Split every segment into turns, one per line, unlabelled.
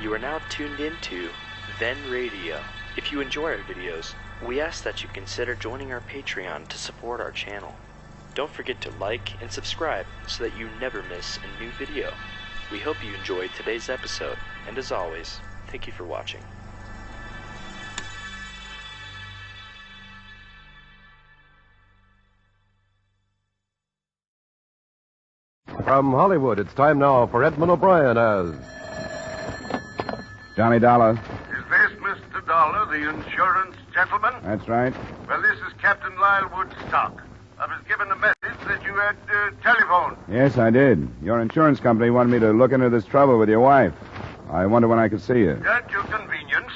You are now tuned into Then Radio. If you enjoy our videos, we ask that you consider joining our Patreon to support our channel. Don't forget to like and subscribe so that you never miss a new video. We hope you enjoyed today's episode, and as always, thank you for watching.
From Hollywood, it's time now for Edmund O'Brien as...
Johnny Dollar.
Is this Mr. Dollar, the insurance gentleman?
That's right.
Well, this is Captain Lyle Woodstock. I was given a message that you had telephoned.
Yes, I did. Your insurance company wanted me to look into this trouble with your wife. I wonder when I could see you.
At your convenience,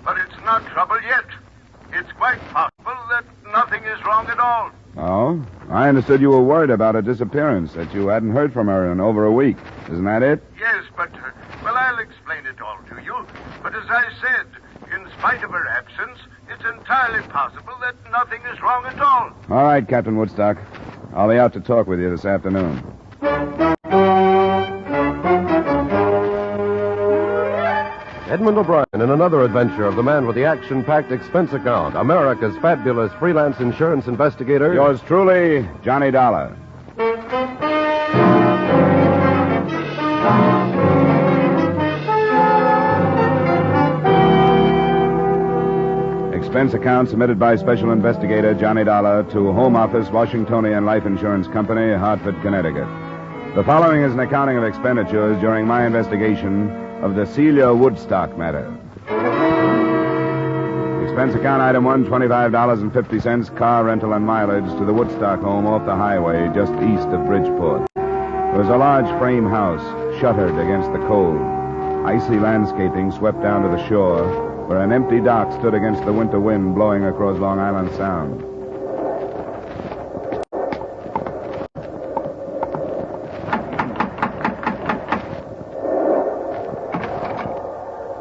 but it's not trouble yet. It's quite possible that nothing is wrong at all.
Oh? I understood you were worried about her disappearance, that you hadn't heard from her in over a week. Isn't that it?
Yes, but, well, I'll explain it all to you. But as I said, in spite of her absence, it's entirely possible that nothing is wrong at all.
All right, Captain Woodstock. I'll be out to talk with you this afternoon.
Edmund O'Brien in another adventure of the man with the action-packed expense account, America's fabulous freelance insurance investigator.
Yours truly, Johnny Dollar. Expense account submitted by Special Investigator Johnny Dollar to Home Office, Washingtonian Life Insurance Company, Hartford, Connecticut. The following is an accounting of expenditures during my investigation of the Celia Woodstock matter. Expense account item 1, $25.50, car rental and mileage to the Woodstock home off the highway just east of Bridgeport. It was a large frame house, shuttered against the cold. Icy landscaping swept down to the shore, where an empty dock stood against the winter wind blowing across Long Island Sound.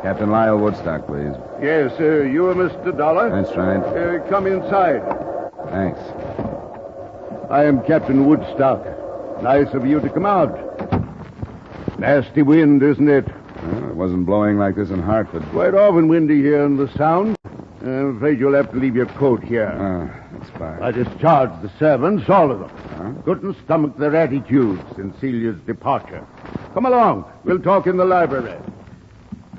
Captain Lyle Woodstock, please.
Yes, you are Mr. Dollar?
That's right.
Come inside.
Thanks.
I am Captain Woodstock. Nice of you to come out. Nasty wind, isn't it?
Well, it wasn't blowing like this in Hartford.
Quite often windy here in the Sound. I'm afraid you'll have to leave your coat here.
That's fine.
I discharged the servants, all of them. Couldn't stomach their attitudes since Celia's departure. Come along. We'll talk in the library.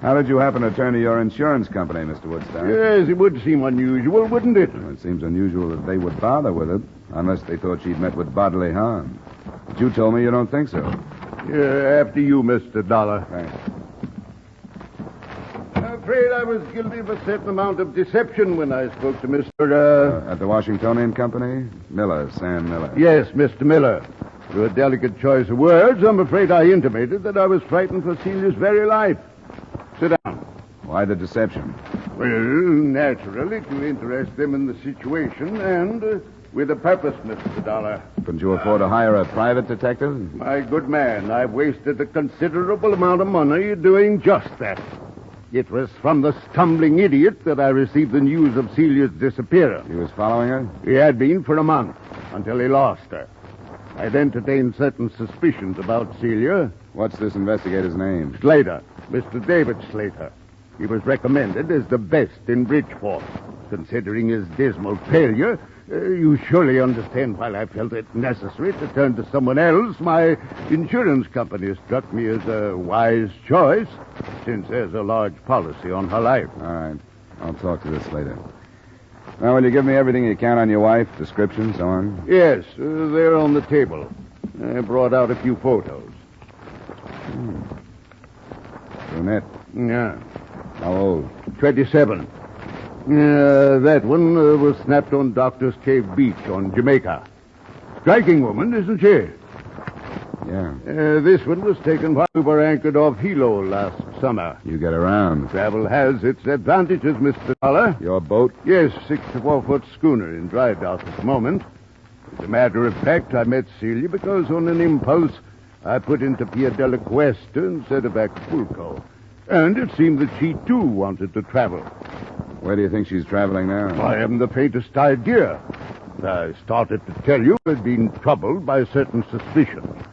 How did you happen to turn to your insurance company, Mr. Woodstock?
Yes, it would seem unusual, wouldn't it?
Well, it seems unusual that they would bother with it, unless they thought she'd met with bodily harm. But you told me you don't think so.
After you, Mr. Dollar.
Thanks.
I'm afraid I was guilty of a certain amount of deception when I spoke to Mr.
At the Washingtonian Company? Miller, Sam Miller.
Yes, Mr. Miller. Through a delicate choice of words, I'm afraid I intimated that I was frightened for Celia's very life. Sit down.
Why the deception?
Well, naturally, to interest them in the situation and with a purpose, Mr. Dollar.
Couldn't you afford to hire a private detective?
My good man, I've wasted a considerable amount of money doing just that. It was from the stumbling idiot that I received the news of Celia's disappearance.
He was following her?
He had been for a month, until he lost her. I'd entertained certain suspicions about Celia.
What's this investigator's name?
Slater. Mr. David Slater. He was recommended as the best in Bridgeport. Considering his dismal failure, you surely understand why I felt it necessary to turn to someone else. My insurance company struck me as a wise choice, since there's a large policy on her life.
All right. I'll talk to this later. Now, will you give me everything you can on your wife? Description, so on?
Yes, they're on the table. I brought out a few photos.
Brunette.
Yeah.
How old?
27. That one was snapped on Doctor's Cave Beach on Jamaica. Striking woman, isn't she?
Yeah.
This one was taken while we were anchored off Hilo last summer.
You get around.
Travel has its advantages, Mr. Dollar.
Your boat?
Yes, 64-foot schooner in dry dock at the moment. As a matter of fact, I met Celia because on an impulse, I put into Pia della Cuesta instead of Acapulco. And it seemed that she, too, wanted to travel.
Where do you think she's traveling now?
I haven't the faintest idea. I started to tell you I'd been troubled by certain suspicions.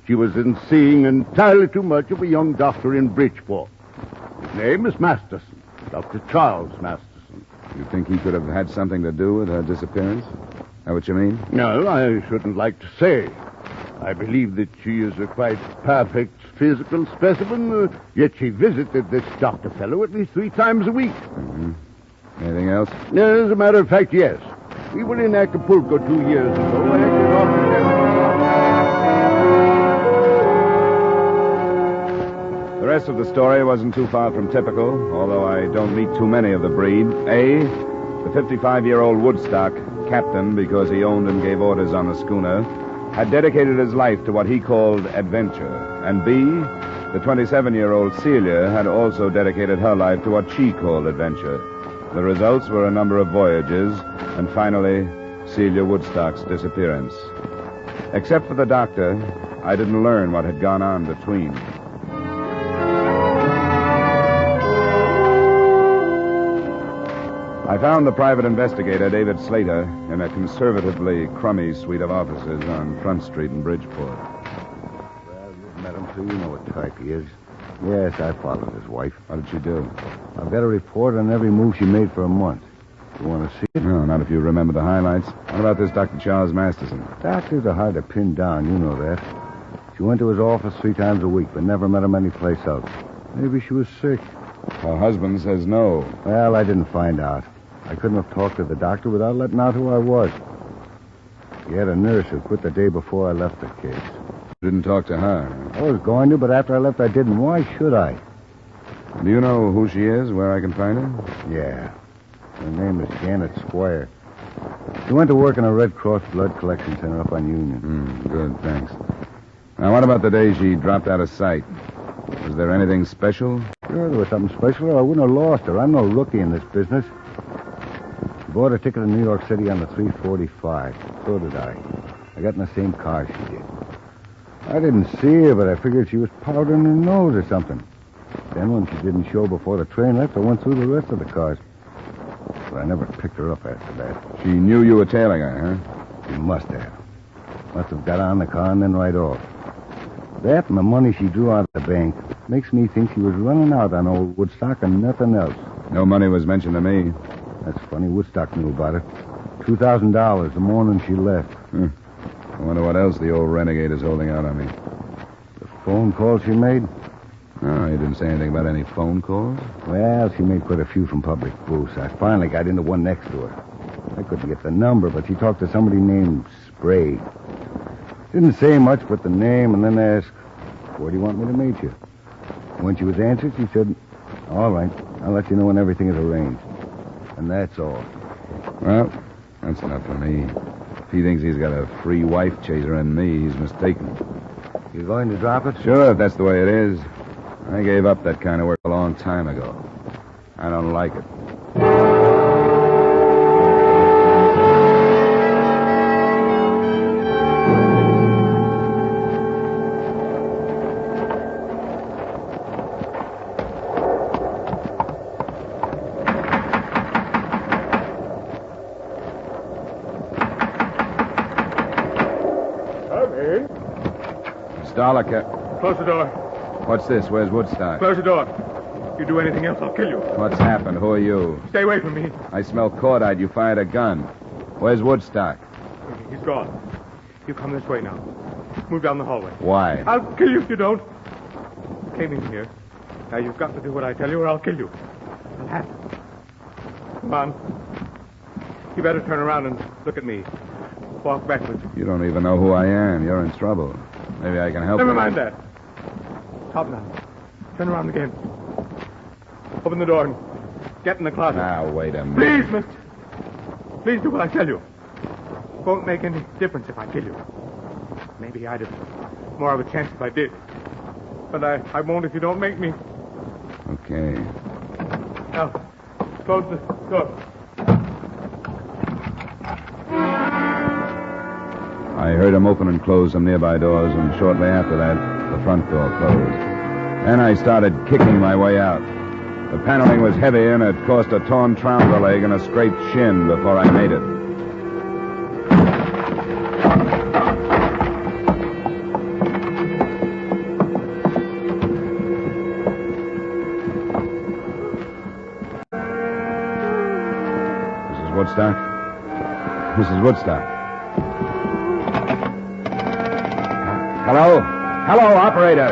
She was seeing entirely too much of a young doctor in Bridgeport. Name is Masterson. Dr. Charles Masterson.
You think he could have had something to do with her disappearance? Is that what you mean?
No, I shouldn't like to say. I believe that she is a quite perfect physical specimen, yet she visited this doctor fellow at least 3 times a week.
Mm-hmm. Anything else?
As a matter of fact, yes. We were in Acapulco 2 years ago.
The rest of the story wasn't too far from typical, although I don't meet too many of the breed. A, the 55-year-old Woodstock, captain because he owned and gave orders on the schooner, had dedicated his life to what he called adventure. And B, the 27-year-old Celia had also dedicated her life to what she called adventure. The results were a number of voyages, and finally, Celia Woodstock's disappearance. Except for the doctor, I didn't learn what had gone on between. I found the private investigator, David Slater, in a conservatively crummy suite of offices on Front Street in Bridgeport.
Well, you've met him, so you know what type he is. Yes, I followed his wife.
What did she do?
I've got a report on every move she made for a month. You want to see it?
No, not if you remember the highlights. What about this Dr. Charles Masterson?
Doctors are hard to pin down, you know that. She went to his office 3 times a week, but never met him anyplace else. Maybe she was sick.
Her husband says no.
Well, I didn't find out. I couldn't have talked to the doctor without letting out who I was. He had a nurse who quit the day before I left the case.
You didn't talk to her.
I was going to, but after I left, I didn't. Why should I?
Do you know who she is, where I can find her?
Yeah. Her name is Janet Squire. She went to work in a Red Cross blood collection center up on Union.
Good, thanks. Now, what about the day she dropped out of sight? Was there anything special?
Sure, there was something special, or I wouldn't have lost her. I'm no rookie in this business. She bought a ticket to New York City on the 3:45. So did I. I got in the same car she did. I didn't see her, but I figured she was powdering her nose or something. Then when she didn't show before the train left, I went through the rest of the cars. But I never picked her up after that.
She knew you were tailing her, huh?
She must have. Must have got on the car and then right off. That and the money she drew out of the bank makes me think she was running out on old Woodstock and nothing else.
No money was mentioned to me.
That's funny. Woodstock knew about it. $2,000 the morning she left.
I wonder what else the old renegade is holding out on me.
The phone call she made?
Oh, he didn't say anything about any phone calls?
Well, she made quite a few from public booths. I finally got into one next to her. I couldn't get the number, but she talked to somebody named Spray. Didn't say much but the name, and then asked, "Where do you want me to meet you?" When she was answered, she said, "All right, I'll let you know when everything is arranged." And that's all.
Well, that's enough for me. If he thinks he's got a free wife chaser in me, he's mistaken.
You going to drop it?
Sure, if that's the way it is. I gave up that kind of work a long time ago. I don't like it.
Close the door.
What's this? Where's Woodstock?
Close the door. If you do anything else, I'll kill you.
What's happened? Who are you?
Stay away from me.
I smell cordite. You fired a gun. Where's Woodstock?
He's gone. You come this way now. Move down the hallway.
Why?
I'll kill you if you don't. You came in here. Now you've got to do what I tell you or I'll kill you. I'll have to. Come on. You better turn around and look at me. Walk backwards.
You don't even know who I am. You're in trouble. Maybe I can help you.
Never mind that. Stop now. Turn around again. Open the door and get in the closet.
Now, wait a minute.
Please, mister. Please do what I tell you. It won't make any difference if I kill you. Maybe I'd have more of a chance if I did. But I won't if you don't make me.
Okay.
Now, close the door.
I heard him open and close some nearby doors, and shortly after that, the front door closed. Then I started kicking my way out. The paneling was heavy, and it caused a torn trouser leg and a scraped shin before I made it. Woodstock? This is Woodstock. Hello? Hello, operator.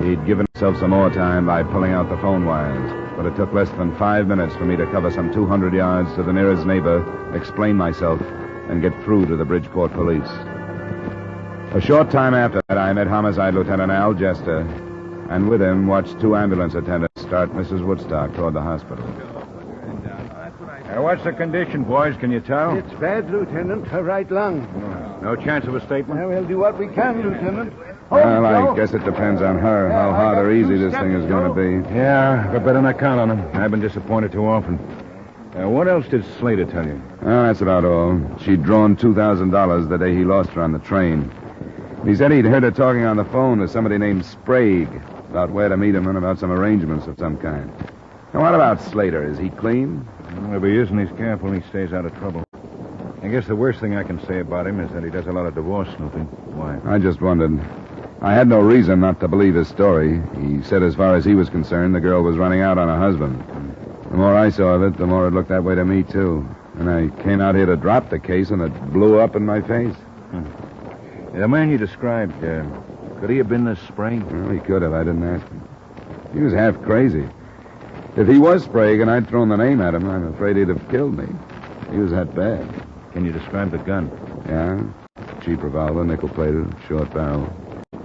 He'd given himself some more time by pulling out the phone wires, but it took less than 5 minutes for me to cover some 200 yards to the nearest neighbor, explain myself, and get through to the Bridgeport police. A short time after that, I met Homicide Lieutenant Al Jester, and with him watched 2 ambulance attendants start Mrs. Woodstock toward the hospital.
What's the condition, boys? Can you tell?
It's bad, Lieutenant. Her right lung.
No chance of a statement?
We'll do what we can, Lieutenant.
Well, I guess it depends on her, how hard or easy this thing is going to be.
Yeah, but better not count on him. I've been disappointed too often. What else did Slater tell you?
Oh, that's about all. She'd drawn $2,000 the day he lost her on the train. He said he'd heard her talking on the phone to somebody named Sprague about where to meet him and about some arrangements of some kind. Now, what about Slater? Is he clean?
Well, if he isn't, he's careful and he stays out of trouble. I guess the worst thing I can say about him is that he does a lot of divorce snooping. Why?
I just wondered. I had no reason not to believe his story. He said as far as he was concerned, the girl was running out on her husband. The more I saw of it, the more it looked that way to me, too. And I came out here to drop the case, and it blew up in my face.
The man you described, could he have been this Sprague?
Well, he could have. I didn't ask him. He was half crazy. If he was Sprague and I'd thrown the name at him, I'm afraid he'd have killed me. He was that bad.
Can you describe the gun?
Yeah. Cheap revolver, nickel-plated, short barrel,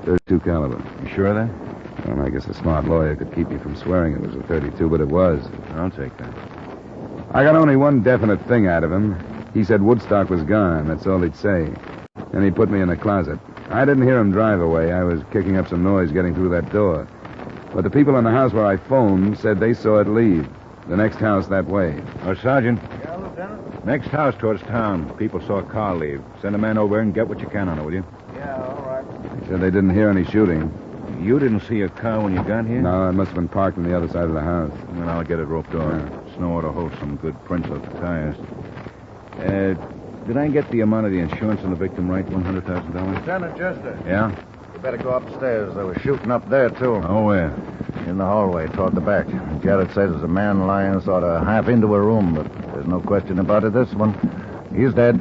32 caliber.
You sure of that?
Well, I guess a smart lawyer could keep me from swearing it was a 32, but it was.
I'll take that.
I got only one definite thing out of him. He said Woodstock was gone. That's all he'd say. Then he put me in a closet. I didn't hear him drive away. I was kicking up some noise getting through that door. But the people in the house where I phoned said they saw it leave. The next house that way.
Oh, Sergeant.
Yeah, Lieutenant?
Next house towards town. People saw a car leave. Send a man over and get what you can on it, will you?
Yeah, all right.
They said they didn't hear any shooting.
You didn't see a car when you got here?
No, it must have been parked on the other side of the house.
Then I'll get it roped off.
Yeah.
Snow ought to hold some good prints of the tires. Did I get the amount of the insurance on the victim right? $100,000?
Lieutenant Jester.
Yeah?
You better go upstairs. There was shooting up there, too.
Oh, where?
In the hallway, toward the back. Garrett says there's a man lying sort of half into a room, but there's no question about it. This one, he's dead.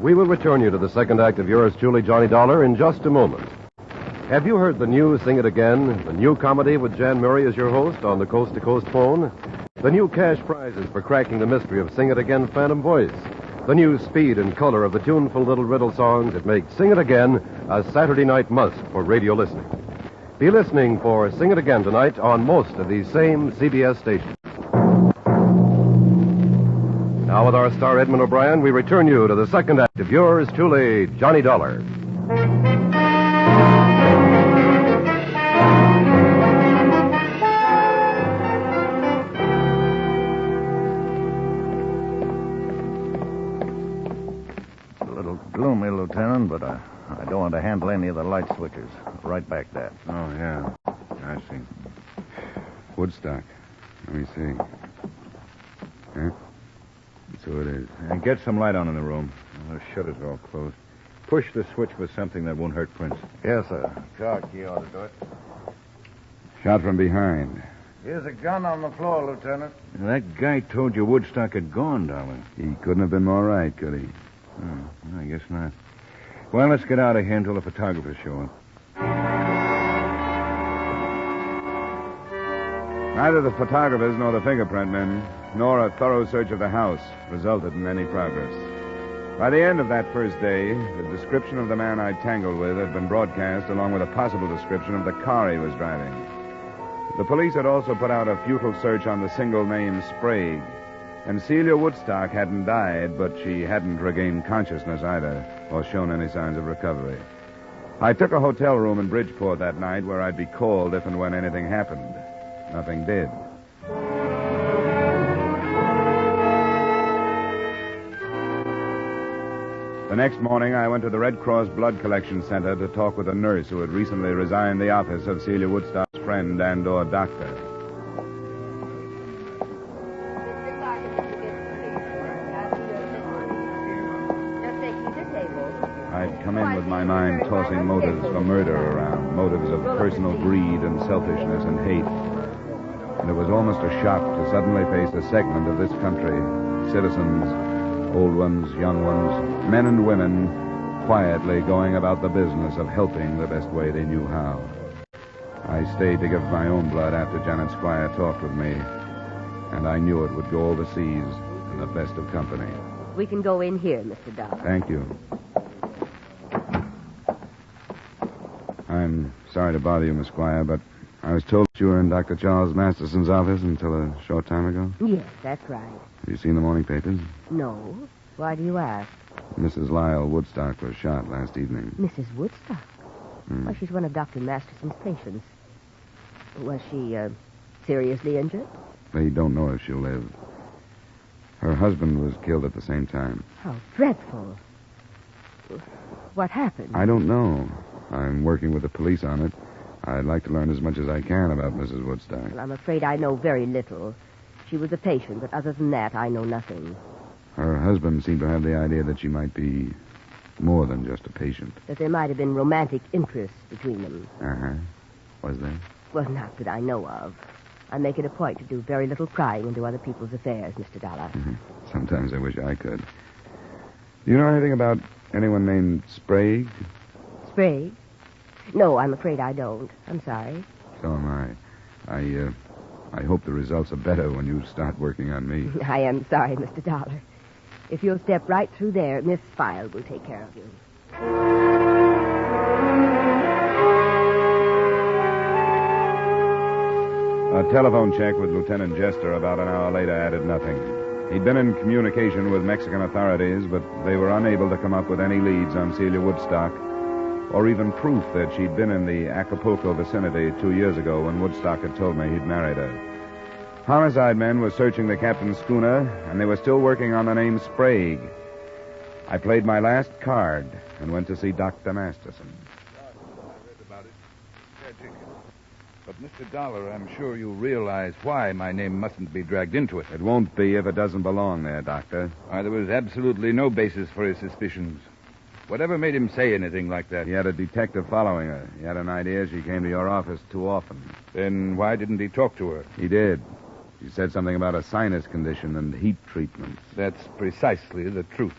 We will return you to the second act of yours truly, Johnny Dollar, in just a moment. Have you heard the new Sing It Again, the new comedy with Jan Murray as your host on the Coast to Coast phone? The new cash prizes for cracking the mystery of Sing It Again Phantom Voice. The new speed and color of the tuneful little riddle songs that make Sing It Again a Saturday night must for radio listening. Be listening for Sing It Again tonight on most of these same CBS stations. Now, with our star Edmund O'Brien, we return you to the second act of yours truly, Johnny Dollar.
A little gloomy, Lieutenant, but I don't want to handle any of the light switches. Right back there.
Oh, yeah. I see. Woodstock. Let me see. Huh? That's who it is.
And get some light on in the room. The shutters are all closed. Push the switch with something that won't hurt prints.
Yes, sir. Chalk key ought to do it.
Shot from behind.
Here's a gun on the floor, Lieutenant.
That guy told you Woodstock had gone, darling.
He couldn't have been more right, could he?
Oh, I guess not. Well, let's get out of here until the photographers show up.
Neither the photographers nor the fingerprint men, nor a thorough search of the house resulted in any progress. By the end of that first day, the description of the man I tangled with had been broadcast along with a possible description of the car he was driving. The police had also put out a futile search on the single name Sprague. And Celia Woodstock hadn't died, but she hadn't regained consciousness either, or shown any signs of recovery. I took a hotel room in Bridgeport that night where I'd be called if and when anything happened. Nothing did. The next morning, I went to the Red Cross Blood Collection Center to talk with a nurse who had recently resigned the office of Celia Woodstock's friend and/or doctor. I'd come in with my mind tossing motives for murder around, motives of personal greed and selfishness and hate. And it was almost a shock to suddenly face a segment of this country, citizens, old ones, young ones, men and women, quietly going about the business of helping the best way they knew how. I stayed to give my own blood after Janet Squire talked with me, and I knew it would go overseas in the best of company.
We can go in here, Mr. Dollar.
Thank you. I'm sorry to bother you, Miss Squire, but I was told you were in Dr. Charles Masterson's office until a short time ago.
Yes, that's right.
Have you seen the morning papers?
No. Why do you ask?
Mrs. Lyle Woodstock was shot last evening.
Mrs. Woodstock? Why, she's one of Dr. Masterson's patients. Was she, seriously injured?
They don't know if she'll live. Her husband was killed at the same time.
How dreadful. What happened?
I don't know. I'm working with the police on it. I'd like to learn as much as I can about Mrs. Woodstock.
Well, I'm afraid I know very little. She was a patient, but other than that, I know nothing.
Her husband seemed to have the idea that she might be more than just a patient.
That there might have been romantic interest between them.
Uh-huh. Was there?
Well, not that I know of. I make it a point to do very little prying into other people's affairs, Mr. Dollar.
Mm-hmm. Sometimes I wish I could. Do you know anything about anyone named Sprague?
Sprague? No, I'm afraid I don't. I'm sorry.
So am I. I hope the results are better when you start working on me.
I am sorry, Mr. Dollar. If you'll step right through there, Miss File will take care of you.
A telephone check with Lieutenant Jester about an hour later added nothing. He'd been in communication with Mexican authorities, but they were unable to come up with any leads on Celia Woodstock, or even proof that she'd been in the Acapulco vicinity 2 years ago when Woodstock had told me he'd married her. Homicide men were searching the captain's schooner, and they were still working on the name Sprague. I played my last card and went to see Dr. Masterson.
But, Mr. Dollar, I'm sure you realize why my name mustn't be dragged into it.
It won't be if it doesn't belong there, Doctor.
Why, there was absolutely no basis for his suspicions. Whatever made him say anything like that?
He had a detective following her. He had an idea she came to your office too often.
Then why didn't he talk to her?
He did. She said something about a sinus condition and heat treatments.
That's precisely the truth.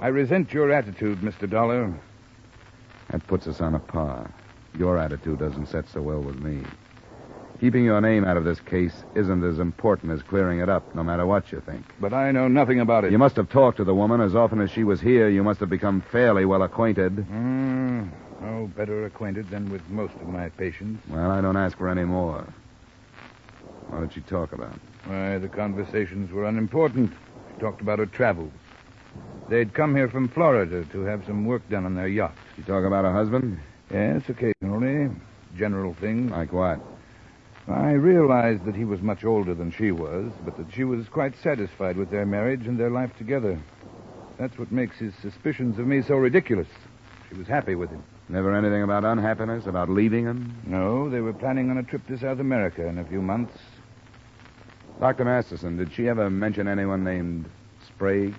I resent your attitude, Mr. Dollar.
That puts us on a par. Your attitude doesn't set so well with me. Keeping your name out of this case isn't as important as clearing it up, no matter what you think.
But I know nothing about it.
You must have talked to the woman as often as she was here. You must have become fairly well acquainted.
No better acquainted than with most of my patients.
Well, I don't ask for any more. What did she talk about?
Why, the conversations were unimportant. She talked about her travels. They'd come here from Florida to have some work done on their yacht.
She talk about her husband?
Yes, occasionally. General things.
Like what?
I realized that he was much older than she was, but that she was quite satisfied with their marriage and their life together. That's what makes his suspicions of me so ridiculous. She was happy with him.
Never anything about unhappiness, about leaving him?
No, they were planning on a trip to South America in a few months.
Dr. Masterson, did she ever mention anyone named Sprague?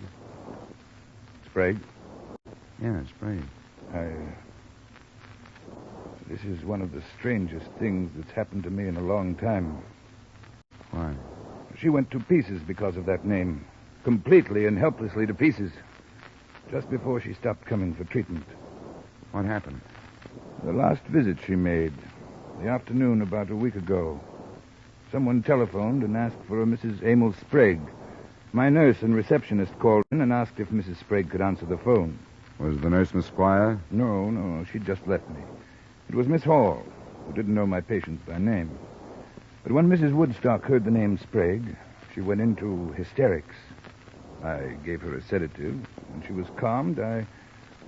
Sprague?
Yeah, Sprague.
This is one of the strangest things that's happened to me in a long time.
Why?
She went to pieces because of that name. Completely and helplessly to pieces. Just before she stopped coming for treatment.
What happened?
The last visit she made, the afternoon about a week ago. Someone telephoned and asked for a Mrs. Emil Sprague. My nurse and receptionist called in and asked if Mrs. Sprague could answer the phone.
Was the nurse Miss Squire?
No, she'd just left me. It was Miss Hall, who didn't know my patient by name. But when Mrs. Woodstock heard the name Sprague, she went into hysterics. I gave her a sedative. When she was calmed, I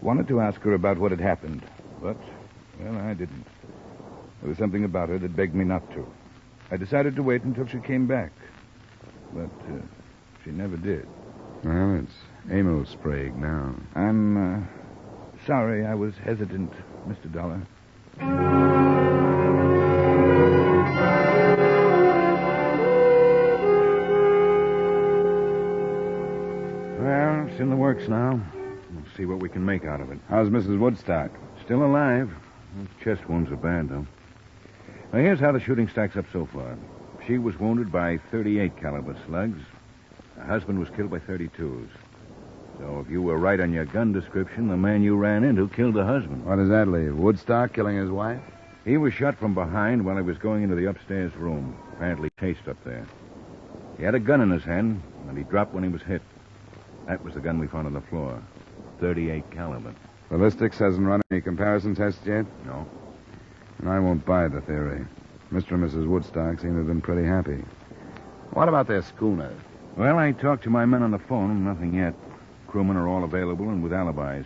wanted to ask her about what had happened. But, well, I didn't. There was something about her that begged me not to. I decided to wait until she came back. But she never did.
Well, it's Emil Sprague now.
I'm sorry I was hesitant, Mr. Dollar. Well, it's in the works now. We'll see what we can make out of it.
How's Mrs. Woodstock?
Still alive. Chest wounds are bad, though. Now, here's how the shooting stacks up so far. She was wounded by 38 caliber slugs. Her husband was killed by 32s. So if you were right on your gun description, the man you ran into killed the husband.
What does that leave? Woodstock killing his wife?
He was shot from behind while he was going into the upstairs room, apparently chased up there. He had a gun in his hand, and he dropped when he was hit. That was the gun we found on the floor. 38 caliber.
Ballistics hasn't run any comparison tests yet?
No.
And I won't buy the theory. Mr. and Mrs. Woodstock seem to have been pretty happy.
What about their schooner?
Well, I talked to my men on the phone. Nothing yet. Crewmen are all available and with alibis.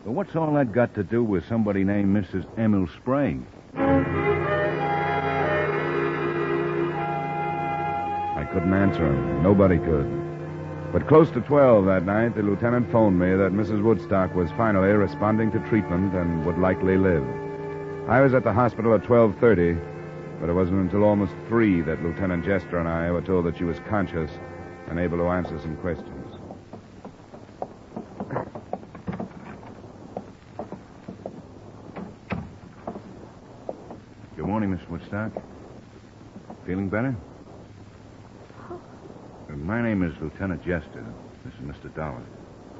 But what's all that got to do with somebody named Mrs. Emil Sprague?
I couldn't answer him. Nobody could. But close to 12 that night, the lieutenant phoned me that Mrs. Woodstock was finally responding to treatment and would likely live. I was at the hospital at 12:30, but it wasn't until almost 3 that Lieutenant Jester and I were told that she was conscious and able to answer some questions.
Good morning, Miss Woodstock. Feeling better? My name is Lieutenant Jester. This is Mr. Dollar.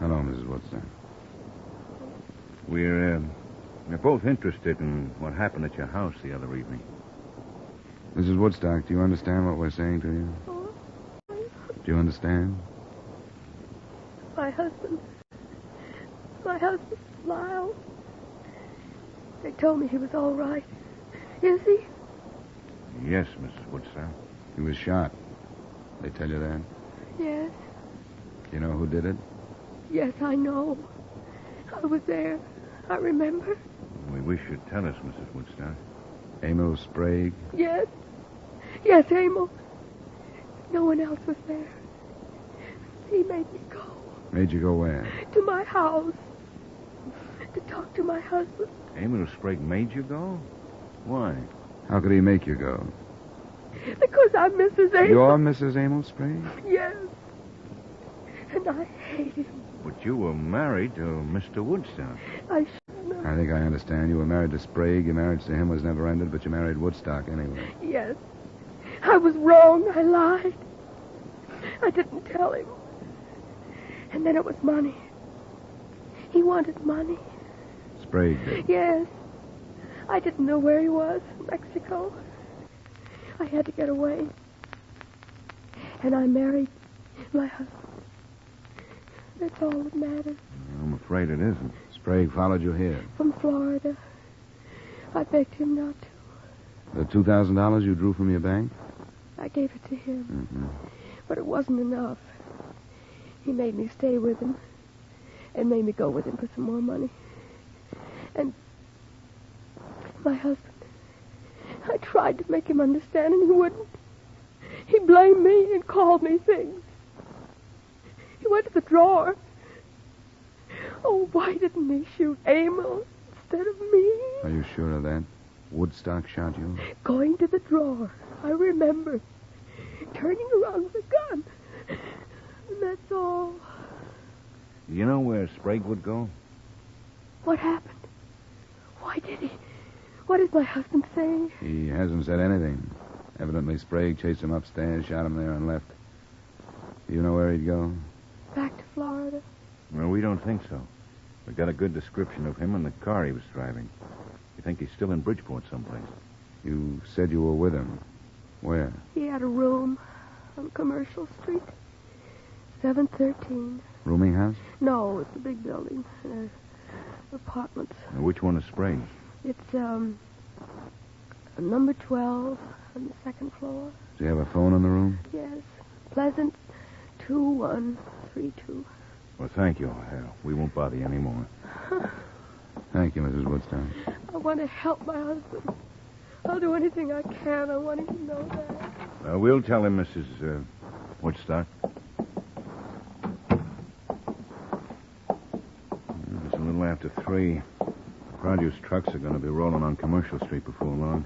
Hello, Mrs. Woodstock.
We're both interested in what happened at your house the other evening.
Mrs. Woodstock, do you understand what we're saying to you? Do you understand?
My husband, Lyle. They told me he was all right. Is he?
Yes, Mrs. Woodstock.
He was shot. They tell you that?
Yes.
You know who did it?
Yes, I know. I was there. I remember.
We wish you'd tell us, Mrs. Woodstock.
Emil Sprague?
Yes. Yes, Emil. No one else was there. He made me go.
Made you go where?
To my house. To talk to my husband.
Emil Sprague made you go? Why?
How could he make you go?
Because I'm Mrs. Emil.
You're Mrs. Emil Sprague?
Yes. And I hate him.
But you were married to Mr. Woodstock.
I shouldn't have.
I think I understand. You were married to Sprague. Your marriage to him was never ended, but you married Woodstock anyway.
Yes. I was wrong. I lied. I didn't tell him. And then it was money. He wanted money.
Sprague did?
Yes. I didn't know where he was. Mexico. I had to get away. And I married my husband. That's all that matters.
I'm afraid it isn't.
Sprague followed you here.
From Florida. I begged him not to.
The $2,000 you drew from your bank?
I gave it to him.
Mm-hmm.
But it wasn't enough. He made me stay with him. And made me go with him for some more money. And my husband, I tried to make him understand, and he wouldn't. He blamed me and called me things. He went to the drawer. Oh, why didn't he shoot Emil instead of me?
Are you sure of that? Woodstock shot you?
Going to the drawer. I remember. Turning around with a gun. And that's all.
You know where Sprague would go?
What happened? Why did he? What did my husband say?
He hasn't said anything. Evidently, Sprague chased him upstairs, shot him there, and left. Do you know where he'd go?
Back to Florida.
Well, we don't think so. We got a good description of him and the car he was driving. We think he's still in Bridgeport someplace.
You said you were with him. Where?
He had a room on Commercial Street. 713.
Rooming house?
No, it's a big building. Apartments.
Now, which one is Sprague?
It's, number 12 on the second floor.
Does he have a phone in the room?
Yes. Pleasant 2132.
Well, thank you. We won't bother you anymore.
Thank you, Mrs. Woodstock.
I want to help my husband. I'll do anything I can. I want him to know that.
We'll tell him, Mrs. Woodstock.
little after 3. Produce trucks are going to be rolling on Commercial Street before long.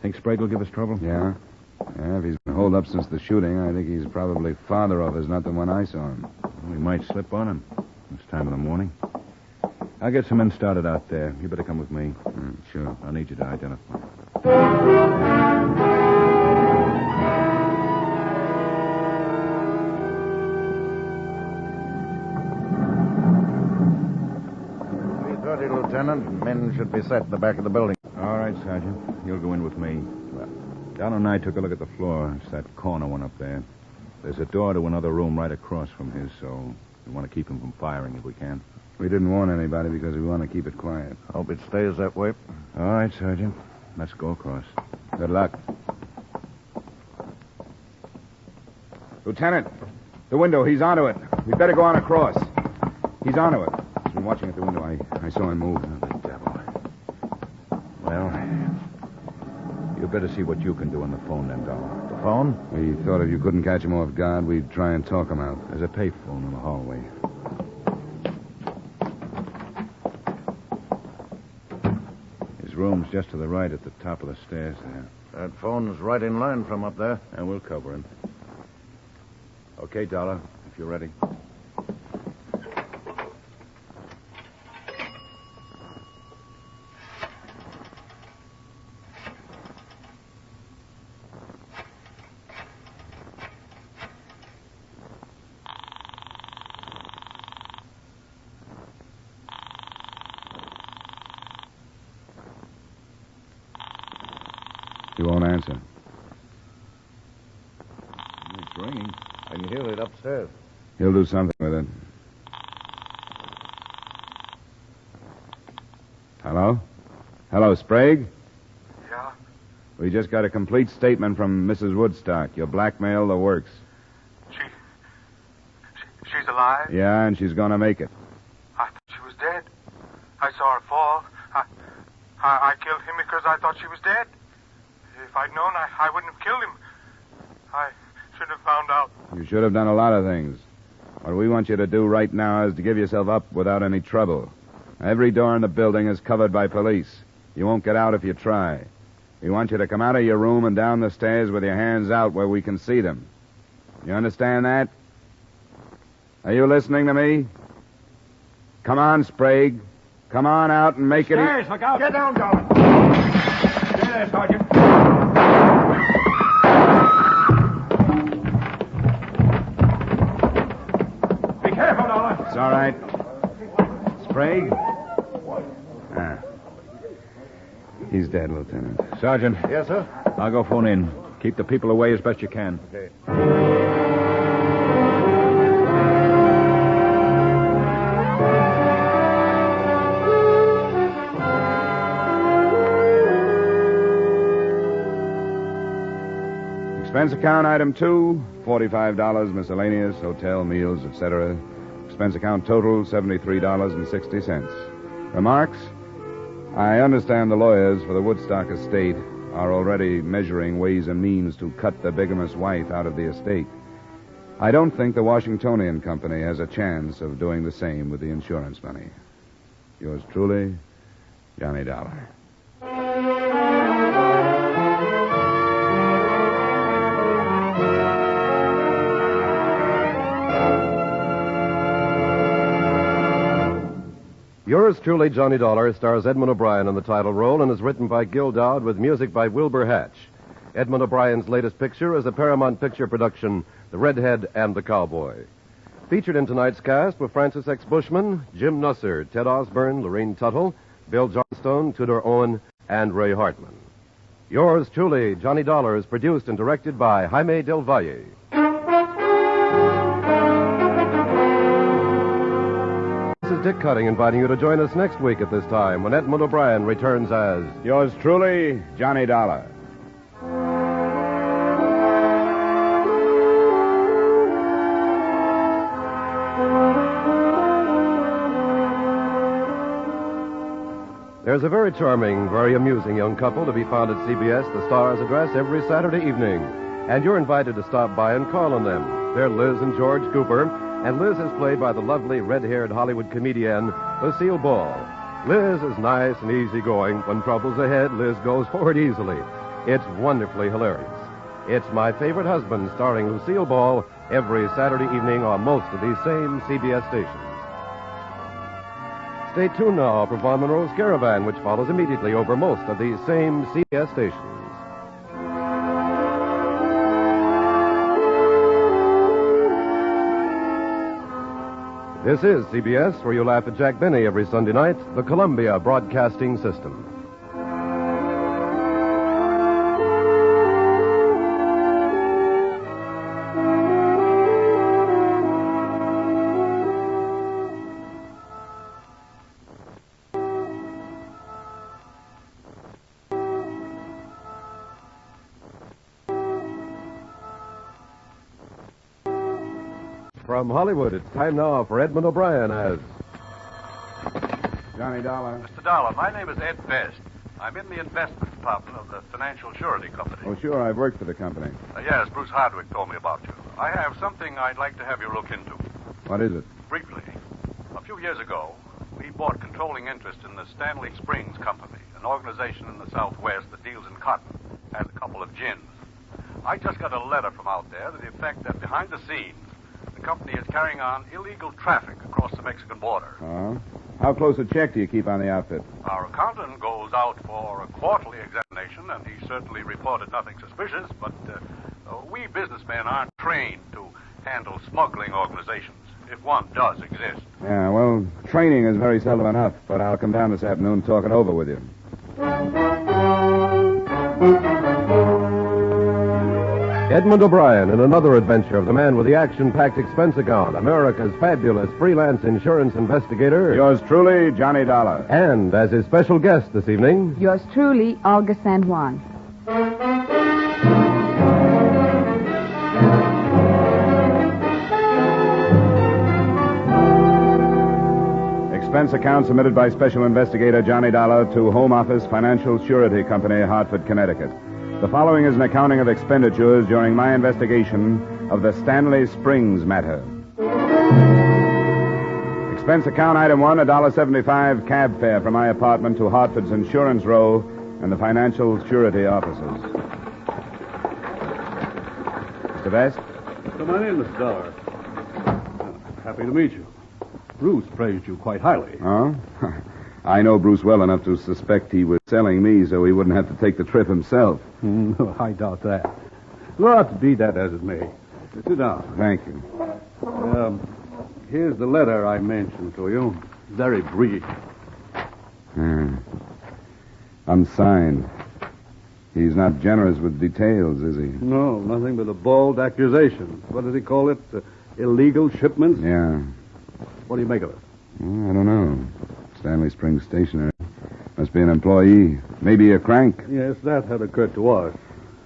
Think Sprague will give us trouble?
Yeah? Yeah, if he's been holed up since the shooting, I think he's probably farther off as not than when I saw him.
We might slip on him this time of the morning. I'll get some men started out there. You better come with me.
Sure.
I'll need you to identify.
Lieutenant. Men should be set in the back of the building.
All right, Sergeant. You'll go in with me. Don and I took a look at the floor. It's that corner one up there. There's a door to another room right across from his, so we want to keep him from firing if we can.
We didn't warn anybody because we want to keep it quiet.
Hope it stays that way.
All right, Sergeant. Let's go across.
Good luck. Lieutenant, the window. He's onto it. We'd better go on across. He's onto it. He's been watching at the window. I saw him move.
Oh, the devil. Well, you better see what you can do on the phone then, Dollar.
The phone?
We thought if you couldn't catch him off guard, we'd try and talk him out.
There's a payphone in the hallway. His room's just to the right at the top of the stairs there.
That phone's right in line from up there.
And we'll cover him. Okay, Dollar, if you're ready.
He won't answer.
It's ringing.
I can hear it upstairs.
He'll do something with it. Hello? Hello, Sprague?
Yeah?
We just got a complete statement from Mrs. Woodstock. You blackmailed the works.
She's alive?
Yeah, and she's going to make it.
I thought she was dead. I saw her fall. I killed him because I thought she was dead. If I'd known, I wouldn't have killed him. I should have found out.
You should have done a lot of things. What we want you to do right now is to give yourself up without any trouble. Every door in the building is covered by police. You won't get out if you try. We want you to come out of your room and down the stairs with your hands out where we can see them. You understand that? Are you listening to me? Come on, Sprague. Come on out and make it...
Stairs, look out.
Get down, Dollar.
Stay there, Sergeant. Be careful, Dollar.
It's all right. Sprague? He's dead, Lieutenant.
Sergeant.
Yes, sir?
I'll go phone in. Keep the people away as best you can.
Okay.
Expense account item 2, $45 miscellaneous, hotel, meals, etc. Expense account total, $73.60. Remarks? I understand the lawyers for the Woodstock estate are already measuring ways and means to cut the bigamous wife out of the estate. I don't think the Washingtonian Company has a chance of doing the same with the insurance money. Yours truly, Johnny Dollar.
Yours truly, Johnny Dollar, stars Edmund O'Brien in the title role and is written by Gil Doud with music by Wilbur Hatch. Edmund O'Brien's latest picture is a Paramount Picture production, The Redhead and the Cowboy. Featured in tonight's cast were Francis X. Bushman, Jim Nusser, Ted Osborne, Lorene Tuttle, Bill Johnstone, Tudor Owen, and Ray Hartman. Yours truly, Johnny Dollar, is produced and directed by Jaime Del Valle. This is Dick Cutting inviting you to join us next week at this time when Edmund O'Brien returns as...
Yours truly, Johnny Dollar.
There's a very charming, very amusing young couple to be found at CBS, the Star's address, every Saturday evening. And you're invited to stop by and call on them. They're Liz and George Cooper, and Liz is played by the lovely red-haired Hollywood comedian Lucille Ball. Liz is nice and easygoing. When trouble's ahead, Liz goes forward easily. It's wonderfully hilarious. It's My Favorite Husband, starring Lucille Ball, every Saturday evening on most of these same CBS stations. Stay tuned now for Von Monroe's Caravan, which follows immediately over most of these same CBS stations. This is CBS, where you laugh at Jack Benny every Sunday night, the Columbia Broadcasting System. From Hollywood, it's time now for Edmund O'Brien as...
Johnny Dollar.
Mr. Dollar, my name is Ed Best. I'm in the investment department of the Financial Surety Company.
Oh, sure, I've worked for the company.
Yes, Bruce Hardwick told me about you. I have something I'd like to have you look into.
What is it?
Briefly, a few years ago, we bought controlling interest in the Stanley Springs Company, an organization in the Southwest that deals in cotton, has a couple of gins. I just got a letter from out there to the effect that behind the scenes, the company is carrying on illegal traffic across the Mexican border.
Oh? How close a check do you keep on the outfit?
Our accountant goes out for a quarterly examination, and he certainly reported nothing suspicious, but we businessmen aren't trained to handle smuggling organizations, if one does exist.
Yeah, well, training is very seldom enough, but I'll come down this afternoon and talk it over with you.
Edmund O'Brien in another adventure of the man with the action-packed expense account, America's fabulous freelance insurance investigator.
Yours truly, Johnny Dollar.
And as his special guest this evening...
Yours truly, Olga San Juan.
Expense account submitted by Special Investigator Johnny Dollar to Home Office Financial Surety Company, Hartford, Connecticut. The following is an accounting of expenditures during my investigation of the Stanley Springs matter. Expense account item 1, $1.75 cab fare from my apartment to Hartford's Insurance Row and the Financial Surety offices. Mr. Best?
Come on in, Mr. Dollar. Happy to meet you. Bruce praised you quite highly.
Oh? I know Bruce well enough to suspect he was selling me so he wouldn't have to take the trip himself.
I doubt that. But be that as it may. Sit down.
Thank you.
Here's the letter I mentioned to you. Very brief.
Unsigned. He's not generous with details, is he?
No, nothing but a bold accusation. What does he call it? Illegal shipments?
Yeah.
What do you make of it?
I don't know. Stanley Springs Stationery. Must be an employee. Maybe a crank.
Yes, that had occurred to us.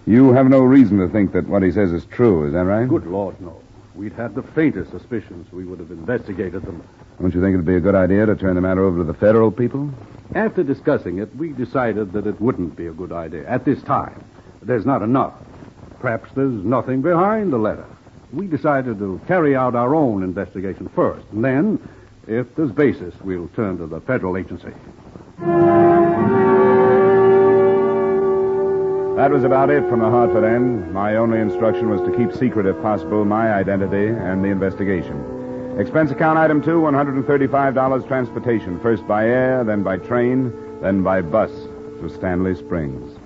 You have no reason to think that what he says is true, is that right?
Good Lord, no. We'd had the faintest suspicions. We would have investigated them.
Don't you think it'd be a good idea to turn the matter over to the federal people?
After discussing it, we decided that it wouldn't be a good idea at this time. There's not enough. Perhaps there's nothing behind the letter. We decided to carry out our own investigation first, and then, if there's basis, we'll turn to the federal agency.
That was about it from the Hartford end. My only instruction was to keep secret, if possible, my identity and the investigation. Expense account item 2, $135 transportation, first by air, then by train, then by bus to Stanley Springs.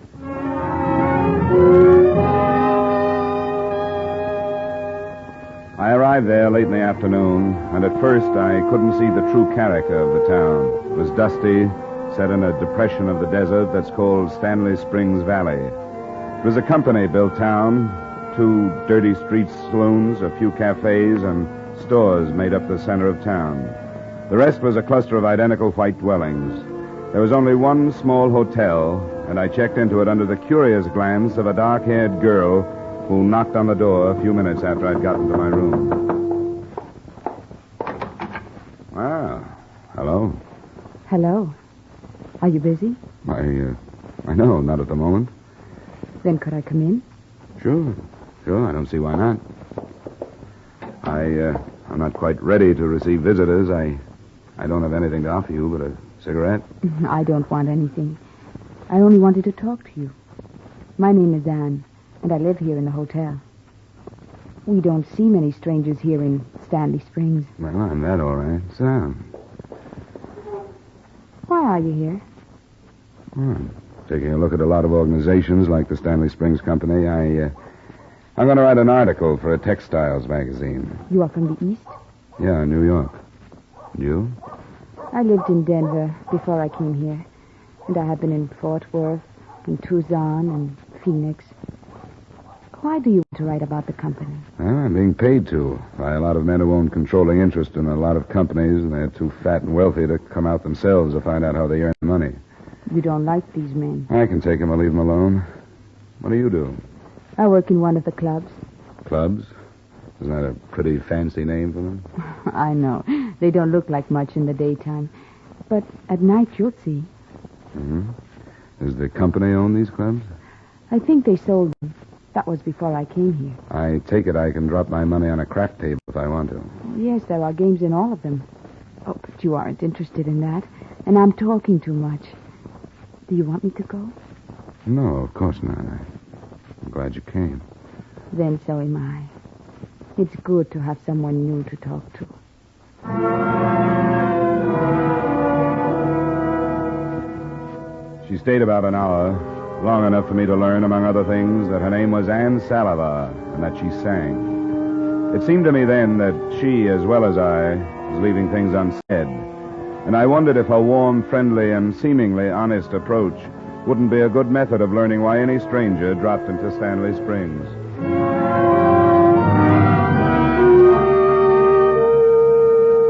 I arrived there late in the afternoon, and at first I couldn't see the true character of the town. It was dusty, set in a depression of the desert that's called Stanley Springs Valley. It was a company-built town. 2 dirty street saloons, a few cafes, and stores made up the center of town. The rest was a cluster of identical white dwellings. There was only one small hotel, and I checked into it under the curious glance of a dark-haired girl who knocked on the door a few minutes after I'd gotten to my room. Ah, hello.
Hello. Are you busy?
I know, not at the moment.
Then could I come in?
Sure, I don't see why not. I'm not quite ready to receive visitors. I don't have anything to offer you but a cigarette.
I don't want anything. I only wanted to talk to you. My name is Anne, and I live here in the hotel. We don't see many strangers here in Stanley Springs.
Well, I'm that all right. Sit down.
Why are you here?
Well, taking a look at a lot of organizations like the Stanley Springs Company, I'm going to write an article for a textiles magazine.
You are from the East?
Yeah, New York. You?
I lived in Denver before I came here, and I have been in Fort Worth, and Tucson, and Phoenix. Why do you want to write about the company?
Well, I'm being paid to by a lot of men who own controlling interest in a lot of companies, and they're too fat and wealthy to come out themselves to find out how they earn money.
You don't like these men.
I can take them or leave them alone. What do you do?
I work in one of the clubs.
Clubs? Isn't that a pretty fancy name for them?
I know. They don't look like much in the daytime. But at night, you'll see.
Mm-hmm. Does the company own these clubs?
I think they sold them. That was before I came here.
I take it I can drop my money on a craft table if I want to.
Yes, there are games in all of them. Oh, but you aren't interested in that. And I'm talking too much. Do you want me to go?
No, of course not. I'm glad you came.
Then so am I. It's good to have someone new to talk to.
She stayed about an hour, long enough for me to learn, among other things, that her name was Anne Saliva and that she sang. It seemed to me then that she, as well as I, was leaving things unsaid. And I wondered if her warm, friendly, and seemingly honest approach wouldn't be a good method of learning why any stranger dropped into Stanley Springs.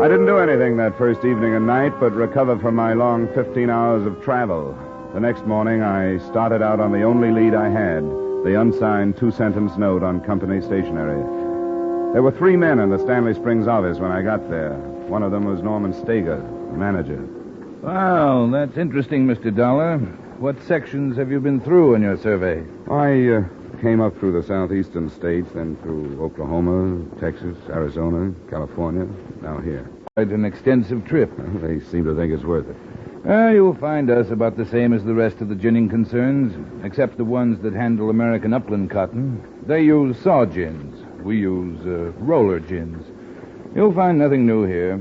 I didn't do anything that first evening and night but recover from my long 15 hours of travel. The next morning, I started out on the only lead I had, the unsigned 2-sentence note on company stationery. There were 3 men in the Stanley Springs office when I got there. One of them was Norman Stager, the manager.
Well, that's interesting, Mr. Dollar. What sections have you been through in your survey?
I came up through the southeastern states, then through Oklahoma, Texas, Arizona, California, now here.
Quite an extensive trip.
They seem to think it's worth it.
You'll find us about the same as the rest of the ginning concerns, except the ones that handle American upland cotton. They use saw gins. We use roller gins. You'll find nothing new here.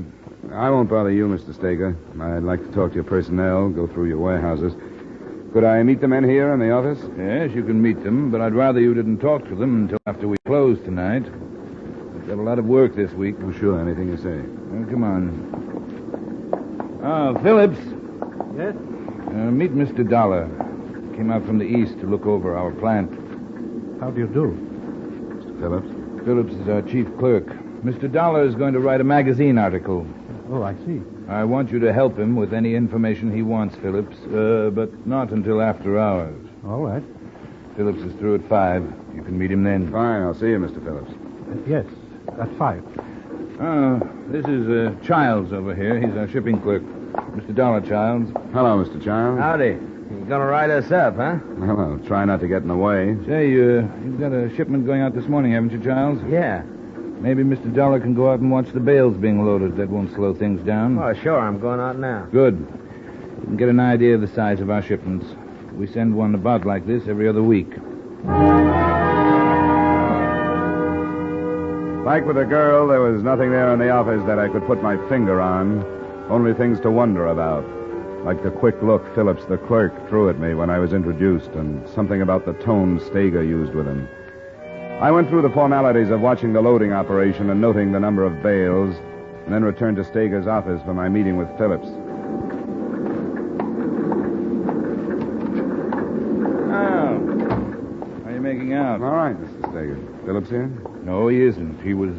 I won't bother you, Mr. Stager. I'd like to talk to your personnel, go through your warehouses. Could I meet the men here in the office?
Yes, you can meet them, but I'd rather you didn't talk to them until after we close tonight. We've got a lot of work this week.
Oh, sure, anything you say.
Well, come on. Oh, Phillips.
Yes?
Meet Mr. Dollar. Came out from the east to look over our plant.
How do you do?
Mr. Phillips?
Phillips is our chief clerk. Mr. Dollar is going to write a magazine article.
Oh, I see.
I want you to help him with any information he wants, Phillips, but not until after hours.
All right.
Phillips is through at 5. You can meet him then.
Fine, I'll see you, Mr. Phillips.
Yes, at 5.
This is Childs over here. He's our shipping clerk. Mr. Dollar, Childs.
Hello, Mr. Childs.
Howdy. You gonna write us up, huh?
Well, I'll try not to get in the way.
Say, you've got a shipment going out this morning, haven't you, Childs?
Yeah.
Maybe Mr. Dollar can go out and watch the bales being loaded. That won't slow things down.
Oh, sure. I'm going out now.
Good. You can get an idea of the size of our shipments. We send one about like this every other week.
Like with the girl, there was nothing there in the office that I could put my finger on. Only things to wonder about. Like the quick look Phillips, the clerk, threw at me when I was introduced, and something about the tone Stager used with him. I went through the formalities of watching the loading operation and noting the number of bales, and then returned to Stager's office for my meeting with Phillips.
Oh. How are you making out?
All right, Mr. Stager. Phillips here?
No, he isn't. He was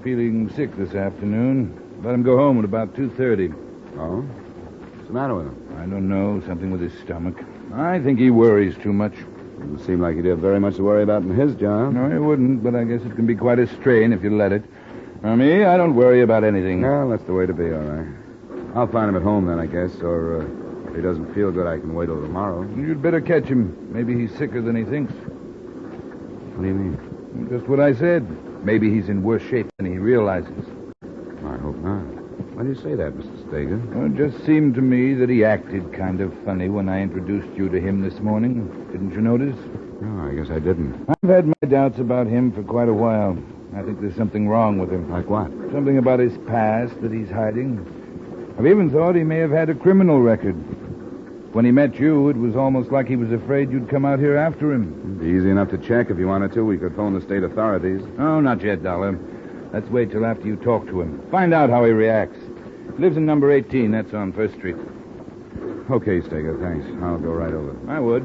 feeling sick this afternoon. Let him go home at about 2:30.
Oh? What's the matter with him?
I don't know. Something with his stomach. I think he worries too much.
Doesn't seem like he'd have very much to worry about in his job.
No, he wouldn't, but I guess it can be quite a strain if you let it. For me, I don't worry about anything.
Well, that's the way to be, all right. I'll find him at home then, I guess, or if he doesn't feel good, I can wait till tomorrow.
You'd better catch him. Maybe he's sicker than he thinks.
What do you mean?
Just what I said. Maybe he's in worse shape than he realizes.
I hope not. Why do you say that, Mr. Steger?
Well, it just seemed to me that he acted kind of funny when I introduced you to him this morning. Didn't you notice?
No, I guess I didn't.
I've had my doubts about him for quite a while. I think there's something wrong with him.
Like what?
Something about his past that he's hiding. I've even thought he may have had a criminal record. When he met you, it was almost like he was afraid you'd come out here after him.
It'd be easy enough to check if you wanted to. We could phone the state authorities.
Oh, not yet, Dollar. Let's wait till after you talk to him. Find out how he reacts. He lives in number 18. That's on 1st Street.
Okay, Steger, thanks. I'll go right over.
I would.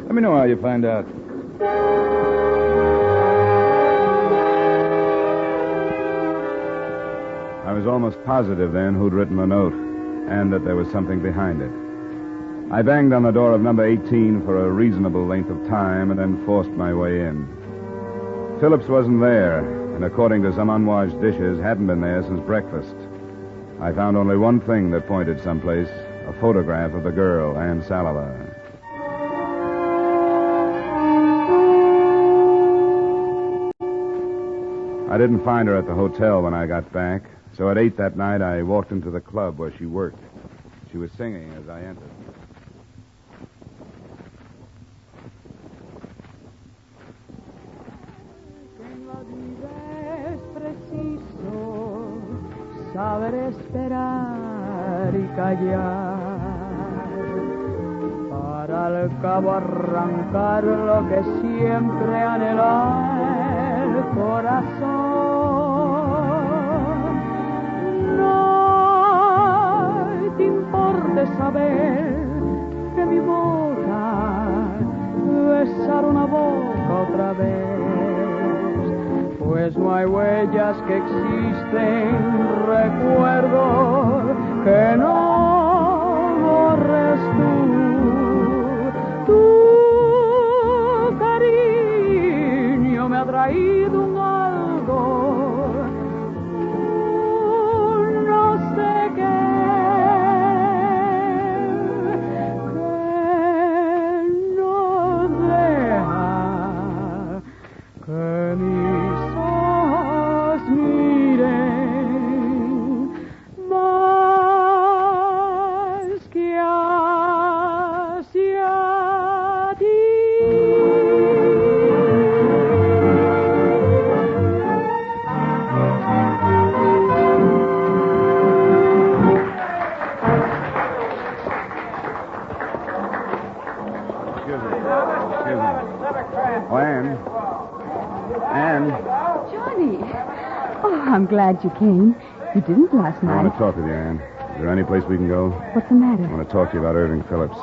Let me know how you find out.
I was almost positive then who'd written the note, and that there was something behind it. I banged on the door of number 18 for a reasonable length of time and then forced my way in. Phillips wasn't there, and according to some unwashed dishes, hadn't been there since breakfast. I found only one thing that pointed someplace, a photograph of the girl, Ann Salava. I didn't find her at the hotel when I got back, so at 8 that night I walked into the club where she worked. She was singing as I entered.
Saber esperar y callar, para al cabo arrancar lo que siempre anhela el corazón. No te importe saber que mi boca besar una boca otra vez, pues no hay huellas que existen, recuerdo que no borres tú. Tu cariño me ha traído un algo, no sé qué, que no deja que mis ojos miren más que hacia ti.
Oh, Ann. Ann.
Johnny. Oh, I'm glad you came. You didn't last
I
night.
want to talk with you, Ann. Is there any place we can go?
What's the matter?
I want to talk to you about Irving Phillips.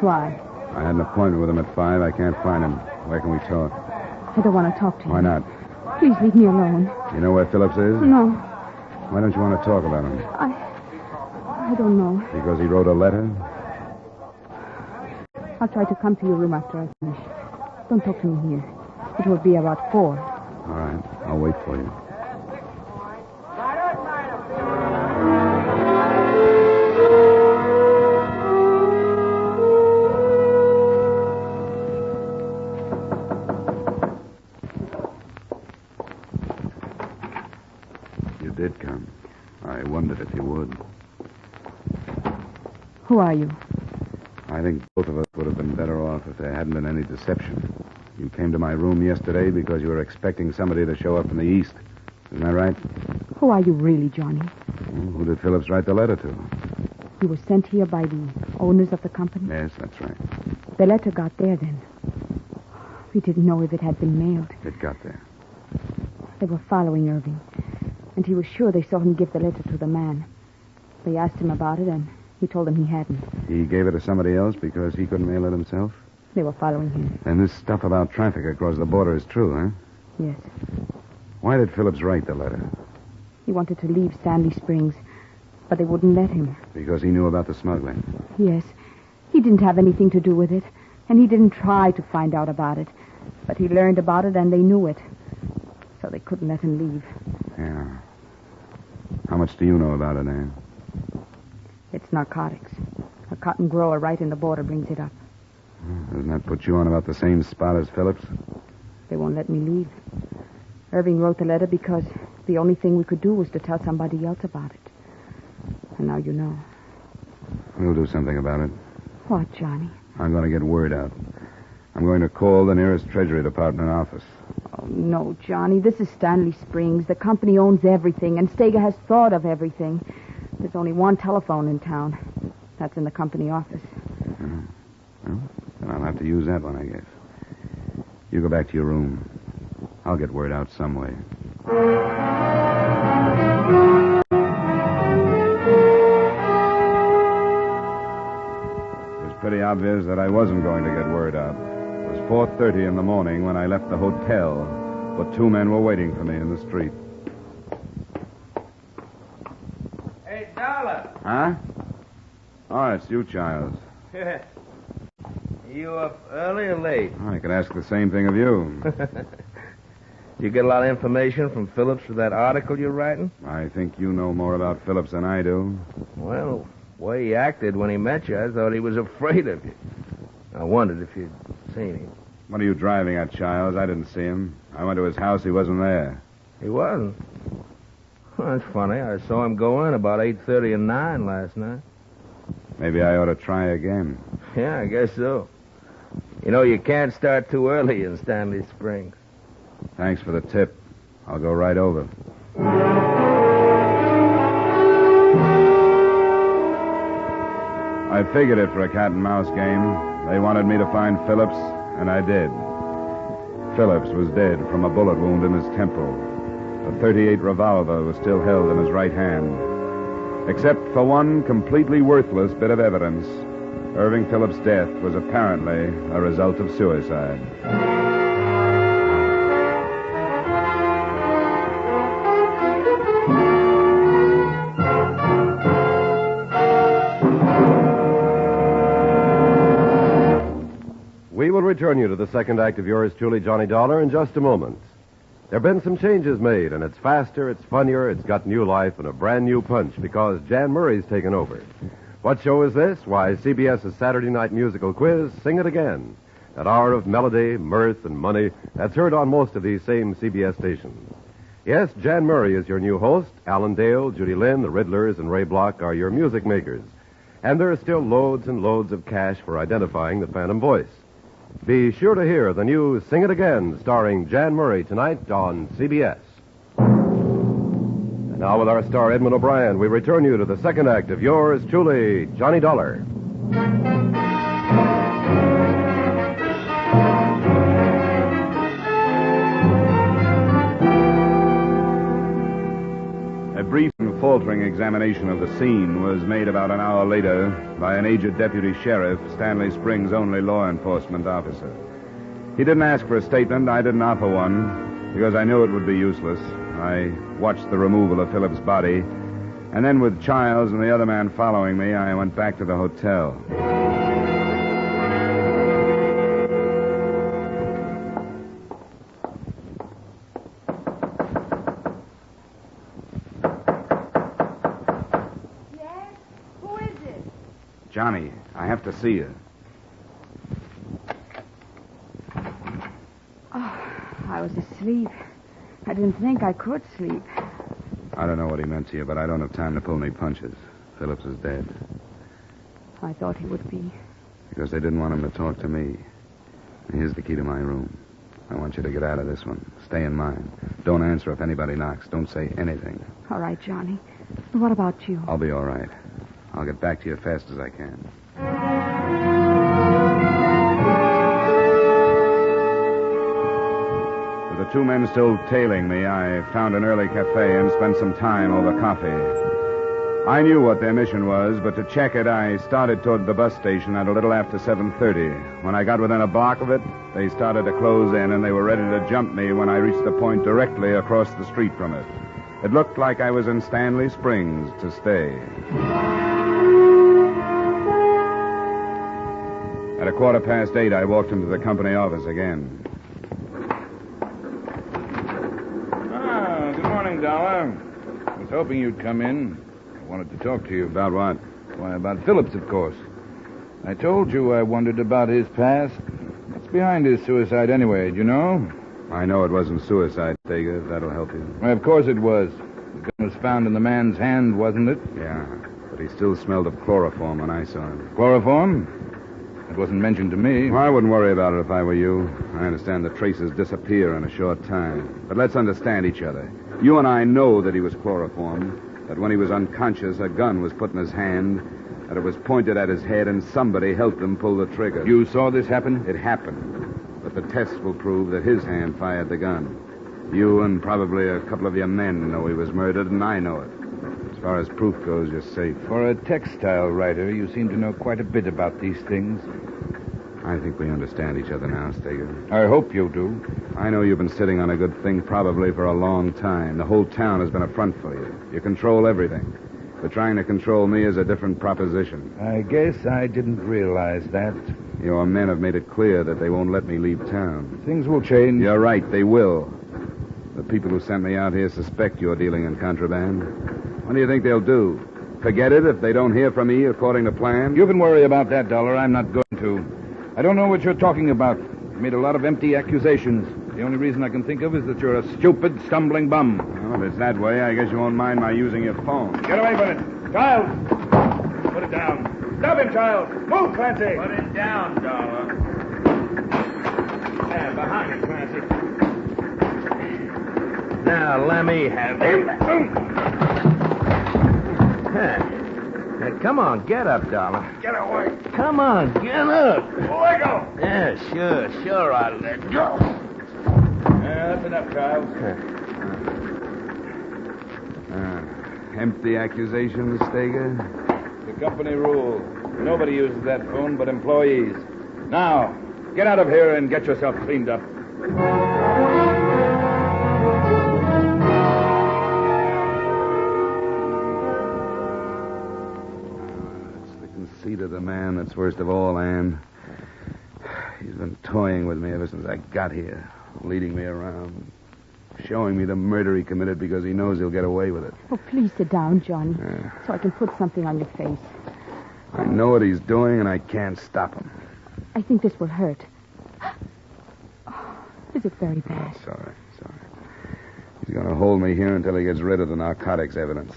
Why?
I had an appointment with him at 5. I can't find him. Where can we talk?
I don't want to talk to you.
Why not?
Please leave me alone.
You know where Phillips is?
No,
Why don't you want to talk about him?
I don't know.
Because he wrote a letter?
I'll try to come to your room after I finish. Don't talk to me here. It will be about 4.
All right. I'll wait for you. You did come. I wondered if you would.
Who are you?
I think both of us would have been better off if there hadn't been any deception. You came to my room yesterday because you were expecting somebody to show up from the east. Isn't that right?
Who are you really, Johnny?
Well, who did Phillips write the letter to?
You were sent here by the owners of the company?
Yes, that's right.
The letter got there then. We didn't know if it had been mailed.
It got there.
They were following Irving, and he was sure they saw him give the letter to the man. They asked him about it, and he told them he hadn't.
He gave it to somebody else because he couldn't mail it himself?
They were following him.
And this stuff about traffic across the border is true, huh?
Yes.
Why did Phillips write the letter?
He wanted to leave Stanley Springs, but they wouldn't let him.
Because he knew about the smuggling.
Yes. He didn't have anything to do with it, and he didn't try to find out about it. But he learned about it, and they knew it. So they couldn't let him leave.
Yeah. How much do you know about it, Ann?
It's narcotics. A cotton grower right in the border brings it up.
Doesn't that put you on about the same spot as Phillips?
They won't let me leave. Irving wrote the letter because the only thing we could do was to tell somebody else about it. And now you know.
We'll do something about it.
What, Johnny?
I'm going to get word out. I'm going to call the nearest Treasury Department office.
Oh, no, Johnny. This is Stanley Springs. The company owns everything, and Steger has thought of everything. There's only one telephone in town. That's in the company office.
Well, then I'll have to use that one, I guess. You go back to your room. I'll get word out some way. It was pretty obvious that I wasn't going to get word out. It was 4:30 in the morning when I left the hotel, but two men were waiting for me in the street.
Hey, Dollar.
Huh? Oh, it's you, Childs.
You up early or late?
I could ask the same thing of you.
You get a lot of information from Phillips for that article you're writing?
I think you know more about Phillips than I do.
Well, the way he acted when he met you, I thought he was afraid of you. I wondered if you'd seen him.
What are you driving at, Childs? I didn't see him. I went to his house. He wasn't there.
He wasn't? Well, that's funny. I saw him go in about 8:30 and 9 last night.
Maybe I ought to try again.
Yeah, I guess so. You know, you can't start too early in Stanley Springs.
Thanks for the tip. I'll go right over. I figured it for a cat-and-mouse game. They wanted me to find Phillips, and I did. Phillips was dead from a bullet wound in his temple. The .38 revolver was still held in his right hand. Except for one completely worthless bit of evidence, Irving Phillips' death was apparently a result of suicide.
We will return you to the second act of yours truly, Johnny Dollar, in just a moment. There have been some changes made, and it's faster, it's funnier, it's got new life and a brand new punch because Jan Murray's taken over. What show is this? Why, CBS's Saturday night musical quiz, Sing It Again. That hour of melody, mirth, and money that's heard on most of these same CBS stations. Yes, Jan Murray is your new host. Alan Dale, Judy Lynn, the Riddlers, and Ray Block are your music makers. And there are still loads and loads of cash for identifying the phantom voice. Be sure to hear the new Sing It Again, starring Jan Murray, tonight on CBS. And now with our star, Edmund O'Brien, we return you to the second act of yours truly, Johnny Dollar.
A brief and faltering examination of the scene was made about an hour later by an aged deputy sheriff, Stanley Springs' only law enforcement officer. He didn't ask for a statement. I didn't offer one because I knew it would be useless. I watched the removal of Phillips' body, and then with Childs and the other man following me, I went back to the hotel. Johnny, I have to see you.
Oh, I was asleep. I didn't think I could sleep.
I don't know what he meant to you, but I don't have time to pull any punches. Phillips is dead.
I thought he would be.
Because they didn't want him to talk to me. Here's the key to my room. I want you to get out of this one. Stay in mine. Don't answer if anybody knocks. Don't say anything.
All right, Johnny. What about you?
I'll be all right. I'll get back to you as fast as I can. With the two men still tailing me, I found an early cafe and spent some time over coffee. I knew what their mission was, but to check it, I started toward the bus station at a little after 7:30. When I got within a block of it, they started to close in, and they were ready to jump me when I reached the point directly across the street from it. It looked like I was in Stanley Springs to stay. At 8:15, I walked into the company office again.
Good morning, Dollar. I was hoping you'd come in. I wanted to talk to you.
About what?
Why, about Phillips, of course. I told you I wondered about his past. What's behind his suicide anyway, do you know?
I know it wasn't suicide, Steger, if that'll help you.
Well, of course it was. The gun was found in the man's hand, wasn't it?
Yeah, but he still smelled of chloroform when I saw him.
Chloroform? It wasn't mentioned to me.
Well, I wouldn't worry about it if I were you. I understand the traces disappear in a short time. But let's understand each other. You and I know that he was chloroformed, that when he was unconscious, a gun was put in his hand, that it was pointed at his head, and somebody helped him pull the trigger.
You saw this happen?
It happened. But the tests will prove that his hand fired the gun. You and probably a couple of your men know he was murdered, and I know it. As far as proof goes, you're safe.
For a textile writer, you seem to know quite a bit about these things.
I think we understand each other now, Steger.
I hope you do.
I know you've been sitting on a good thing probably for a long time. The whole town has been a front for you. You control everything. But trying to control me is a different proposition.
I guess I didn't realize that.
Your men have made it clear that they won't let me leave town.
Things will change.
You're right, they will. The people who sent me out here suspect you're dealing in contraband. What do you think they'll do? Forget it if they don't hear from me according to plan?
You can worry about that, Dollar. I'm not going to. I don't know what you're talking about. You made a lot of empty accusations. The only reason I can think of is that you're a stupid, stumbling bum.
Well, if it's that way, I guess you won't mind my using your phone.
Get away from it. Child! Put it down. Stop him, child. Move, Clancy.
Put it down, Dollar.
Yeah, behind you, Clancy.
Now, let me have him. Now, come on, get up, Dollar.
Get away.
Come on, get up.
Let go.
Yeah, sure, I'll let go.
Yeah, that's enough, child.
Empty accusations, Steger?
The company rule. Nobody uses that phone but employees. Now, get out of here and get yourself cleaned up.
It's the conceit of the man that's worst of all, Anne. He's been toying with me ever since I got here, leading me around, showing me the murder he committed because he knows he'll get away with it.
Oh, please sit down, Johnny, so I can put something on your face.
I know what he's doing, and I can't stop him.
I think this will hurt. Oh, is it very bad?
Oh, sorry. He's going to hold me here until he gets rid of the narcotics evidence.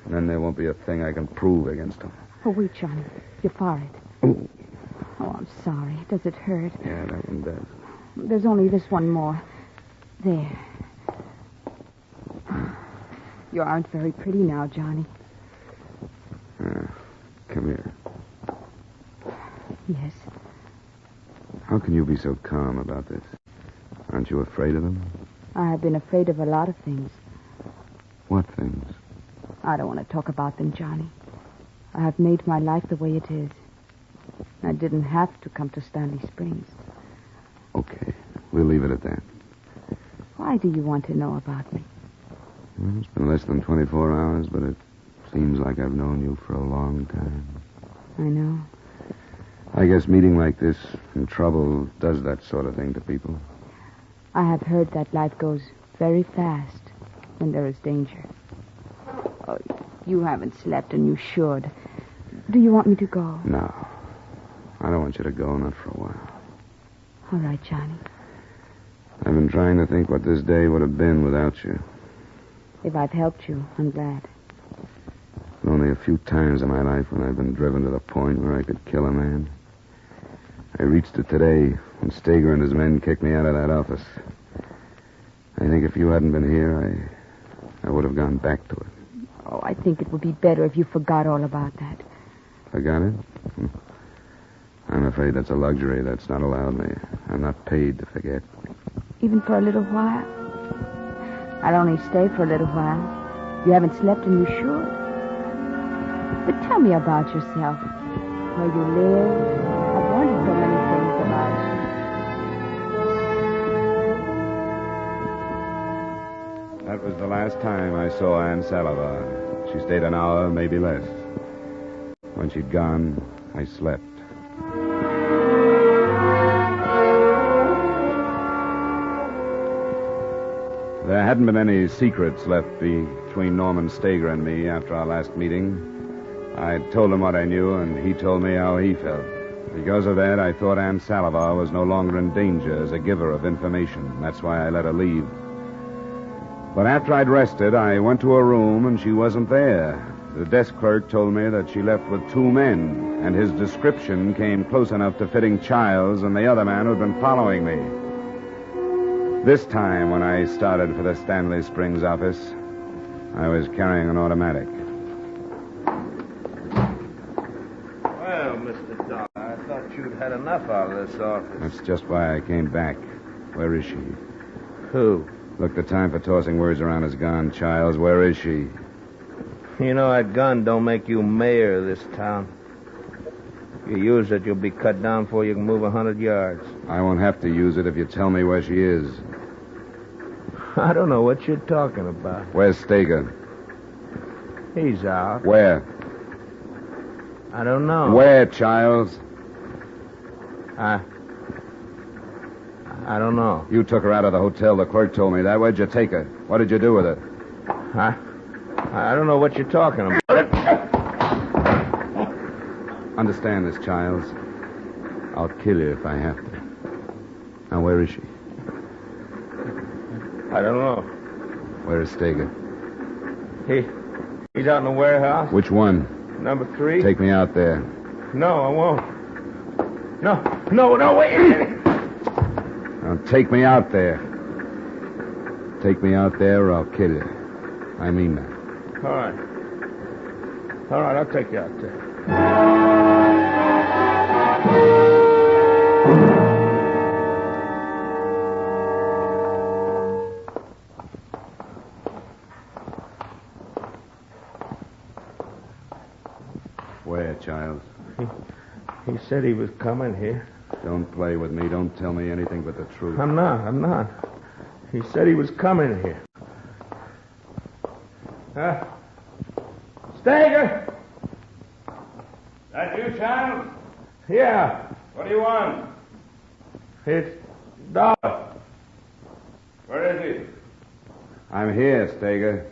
And then there won't be a thing I can prove against him.
Oh, wait, Johnny. Your forehead.
Ooh.
Oh, I'm sorry. Does it hurt?
Yeah, that one does.
There's only this one more. There. You aren't very pretty now, Johnny.
Come here.
Yes.
How can you be so calm about this? Aren't you afraid of them?
I have been afraid of a lot of things.
What things?
I don't want to talk about them, Johnny. I have made my life the way it is. I didn't have to come to Stanley Springs.
Okay. We'll leave it at that.
Why do you want to know about me?
Well, it's been less than 24 hours, but it seems like I've known you for a long time.
I know.
I guess meeting like this in trouble does that sort of thing to people.
I have heard that life goes very fast when there is danger. Oh, you haven't slept, and you should. Do you want me to go?
No. I don't want you to go, not for a while.
All right, Johnny.
I've been trying to think what this day would have been without you.
If I've helped you, I'm glad.
Only a few times in my life when I've been driven to the point where I could kill a man. I reached it today when Steger and his men kicked me out of that office. I think if you hadn't been here, I would have gone back to it.
Oh, I think it would be better if you forgot all about that.
Forgot it? I'm afraid that's a luxury that's not allowed me. I'm not paid to forget.
Even for a little while? I'll only stay for a little while. You haven't slept and you should. But tell me about yourself. Where you live. I've wondered so many things about you.
That was the last time I saw Anne Salivar. She stayed an hour, maybe less. When she'd gone, I slept. There hadn't been any secrets left between Norman Steger and me after our last meeting. I told him what I knew, and he told me how he felt. Because of that, I thought Ann Salivar was no longer in danger as a giver of information. That's why I let her leave. But after I'd rested, I went to her room, and she wasn't there. The desk clerk told me that she left with 2 men, and his description came close enough to fitting Childs and the other man who'd been following me. This time, when I started for the Stanley Springs office, I was carrying an automatic.
Well, Mr. Dollar, I thought you'd had enough out of this office.
That's just why I came back. Where is she?
Who?
Look, the time for tossing words around is gone, Childs. Where is she?
You know that gun don't make you mayor of this town. If you use it, you'll be cut down before you can move 100 yards.
I won't have to use it if you tell me where she is.
I don't know what you're talking about.
Where's Steger?
He's out.
Where?
I don't know.
Where, Childs?
I don't know.
You took her out of the hotel. The clerk told me that. Where'd you take her? What did you do with her?
I don't know what you're talking about.
Understand this, Childs. I'll kill you if I have to. Now, where is she?
I don't know.
Where is Steger?
He's out in the warehouse.
Which one?
Number 3.
Take me out there.
No, I won't. No, wait.
Now, take me out there. Take me out there or I'll kill you. I mean that.
All right, I'll take you out there.
Where, Childs?
He said he was coming here.
Don't play with me. Don't tell me anything but the truth.
I'm not. He said he was coming here. Steger!
That you, Childs?
Yeah.
What do you want?
It's Dollar.
Where is he?
I'm here, Steger.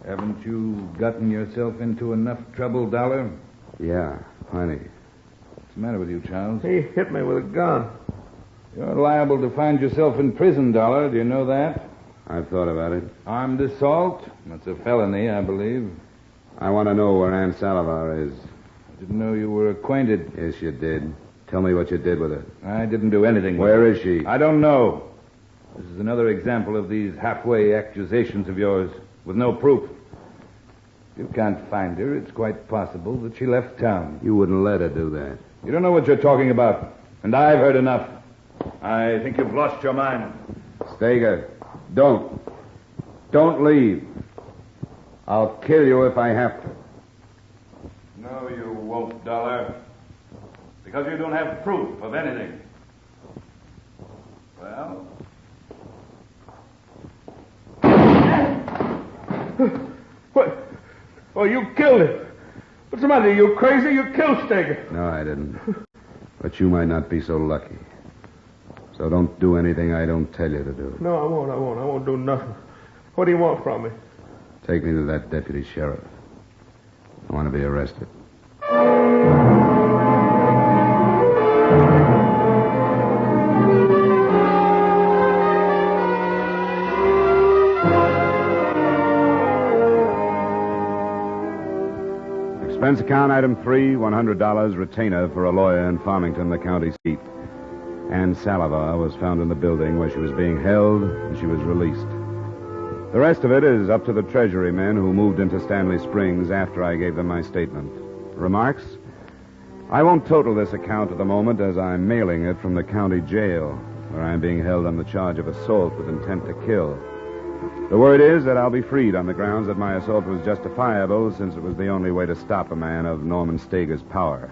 Haven't you gotten yourself into enough trouble, Dollar?
Yeah, plenty.
What's the matter with you, Childs?
He hit me with a gun.
You're liable to find yourself in prison, Dollar. Do you know that?
I've thought about it.
Armed assault? That's a felony, I believe.
I want to know where Ann Salivar is.
I didn't know you were acquainted.
Yes, you did. Tell me what you did with her.
I didn't do anything with
Where
her.
is she?
I don't know. This is another example of these halfway accusations of yours with no proof. If you can't find her, it's quite possible that she left town.
You wouldn't let her do that.
You don't know what you're talking about, and I've heard enough. I think you've lost your mind.
Steger, don't. Don't leave. I'll kill you if I have to.
No, you won't, Dollar. Because you don't have proof of anything. Well...
What? Oh, you killed him. What's the matter? You crazy? You killed Steger.
No, I didn't. But you might not be so lucky. So don't do anything I don't tell you to do.
No, I won't. I won't do nothing. What do you want from me?
Take me to that deputy sheriff. I want to be arrested. Expense account item 3, $100 retainer for a lawyer in Farmington, the county seat. Ann Salivar was found in the building where she was being held, and she was released. The rest of it is up to the Treasury men who moved into Stanley Springs after I gave them my statement. Remarks? I won't total this account at the moment as I'm mailing it from the county jail, where I'm being held on the charge of assault with intent to kill. The word is that I'll be freed on the grounds that my assault was justifiable, since it was the only way to stop a man of Norman Steger's power.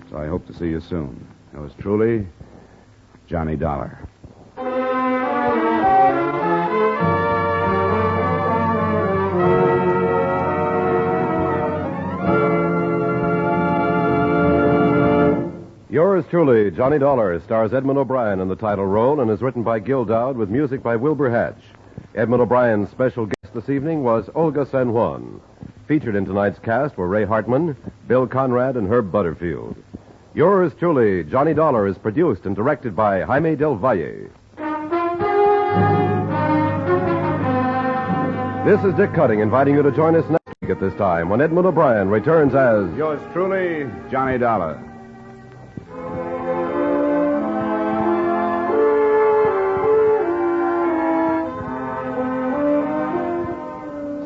So I hope to see you soon. Yours truly, Johnny Dollar.
Yours truly, Johnny Dollar, stars Edmund O'Brien in the title role and is written by Gil Dowd with music by Wilbur Hatch. Edmund O'Brien's special guest This evening was Olga San Juan. Featured in tonight's cast were Ray Hartman, Bill Conrad, and Herb Butterfield. Yours truly, Johnny Dollar, is produced and directed by Jaime Del Valle. This is Dick Cutting inviting you to join us next week at this time when Edmund O'Brien returns as...
Yours truly, Johnny Dollar.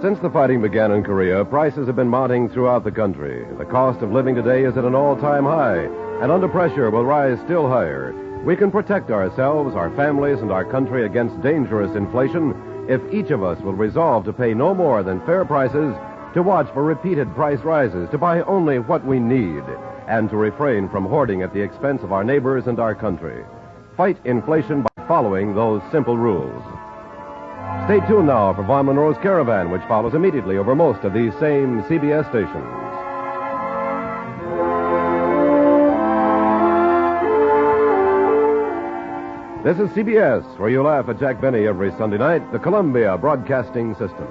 Since the fighting began in Korea, prices have been mounting throughout the country. The cost of living today is at an all-time high, and under pressure will rise still higher. We can protect ourselves, our families, and our country against dangerous inflation if each of us will resolve to pay no more than fair prices, to watch for repeated price rises, to buy only what we need, and to refrain from hoarding at the expense of our neighbors and our country. Fight inflation by following those simple rules. Stay tuned now for Von Monroe's Caravan, which follows immediately over most of these same CBS stations. This is CBS, where you laugh at Jack Benny every Sunday night, the Columbia Broadcasting System.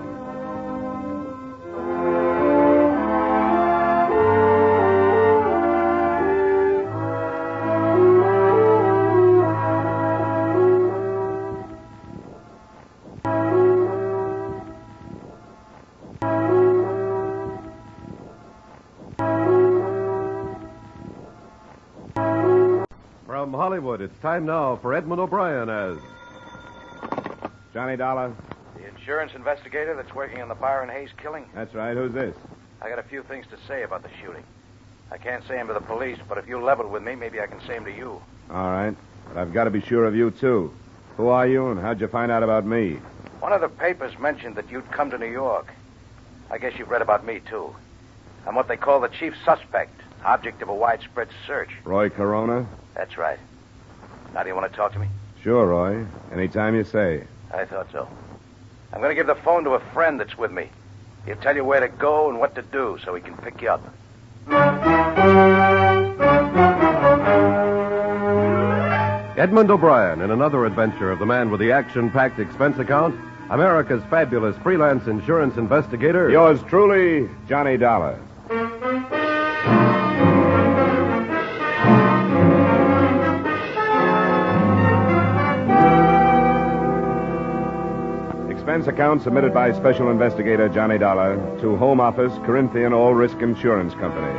From Hollywood, it's time now for Edmund O'Brien as...
Johnny Dollar?
The insurance investigator that's working on the Byron Hayes killing?
That's right. Who's this?
I got a few things to say about the shooting. I can't say them to the police, but if you level with me, maybe I can say them to you.
All right. But I've got to be sure of you, too. Who are you, and how'd you find out about me?
One of the papers mentioned that you'd come to New York. I guess you've read about me, too. I'm what they call the chief suspect, object of a widespread search.
Roy Corona?
That's right. Now, do you want to talk to me?
Sure, Roy. Anytime you say.
I thought so. I'm going to give the phone to a friend that's with me. He'll tell you where to go and what to do so he can pick you up.
Edmund O'Brien in another adventure of the man with the action-packed expense account, America's fabulous freelance insurance investigator.
Yours truly, Johnny Dollar. Expense account submitted by Special Investigator Johnny Dollar to Home Office, Corinthian All Risk Insurance Company.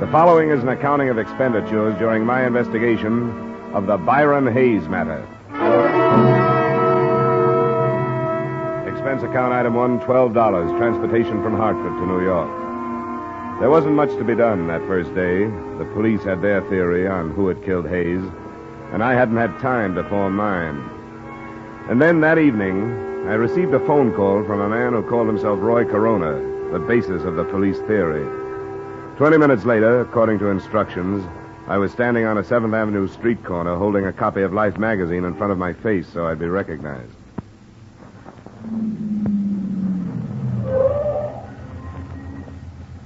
The following is an accounting of expenditures during my investigation of the Byron Hayes matter. Expense account item 1, $12, transportation from Hartford to New York. There wasn't much to be done that first day. The police had their theory on who had killed Hayes, and I hadn't had time to form mine. And then that evening, I received a phone call from a man who called himself Roy Corona, the basis of the police theory. 20 minutes later, according to instructions, I was standing on a 7th Avenue street corner holding a copy of Life magazine in front of my face so I'd be recognized.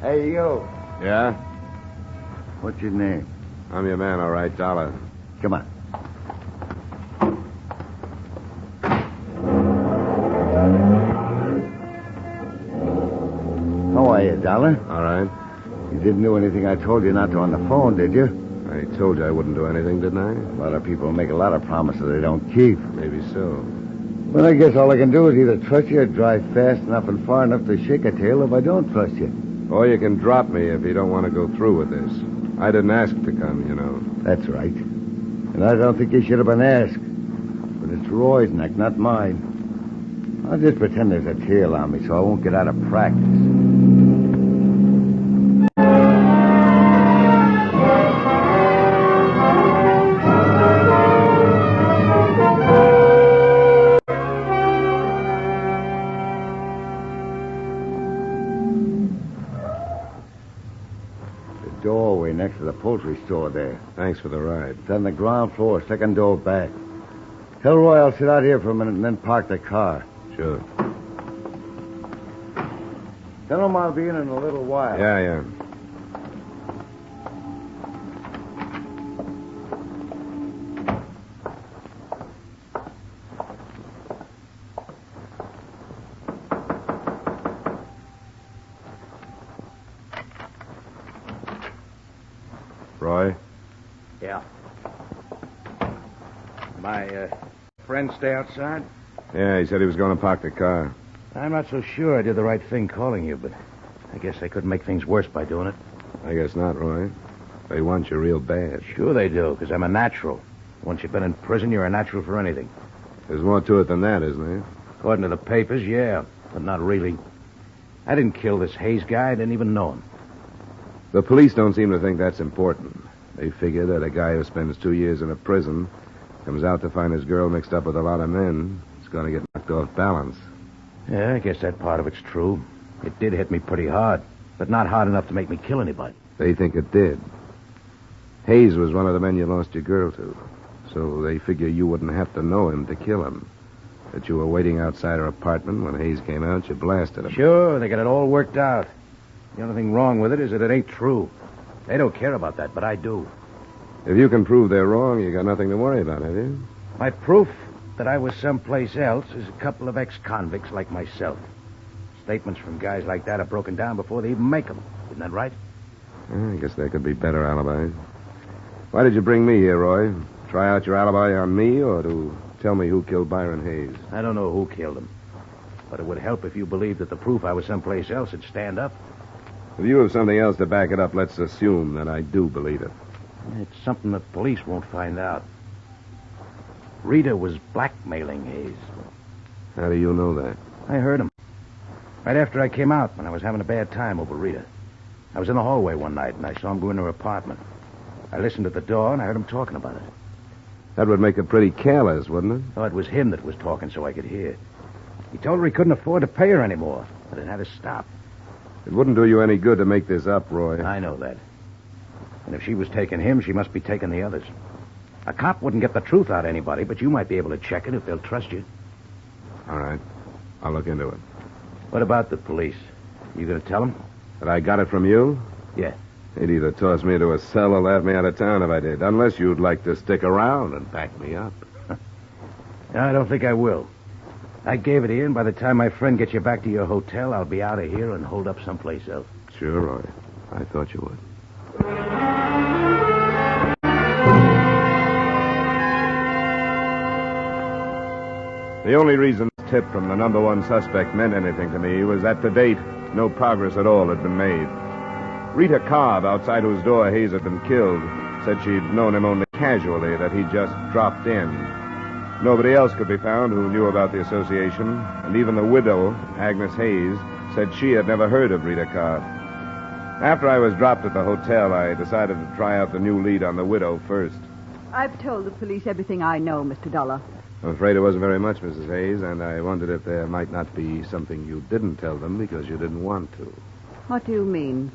Hey, you.
Yeah?
What's your name?
I'm your man, all right, Dollar.
Come on. How are you, Dollar?
All right.
You didn't do anything I told you not to on the phone, did you?
I told you I wouldn't do anything, didn't I?
A lot of people make a lot of promises they don't keep.
Maybe so.
Well, I guess all I can do is either trust you or drive fast enough and far enough to shake a tail if I don't trust you.
Or you can drop me if you don't want to go through with this. I didn't ask to come, you know.
That's right. And I don't think you should have been asked. But it's Roy's neck, not mine. I'll just pretend there's a tail on me so I won't get out of practice. Doorway next to the poultry store there.
Thanks for the ride.
It's on the ground floor, second door back. Tell Roy I'll sit out here for a minute and then park the car.
Sure.
Tell him I'll be in a little while.
Yeah.
Yeah. My friend stay outside?
Yeah, he said he was going to park the car.
I'm not so sure I did the right thing calling you, but I guess I couldn't make things worse by doing it.
I guess not, Roy. They want you real bad.
Sure they do, because I'm a natural. Once you've been in prison, you're a natural for anything.
There's more to it than that, isn't there?
According to the papers, yeah, but not really. I didn't kill this Hayes guy. I didn't even know him.
The police don't seem to think that's important. They figure that a guy who spends 2 years in a prison comes out to find his girl mixed up with a lot of men. He's going to get knocked off balance.
Yeah, I guess that part of it's true. It did hit me pretty hard, but not hard enough to make me kill anybody.
They think it did. Hayes was one of the men you lost your girl to, so they figure you wouldn't have to know him to kill him. That you were waiting outside her apartment when Hayes came out, you blasted him.
Sure, they got it all worked out. The only thing wrong with it is that it ain't true. They don't care about that, but I do.
If you can prove they're wrong, you got nothing to worry about, have you?
My proof that I was someplace else is a couple of ex-convicts like myself. Statements from guys like that are broken down before they even make them. Isn't that right?
I guess there could be better alibis. Why did you bring me here, Roy? Try out your alibi on me or to tell me who killed Byron Hayes?
I don't know who killed him. But it would help if you believed that the proof I was someplace else would stand up.
If you have something else to back it up, let's assume that I do believe it.
It's something the police won't find out. Rita was blackmailing Hayes.
How do you know that?
I heard him. Right after I came out, when I was having a bad time over Rita. I was in the hallway one night, and I saw him go into her apartment. I listened at the door, and I heard him talking about it.
That would make it pretty careless, wouldn't it?
Oh, it was him that was talking so I could hear. He told her he couldn't afford to pay her anymore, but it had to stop.
It wouldn't do you any good to make this up, Roy.
I know that. And if she was taking him, she must be taking the others. A cop wouldn't get the truth out of anybody, but you might be able to check it if they'll trust you.
All right. I'll look into it.
What about the police? You going to tell them?
That I got it from you?
Yeah.
They'd either toss me into a cell or laugh me out of town if I did. Unless you'd like to stick around and back me up.
I don't think I will. I gave it to you, and by the time my friend gets you back to your hotel, I'll be out of here and hold up someplace else.
Sure, Roy. I thought you would. The only reason this tip from the number one suspect meant anything to me was that to date, no progress at all had been made. Rita Cobb, outside whose door Hayes had been killed, said she'd known him only casually, that he'd just dropped in. Nobody else could be found who knew about the association, and even the widow, Agnes Hayes, said she had never heard of Rita Cobb. After I was dropped at the hotel, I decided to try out the new lead on the widow first.
I've told the police everything I know, Mr. Dollar.
I'm afraid it wasn't very much, Mrs. Hayes, and I wondered if there might not be something you didn't tell them because you didn't want to.
What do you mean?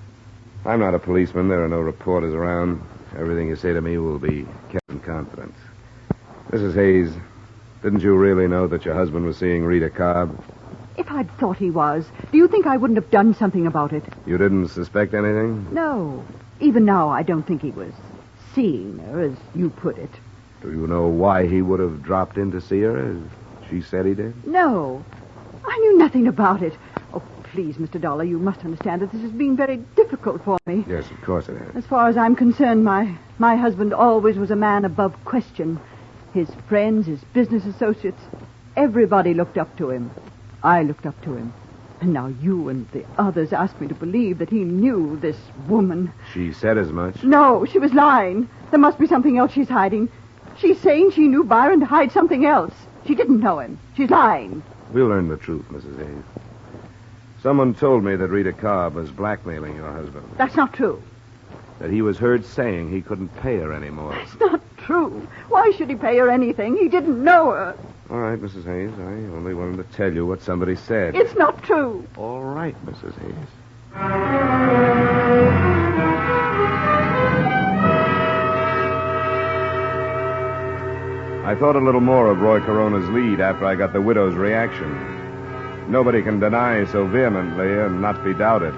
I'm not a policeman. There are no reporters around. Everything you say to me will be kept in confidence. Mrs. Hayes, didn't you really know that your husband was seeing Rita Cobb?
If I'd thought he was, do you think I wouldn't have done something about it?
You didn't suspect anything?
No. Even now, I don't think he was seeing her, as you put it.
Do you know why he would have dropped in to see her, as she said he did?
No. I knew nothing about it. Oh, please, Mr. Dollar, you must understand that this has been very difficult for me.
Yes, of course it has.
As far as I'm concerned, my husband always was a man above question. His friends, his business associates, everybody looked up to him. I looked up to him. And now you and the others ask me to believe that he knew this woman.
She said as much.
No, she was lying. There must be something else she's hiding. She's saying she knew Byron to hide something else. She didn't know him. She's lying.
We'll learn the truth, Mrs. Hayes. Someone told me that Rita Cobb was blackmailing your husband.
That's not true.
That he was heard saying he couldn't pay her anymore.
That's not true. Why should he pay her anything? He didn't know her.
All right, Mrs. Hayes. I only wanted to tell you what somebody said.
It's not true.
All right, Mrs. Hayes. I thought a little more of Roy Corona's lead after I got the widow's reaction. Nobody can deny so vehemently and not be doubted.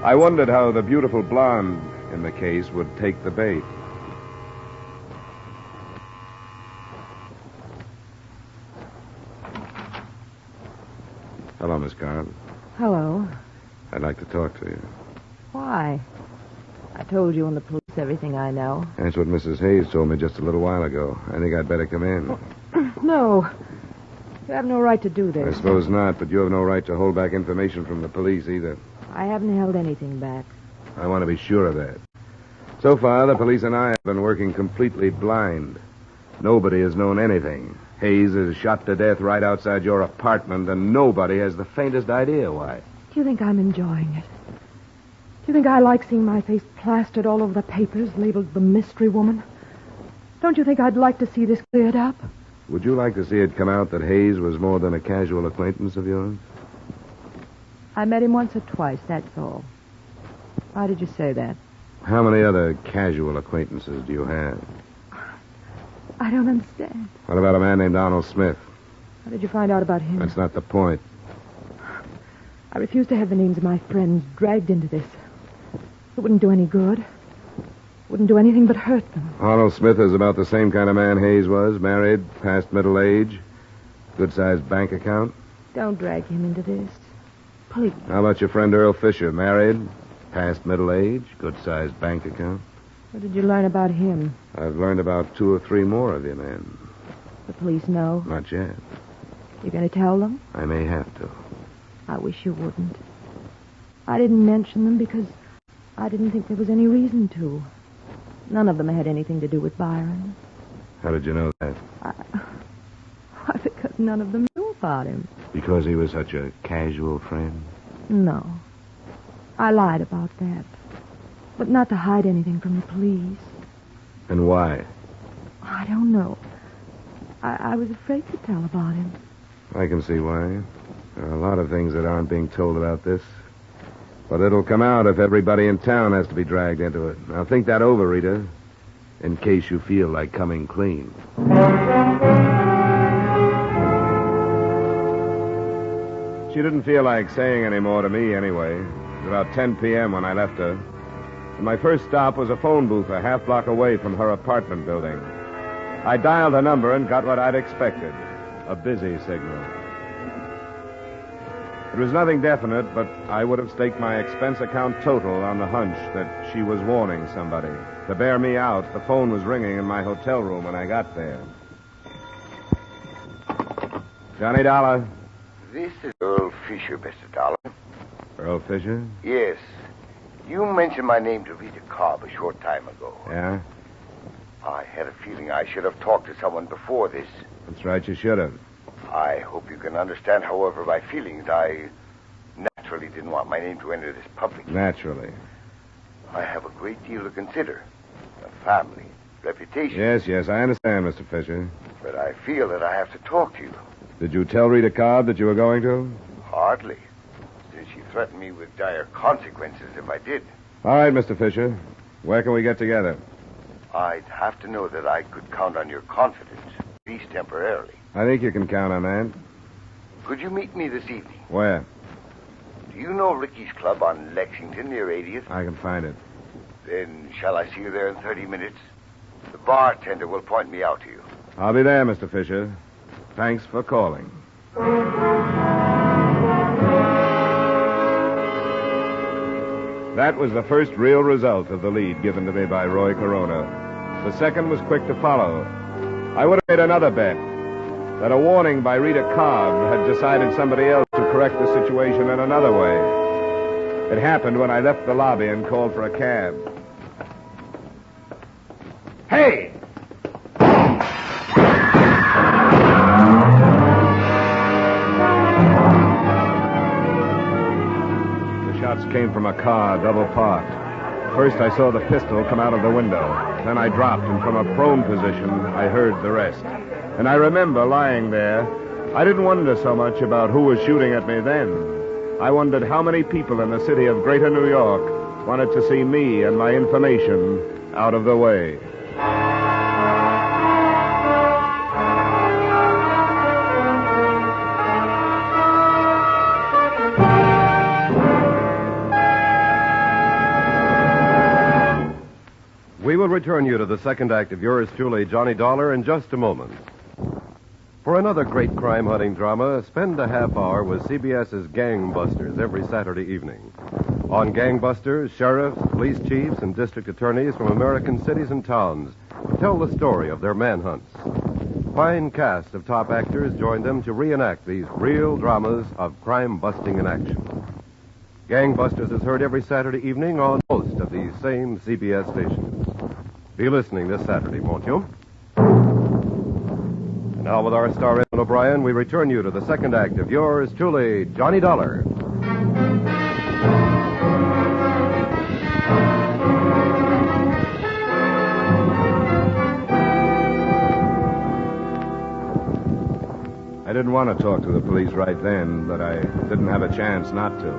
I wondered how the beautiful blonde in the case would take the bait. Hello, Miss Cobb.
Hello.
I'd like to talk to you.
Why? I told you in the police That's everything I know.
That's what Mrs. Hayes told me just a little while ago. I think I'd better come in.
No. You have no right to do
I
this.
suppose not, but you have no right to hold back information from the police either.
I haven't held anything back.
I want to be sure of that. So far, the police and I have been working completely blind. Nobody has known anything. Hayes is shot to death right outside your apartment, and nobody has the faintest idea why.
Do you think I'm enjoying it? Do you think I like seeing my face plastered all over the papers, labeled the mystery woman? Don't you think I'd like to see this cleared up?
Would you like to see it come out that Hayes was more than a casual acquaintance of yours?
I met him once or twice, that's all. Why did you say that?
How many other casual acquaintances do you have?
I don't understand.
What about a man named Arnold Smith?
How did you find out about him?
That's not the point.
I refuse to have the names of my friends dragged into this. It wouldn't do any good. Wouldn't do anything but hurt them.
Arnold Smith is about the same kind of man Hayes was. Married, past middle age, good-sized bank account.
Don't drag him into this. Please.
How about your friend Earl Fisher? Married, past middle age, good-sized bank account.
What did you learn about him?
I've learned about 2 or 3 more of you men.
The police know?
Not yet.
You're going to tell them?
I may have to.
I wish you wouldn't. I didn't mention them because I didn't think there was any reason to. None of them had anything to do with Byron.
How did you know that?
Why, because none of them knew about him.
Because he was such a casual friend?
No. I lied about that. But not to hide anything from the police.
And why?
I don't know. I was afraid to tell about him.
I can see why. There are a lot of things that aren't being told about this. But it'll come out if everybody in town has to be dragged into it. Now think that over, Rita, in case you feel like coming clean. She didn't feel like saying any more to me anyway. It was about 10 p.m. when I left her. And my first stop was a phone booth a half block away from her apartment building. I dialed her number and got what I'd expected, a busy signal. It was nothing definite, but I would have staked my expense account total on the hunch that she was warning somebody. To bear me out, the phone was ringing in my hotel room when I got there. Johnny Dollar.
This is Earl Fisher, Mr. Dollar.
Earl Fisher?
Yes. You mentioned my name to Rita Cobb a short time ago.
Yeah?
I had a feeling I should have talked to someone before this.
That's right, you should have.
I hope you can understand, however, my feelings. I naturally didn't want my name to enter this public.
Naturally.
I have a great deal to consider. A family, reputation.
Yes, I understand, Mr. Fisher.
But I feel that I have to talk to you.
Did you tell Rita Cobb that you were going to?
Hardly. Since she threatened me with dire consequences if I did.
All right, Mr. Fisher. Where can we get together?
I'd have to know that I could count on your confidence, at least temporarily.
I think you can count on that.
Could you meet me this evening?
Where?
Do you know Ricky's Club on Lexington near 80th?
I can find it.
Then shall I see you there in 30 minutes? The bartender will point me out to you.
I'll be there, Mr. Fisher. Thanks for calling. That was the first real result of the lead given to me by Roy Corona. The second was quick to follow. I would have made another bet that a warning by Rita Cobb had decided somebody else to correct the situation in another way. It happened when I left the lobby and called for a cab. Hey! The shots came from a car, double parked. First, I saw the pistol come out of the window. Then I dropped, and from a prone position, I heard the rest. And I remember lying there. I didn't wonder so much about who was shooting at me then. I wondered how many people in the city of Greater New York wanted to see me and my information out of the way.
We will return you to the second act of yours truly, Johnny Dollar, in just a moment. For another great crime-hunting drama, spend a half hour with CBS's Gangbusters every Saturday evening. on gangbusters, sheriffs, police chiefs, and district attorneys from American cities and towns to tell the story of their manhunts. Fine casts of top actors join them to reenact these real dramas of crime busting in action. Gangbusters is heard every Saturday evening on most of these same CBS stations. Be listening this Saturday, won't you? And now with our star, Edmund O'Brien, we return you to the second act of yours truly, Johnny Dollar.
I didn't want to talk to the police right then, but I didn't have a chance not to.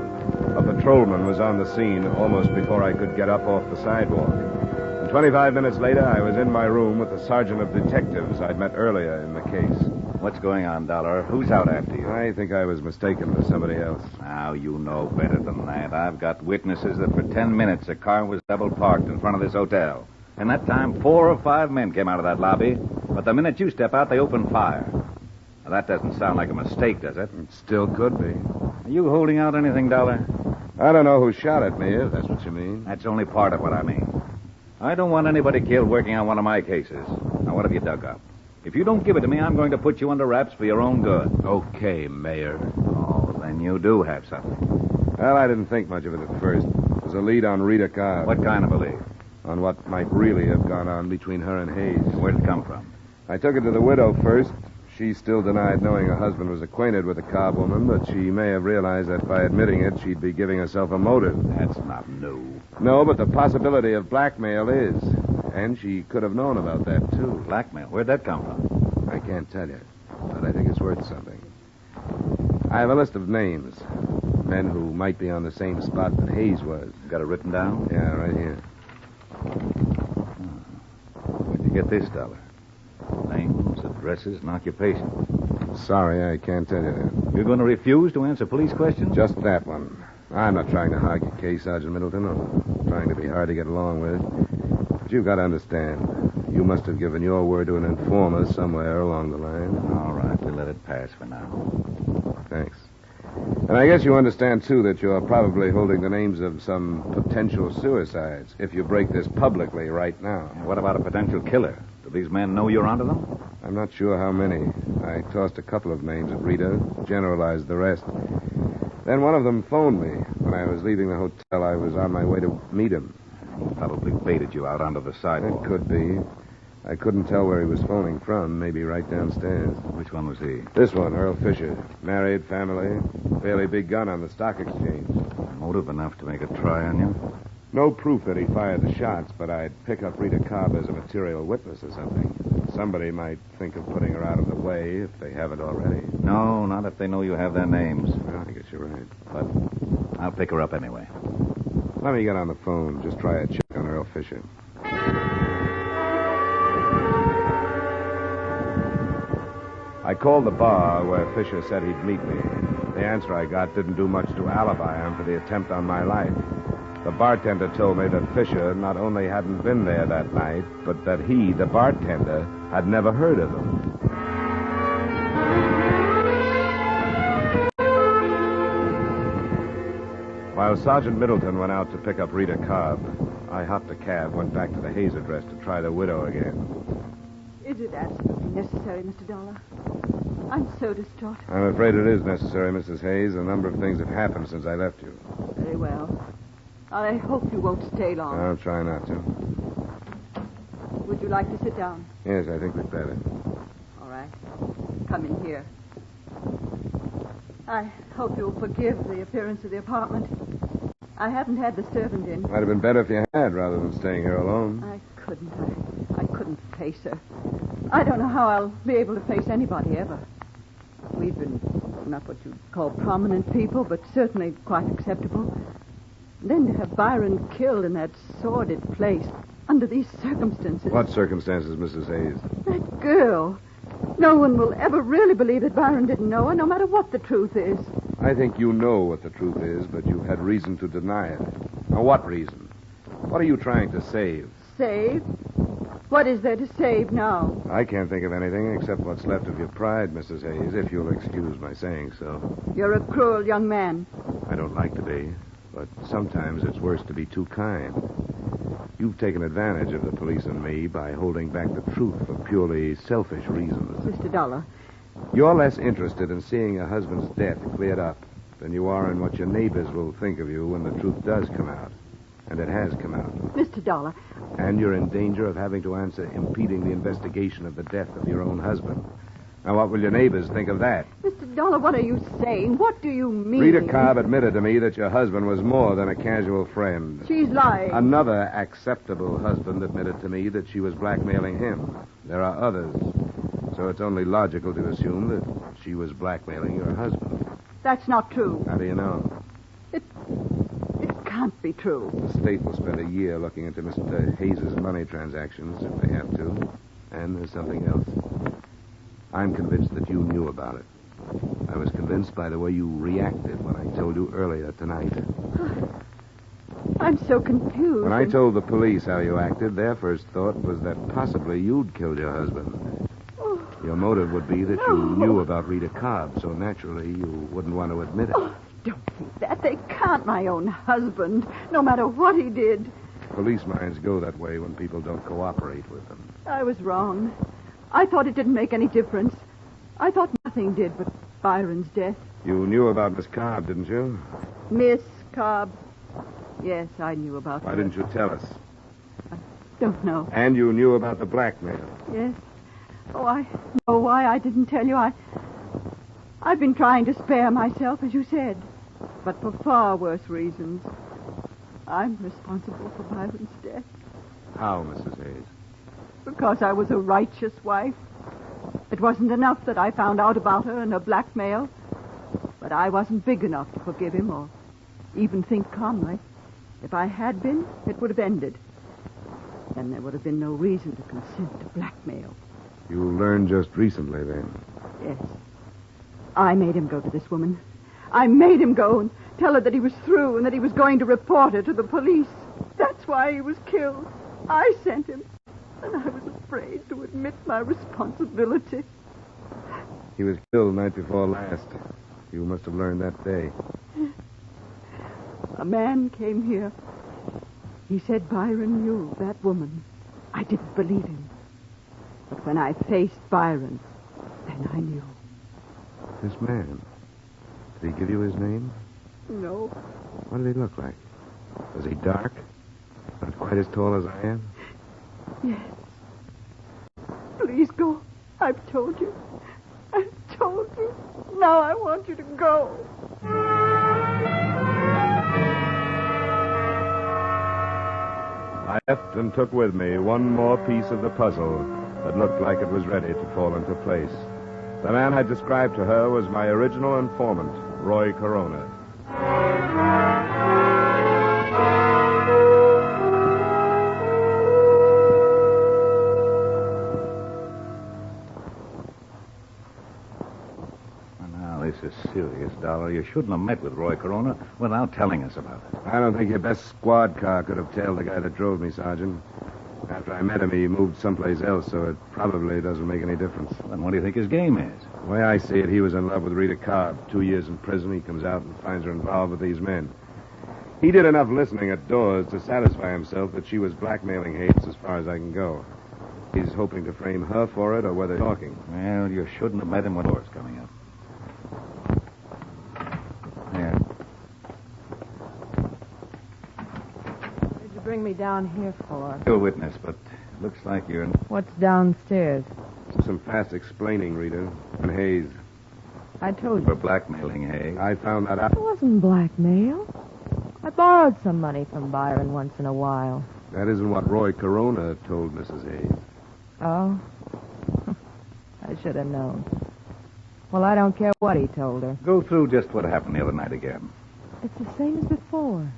A patrolman was on the scene almost before I could get up off the sidewalk. And 25 minutes later, I was in my room with the sergeant of detectives I'd met earlier in the case.
What's going on, Dollar? Who's out after you?
I think I was mistaken for somebody else.
Now, you know better than that. I've got witnesses that for 10 minutes a car was double parked in front of this hotel. And that time, 4 or 5 men came out of that lobby. But the minute you step out, they open fire. Now, that doesn't sound like a mistake, does it?
It still could be.
Are you holding out anything, Dollar?
I don't know who shot at me, if that's what you mean.
That's only part of what I mean. I don't want anybody killed working on one of my cases. Now, what have you dug up? If you don't give it to me, I'm going to put you under wraps for your own good.
Okay, Mayor.
Oh, then you do have something.
Well, I didn't think much of it at first. It was a lead on Rita Cobb.
What kind of a lead?
On what might really have gone on between her and Hayes.
Where'd it come from?
I took it to the widow first. She still denied knowing her husband was acquainted with the Cobb woman, but she may have realized that by admitting it, she'd be giving herself a motive.
That's not new.
No, but the possibility of blackmail is. And she could have known about that, too.
Blackmail? Where'd that come from?
I can't tell you, but I think it's worth something. I have a list of names. Men who might be on the same spot that Hayes was.
Got it written down?
Yeah, right here.
Where'd you get this, Dollar? Names, addresses, and occupations.
Sorry, I can't tell you that.
You're going to refuse to answer police questions?
Just that one. I'm not trying to hog your case, Sergeant Middleton. I'm trying to be hard to get along with. But you've got to understand. You must have given your word to an informer somewhere along the line.
All right, we'll let it pass for now.
Thanks. And I guess you understand, too, that you're probably holding the names of some potential suicides if you break this publicly right now.
And what about a potential killer? Do these men know you're onto them?
I'm not sure how many. I tossed a couple of names at Rita, generalized the rest. Then one of them phoned me. When I was leaving the hotel, I was on my way to meet him.
Probably baited you out onto the sidewalk.
It could be. I couldn't tell where he was phoning from. Maybe right downstairs.
Which one was he?
This one, Earl Fisher. Married, family. Fairly big gun on the stock exchange.
Motive enough to make a try on you?
No proof that he fired the shots, but I'd pick up Rita Cobb as a material witness or something. Somebody might think of putting her out of the way if they haven't already.
No, not if they know you have their names.
Well, I guess you're right.
But I'll pick her up anyway.
Let me get on the phone. Just try a check on Earl Fisher. I called the bar where Fisher said he'd meet me. The answer I got didn't do much to alibi him for the attempt on my life. The bartender told me that Fisher not only hadn't been there that night, but that he, the bartender, had never heard of him. While Sergeant Middleton went out to pick up Rita Cobb, I hopped a cab, went back to the Hayes address to try the widow again.
Is it absolutely necessary, Mr. Dollar? I'm so distraught.
I'm afraid it is necessary, Mrs. Hayes. A number of things have happened since I left you.
Very well. I hope you won't stay long.
I'll try not to.
Would you like to sit down?
Yes, I think we'd better.
All right. Come in here. I hope you'll forgive the appearance of the apartment. I haven't had the servant in.
Might have been better if you had, rather than staying here alone.
I couldn't. I couldn't face her. I don't know how I'll be able to face anybody ever. We've been not what you'd call prominent people, but certainly quite acceptable. Then to have Byron killed in that sordid place under these circumstances.
What circumstances, Mrs. Hayes?
That girl. No one will ever really believe that Byron didn't know her, no matter what the truth is.
I think you know what the truth is, but you've had reason to deny it. Now, what reason? What are you trying to save?
Save? What is there to save now?
I can't think of anything except what's left of your pride, Mrs. Hayes, if you'll excuse my saying so.
You're a cruel young man.
I don't like to be, But sometimes it's worse to be too kind. You've taken advantage of the police and me by holding back the truth for purely selfish reasons.
Mr. Dollar.
You're less interested in seeing a husband's death cleared up than you are in what your neighbors will think of you when the truth does come out. And it has come out.
Mr. Dollar.
And you're in danger of having to answer impeding the investigation of the death of your own husband. Now, what will your neighbors think of that?
Mr. Dollar, what are you saying? What do you mean?
Rita Cobb admitted to me that your husband was more than a casual friend.
She's lying.
Another acceptable husband admitted to me that she was blackmailing him. There are others. So it's only logical to assume that she was blackmailing your husband.
That's not true.
How do you know?
It can't be true.
The state will spend a year looking into Mr. Hayes' money transactions if they have to. And there's something else. I'm convinced that you knew about it. I was convinced by the way you reacted when I told you earlier tonight.
I'm so confused.
When I told the police how you acted, their first thought was that possibly you'd killed your husband.
Oh.
Your motive would be that you knew about Rita Cobb, so naturally you wouldn't want to admit it.
Oh, don't think that. They can't, my own husband, no matter what he did.
Police minds go that way when people don't cooperate with them.
I was wrong. I thought it didn't make any difference. I thought nothing did but Byron's death.
You knew about Miss Cobb, didn't you?
Miss Cobb. Yes, I knew about her.
Why didn't you tell us?
I don't know.
And you knew about the blackmail.
Yes. Oh, I know why I didn't tell you. I've been trying to spare myself, as you said, but for far worse reasons. I'm responsible for Byron's death.
How, Mrs. Hayes?
Because I was a righteous wife. It wasn't enough that I found out about her and her blackmail, but I wasn't big enough to forgive him or even think calmly. If I had been, it would have ended. Then there would have been no reason to consent to blackmail.
You learned just recently, then?
Yes. I made him go to this woman. I made him go and tell her that he was through and that he was going to report her to the police. That's why he was killed. I sent him. And I was afraid to admit my responsibility.
He was killed the night before last. You must have learned that day.
A man came here. He said Byron knew that woman. I didn't believe him. But when I faced Byron, then I knew.
This man, did he give you his name?
No.
What did he look like? Was he dark? Not quite as tall as I am?
Yes. Please go. I've told you. I've told you. Now I want you to go.
I left and took with me one more piece of the puzzle that looked like it was ready to fall into place. The man I described to her was my original informant, Roy Corona.
This is serious, Dollar. You shouldn't have met with Roy Corona without telling us about it.
I don't think your best squad car could have tailed the guy that drove me, Sergeant. After I met him, he moved someplace else, so it probably doesn't make any difference.
Then what do you think his game is?
The way I see it, he was in love with Rita Cobb. 2 years in prison, he comes out and finds her involved with these men. He did enough listening at doors to satisfy himself that she was blackmailing Hayes as far as I can go. He's hoping to frame her for it or whether talking.
Well, you shouldn't have met him when doors coming up. There.
What did you bring me down here for?
You're a witness, but looks like you're...
What's downstairs?
Some fast explaining, Rita. And Hayes.
I told you.
For blackmailing Hayes.
I found that out.
It wasn't blackmail. I borrowed some money from Byron once in a while.
That isn't what Roy Corona told Mrs. Hayes.
Oh? I should have known. Well, I don't care what he told her.
Go through just what happened the other night again.
It's the same as before.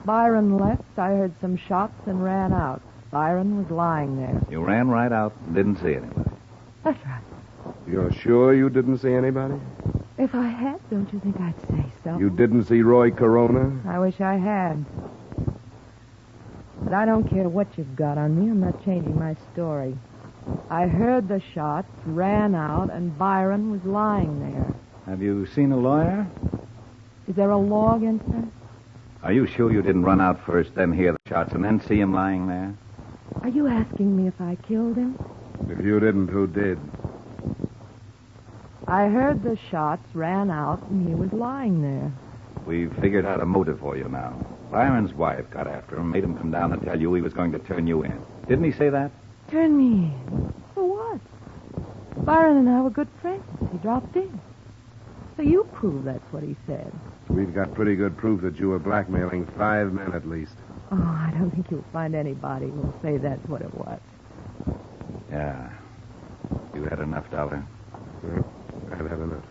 Byron left, I heard some shots and ran out. Byron was lying there.
You ran right out and didn't see anybody.
That's right.
You're sure you didn't see anybody?
If I had, don't you think I'd say so?
You didn't see Roy Corona?
I wish I had. But I don't care what you've got on me. I'm not changing my story. I heard the shots, ran out, and Byron was lying there.
Have you seen a lawyer?
Is there a law against that?
Are you sure you didn't run out first, then hear the shots, and then see him lying there?
Are you asking me if I killed him?
If you didn't, who did?
I heard the shots, ran out, and he was lying there.
We've figured out a motive for you now. Byron's wife got after him, made him come down and tell you he was going to turn you in. Didn't he say that?
Turn me in? For what? Byron and I were good friends. He dropped in. So you prove that's what he said.
We've got pretty good proof that you were blackmailing 5 men at least.
Oh, I don't think you'll find anybody who'll say that's what it was.
Yeah. You had enough, Dollar?
Well, I've had enough.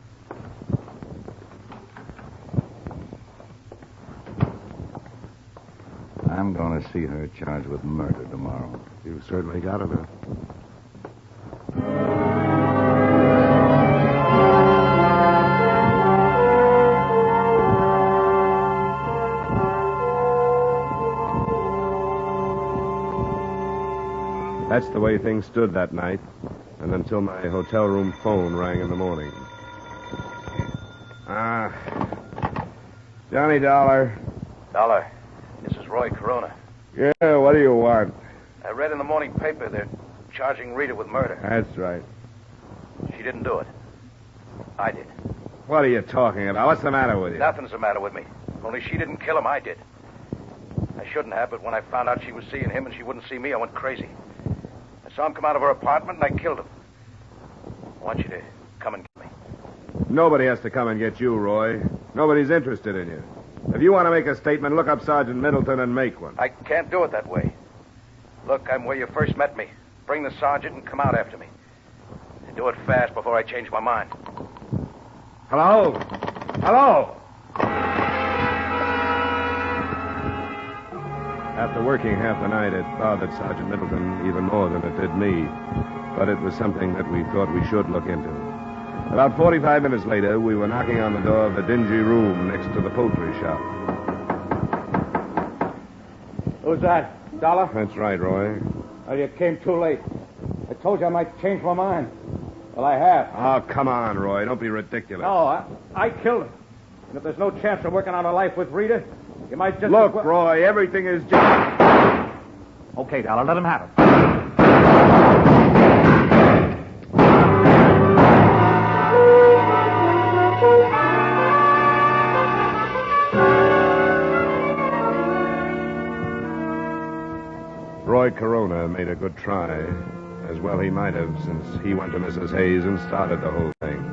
I'm going to see her charged with murder tomorrow.
You've certainly got enough. That's the way things stood that night, and until my hotel room phone rang in the morning. Johnny Dollar.
Dollar, this is Roy Corona.
Yeah, what do you want?
I read in the morning paper they're charging Rita with murder.
That's right.
She didn't do it. I did.
What are you talking about? What's the matter with you?
Nothing's the matter with me. Only she didn't kill him, I did. I shouldn't have, but when I found out she was seeing him and she wouldn't see me, I went crazy. I saw him come out of her apartment and I killed him. I want you to come and get me.
Nobody has to come and get you, Roy. Nobody's interested in you. If you want to make a statement, look up Sergeant Middleton and make one.
I can't do it that way. Look, I'm where you first met me. Bring the sergeant and come out after me. And do it fast before I change my mind.
Hello? Hello? After working half the night, it bothered Sergeant Middleton even more than it did me. But it was something that we thought we should look into. About 45 minutes later, we were knocking on the door of a dingy room next to the poultry shop.
Who's that? Dollar?
That's right, Roy.
Oh, you came too late. I told you I might change my mind. Well, I have.
Oh, come on, Roy. Don't be ridiculous.
No, I killed him. And if there's no chance of working out a life with Rita, you might just...
Look, Roy, everything is just...
Okay, Dollar, let him have it.
Roy Corona made a good try. As well he might have, since he went to Mrs. Hayes and started the whole thing.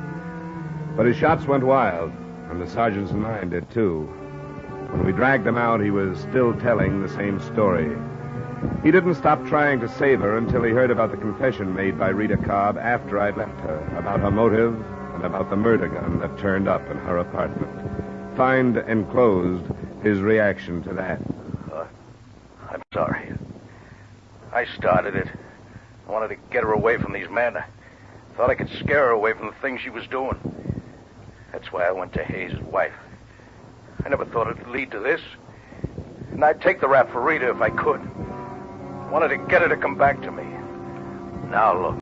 But his shots went wild, and the sergeant's and mine did too. When we dragged him out, he was still telling the same story. He didn't stop trying to save her until he heard about the confession made by Rita Cobb after I'd left her, about her motive and about the murder gun that turned up in her apartment. Find enclosed his reaction to that.
I'm sorry. I started it. I wanted to get her away from these men. I thought I could scare her away from the things she was doing. That's why I went to Hayes' wife. I never thought it'd lead to this. And I'd take the rap for Rita if I could. I wanted to get her to come back to me. Now look.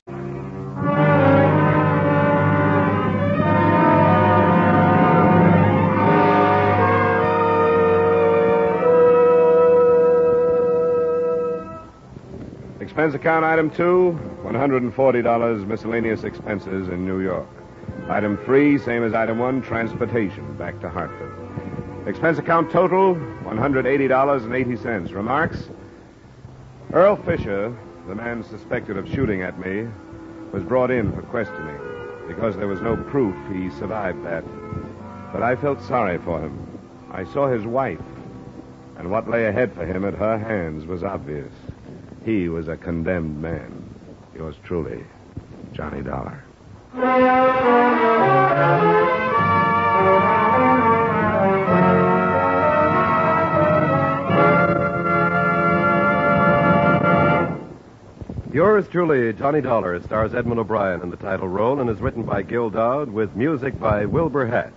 Expense account item 2, $140 miscellaneous expenses in New York. Item 3, same as item 1, transportation back to Hartford. Expense account total, $180.80. Remarks? Earl Fisher, the man suspected of shooting at me, was brought in for questioning. Because there was no proof, he survived that. But I felt sorry for him. I saw his wife, and what lay ahead for him at her hands was obvious. He was a condemned man. Yours truly, Johnny Dollar.
Yours truly, Johnny Dollar, stars Edmund O'Brien in the title role and is written by Gil Dowd with music by Wilbur Hatch.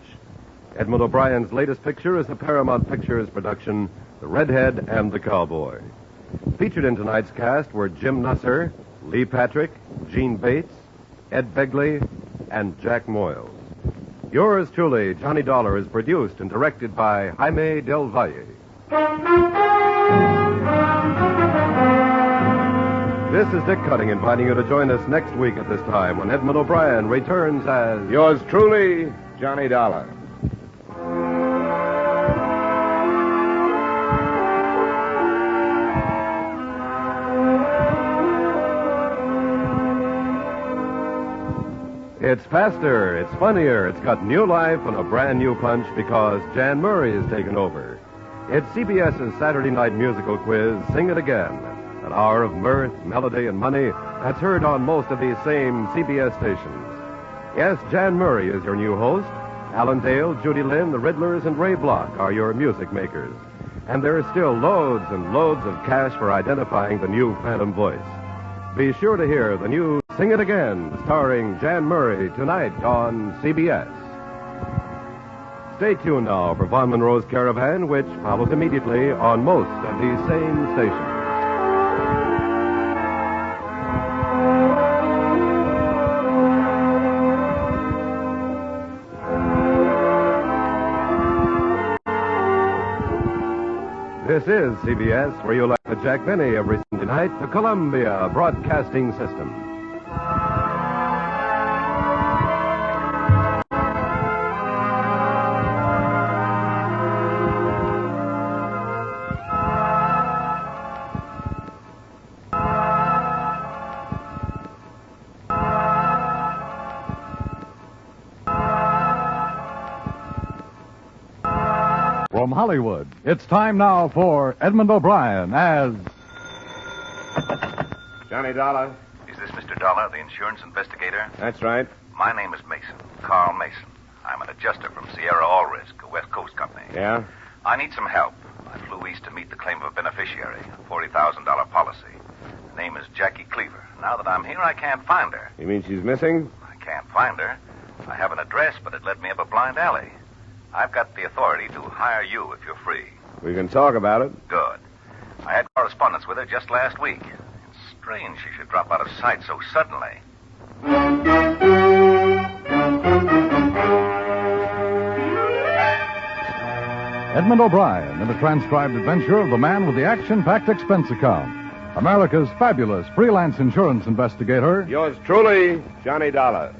Edmund O'Brien's latest picture is the Paramount Pictures production, The Redhead and the Cowboy. Featured in tonight's cast were Jim Nusser, Lee Patrick, Gene Bates, Ed Begley, and Jack Moyles. Yours truly, Johnny Dollar, is produced and directed by Jaime Del Valle. This is Dick Cutting inviting you to join us next week at this time when Edmund O'Brien returns as...
Yours truly, Johnny Dollar.
It's faster, it's funnier, it's got new life and a brand new punch because Jan Murray has taken over. It's CBS's Saturday night musical quiz, Sing It Again. An hour of mirth, melody, and money that's heard on most of these same CBS stations. Yes, Jan Murray is your new host. Alan Dale, Judy Lynn, the Riddlers, and Ray Block are your music makers. And there are still loads and loads of cash for identifying the new Phantom voice. Be sure to hear the new Sing It Again, starring Jan Murray, tonight on CBS. Stay tuned now for Von Monroe's Caravan, which follows immediately on most of these same stations. This is CBS, where you'll like the Jack Benny every Sunday night, the Columbia Broadcasting System.
From Hollywood, it's time now for Edmund O'Brien as...
Johnny Dollar.
Is this Mr. Dollar, the insurance investigator?
That's right.
My name is Mason, Carl Mason. I'm an adjuster from Sierra All Risk, a West Coast company.
Yeah?
I need some help. I flew east to meet the claim of a beneficiary, a $40,000 policy. Her name is Jackie Cleaver. Now that I'm here, I can't find her.
You mean she's missing?
I can't find her. I have an address, but it led me up a blind alley. I've got the authority to hire you if you're free.
We can talk about it.
Good. I had correspondence with her just last week. It's strange she should drop out of sight so suddenly.
Edmund O'Brien in a transcribed adventure of the man with the action-packed expense account. America's fabulous freelance insurance investigator.
Yours truly, Johnny Dollar.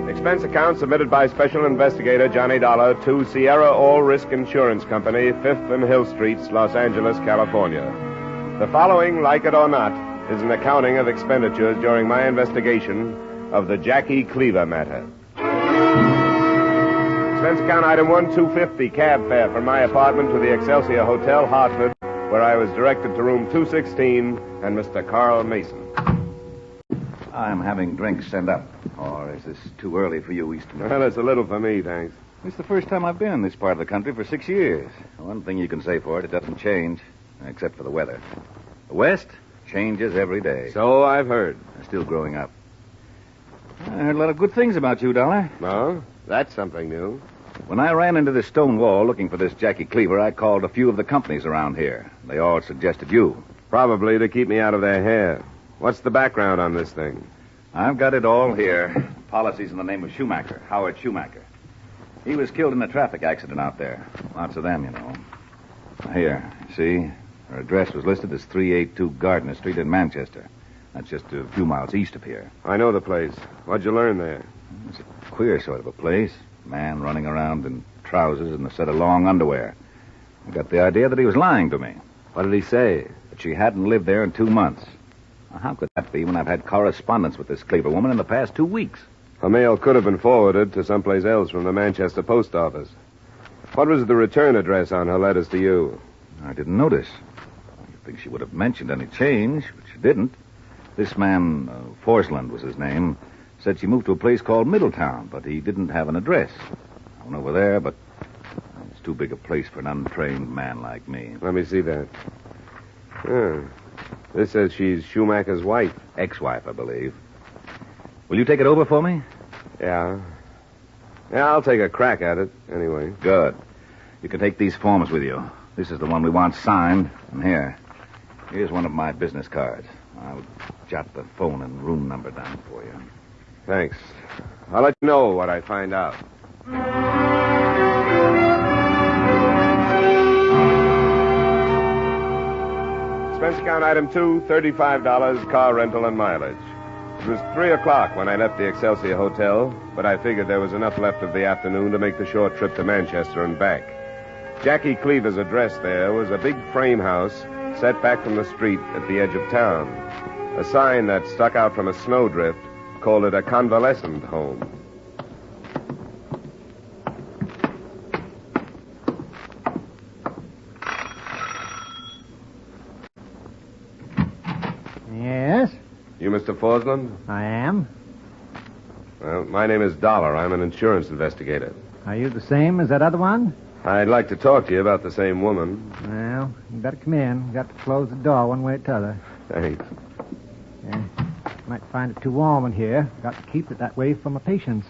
Expense account submitted by Special Investigator Johnny Dollar to Sierra All Risk Insurance Company, 5th and Hill Streets, Los Angeles, California. The following, like it or not, is an accounting of expenditures during my investigation of the Jackie Cleaver matter. Expense account item 1, $250, cab fare from my apartment to the Excelsior Hotel, Hartford, where I was directed to room 216 and Mr. Carl Mason.
I'm having drinks sent up. Or is this too early for you, Eastern?
Well, it's a little for me, thanks.
It's the first time I've been in this part of the country for 6 years. One thing you can say for it doesn't change, except for the weather. The West changes every day.
So I've heard.
I'm still growing up. I heard a lot of good things about you, Dollar.
Oh? That's something new.
When I ran into this stone wall looking for this Jackie Cleaver, I called a few of the companies around here. They all suggested you.
Probably to keep me out of their hair. What's the background on this thing?
I've got it all here. Policies in the name of Schumacher, Howard Schumacher. He was killed in a traffic accident out there. Lots of them, you know. Here, see? Her address was listed as 382 Gardner Street in Manchester. That's just a few miles east of here.
I know the place. What'd you learn there?
It's a queer sort of a place. Man running around in trousers and a set of long underwear. I got the idea that he was lying to me.
What did he say?
That she hadn't lived there in 2 months. Now, how could that be when I've had correspondence with this Cleaver woman in the past 2 weeks?
A mail could have been forwarded to someplace else from the Manchester post office. What was the return address on her letters to you?
I didn't notice. You'd think she would have mentioned any change, but she didn't. This man, Forsland was his name, said she moved to a place called Middletown, but he didn't have an address. I went over there, but it's too big a place for an untrained man like me.
Let me see that. This says she's Schumacher's wife.
Ex-wife, I believe. Will you take it over for me?
Yeah. Yeah, I'll take a crack at it, anyway.
Good. You can take these forms with you. This is the one we want signed. And here's one of my business cards. jot the phone and room number down for you.
Thanks. I'll let you know what I find out. Expense account item 2, $35, car rental and mileage. It was 3 o'clock when I left the Excelsior Hotel, but I figured there was enough left of the afternoon to make the short trip to Manchester and back. Jackie Cleaver's address there was a big frame house set back from the street at the edge of town. A sign that stuck out from a snowdrift called it a convalescent home.
Yes?
You Mr. Forsland?
I am.
Well, my name is Dollar. I'm an insurance investigator.
Are you the same as that other one?
I'd like to talk to you about the same woman.
Well, you better come in. We've got to close the door one way or t'other.
Thanks.
Yeah. Might find it too warm in here. Got to keep it that way for my patients.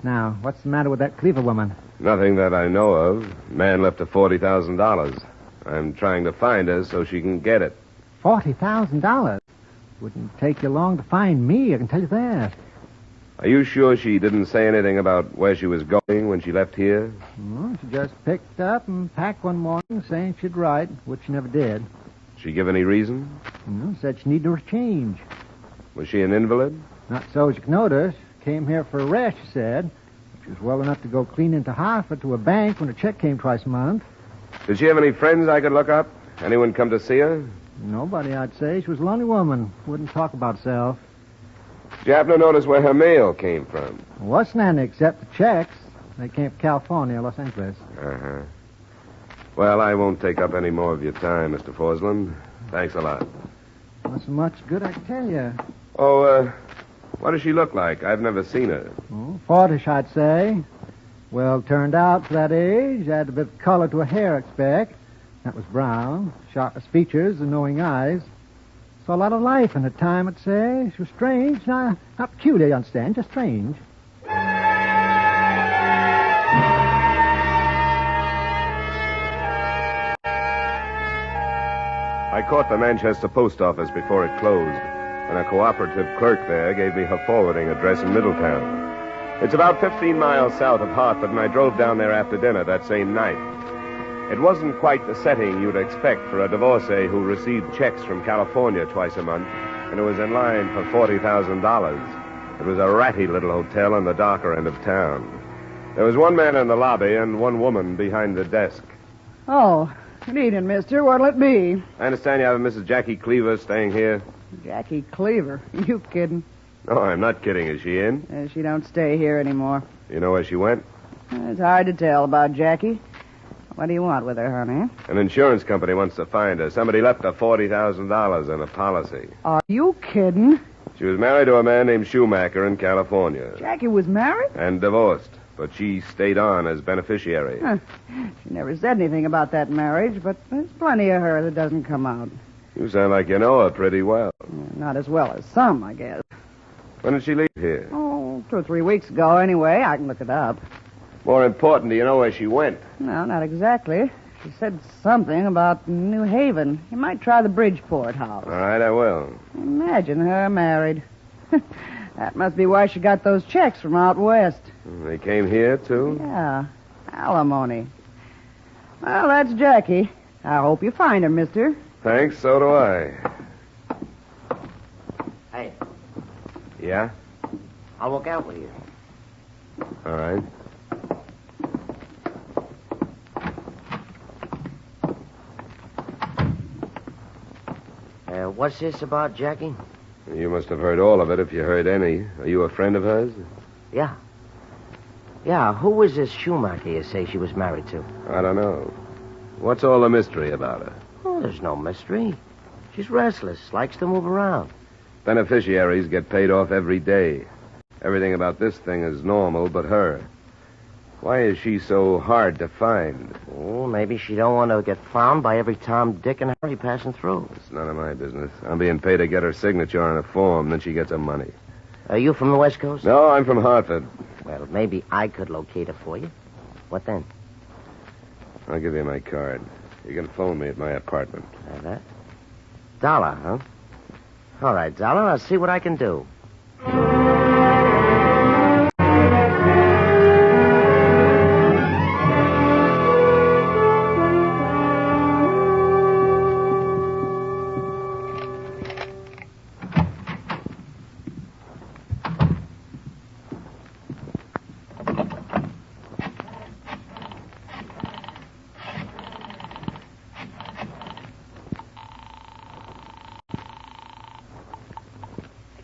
Now, what's the matter with that Cleaver woman?
Nothing that I know of. Man left her $40,000. I'm trying to find her so she can get it.
$40,000? Wouldn't take you long to find me, I can tell you that.
Are you sure she didn't say anything about where she was going when she left here?
Well, she just picked up and packed one morning saying she'd write, which she never did.
She give any reason?
Well, said she needed a change.
Was she an invalid?
Not so as you can notice. Came here for a rest, she said. She was well enough to go clean into Hartford to a bank when a check came twice a month.
Did she have any friends I could look up? Anyone come to see her?
Nobody, I'd say. She was a lonely woman. Wouldn't talk about herself.
Did you happen to notice where her mail came from?
Wasn't any except the checks. They came from California, Los Angeles.
Uh-huh. Well, I won't take up any more of your time, Mr. Forsland. Thanks a lot.
Not so much good, I can tell you.
Oh, what does she look like? I've never seen her.
Oh, 40-ish, I'd say. Well turned out for that age. Had a bit of color to her hair, I expect. That was brown. Sharpest features and knowing eyes. Saw a lot of life in her time, I'd say. She was strange. Not peculiar, you understand, just strange.
I caught the Manchester post office before it closed, and a cooperative clerk there gave me her forwarding address in Middletown. It's about 15 miles south of Hartford, and I drove down there after dinner that same night. It wasn't quite the setting you'd expect for a divorcee who received checks from California twice a month and who was in line for $40,000. It was a ratty little hotel on the darker end of town. There was one man in the lobby and one woman behind the desk.
Oh, good evening, mister. What'll it be?
I understand you have a Mrs. Jackie Cleaver staying here.
Jackie Cleaver? You kidding?
No, I'm not kidding. Is she in?
She don't stay here anymore.
You know where she went?
It's hard to tell about Jackie. What do you want with her, honey?
An insurance company wants to find her. Somebody left her $40,000 in a policy.
Are you kidding?
She was married to a man named Schumacher in California.
Jackie was married?
And divorced, but she stayed on as beneficiary.
Huh. She never said anything about that marriage, but there's plenty of her that doesn't come out.
You sound like you know her pretty well.
Not as well as some, I guess.
When did she leave here?
Oh, 2 or 3 weeks ago, anyway. I can look it up.
More important, do you know where she went?
No, not exactly. She said something about New Haven. You might try the Bridgeport house.
All right, I will.
Imagine her married. That must be why she got those checks from out west.
They came here, too?
Yeah, alimony. Well, that's Jackie. I hope you find her, mister.
Thanks, so do I.
Hey,
Yeah?
I'll look out with you.
All right.
What's this about, Jackie?
You must have heard all of it if you heard any. Are you a friend of hers?
Yeah. Yeah, who was this Schumacher you say she was married to?
I don't know. What's all the mystery about her?
Oh, there's no mystery. She's restless, likes to move around.
Beneficiaries get paid off every day. Everything about this thing is normal but her. Why is she so hard to find?
Oh, maybe she don't want to get found by every Tom, Dick, and Harry passing through.
It's none of my business. I'm being paid to get her signature on a form, then she gets her money.
Are you from the West Coast?
No, I'm from Hartford.
Well, maybe I could locate her for you. What then?
I'll give you my card. You can phone me at my apartment.
That? $1, huh? All right, Dollar, I'll see what I can do.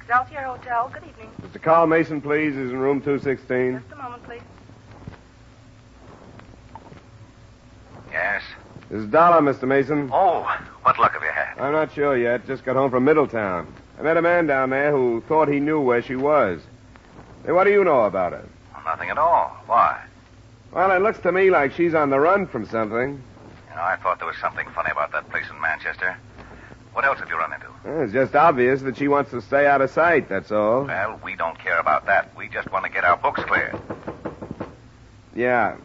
Excelsior Hotel, good evening.
Mr. Carl Mason, please, is in room 216.
Just a moment, please.
Yes?
This is Dollar, Mr. Mason.
Oh, what luck have you had?
I'm not sure yet. Just got home from Middletown. I met a man down there who thought he knew where she was. Hey, what do you know about her?
Well, nothing at all. Why?
Well, it looks to me like she's on the run from something.
You know, I thought there was something funny about that place in Manchester. What else have you run into?
It's just obvious that she wants to stay out of sight, that's all.
Well, we don't care about that. We just want to get our books cleared.
Yeah.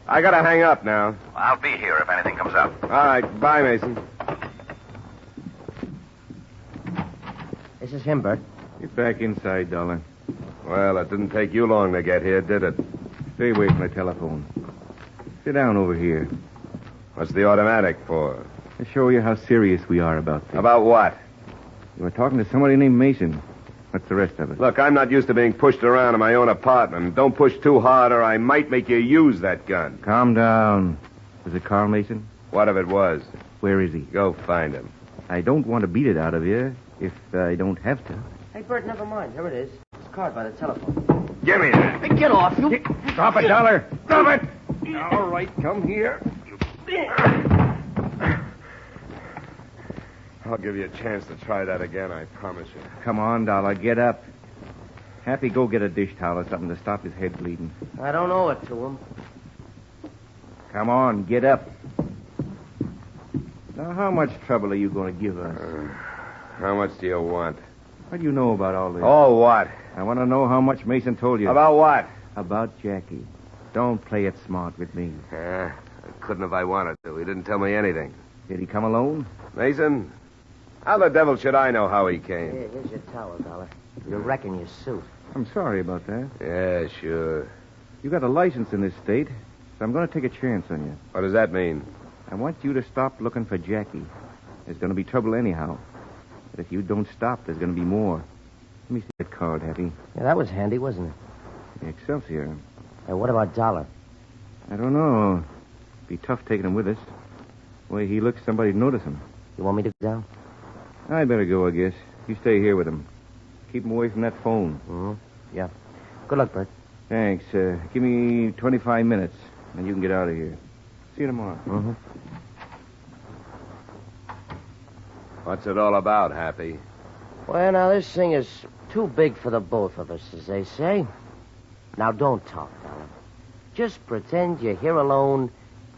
I gotta hang up now.
I'll be here if anything comes up.
All right. Bye, Mason.
This is him, Bert.
Get back inside, Dollar.
Well, it didn't take you long to get here, did it?
Stay away from the telephone. Sit down over here.
What's the automatic for?
To show you how serious we are about this.
About what?
You were talking to somebody named Mason. What's the rest of it?
Look, I'm not used to being pushed around in my own apartment. Don't push too hard or I might make you use that gun.
Calm down. Was it Carl Mason?
What if it was?
Where is he?
Go find him.
I don't want to beat it out of you if I don't have to.
Hey, Bert, never mind. Here it is. It's a card by the telephone.
Give me that.
Hey, get off, you...
Drop it, Dollar. Drop it. All right, come here. I'll give you a chance to try that again, I promise you.
Come on, Dollar, get up. Happy, go get a dish towel or something to stop his head bleeding.
I don't owe it to him.
Come on, get up. Now, how much trouble are you going to give us?
How much do you want?
What do you know about all this?
Oh, what?
I want to know how much Mason told you.
About what?
About Jackie. Don't play it smart with me.
I couldn't if I wanted to. He didn't tell me anything.
Did he come alone?
Mason? How the devil should I know how he came?
Here's your towel, Dollar. You're wrecking your suit.
I'm sorry about that.
Yeah, sure.
You got a license in this state, so I'm going to take a chance on you.
What does that mean?
I want you to stop looking for Jackie. There's going to be trouble anyhow. But if you don't stop, there's going to be more. Let me see that card, Happy.
Yeah, that was handy, wasn't it?
The Excelsior.
Hey, what about Dollar?
I don't know. Be tough taking him with us. The way he looks, somebody'd notice him.
You want me to go down?
I'd better go, I guess. You stay here with him. Keep him away from that phone.
Mm-hmm. Yeah. Good luck, Bert.
Thanks. Give me 25 minutes, and you can get out of here. See you tomorrow.
Mm-hmm.
What's it all about, Happy?
Well, now, this thing is too big for the both of us, as they say. Now, don't talk, Dollar. Just pretend you're here alone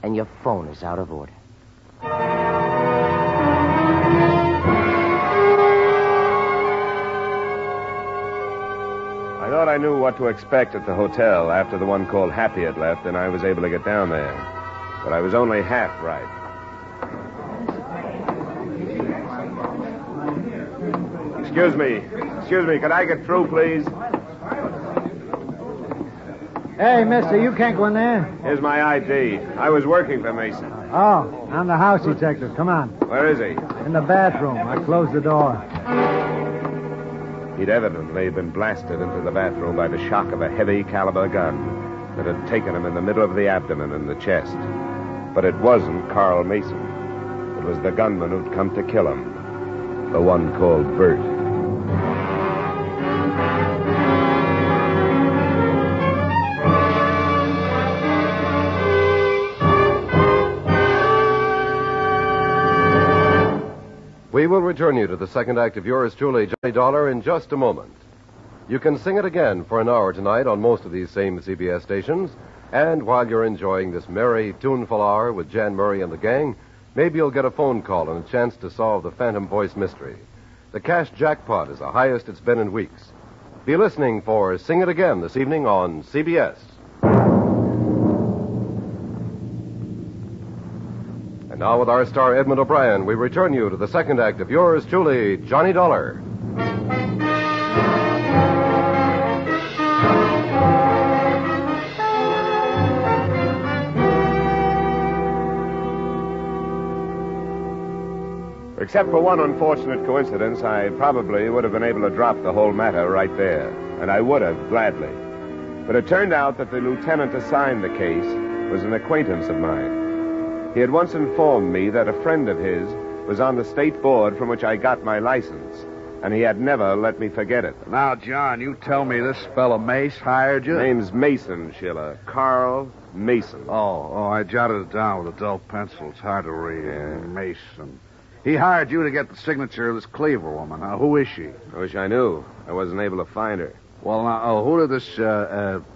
and your phone is out of order.
I thought I knew what to expect at the hotel after the one called Happy had left, and I was able to get down there. But I was only half right. Excuse me. Could I get through, please?
Hey, mister, you can't go in there.
Here's my ID. I was working for Mason.
Oh, I'm the house detective. Come on.
Where is he?
In the bathroom. I closed the door.
He'd evidently been blasted into the bathroom by the shock of a heavy caliber gun that had taken him in the middle of the abdomen and the chest. But it wasn't Carl Mason. It was the gunman who'd come to kill him. The one called Bert. We will return you to the second act of yours truly, Johnny Dollar, in just a moment. You can sing it again for an hour tonight on most of these same CBS stations. And while you're enjoying this merry, tuneful hour with Jan Murray and the gang, maybe you'll get a phone call and a chance to solve the Phantom Voice mystery. The cash jackpot is the highest it's been in weeks. Be listening for Sing It Again this evening on CBS. And now with our star Edmund O'Brien, we return you to the second act of yours truly, Johnny Dollar. Except for one unfortunate coincidence, I probably would have been able to drop the whole matter right there. And I would have, gladly. But it turned out that the lieutenant assigned the case was an acquaintance of mine. He had once informed me that a friend of his was on the state board from which I got my license, and he had never let me forget it.
Now, John, you tell me this fellow Mace hired you?
Name's Mason, Schiller. Carl Mason.
Oh, I jotted it down with a dull pencil. It's hard to read. Yeah. Mason. He hired you to get the signature of this Cleaver woman. Now, who is she?
I wish I knew. I wasn't able to find her.
Well, now, who did this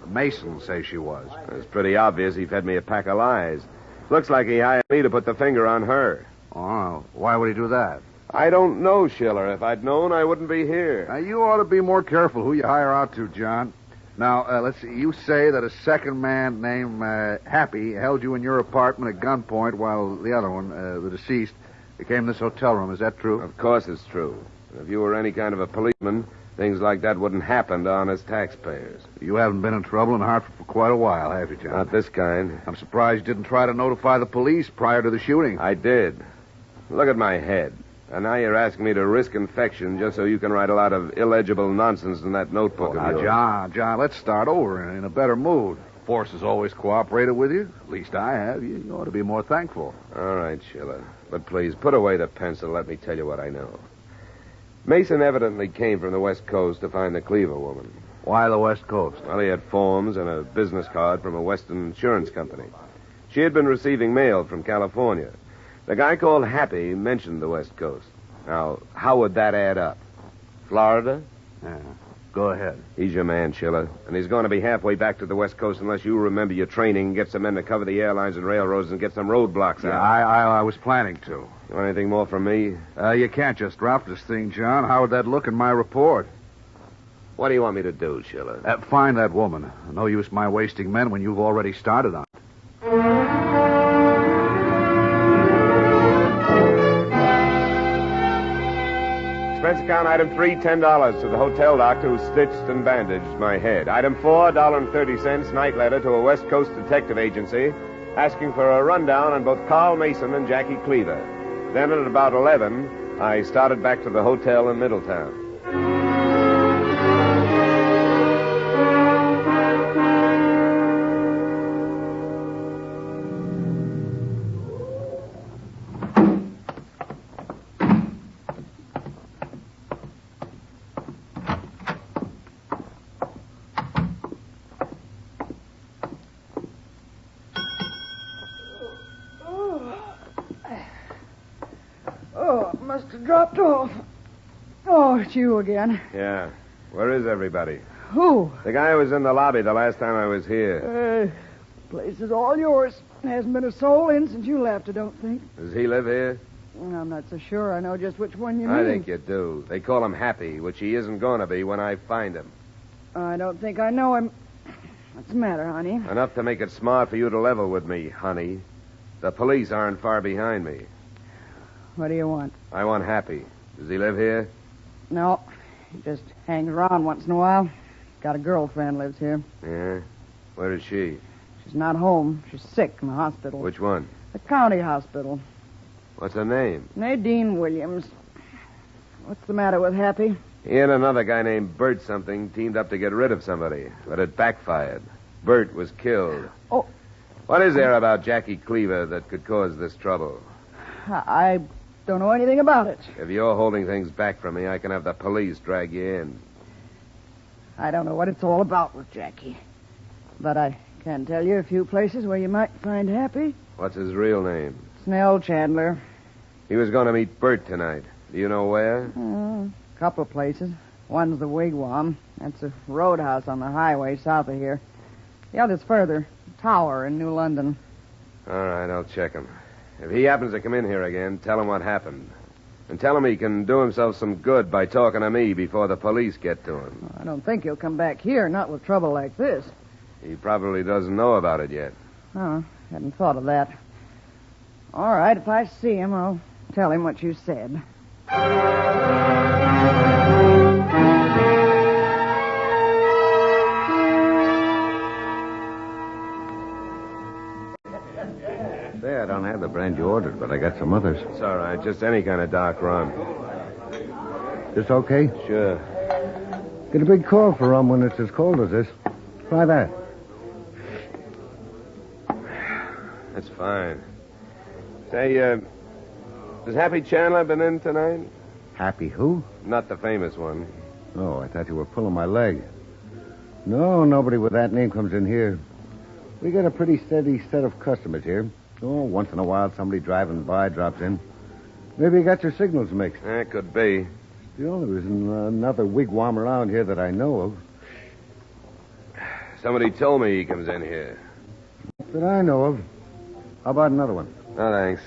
Mason say she was?
It's pretty obvious he fed me a pack of lies. Looks like he hired me to put the finger on her.
Oh, why would he do that?
I don't know, Schiller. If I'd known, I wouldn't be here.
Now, you ought to be more careful who you hire out to, John. Now, let's see. You say that a second man named Happy held you in your apartment at gunpoint while the other one, the deceased, became this hotel room. Is that true?
Of course it's true. If you were any kind of a policeman, things like that wouldn't happen to honest taxpayers.
You haven't been in trouble in Hartford for quite a while, have you, John?
Not this kind.
I'm surprised you didn't try to notify the police prior to the shooting.
I did. Look at my head. And now you're asking me to risk infection just so you can write a lot of illegible nonsense in that notebook of yours.
John, let's start over in a better mood. Force has always cooperated with you. At least I have. You ought to be more thankful.
All right, Schiller. But please, put away the pencil and let me tell you what I know. Mason evidently came from the West Coast to find the Cleaver woman.
Why the West Coast?
Well, he had forms and a business card from a Western insurance company. She had been receiving mail from California. The guy called Happy mentioned the West Coast. Now, how would that add up? Florida?
Yeah. Go ahead.
He's your man, Schiller. And he's going to be halfway back to the West Coast unless you remember your training and get some men to cover the airlines and railroads and get some roadblocks out.
I was planning to.
You want anything more from me?
You can't just drop this thing, John. How would that look in my report?
What do you want me to do, Schiller?
Find that woman. No use my wasting men when you've already started on it.
Expense account item 3, $10 to the hotel doctor who stitched and bandaged my head. Item 4, $1.30, night letter to a West Coast detective agency asking for a rundown on both Carl Mason and Jackie Cleaver. Then at about 11, I started back to the hotel in Middletown.
Must have dropped off. Oh, it's you again.
Yeah. Where is everybody?
Who?
The guy who was in the lobby the last time I was here.
Place is all yours. Hasn't been a soul in since you left, I don't think.
Does he live here?
I'm not so sure I know just which one you mean.
I think you do. They call him Happy, which he isn't going to be when I find him.
I don't think I know him. What's the matter, honey?
Enough to make it smart for you to level with me, honey. The police aren't far behind me.
What do you want?
I want Happy. Does he live here?
No. He just hangs around once in a while. Got a girlfriend lives here.
Yeah? Where is she?
She's not home. She's sick in the hospital.
Which one?
The county hospital.
What's her name?
Nadine Williams. What's the matter with Happy?
He and another guy named Bert something teamed up to get rid of somebody, but it backfired. Bert was killed.
Oh.
What is there about Jackie Cleaver that could cause this trouble?
I don't know anything about it.
If you're holding things back from me, I can have the police drag you in.
I don't know what it's all about with Jackie. But I can tell you a few places where you might find Happy.
What's his real name?
Snell Chandler.
He was going to meet Bert tonight. Do you know where?
A couple of places. One's the Wigwam. That's a roadhouse on the highway south of here. The other's further. Tower in New London.
All right, I'll check him. If he happens to come in here again, tell him what happened. And tell him he can do himself some good by talking to me before the police get to him.
I don't think he'll come back here, not with trouble like this.
He probably doesn't know about it yet.
Oh, hadn't thought of that. All right, if I see him, I'll tell him what you said.
Say, I don't have the brand you ordered.
but I got some others.
It's all right. Just any kind of dark rum.
This okay?
Sure.
Get a big call for rum when it's as cold as this. Try that.
That's fine. Say, has Happy Chandler been in tonight?
Happy who?
Not the famous one.
Oh, I thought you were pulling my leg. No, nobody with that name comes in here. We got a pretty steady set of customers here. Oh, once in a while somebody driving by drops in. Maybe you got your signals mixed.
That could be.
Still, there isn't another wigwam around here that I know of.
Somebody told me he comes in here.
That I know of. How about another one?
No, thanks.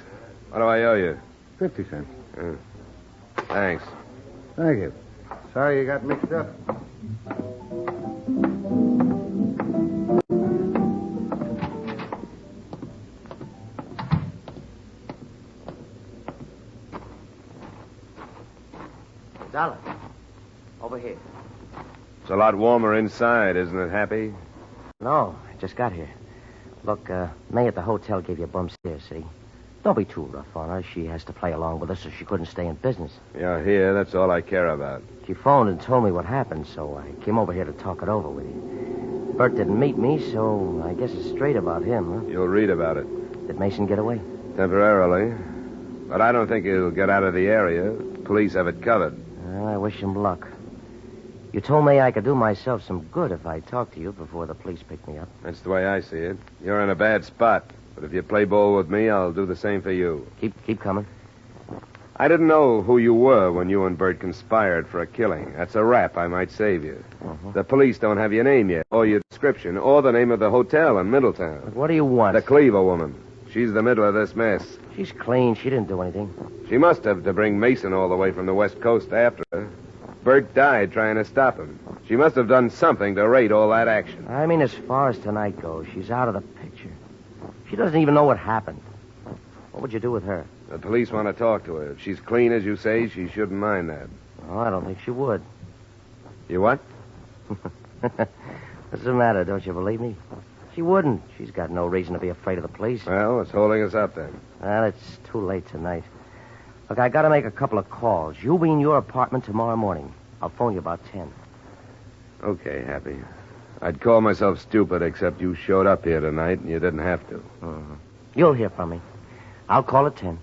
What do I owe you?
50 cents.
Thanks.
Thank you. Sorry you got mixed up.
Dollar. Over here.
It's a lot warmer inside, isn't it, Happy?
No, I just got here. Look, May at the hotel gave you a bum stare, see? Don't be too rough on her. She has to play along with us so she couldn't stay in business.
You're here. That's all I care about.
She phoned and told me what happened, so I came over here to talk it over with you. Bert didn't meet me, so I guess it's straight about him, huh?
You'll read about it.
Did Mason get away?
Temporarily. But I don't think he'll get out of the area. Police have it covered.
Well, I wish him luck. You told me I could do myself some good if I talked to you before the police picked me up.
That's the way I see it. You're in a bad spot. But if you play ball with me, I'll do the same for you.
Keep coming.
I didn't know who you were when you and Bert conspired for a killing. That's a rap. I might save you. The police don't have your name yet, or your description, or the name of the hotel in Middletown.
But what do you want?
The Cleaver woman. She's the middle of this mess.
She's clean. She didn't do anything.
She must have to bring Mason all the way from the West Coast after her. Bert died trying to stop him. She must have done something to rate all that action.
I mean, as far as tonight goes, she's out of the picture. She doesn't even know what happened. What would you do with her?
The police want to talk to her. If she's clean, as you say, she shouldn't mind that.
Oh, I don't think she would.
You what?
What's the matter? Don't you believe me? She wouldn't. She's got no reason to be afraid of the police.
Well, it's holding us up then.
Well, it's too late tonight. Look, I got to make a couple of calls. You'll be in your apartment tomorrow morning. I'll phone you about 10.
Okay, Happy. I'd call myself stupid, except you showed up here tonight and you didn't have to.
You'll hear from me. I'll call at 10.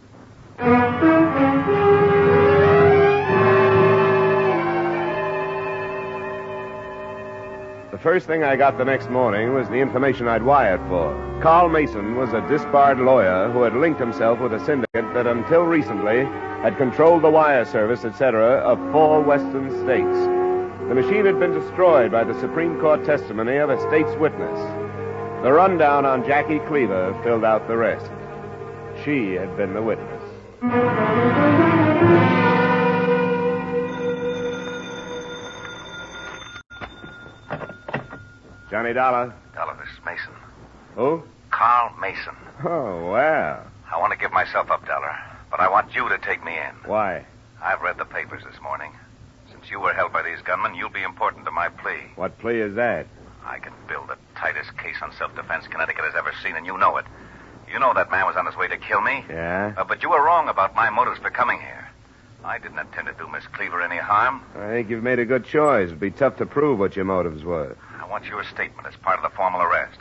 The first thing I got the next morning was the information I'd wired for. Carl Mason was a disbarred lawyer who had linked himself with a syndicate that until recently had controlled the wire service, etc., of 4 western states. The machine had been destroyed by the Supreme Court testimony of a state's witness. The rundown on Jackie Cleaver filled out the rest. She had been the witness. Johnny Dollar.
Dollar, this is Mason.
Who?
Carl Mason.
Oh, well.
I want to give myself up, Dollar, but I want you to take me in.
Why?
I've read the papers this morning. Since you were held by these gunmen, you'll be important to my plea.
What plea is that?
I can build the tightest case on self-defense Connecticut has ever seen, and you know it. You know that man was on his way to kill me.
Yeah?
But you were wrong about my motives for coming here. I didn't intend to do Miss Cleaver any harm.
I think you've made a good choice. It'd be tough to prove what your motives were.
I want your statement as part of the formal arrest.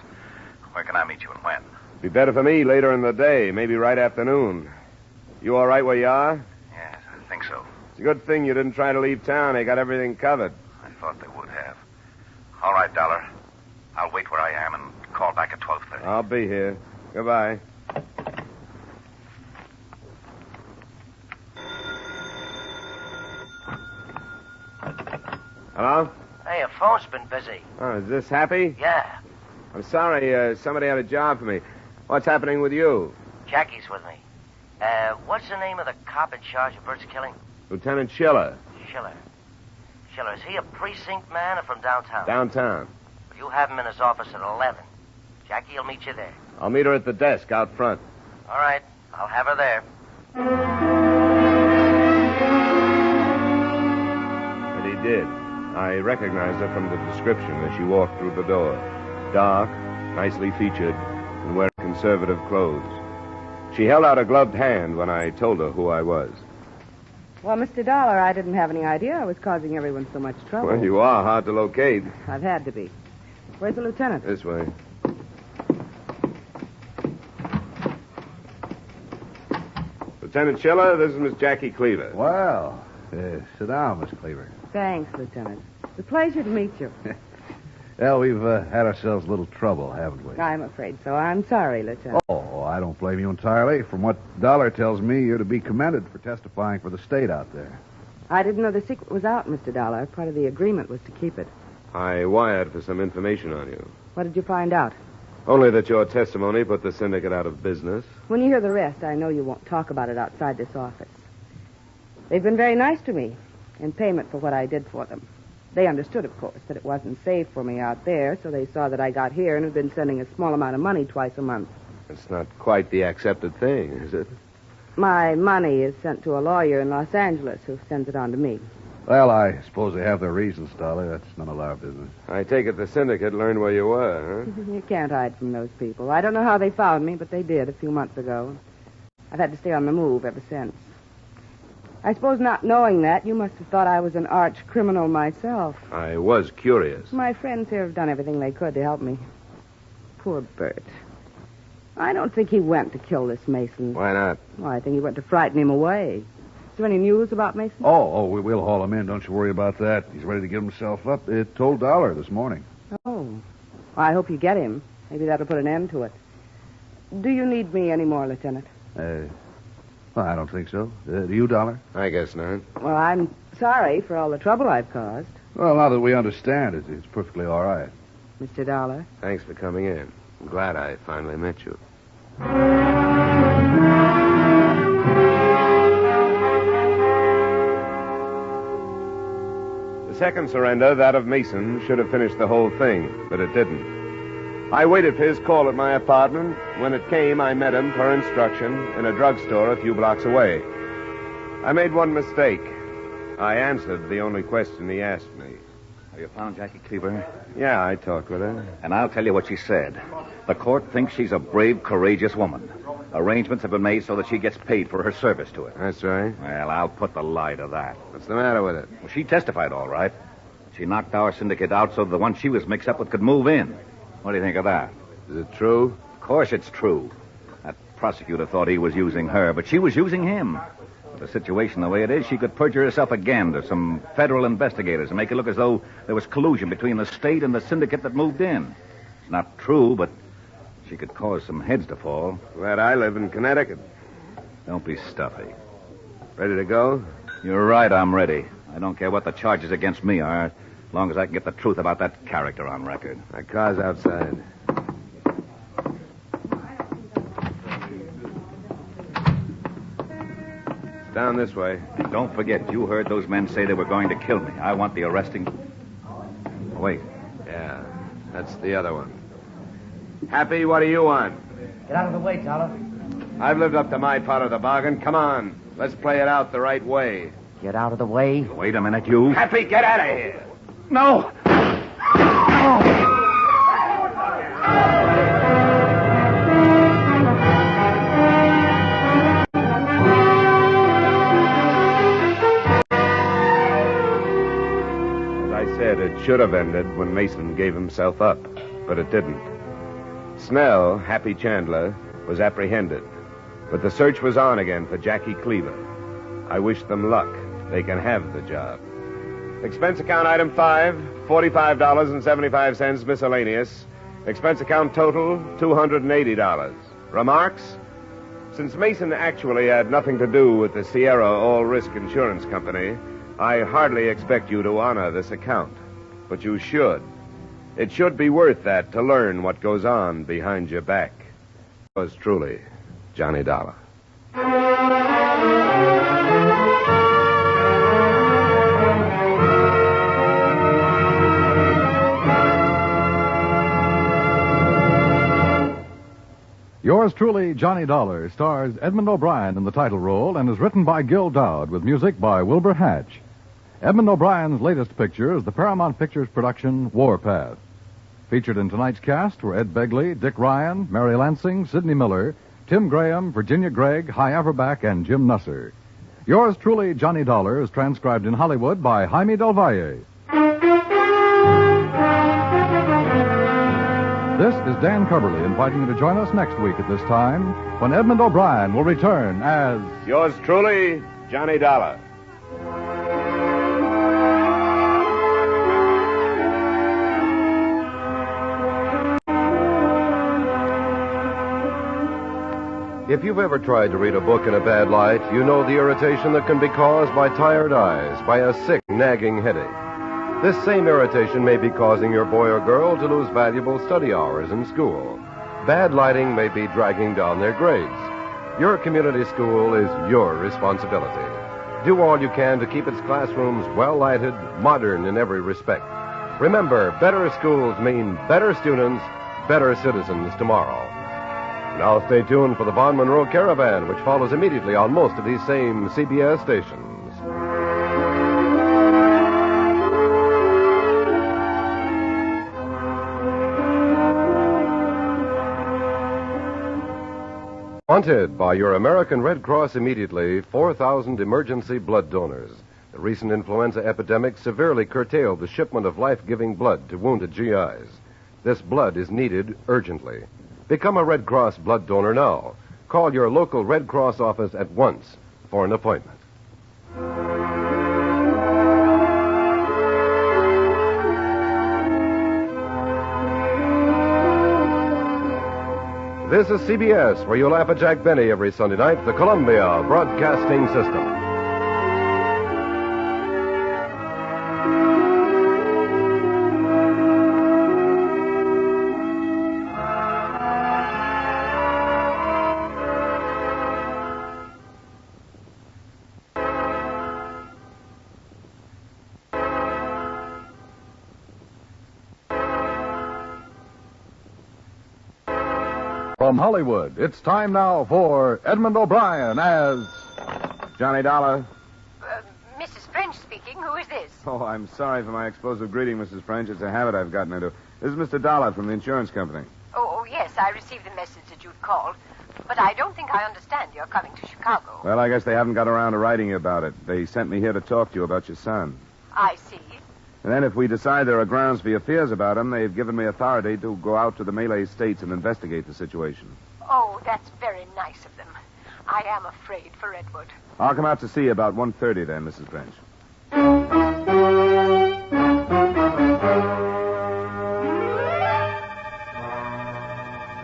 Where can I meet you and when?
Be better for me later in the day, maybe right afternoon. You all right where you are?
Yes, I think so.
It's a good thing you didn't try to leave town. They got everything covered.
I thought they would have. All right, Dollar. I'll wait where I am and call back at 12:30.
I'll be here. Goodbye. Hello?
Hey, your phone's been busy.
Oh, is this Happy?
Yeah.
I'm sorry. Somebody had a job for me. What's happening with you?
Jackie's with me. What's the name of the cop in charge of Bert's killing?
Lieutenant Schiller.
Schiller. Schiller, is he a precinct man or from downtown?
Downtown.
Well, you have him in his office at 11. Jackie will meet you there.
I'll meet her at the desk out front.
All right. I'll have her there.
And he did. I recognized her from the description as she walked through the door. Dark, nicely featured, and wearing conservative clothes. She held out a gloved hand when I told her who I was.
Well, Mr. Dollar, I didn't have any idea I was causing everyone so much trouble.
Well, you are hard to locate.
I've had to be. Where's the lieutenant?
This way. Lieutenant Schiller, this is Miss Jackie Cleaver.
Well, sit down, Miss Cleaver.
Thanks, Lieutenant. It's a pleasure to meet you.
Well, we've had ourselves a little trouble, haven't we?
I'm afraid so. I'm sorry, Lieutenant.
Oh, I don't blame you entirely. From what Dollar tells me, you're to be commended for testifying for the state out there.
I didn't know the secret was out, Mr. Dollar. Part of the agreement was to keep it.
I wired for some information on you.
What did you find out?
Only that your testimony put the syndicate out of business.
When you hear the rest, I know you won't talk about it outside this office. They've been very nice to me in payment for what I did for them. They understood, of course, that it wasn't safe for me out there, so they saw that I got here and have been sending a small amount of money twice a month.
It's not quite the accepted thing, is it?
My money is sent to a lawyer in Los Angeles who sends it on to me.
Well, I suppose they have their reasons, Dollar. That's none of our business.
I take it the syndicate learned where you were, huh?
You can't hide from those people. I don't know how they found me, but they did a few months ago. I've had to stay on the move ever since. I suppose not knowing that, you must have thought I was an arch criminal myself.
I was curious.
My friends here have done everything they could to help me. Poor Bert. I don't think he went to kill this Mason.
Why not?
Well, I think he went to frighten him away. Is there any news about Mason?
We'll haul him in. Don't you worry about that. He's ready to give himself up. It told Dollar this morning.
Oh. Well, I hope you get him. Maybe that'll put an end to it. Do you need me anymore, Lieutenant?
Well, I don't think so. Do you, Dollar?
I guess not.
Well, I'm sorry for all the trouble I've caused.
Well, now that we understand, it's perfectly all right.
Mr. Dollar?
Thanks for coming in. I'm glad I finally met you. The second surrender, that of Mason, should have finished the whole thing, but it didn't. I waited for his call at my apartment. When it came, I met him, per instruction, in a drugstore a few blocks away. I made one mistake. I answered the only question he asked me.
Have you found Jackie Cleaver?
Yeah, I talked with her.
And I'll tell you what she said. The court thinks she's a brave, courageous woman. Arrangements have been made so that she gets paid for her service to it.
That's right.
Well, I'll put the lie to that.
What's the matter with it?
Well, she testified all right. She knocked our syndicate out so the one she was mixed up with could move in. What do you think of that?
Is it true?
Of course it's true. That prosecutor thought he was using her, but she was using him. With the situation the way it is, she could perjure herself again to some federal investigators and make it look as though there was collusion between the state and the syndicate that moved in. It's not true, but she could cause some heads to fall.
Glad I live in Connecticut.
Don't be stuffy.
Ready to go?
You're right, I'm ready. I don't care what the charges against me are, as long as I can get the truth about that character on record.
My car's outside. It's down this way.
Don't forget, you heard those men say they were going to kill me. I want the arresting... Wait.
Yeah, that's the other one. Happy, what do you want?
Get out of the way, Dollar.
I've lived up to my part of the bargain. Come on. Let's play it out the right way.
Get out of the way.
Wait a minute, you.
Happy, get out of here.
No!
As I said, it should have ended when Mason gave himself up, but it didn't. Snell, Happy Chandler, was apprehended, but the search was on again for Jackie Cleaver. I wish them luck. They can have the job. Expense account item 5, $45.75 miscellaneous. Expense account total, $280. Remarks? Since Mason actually had nothing to do with the Sierra All-Risk Insurance Company, I hardly expect you to honor this account. But you should. It should be worth that to learn what goes on behind your back. Yours truly, Johnny Dollar.
Yours truly, Johnny Dollar, stars Edmund O'Brien in the title role and is written by Gil Dowd with music by Wilbur Hatch. Edmund O'Brien's latest picture is the Paramount Pictures production Warpath. Featured in tonight's cast were Ed Begley, Dick Ryan, Mary Lansing, Sidney Miller, Tim Graham, Virginia Gregg, Hy Averback, and Jim Nusser. Yours truly, Johnny Dollar, is transcribed in Hollywood by Jaime Del Valle. This is Dan Coverly inviting you to join us next week at this time when Edmund O'Brien will return as...
Yours truly, Johnny Dollar.
If you've ever tried to read a book in a bad light, you know the irritation that can be caused by tired eyes, by a sick, nagging headache. This same irritation may be causing your boy or girl to lose valuable study hours in school. Bad lighting may be dragging down their grades. Your community school is your responsibility. Do all you can to keep its classrooms well-lighted, modern in every respect. Remember, better schools mean better students, better citizens tomorrow. Now stay tuned for the Von Monroe Caravan, which follows immediately on most of these same CBS stations. Wanted by your American Red Cross immediately, 4,000 emergency blood donors. The recent influenza epidemic severely curtailed the shipment of life-giving blood to wounded GIs. This blood is needed urgently. Become a Red Cross blood donor now. Call your local Red Cross office at once for an appointment. This is CBS, where you laugh at Jack Benny every Sunday night, the Columbia Broadcasting System.
From Hollywood, it's time now for Edmund O'Brien as...
Johnny Dollar.
Mrs. French speaking. Who is this?
Oh, I'm sorry for my explosive greeting, Mrs. French. It's a habit I've gotten into. This is Mr. Dollar from the insurance company.
Oh, yes, I received the message that you'd called. But I don't think I understand you're coming to Chicago.
Well, I guess they haven't got around to writing you about it. They sent me here to talk to you about your son.
I see.
And then if we decide there are grounds for your fears about him, they've given me authority to go out to the Malay states and investigate the situation.
Oh, that's very nice of them. I am afraid for Edward.
I'll come out to see you about 1:30 then, Mrs. French.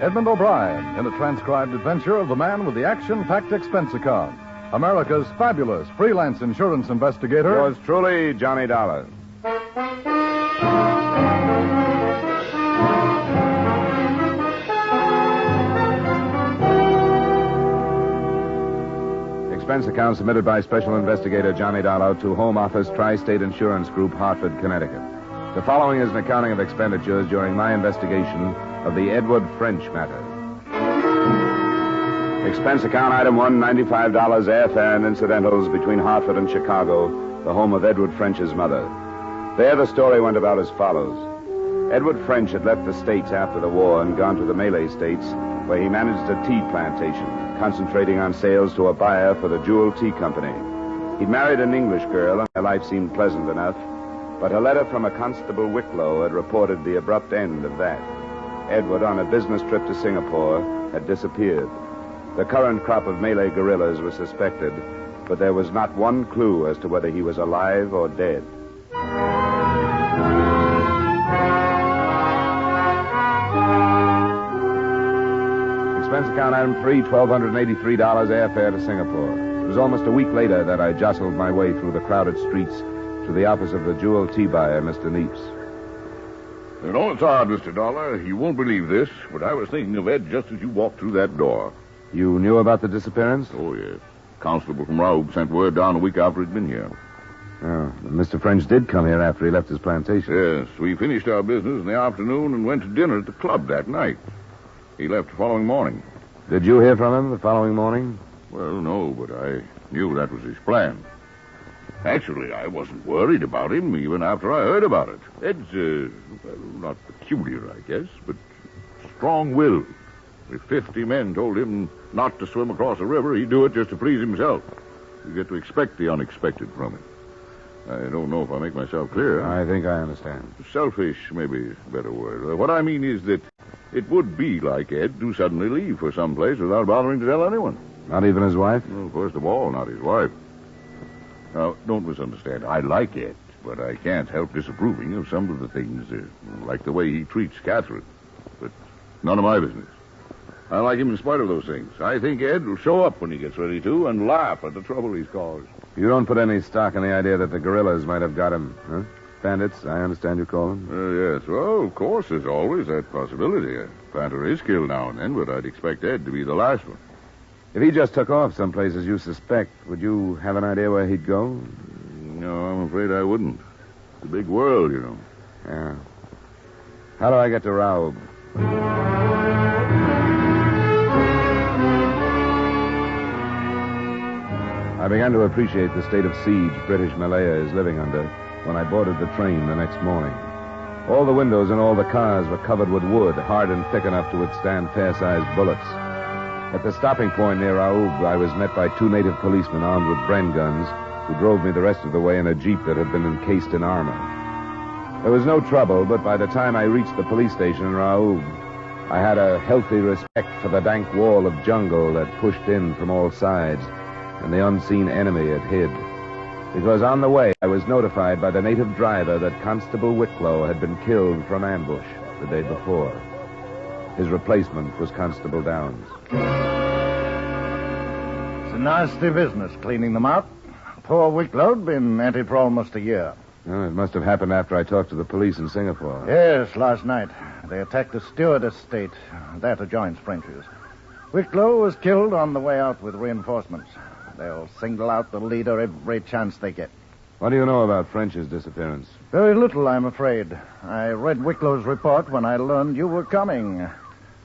Edmund O'Brien in a transcribed adventure of the man with the action-packed expense account. America's fabulous freelance insurance investigator.
Yours truly, Johnny Dollar. Expense account submitted by Special Investigator Johnny Dollar to Home Office Tri-State Insurance Group, Hartford, Connecticut. The following is an accounting of expenditures during my investigation of the Edward French matter. Expense account item 1, $95 airfare and incidentals between Hartford and Chicago, the home of Edward French's mother. There the story went about as follows. Edward French had left the States after the war and gone to the Malay States, where he managed a tea plantation, concentrating on sales to a buyer for the Jewel Tea Company. He'd married an English girl, and their life seemed pleasant enough, but a letter from a Constable Wicklow had reported the abrupt end of that. Edward, on a business trip to Singapore, had disappeared. The current crop of Malay guerrillas was suspected, but there was not one clue as to whether he was alive or dead. Expense account item 3, $1,283 airfare to Singapore. It was almost a week later that I jostled my way through the crowded streets to the office of the Jewel tea buyer, Mr. Neeps.
You know, it's odd, Mr. Dollar. You won't believe this, but I was thinking of Ed just as you walked through that door.
You knew about the disappearance?
Oh, yes. Constable from Raub sent word down a week after he'd been here.
Oh, Mr. French did come here after he left his plantation.
Yes, we finished our business in the afternoon and went to dinner at the club that night. He left the following morning.
Did you hear from him the following morning?
Well, no, but I knew that was his plan. Actually, I wasn't worried about him even after I heard about it. Ed's, not peculiar, I guess, but strong-willed. If 50 men told him not to swim across a river, he'd do it just to please himself. You get to expect the unexpected from him. I don't know if I make myself clear.
I think I understand.
Selfish may be a better word. What I mean is that it would be like Ed to suddenly leave for some place without bothering to tell anyone.
Not even his wife?
Well, first of all, not his wife. Now, don't misunderstand. I like Ed, but I can't help disapproving of some of the things, like the way he treats Catherine. But none of my business. I like him in spite of those things. I think Ed will show up when he gets ready to and laugh at the trouble he's caused.
You don't put any stock in the idea that the guerrillas might have got him, huh? Bandits, I understand you call them?
Yes. Well, of course, there's always that possibility. A planter is killed now and then, but I'd expect Ed to be the last one.
If he just took off someplace as you suspect, would you have an idea where he'd go?
No, I'm afraid I wouldn't. It's a big world, you know.
Yeah. How do I get to Raoub? I began to appreciate the state of siege British Malaya is living under when I boarded the train the next morning. All the windows in all the cars were covered with wood, hard and thick enough to withstand fair-sized bullets. At the stopping point near Raoub, I was met by 2 native policemen armed with Bren guns who drove me the rest of the way in a jeep that had been encased in armor. There was no trouble, but by the time I reached the police station in Raoub, I had a healthy respect for the dank wall of jungle that pushed in from all sides and the unseen enemy it hid. Because on the way, I was notified by the native driver that Constable Wicklow had been killed from ambush the day before. His replacement was Constable Downs.
It's a nasty business, cleaning them out. Poor Wicklow'd been at it for almost a year.
Oh, it must have happened after I talked to the police in Singapore.
Yes, last night. They attacked the Stewart estate. That adjoins French's. Wicklow was killed on the way out with reinforcements. They'll single out the leader every chance they get.
What do you know about French's disappearance?
Very little, I'm afraid. I read Wicklow's report when I learned you were coming.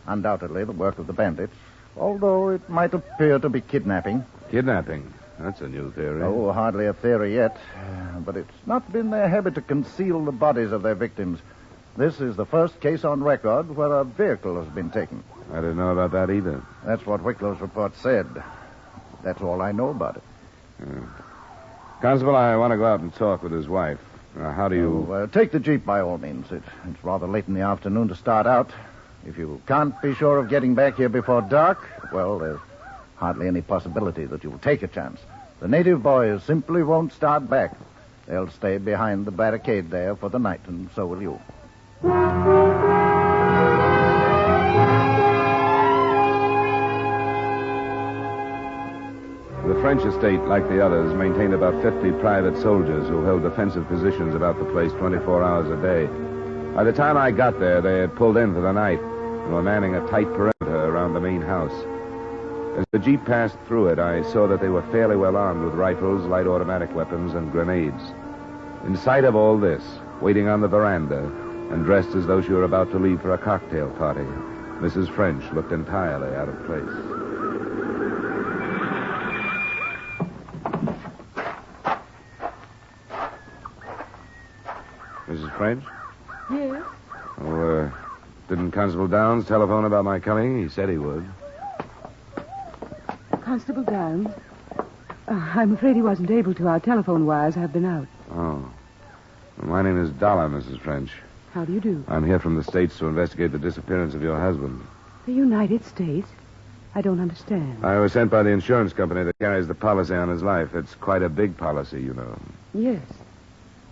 Undoubtedly the work of the bandits, although it might appear to be kidnapping.
Kidnapping? That's a new theory.
Oh, hardly a theory yet. But it's not been their habit to conceal the bodies of their victims. This is the first case on record where a vehicle has been taken.
I didn't know about that either.
That's what Wicklow's report said. That's all I know about it.
Constable, I want to go out and talk with his wife. How do you...
take the Jeep by all means. It's rather late in the afternoon to start out. If you can't be sure of getting back here before dark, well, there's hardly any possibility that you'll take a chance. The native boys simply won't start back. They'll stay behind the barricade there for the night, and so will you.
The French estate, like the others, maintained about 50 private soldiers who held defensive positions about the place 24 hours a day. By the time I got there, they had pulled in for the night and were manning a tight perimeter around the main house. As the Jeep passed through it, I saw that they were fairly well armed with rifles, light automatic weapons, and grenades. In sight of all this, waiting on the veranda, and dressed as though she were about to leave for a cocktail party, Mrs. French looked entirely out of place. Mrs. French?
Yes?
Oh, didn't Constable Downs telephone about my coming? He said he would.
Constable Downs? I'm afraid he wasn't able to. Our telephone wires have been out.
Oh. Well, my name is Dollar, Mrs. French.
How do you do?
I'm here from the States to investigate the disappearance of your husband.
The United States? I don't understand.
I was sent by the insurance company that carries the policy on his life. It's quite a big policy, you know.
Yes.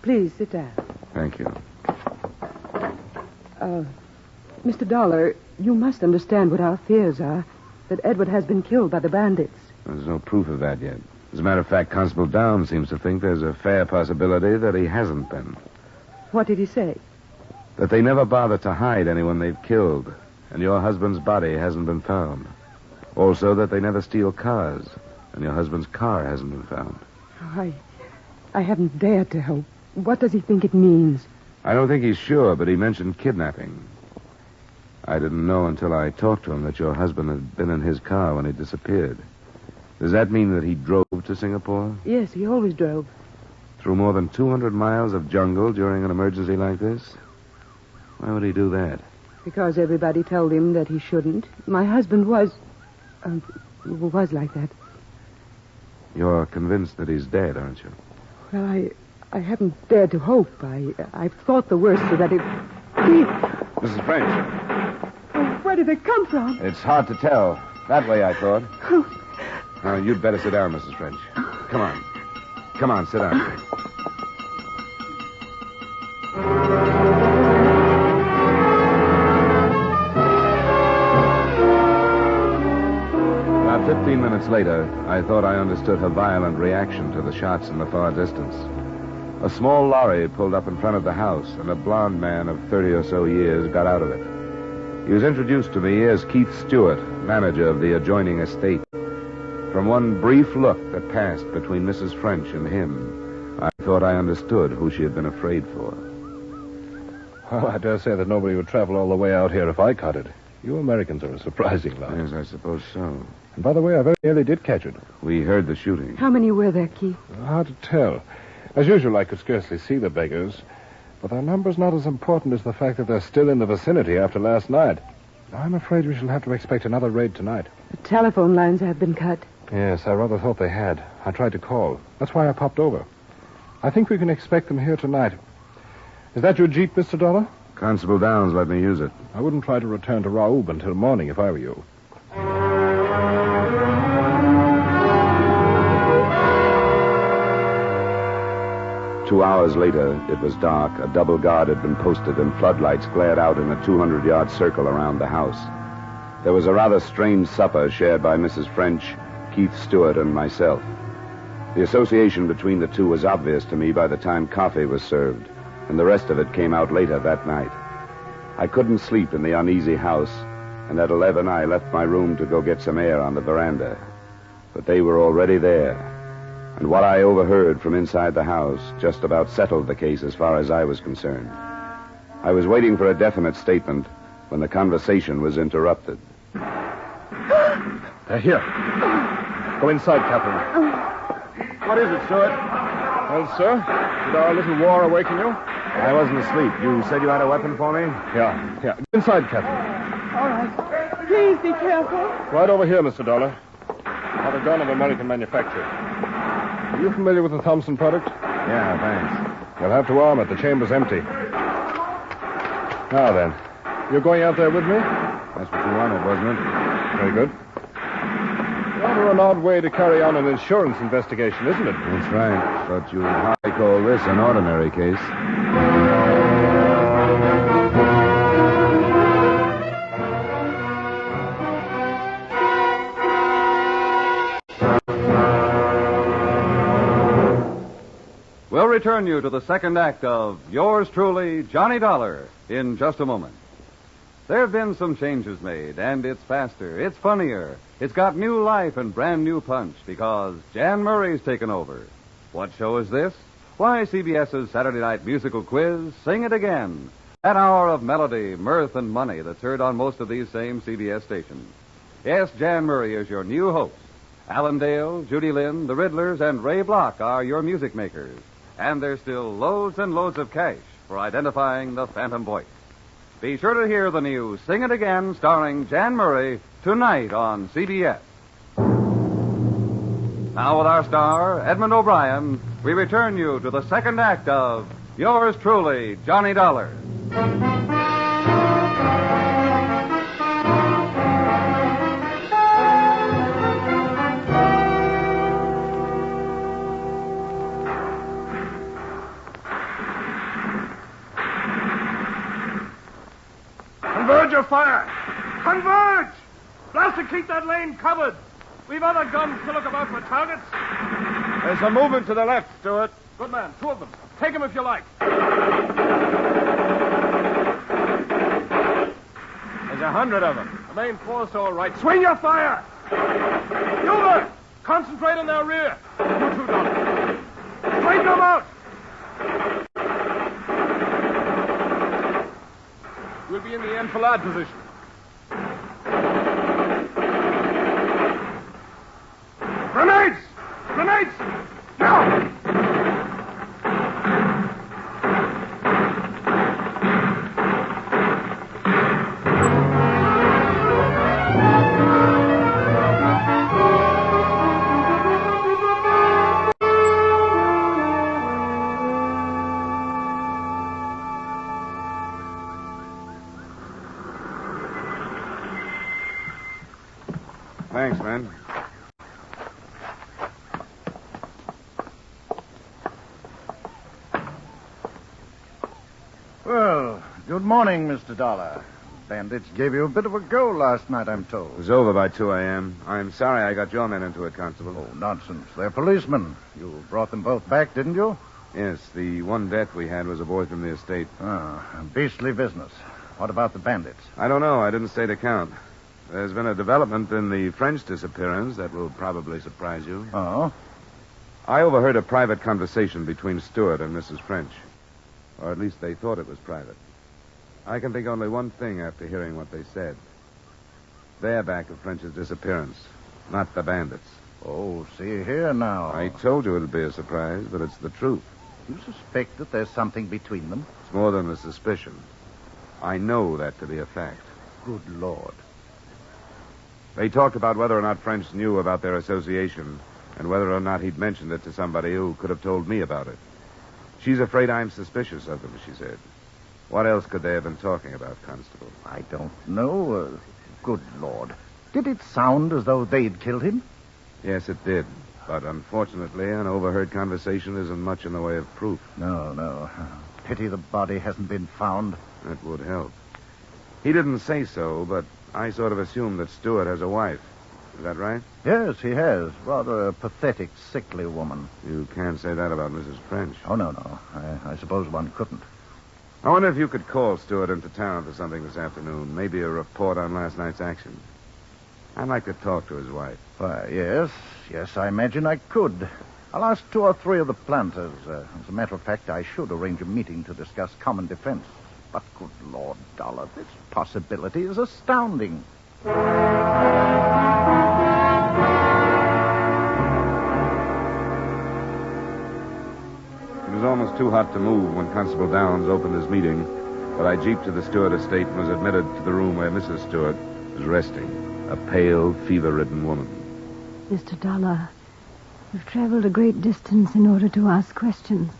Please sit down.
Thank you.
Mr. Dollar, you must understand what our fears are. That Edward has been killed by the bandits.
There's no proof of that yet. As a matter of fact, Constable Downs seems to think there's a fair possibility that he hasn't been.
What did he say?
That they never bother to hide anyone they've killed, and your husband's body hasn't been found. Also that they never steal cars, and your husband's car hasn't been found.
I haven't dared to hope. What does he think it means?
I don't think he's sure, but he mentioned kidnapping. I didn't know until I talked to him that your husband had been in his car when he disappeared. Does that mean that he drove to Singapore?
Yes, he always drove.
Through more than 200 miles of jungle during an emergency like this? Why would he do that?
Because everybody told him that he shouldn't. My husband was like that.
You're convinced that he's dead, aren't you?
Well, I haven't dared to hope. I've thought the worst so that it...
Mrs. French.
Oh, where did it come from?
It's hard to tell. That way, I thought. Now, you'd better sit down, Mrs. French. Come on. Come on, sit down. About 15 minutes later, I thought I understood her violent reaction to the shots in the far distance. A small lorry pulled up in front of the house, and a blond man of 30 or so years got out of it. He was introduced to me as Keith Stewart, manager of the adjoining estate. From one brief look that passed between Mrs. French and him, I thought I understood who she had been afraid for.
Well, I dare say that nobody would travel all the way out here if I caught it. You Americans are a surprising lot.
Yes, I suppose so.
And by the way, I very nearly did catch it.
We heard the shooting.
How many were there, Keith?
Hard to tell. As usual, I could scarcely see the beggars. But their number's not as important as the fact that they're still in the vicinity after last night. I'm afraid we shall have to expect another raid tonight.
The telephone lines have been cut.
Yes, I rather thought they had. I tried to call. That's why I popped over. I think we can expect them here tonight. Is that your Jeep, Mr. Dollar?
Constable Downs let me use it.
I wouldn't try to return to Raoub until morning if I were you.
2 hours later, it was dark. A double guard had been posted, and floodlights glared out in a 200-yard circle around the house. There was a rather strange supper shared by Mrs. French, Keith Stewart, and myself. The association between the two was obvious to me by the time coffee was served, and the rest of it came out later that night. I couldn't sleep in the uneasy house, and at 11 I left my room to go get some air on the veranda. But they were already there. And what I overheard from inside the house just about settled the case as far as I was concerned. I was waiting for a definite statement when the conversation was interrupted.
They're here. Go inside, Captain. What is it, Stewart? Well, sir, did our little war awaken you?
I wasn't asleep. You said you had a weapon for me?
Yeah. Inside, Captain.
All right. Please be careful.
Right over here, Mr. Dollar. Not a gun of American manufacture. Are you familiar with the Thompson product?
Yeah, thanks.
You'll have to arm it. The chamber's empty. Now then, you're going out there with me?
That's what you wanted, wasn't it?
Very good. Rather an odd way to carry on an insurance investigation, isn't it?
That's right. But you'd hardly call this an ordinary case.
We'll return you to the second act of Yours Truly, Johnny Dollar, in just a moment. There have been some changes made, and it's faster, it's funnier, it's got new life and brand new punch because Jan Murray's taken over. What show is this? Why, CBS's Saturday night musical quiz, Sing It Again. That hour of melody, mirth, and money that's heard on most of these same CBS stations. Yes, Jan Murray is your new host. Alan Dale, Judy Lynn, the Riddlers, and Ray Block are your music makers. And there's still loads and loads of cash for identifying the phantom voice. Be sure to hear the new Sing It Again starring Jan Murray tonight on CBS. Now with our star, Edmund O'Brien, we return you to the second act of Yours Truly, Johnny Dollar.
Converge your fire! Converge! Blast to keep that lane covered! We've other guns to look about for targets.
There's a movement to the left, Stewart.
Good man, 2 of them. Take them if you like.
There's 100 of them.
The main force all right. Swing your fire! Hubert! Concentrate on their rear. You 2, Dollar. Straighten them out! We'll be in the enfilade position. Grenades! Grenades! Now!
Thanks, man.
Well, good morning, Mr. Dollar. Bandits gave you a bit of a go last night, I'm told.
It was over by 2 a.m. I'm sorry I got your men into it, Constable.
Oh, nonsense. They're policemen. You brought them both back, didn't you?
Yes, the one death we had was a boy from the estate.
Ah, beastly business. What about the bandits?
I don't know. I didn't stay to count. There's been a development in the French disappearance that will probably surprise you.
Oh?
I overheard a private conversation between Stewart and Mrs. French. Or at least they thought it was private. I can think only one thing after hearing what they said. They're back of French's disappearance, not the bandits.
Oh, see here now.
I told you it'd be a surprise, but it's the truth.
You suspect that there's something between them?
It's more than a suspicion. I know that to be a fact.
Good Lord.
They talked about whether or not French knew about their association and whether or not he'd mentioned it to somebody who could have told me about it. She's afraid I'm suspicious of them, she said. What else could they have been talking about, Constable?
I don't know. Good Lord. Did it sound as though they'd killed him?
Yes, it did. But unfortunately, an overheard conversation isn't much in the way of proof.
No. Pity the body hasn't been found.
That would help. He didn't say so, but I sort of assumed that Stewart has a wife. Is that right?
Yes, he has. Rather a pathetic, sickly woman.
You can't say that about Mrs. French.
Oh, no. I suppose one couldn't.
I wonder if you could call Stewart into town for something this afternoon. Maybe a report on last night's action. I'd like to talk to his wife.
Why, yes, I imagine I could. I'll ask 2 or 3 of the planters. As a matter of fact, I should arrange a meeting to discuss common defense. But good Lord, Dollar, this possibility is astounding.
It was almost too hot to move when Constable Downs opened his meeting, but I jeeped to the Stewart estate and was admitted to the room where Mrs. Stewart was resting, a pale, fever-ridden woman.
Mr. Dollar, you've traveled a great distance in order to ask questions.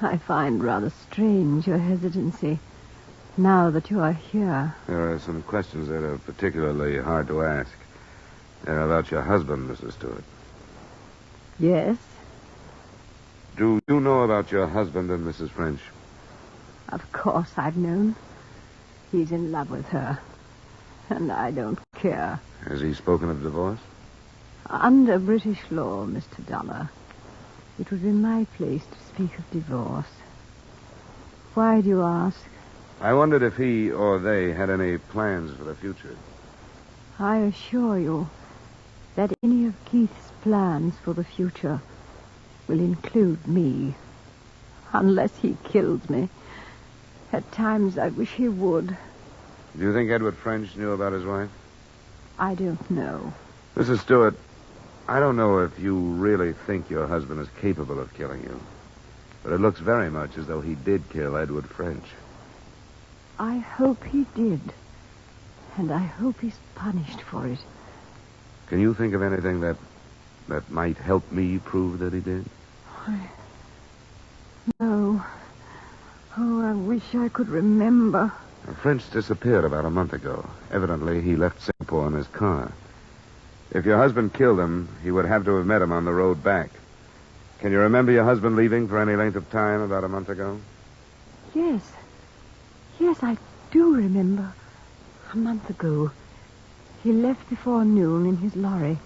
I find rather strange your hesitancy now that you are here.
There are some questions that are particularly hard to ask. They're about your husband, Mrs. Stewart.
Yes?
Do you know about your husband and Mrs. French?
Of course I've known. He's in love with her. And I don't care.
Has he spoken of divorce?
Under British law, Mr. Dollar, it would be my place to speak of divorce. Why do you ask?
I wondered if he or they had any plans for the future.
I assure you that any of Keith's plans for the future will include me. Unless he kills me. At times I wish he would.
Do you think Edward French knew about his wife?
I don't know.
Mrs. Stewart, I don't know if you really think your husband is capable of killing you, but it looks very much as though he did kill Edward French.
I hope he did. And I hope he's punished for it.
Can you think of anything that might help me prove that he did?
No. Oh, I wish I could remember.
French disappeared about a month ago. Evidently, he left Singapore in his car. If your husband killed him, he would have to have met him on the road back. Can you remember your husband leaving for any length of time about a month ago?
Yes. Yes, I do remember. A month ago. He left before noon in his lorry.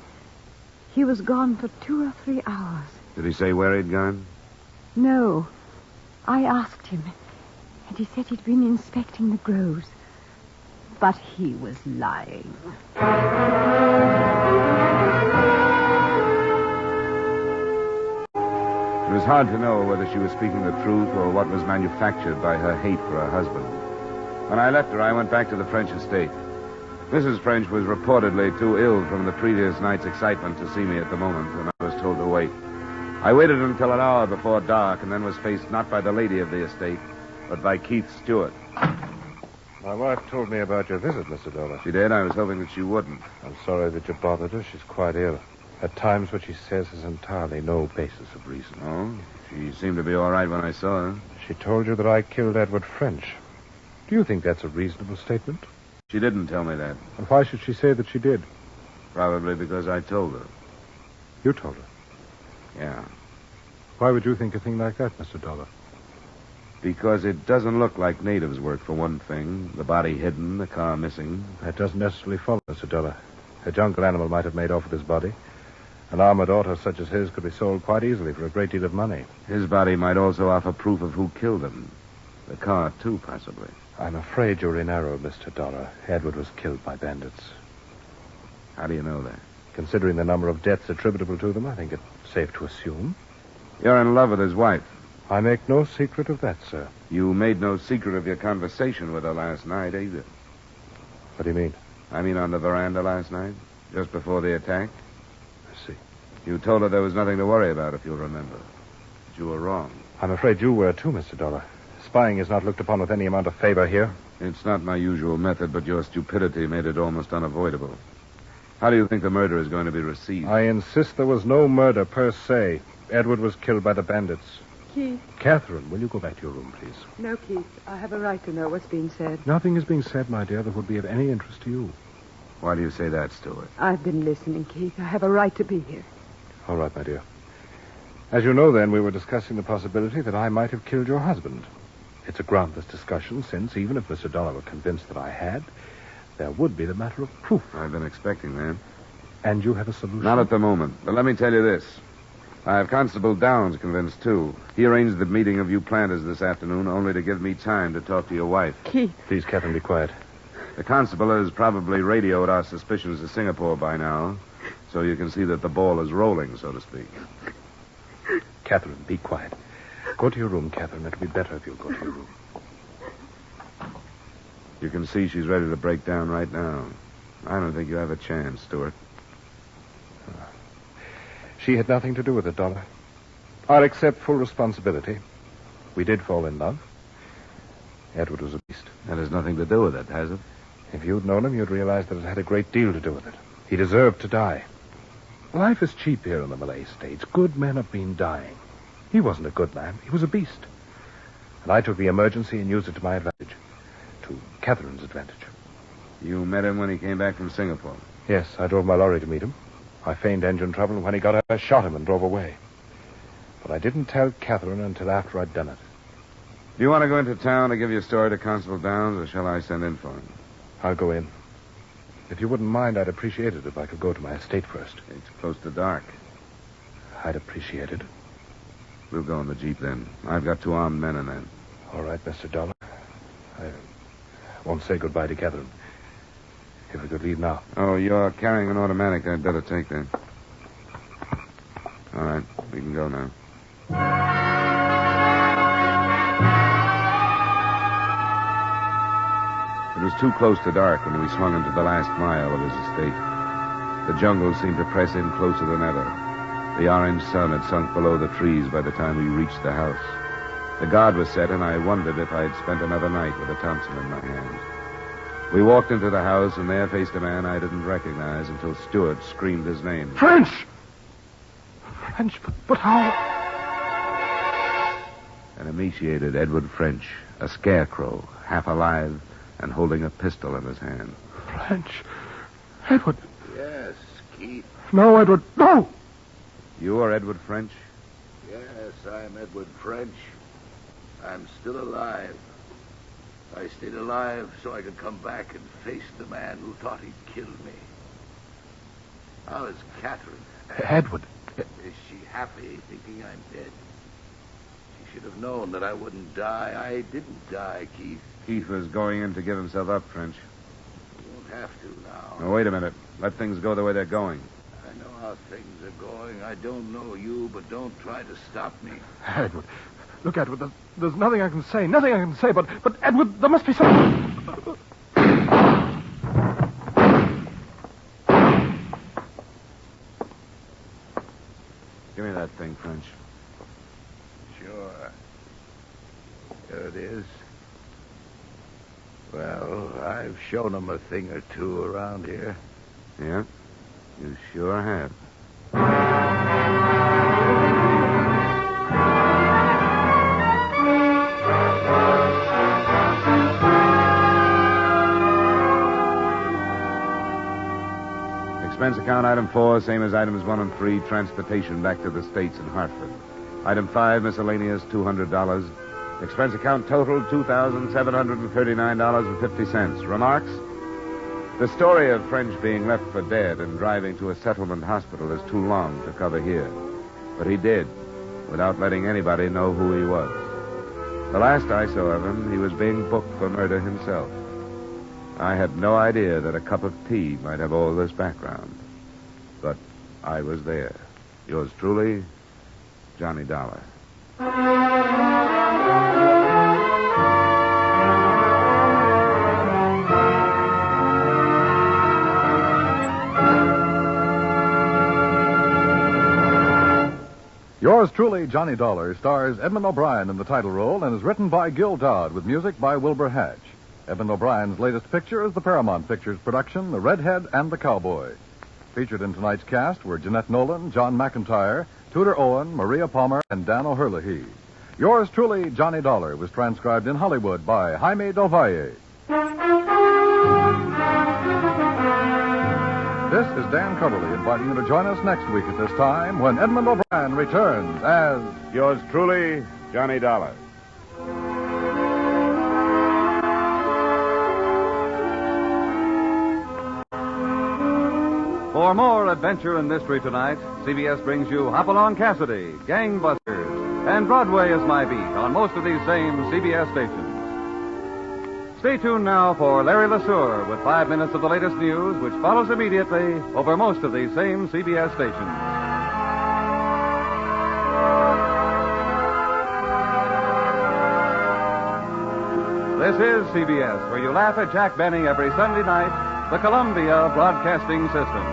He was gone for 2 or 3 hours.
Did he say where he'd gone?
No. I asked him, and he said he'd been inspecting the groves. But he was lying.
It was hard to know whether she was speaking the truth or what was manufactured by her hate for her husband. When I left her, I went back to the French estate. Mrs. French was reportedly too ill from the previous night's excitement to see me at the moment, and I was told to wait. I waited until an hour before dark and then was faced not by the lady of the estate, but by Keith Stewart.
My wife told me about your visit, Mr. Dollar.
She did? I was hoping that she wouldn't.
I'm sorry that you bothered her. She's quite ill. At times, what she says has entirely no basis of reason.
Oh? She seemed to be all right when I saw her.
She told you that I killed Edward French. Do you think that's a reasonable statement?
She didn't tell me that.
And why should she say that she did?
Probably because I told her.
You told her?
Yeah.
Why would you think a thing like that, Mr. Dollar?
Because it doesn't look like natives' work, for one thing. The body hidden, the car missing.
That doesn't necessarily follow, Mr. Dollar. A jungle animal might have made off with his body. An armored auto such as his could be sold quite easily for a great deal of money.
His body might also offer proof of who killed him. The car, too, possibly.
I'm afraid you're in error, Mr. Dollar. Edward was killed by bandits.
How do you know that?
Considering the number of deaths attributable to them, I think it's safe to assume.
You're in love with his wife.
I make no secret of that, sir.
You made no secret of your conversation with her last night, either.
What do you mean?
I mean on the veranda last night, just before the attack.
I see.
You told her there was nothing to worry about, if you'll remember. But you were wrong.
I'm afraid you were, too, Mr. Dollar. Spying is not looked upon with any amount of favor here.
It's not my usual method, but your stupidity made it almost unavoidable. How do you think the murder is going to be received?
I insist there was no murder per se. Edward was killed by the bandits.
Keith.
Catherine, will you go back to your room, please?
No, Keith. I have a right to know what's being said.
Nothing is being said, my dear, that would be of any interest to you.
Why do you say that, Stuart?
I've been listening, Keith. I have a right to be here.
All right, my dear. As you know, then, we were discussing the possibility that I might have killed your husband. It's a groundless discussion, since even if Mr. Dollar were convinced that I had, there would be the matter of proof.
I've been expecting that.
And you have a solution?
Not at the moment. But let me tell you this. I have Constable Downs convinced, too. He arranged the meeting of you planters this afternoon only to give me time to talk to your wife.
Keith.
Please, Catherine, be quiet.
The constable has probably radioed our suspicions to Singapore by now, so you can see that the ball is rolling, so to speak.
Catherine, be quiet. Go to your room, Catherine. It'll be better if you'll go to your room.
You can see she's ready to break down right now. I don't think you have a chance, Stuart.
She had nothing to do with it, Dollar. I'll accept full responsibility. We did fall in love. Edward was a beast.
That has nothing to do with it, has it?
If you'd known him, you'd realize that it had a great deal to do with it. He deserved to die. Life is cheap here in the Malay States. Good men have been dying. He wasn't a good man. He was a beast. And I took the emergency and used it to my advantage. To Catherine's advantage.
You met him when he came back from Singapore?
Yes, I drove my lorry to meet him. I feigned engine trouble, and when he got out, I shot him and drove away. But I didn't tell Catherine until after I'd done it.
Do you want to go into town to give your story to Constable Downs, or shall I send in for him?
I'll go in. If you wouldn't mind, I'd appreciate it if I could go to my estate first.
It's close to dark.
I'd appreciate it.
We'll go in the Jeep then. I've got 2 armed men in there.
All right, Mr. Dollar. I won't say goodbye to Catherine. If we could leave now.
Oh, you're carrying an automatic. I'd better take that. All right, we can go now. It was too close to dark when we swung into the last mile of his estate. The jungle seemed to press in closer than ever. The orange sun had sunk below the trees by the time we reached the house. The guard was set, and I wondered if I had spent another night with a Thompson in my hand. We walked into the house, and there faced a man I didn't recognize until Stuart screamed his name.
French! French? But how?
An emaciated Edward French, a scarecrow, half alive, and holding a pistol in his hand.
French? Edward?
Yes, Keith.
No, Edward, no!
You are Edward French?
Yes, I'm Edward French. I'm still alive. I stayed alive so I could come back and face the man who thought he'd killed me. How is Catherine?
Edward.
Is she happy thinking I'm dead? She should have known that I wouldn't die. I didn't die, Keith.
Keith was going in to give himself up, French.
You won't have to now.
Now, wait a minute. Let things go the way they're going.
I know how things are going. I don't know you, but don't try to stop me.
Edward, look, Edward, there's nothing I can say. Nothing I can say, but Edward, there must be something.
Give me that thing, French.
Sure. There it is. Well, I've shown them a thing or two around here.
Yeah? You sure have. Expense account, item 4, same as items 1 and 3, transportation back to the States in Hartford. Item 5, miscellaneous, $200. Expense account total, $2,739.50. Remarks? The story of French being left for dead and driving to a settlement hospital is too long to cover here. But he did, without letting anybody know who he was. The last I saw of him, he was being booked for murder himself. I had no idea that a cup of tea might have all this background. But I was there. Yours truly, Johnny Dollar.
Yours truly, Johnny Dollar, stars Edmund O'Brien in the title role and is written by Gil Dodd with music by Wilbur Hatch. Edmund O'Brien's latest picture is the Paramount Pictures production, The Redhead and the Cowboy. Featured in tonight's cast were Jeanette Nolan, John McIntyre, Tudor Owen, Maria Palmer, and Dan O'Herlihy. Yours truly, Johnny Dollar, was transcribed in Hollywood by Jaime Del Valle. This is Dan Coverly inviting you to join us next week at this time when Edmund O'Brien returns as...
Yours truly, Johnny Dollar.
For more adventure and mystery tonight, CBS brings you Hopalong Cassidy, Gangbusters, and Broadway is My Beat on most of these same CBS stations. Stay tuned now for Larry LeSueur with 5 minutes of the latest news, which follows immediately over most of these same CBS stations. This is CBS, where you laugh at Jack Benny every Sunday night, the Columbia Broadcasting System.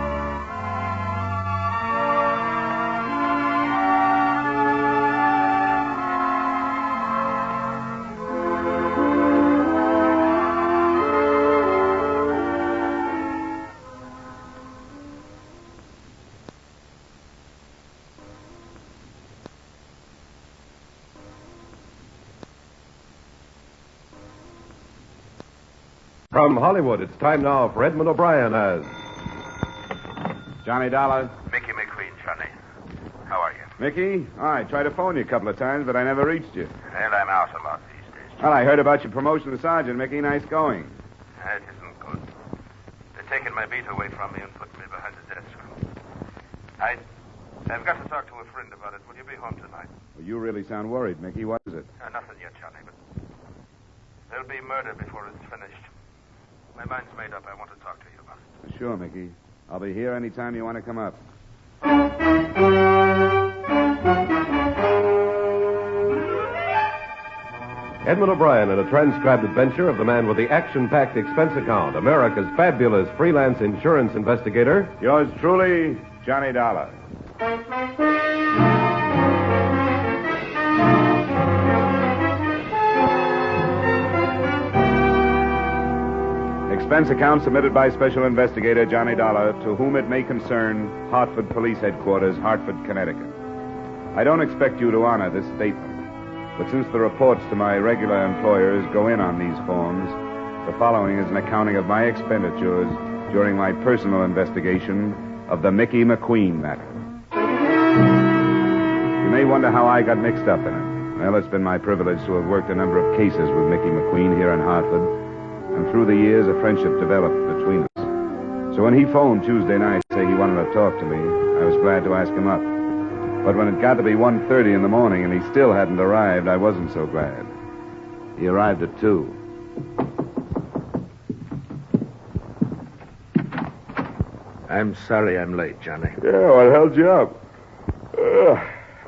From Hollywood, it's time now for Edmund O'Brien as...
Johnny Dollar.
Mickey McQueen, Johnny. How are you?
Mickey? I tried to phone you a couple of times, but I never reached you.
And I'm out a lot these days.
Well, I heard about your promotion to sergeant, Mickey. Nice going.
It isn't good. They're taking my beat away from me and putting me behind the desk. I've got to talk to a friend about it. Will you be home tonight?
Well, you really sound worried, Mickey. What is it?
Nothing yet, Johnny, but there'll be murder before it's finished. My mind's made up. I want to talk to you about it.
Sure, Mickey. I'll be here any time you want to come up.
Edmund O'Brien in a transcribed adventure of the man with the action-packed expense account, America's fabulous freelance insurance investigator.
Yours truly, Johnny Dollar. Expense account submitted by Special Investigator Johnny Dollar, to whom it may concern, Hartford Police Headquarters, Hartford, Connecticut. I don't expect you to honor this statement, but since the reports to my regular employers go in on these forms, the following is an accounting of my expenditures during my personal investigation of the Mickey McQueen matter. You may wonder how I got mixed up in it. Well, it's been my privilege to have worked a number of cases with Mickey McQueen here in Hartford, and through the years, a friendship developed between us. So when he phoned Tuesday night to say he wanted to talk to me, I was glad to ask him up. But when it got to be 1:30 in the morning and he still hadn't arrived, I wasn't so glad. He arrived at 2.
I'm sorry I'm late, Johnny.
Yeah, what held you up?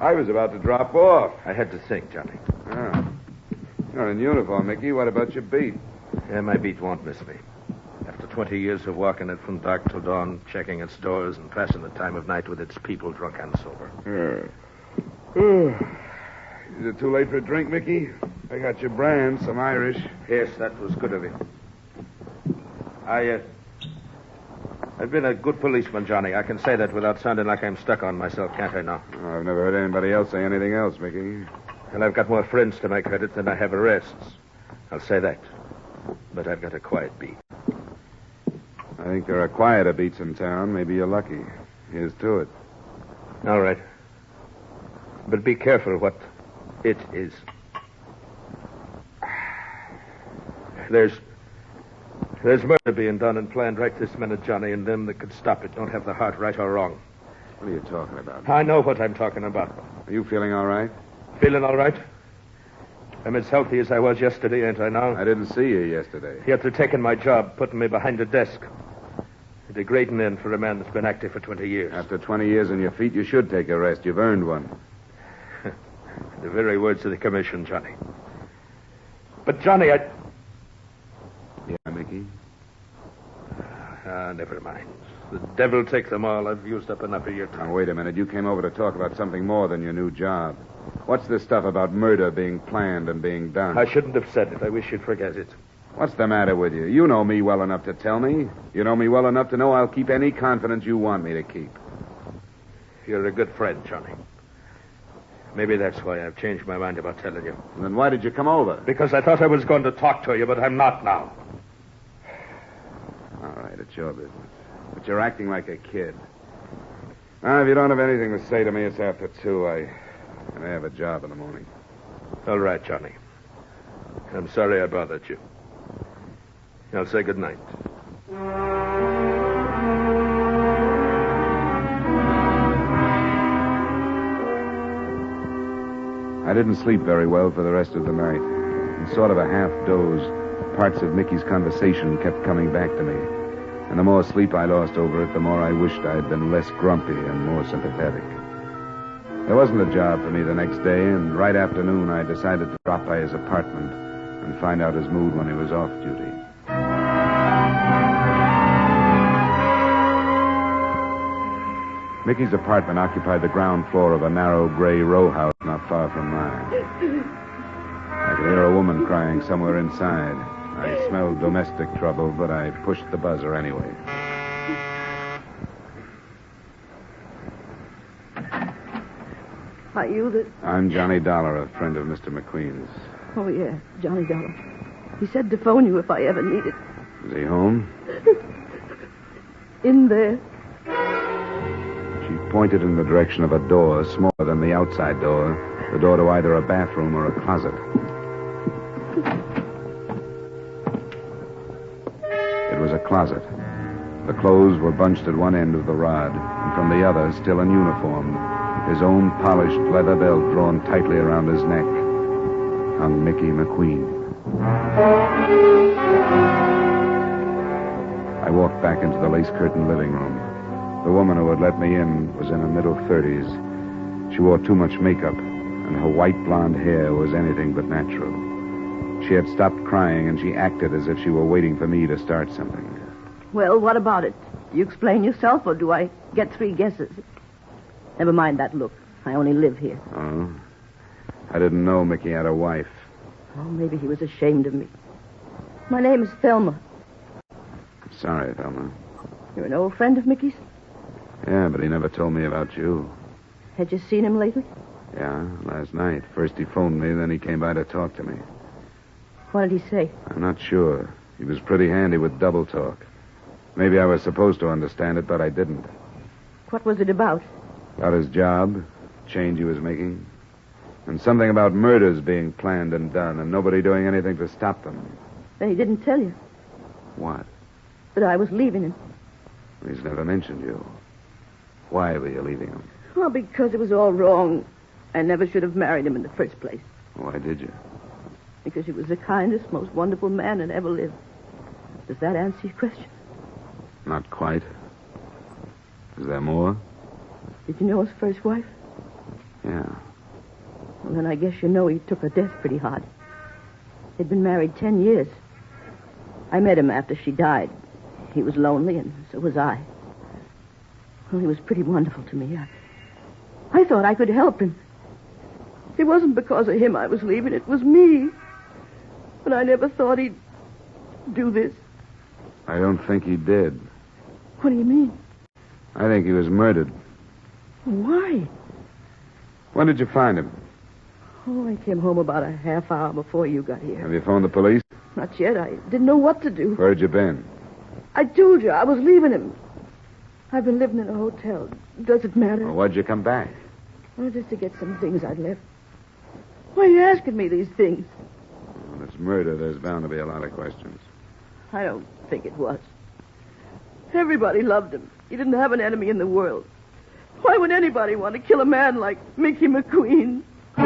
I was about to drop off.
I had to think, Johnny.
Oh. You're in uniform, Mickey. What about your beat?
Yeah, my beat won't miss me. After 20 years of walking it from dark till dawn, checking its doors and passing the time of night with its people, drunk and sober.
Is it too late for a drink, Mickey? I got your brand, some Irish.
Yes, that was good of you. I've been a good policeman, Johnny. I can say that without sounding like I'm stuck on myself, can't I now?
Oh, I've never heard anybody else say anything else, Mickey.
And I've got more friends to my credit than I have arrests. I'll say that. But I've got a quiet beat.
I think there are quieter beats in town. Maybe you're lucky. Here's to it.
All right. But be careful what it is. There's murder being done and planned right this minute, Johnny, and them that could stop it don't have the heart, right or wrong.
What are you talking about?
I know what I'm talking about.
Are you feeling all right?
Feeling all right? I'm as healthy as I was yesterday, ain't I now?
I didn't see you yesterday.
Yet they're taking my job, putting me behind a desk. A degrading end for a man that's been active for 20 years.
After 20 years on your feet, you should take a rest. You've earned one.
The very words of the commission, Johnny. But, Johnny,
Yeah, Mickey?
Never mind. The devil take them all. I've used up enough of your time.
Now, wait a minute. You came over to talk about something more than your new job. What's this stuff about murder being planned and being done?
I shouldn't have said it. I wish you'd forget it.
What's the matter with you? You know me well enough to tell me. You know me well enough to know I'll keep any confidence you want me to keep.
You're a good friend, Johnny. Maybe that's why I've changed my mind about telling you.
And then why did you come over?
Because I thought I was going to talk to you, but I'm not now.
All right, it's your business. But you're acting like a kid. Now, if you don't have anything to say to me, it's after 2. I have a job in the morning.
All right, Johnny. I'm sorry I bothered you. I'll say good night.
I didn't sleep very well for the rest of the night. In sort of a half doze, parts of Mickey's conversation kept coming back to me. And the more sleep I lost over it, the more I wished I had been less grumpy and more sympathetic. There wasn't a job for me the next day, and right afternoon I decided to drop by his apartment and find out his mood when he was off duty. Mickey's apartment occupied the ground floor of a narrow gray row house not far from mine. I could hear a woman crying somewhere inside. I smelled domestic trouble, but I pushed the buzzer anyway.
Are you the...
I'm Johnny Dollar, a friend of Mr. McQueen's.
Oh, yeah, Johnny Dollar. He said to phone you if I ever needed.
Is he home?
In there.
She pointed in the direction of a door smaller than the outside door, the door to either a bathroom or a closet. It was a closet. The clothes were bunched at one end of the rod, and from the other, still in uniform, his own polished leather belt drawn tightly around his neck, hung Mickey McQueen. I walked back into the lace-curtained living room. The woman who had let me in was in her middle 30s. She wore too much makeup, and her white blonde hair was anything but natural. She had stopped crying, and she acted as if she were waiting for me to start something.
Well, what about it? Do you explain yourself, or do I get 3 guesses? Never mind that look. I only live here.
Oh? I didn't know Mickey had a wife.
Oh, maybe he was ashamed of me. My name is Thelma.
I'm sorry, Thelma.
You're an old friend of Mickey's?
Yeah, but he never told me about you.
Had you seen him lately?
Yeah, last night. First he phoned me, then he came by to talk to me.
What did he say?
I'm not sure. He was pretty handy with double talk. Maybe I was supposed to understand it, but I didn't.
What was it about?
About his job, change he was making, and something about murders being planned and done, and nobody doing anything to stop them.
Then he didn't tell you
What?
that I was leaving him.
He's never mentioned you. Why were you leaving him?
Well, because it was all wrong. I never should have married him in the first place.
Why did you?
Because he was the kindest, most wonderful man that ever lived. Does that answer your question?
Not quite. Is there more?
Did you know his first wife?
Yeah.
Well, then I guess you know he took her death pretty hard. They'd been married 10 years. I met him after she died. He was lonely, and so was I. Well, he was pretty wonderful to me. I thought I could help him. It wasn't because of him I was leaving. It was me. But I never thought he'd do this.
I don't think he did.
What do you mean?
I think he was murdered.
Why?
When did you find him?
Oh, I came home about a half hour before you got here.
Have you phoned the police?
Not yet. I didn't know what to do.
Where'd you been?
I told you I was leaving him. I've been living in a hotel. Does it matter?
Well, why'd you come back?
Oh, just to get some things I'd left. Why are you asking me these things?
When it's murder, there's bound to be a lot of questions.
I don't think it was. Everybody loved him. He didn't have an enemy in the world. Why would anybody want to kill a man like Mickey McQueen?
For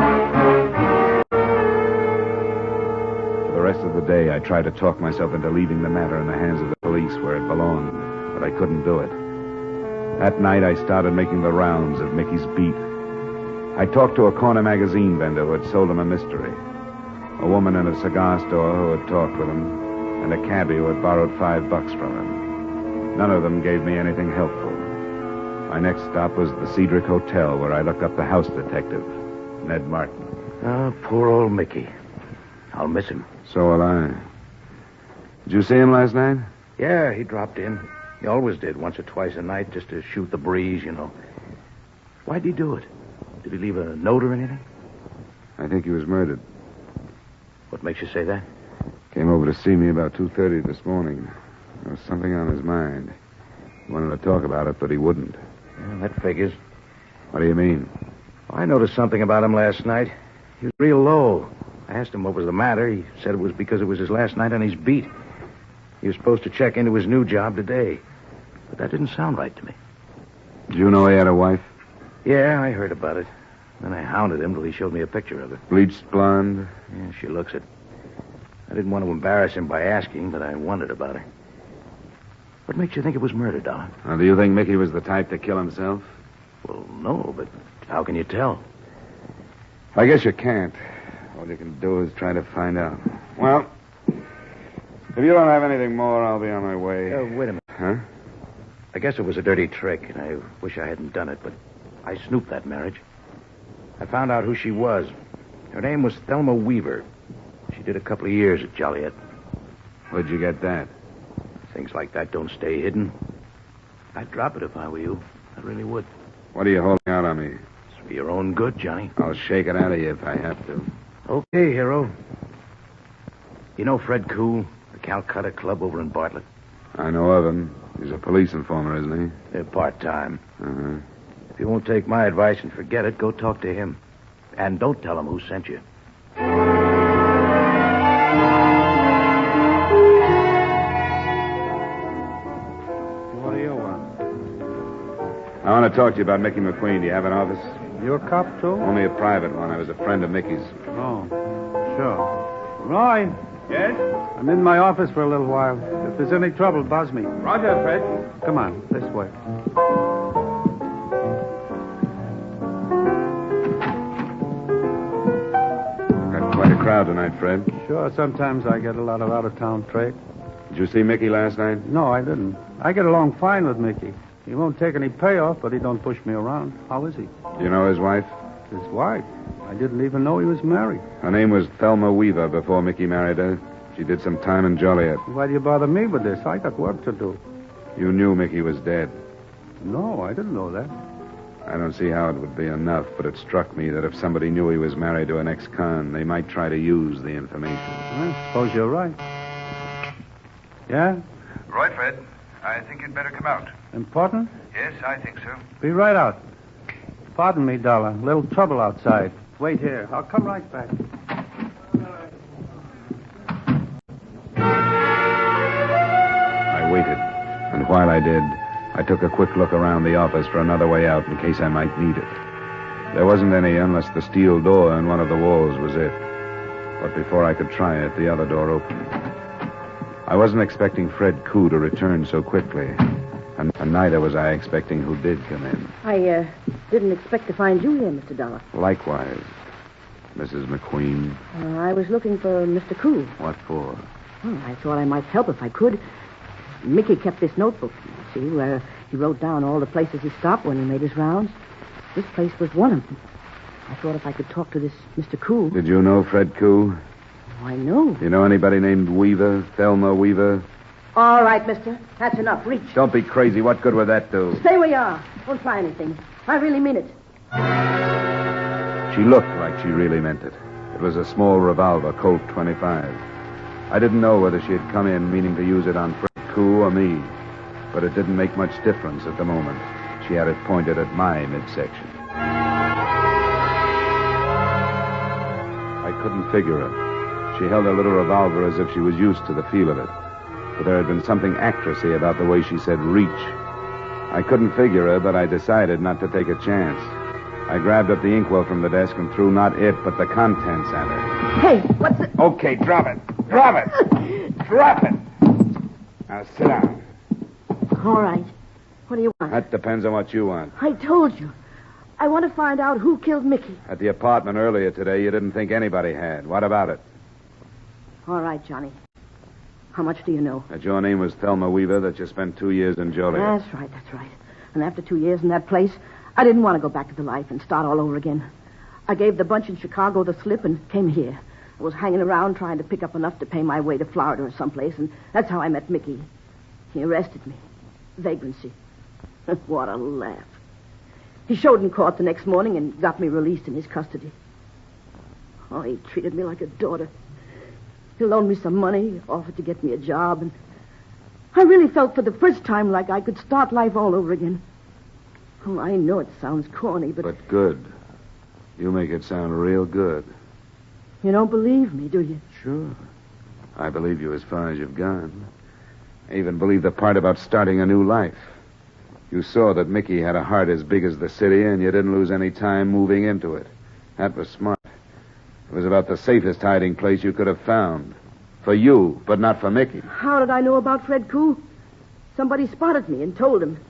the rest of the day, I tried to talk myself into leaving the matter in the hands of the police where it belonged, but I couldn't do it. That night, I started making the rounds of Mickey's beat. I talked to a corner magazine vendor who had sold him a mystery, a woman in a cigar store who had talked with him, and a cabbie who had borrowed $5 from him. None of them gave me anything helpful. My next stop was the Cedric Hotel, where I looked up the house detective, Ned Martin.
Oh, poor old Mickey. I'll miss him.
So will I. Did you see him last night?
Yeah, he dropped in. He always did, once or twice a night, just to shoot the breeze, you know. Why'd he do it? Did he leave a note or anything?
I think he was murdered.
What makes you say that?
Came over to see me about 2:30 this morning. There was something on his mind. He wanted to talk about it, but he wouldn't.
Yeah, that figures.
What do you mean?
Well, I noticed something about him last night. He was real low. I asked him what was the matter. He said it was because it was his last night on his beat. He was supposed to check into his new job today. But that didn't sound right to me.
Did you know he had a wife?
Yeah, I heard about it. Then I hounded him till he showed me a picture of her.
Bleached blonde?
Yeah, she looks it. I didn't want to embarrass him by asking, but I wondered about her. What makes you think it was murder, Dollar?
Do you think Mickey was the type to kill himself?
Well, no, but how can you tell?
I guess you can't. All you can do is try to find out. Well, if you don't have anything more, I'll be on my way.
Wait a minute.
Huh?
I guess it was a dirty trick, and I wish I hadn't done it, but I snooped that marriage. I found out who she was. Her name was Thelma Weaver. She did a couple of years at Joliet.
Where'd you get that?
Things like that don't stay hidden. I'd drop it if I were you. I really would.
What are you holding out on me?
It's for your own good, Johnny.
I'll shake it out of you if I have to.
Okay, hero. You know Fred Cool, the Calcutta Club over in Bartlett?
I know of him. He's a police informer, isn't he?
They're part-time.
Uh-huh.
If you won't take my advice and forget it, go talk to him. And don't tell him who sent you.
What do you want?
I want to talk to you about Mickey McQueen. Do you have an office?
You're a cop, too?
Only a private one. I was a friend of Mickey's.
Oh, sure. Roy. Yes? I'm in my office for a little while. If there's any trouble, buzz me.
Roger, Fred.
Come on, this way.
Got quite a crowd tonight, Fred.
Sure, sometimes I get a lot of out-of-town trade.
Did you see Mickey last night?
No, I didn't. I get along fine with Mickey. He won't take any payoff, but he don't push me around. How is he?
Do you know his wife?
His wife? I didn't even know he was married.
Her name was Thelma Weaver before Mickey married her. She did some time in Joliet.
Why do you bother me with this? I got work to do.
You knew Mickey was dead.
No, I didn't know that.
I don't see how it would be enough, but it struck me that if somebody knew he was married to an ex-con, they might try to use the information.
I suppose you're right. Yeah?
Right, Fred. I think you'd better come out.
Important?
Yes, I think so.
Be right out. Pardon me, Dollar. A little trouble outside. Wait here. I'll come right back.
I waited, and while I did, I took a quick look around the office for another way out in case I might need it. There wasn't any unless the steel door in one of the walls was it. But before I could try it, the other door opened. I wasn't expecting Fred Koo to return so quickly, and neither was I expecting who did come in.
I didn't expect to find you here, Mr. Dollar.
Likewise, Mrs. McQueen.
I was looking for Mr. Koo.
What for?
Oh, I thought I might help if I could. Mickey kept this notebook, you see, where he wrote down all the places he stopped when he made his rounds. This place was one of them. I thought if I could talk to this Mr. Koo...
Did you know Fred Koo?
Oh, I know.
You know anybody named Weaver? Thelma Weaver?
All right, mister. That's enough. Reach.
Don't be crazy. What good would that do?
Stay where you are. Don't try anything. I really mean it.
She looked like she really meant it. It was a small revolver, Colt 25. I didn't know whether she had come in meaning to use it on Fred Koo or me. But it didn't make much difference at the moment. She had it pointed at my midsection. I couldn't figure her. She held her little revolver as if she was used to the feel of it. But there had been something actressy about the way she said reach. I couldn't figure her, but I decided not to take a chance. I grabbed up the inkwell from the desk and threw not it, but the contents at her.
Hey, what's it?
Okay, drop it. Drop it. Drop it. Now sit down.
All right. What do you want?
That depends on what you want.
I told you. I want to find out who killed Mickey.
At the apartment earlier today, you didn't think anybody had. What about it?
All right, Johnny. How much do you know?
That your name was Thelma Weaver, that you spent 2 years in Joliet.
That's right. And after 2 years in that place, I didn't want to go back to the life and start all over again. I gave the bunch in Chicago the slip and came here. I was hanging around trying to pick up enough to pay my way to Florida or someplace, and that's how I met Mickey. He arrested me. Vagrancy. What a laugh. He showed in court the next morning and got me released in his custody. Oh, he treated me like a daughter. He loaned me some money, offered to get me a job, and I really felt for the first time like I could start life all over again. Oh, I know it sounds corny, but...
But good. You make it sound real good.
You don't believe me, do you?
Sure. I believe you as far as you've gone. I even believe the part about starting a new life. You saw that Mickey had a heart as big as the city, and you didn't lose any time moving into it. That was smart. It was about the safest hiding place you could have found. For you, but not for Mickey.
How did I know about Fred Koo? Somebody spotted me and told him.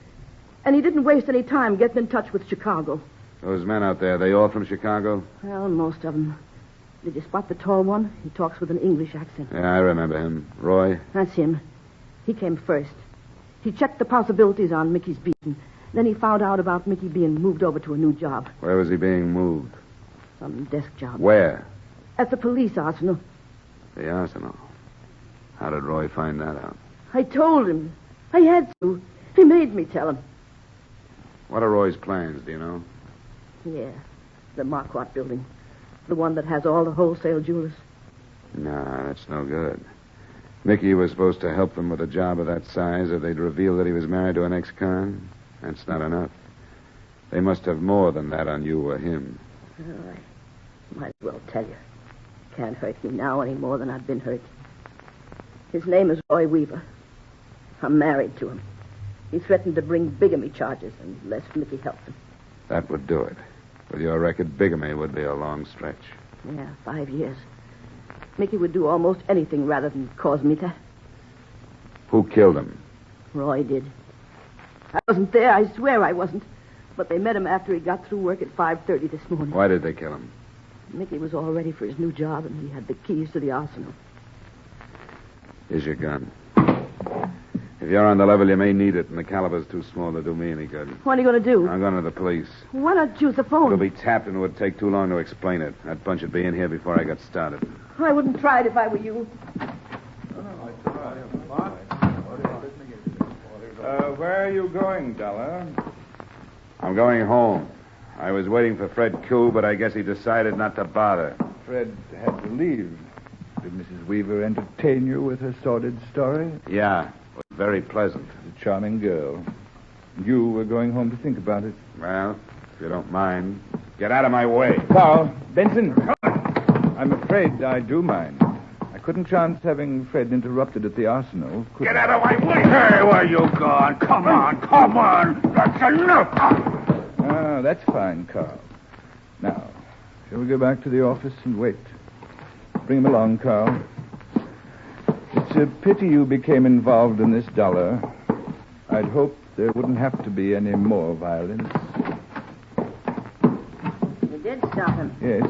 And he didn't waste any time getting in touch with Chicago.
Those men out there, they all from Chicago?
Well, most of them. Did you spot the tall one? He talks with an English accent.
Yeah, I remember him. Roy?
That's him. He came first. He checked the possibilities on Mickey's beating. Then he found out about Mickey being moved over to a new job.
Where was he being moved?
Some desk job.
Where?
At the police arsenal.
The arsenal. How did Roy find that out?
I told him. I had to. He made me tell him.
What are Roy's plans, do you know?
Yeah, the Marquardt building. The one that has all the wholesale jewelers.
Nah, that's no good. Mickey was supposed to help them with a job of that size if they'd reveal that he was married to an ex-con. That's not enough. They must have more than that on you or him.
Oh, I might as well tell you. Can't hurt me now any more than I've been hurt. His name is Roy Weaver. I'm married to him. He threatened to bring bigamy charges unless Mickey helped him.
That would do it. With your record, bigamy would be a long stretch.
Yeah, 5 years. Mickey would do almost anything rather than cause me to...
Who killed him?
Roy did. I wasn't there. I swear I wasn't. But they met him after he got through work at 5:30 this morning.
Why did they kill him?
Mickey was all ready for his new job, and he had the keys to the arsenal.
Here's your gun. If you're on the level, you may need it, and the caliber's too small to do me any good.
What are you going to do?
I'm going to the police.
Why not use the phone?
It'll be tapped, and it would take too long to explain it. That bunch would be in here before I got started.
I wouldn't try it if I were you.
Where are you going, Dollar?
I'm going home. I was waiting for Fred Koo, but I guess he decided not to bother.
Fred had to leave. Did Mrs. Weaver entertain you with her sordid story?
Yeah, it was very pleasant.
A charming girl. You were going home to think about it.
Well, if you don't mind, get out of my way.
Carl, Benson. I'm afraid I do mind. I couldn't chance having Fred interrupted at the arsenal.
Get out of my way! Hey, where you gone? Come on! That's enough!
Ah, that's fine, Carl. Now, shall we go back to the office and wait? Bring him along, Carl. It's a pity you became involved in this, Dollar. I'd hoped there wouldn't have to be any more violence.
You did stop him.
Yes.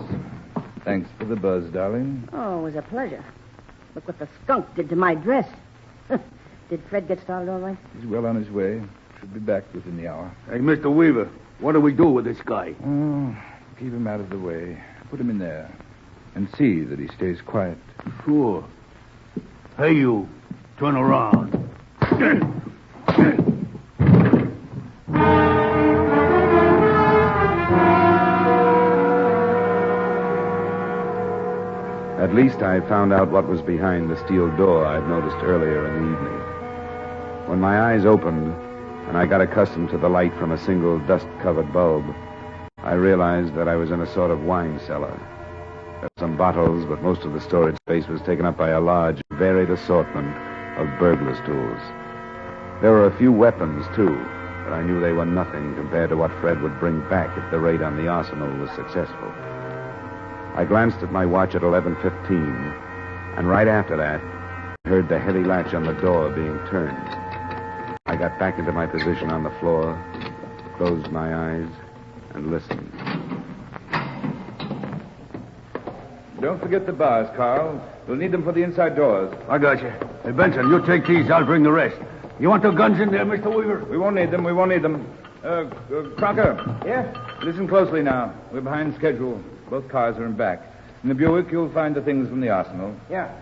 Thanks for the buzz, darling.
Oh, it was a pleasure. Look what the skunk did to my dress. Did Fred get started all right?
He's well on his way. Should be back within the hour.
Hey, Mr. Weaver, what do we do with this guy?
Oh, keep him out of the way. Put him in there. And see that he stays quiet.
Sure. Hey, you. Turn around.
At least I found out what was behind the steel door I'd noticed earlier in the evening. When my eyes opened and I got accustomed to the light from a single dust-covered bulb, I realized that I was in a sort of wine cellar. There were some bottles, but most of the storage space was taken up by a large, varied assortment of burglar's tools. There were a few weapons, too, but I knew they were nothing compared to what Fred would bring back if the raid on the arsenal was successful. I glanced at my watch at 11:15, and right after that, I heard the heavy latch on the door being turned. I got back into my position on the floor, closed my eyes, and listened.
Don't forget the bars, Carl. We'll need them for the inside doors.
I got you. Hey, Benson, you take these. I'll bring the rest. You want the guns in there, Mr. Weaver?
We won't need them. We won't need them. Crocker.
Yeah?
Listen closely now. We're behind schedule. Both cars are in back. In the Buick, you'll find the things from the arsenal.
Yeah.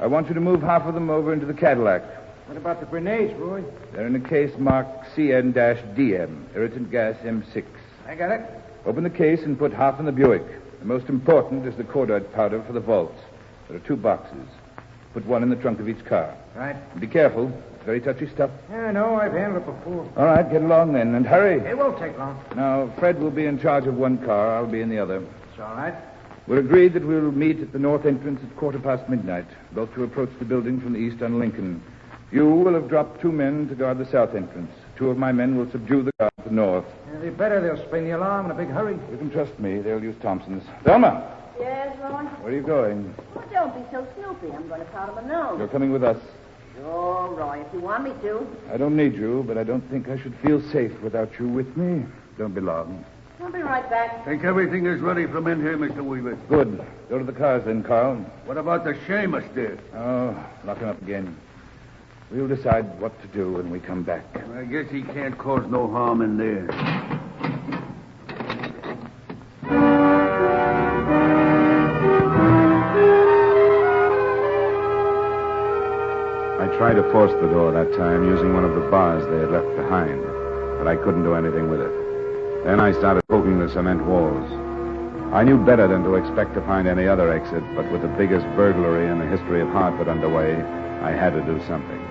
I want you to move half of them over into the Cadillac.
What about the grenades, Roy?
They're in a case marked CN-DM, irritant gas M6.
I got it.
Open the case and put half in the Buick. The most important is the cordite powder for the vaults. There are 2 boxes. Put one in the trunk of each car.
Right.
And be careful. It's very touchy stuff.
Yeah, I know. I've handled it before.
All right, get along then, and hurry.
It won't take long.
Now, Fred will be in charge of one car. I'll be in the other.
It's all right.
We're agreed that we'll meet at the north entrance at midnight, both to approach the building from the east on Lincoln. You will have dropped 2 men to guard the south entrance. 2 of my men will subdue the guard at the north.
Yeah, they better. They'll spring the alarm in a big hurry.
You can trust me. They'll use Thompson's. Thelma,
Yes, Roy?
where are you going?
Oh, don't be so snoopy. I'm going to powder my nose.
You're coming with us.
Sure, Roy, if you want me to.
I don't need you, but I don't think I should feel safe without you with me. Don't be long.
I'll be right back.
Think everything is ready from in here, Mr. Weaver.
Good. Go to the cars then, Carl.
What about the Seamus there?
Oh, lock him up again. We'll decide what to do when we come back.
I guess he can't cause no harm in there.
I tried to force the door that time using one of the bars they had left behind, but I couldn't do anything with it. Then I started poking the cement walls. I knew better than to expect to find any other exit, but with the biggest burglary in the history of Hartford underway, I had to do something.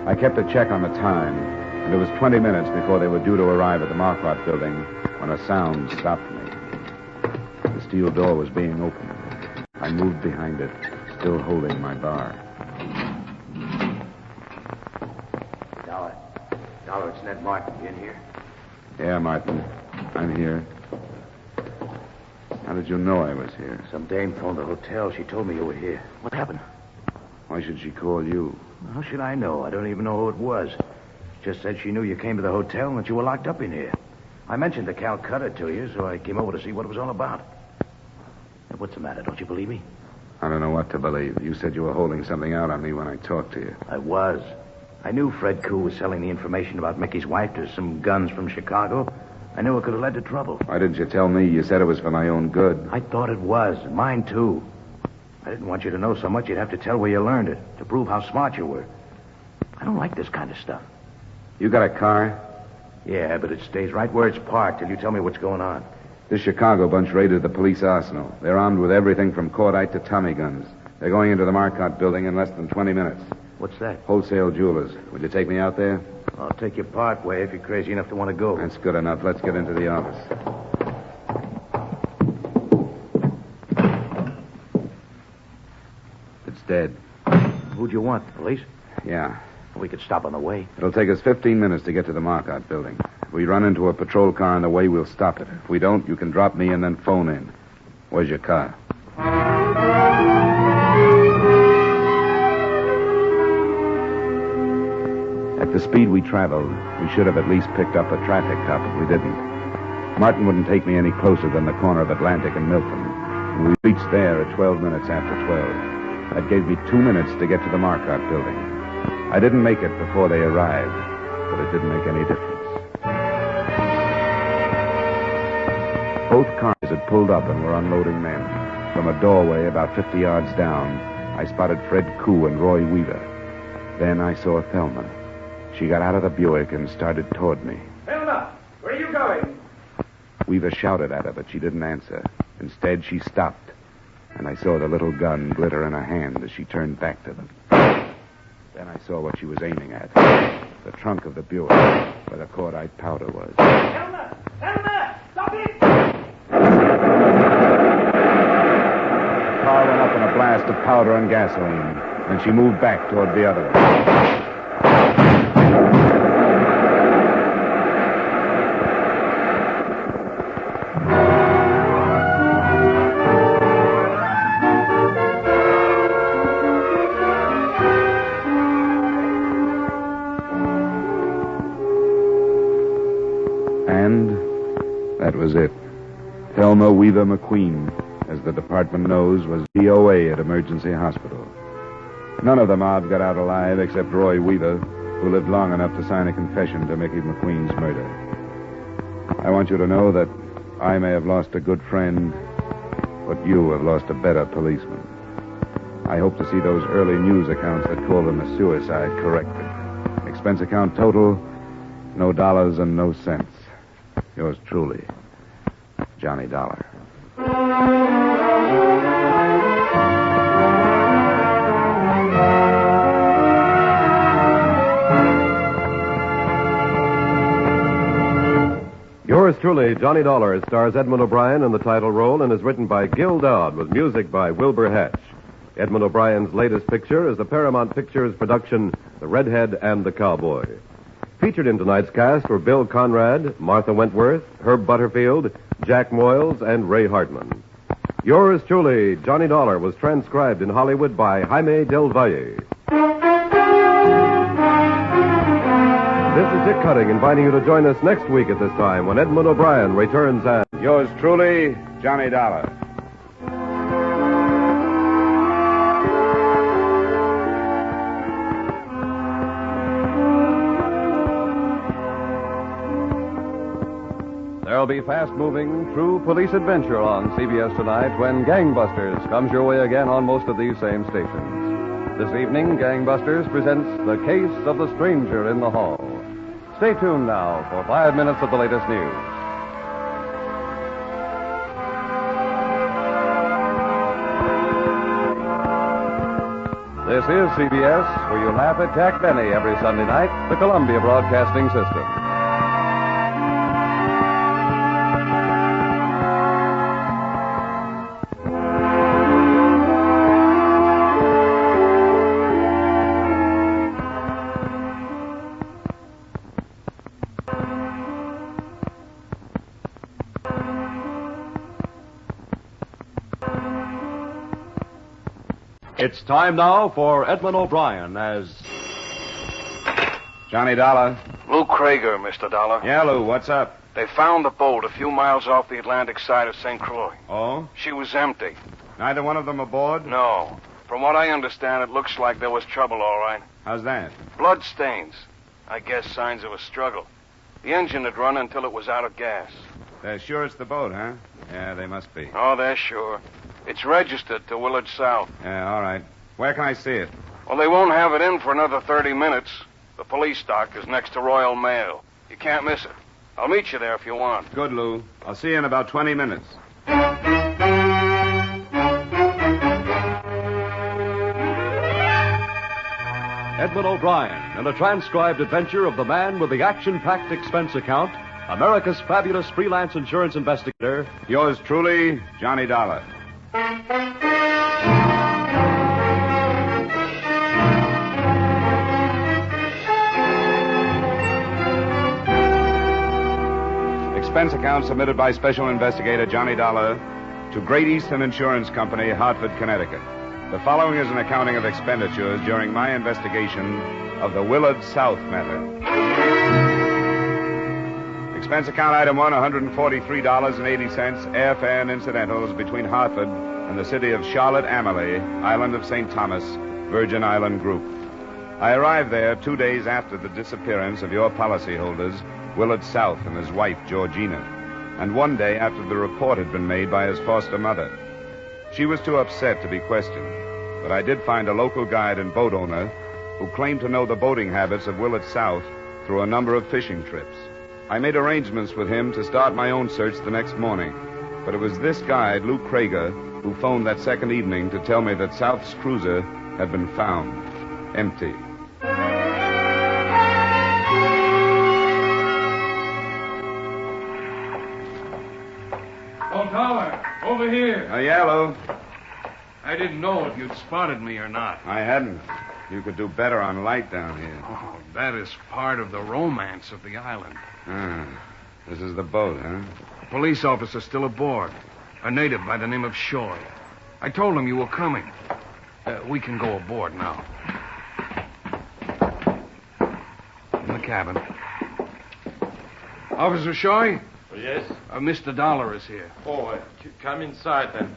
I kept a check on the time, and it was 20 minutes before they were due to arrive at the Marquardt building when a sound stopped me. The steel door was being opened. I moved behind it, still holding my bar.
Dollar, it's Ned Martin. You in here?
Yeah, Martin. I'm here. How did you know I was here?
Some dame phoned the hotel. She told me you were here. What happened?
Why should she call you?
How should I know? I don't even know who it was. Just said she knew you came to the hotel and that you were locked up in here. I mentioned to Calcutta to you, so I came over to see what it was all about. What's the matter? Don't you believe me?
I don't know what to believe. You said you were holding something out on me when I talked to you.
I was. I knew Fred Koo was selling the information about Mickey's wife to some guns from Chicago. I knew it could have led to trouble.
Why didn't you tell me? You said it was for my own good.
I thought it was, and mine too. I didn't want you to know so much you'd have to tell where you learned it, to prove how smart you were. I don't like this kind of stuff.
You got a car?
Yeah, but it stays right where it's parked till you tell me what's going on.
This Chicago bunch raided the police arsenal. They're armed with everything from cordite to Tommy guns. They're going into the Marquardt building in less than 20 minutes.
What's that?
Wholesale jewelers. Would you take me out there?
I'll take you part way if you're crazy enough to want to go.
That's good enough. Let's get into the office. It's dead.
Who'd you want? Police?
Yeah.
We could stop on the way.
It'll take us 15 minutes to get to the Marquardt building. If we run into a patrol car on the way, we'll stop it. If we don't, you can drop me and then phone in. Where's your car? At the speed we traveled, we should have at least picked up a traffic cop, but we didn't. Martin wouldn't take me any closer than the corner of Atlantic and Milton, and we reached there at 12 minutes after 12. That gave me 2 minutes to get to the Marquardt building. I didn't make it before they arrived, but it didn't make any difference. Both cars had pulled up and were unloading men. From a doorway about 50 yards down, I spotted Fred Koo and Roy Weaver. Then I saw Thelma. She got out of the Buick and started toward me.
Thelma, where are you going?
Weaver shouted at her, but she didn't answer. Instead, she stopped, and I saw the little gun glitter in her hand as she turned back to them. Then I I saw what she was aiming at. The trunk of the Buick, where the cordite powder was.
Elmer! Stop it!
The car went up in a blast of powder and gasoline, and she moved back toward the other. Was it. Thelma Weaver McQueen, as the department knows, was DOA at Emergency Hospital. None of the mob got out alive except Roy Weaver, who lived long enough to sign a confession to Mickey McQueen's murder. I want you to know that I may have lost a good friend, but you have lost a better policeman. I hope to see those early news accounts that called him a suicide corrected. Expense account total, no dollars and no cents. Yours truly, Johnny Dollar.
Yours truly, Johnny Dollar, stars Edmund O'Brien in the title role and is written by Gil Doud with music by Wilbur Hatch. Edmund O'Brien's latest picture is the Paramount Pictures production, The Redhead and the Cowboy. Featured in tonight's cast were Bill Conrad, Martha Wentworth, Herb Butterfield, Jack Moyles, and Ray Hartman. Yours truly, Johnny Dollar, was transcribed in Hollywood by Jaime Del Valle. This is Dick Cutting inviting you to join us next week at this time when Edmund O'Brien returns as
Yours truly, Johnny Dollar.
There'll be fast-moving, true police adventure on CBS tonight when Gangbusters comes your way again on most of these same stations. This evening, Gangbusters presents The Case of the Stranger in the Hall. Stay tuned now for 5 minutes of the latest news. This is CBS, where you laugh at Jack Benny every Sunday night, the Columbia Broadcasting System.
It's time now for Edmund O'Brien as
Johnny Dollar.
Lou Krieger, Mr. Dollar.
Yeah, Lou, what's up?
They found the boat a few miles off the Atlantic side of St. Croix.
Oh?
She was empty.
Neither one of them aboard?
No. From what I understand, it looks like there was trouble, all right.
How's that?
Blood stains. I guess signs of a struggle. The engine had run until it was out of gas.
They're sure it's the boat, huh? Yeah, they must be.
Oh, they're sure. It's registered to Willard South.
Yeah, all right. Where can I see it?
Well, they won't have it in for another 30 minutes. The police dock is next to Royal Mail. You can't miss it. I'll meet you there if you want.
Good, Lou. I'll see you in about 20 minutes.
Edmund O'Brien in a transcribed adventure of the man with the action-packed expense account, America's fabulous freelance insurance investigator.
Yours truly, Johnny Dollar. Expense account submitted by Special Investigator Johnny Dollar to Great Eastern Insurance Company, Hartford, Connecticut. The following is an accounting of expenditures during my investigation of the Willard South matter. Expense account item 1, $143.80, airfare and incidentals between Hartford and the city of Charlotte Amalie, island of St. Thomas, Virgin Island Group. I arrived there 2 days after the disappearance of your policyholders, Willard South and his wife, Georgina, and 1 day after the report had been made by his foster mother. She was too upset to be questioned, but I did find a local guide and boat owner who claimed to know the boating habits of Willard South through a number of fishing trips. I made arrangements with him to start my own search the next morning, but it was this guide, Lou Krieger, who phoned that second evening to tell me that South's cruiser had been found, empty.
Oh, Dollar, over here.
A yellow.
I didn't know if you'd spotted me or not.
I hadn't. You could do better on light down here.
Oh, that is part of the romance of the island.
This is the boat, huh?
A police officer still aboard. A native by the name of Shoy. I told him you were coming. We can go aboard now. In the cabin. Officer Shoy?
Yes?
Mr. Dollar is here.
Oh, come inside then.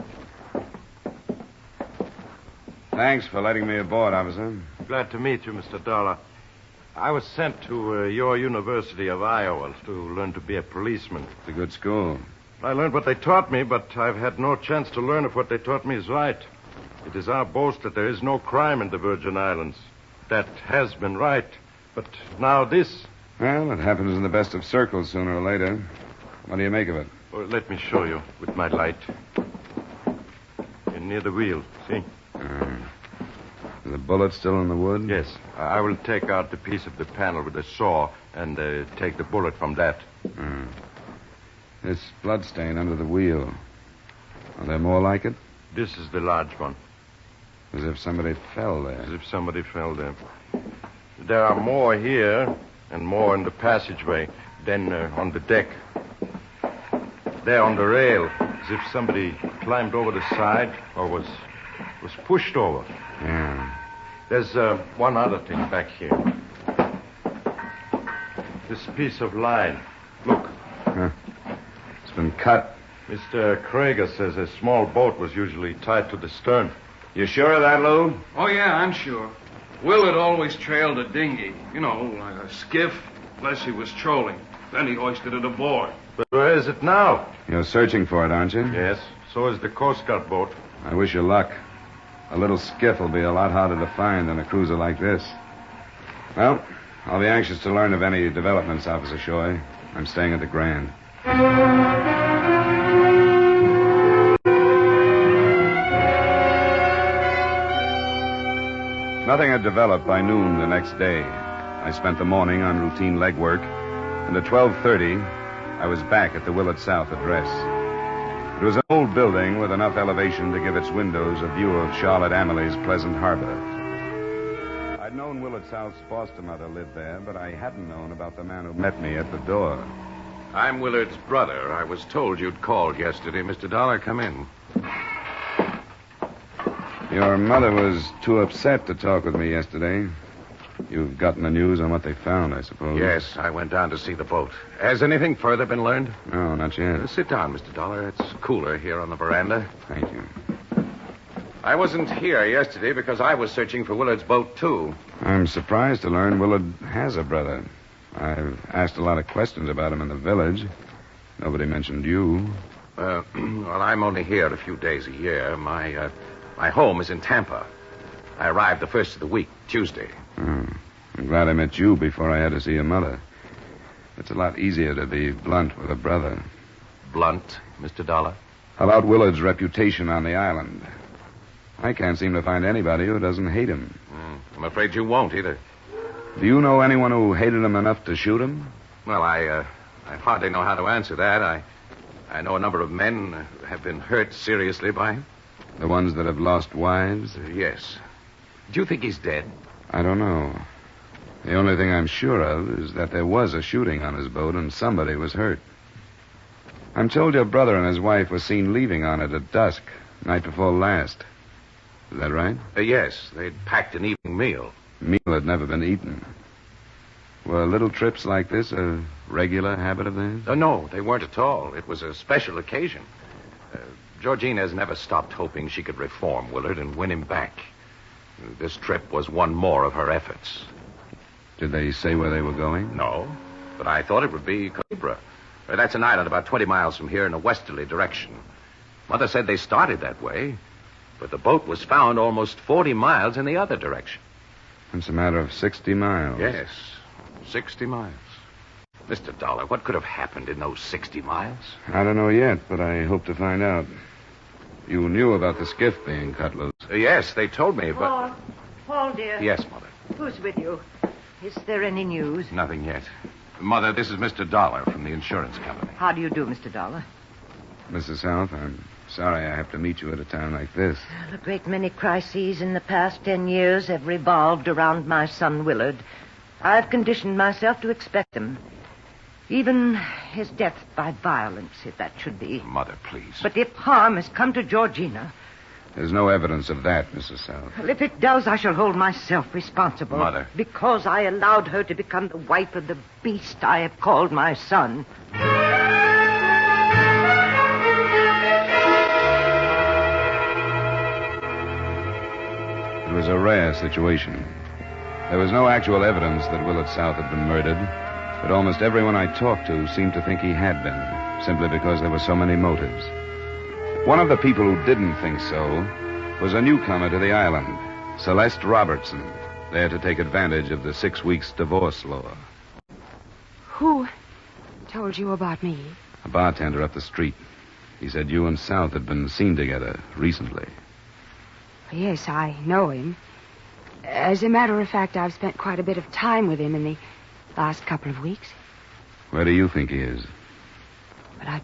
Thanks for letting me aboard, officer.
Glad to meet you, Mr. Dollar. I was sent to your University of Iowa to learn to be a policeman.
It's a good school.
I learned what they taught me, but I've had no chance to learn if what they taught me is right. It is our boast that there is no crime in the Virgin Islands. That has been right. But now this.
Well, it happens in the best of circles sooner or later. What do you make of it?
Well, let me show you with my light. And near the wheel, see?
Is the bullet still in the wood?
Yes. I will take out the piece of the panel with a saw and take the bullet from that.
This bloodstain under the wheel. Are there more like it?
This is the large one.
As if somebody fell there.
As if somebody fell there. There are more here and more in the passageway, then on the deck. There on the rail, as if somebody climbed over the side or was pushed over.
Yeah.
There's one other thing back here. This piece of line. Look.
It's been cut.
Mr. Krager says a small boat was usually tied to the stern.
You sure of that, Lou?
Oh, yeah, I'm sure. Willard always trailed a dinghy. You know, like a skiff, unless he was trolling. Then he hoisted it aboard.
But where is it now?
You're searching for it, aren't you?
Yes. So is the Coast Guard boat.
I wish you luck. A little skiff will be a lot harder to find than a cruiser like this. Well, I'll be anxious to learn of any developments, Officer Shoy. I'm staying at the Grand. Nothing had developed by noon the next day. I spent the morning on routine legwork, and at 12:30, I was back at the Willard South address. It was an old building with enough elevation to give its windows a view of Charlotte Amelie's pleasant harbor. I'd known Willard South's foster mother lived there, but I hadn't known about the man who met me at the door.
I'm Willard's brother. I was told you'd called yesterday. Mr. Dollar, come in.
Your mother was too upset to talk with me yesterday. You've gotten the news on what they found, I suppose.
Yes, I went down to see the boat. Has anything further been learned?
No, not yet.
Sit down, Mr. Dollar. It's cooler here on the veranda.
Thank you.
I wasn't here yesterday because I was searching for Willard's boat, too.
I'm surprised to learn Willard has a brother. I've asked a lot of questions about him in the village. Nobody mentioned you.
Well, I'm only here a few days a year. My home is in Tampa. I arrived the first of the week, Tuesday.
I'm glad I met you before I had to see your mother. It's a lot easier to be blunt with a brother.
Blunt, Mr. Dollar?
About Willard's reputation on the island. I can't seem to find anybody who doesn't hate him.
I'm afraid you won't either.
Do you know anyone who hated him enough to shoot him?
Well, I hardly know how to answer that. I know a number of men have been hurt seriously by him.
The ones that have lost wives?
Yes. Do you think he's dead?
I don't know. The only thing I'm sure of is that there was a shooting on his boat and somebody was hurt. I'm told your brother and his wife were seen leaving on it at dusk, night before last. Is that right?
Yes. They'd packed an evening meal.
Meal had never been eaten. Were little trips like this a regular habit of theirs?
No, they weren't at all. It was a special occasion. Georgine has never stopped hoping she could reform Willard and win him back. This trip was one more of her efforts.
Did they say where they were going?
No, but I thought it would be Cleaver. That's an island about 20 miles from here in a westerly direction. Mother said they started that way, but the boat was found almost 40 miles in the other direction.
It's a matter of 60 miles.
Yes, 60 miles. Mr. Dollar, what could have happened in those 60 miles?
I don't know yet, but I hope to find out. You knew about the skiff being cut loose.
Yes, they told me, but...
Paul, dear.
Yes, Mother.
Who's with you? Is there any news?
Nothing yet. Mother, this is Mr. Dollar from the insurance company.
How do you do, Mr. Dollar?
Mrs. South, I'm sorry I have to meet you at a time like this.
A great many crises in the past 10 years have revolved around my son, Willard. I've conditioned myself to expect them. Even his death by violence, if that should be.
Mother, please.
But if harm has come to Georgina...
There's no evidence of that, Mrs. South.
Well, if it does, I shall hold myself responsible.
Mother.
Because I allowed her to become the wife of the beast I have called my son.
It was a rare situation. There was no actual evidence that Willard South had been murdered, but almost everyone I talked to seemed to think he had been, simply because there were so many motives. One of the people who didn't think so was a newcomer to the island, Celeste Robertson, there to take advantage of the 6 weeks divorce law.
Who told you about me?
A bartender up the street. He said you and South had been seen together recently.
Yes, I know him. As a matter of fact, I've spent quite a bit of time with him in the last couple of weeks.
Where do you think he is?
But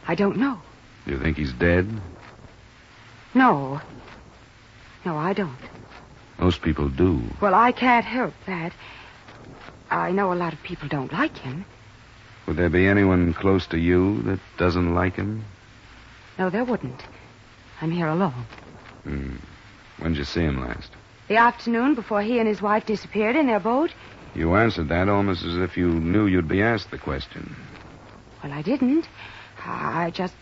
I don't know.
Do you think he's dead?
No. No, I don't.
Most people do.
Well, I can't help that. I know a lot of people don't like him.
Would there be anyone close to you that doesn't like him?
No, there wouldn't. I'm here alone.
When'd you see him last?
The afternoon before he and his wife disappeared in their boat.
You answered that almost as if you knew you'd be asked the question.
Well, I didn't. I just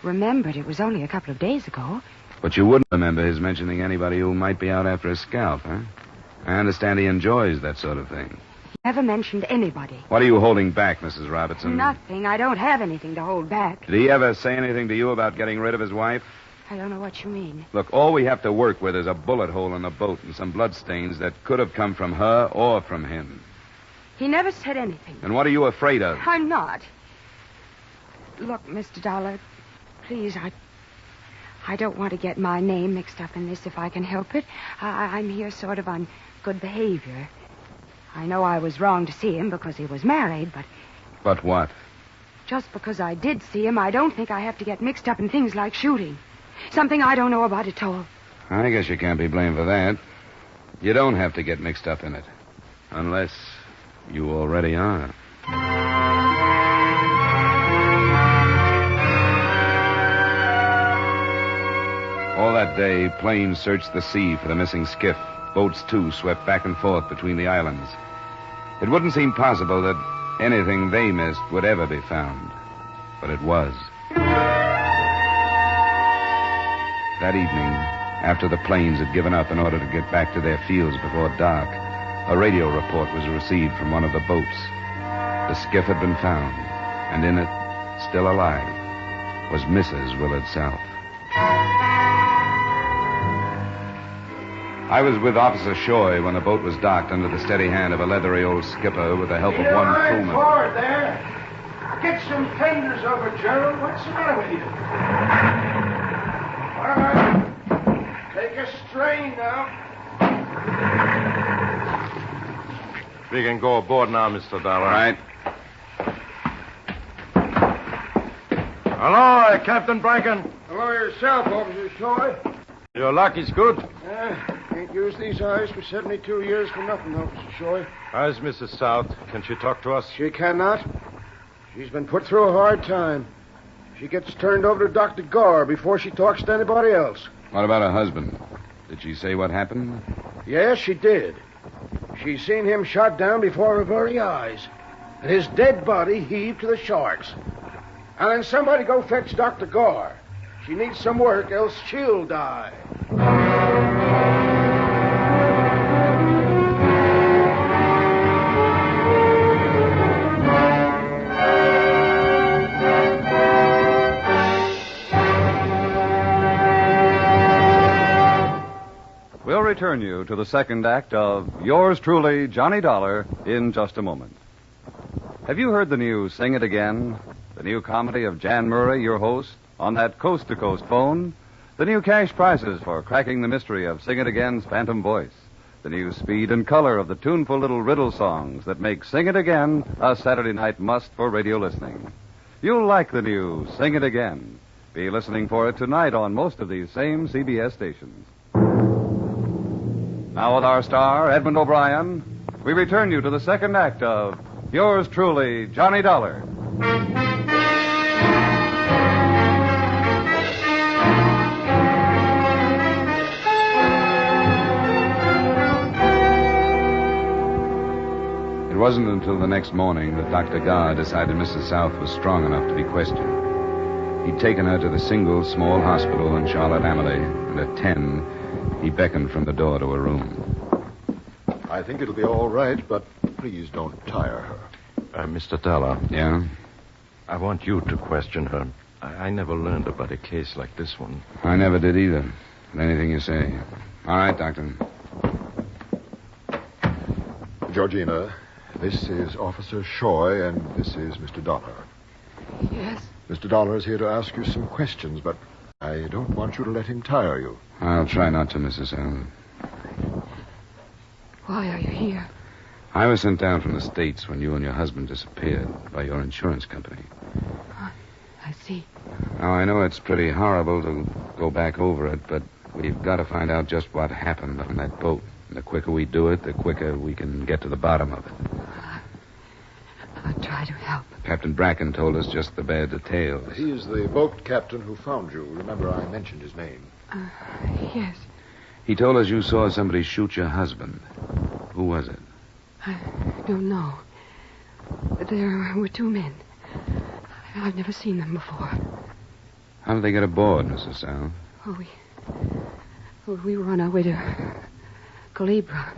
remembered it was only a couple of days ago.
But you wouldn't remember his mentioning anybody who might be out after a scalp, huh? I understand he enjoys that sort of thing.
He never mentioned anybody.
What are you holding back, Mrs. Robertson?
Nothing. I don't have anything to hold back.
Did he ever say anything to you about getting rid of his wife?
I don't know what you mean.
Look, all we have to work with is a bullet hole in the boat and some bloodstains that could have come from her or from him.
He never said anything.
And what are you afraid of?
I'm not. Look, Mr. Dollar, please, I don't want to get my name mixed up in this if I can help it. I'm here sort of on good behavior. I know I was wrong to see him because he was married, but...
But what?
Just because I did see him, I don't think I have to get mixed up in things like shooting. Something I don't know about at all.
I guess you can't be blamed for that. You don't have to get mixed up in it. Unless you already are. All that day, planes searched the sea for the missing skiff. Boats, too, swept back and forth between the islands. It wouldn't seem possible that anything they missed would ever be found. But it was. That evening, after the planes had given up in order to get back to their fields before dark, a radio report was received from one of the boats. The skiff had been found, and in it, still alive, was Mrs. Willard South. I was with Officer Shoy when the boat was docked under the steady hand of a leathery old skipper with the help of one crewman.
Forward there. Get some fenders over, Gerald. What's the matter with you? All right. Take a strain now.
We can go aboard now, Mr. Dollar.
All right.
Hello, Captain Bracken.
Hello yourself, Officer Shoy.
Your luck is good.
Ain't used these eyes for 72 years for nothing, Officer Shoy.
How's Mrs. South? Can she talk to us?
She cannot. She's been put through a hard time. She gets turned over to Dr. Gore before she talks to anybody else.
What about her husband? Did she say what happened?
Yes, she did. She seen him shot down before her very eyes. And his dead body heaved to the sharks. And then somebody go fetch Dr. Gore. She needs some work, else she'll die.
We'll return you to the second act of Yours Truly, Johnny Dollar, in just a moment. Have you heard the new Sing It Again? The new comedy of Jan Murray, your host, on that coast-to-coast phone? The new cash prizes for cracking the mystery of Sing It Again's phantom voice? the new speed and color of the tuneful little riddle songs that make Sing It Again a Saturday night must for radio listening. You'll like the new Sing It Again. Be listening for it tonight on most of these same CBS stations. Now with our star, Edmund O'Brien, we return you to the second act of Yours Truly, Johnny Dollar.
It wasn't until the next morning that Dr. Garr decided Mrs. South was strong enough to be questioned. He'd taken her to the single small hospital in Charlotte Amalie, and at 10, he beckoned from the door to her room.
I think it'll be all right, but please don't tire her.
Mr. Dollar.
Yeah?
I want you to question her. I never learned about a case like this one.
I never did either. But anything you say. All right, Doctor.
Georgina, this is Officer Shoy, and this is Mr. Dollar.
Yes?
Mr. Dollar is here to ask you some questions, but I don't want you to let him tire you.
I'll try not to, Mrs. South.
Why are you here?
I was sent down from the States when you and your husband disappeared by your insurance company.
I see.
Now, I know it's pretty horrible to go back over it, but we've got to find out just what happened on that boat. And the quicker we do it, the quicker we can get to the bottom of it.
I'll try to help.
Captain Bracken told us just the bare details.
He is the boat captain who found you. Remember, I mentioned his name.
Yes.
He told us you saw somebody shoot your husband. Who was it?
I don't know. There were two men. I've never seen them before.
How did they get aboard, Mrs. South?
We were on our way to Cleaver.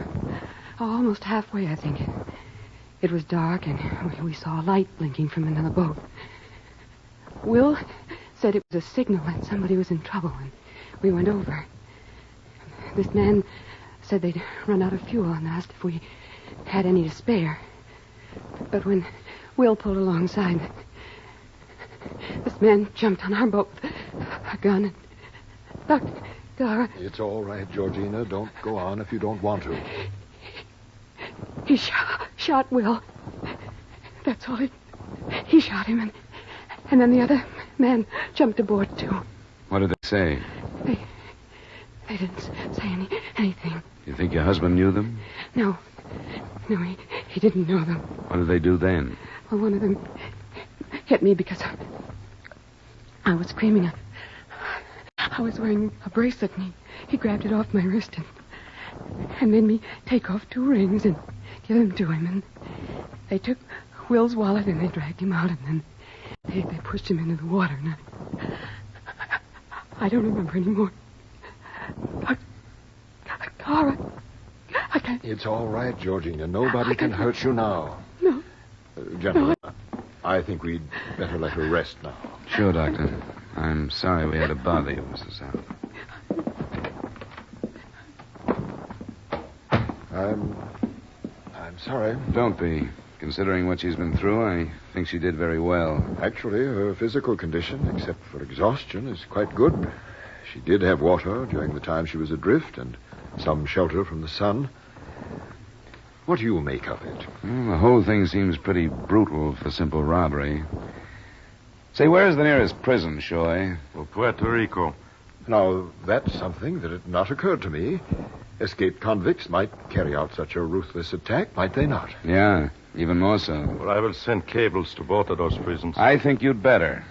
Almost halfway, I think. It was dark, and we saw a light blinking from another boat. Will said it was a signal that somebody was in trouble, and we went over. This man said they'd run out of fuel and asked if we had any to spare. But when Will pulled alongside, this man jumped on our boat with a gun and... Dr. Garr...
It's all right, Georgina. Don't go on if you don't want to.
He shot Will. That's all. He shot him, and then the other man jumped aboard, too.
What did they say?
They didn't say anything.
You think your husband knew them?
No, he didn't know them.
What did they do then?
Well, one of them hit me because I was screaming. I was wearing a bracelet, and he grabbed it off my wrist and made me take off 2 rings and give them to him. And they took Will's wallet and they dragged him out, and then they pushed him into the water. And I don't remember anymore. All right. I can't.
It's all right, Georgina. Nobody can hurt you now.
No.
Gentlemen, I think we'd better let her rest now.
Sure, Doctor. I'm sorry we had to bother you, Mrs. South.
I'm sorry.
Don't be. Considering what she's been through, I think she did very well.
Actually, her physical condition, except for exhaustion, is quite good. She did have water during the time she was adrift and some shelter from the sun. What do you make of it?
Well, the whole thing seems pretty brutal for simple robbery. Say, where's the nearest prison, Shoy?
Well, Puerto Rico.
Now, that's something that had not occurred to me. Escaped convicts might carry out such a ruthless attack, might they not?
Yeah, even more so.
Well, I will send cables to both of those prisons.
I think you'd better.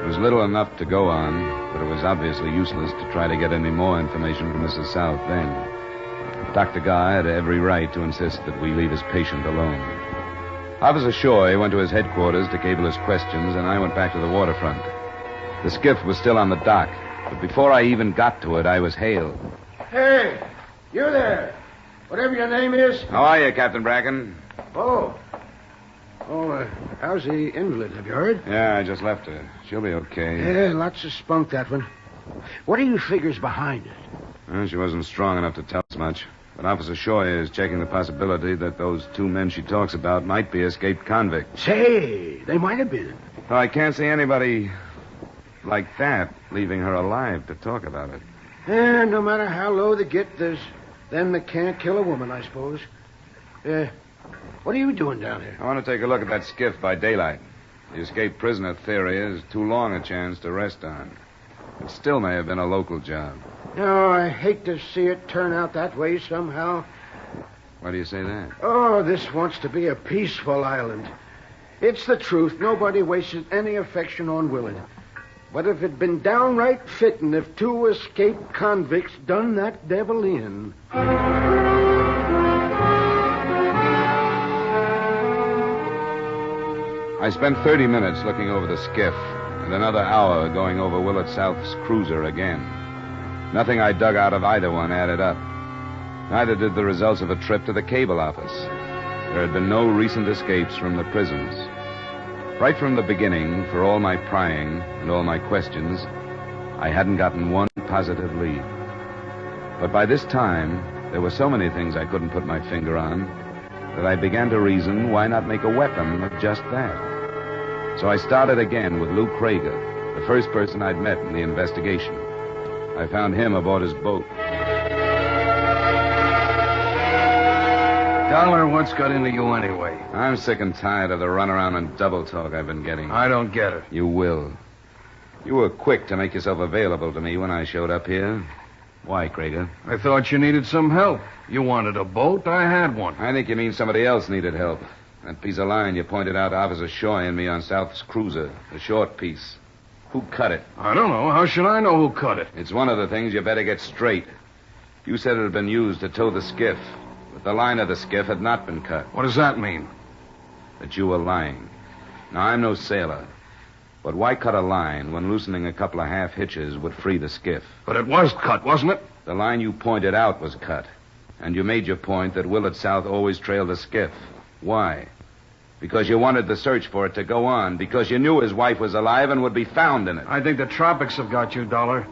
It was little enough to go on, but it was obviously useless to try to get any more information from Mrs. South then. Dr. Guy had every right to insist that we leave his patient alone. Officer Shoy went to his headquarters to cable his questions, and I went back to the waterfront. The skiff was still on the dock, but before I even got to it, I was hailed.
Hey, you there. Whatever your name is.
How are you, Captain Bracken?
How's the invalid? Have you heard?
Yeah, I just left her. She'll be okay.
Yeah, lots of spunk, that one. What are your figures behind it?
Well, she wasn't strong enough to tell us much. But Officer Shoya is checking the possibility that those two men she talks about might be escaped convicts.
Say, they might have been.
Well, I can't see anybody like that leaving her alive to talk about it.
No matter how low they get, there's them that can't kill a woman, I suppose. What are you doing down here?
I want to take a look at that skiff by daylight. The escaped prisoner theory is too long a chance to rest on. It still may have been a local job.
No, I hate to see it turn out that way somehow.
Why do you say that?
Oh, this wants to be a peaceful island. It's the truth. Nobody wasted any affection on Willard. But if it'd been downright fitting if two escaped convicts done that devil in.
I spent 30 minutes looking over the skiff and another hour going over Willard South's cruiser again. Nothing I dug out of either one added up. Neither did the results of a trip to the cable office. There had been no recent escapes from the prisons. Right from the beginning, for all my prying and all my questions, I hadn't gotten one positive lead. But by this time, there were so many things I couldn't put my finger on that I began to reason, why not make a weapon of just that? So I started again with Lou Krieger, the first person I'd met in the investigation. I found him aboard his boat.
Dollar, what's got into you anyway?
I'm sick and tired of the runaround and double talk I've been getting.
I don't get it.
You will. You were quick to make yourself available to me when I showed up here. Why, Krieger?
I thought you needed some help. You wanted a boat, I had one.
I think you mean somebody else needed help. That piece of line you pointed out to Officer Shoy and me on South's cruiser, the short piece. Who cut it?
I don't know. How should I know who cut it?
It's one of the things you better get straight. You said it had been used to tow the skiff, but the line of the skiff had not been cut.
What does that mean?
That you were lying. Now, I'm no sailor, but why cut a line when loosening a couple of half hitches would free the skiff?
But it was cut, wasn't it?
The line you pointed out was cut, and you made your point that Willard South always trailed the skiff. Why? Because you wanted the search for it to go on, because you knew his wife was alive and would be found in it.
I think the tropics have got you, Dollar.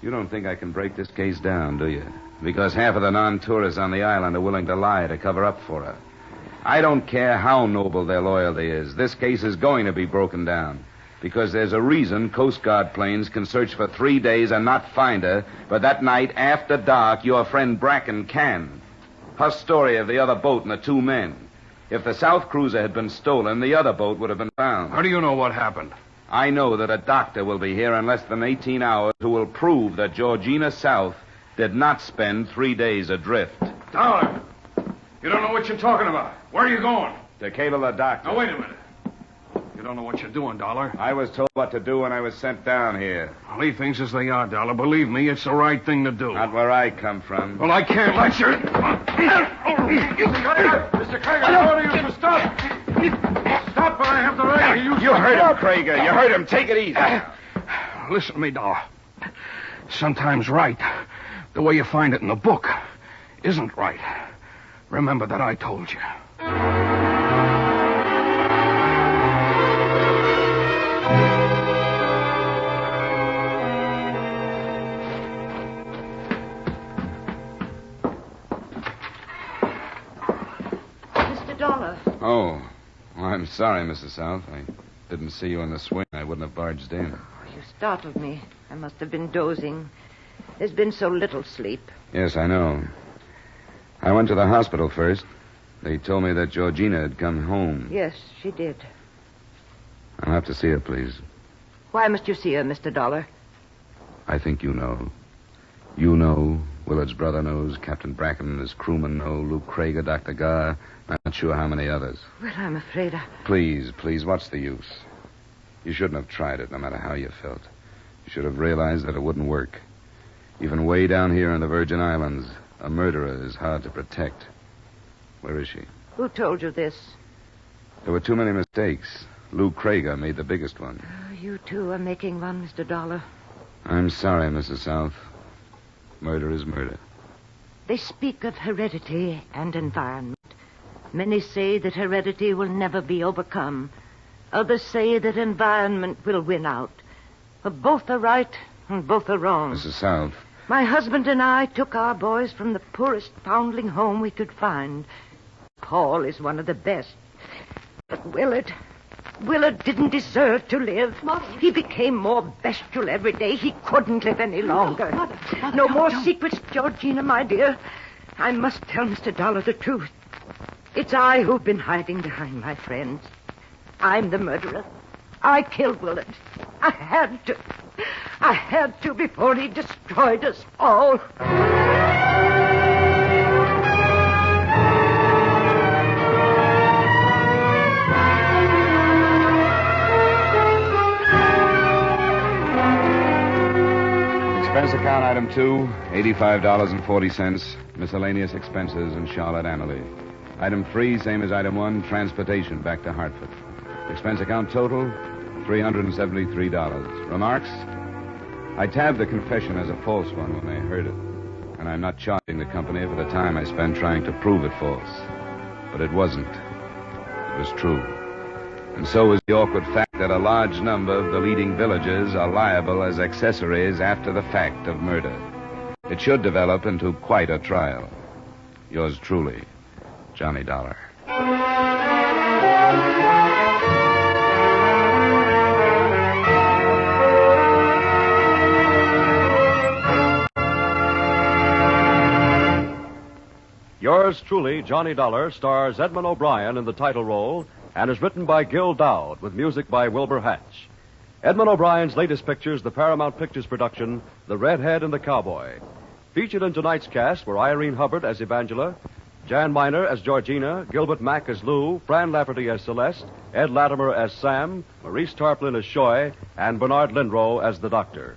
You don't think I can break this case down, do you? Because half of the non-tourists on the island are willing to lie to cover up for her. I don't care how noble their loyalty is. This case is going to be broken down. Because there's a reason Coast Guard planes can search for 3 days and not find her, but that night after dark, your friend Bracken can. Her story of the other boat and the two men. If the South cruiser had been stolen, the other boat would have been found.
How do you know what happened?
I know that a doctor will be here in less than 18 hours who will prove that Georgina South did not spend 3 days adrift.
Dollar! You don't know what you're talking about. Where are you going?
To cable the doctor.
Now, wait a minute. You don't know what you're doing, Dollar.
I was told what to do when I was sent down here.
Leave things as they are, Dollar. Believe me, it's the right thing to do.
Not where I come from.
Well, I can't let you... Mr. Krieger, I order you to stop. Stop, or I have the right to use...
You heard him, Krieger. You heard him. Take it easy.
Listen to me, Dollar. Sometimes right, the way you find it in the book, isn't right. Remember that I told you.
Oh, well, I'm sorry, Mrs. South. I didn't see you in the swing. I wouldn't have barged in.
You startled me. I must have been dozing. There's been so little sleep.
Yes, I know. I went to the hospital first. They told me that Georgina had come home.
Yes, she did.
I'll have to see her, please.
Why must you see her, Mr. Dollar?
I think you know. You know. Willard's brother knows. Captain Bracken and his crewmen know. Luke Krieger, Dr. Garr. I'm not sure how many others.
Well, I'm afraid
Please, what's the use? You shouldn't have tried it, no matter how you felt. You should have realized that it wouldn't work. Even way down here in the Virgin Islands, a murderer is hard to protect. Where is she?
Who told you this?
There were too many mistakes. Luke Krieger made the biggest one.
Oh, you too are making one, Mr. Dollar.
I'm sorry, Mrs. South. Murder is murder.
They speak of heredity and environment. Many say that heredity will never be overcome. Others say that environment will win out. But both are right and both are wrong.
Mrs. South,
My husband and I took our boys from the poorest foundling home we could find. Paul is one of the best. But Willard didn't deserve to live.
Mother.
He became more bestial every day. He couldn't live any longer.
Mother,
No more
don't.
secrets, Georgina, my dear. I must tell Mr. Dollar the truth. It's I who've been hiding behind my friends. I'm the murderer. I killed Willard. I had to. I had to before he destroyed us all.
Expense account item 2, $85.40, miscellaneous expenses in Charlotte Annalee. Item 3, same as item 1, transportation back to Hartford. Expense account total, $373. Remarks? I tabbed the confession as a false one when they heard it, and I'm not charging the company for the time I spent trying to prove it false. But it wasn't. It was true. And so was the awkward fact that a large number of the leading villagers are liable as accessories after the fact of murder. It should develop into quite a trial. Yours truly, Johnny Dollar.
Yours truly, Johnny Dollar, stars Edmund O'Brien in the title role and is written by Gil Dowd with music by Wilbur Hatch. Edmund O'Brien's latest picture is the Paramount Pictures production, The Redhead and the Cowboy. Featured in tonight's cast were Irene Hubbard as Evangela, Jan Miner as Georgina, Gilbert Mack as Lou, Fran Lafferty as Celeste, Ed Latimer as Sam, Maurice Tarplin as Shoy, and Bernard Lindrow as the Doctor.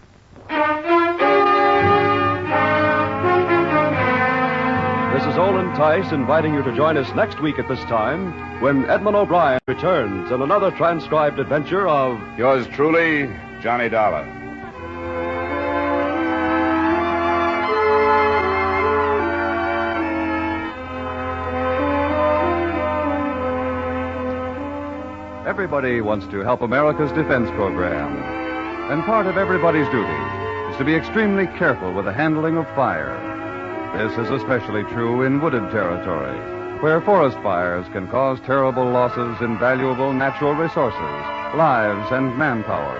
This is Olin Tice inviting you to join us next week at this time when Edmund O'Brien returns in another transcribed adventure of
Yours truly, Johnny Dollar.
Everybody wants to help America's defense program. And part of everybody's duty is to be extremely careful with the handling of fire. This is especially true in wooded territory, where forest fires can cause terrible losses in valuable natural resources, lives, and manpower.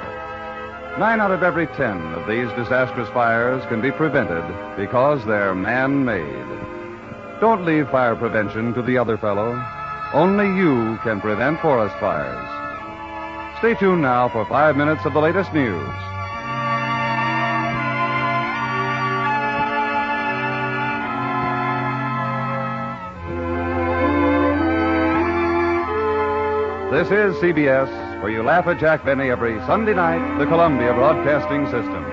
9 out of every 10 of these disastrous fires can be prevented because they're man-made. Don't leave fire prevention to the other fellow. Only you can prevent forest fires. Stay tuned now for 5 minutes of the latest news. This is CBS, where you laugh at Jack Benny every Sunday night, the Columbia Broadcasting System.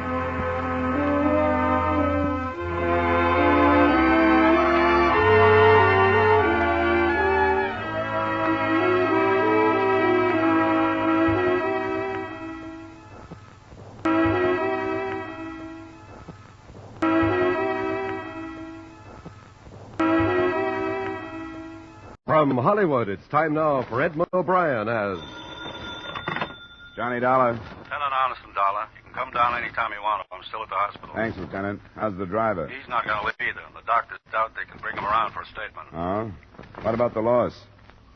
From Hollywood, it's time now for Edmund O'Brien as
Johnny Dollar.
Lieutenant Anderson, Dollar. You can come down any time you want. I'm still at the hospital.
Thanks, Lieutenant. How's the driver?
He's not going to live either. The doctors doubt they can bring him around for a statement.
Oh? What about the loss?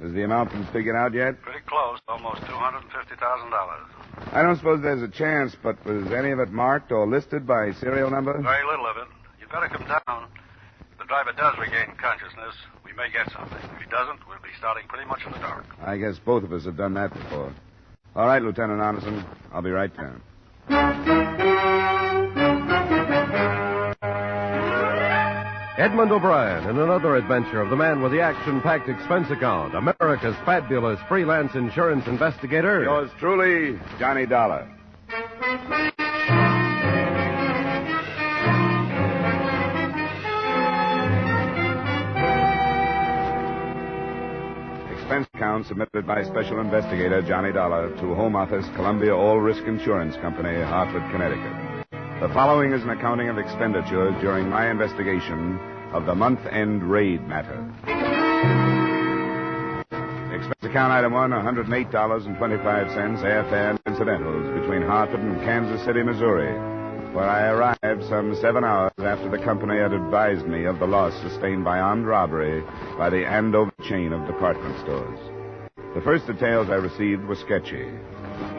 Has the amount been figured out yet?
Pretty close. Almost $250,000.
I don't suppose there's a chance, but was any of it marked or listed by serial number?
Very little of it. You'd better come down. If the driver does regain consciousness, we may get something. If he doesn't, we'll be starting pretty much in the dark.
I guess both of us have done that before. All right, Lieutenant Anderson. I'll be right down.
Edmund O'Brien in another adventure of the man with the action-packed expense account, America's fabulous freelance insurance investigator.
Yours truly, Johnny Dollar. Expense account submitted by Special Investigator Johnny Dollar to Home Office, Columbia All Risk Insurance Company, Hartford, Connecticut. The following is an accounting of expenditures during my investigation of the month-end raid matter. Expense account item 1, $108.25 airfare and incidentals between Hartford and Kansas City, Missouri. where I arrived some 7 hours after the company had advised me of the loss sustained by armed robbery by the Andover chain of department stores. The first details I received were sketchy.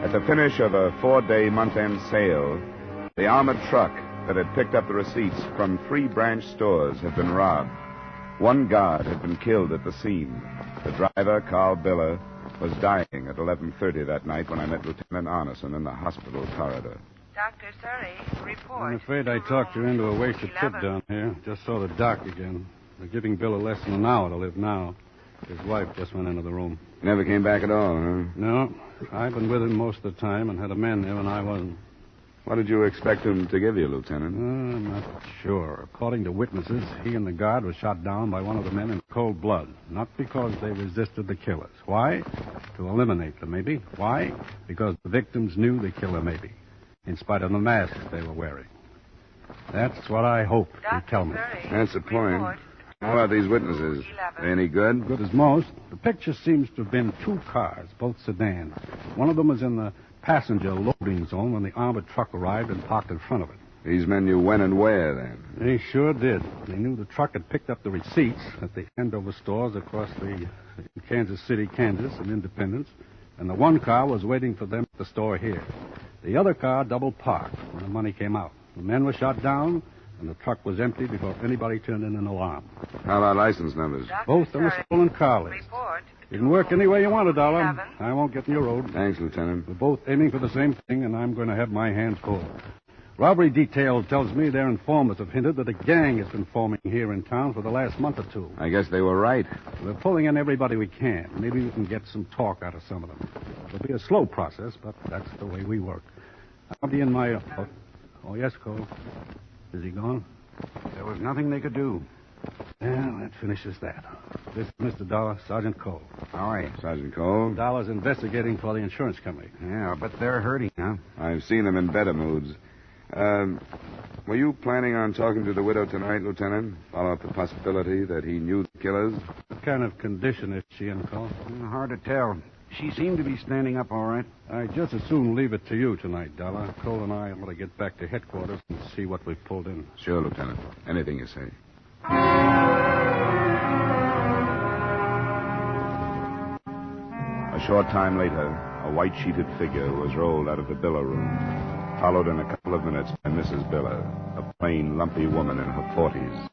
At the finish of a 4-day month-end sale, the armored truck that had picked up the receipts from 3 branch stores had been robbed. 1 guard had been killed at the scene. The driver, Carl Biller, was dying at 11:30 that night when I met Lieutenant Arneson in the hospital corridor.
Dr. Surrey, report.
I'm afraid I talked you into a wasted trip down here. Just saw the doc again. They're giving Biller less than an hour to live now. His wife just went into the room.
Never came back at all, huh?
No. I've been with him most of the time and had a man there when I wasn't.
What did you expect him to give you, Lieutenant?
I'm not sure. According to witnesses, he and the guard were shot down by one of the men in cold blood. Not because they resisted the killers. Why? To eliminate them, maybe. Why? Because the victims knew the killer, maybe. In spite of the masks they were wearing. That's what I hope they tell me.
That's the point. How about these witnesses? They any good?
Good as most. The picture seems to have been 2 cars, both sedans. One of them was in the passenger loading zone when the armored truck arrived and parked in front of it.
These men knew when and where, then.
They sure did. They knew the truck had picked up the receipts at the Andover stores across the Kansas City, Kansas, and Independence, and the 1 car was waiting for them at the store here. The other car double parked when the money came out. The men were shot down, and the truck was empty before anybody turned in an alarm.
How about license numbers?
Both on the stolen car list. You can work any way you want it, Dollar. I won't get in your road.
Thanks, Lieutenant.
We're both aiming for the same thing, and I'm going to have my hands full. Robbery detail tells me their informers have hinted that a gang has been forming here in town for the last month or 2.
I guess they were right.
We're pulling in everybody we can. Maybe we can get some talk out of some of them. It'll be a slow process, but that's the way we work. I'll be in my... Oh, yes, Cole. Is he gone?
There was nothing they could do.
Yeah, that finishes that. This is Mr. Dollar, Sergeant Cole.
How are you?
Sergeant Cole.
Dollar's investigating for the insurance company.
Yeah, but they're hurting, huh?
I've seen them in better moods. Were you planning on talking to the widow tonight, Lieutenant? Follow up the possibility that he knew the killers?
What kind of condition is she in, Cole?
Hard to tell. She seemed to be standing up all right.
I'd just as soon leave it to you tonight, Dollar. Cole and I ought to get back to headquarters and see what we've pulled in.
Sure, Lieutenant. Anything you say. A short time later, a white-sheeted figure was rolled out of the Biller room, followed in a couple of minutes by Mrs. Biller, a plain, lumpy woman in her 40s.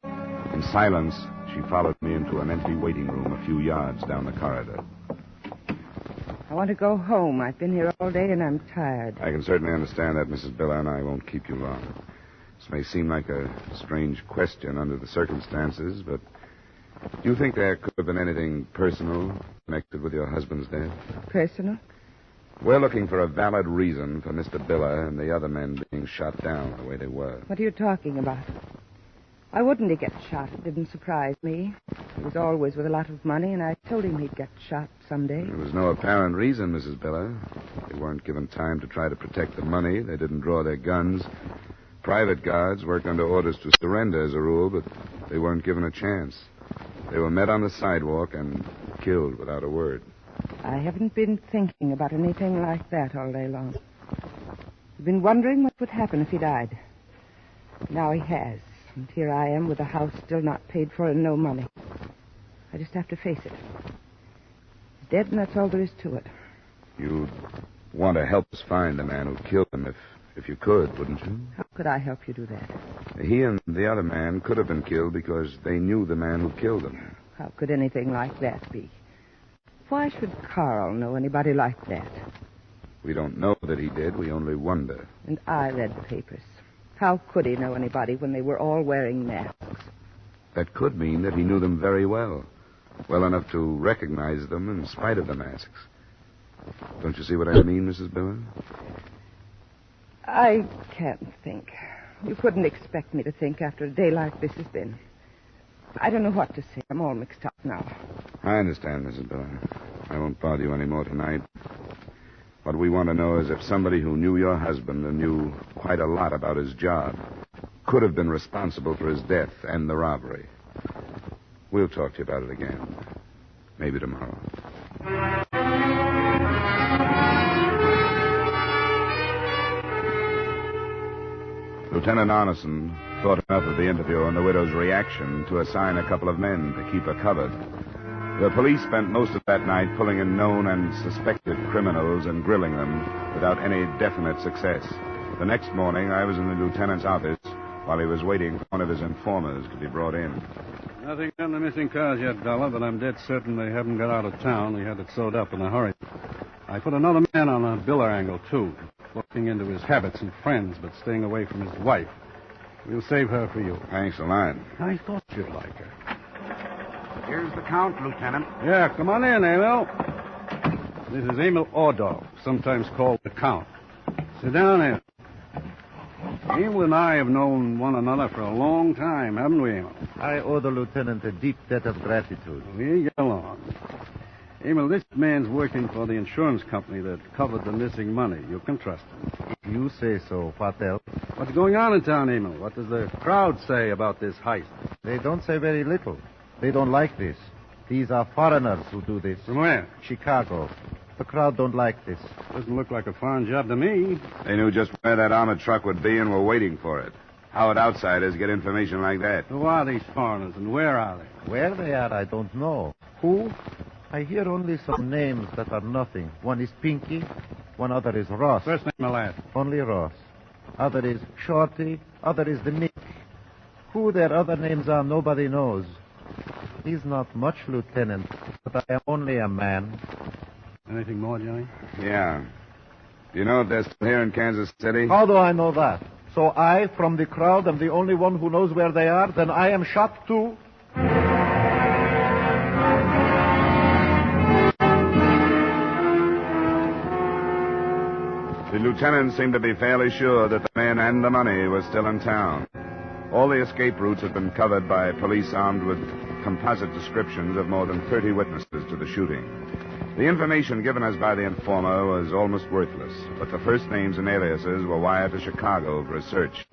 In silence, she followed me into an empty waiting room a few yards down the corridor.
I want to go home. I've been here all day and I'm tired.
I can certainly understand that, Mrs. Biller, and I won't keep you long. This may seem like a strange question under the circumstances, but do you think there could have been anything personal connected with your husband's death?
Personal?
We're looking for a valid reason for Mr. Biller and the other men being shot down the way they were.
What are you talking about? Why wouldn't he get shot? It didn't surprise me. He was always with a lot of money, and I told him he'd get shot someday.
There was no apparent reason, Mrs. Biller. They weren't given time to try to protect the money. They didn't draw their guns. Private guards work under orders to surrender as a rule, but they weren't given a chance. They were met on the sidewalk and killed without a word.
I haven't been thinking about anything like that all day long. I've been wondering what would happen if he died. Now he has. And here I am with the house still not paid for and no money. I just have to face it. He's dead, and that's all there is to it.
You'd want to help us find the man who killed him if you could, wouldn't you?
How could I help you do that?
He and the other man could have been killed because they knew the man who killed them.
How could anything like that be? Why should Carl know anybody like that?
We don't know that he did. We only wonder.
And I read the papers. How could he know anybody when they were all wearing masks?
That could mean that he knew them very well. Well enough to recognize them in spite of the masks. Don't you see what I mean, Mrs. Biller?
I can't think. You couldn't expect me to think after a day like this has been. I don't know what to say. I'm all mixed up now.
I understand, Mrs. Biller. I won't bother you any more tonight. What we want to know is if somebody who knew your husband and knew quite a lot about his job could have been responsible for his death and the robbery. We'll talk to you about it again. Maybe tomorrow. Lieutenant Arneson thought enough of the interview and the widow's reaction to assign a couple of men to keep her covered. The police spent most of that night pulling in known and suspected criminals and grilling them without any definite success. The next morning, I was in the lieutenant's office while he was waiting for one of his informers to be brought in.
Nothing on the missing cars yet, Dollar, but I'm dead certain they haven't got out of town. They had it sewed up in a hurry. I put another man on a biller angle, too, looking into his habits and friends, but staying away from his wife. We'll save her for you.
Thanks a lot.
I thought you'd like her.
Here's the count, Lieutenant.
Yeah, come on in, Emil. This is Emil Ordov, sometimes called the Count. Sit down here. Emil and I have known one another for a long time, haven't we, Emil?
I owe the lieutenant a deep debt of gratitude.
We get along. Emil, this man's working for the insurance company that covered the missing money. You can trust him.
If you say so, what else?
What's going on in town, Emil? What does the crowd say about this heist?
They don't say very little. They don't like this. These are foreigners who do this.
From where?
Chicago. The crowd don't like this.
Doesn't look like a foreign job to me.
They knew just where that armored truck would be and were waiting for it. How would outsiders get information like that?
Who are these foreigners and where are they?
Where they are, I don't know. Who? I hear only some names that are nothing. One is Pinky. One other is Ross.
First name or last?
Only Ross. Other is Shorty. Other is the Nick. Who their other names are, nobody knows. He's not much, Lieutenant, but I am only a man.
Anything more, Johnny?
Yeah. Do you know if they're still here in Kansas City?
How do I know that? So I, from the crowd, am the only one who knows where they are? Then I am shot, too?
The lieutenant seemed to be fairly sure that the men and the money were still in town. All the escape routes had been covered by police armed with composite descriptions of more than 30 witnesses to the shooting. The information given us by the informer was almost worthless, but the first names and aliases were wired to Chicago for a search.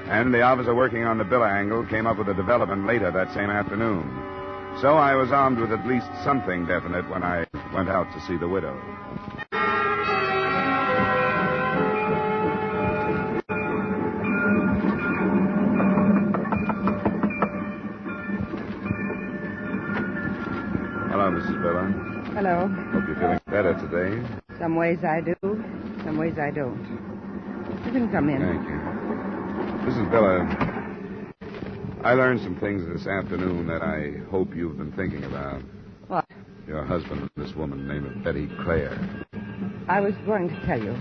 And the officer working on the biller angle came up with a development later that same afternoon. So I was armed with at least something definite when I went out to see the widow. Hello, Mrs. Biller.
Hello.
Hope you're feeling better today.
Some ways I do, some ways I don't. You can come in.
Thank you. Mrs. Biller, I learned some things this afternoon that I hope you've been thinking about.
What?
Your husband and this woman named Betty Clare.
I was going to tell you.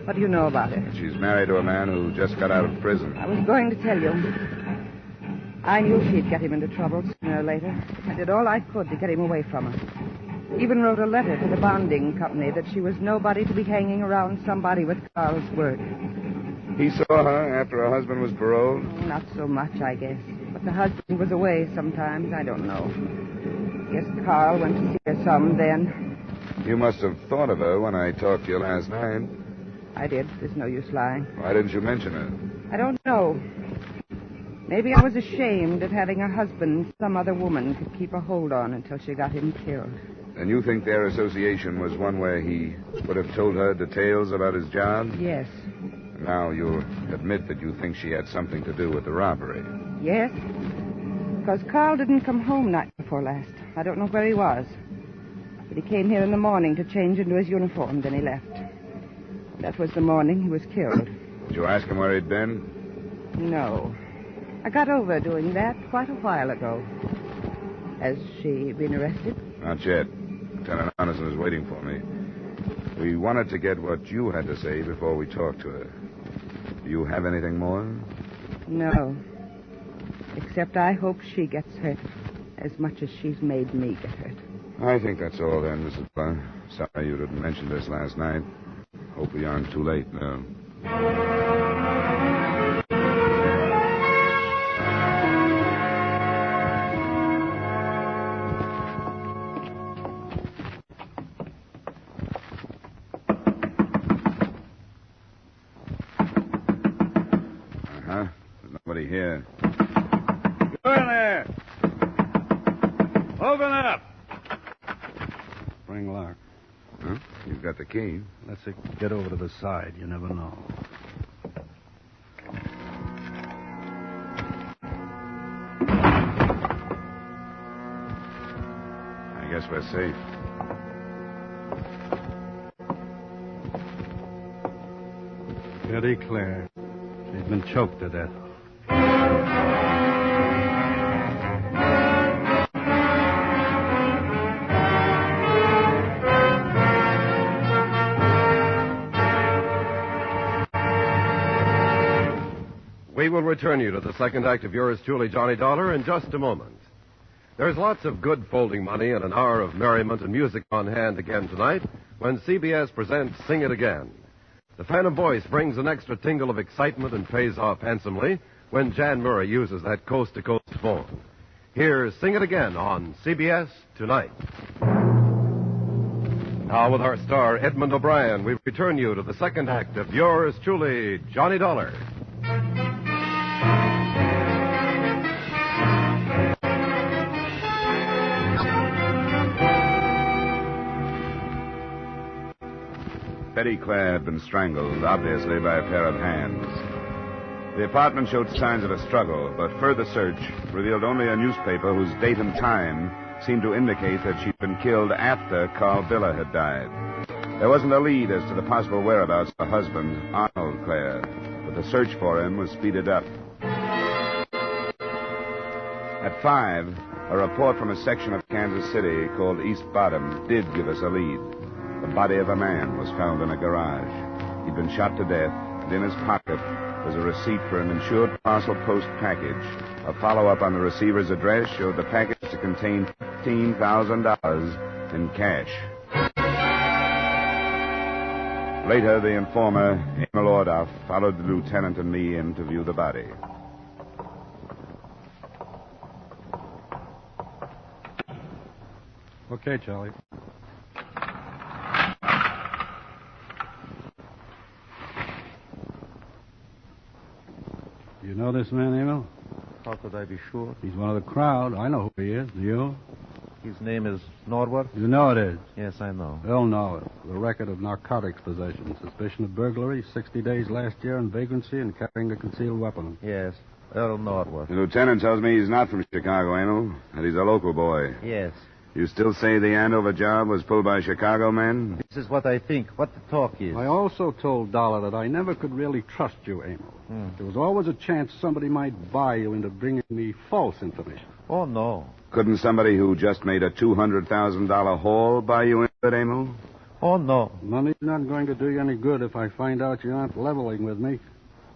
What do you know about her?
She's married to a man who just got out of prison.
I was going to tell you. I knew she'd get him into trouble sooner or later. I did all I could to get him away from her. Even wrote a letter to the bonding company that she was nobody to be hanging around somebody with Carl's word.
He saw her after her husband was paroled?
Not so much, I guess. But the husband was away sometimes. I don't know. Guess Carl went to see her some then.
You must have thought of her when I talked to you last night.
I did. There's no use lying.
Why didn't you mention her?
I don't know. Maybe I was ashamed of having a husband some other woman could keep a hold on until she got him killed.
And you think their association was one where he would have told her details about his job?
Yes.
Now you admit that you think she had something to do with the robbery.
Yes. Because Carl didn't come home night before last. I don't know where he was. But he came here in the morning to change into his uniform, then he left. That was the morning he was killed.
Did you ask him where he'd been?
No. I got over doing that quite a while ago. Has she been arrested?
Not yet. Lieutenant Anderson is waiting for me. We wanted to get what you had to say before we talked to her. Do you have anything more?
No. Except I hope she gets hurt as much as she's made me get hurt.
I think that's all then, Mrs. Bunn. Sorry you didn't mention this last night. Hope we aren't too late now. Here.
Go in there. Open up. Spring lock.
Huh? You've got the key.
Let's get over to the side. You never know.
Guess we're safe.
Betty Clare. She's been choked to death.
We will return you to the second act of yours truly, Johnny Dollar, in just a moment. There's lots of good folding money and an hour of merriment and music on hand again tonight when CBS presents Sing It Again. The Phantom Voice brings an extra tingle of excitement and pays off handsomely when Jan Murray uses that coast-to-coast phone. Here's Sing It Again on CBS tonight. Now with our star, Edmund O'Brien, we return you to the second act of yours truly, Johnny Dollar.
Betty Clare had been strangled, obviously by a pair of hands. The apartment showed signs of a struggle, but further search revealed only a newspaper whose date and time seemed to indicate that she'd been killed after Carl Biller had died. There wasn't a lead as to the possible whereabouts of her husband, Arnold Clare, but the search for him was speeded up. At 5, a report from a section of Kansas City called East Bottom did give us a lead. The body of a man was found in a garage. He'd been shot to death, and in his pocket was a receipt for an insured parcel post package. A follow-up on the receiver's address showed the package to contain $15,000 in cash. Later, the informer, Emil Ordoff, followed the lieutenant and me in to view the body.
Okay, Charlie. You know this man, Emil?
How could I be sure?
He's one of the crowd. I know who he is. Do you?
His name is Norwood?
You know it is.
Yes, I know.
They'll know it. The record of narcotics possession, suspicion of burglary, 60 days last year in vagrancy, and carrying a concealed weapon.
Yes, Earl Norwood.
The lieutenant tells me he's not from Chicago, Emil, and he's a local boy.
Yes.
You still say the Andover job was pulled by Chicago men?
This is what I think, what the talk is.
I also told Dollar that I never could really trust you, Emil. There was always a chance somebody might buy you into bringing me false information.
Oh, no.
Couldn't somebody who just made a $200,000 haul buy you into it, Emil?
Oh, no.
Money's not going to do you any good if I find out you aren't leveling with me.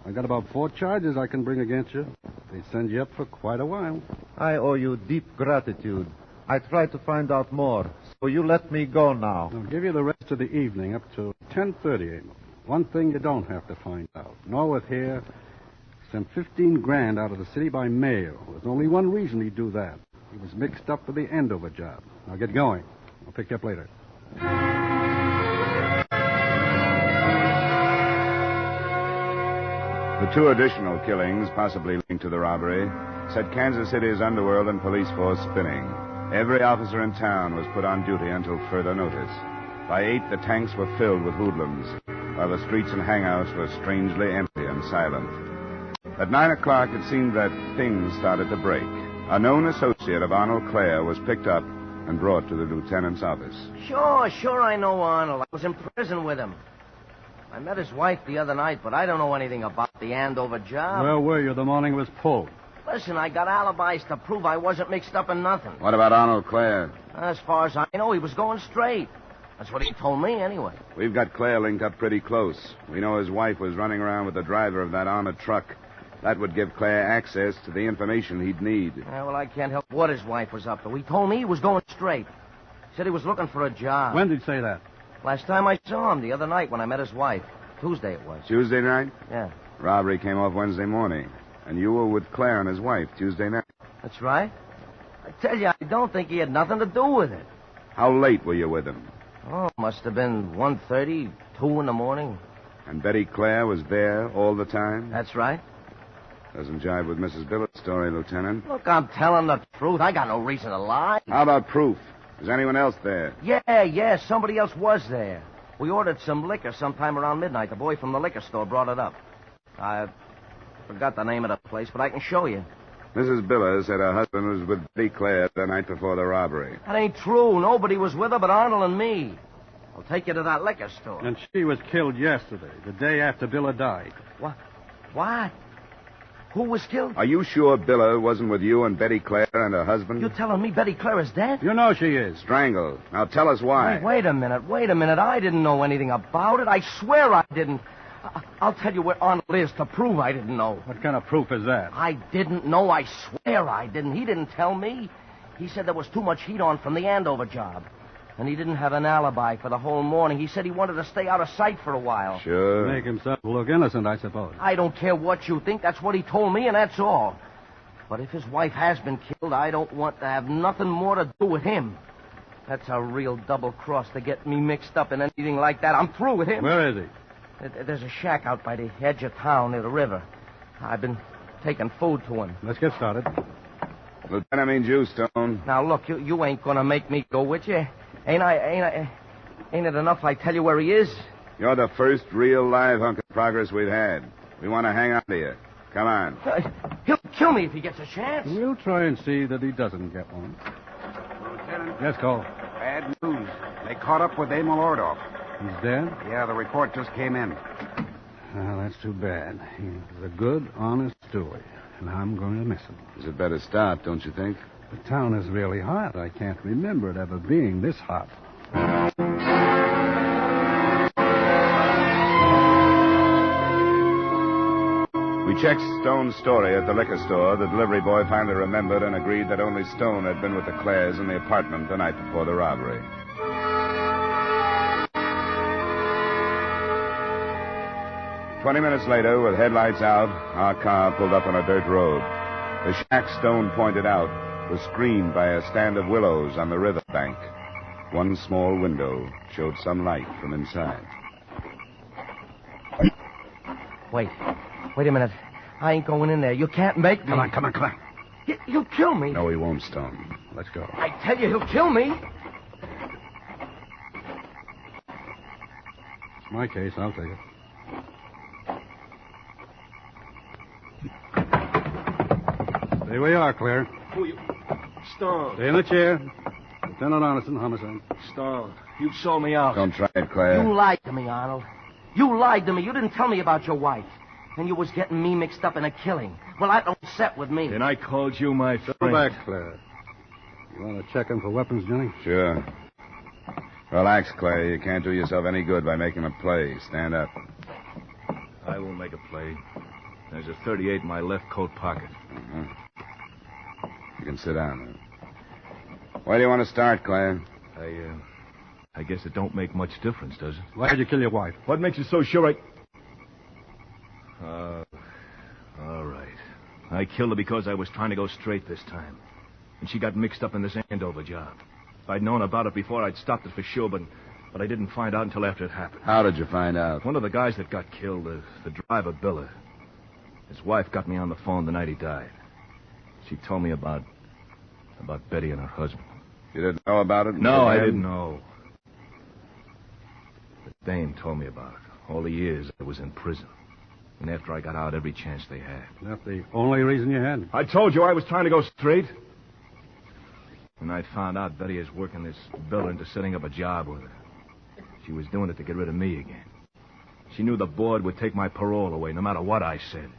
I got about 4 charges I can bring against you. They send you up for quite a while.
I owe you deep gratitude. I tried to find out more, so you let me go now.
I'll give you the rest of the evening up to 10:30, Emil. One thing you don't have to find out. Norwood here sent $15,000 out of the city by mail. There's only one reason he'd do that. He was mixed up with the Andover job. Now get going. I'll pick you up later.
The 2 additional killings, possibly linked to the robbery, set Kansas City's underworld and police force spinning. Every officer in town was put on duty until further notice. By 8, the tanks were filled with hoodlums, while the streets and hangouts were strangely empty and silent. At 9 o'clock, it seemed that things started to break. A known associate of Arnold Clare was picked up and brought to the lieutenant's office.
Sure, I know Arnold. I was in prison with him. I met his wife the other night, but I don't know anything about the Andover job.
Where were you the morning it was pulled?
Listen, I got alibis to prove I wasn't mixed up in nothing.
What about Arnold Clare?
As far as I know, he was going straight. That's what he told me, anyway.
We've got Clare linked up pretty close. We know his wife was running around with the driver of that armored truck. That would give Clare access to the information he'd need.
Yeah, well, I can't help what his wife was up to. He told me he was going straight. He said he was looking for a job.
When did he say that?
Last time I saw him, the other night when I met his wife. Tuesday it was.
Tuesday night?
Yeah.
Robbery came off Wednesday morning. And you were with Clare and his wife Tuesday night.
That's right. I tell you, I don't think he had nothing to do with it.
How late were you with him?
Oh, must have been 1:30, 2 in the morning.
And Betty Clare was there all the time?
That's right.
Doesn't jive with Mrs. Billard's story, Lieutenant.
Look, I'm telling the truth. I got no reason to lie.
How about proof? Is anyone else there?
Yeah, somebody else was there. We ordered some liquor sometime around midnight. The boy from the liquor store brought it up. I forgot the name of the place, but I can show you.
Mrs. Biller said her husband was with Betty Clare the night before the robbery.
That ain't true. Nobody was with her but Arnold and me. I'll take you to that liquor store.
And she was killed yesterday, the day after Biller died.
What? Who was killed?
Are you sure Biller wasn't with you and Betty Clare and her husband?
You telling me Betty Clare is dead?
You know she is.
Strangled. Now tell us why.
Wait a minute. I didn't know anything about it. I swear I didn't. I'll tell you where Arnold is to prove I didn't know.
What kind of proof is that?
I didn't know. I swear I didn't. He didn't tell me. He said there was too much heat on from the Andover job. And he didn't have an alibi for the whole morning. He said he wanted to stay out of sight for a while.
Sure.
Make himself look innocent, I suppose.
I don't care what you think. That's what he told me, and that's all. But if his wife has been killed, I don't want to have nothing more to do with him. That's a real double cross to get me mixed up in anything like that. I'm through with him.
Where is he?
There's a shack out by the edge of town near the river. I've been taking food to him.
Let's get started.
Lieutenant means you, Stone.
Now, look, you ain't gonna make me go with you. Ain't it enough I tell you where he is?
You're the first real live hunk of progress we've had. We want to hang on to you. Come on.
He'll kill me if he gets a chance.
We'll try and see that he doesn't get one.
Lieutenant?
Yes, Cole.
Bad news. They caught up with Emil Ordoff.
He's dead?
Yeah, the report just came in.
Well, that's too bad. He was a good, honest steward, and I'm going to miss him.
Is it better stop, don't you think?
The town is really hot. I can't remember it ever being this hot.
We checked Stone's story at the liquor store. The delivery boy finally remembered and agreed that only Stone had been with the Clares in the apartment the night before the robbery. "20 minutes later, with headlights out, our car pulled up on a dirt road. The shack Stone pointed out was screened by a stand of willows on the river bank. One small window showed some light from inside.
Wait a minute. I ain't going in there. You can't make me.
Come on.
He'll kill me.
No, he won't, Stone.
Let's go.
I tell you, he'll kill me.
It's my case. I'll take it. There we are, Claire.
Who you? Stone.
Stay in the chair. Lieutenant Arneson, homicide.
Stone, you sold me out.
Don't try it, Claire.
You lied to me, Arnold. You lied to me. You didn't tell me about your wife. And you was getting me mixed up in a killing. Well, that don't set with me.
Then I called you my friend.
Go back, Claire. You want to check him for weapons, Johnny?
Sure. Relax, Claire. You can't do yourself any good by making a play. Stand up.
I won't make a play. There's a .38 in my left coat pocket.
Uh-huh. You can sit down. Where do you want to start, Claire?
I guess it don't make much difference, does it?
Why did you kill your wife?
What makes you so sure all right. I killed her because I was trying to go straight this time. And she got mixed up in this Andover job. If I'd known about it before, I'd stopped it for sure, but I didn't find out until after it happened.
How did you find out?
One of the guys that got killed, the driver, Biller. His wife got me on the phone the night he died. She told me about Betty and her husband.
You didn't know about it?
No, I didn't know. But Dame told me about it. All the years I was in prison. And after I got out, every chance they had.
That's the only reason you had.
I told you I was trying to go straight. And I found out Betty is working this Biller into setting up a job with her. She was doing it to get rid of me again. She knew the board would take my parole away no matter what I said.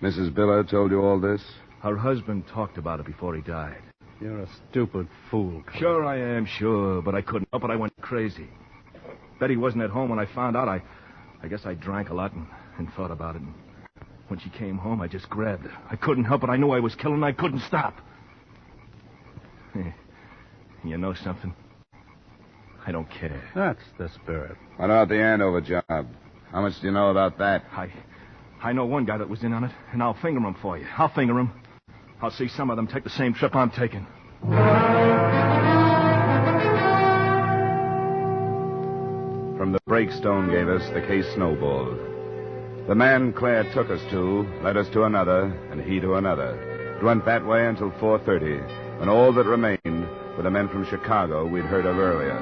Mrs. Biller told you all this?
Her husband talked about it before he died.
You're a stupid fool, Claire.
Sure I am, sure. But I couldn't help it. I went crazy. Betty wasn't at home when I found out. I guess I drank a lot and thought about it. And when she came home, I just grabbed her. I couldn't help it. I knew I was killing her. I couldn't stop. You know something? I don't care.
That's the spirit.
What about the Andover job? How much do you know about that?
I know one guy that was in on it, and I'll finger him for you. I'll finger him. I'll see some of them take the same trip I'm taking.
From the break Stone gave us, the case snowballed. The man Claire took us to led us to another, and he to another. It went that way until 4:30, when all that remained were the men from Chicago we'd heard of earlier.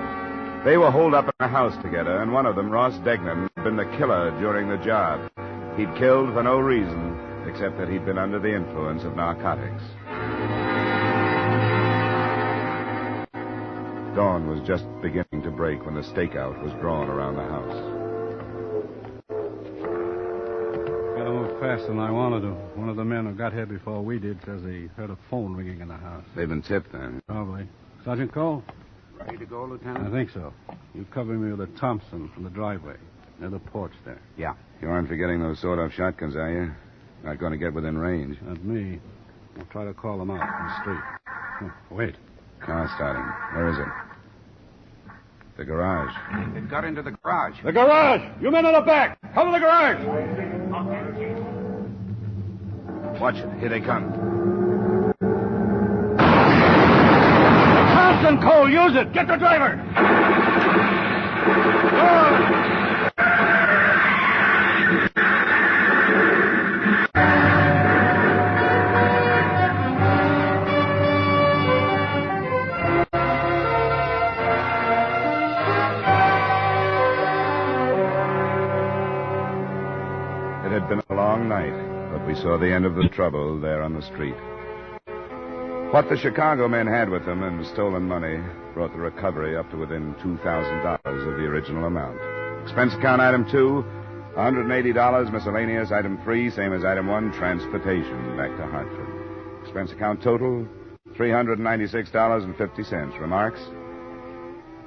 They were holed up in a house together, and one of them, Ross Degnan, had been the killer during the job. He'd killed for no reason except that he'd been under the influence of narcotics. Dawn was just beginning to break when the stakeout was drawn around the house.
Gotta move faster than I wanted to. One of the men who got here before we did says he heard a phone ringing in the house.
They've been tipped, then?
Probably. Sergeant Cole?
Ready to go, Lieutenant?
I think so. You cover me with a Thompson from the driveway. Near the porch there.
Yeah.
You aren't forgetting those sawed-off shotguns, are you? Not going to get within range.
Not me. I'll try to call them out from the street. Oh, wait.
Car starting. Where is it? The garage.
It got into the garage.
The garage! You men in the back! Cover the garage!
Watch it. Here they come.
Thompson, Cole, use it! Get the driver!
It had been a long night, but we saw the end of the trouble there on the street. What the Chicago men had with them and stolen money brought the recovery up to within $2,000 of the original amount. Expense account item 2, $180. Miscellaneous item 3, same as item 1, transportation back to Hartford. Expense account total, $396.50. Remarks?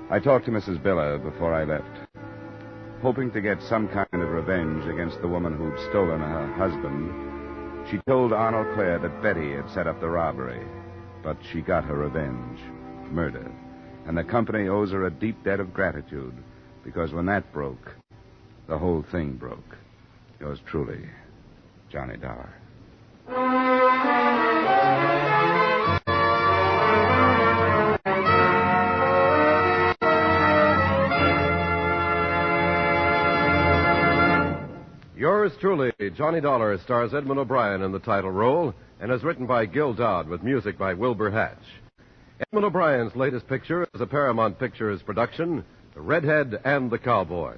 I talked to Mrs. Biller before I left, hoping to get some kind of revenge against the woman who'd stolen her husband. She told Arnold Clare that Betty had set up the robbery, but she got her revenge. Murder. And the company owes her a deep debt of gratitude, because when that broke, the whole thing broke. Yours truly, Johnny Dollar.
Yours truly, Johnny Dollar, stars Edmund O'Brien in the title role and is written by Gil Dodd with music by Wilbur Hatch. Edmund O'Brien's latest picture is a Paramount Pictures production, The Redhead and the Cowboy.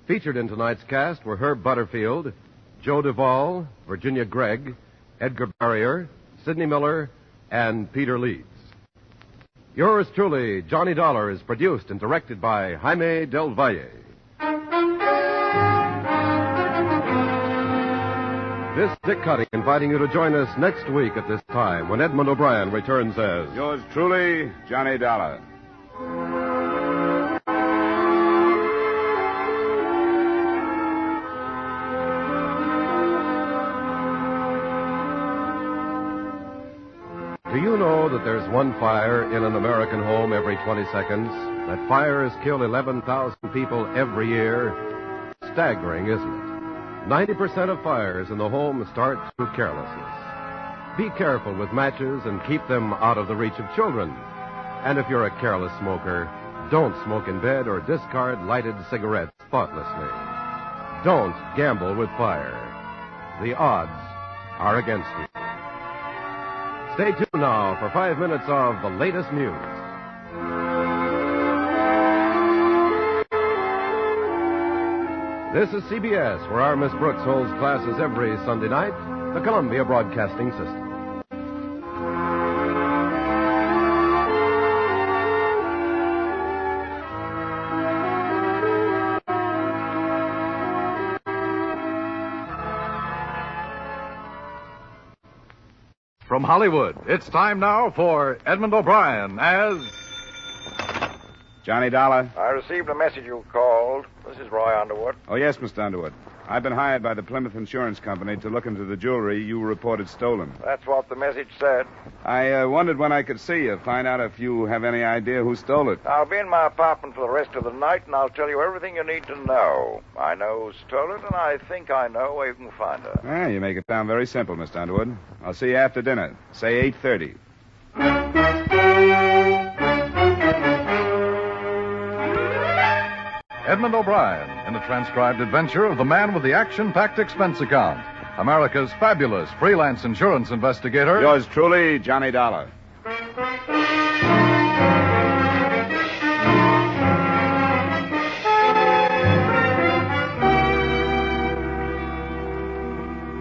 Featured in tonight's cast were Herb Butterfield, Joe Duvall, Virginia Gregg, Edgar Barrier, Sidney Miller, and Peter Leeds. Yours truly, Johnny Dollar, is produced and directed by Jaime Del Valle. This is Dick Cutting inviting you to join us next week at this time when Edmund O'Brien returns as...
Yours truly, Johnny Dollar.
Do you know that there's one fire in an American home every 20 seconds? That fires kill 11,000 people every year? Staggering, isn't it? 90% of fires in the home start through carelessness. Be careful with matches and keep them out of the reach of children. And if you're a careless smoker, don't smoke in bed or discard lighted cigarettes thoughtlessly. Don't gamble with fire. The odds are against you. Stay tuned now for 5 minutes of the latest news. This is CBS, where our Miss Brooks holds classes every Sunday night, the Columbia Broadcasting System.
From Hollywood, it's time now for Edmund O'Brien as...
Johnny Dollar?
I received a message you called. This is Roy Underwood.
Oh, yes, Mr. Underwood. I've been hired by the Plymouth Insurance Company to look into the jewelry you reported stolen.
That's what the message said.
I wondered when I could see you, find out if you have any idea who stole it.
I'll be in my apartment for the rest of the night, and I'll tell you everything you need to know. I know who stole it, and I think I know where you can find her.
Ah, you make it sound very simple, Mr. Underwood. I'll see you after dinner. Say 8:30.
Edmund O'Brien in the transcribed adventure of the man with the action-packed expense account, America's fabulous freelance insurance investigator.
Yours truly, Johnny Dollar.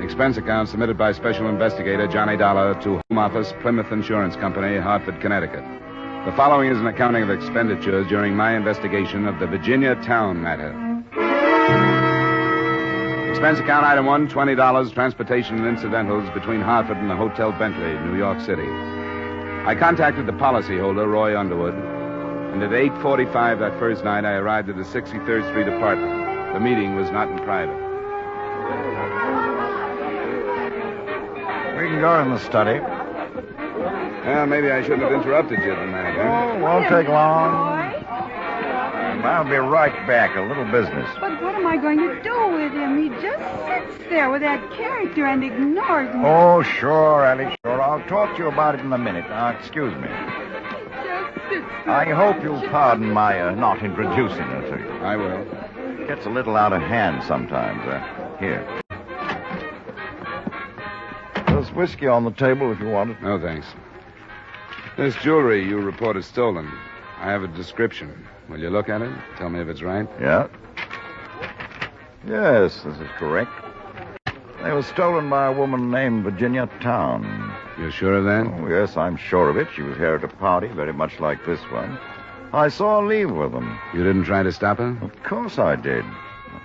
Expense account submitted by Special Investigator Johnny Dollar to Home Office, Plymouth Insurance Company, Hartford, Connecticut. The following is an accounting of expenditures during my investigation of the Virginia Towne matter. Expense account item 1, $20, transportation and incidentals between Hartford and the Hotel Bentley, New York City. I contacted the policyholder, Roy Underwood, and at 8:45 that first night, I arrived at the 63rd Street apartment. The meeting was not in private.
We can go in the study.
Well, maybe I shouldn't have interrupted you tonight, huh?
Oh, won't take long. I'll be right back. A little business.
But what am I going to do with him? He just sits there with that character and ignores me.
Oh, sure, Ellie, sure. I'll talk to you about it in a minute. Now, excuse me. I hope you'll pardon my not introducing her to you.
I will.
It gets a little out of hand sometimes. Here. There's whiskey on the table if you want it.
No, thanks. This jewelry you reported stolen. I have a description. Will you look at it? Tell me if it's right?
Yeah. Yes, this is correct. They were stolen by a woman named Virginia Towne.
You're sure of that?
Oh, yes, I'm sure of it. She was here at a party, very much like this one. I saw her leave with them.
You didn't try to stop her?
Of course I did.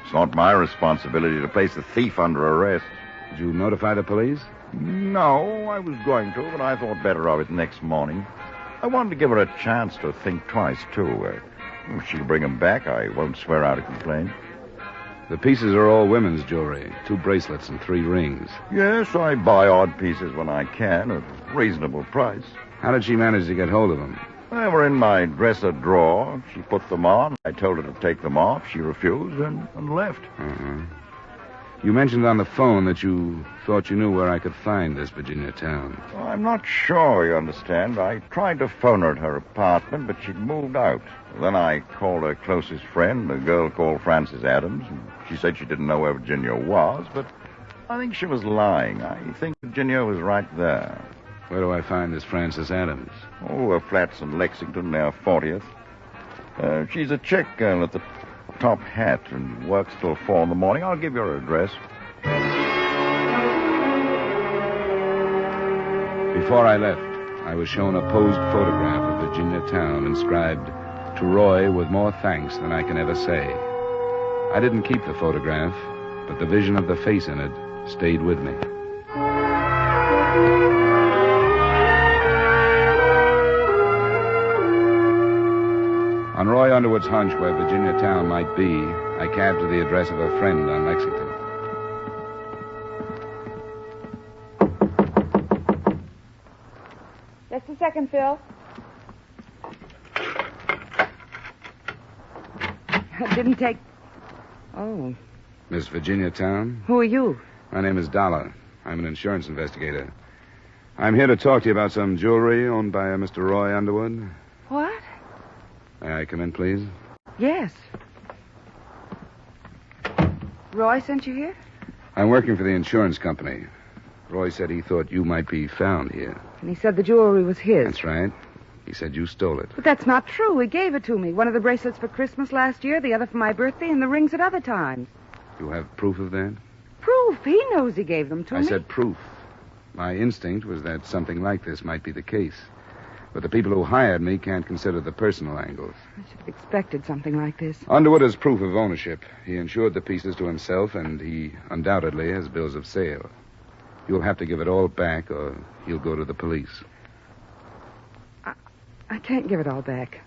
It's not my responsibility to place the thief under arrest.
Did you notify the police?
No, I was going to, but I thought better of it next morning. I wanted to give her a chance to think twice, too. If she'll bring him back, I won't swear out a complaint.
The pieces are all women's jewelry. 2 bracelets and 3 rings.
Yes, I buy odd pieces when I can at a reasonable price.
How did she manage to get hold of them?
They were in my dresser drawer. She put them on. I told her to take them off. She refused and left.
Uh-huh. You mentioned on the phone that you thought you knew where I could find this Virginia Towne.
Well, I'm not sure, you understand. I tried to phone her at her apartment, but she'd moved out. Then I called her closest friend, a girl called Frances Adams. And she said she didn't know where Virginia was, but I think she was lying. I think Virginia was right there.
Where do I find this Frances Adams?
Oh, her flat's in Lexington, near 40th. She's a chick girl at the top hat and works till 4 in the morning. I'll give you her address.
Before I left, I was shown a posed photograph of Virginia Towne inscribed, "To Roy with more thanks than I can ever say." I didn't keep the photograph, but the vision of the face in it stayed with me. On Roy Underwood's hunch where Virginia Towne might be, I cabbed to the address of a friend on Lexington.
Just a second, Phil. It didn't take... Oh.
Miss Virginia Towne?
Who are you?
My name is Dollar. I'm an insurance investigator. I'm here to talk to you about some jewelry owned by a Mr. Roy Underwood.
What?
May I come in, please?
Yes. Roy sent you here?
I'm working for the insurance company. Roy said he thought you might be found here.
And he said the jewelry was his.
That's right. He said you stole it.
But that's not true. He gave it to me. One of the bracelets for Christmas last year, the other for my birthday, and the rings at other times.
You have proof of that?
Proof? He knows he gave them to me.
I said proof. My instinct was that something like this might be the case. But the people who hired me can't consider the personal angles.
I should have expected something like this.
Underwood has proof of ownership. He insured the pieces to himself, and he undoubtedly has bills of sale. You'll have to give it all back, or he'll go to the police.
I can't give it all back.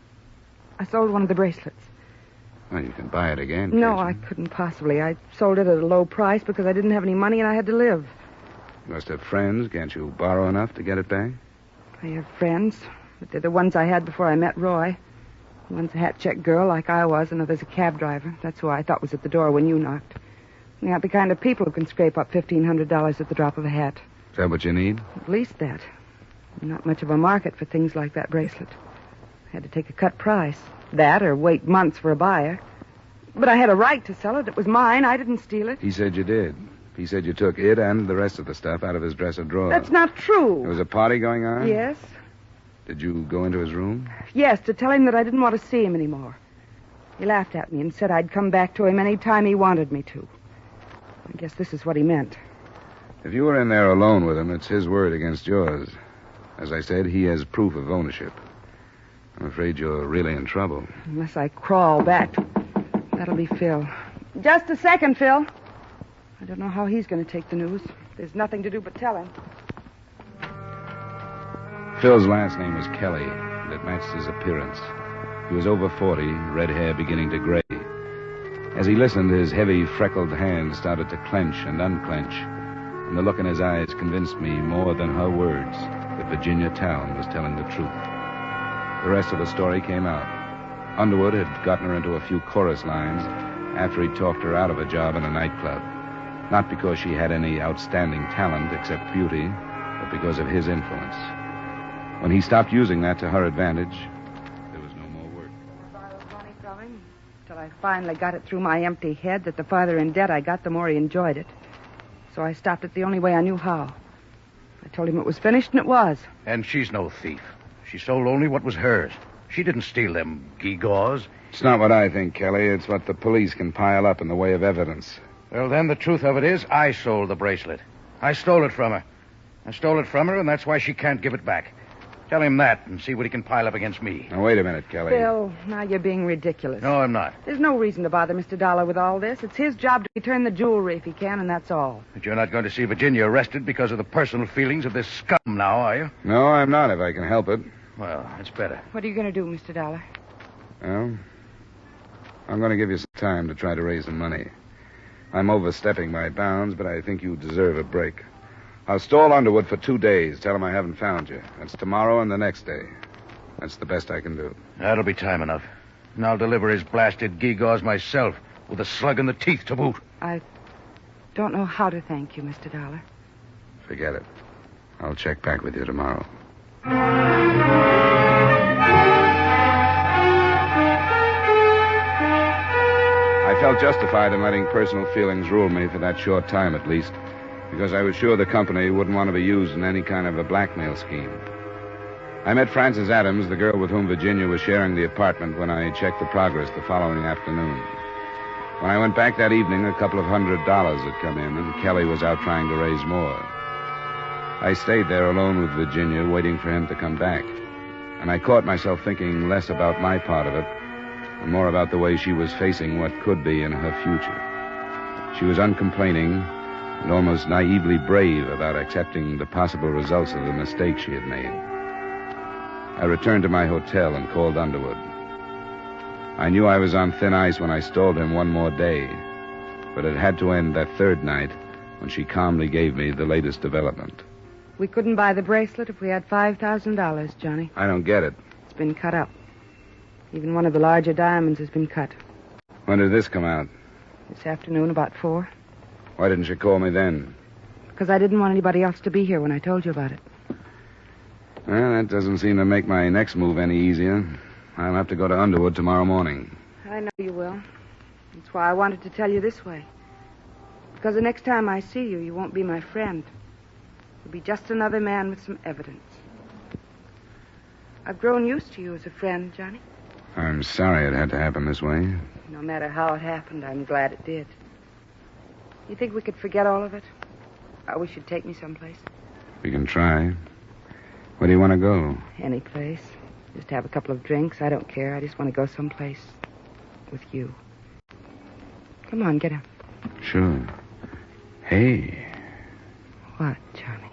I sold one of the bracelets.
Well, you can buy it again.
No, I couldn't possibly. I sold it at a low price because I didn't have any money and I had to live.
You must have friends. Can't you borrow enough to get it back?
I have friends, but they're the ones I had before I met Roy. One's a hat-check girl like I was, and another's a cab driver. That's who I thought was at the door when you knocked. They aren't the kind of people who can scrape up $1,500 at the drop of a hat.
Is that what you need?
At least that. Not much of a market for things like that bracelet. I had to take a cut price. That or wait months for a buyer. But I had a right to sell it. It was mine. I didn't steal it.
He said you did. He said you took it and the rest of the stuff out of his dresser drawer.
That's not true.
There was a party going on?
Yes.
Did you go into his room?
Yes, to tell him that I didn't want to see him anymore. He laughed at me and said I'd come back to him any time he wanted me to. I guess this is what he meant.
If you were in there alone with him, it's his word against yours. As I said, he has proof of ownership. I'm afraid you're really in trouble.
Unless I crawl back. That'll be Phil. Just a second, Phil. I don't know how he's going to take the news. There's nothing to do but tell him.
Phil's last name was Kelly, and it matched his appearance. He was over 40, red hair beginning to gray. As he listened, his heavy, freckled hands started to clench and unclench, and the look in his eyes convinced me more than her words that Virginia Towne was telling the truth. The rest of the story came out. Underwood had gotten her into a few chorus lines after he'd talked her out of a job in a nightclub, not because she had any outstanding talent except beauty, but because of his influence. When he stopped using that to her advantage, there was no more work.
I borrowed money from him till I finally got it through my empty head that the farther in debt I got, the more he enjoyed it. So I stopped it the only way I knew how. I told him it was finished, and it was.
And she's no thief. She sold only what was hers. She didn't steal them gewgaws.
It's not what I think, Kelly. It's what the police can pile up in the way of evidence.
Well, then, the truth of it is, I sold the bracelet. I stole it from her. I stole it from her, and that's why she can't give it back. Tell him that and see what he can pile up against me.
Now, wait a minute, Kelly.
Phil, now you're being ridiculous.
No, I'm not.
There's no reason to bother Mr. Dollar with all this. It's his job to return the jewelry if he can, and that's all.
But you're not going to see Virginia arrested because of the personal feelings of this scum now, are you?
No, I'm not, if I can help it.
Well, it's better.
What are you going to do, Mr. Dollar?
Well, I'm going to give you some time to try to raise some money. I'm overstepping my bounds, but I think you deserve a break. I'll stall Underwood for 2 days. Tell him I haven't found you. That's tomorrow and the next day. That's the best I can do.
That'll be time enough. And I'll deliver his blasted gewgaws myself, with a slug in the teeth to boot.
I don't know how to thank you, Mr. Dollar.
Forget it. I'll check back with you tomorrow. I felt justified in letting personal feelings rule me for that short time, at least, because I was sure the company wouldn't want to be used in any kind of a blackmail scheme. I met Frances Adams, the girl with whom Virginia was sharing the apartment, when I checked the progress the following afternoon. When I went back that evening, a couple of $100 had come in, and Kelly was out trying to raise more. I stayed there alone with Virginia, waiting for him to come back. And I caught myself thinking less about my part of it, and more about the way she was facing what could be in her future. She was uncomplaining and almost naively brave about accepting the possible results of the mistake she had made. I returned to my hotel and called Underwood. I knew I was on thin ice when I stalled him one more day, but it had to end that third night when she calmly gave me the latest development.
We couldn't buy the bracelet if we had $5,000, Johnny.
I don't get it.
It's been cut up. Even one of the larger diamonds has been cut.
When did this come out?
This afternoon, about 4.
Why didn't you call me then?
Because I didn't want anybody else to be here when I told you about it.
Well, that doesn't seem to make my next move any easier. I'll have to go to Underwood tomorrow morning.
I know you will. That's why I wanted to tell you this way. Because the next time I see you, you won't be my friend. You'll be just another man with some evidence. I've grown used to you as a friend, Johnny.
I'm sorry it had to happen this way.
No matter how it happened, I'm glad it did. You think we could forget all of it? Or we should take me someplace?
We can try. Where do you want to go?
Any place. Just have a couple of drinks. I don't care. I just want to go someplace with you. Come on, get up.
Sure. Hey.
What, Johnny?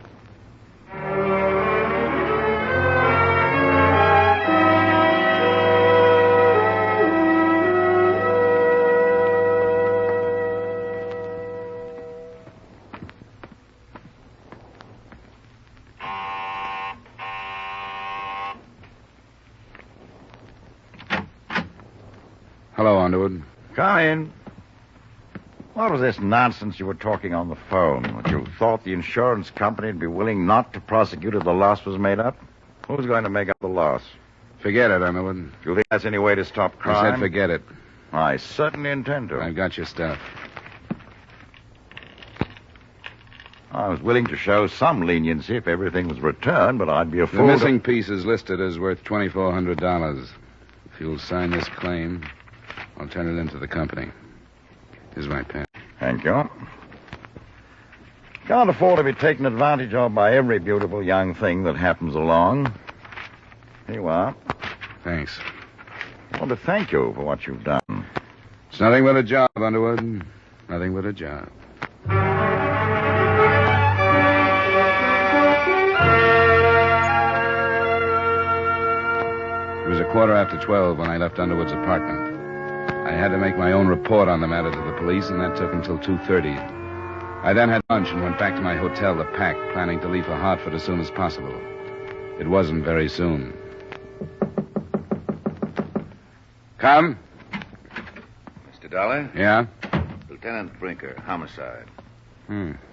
Hello, Underwood.
Come in. What was this nonsense you were talking on the phone? That you thought the insurance company would be willing not to prosecute if the loss was made up? Who's going to make up the loss?
Forget it, Underwood.
Do you think that's any way to stop crime?
I said forget it.
I certainly intend to.
I've got your stuff.
I was willing to show some leniency if everything was returned, but I'd be a fool.
The missing piece is listed as worth $2,400. If you'll sign this claim, I'll turn it into the company. Here's my pen.
Thank you. Can't afford to be taken advantage of by every beautiful young thing that happens along. Here you are.
Thanks.
I want to thank you for what you've done.
It's nothing but a job, Underwood. Nothing but a job. It was 12:15 when I left Underwood's apartment. I had to make my own report on the matter to the police, and that took until 2:30. I then had lunch and went back to my hotel to pack, planning to leave for Hartford as soon as possible. It wasn't very soon. Come.
Mr. Dollar?
Yeah?
Lieutenant Brinker, homicide.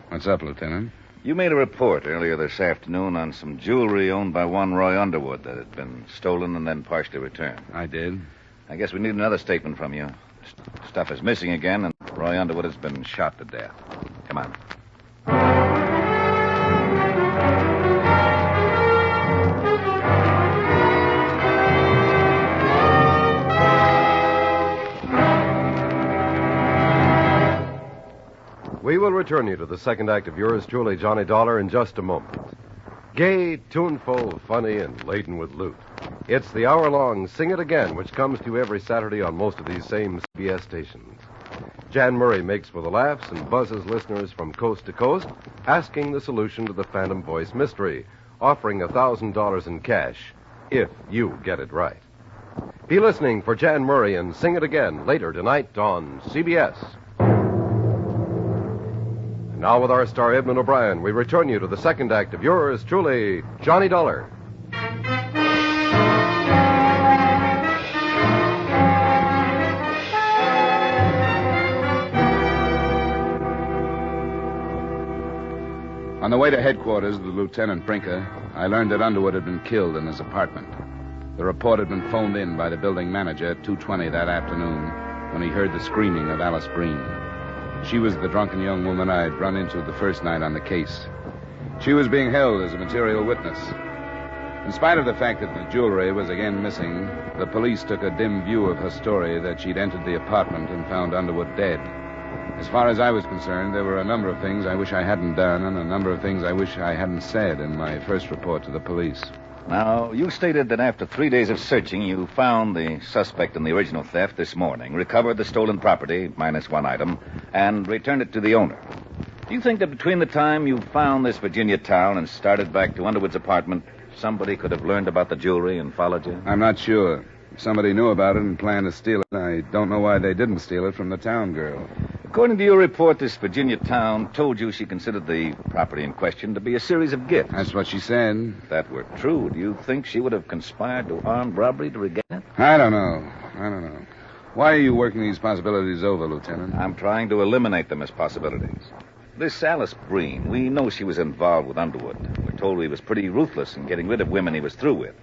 What's up, Lieutenant?
You made a report earlier this afternoon on some jewelry owned by one Roy Underwood that had been stolen and then partially returned.
I did.
I guess we need another statement from you. Stuff is missing again, and Roy Underwood has been shot to death. Come on.
We will return you to the second act of yours truly, Johnny Dollar, in just a moment. Gay, tuneful, funny, and laden with loot. It's the hour-long Sing It Again, which comes to you every Saturday on most of these same CBS stations. Jan Murray makes for the laughs and buzzes listeners from coast to coast, asking the solution to the Phantom Voice mystery, offering $1,000 in cash, if you get it right. Be listening for Jan Murray and Sing It Again later tonight on CBS. And now with our star Edmund O'Brien, we return you to the second act of yours truly, Johnny Dollar.
On the way to headquarters with Lieutenant Brinker, I learned that Underwood had been killed in his apartment. The report had been phoned in by the building manager at 2:20 that afternoon when he heard the screaming of Alice Breen. She was the drunken young woman I'd run into the first night on the case. She was being held as a material witness. In spite of the fact that the jewelry was again missing, the police took a dim view of her story that she'd entered the apartment and found Underwood dead. As far as I was concerned, there were a number of things I wish I hadn't done and a number of things I wish I hadn't said in my first report to the police.
Now, you stated that after 3 days of searching, you found the suspect in the original theft this morning, recovered the stolen property, minus one item, and returned it to the owner. Do you think that between the time you found this Virginia Towne and started back to Underwood's apartment, somebody could have learned about the jewelry and followed you?
I'm not sure. If somebody knew about it and planned to steal it, I don't know why they didn't steal it from the Towne girl.
According to your report, this Virginia Towne told you she considered the property in question to be a series of gifts.
That's what she said.
If that were true, do you think she would have conspired to armed robbery to regain it?
I don't know. Why are you working these possibilities over, Lieutenant?
I'm trying to eliminate them as possibilities. This Alice Breen, we know she was involved with Underwood. We're told he was pretty ruthless in getting rid of women he was through with.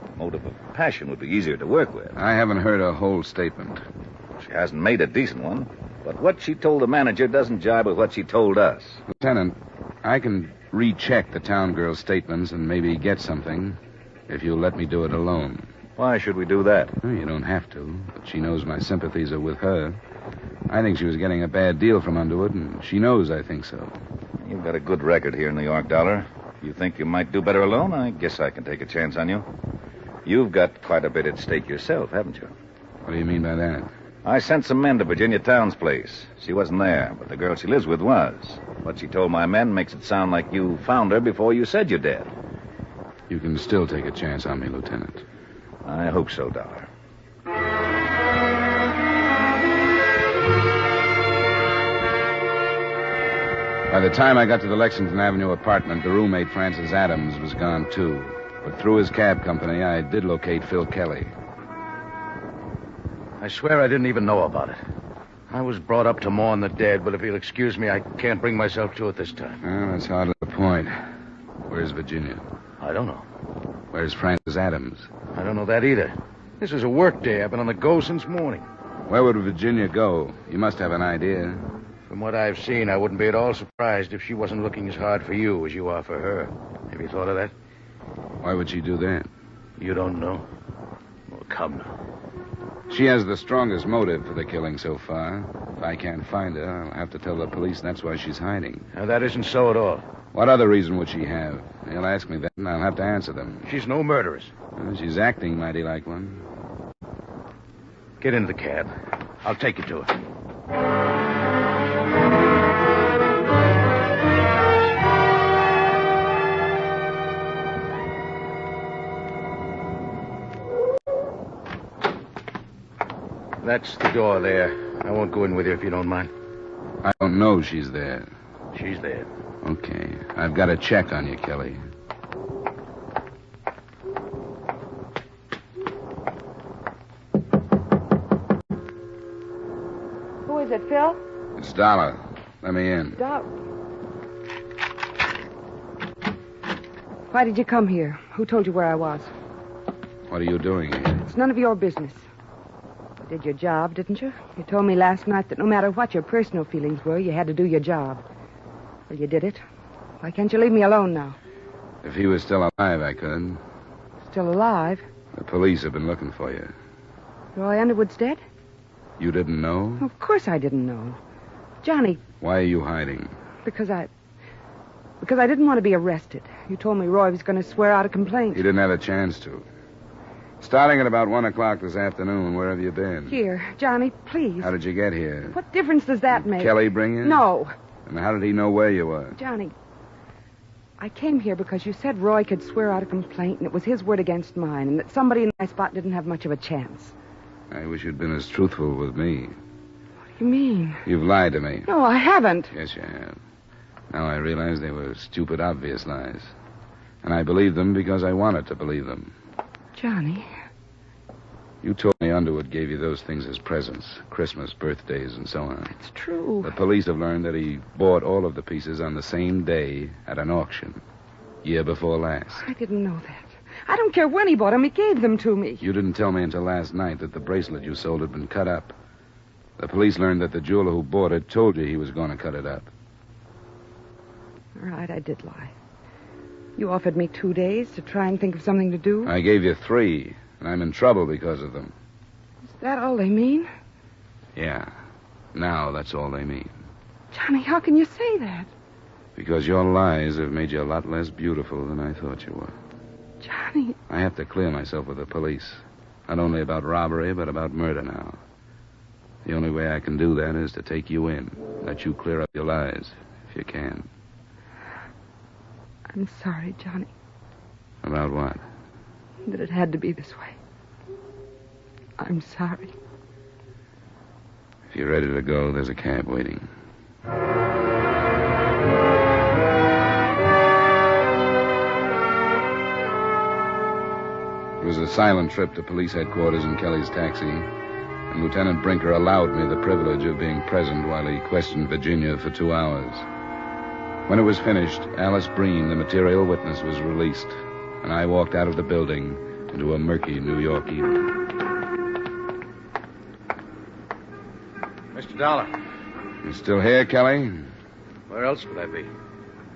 The motive of passion would be easier to work with.
I haven't heard a whole statement.
She hasn't made a decent one. But what she told the manager doesn't jibe with what she told us.
Lieutenant, I can recheck the Towne girl's statements and maybe get something if you'll let me do it alone.
Why should we do that?
Well, you don't have to, but she knows my sympathies are with her. I think she was getting a bad deal from Underwood, and she knows I think so.
You've got a good record here in New York, Dollar. You think you might do better alone? I guess I can take a chance on you. You've got quite a bit at stake yourself, haven't you?
What do you mean by that?
I sent some men to Virginia Towne's place. She wasn't there, but the girl she lives with was. What she told my men makes it sound like you found her before you said you did.
You can still take a chance on me, Lieutenant.
I hope so, Dollar.
By the time I got to the Lexington Avenue apartment, the roommate, Francis Adams, was gone, too. But through his cab company, I did locate Phil Kelly.
I swear I didn't even know about it. I was brought up to mourn the dead, but if you'll excuse me, I can't bring myself to it this time.
Well, that's hardly the point. Where's Virginia?
I don't know.
Where's Francis Adams?
I don't know that either. This is a work day. I've been on the go since morning.
Where would Virginia go? You must have an idea.
From what I've seen, I wouldn't be at all surprised if she wasn't looking as hard for you as you are for her. Have you thought of that?
Why would she do that?
You don't know? Well, come now.
She has the strongest motive for the killing so far. If I can't find her, I'll have to tell the police that's why she's hiding.
Now, that isn't so at all.
What other reason would she have? They'll ask me that, and I'll have to answer them.
She's no murderess.
Well, she's acting mighty like one.
Get into the cab. I'll take you to her. That's the door there. I won't go in with you if you don't mind.
I don't know she's there.
She's there.
Okay. I've got a check on you, Kelly.
Who is it, Phil?
It's Dollar. Let me in.
Why did you come here? Who told you where I was?
What are you doing here?
It's none of your business. You did your job, didn't you? You told me last night that no matter what your personal feelings were, you had to do your job. Well, you did it. Why can't you leave me alone now?
If he was still alive, I could.
Still alive?
The police have been looking for you.
Roy Underwood's dead?
You didn't know?
Of course I didn't know. Johnny...
Why are you hiding?
Because I didn't want to be arrested. You told me Roy was going to swear out a complaint.
He didn't have a chance to. Starting at about 1 o'clock this afternoon, where have you been?
Here, Johnny, please.
How did you get here?
What difference does that make?
Kelly bring you?
No.
And how did he know where you were?
Johnny, I came here because you said Roy could swear out a complaint, and it was his word against mine, and that somebody in my spot didn't have much of a chance.
I wish you'd been as truthful with me.
What do you mean?
You've lied to me.
No, I haven't.
Yes, you have. Now I realize they were stupid, obvious lies. And I believed them because I wanted to believe them.
Johnny...
You told me Underwood gave you those things as presents. Christmas, birthdays, and so on.
It's true.
The police have learned that he bought all of the pieces on the same day at an auction. Year before last.
I didn't know that. I don't care when he bought them. He gave them to me.
You didn't tell me until last night that the bracelet you sold had been cut up. The police learned that the jeweler who bought it told you he was going to cut it up.
All right, I did lie. You offered me 2 days to try and think of something to do.
I gave you 3, and I'm in trouble because of them.
Is that all they mean?
Yeah. Now that's all they mean.
Johnny, how can you say that?
Because your lies have made you a lot less beautiful than I thought you were.
Johnny...
I have to clear myself with the police. Not only about robbery, but about murder now. The only way I can do that is to take you in. Let you clear up your lies, if you can.
I'm sorry, Johnny.
About what?
That it had to be this way. I'm sorry.
If you're ready to go, there's a cab waiting. It was a silent trip to police headquarters in Kelly's taxi, and Lieutenant Brinker allowed me the privilege of being present while he questioned Virginia for 2 hours. When it was finished, Alice Breen, the material witness, was released, and I walked out of the building into a murky New York evening.
Mr. Dollar.
You still here, Kelly?
Where else would I be?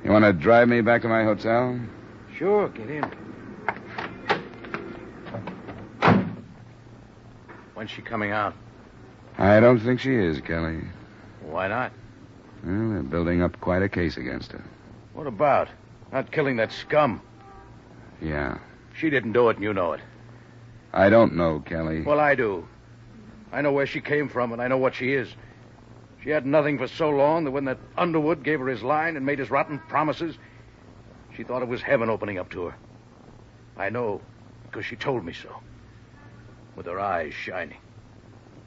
You want to drive me back to my hotel?
Sure, get in. When's she coming out?
I don't think she is, Kelly.
Why not?
Well, they're building up quite a case against her.
What about? Not killing that scum.
Yeah.
She didn't do it, and you know it.
I don't know, Kelly.
Well, I do. I know where she came from, and I know what she is. She had nothing for so long that when that Underwood gave her his line and made his rotten promises, she thought it was heaven opening up to her. I know, because she told me so. With her eyes shining.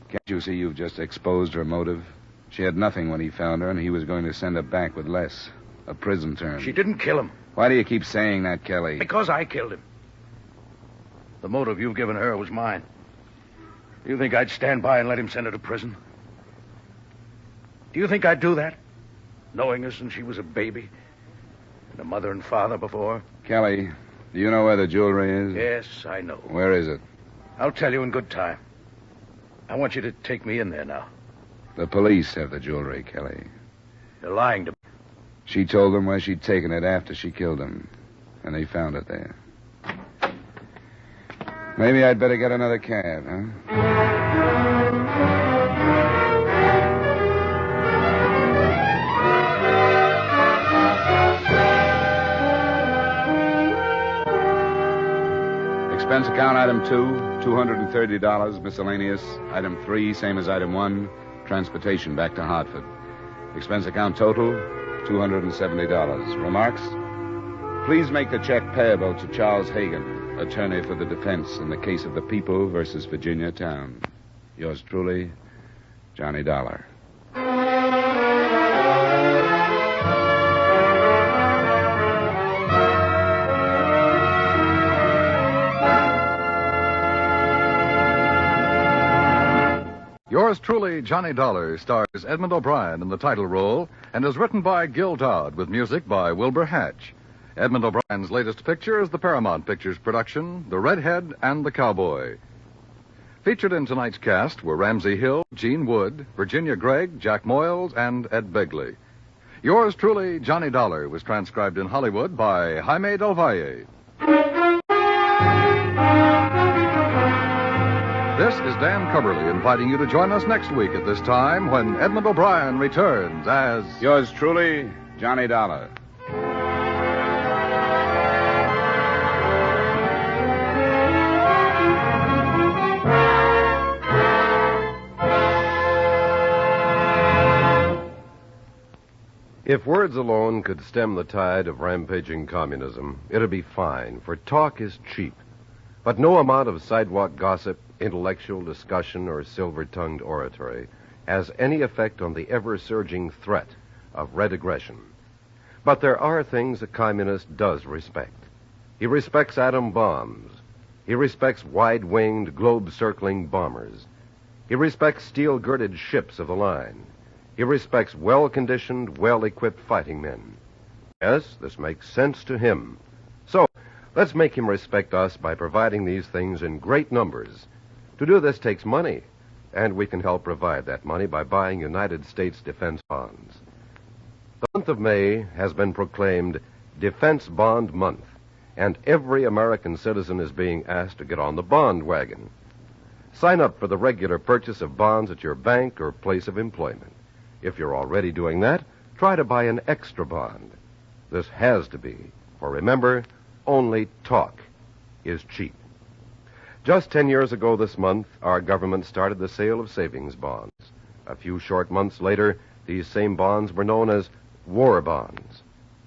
Can't you see you've just exposed her motive? She had nothing when he found her, and he was going to send her back with less. A prison term.
She didn't kill him.
Why do you keep saying that, Kelly?
Because I killed him. The motive you've given her was mine. Do you think I'd stand by and let him send her to prison? Do you think I'd do that? Knowing her since she was a baby? And a mother and father before?
Kelly, do you know where the jewelry is?
Yes, I know.
Where is it?
I'll tell you in good time. I want you to take me in there now.
The police have the jewelry, Kelly.
They're lying to me.
She told them where she'd taken it after she killed him. And they found it there. Maybe I'd better get another cab, huh? Expense account item 2, $230, miscellaneous. Item 3, same as item 1, transportation back to Hartford. Expense account total, $270. Remarks? Please make the check payable to Charles Hagan, attorney for the defense in the case of the People versus Virginia Towne. Yours truly, Johnny Dollar.
Yours truly, Johnny Dollar, stars Edmund O'Brien in the title role and is written by Gil Dodd with music by Wilbur Hatch. Edmund O'Brien's latest picture is the Paramount Pictures production, The Redhead and the Cowboy. Featured in tonight's cast were Ramsey Hill, Gene Wood, Virginia Gregg, Jack Moyles, and Ed Begley. Yours truly, Johnny Dollar, was transcribed in Hollywood by Jaime Del Valle. This is Dan Cubberly inviting you to join us next week at this time when Edmund O'Brien returns as...
Yours truly, Johnny Dollar.
If words alone could stem the tide of rampaging communism, it'd be fine, for talk is cheap. But no amount of sidewalk gossip, intellectual discussion, or silver-tongued oratory has any effect on the ever-surging threat of red aggression. But there are things a communist does respect. He respects atom bombs. He respects wide-winged, globe-circling bombers. He respects steel-girded ships of the line. He respects well-conditioned, well-equipped fighting men. Yes, this makes sense to him. So, let's make him respect us by providing these things in great numbers. To do this takes money, and we can help provide that money by buying United States defense bonds. The month of May has been proclaimed Defense Bond Month, and every American citizen is being asked to get on the bond wagon. Sign up for the regular purchase of bonds at your bank or place of employment. If you're already doing that, try to buy an extra bond. This has to be, for remember, only talk is cheap. Just 10 years ago this month, our government started the sale of savings bonds. A few short months later, these same bonds were known as war bonds.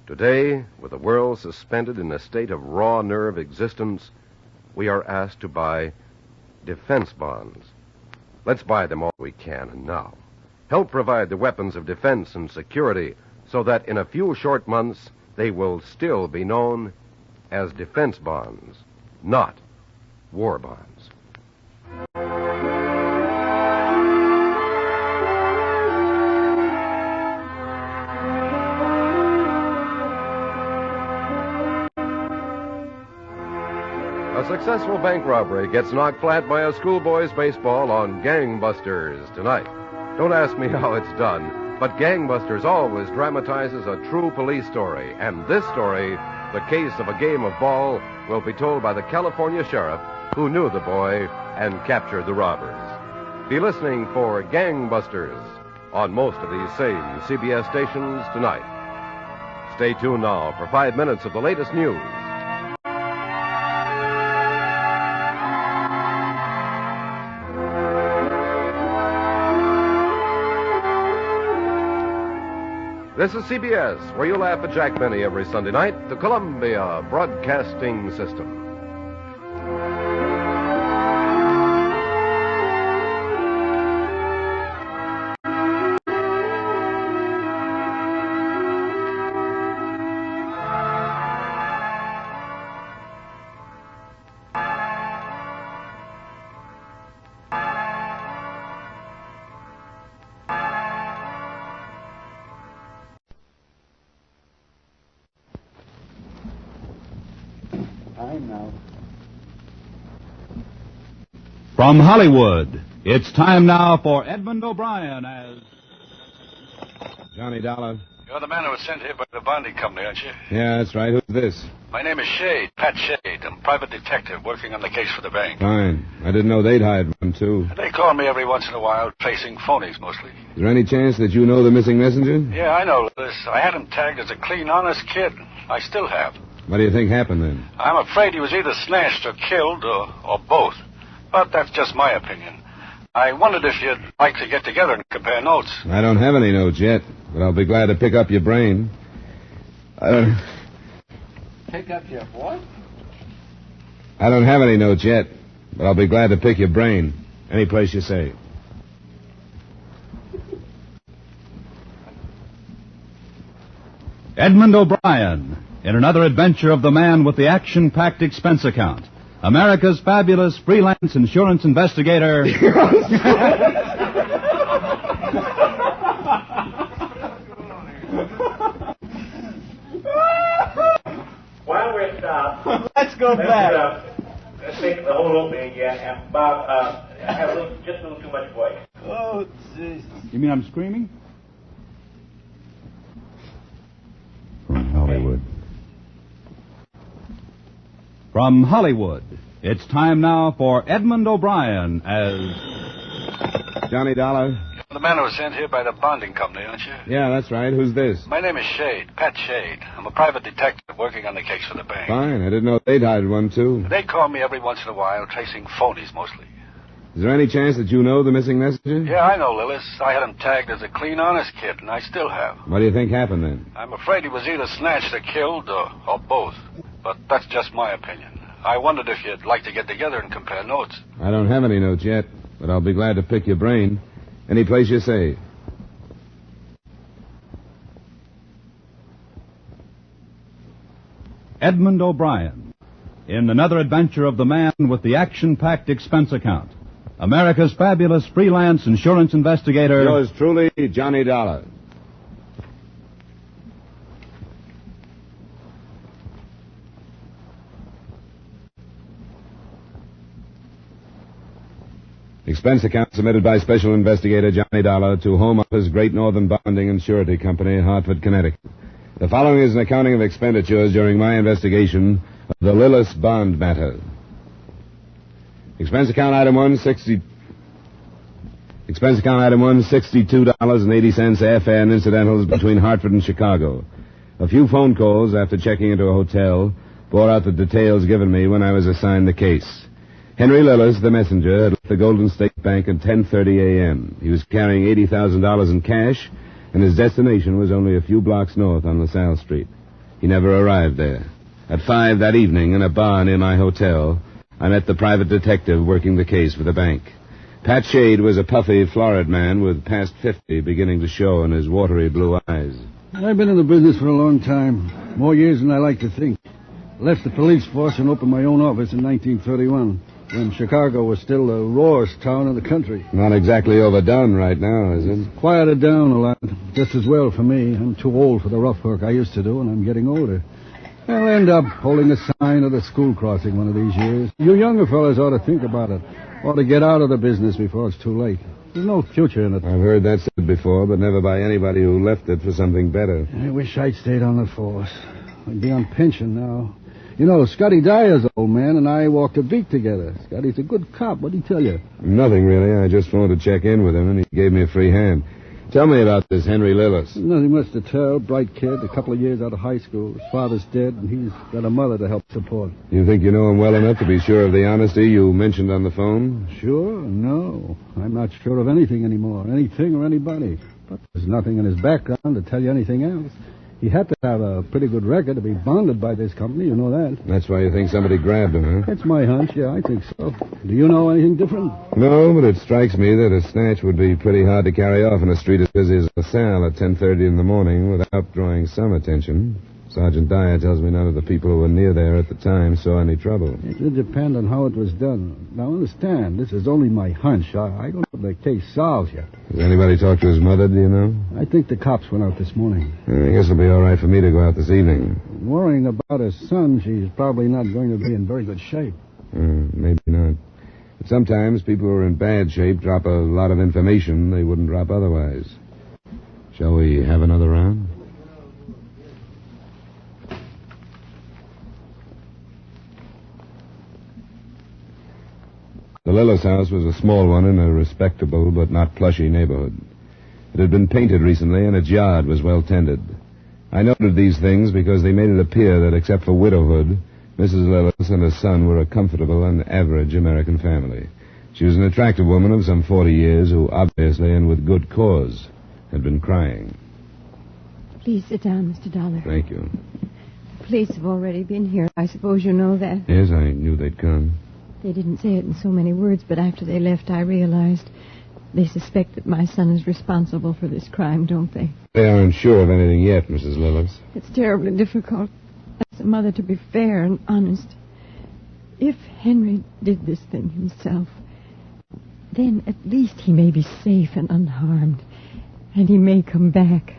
Today, with the world suspended in a state of raw nerve existence, we are asked to buy defense bonds. Let's buy them all we can and now. Help provide the weapons of defense and security so that in a few short months they will still be known as defense bonds, not war bonds. A successful bank robbery gets knocked flat by a schoolboy's baseball on Gangbusters tonight. Don't ask me how it's done, but Gangbusters always dramatizes a true police story, and this story, the case of a game of ball, will be told by the California sheriff who knew the boy and captured the robbers. Be listening for Gangbusters on most of these same CBS stations tonight. Stay tuned now for 5 minutes of the latest news. This is CBS, where you laugh at Jack Benny every Sunday night, the Columbia Broadcasting System.
From Hollywood, it's time now for Edmund O'Brien as...
Johnny Dollar.
You're the man who was sent here by the bonding company, aren't you?
Yeah, that's right. Who's this?
My name is Shade, Pat Shade. I'm a private detective working on the case for the bank.
Fine. I didn't know they'd hired one, too.
They call me every once in a while, tracing phonies mostly.
Is there any chance that you know the missing messenger?
Yeah, I know, Lillis. I had him tagged as a clean, honest kid. I still have.
What do you think happened then?
I'm afraid he was either snatched or killed, or both. But that's just my opinion. I wondered if you'd like to get together and compare notes.
I don't have any notes yet, but I'll be glad to pick up your brain.
Pick up your what?
I don't have any notes yet, but I'll be glad to pick your brain. Any place you say.
Edmund O'Brien, in another adventure of the man with the action-packed expense account. America's fabulous freelance insurance investigator.
While we're stopped,
let's go back.
Let's take the whole opening again. And Bob, I have just a little too much voice.
Oh, jeez.
You mean I'm screaming? From Hollywood. From Hollywood, it's time now for Edmund O'Brien as...
Johnny Dollar?
The man who was sent here by the bonding company, aren't you?
Yeah, that's right. Who's this?
My name is Shade, Pat Shade. I'm a private detective working on the case for the bank.
Fine. I didn't know they'd hired one, too.
They call me every once in a while, tracing phonies mostly.
Is there any chance that you know the missing messenger?
Yeah, I know, Lillis. I had him tagged as a clean, honest kid, and I still have.
What do you think happened then?
I'm afraid he was either snatched or killed, or both. But that's just my opinion. I wondered if you'd like to get together and compare notes.
I don't have any notes yet, but I'll be glad to pick your brain. Any place you say.
Edmund O'Brien, in another adventure of the man with the action-packed expense account. America's fabulous freelance insurance investigator.
Yours truly, Johnny Dollar. Expense account submitted by Special Investigator Johnny Dollar to Home Office Great Northern Bonding and Surety Company, Hartford, Connecticut. The following is an accounting of expenditures during my investigation of the Lillis bond matter. Expense account item 160. Expense account item 1, $62.80 airfare and incidentals between Hartford and Chicago. A few phone calls after checking into a hotel bore out the details given me when I was assigned the case. Henry Lillis, the messenger, had left the Golden State Bank at 10:30 a.m. He was carrying $80,000 in cash, and his destination was only a few blocks north on LaSalle Street. He never arrived there. At 5 that evening, in a bar near my hotel, I met the private detective working the case for the bank. Pat Shade was a puffy, florid man with past 50 beginning to show in his watery blue eyes.
I've been in the business for a long time. More years than I like to think. Left the police force and opened my own office in 1931. When Chicago was still the rawest town in the country.
Not exactly overdone right now, is it?
Quieted down a lot. Just as well for me. I'm too old for the rough work I used to do, and I'm getting older. I'll end up holding a sign at a school crossing one of these years. You younger fellas ought to think about it. Ought to get out of the business before it's too late. There's no future in it.
I've heard that said before, but never by anybody who left it for something better.
I wish I'd stayed on the force. I'd be on pension now. You know, Scotty Dyer's old man and I walked a beat together. Scotty's a good cop. What'd he tell you?
Nothing, really. I just wanted to check in with him, and he gave me a free hand. Tell me about this Henry Lillis.
Nothing much to tell. Bright kid, a couple of years out of high school. His father's dead, and he's got a mother to help support.
You think you know him well enough to be sure of the honesty you mentioned on the phone?
Sure? No. I'm not sure of anything anymore. Anything or anybody. But there's nothing in his background to tell you anything else. He had to have a pretty good record to be bonded by this company, you know that.
That's why you think somebody grabbed him, huh?
That's my hunch, yeah, I think so. Do you know anything different?
No, but it strikes me that a snatch would be pretty hard to carry off in a street as busy as LaSalle at 10:30 in the morning without drawing some attention. Sergeant Dyer tells me none of the people who were near there at the time saw any trouble.
It would depend on how it was done. Now, understand, this is only my hunch. I don't know if the case solves yet.
Has anybody talked to his mother, do you know?
I think the cops went out this morning.
I guess it'll be all right for me to go out this evening.
Worrying about her son, she's probably not going to be in very good shape.
Maybe not. But sometimes people who are in bad shape drop a lot of information they wouldn't drop otherwise. Shall we have another round? The Lillis house was a small one in a respectable but not plushy neighborhood. It had been painted recently, and its yard was well tended. I noted these things because they made it appear that except for widowhood, Mrs. Lillis and her son were a comfortable and average American family. She was an attractive woman of some 40 years who obviously, and with good cause, had been crying.
Please sit down, Mr. Dollar.
Thank you.
Police have already been here. I suppose you know that.
Yes, I knew they'd come.
They didn't say it in so many words, but after they left, I realized they suspect that my son is responsible for this crime, don't they?
They aren't sure of anything yet, Mrs. Lillis.
It's terribly difficult as a mother to be fair and honest. If Henry did this thing himself, then at least he may be safe and unharmed, and he may come back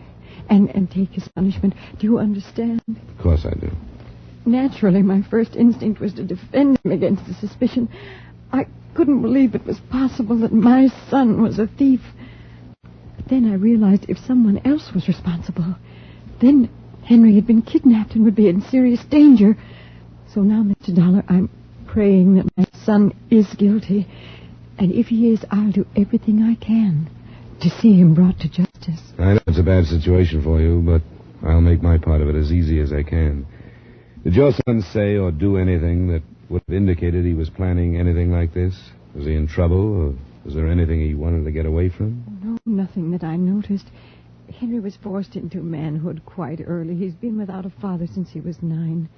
and take his punishment. Do you understand?
Of course I do.
Naturally, my first instinct was to defend him against the suspicion. I couldn't believe it was possible that my son was a thief. But then I realized if someone else was responsible, then Henry had been kidnapped and would be in serious danger. So now, Mr. Dollar, I'm praying that my son is guilty. And if he is, I'll do everything I can to see him brought to justice.
I know it's a bad situation for you, but I'll make my part of it as easy as I can. Did your son say or do anything that would have indicated he was planning anything like this? Was he in trouble, or was there anything he wanted to get away from?
No, nothing that I noticed. Henry was forced into manhood quite early. He's been without a father since he was 9.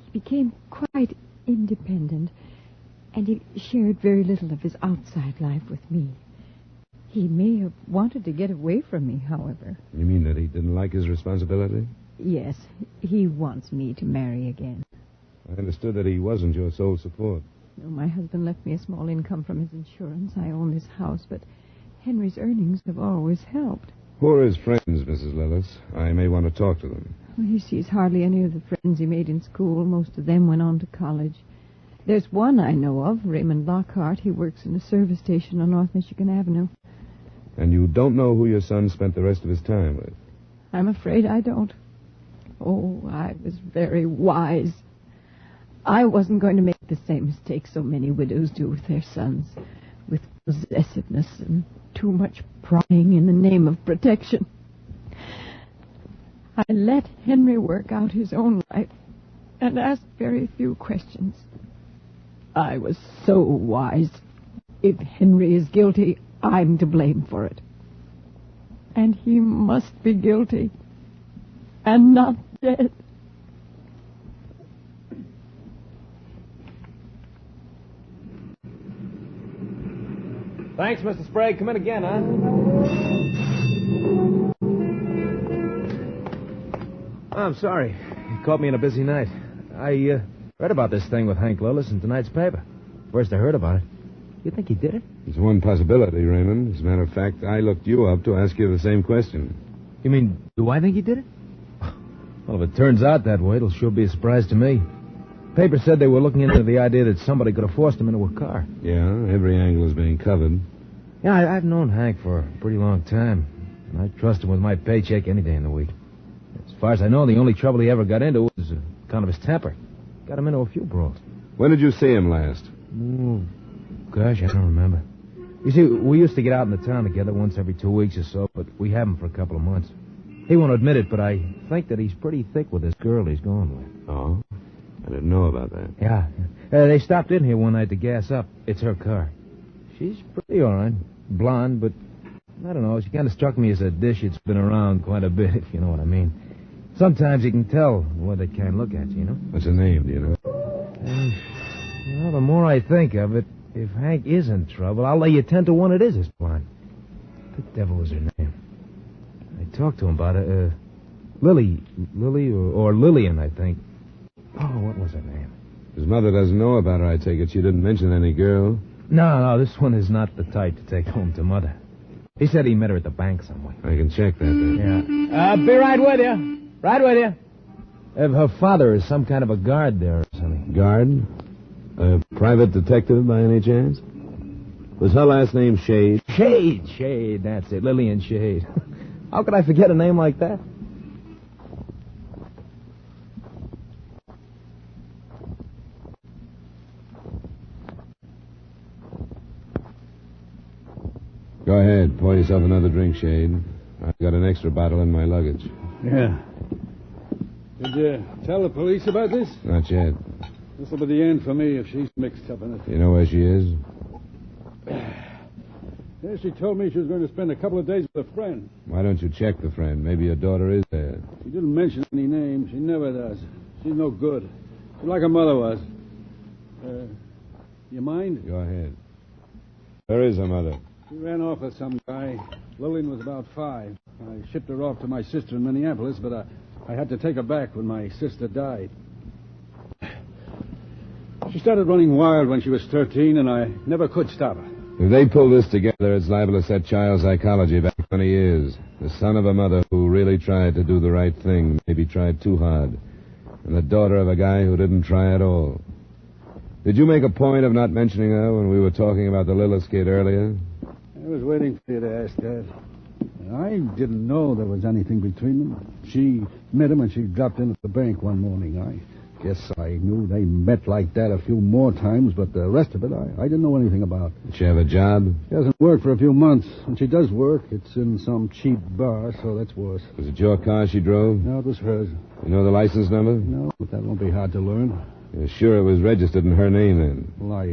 He became quite independent, and he shared very little of his outside life with me. He may have wanted to get away from me, however.
You mean that he didn't like his responsibility?
Yes, he wants me to marry again.
I understood that he wasn't your sole support.
No, my husband left me a small income from his insurance. I own this house, but Henry's earnings have always helped.
Who are his friends, Mrs. Lillis? I may want to talk to them.
Well, he sees hardly any of the friends he made in school. Most of them went on to college. There's one I know of, Raymond Lockhart. He works in a service station on North Michigan Avenue.
And you don't know who your son spent the rest of his time with?
I'm afraid I don't. Oh, I was very wise. I wasn't going to make the same mistake so many widows do with their sons, with possessiveness and too much prying in the name of protection. I let Henry work out his own life and asked very few questions. I was so wise. If Henry is guilty, I'm to blame for it. And he must be guilty and not dead.
Thanks, Mr. Sprague. Come in again, huh? Oh, I'm sorry. You caught me on a busy night. I read about this thing with Hank Lillis in tonight's paper. First I heard about it. You think he did it?
It's one possibility, Raymond. As a matter of fact, I looked you up to ask you the same question.
You mean, do I think he did it? Well, if it turns out that way, it'll sure be a surprise to me. The paper said they were looking into the idea that somebody could have forced him into a car.
Yeah, every angle is being covered.
Yeah, I've known Hank for a pretty long time, and I trust him with my paycheck any day in the week. As far as I know, the only trouble he ever got into was kind of his temper. Got him into a few brawls.
When did you see him last?
Oh, gosh, I don't remember. You see, we used to get out in the town together once every 2 weeks or so, but we haven't for a couple of months. He won't admit it, but I think that he's pretty thick with this girl he's going with.
Oh? I didn't know about that.
Yeah. They stopped in here one night to gas up. It's her car. She's pretty all right. Blonde, but I don't know. She kind of struck me as a dish that's been around quite a bit, if you know what I mean. Sometimes you can tell when they can't look at you know?
What's her name, do you know?
Well, the more I think of it, if Hank is in trouble, I'll lay you 10 to 1 it is this blonde. What the devil was her name? I talked to him about it. Lily or Lillian, I think. Oh, what was her name?
His mother doesn't know about her, I take it. She didn't mention any girl.
No, this one is not the type to take home to Mother. He said he met her at the bank somewhere.
I can check that then.
Yeah. Be right with you. Right with you. Her father is some kind of a guard there or something.
Guard? A private detective by any chance? Was her last name Shade?
Shade, that's it. Lillian Shade. How could I forget a name like that?
Go ahead. Pour yourself another drink, Shade. I've got an extra bottle in my luggage.
Yeah.
Did you tell the police about this?
Not yet.
This will be the end for me if she's mixed up in it.
You know where she is?
Yeah, she told me she was going to spend a couple of days with a friend.
Why don't you check the friend? Maybe your daughter is there.
She didn't mention any names. She never does. She's no good. She's like her mother was. You mind?
Go ahead. Where is her mother?
She ran off with some guy. Lillian was about 5. I shipped her off to my sister in Minneapolis, but I had to take her back when my sister died. She started running wild when she was 13, and I never could stop her.
If they pull this together, it's liable to set child psychology back 20 years. The son of a mother who really tried to do the right thing, maybe tried too hard. And the daughter of a guy who didn't try at all. Did you make a point of not mentioning her when we were talking about the Lillis kid earlier?
I was waiting for you to ask that. I didn't know there was anything between them. She met him and she dropped in at the bank one morning. I guess I knew they met like that a few more times, but the rest of it I didn't know anything about.
Did she have a job?
She hasn't worked for a few months. When she does work, it's in some cheap bar, so that's worse.
Was it your car she drove?
No, it was hers.
You know the license number?
No, but that won't be hard to learn.
You're sure it was registered in her name, then?
Well, I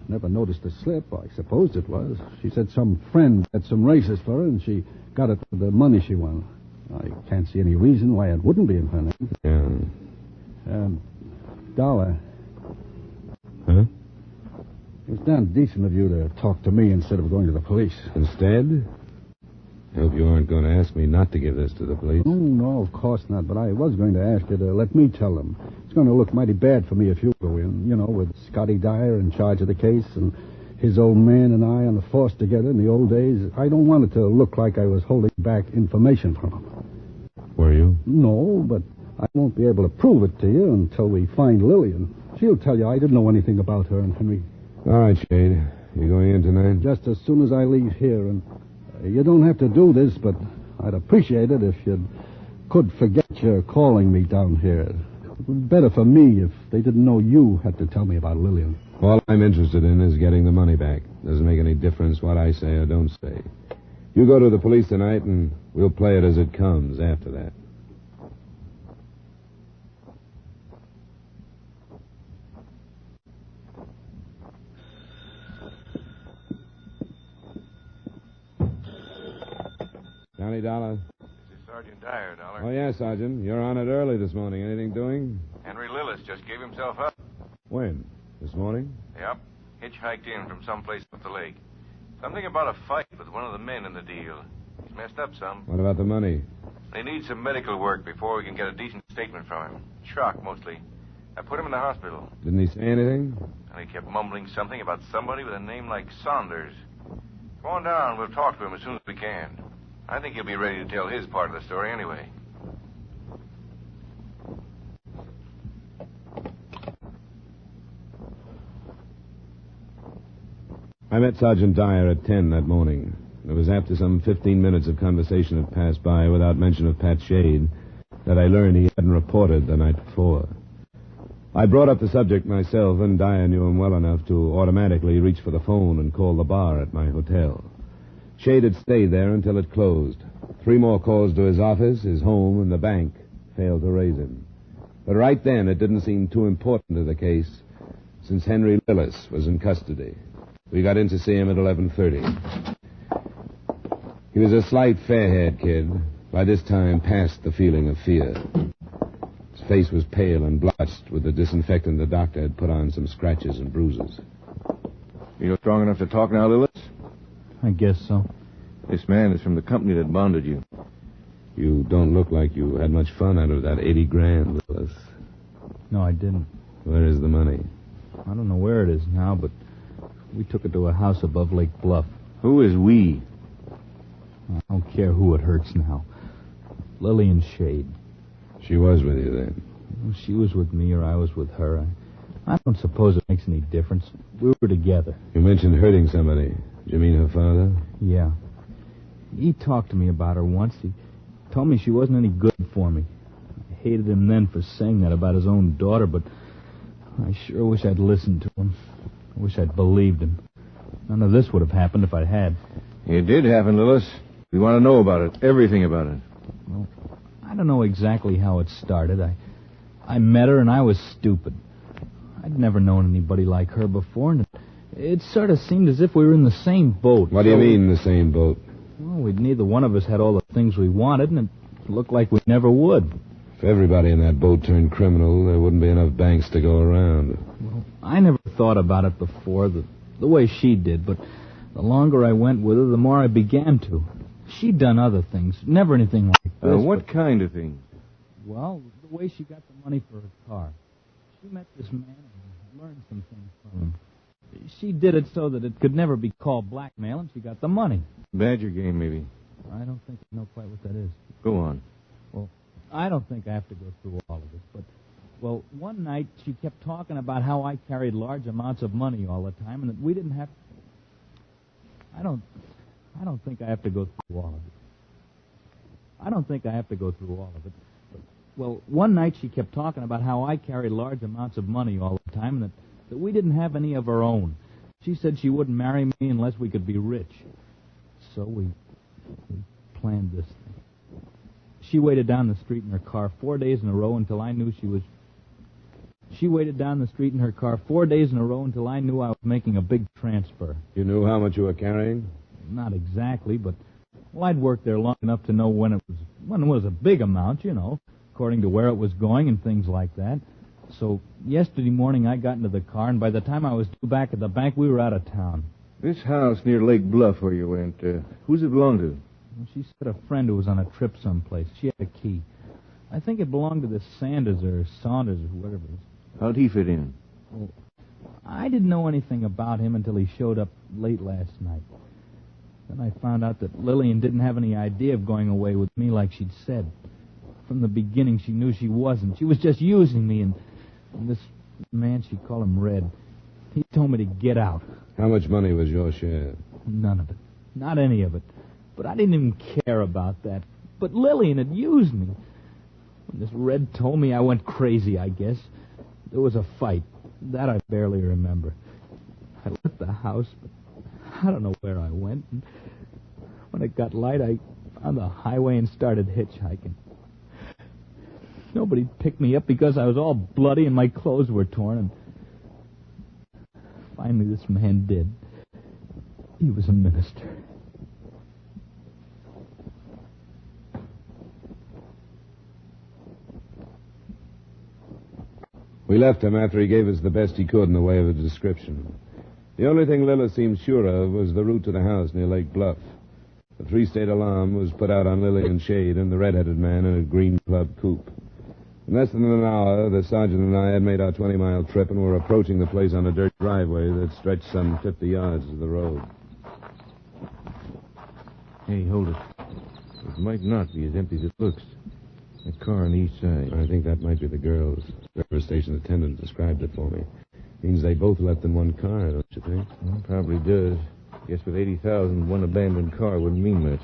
never noticed the slip. I supposed it was. She said some friend had some races for her, and she got it for the money she won. I can't see any reason why it wouldn't be in her name.
Yeah.
Dollar.
Huh?
It was damn decent of you to talk to me instead of going to the police.
Instead? I hope you aren't going to ask me not to give this to the police.
Oh, no, of course not. But I was going to ask you to let me tell them. It's going to look mighty bad for me if you go in, with Scotty Dyer in charge of the case and his old man and I on the force together in the old days. I don't want it to look like I was holding back information from him.
Were you?
No, but I won't be able to prove it to you until we find Lillian. She'll tell you I didn't know anything about her and Henry.
All right, Shade. You going in tonight?
Just as soon as I leave here, and you don't have to do this, but I'd appreciate it if you could forget your calling me down here. It would be better for me if they didn't know you had to tell me about Lillian.
All I'm interested in is getting the money back. Doesn't make any difference what I say or don't say. You go to the police tonight, and we'll play it as it comes after that. Johnny Dollar.
This is Sergeant Dyer, Dollar.
Oh, yeah, Sergeant. You're on it early this morning. Anything doing?
Henry Lillis just gave himself up.
When? This morning?
Yep. Hitchhiked in from someplace up the lake. Something about a fight with one of the men in the deal. He's messed up some.
What about the money?
They need some medical work before we can get a decent statement from him. Shock, mostly. I put him in the hospital.
Didn't he say anything?
And he kept mumbling something about somebody with a name like Saunders. Go on down. We'll talk to him as soon as we can. I think he'll be ready to tell his part of the story anyway.
I met Sergeant Dyer at 10 that morning. It was after some 15 minutes of conversation had passed by without mention of Pat Shade that I learned he hadn't reported the night before. I brought up the subject myself, and Dyer knew him well enough to automatically reach for the phone and call the bar at my hotel. Shade had stayed there until it closed. 3 more calls to his office, his home, and the bank failed to raise him. But right then, it didn't seem too important to the case, since Henry Lillis was in custody. We got in to see him at 11:30. He was a slight, fair-haired kid, by this time past the feeling of fear. His face was pale and blotched with the disinfectant the doctor had put on some scratches and bruises.
You're strong enough to talk now, Lillis?
I guess so.
This man is from the company that bonded you.
You don't look like you had much fun out of that 80 grand, Lillis.
No, I didn't.
Where is the money?
I don't know where it is now, but we took it to a house above Lake Bluff.
Who is we?
I don't care who it hurts now. Lillian Shade.
She was with you then?
She was with me or I was with her. I don't suppose it makes any difference. We were together.
You mentioned hurting somebody. Did you mean her father?
Yeah. He talked to me about her once. He told me she wasn't any good for me. I hated him then for saying that about his own daughter, but I sure wish I'd listened to him. I wish I'd believed him. None of this would have happened if I had.
It did happen, Lillis. We want to know about it. Everything about it.
Well, I don't know exactly how it started. I met her, and I was stupid. I'd never known anybody like her before, and it sort of seemed as if we were in the same boat.
What do you mean, the same boat?
Well, neither one of us had all the things we wanted, and it looked like we never would.
If everybody in that boat turned criminal, there wouldn't be enough banks to go around.
Well, I never thought about it before, the way she did, but the longer I went with her, the more I began to. She'd done other things, never anything like this.
What kind of things?
Well, the way she got the money for her car. She met this man and learned some things from him. She did it so that it could never be called blackmail, and she got the money.
Badger game, maybe.
I don't think you know quite what that is.
Go on.
Well, I don't think I have to go through all of it, but, well, one night she kept talking about how I carried large amounts of money all the time, and that we didn't have... I don't think I have to go through all of it. But, well, one night she kept talking about how I carried large amounts of money all the time, and that we didn't have any of our own. She said she wouldn't marry me unless we could be rich. So we planned this thing. She waited down the street in her car 4 days in a row until I knew she was... She waited down the street in her car 4 days in a row until I knew I was making a big transfer.
You knew how much you were carrying?
Not exactly, but... Well, I'd worked there long enough to know when it was a big amount, you know, according to where it was going and things like that. So yesterday morning I got into the car, and by the time I was due back at the bank, we were out of town.
This house near Lake Bluff where you went, who's it belong to?
Well, she said a friend who was on a trip someplace. She had a key. I think it belonged to the Saunders or whatever it is.
How'd he fit in?
Well, I didn't know anything about him until he showed up late last night. Then I found out that Lillian didn't have any idea of going away with me like she'd said. From the beginning, she knew she wasn't. She was just using me, and this man, she'd call him Red, he told me to get out.
How much money was your share?
None of it. Not any of it. But I didn't even care about that. But Lillian had used me. When this Red told me, I went crazy, I guess. There was a fight. That I barely remember. I left the house, but I don't know where I went. And when it got light, I found the highway and started hitchhiking. Nobody picked me up because I was all bloody and my clothes were torn. And finally, this man did. He was a minister.
We left him after he gave us the best he could in the way of a description. The only thing Lillis seemed sure of was the route to the house near Lake Bluff. The three-state alarm was put out on Lily and Shade and the red-headed man in a green club coupe. In less than an hour, the sergeant and I had made our 20-mile trip and were approaching the place on a dirt driveway that stretched some 50 yards to the road.
Hey, hold it. It might not be as empty as it looks. A car on the east side.
I think that might be the girls. The service station attendant described it for me. Means they both left in one car, don't you think?
Well, probably does. Guess with 80,000, one abandoned car wouldn't mean much.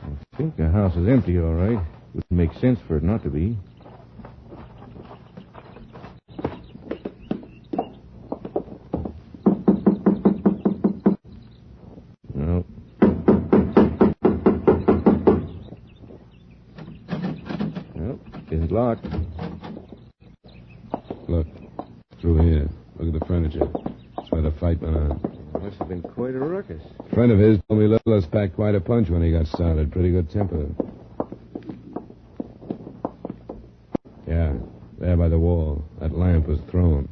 I think the house is empty, all right. Wouldn't make sense for it not to be. No. Well, isn't locked.
Look, through here. Look at the furniture. That's where the fight went on.
Must have been quite a ruckus.
A friend of his told me Lillis packed quite a punch when he got started. Pretty good temper. Yeah, there by the wall. That lamp was thrown.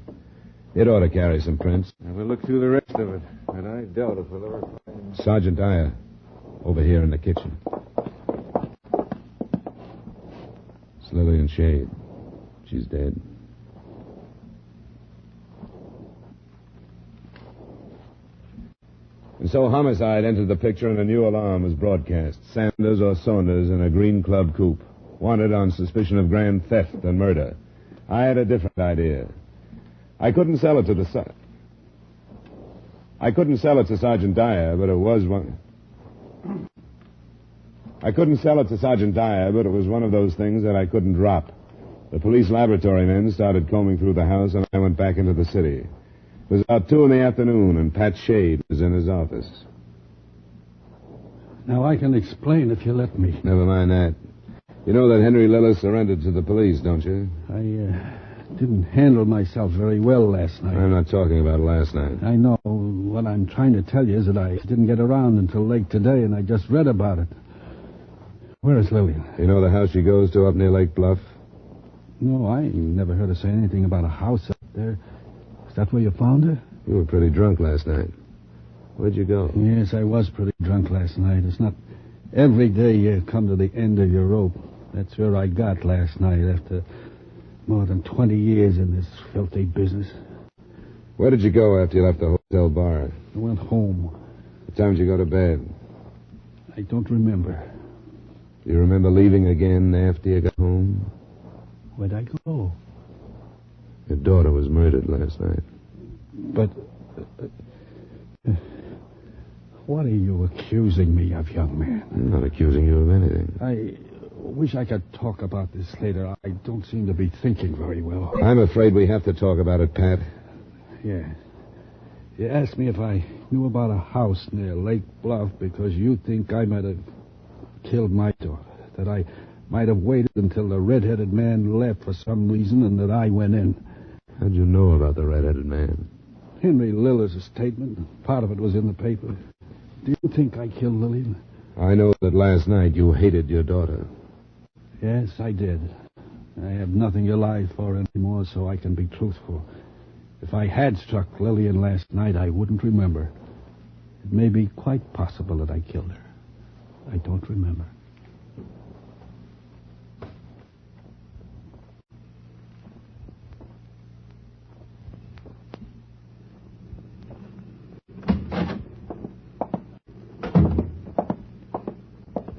It ought to carry some prints.
Now we'll look through the rest of it. But I doubt if we'll ever find...
Sergeant Dyer, over here in the kitchen. It's Lillian Shade. She's dead. And so homicide entered the picture and a new alarm was broadcast. Sanders or Saunders in a green club coupe. Wanted on suspicion of grand theft and murder. I had a different idea. I couldn't sell it to Sergeant Dyer, but it was one... I couldn't sell it to Sergeant Dyer, but it was one of those things that I couldn't drop. The police laboratory men started combing through the house, and I went back into the city. It was about 2 in the afternoon, and Pat Shade was in his office.
Now, I can explain if you let me.
Never mind that. You know that Henry Lillis surrendered to the police, don't you?
I didn't handle myself very well last night.
I'm not talking about last night.
I know. What I'm trying to tell you is that I didn't get around until late today, and I just read about it. Where is Lillian?
You know the house she goes to up near Lake Bluff?
No, I never heard her say anything about a house up there. Is that where you found her?
You were pretty drunk last night. Where'd you go?
Yes, I was pretty drunk last night. It's not every day you come to the end of your rope. That's where I got last night after more than 20 years in this filthy business.
Where did you go after you left the hotel bar?
I went home.
What time did you go to bed?
I don't remember.
Do you remember leaving again after you got home?
Where'd I go?
Your daughter was murdered last night.
But... what are you accusing me of, young man?
I'm not accusing you of anything.
I wish I could talk about this later. I don't seem to be thinking very well.
I'm afraid we have to talk about it, Pat.
Yeah. You asked me if I knew about a house near Lake Bluff because you think I might have killed my daughter. That I might have waited until the red-headed man left for some reason and that I went in.
How'd you know about the red-headed man?
Henry Lillis' statement. Part of it was in the paper. Do you think I killed Lillian?
I know that last night you hated your daughter.
Yes, I did. I have nothing to lie for anymore, so I can be truthful. If I had struck Lillian last night, I wouldn't remember. It may be quite possible that I killed her. I don't remember.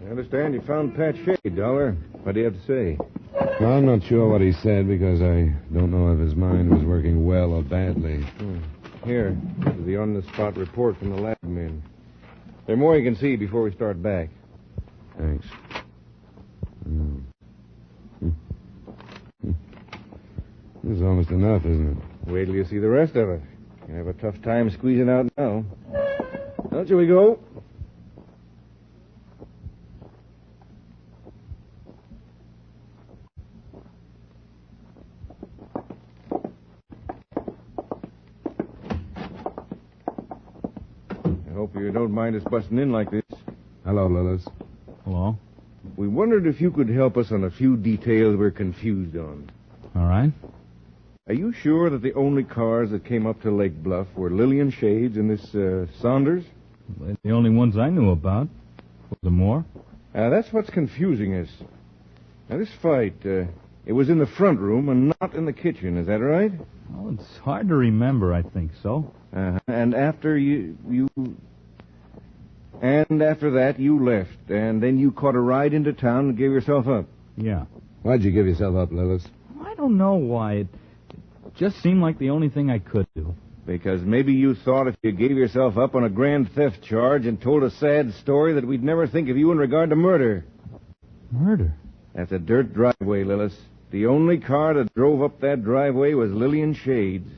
I understand you found Pat Shade, Dollar. What do you have to say?
Well, I'm not sure what he said because I don't know if his mind was working well or badly.
Here is the on-the-spot report from the lab men. There's more you can see before we start back.
Thanks. This is almost enough, isn't it?
Wait till you see the rest of it. You have a tough time squeezing out now. Well, shall we go? I hope you don't mind us busting in like this.
Hello, Lillis.
Hello.
We wondered if you could help us on a few details we're confused on.
All right.
Are you sure that the only cars that came up to Lake Bluff were Lillian Shade's and this Saunders?
They're the only ones I knew about. Was there more?
That's what's confusing us. Now, this fight, it was in the front room and not in the kitchen. Is that right?
Well, it's hard to remember, I think so.
And after And after that, you left, and then you caught a ride into town and gave yourself up.
Yeah.
Why'd you give yourself up, Lillis?
I don't know why. It just seemed like the only thing I could do.
Because maybe you thought if you gave yourself up on a grand theft charge and told a sad story that we'd never think of you in regard to murder.
Murder?
That's a dirt driveway, Lillis. The only car that drove up that driveway was Lillian Shade's.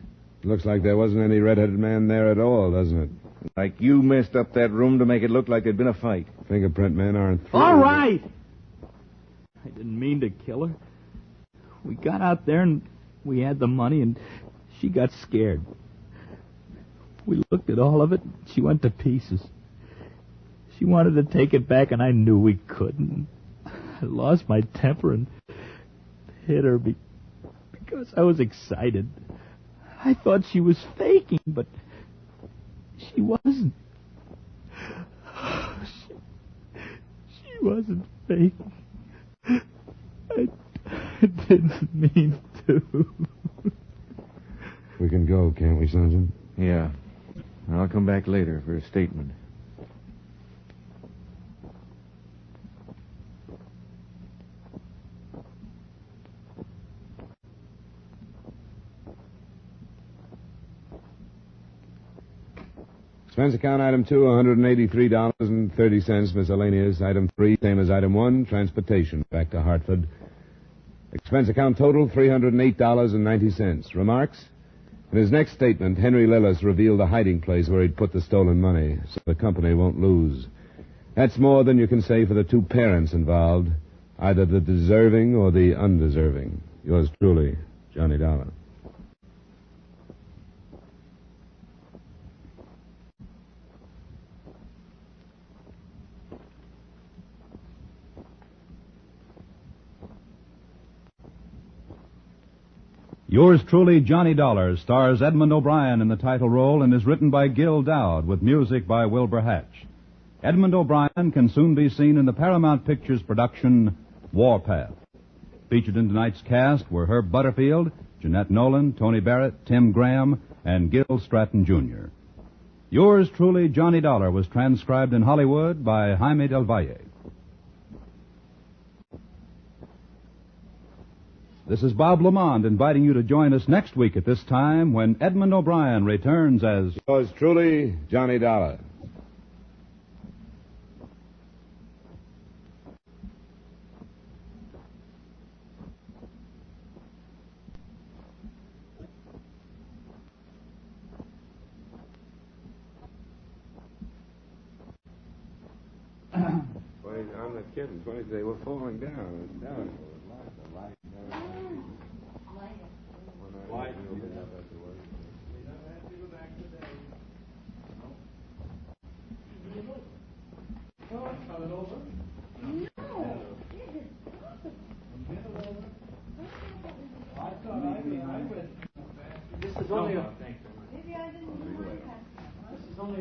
Looks like there wasn't any red-headed man there at all, doesn't it?
Like you messed up that room to make it look like there'd been a fight.
Fingerprint men aren't through.
All right! I didn't mean to kill her. We got out there and we had the money and she got scared. We looked at all of it and she went to pieces. She wanted to take it back and I knew we couldn't. I lost my temper and hit her because I was excited. I thought she was faking, but she wasn't. She wasn't faking. I didn't mean to.
We can go, can't we, Sergeant?
Yeah. I'll come back later for a statement.
Expense account item 2, $183.30. Miscellaneous. Item 3, same as item 1, transportation back to Hartford. Expense account total, $308.90. Remarks? In his next statement, Henry Lillis revealed the hiding place where he'd put the stolen money, so the company won't lose. That's more than you can say for the two parents involved, either the deserving or the undeserving. Yours truly, Johnny Dollar.
Yours truly, Johnny Dollar, stars Edmund O'Brien in the title role and is written by Gil Dowd with music by Wilbur Hatch. Edmund O'Brien can soon be seen in the Paramount Pictures production Warpath. Featured in tonight's cast were Herb Butterfield, Jeanette Nolan, Tony Barrett, Tim Graham, and Gil Stratton, Jr. Yours truly, Johnny Dollar, was transcribed in Hollywood by Jaime Del Valle. This is Bob Lamond inviting you to join us next week at this time when Edmund O'Brien returns as...
Yours truly, Johnny Dollar. I'm not kidding. They were falling down.
This is only a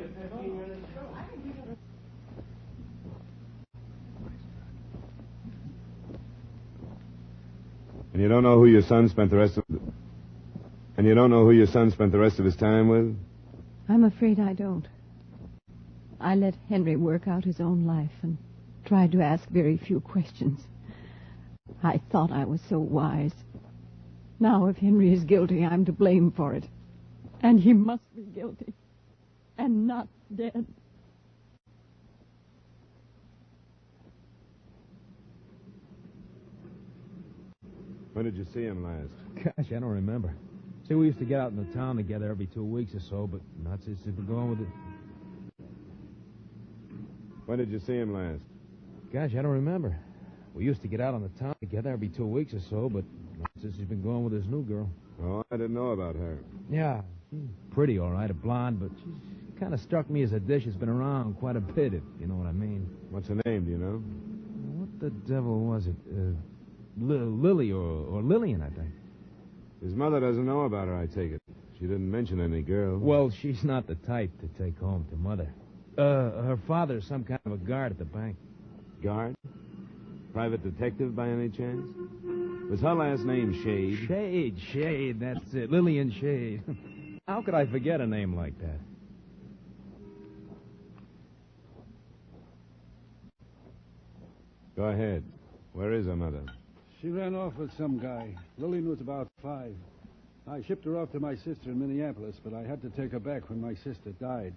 15-minute show.
And you don't know who your son spent the rest of his time with?
I'm afraid I don't. I let Henry work out his own life and tried to ask very few questions. I thought I was so wise. Now, if Henry is guilty, I'm to blame for it. And he must be guilty. And not dead.
When did you see him last?
Gosh, I don't remember. See, we used to get out in the town together every 2 weeks or so, but not since he's been going with it.
When did you see him last?
Gosh, I don't remember. We used to get out on the town together every 2 weeks or so, but not since he's been going with his new girl.
Oh, I didn't know about her.
Yeah, she's pretty, all right, a blonde, but she's kind of struck me as a dish that's been around quite a bit, if you know what I mean.
What's her name, do you know?
What the devil was it? Lily or Lillian, I think.
His mother doesn't know about her, I take it. She didn't mention any girl.
Well, she's not the type to take home to Mother. Her father's some kind of a guard at the bank.
Guard? Private detective by any chance? Was her last name Shade?
Shade, that's it. Lillian Shade. How could I forget a name like that?
Go ahead. Where is her mother?
She ran off with some guy. Lillian was about 5. I shipped her off to my sister in Minneapolis, but I had to take her back when my sister died.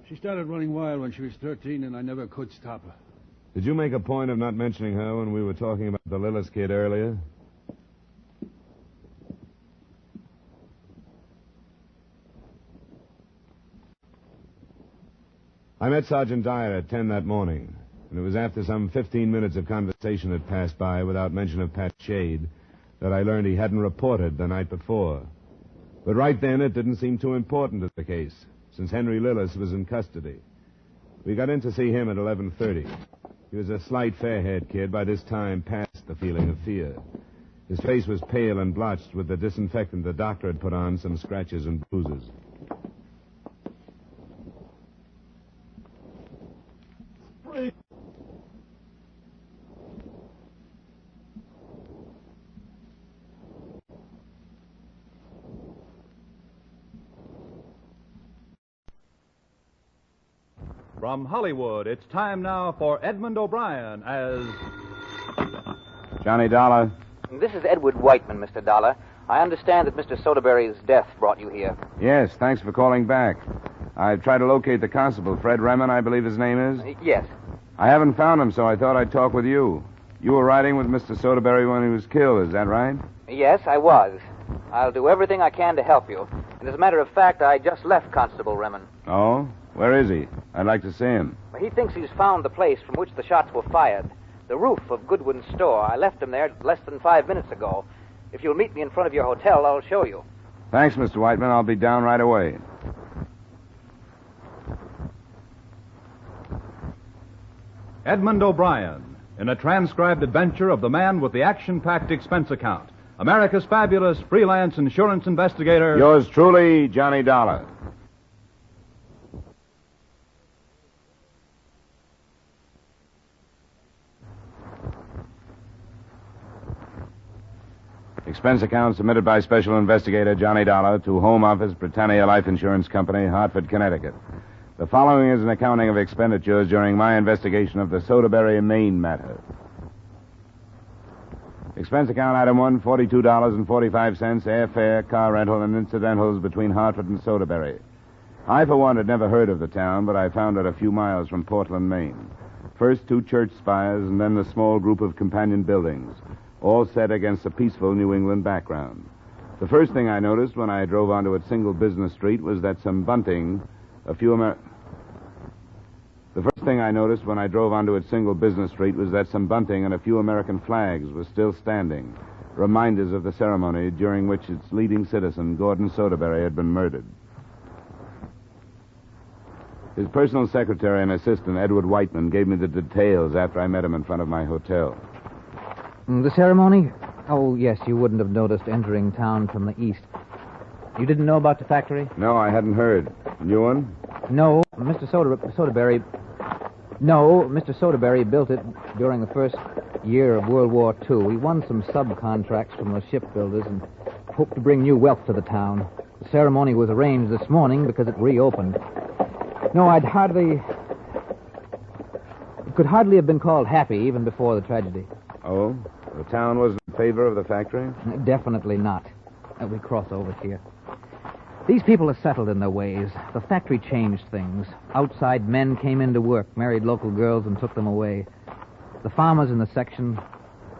She started running wild when she was 13, and I never could stop her.
Did you make a point of not mentioning her when we were talking about the Lillis kid earlier? I met Sergeant Dyer at 10 that morning, and it was after some 15 minutes of conversation had passed by without mention of Pat Shade that I learned he hadn't reported the night before. But right then, it didn't seem too important to the case, since Henry Lillis was in custody. We got in to see him at 11:30. He was a slight, fair-haired kid, by this time past the feeling of fear. His face was pale and blotched with the disinfectant the doctor had put on some scratches and bruises.
From Hollywood, it's time now for Edmund O'Brien as...
Johnny Dollar.
This is Edward Whiteman, Mr. Dollar. I understand that Mr. Soderbury's death brought you here.
Yes, thanks for calling back. I tried to locate the constable, Fred Remen, I believe his name is.
Yes.
I haven't found him, so I thought I'd talk with you. You were riding with Mr. Soderbury when he was killed, is that right?
Yes, I was. I'll do everything I can to help you. And as a matter of fact, I just left Constable Remen.
Oh? Where is he? I'd like to see him.
Well, he thinks he's found the place from which the shots were fired. The roof of Goodwin's store. I left him there less than 5 minutes ago. If you'll meet me in front of your hotel, I'll show you.
Thanks, Mr. Whiteman. I'll be down right away.
Edmund O'Brien, in a transcribed adventure of the man with the action-packed expense account. America's fabulous freelance insurance investigator.
Yours truly, Johnny Dollar. Expense account submitted by Special Investigator Johnny Dollar to Home Office, Britannia Life Insurance Company, Hartford, Connecticut. The following is an accounting of expenditures during my investigation of the Soderbury, Maine matter. Expense account item 1, $42.45, airfare, car rental, and incidentals between Hartford and Soderbury. I, for one, had never heard of the town, but I found it a few miles from Portland, Maine. First 2 church spires, and then the small group of companion buildings, all set against a peaceful New England background. The first thing I noticed when I drove onto its single business street was that some bunting, The first thing I noticed when I drove onto its single business street was that some bunting and a few American flags were still standing, reminders of the ceremony during which its leading citizen, Gordon Soderbury, had been murdered. His personal secretary and assistant, Edward Whiteman, gave me the details after I met him in front of my hotel.
The ceremony? Oh, yes, you wouldn't have noticed entering town from the east. You didn't know about the factory?
No, I hadn't heard. New one?
No, Mr. Soderbury... No, Mr. Soderbury built it during the first year of World War II. He won some subcontracts from the shipbuilders and hoped to bring new wealth to the town. The ceremony was arranged this morning because it reopened. No, it could hardly have been called happy even before the tragedy.
Oh? The town was in favor of the factory?
Definitely not. We cross over here. These people are settled in their ways. The factory changed things. Outside men came in to work, married local girls, and took them away. The farmers in the section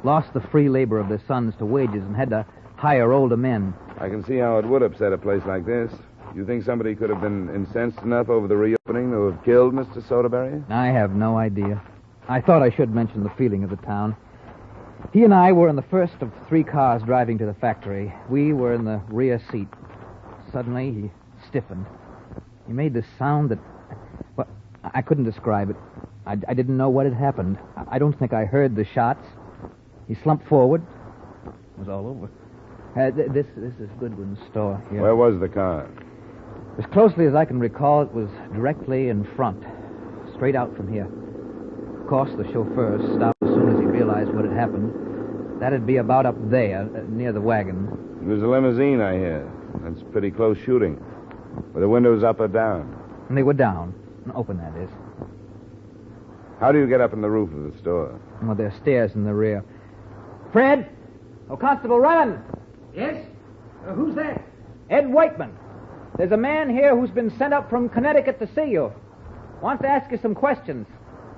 lost the free labor of their sons to wages and had to hire older men.
I can see how it would upset a place like this. You think somebody could have been incensed enough over the reopening to have killed Mr. Soderbury?
I have no idea. I thought I should mention the feeling of the town. He and I were in the first of 3 cars driving to the factory. We were in the rear seat. Suddenly, he stiffened. He made this sound that... Well, I couldn't describe it. I didn't know what had happened. I don't think I heard the shots. He slumped forward. It was all over. This is Goodwin's store here.
Where was the car?
As closely as I can recall, it was directly in front. Straight out from here. Of course, the chauffeur stopped as soon as he realized what had happened. That'd be about up there, near the wagon.
It was a limousine, I hear. That's pretty close shooting. Were the windows up or down?
And they were down. Open, that is.
How do you get up on the roof of the store?
Well, there are stairs in the rear. Fred! Oh, Constable Ryman!
Yes? Who's that?
Ed Whiteman. There's a man here who's been sent up from Connecticut to see you. Wants to ask you some questions.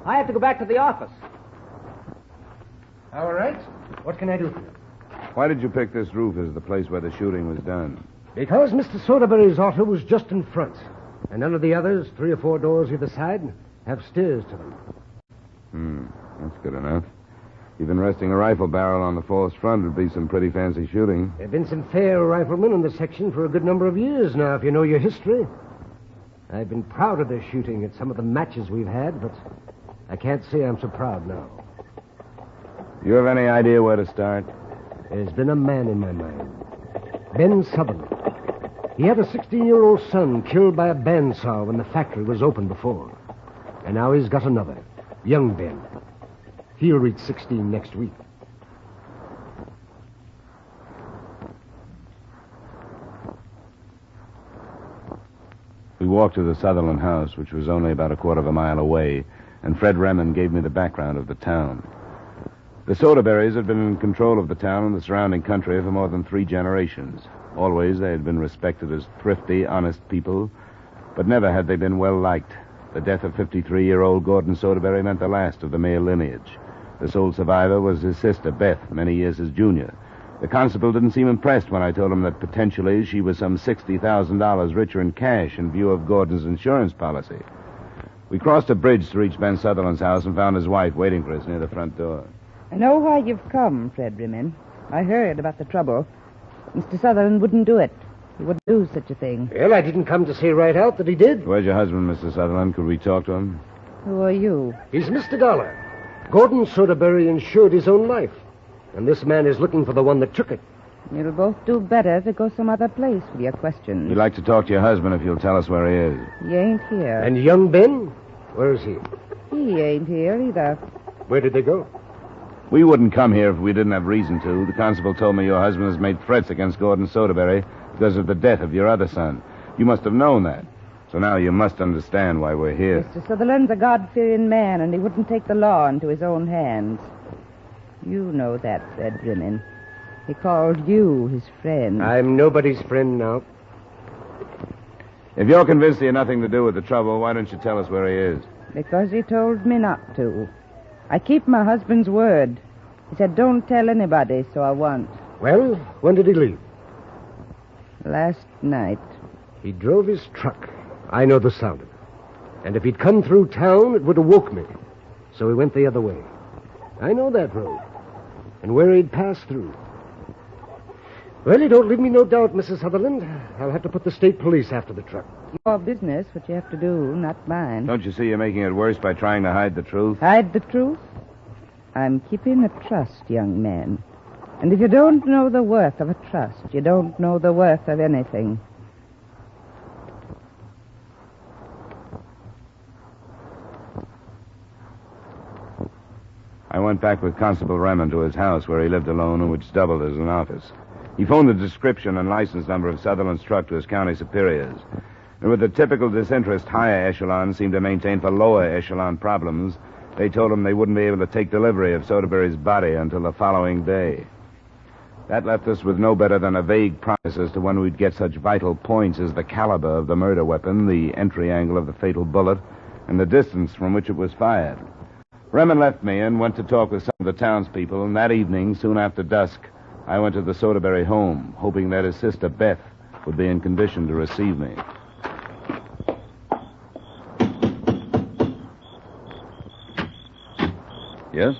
I have to go back to the office.
All right. What can I do for you?
Why did you pick this roof as the place where the shooting was done?
Because Mr. Soderbury's auto was just in front. And none of the others, 3 or 4 doors either side, have stairs to them.
That's good enough. Even resting a rifle barrel on the false front would be some pretty fancy shooting.
There have been some fair riflemen in the section for a good number of years now, if you know your history. I've been proud of their shooting at some of the matches we've had, but I can't say I'm so proud now.
You have any idea where to start?
There's been a man in my mind. Ben Sutherland. He had a 16-year-old son killed by a bandsaw when the factory was open before. And now he's got another, young Ben. He'll reach 16 next week.
We walked to the Sutherland house, which was only about a quarter of a mile away, and Fred Remond gave me the background of the town. The Soderburys had been in control of the town and the surrounding country for more than 3 generations. Always they had been respected as thrifty, honest people, but never had they been well-liked. The death of 53-year-old Gordon Soderbury meant the last of the male lineage. The sole survivor was his sister, Beth, many years his junior. The constable didn't seem impressed when I told him that potentially she was some $60,000 richer in cash in view of Gordon's insurance policy. We crossed a bridge to reach Ben Sutherland's house and found his wife waiting for us near the front door.
I know why you've come, Fred Rimmon. I heard about the trouble. Mr. Sutherland wouldn't do it. He wouldn't do such a thing.
Well, I didn't come to say right out that he did.
Where's your husband, Mr. Sutherland? Could we talk to him?
Who are you?
He's Mr. Dollar. Gordon Soderbury insured his own life. And this man is looking for the one that took it.
You'll both do better to go some other place with your questions.
We'd like to talk to your husband if you'll tell us where he is.
He ain't here.
And young Ben? Where is he?
He ain't here either.
Where did they go?
We wouldn't come here if we didn't have reason to. The constable told me your husband has made threats against Gordon Soderbury because of the death of your other son. You must have known that. So now you must understand why we're here.
Mr. Sutherland's a God-fearing man, and he wouldn't take the law into his own hands. You know that, Fred Rimmon. He called you his friend.
I'm nobody's friend now.
If you're convinced he had nothing to do with the trouble, why don't you tell us where he is?
Because he told me not to. I keep my husband's word. He said, don't tell anybody, so I won't.
Well, when did he leave?
Last night.
He drove his truck. I know the sound of it. And if he'd come through town, it would have woke me. So he went the other way. I know that road. And where he'd pass through. Well, you don't leave me no doubt, Mrs. Sutherland. I'll have to put the state police after the truck.
Your business, what you have to do, not mine.
Don't you see you're making it worse by trying to hide the truth?
Hide the truth? I'm keeping a trust, young man. And if you don't know the worth of a trust, you don't know the worth of anything.
I went back with Constable Remon to his house where he lived alone and which doubled as an office. He phoned the description and license number of Sutherland's truck to his county superiors. And with the typical disinterest higher echelon seemed to maintain for lower echelon problems, they told him they wouldn't be able to take delivery of Soderbury's body until the following day. That left us with no better than a vague promise as to when we'd get such vital points as the caliber of the murder weapon, the entry angle of the fatal bullet, and the distance from which it was fired. Remon left me and went to talk with some of the townspeople, and that evening, soon after dusk, I went to the Soderbury home, hoping that his sister Beth would be in condition to receive me.
Yes?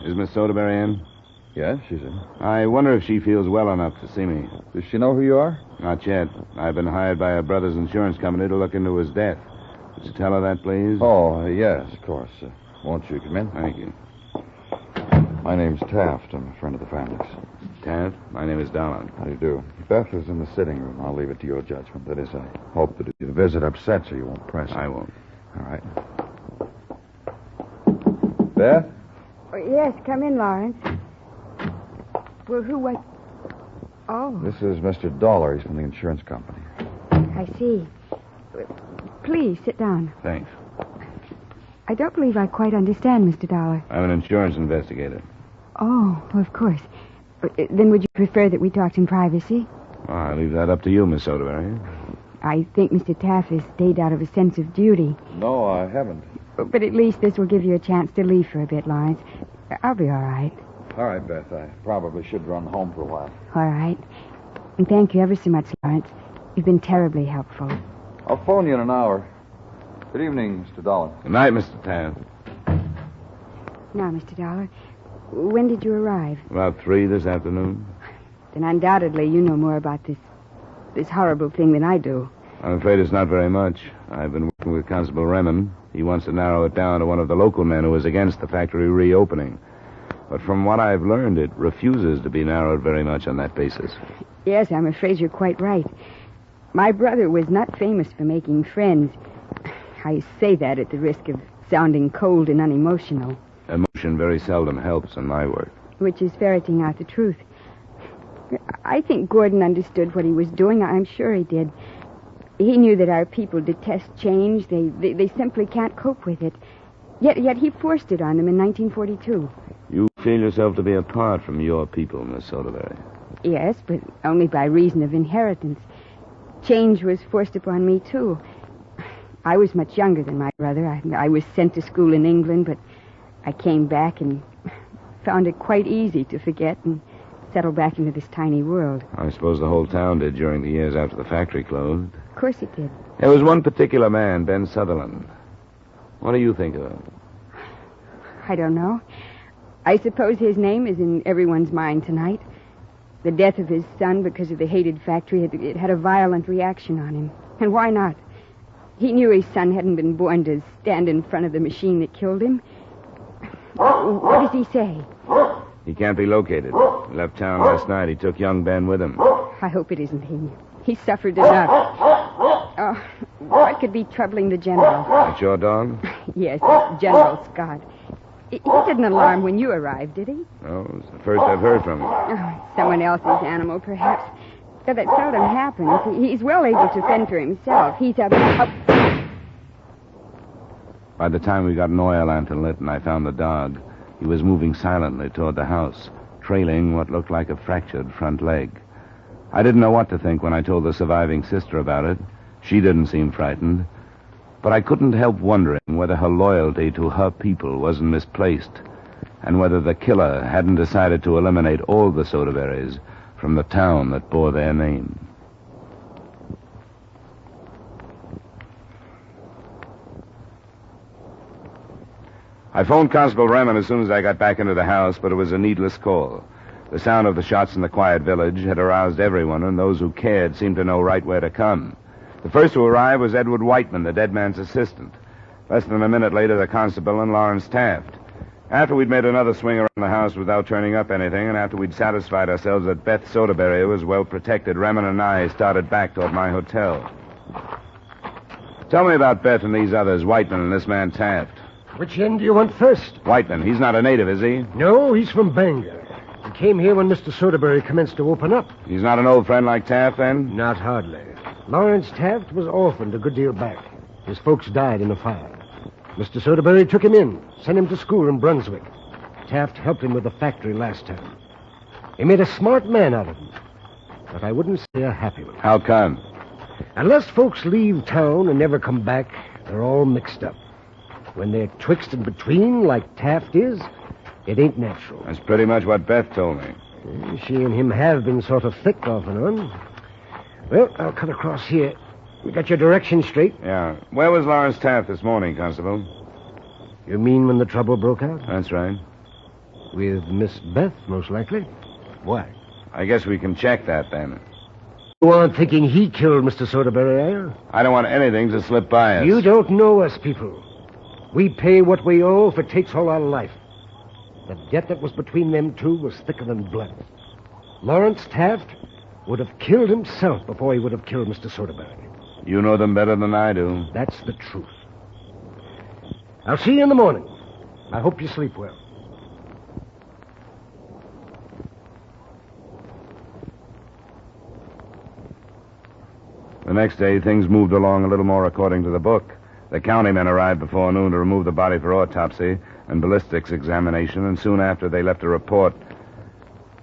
Is Miss Soderbury in?
Yes, she's in.
I wonder if she feels well enough to see me.
Does she know who you are?
Not yet. I've been hired by her brother's insurance company to look into his death. Would you tell her that, please?
Oh, yes, of course. Won't you come in?
Thank you.
My name's Taft. I'm a friend of the family's.
Taft? My name is Dollar.
How do you do? Beth is in the sitting room. I'll leave it to your judgment. That is, I hope that if the visit upsets her, you won't press her.
I won't.
All right. Beth?
Yes, come in, Lawrence. Well, who was... Oh,
This is Mr. Dollar. He's from the insurance company.
I see. Please, sit down.
Thanks.
I don't believe I quite understand, Mr. Dollar.
I'm an insurance investigator.
Oh, of course. Then would you prefer that we talked in privacy?
Oh, I leave that up to you, Miss Soderbury.
I think Mr. Taft has stayed out of a sense of duty.
No, I haven't.
But at least this will give you a chance to leave for a bit, Lawrence. I'll be all right.
All right, Beth. I probably should run home for a while.
All right. And thank you ever so much, Lawrence. You've been terribly helpful.
I'll phone you in an hour. Good evening, Mr. Dollar.
Good night, Mr. Taft.
Now, Mr. Dollar, when did you arrive?
About 3 this afternoon.
Then undoubtedly you know more about this horrible thing than I do.
I'm afraid it's not very much. I've been working with Constable Remon. He wants to narrow it down to one of the local men who is against the factory reopening. But from what I've learned, it refuses to be narrowed very much on that basis.
Yes, I'm afraid you're quite right. My brother was not famous for making friends. I say that at the risk of sounding cold and unemotional.
Emotion very seldom helps in my work.
Which is ferreting out the truth. I think Gordon understood what he was doing. I'm sure he did. He knew that our people detest change. They simply can't cope with it. Yet he forced it on them in 1942.
You feel yourself to be apart from your people, Miss Soderbury.
Yes, but only by reason of inheritance. Change was forced upon me, too. I was much younger than my brother. I was sent to school in England, but I came back and found it quite easy to forget and
settle back into this tiny world.
I suppose the whole town did during the years after the factory closed.
Of course it did.
There was one particular man, Ben Sutherland. What do you think of him?
I don't know. I suppose his name is in everyone's mind tonight. The death of his son because of the hated factory, it had a violent reaction on him. And why not? He knew his son hadn't been born to stand in front of the machine that killed him. What does he say?
He can't be located. He left town last night. He took young Ben with him.
I hope it isn't he. He suffered enough. Oh, what could be troubling the general?
That's your dog?
Yes, General Scott. He didn't alarm when you arrived, did he?
No, it's the first I've heard from him.
Oh, someone else's animal, perhaps. Though that seldom happens. He's well able to fend for himself. He's a...
By the time we got an oil lantern lit and I found the dog, he was moving silently toward the house, trailing what looked like a fractured front leg. I didn't know what to think when I told the surviving sister about it. She didn't seem frightened. But I couldn't help wondering whether her loyalty to her people wasn't misplaced, and whether the killer hadn't decided to eliminate all the Soderburys from the town that bore their name. I phoned Constable Remen as soon as I got back into the house, but it was a needless call. The sound of the shots in the quiet village had aroused everyone, and those who cared seemed to know right where to come. The first to arrive was Edward Whiteman, the dead man's assistant. Less than a minute later, the constable and Lawrence Taft. After we'd made another swing around the house without turning up anything, and after we'd satisfied ourselves that Beth Soderbury was well protected, Remen and I started back toward my hotel. Tell me about Beth and these others, Whiteman and this man Taft.
Which end do you want first?
Whiteman. He's not a native, is he?
No, he's from Bangor. He came here when Mr. Soderbury commenced to open up.
He's not an old friend like Taft, then?
Not hardly. Lawrence Taft was orphaned a good deal back. His folks died in a fire. Mr. Soderbury took him in, sent him to school in Brunswick. Taft helped him with the factory last time. He made a smart man out of him. But I wouldn't say a happy one.
How come?
Unless folks leave town and never come back, they're all mixed up. When they're twixt and between, like Taft is, it ain't natural.
That's pretty much what Beth told me.
She and him have been sort of thick off and on. Well, I'll cut across here. You got your directions straight?
Yeah. Where was Lawrence Taft this morning, Constable?
You mean when the trouble broke out?
That's right.
With Miss Beth, most likely. Why?
I guess we can check that, then.
You aren't thinking he killed Mr. Soderbury, are you?
I don't want anything to slip by us.
You don't know us, people. We pay what we owe if it takes all our life. The debt that was between them two was thicker than blood. Lawrence Taft would have killed himself before he would have killed Mr. Soderbury.
You know them better than I do.
That's the truth. I'll see you in the morning. I hope you sleep well.
The next day, things moved along a little more according to the book. The county men arrived before noon to remove the body for autopsy and ballistics examination, and soon after they left a report.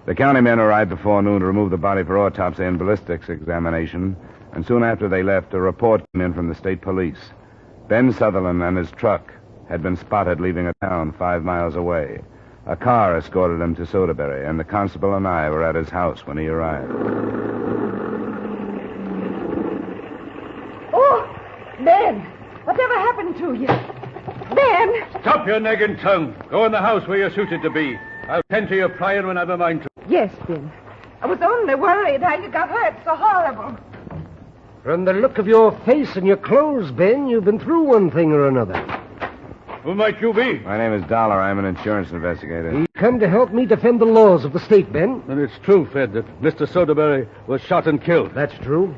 The county men arrived before noon to remove the body for autopsy and ballistics examination, and soon after they left, a report came in from the state police. Ben Sutherland and his truck had been spotted leaving a town 5 miles away. A car escorted him to Soderbury, and the constable and I were at his house when he arrived.
Oh, Ben! Whatever happened to you? Ben!
Stop your nagging tongue. Go in the house where you're suited to be. I'll tend to your prying when I've a mind to.
Yes, Ben. I was only worried how you got hurt so horrible.
From the look of your face and your clothes, Ben, you've been through one thing or another.
Who might you be?
My name is Dollar. I'm an insurance investigator.
You come to help me defend the laws of the state, Ben.
Then it's true, Fed, that Mr. Soderbury was shot and killed.
That's true.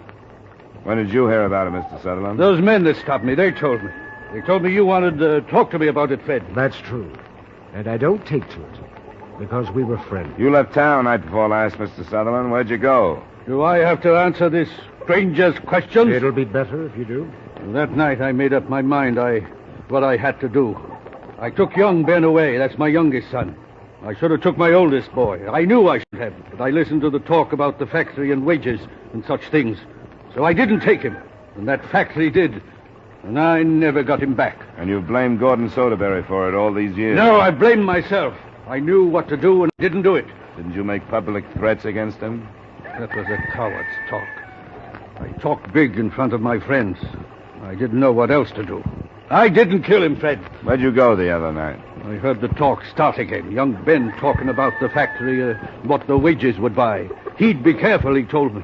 When did you hear about it, Mr. Sutherland?
Those men that stopped me, they told me. They told me you wanted to talk to me about it, Fed.
That's true. And I don't take to it, because we were friends.
You left town night before last, Mr. Sutherland. Where'd you go?
Do I have to answer this stranger's questions?
It'll be better if you do.
That night I made up my mind what I had to do. I took young Ben away. That's my youngest son. I should have took my oldest boy. I knew I should have, but I listened to the talk about the factory and wages and such things. So I didn't take him, and that factory did, and I never got him back.
And you blamed Gordon Soderbury for it all these years?
No, I blamed myself. I knew what to do and didn't do it.
Didn't you make public threats against him?
That was a coward's talk. I talked big in front of my friends. I didn't know what else to do. I didn't kill him, Fred.
Where'd you go the other night?
I heard the talk start again. Young Ben talking about the factory, what the wages would buy. He'd be careful, he told me.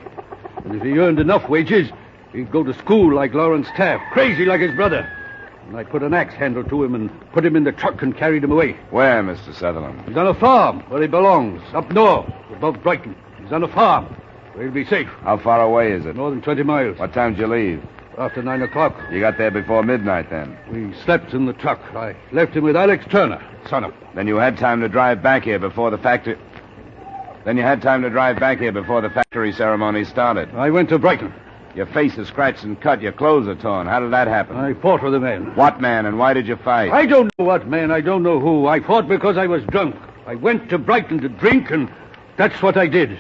And if he earned enough wages, he'd go to school like Lawrence Taft, crazy like his brother. And I put an axe handle to him and put him in the truck and carried him away.
Where, Mr. Sutherland?
He's on a farm where he belongs, up north, above Brighton. He's on a farm where he'll be safe.
How far away is it?
More than 20 miles.
What time did you leave?
After 9 o'clock.
You got there before midnight, then?
We slept in the truck. I left him with Alex Turner, son of.
Then you had time to drive back here before the factory... factory ceremony started.
I went to Brighton.
Your face is scratched and cut. Your clothes are torn. How did that happen?
I fought with a man.
What man, and why did you fight?
I don't know what man. I don't know who. I fought because I was drunk. I went to Brighton to drink, and that's what I did.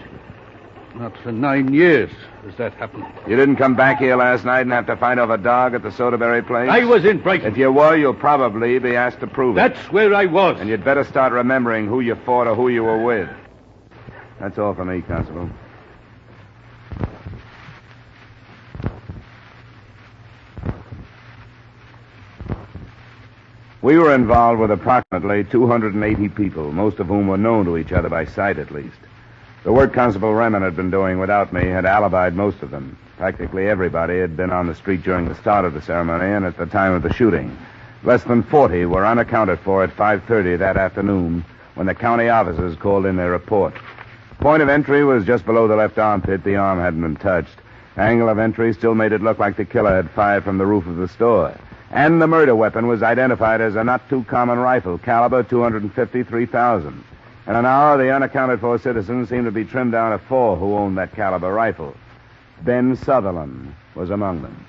Not for 9 years has that happened.
You didn't come back here last night and have to fight over dog at the Soderbury place?
I was in Brighton.
If you were, you'll probably be asked to prove it.
That's where I was.
And you'd better start remembering who you fought or who you were with. That's all for me, Constable. We were involved with approximately 280 people, most of whom were known to each other by sight, at least. The work Constable Remen had been doing without me had alibied most of them. Practically everybody had been on the street during the start of the ceremony and at the time of the shooting. Less than 40 were unaccounted for at 5:30 that afternoon when the county officers called in their report. Point of entry was just below the left armpit. The arm hadn't been touched. Angle of entry still made it look like the killer had fired from the roof of the store. And the murder weapon was identified as a not-too-common rifle, caliber .253. In an hour, the unaccounted-for citizens seemed to be trimmed down to 4 who owned that caliber rifle. Ben Sutherland was among them.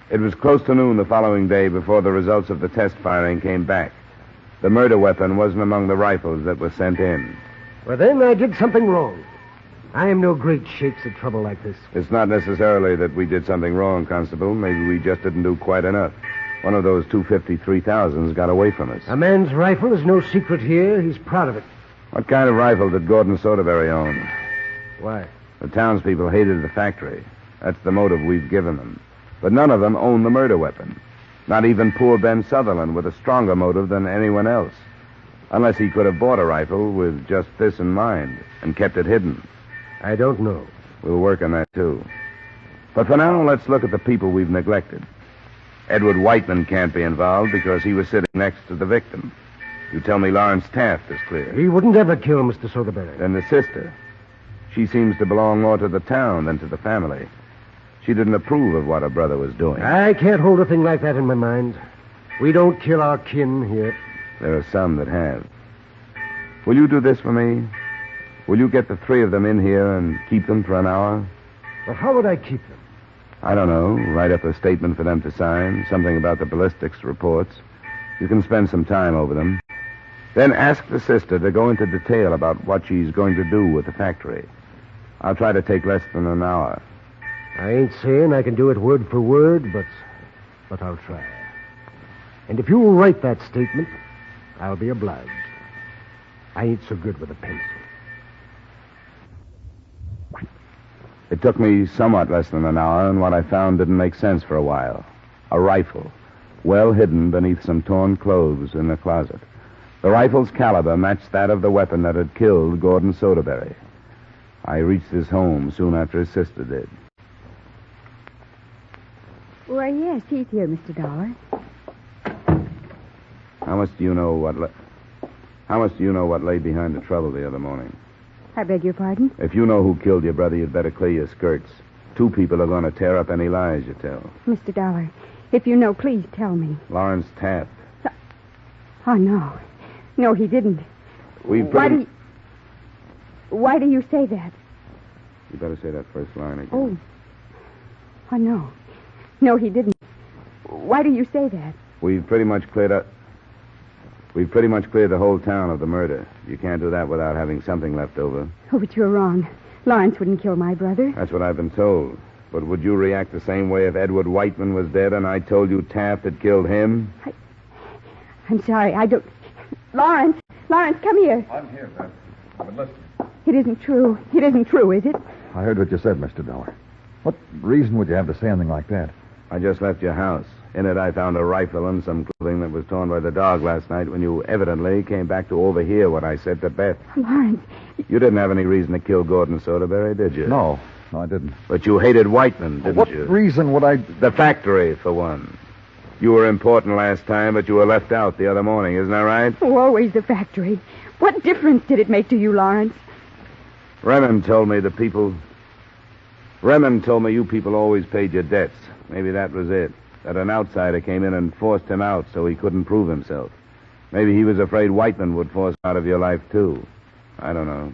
It was close to noon the following day before the results of the test firing came back. The murder weapon wasn't among the rifles that were sent in.
Well, then I did something wrong. I am no great shakes at trouble like this.
It's not necessarily that we did something wrong, Constable. Maybe we just didn't do quite enough. One of those 253,000s got away from us.
A man's rifle is no secret here. He's proud of it.
What kind of rifle did Gordon Soderbury own?
Why?
The townspeople hated the factory. That's the motive we've given them. But none of them owned the murder weapon. Not even poor Ben Sutherland, with a stronger motive than anyone else. Unless he could have bought a rifle with just this in mind and kept it hidden.
I don't know.
We'll work on that, too. But for now, let's look at the people we've neglected. Edward Whiteman can't be involved because he was sitting next to the victim. You tell me Lawrence Taft is clear.
He wouldn't ever kill Mr. Soderbury.
Then the sister. She seems to belong more to the town than to the family. She didn't approve of what her brother was doing.
I can't hold a thing like that in my mind. We don't kill our kin here.
There are some that have. Will you do this for me? Will you get the 3 of them in here and keep them for an hour?
Well, how would I keep them?
I don't know. Write up a statement for them to sign, something about the ballistics reports. You can spend some time over them. Then ask the sister to go into detail about what she's going to do with the factory. I'll try to take less than an hour.
I ain't saying I can do it word for word, but I'll try. And if you will write that statement, I'll be obliged. I ain't so good with a pencil.
It took me somewhat less than an hour, and what I found didn't make sense for a while. A rifle, well hidden beneath some torn clothes in the closet. The rifle's caliber matched that of the weapon that had killed Gordon Soderbury. I reached his home soon after his sister did.
Why, yes, he's here, Mr. Dollar.
How much do you know what lay behind the trouble the other morning?
I beg your pardon?
If you know who killed your brother, you'd better clear your skirts. 2 people are going to tear up any lies you tell.
Mr. Dollar, if you know, please tell me.
Lawrence Taft.
Oh, no. No, he didn't. Why do you say that?
You better say that first line again.
Oh, no. No, he didn't. Why do you say that?
We've pretty much cleared the whole town of the murder. You can't do that without having something left over.
Oh, but you're wrong. Lawrence wouldn't kill my brother.
That's what I've been told. But would you react the same way if Edward Whiteman was dead and I told you Taft had killed him?
I'm sorry. I don't... Lawrence! Lawrence, come here.
I'm here, Beth. But listen.
It isn't true. It isn't true, is it?
I heard what you said, Mr. Dollar. What reason would you have to say anything like that?
I just left your house. In it, I found a rifle and some clothing that was torn by the dog last night when you evidently came back to overhear what I said to Beth.
Lawrence.
You didn't have any reason to kill Gordon Soderbury, did you?
No, I didn't.
But you hated Whiteman, didn't you?
What reason would I...
The factory, for one. You were important last time, but you were left out the other morning, isn't that right?
Oh, always the factory. What difference did it make to you, Lawrence?
Remen told me you people always paid your debts. Maybe that was it. That an outsider came in and forced him out so he couldn't prove himself. Maybe he was afraid Whiteman would force him out of your life, too. I don't know.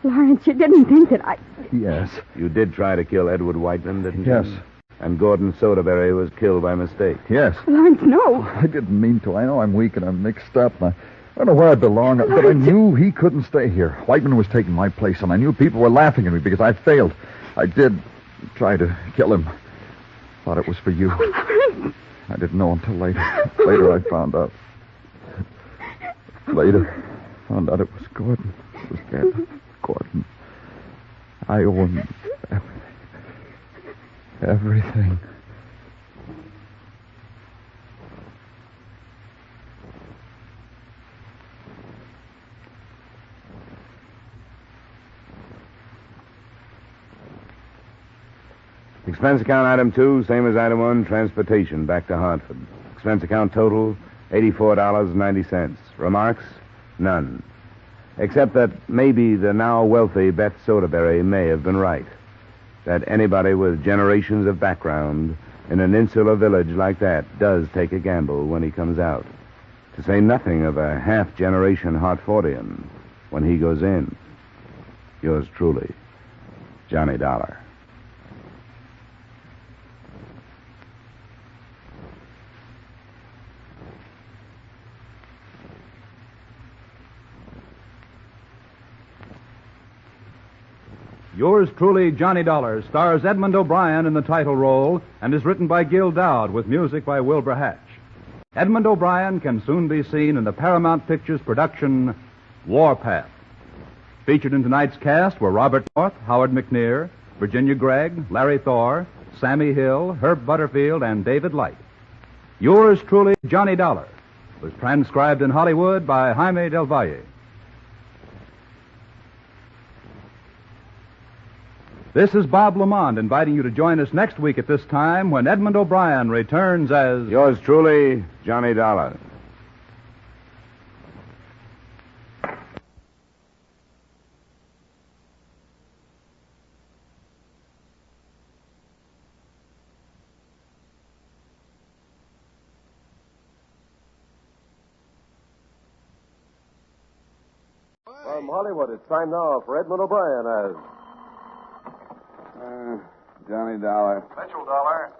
Lawrence, you didn't think that I...
Yes.
You did try to kill Edward Whiteman, didn't you?
Yes.
And Gordon Soderbury was killed by mistake.
Yes.
Lawrence, no.
I didn't mean to. I know I'm weak and I'm mixed up. And I don't know where I belong, but I knew he couldn't stay here. Whiteman was taking my place, and I knew people were laughing at me because I failed. I did try to kill him. Thought it was for you. I didn't know until later. Later I found out. Later, found out it was Gordon. It was dead. Gordon. I owe him everything.
Expense account item 2, same as item 1, transportation back to Hartford. Expense account total, $84.90. Remarks? None. Except that maybe the now wealthy Beth Soderbury may have been right. That anybody with generations of background in an insular village like that does take a gamble when he comes out. To say nothing of a half-generation Hartfordian when he goes in. Yours truly, Johnny Dollar.
Yours truly, Johnny Dollar, stars Edmund O'Brien in the title role and is written by Gil Dowd with music by Wilbur Hatch. Edmund O'Brien can soon be seen in the Paramount Pictures production Warpath. Featured in tonight's cast were Robert North, Howard McNear, Virginia Gregg, Larry Thor, Sammy Hill, Herb Butterfield, and David Light. Yours truly, Johnny Dollar, was transcribed in Hollywood by Jaime Del Valle. This is Bob Lamont inviting you to join us next week at this time when Edmund O'Brien returns as...
Yours truly, Johnny Dollar.
From Hollywood, it's time now for Edmund O'Brien as...
Johnny Dollar.
Mitchell Dollar.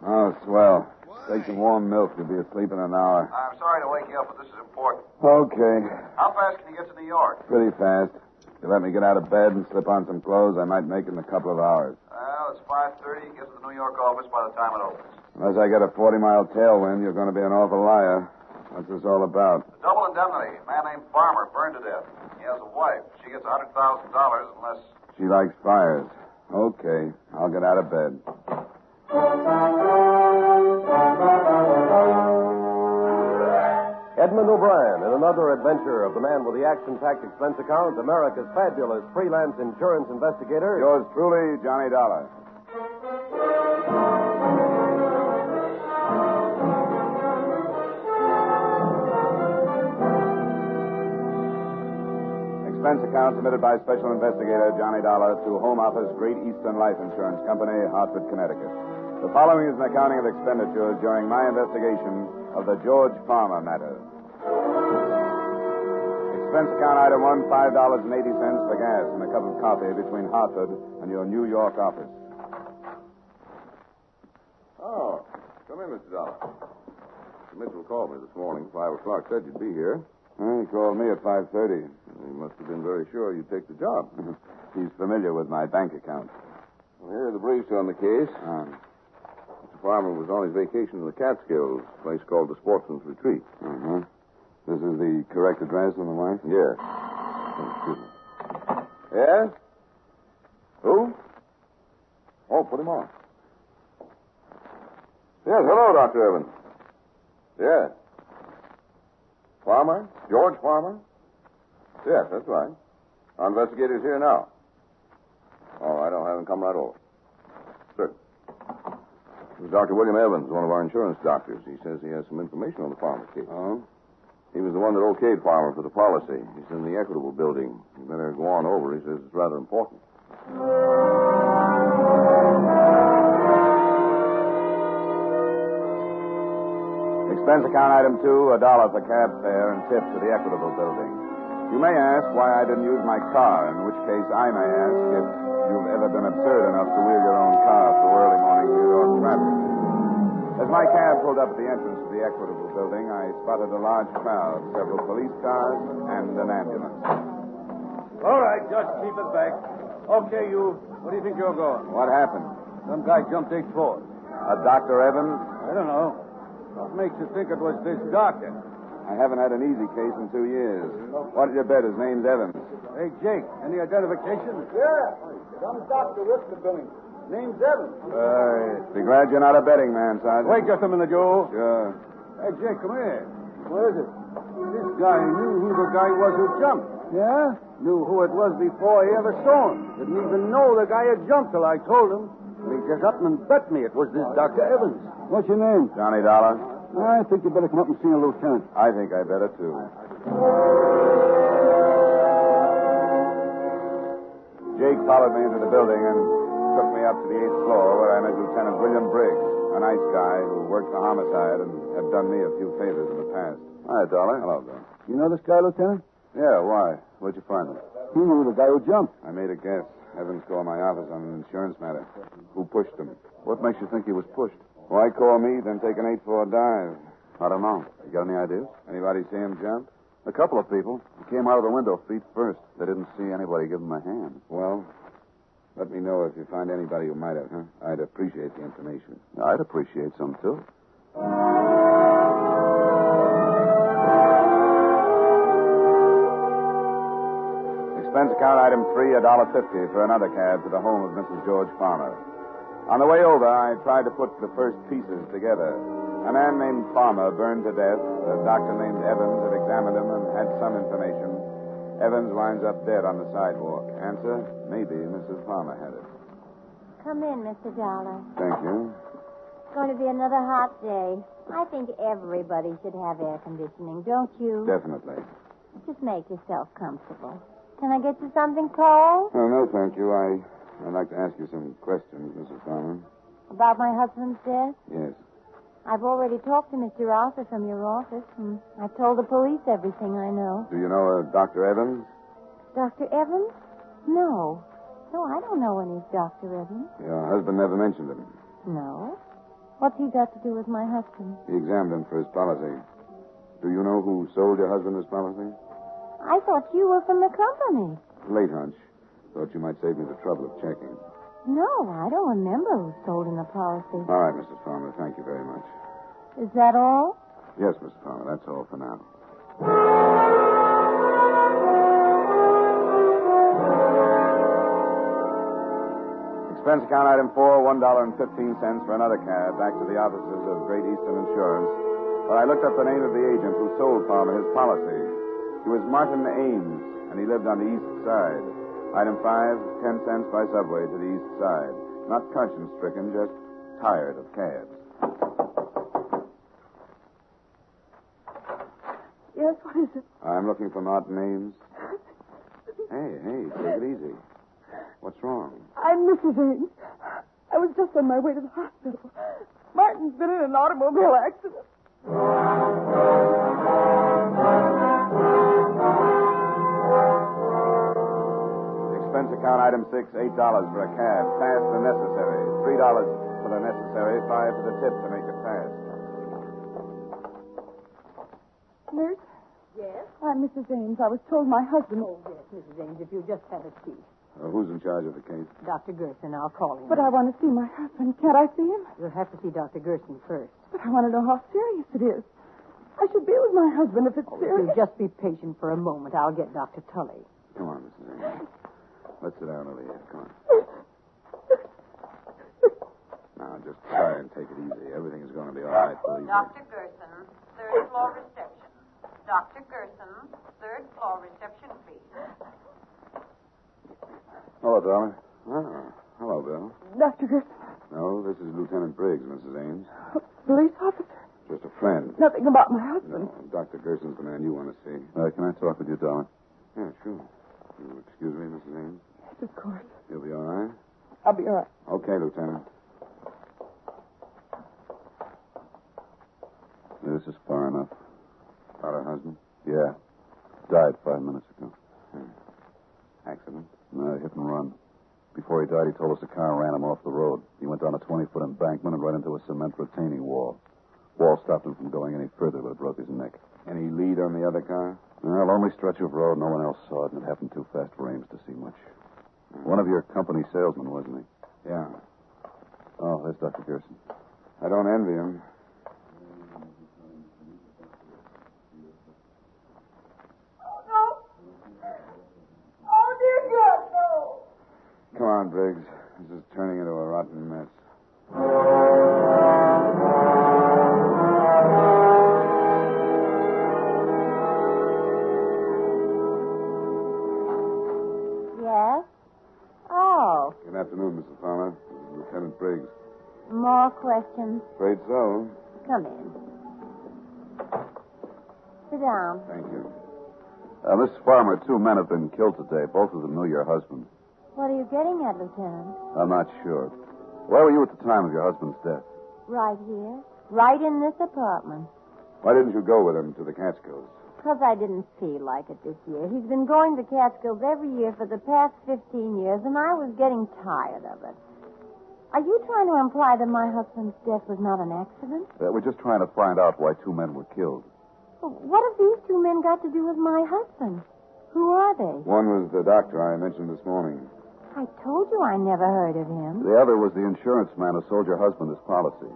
Oh, swell. Take some warm milk. You'll be asleep in an hour.
I'm sorry to wake you up, but this is important.
Okay.
How fast can you get to New York?
Pretty fast. If you let me get out of bed and slip on some clothes, I might make it in a couple of hours.
Well, it's 5:30. Get to the New York office by the time it opens.
Unless I get a 40-mile tailwind, you're going to be an awful liar. What's this all about?
A double indemnity. A man named Farmer burned to death. He has a wife. She gets $100,000 unless...
She likes fires. Okay, I'll get out of bed.
Edmund O'Brien in another adventure of the man with the action-packed expense account, America's fabulous freelance insurance investigator.
Yours truly, Johnny Dollar. Expense account submitted by Special Investigator Johnny Dollar to Home Office, Great Eastern Life Insurance Company, Hartford, Connecticut. The following is an accounting of expenditures during my investigation of the George Farmer matter. Expense account item 1, $5.80 for gas and a cup of coffee between Hartford and your New York office.
Oh, come in, Mr. Dollar. Mitchell called me this morning, 5 o'clock, said you'd be here.
He called me at 5:30.
He must have been very sure you'd take the job.
He's familiar with my bank account.
Well, here are the briefs on the case. Mr. Farmer was on his vacation in the Catskills, a place called the Sportsman's Retreat.
Uh-huh.
This is the correct address on the line? Yes. Oh, excuse me. Yes? Who? Oh, put him on. Yes, hello, Dr. Evans. Yes. Farmer? George Farmer? Yes, that's right. Our investigator's here now. All right, I'll have him come right over. Sir. This is Dr. William Evans, one of our insurance doctors. He says he has some information on the Farmer case. Oh? He was the one that okayed Farmer for the policy. He's in the Equitable building. You better go on over. He says it's rather important.
Expense account item 2, $1 for cab fare and tip to the Equitable building. You may ask why I didn't use my car, in which case I may ask if you've ever been absurd enough to wheel your own car through early morning New York traffic. As my cab pulled up at the entrance to the Equitable building, I spotted a large crowd, several police cars, and an ambulance.
All right, just keep it back. Okay, you. Where do you think you're going?
What happened?
Some guy jumped 8th floor.
Dr. Evans?
I don't know. What makes you think it was this doctor?
I haven't had an easy case in 2 years. What did you bet? His name's Evans.
Hey, Jake, any identification? Yeah. Some doctor risked the billing. Name's Evans.
Be glad you're not a betting man, Sergeant.
Wait just a minute, Joe.
Sure.
Hey, Jake, come here. Where is it? This guy knew who the guy was who jumped. Yeah? Knew who it was before he ever saw him. Didn't even know the guy had jumped till I told him. He just up and bet me it was this Dr. Evans. What's your name?
Johnny Dollar.
I think you better come up and see a lieutenant.
I think I better, too. Jake followed me into the building and took me up to the 8th floor where I met Lieutenant William Briggs, a nice guy who worked for homicide and had done me a few favors in the past.
Hi, Dollar.
Hello, Bill.
You know this guy, Lieutenant?
Yeah, why? Where'd you find him?
He knew the guy who jumped.
I made a guess. Evans called my office on an insurance matter. Who pushed him?
What makes you think he was pushed?
Why call me, then take an 8th-floor dive?
I don't know. You got any ideas?
Anybody see him jump?
A couple of people. He came out of the window feet first. They didn't see anybody give him a hand.
Well, let me know if you find anybody who might have, huh? I'd appreciate the information.
I'd appreciate some, too.
Expense account item 3, $1.50 for another cab to the home of Mrs. George Farmer. On the way over, I tried to put the first pieces together. A man named Farmer burned to death. A doctor named Evans had examined him and had some information. Evans winds up dead on the sidewalk. Answer, maybe Mrs. Farmer had it.
Come in, Mr. Dollar.
Thank you.
It's going to be another hot day. I think everybody should have air conditioning, don't you?
Definitely.
Just make yourself comfortable. Can I get you something cold?
Oh, no, thank you. I'd like to ask you some questions, Mrs. Farmer.
About my husband's death?
Yes.
I've already talked to Mr. Arthur from your office, and I've told the police everything I know.
Do you know Dr. Evans?
Dr. Evans? No. No, I don't know any Dr. Evans.
Your husband never mentioned him.
No. What's he got to do with my husband?
He examined him for his policy. Do you know who sold your husband his policy?
I thought you were from the company.
Late hunch. Thought you might save me the trouble of checking.
No, I don't remember who sold him the policy.
All right, Mrs. Farmer. Thank you very much.
Is that all?
Yes, Mrs. Farmer. That's all for now. Expense account item 4, $1.15 for another cab back to the offices of Great Eastern Insurance. But I looked up the name of the agent who sold Farmer his policy. He was Martin Ames, and he lived on the east side. Item 5, 10 cents by subway to the east side. Not conscience-stricken, just tired of cabs.
Yes, what is it?
I'm looking for Martin Ames. Hey, take it easy. What's wrong?
I'm Mrs. Ames. I was just on my way to the hospital. Martin's been in an automobile accident.
Expense account item 6, $8 for a cab. Fast and necessary. $3 for the necessary, $5 for the tip to make it fast.
Nurse?
Yes?
I'm Mrs. Ames. I was told my husband...
Oh, yes, Mrs. Ames, if you just have a seat.
Who's in charge of the case?
Dr. Gerson, I'll call him.
But I want to see my husband. Can't I see him?
You'll have to see Dr. Gerson first.
But I want to know how serious it is.
I should be with my husband if it's serious.
If you just be patient for a moment, I'll get Dr. Tully.
Come on, Mrs. Ames. Let's sit down over here. Come on. Now, just try and take it easy. Everything is going to be all right, believe me.
Dr. Gerson, third floor reception. Dr. Gerson, third floor reception, please.
Hello, darling. Oh, hello, Bill.
Dr. Gerson.
No, this is Lieutenant Briggs, Mrs. Ames.
Police officer.
Just a friend.
Nothing about my husband.
No, Dr. Gerson's the man you want to see. Can I talk with you, darling? Yeah, sure. You'll excuse me, Mrs. Ames?
Yes, of course.
You'll be all right?
I'll be all right.
Okay, Lieutenant. This is far enough. About her husband? Yeah. Died 5 minutes ago. Accident? No, hit and run. Before he died, he told us a car ran him off the road. He went down a 20-foot embankment and right into a cement retaining wall. Wall stopped him from going any further, but it broke his neck. Any lead on the other car? Well, only stretch of road. No one else saw it, and it happened too fast for Ames to see much. One of your company salesmen, wasn't he? Yeah. Oh, there's Dr. Gerson. I don't envy him. Come on, Briggs. This is turning into a rotten mess.
Yes? Oh,
Good afternoon, Mrs. Palmer. This is Lieutenant Briggs.
more questions?
Afraid so.
Come in. Sit down.
Thank you. Mrs. Farmer, 2 men have been killed today. Both of them knew your husband.
What are you getting at, Lieutenant?
I'm not sure. Where were you at the time of your husband's death?
Right here. Right in this apartment.
Why didn't you go with him to the Catskills?
Because I didn't feel like it this year. He's been going to Catskills every year for the past 15 years, and I was getting tired of it. Are you trying to imply that my husband's death was not an accident?
We're just trying to find out why 2 men were killed.
What have these 2 men got to do with my husband? Who are they?
One was the doctor I mentioned this morning.
I told you I never heard of him.
The other was the insurance man who sold your husband his policy.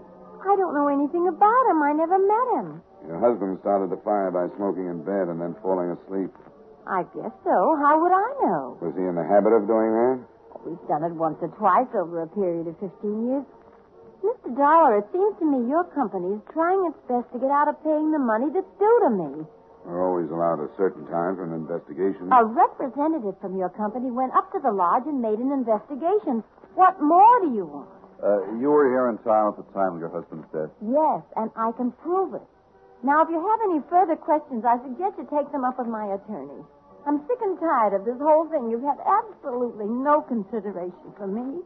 I don't know anything about him. I never met him.
Your husband started the fire by smoking in bed and then falling asleep.
I guess so. How would I know?
Was he in the habit of doing that?
We've done it once or twice over a period of 15 years. Mr. Dollar, it seems to me your company is trying its best to get out of paying the money that's due to me.
We're always allowed a certain time for an investigation.
A representative from your company went up to the lodge and made an investigation. What more do you want?
You were here in town at the time of your husband's death.
Yes, and I can prove it. Now, if you have any further questions, I suggest you take them up with my attorney. I'm sick and tired of this whole thing. You've had absolutely no consideration for me.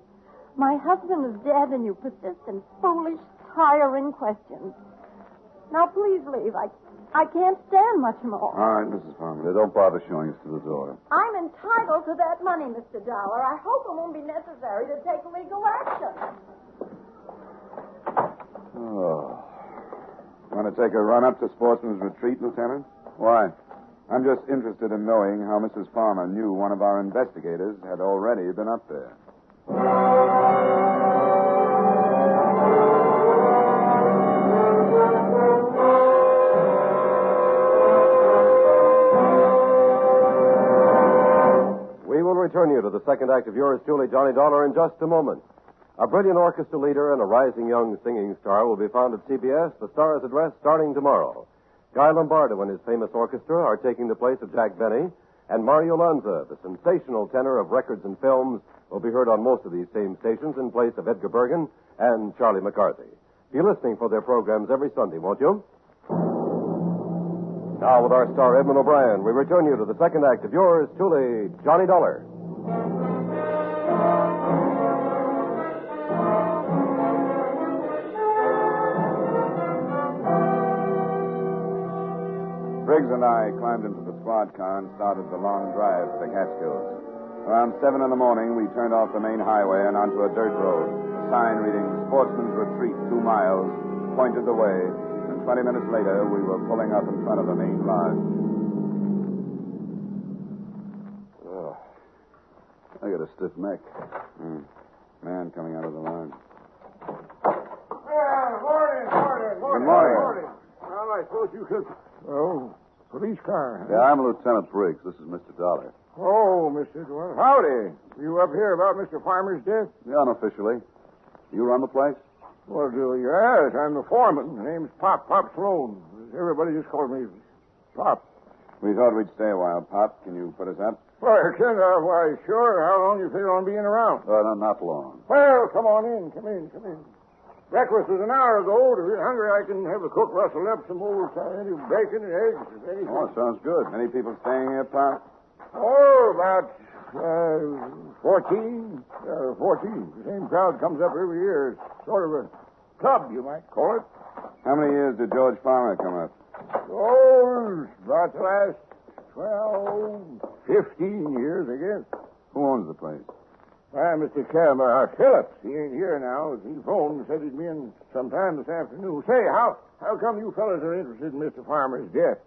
My husband is dead, and you persist in foolish, tiring questions. Now, please leave. I can't stand much more.
All right, Mrs. Palmer. Don't bother showing us to the door.
I'm entitled to that money, Mr. Dollar. I hope it won't be necessary to take legal action.
Oh. Want to take a run up to Sportsman's Retreat, Lieutenant? Why? I'm just interested in knowing how Mrs. Palmer knew one of our investigators had already been up there.
We will return you to the second act of yours truly, Johnny Dollar, in just a moment. A brilliant orchestra leader and a rising young singing star will be found at CBS, the Star's Address, starting tomorrow. Guy Lombardo and his famous orchestra are taking the place of Jack Benny, and Mario Lanza, the sensational tenor of records and films, will be heard on most of these same stations in place of Edgar Bergen and Charlie McCarthy. Be listening for their programs every Sunday, won't you? Now, with our star Edmund O'Brien, we return you to the second act of yours truly, Johnny Dollar.
Briggs and I climbed into the squad car and started the long drive to the Catskills. Around 7 in the morning, we turned off the main highway and onto a dirt road. A sign reading Sportsman's Retreat, 2 miles, pointed the way, and 20 minutes later, we were pulling up in front of the main lodge. Oh, I got a stiff neck. Man coming out of the lodge.
Morning.
Good morning.
Well, I suppose you could... Oh, police car. Huh?
Yeah, I'm Lieutenant Briggs. This is Mr. Dollar.
Oh, Mr. Well, howdy. You up here about Mr. Farmer's death?
Yeah, unofficially. You run the place?
Well, yes, I'm the foreman. The name's Pop Sloan. Everybody just calls me Pop.
We thought we'd stay a while. Pop, can you put us up?
Well, why, sure. How long you figure on being around?
No, not long.
Well, come on in. Come in. Breakfast was an hour ago. If you're hungry, I can have the cook rustle up some old any bacon and eggs, if anything.
Oh, sounds good. Many people staying here, Pop?
Oh, about 14. 14. The same crowd comes up every year. It's sort of a club, you might call it.
How many years did George Farmer come up?
Oh, about the last 15 years, I guess.
Who owns the place?
Mr. Phillips. He ain't here now. He phoned and said he'd be in sometime this afternoon. Say, how come you fellas are interested in Mr. Farmer's death?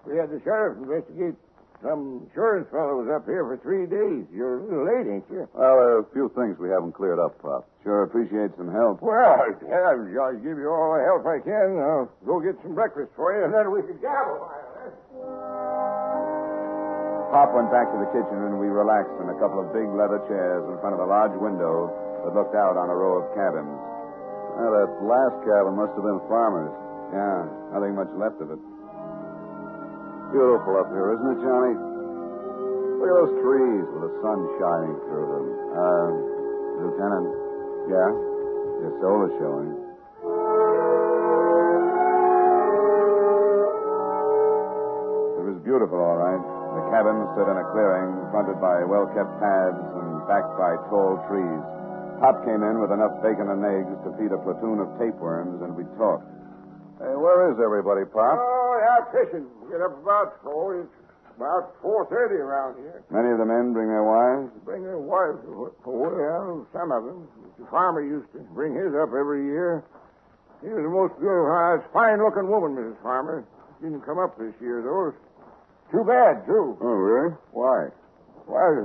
We had the sheriff investigate. Some insurance fellow was up here for 3 days. You're a little late, ain't you?
Well, there are a few things we haven't cleared up, Pop. Sure appreciate some help.
Well, I'll give you all the help I can. I'll go get some breakfast for you, and then we can gabble.
Pop went back to the kitchen, and we relaxed in a couple of big leather chairs in front of a large window that looked out on a row of cabins. Well, that last cabin must have been Farmer's. Yeah, nothing much left of it. Beautiful up here, isn't it, Johnny? Look at those trees with the sun shining through them. Lieutenant. Yeah? Your soul is showing. It was beautiful, all right. The cabin stood in a clearing, fronted by well-kept paths and backed by tall trees. Pop came in with enough bacon and eggs to feed a platoon of tapeworms, and we talked. Hey, where is everybody, Pop?
Oh, out fishing. Get up about 4. It's about 4:30 around here.
Many of the men bring their wives?
Bring their wives. Well, some of them. The farmer used to bring his up every year. He was the most beautiful, fine-looking woman, Mrs. Farmer. She didn't come up this year, though. Too bad, too.
Oh, really? Why?
Why,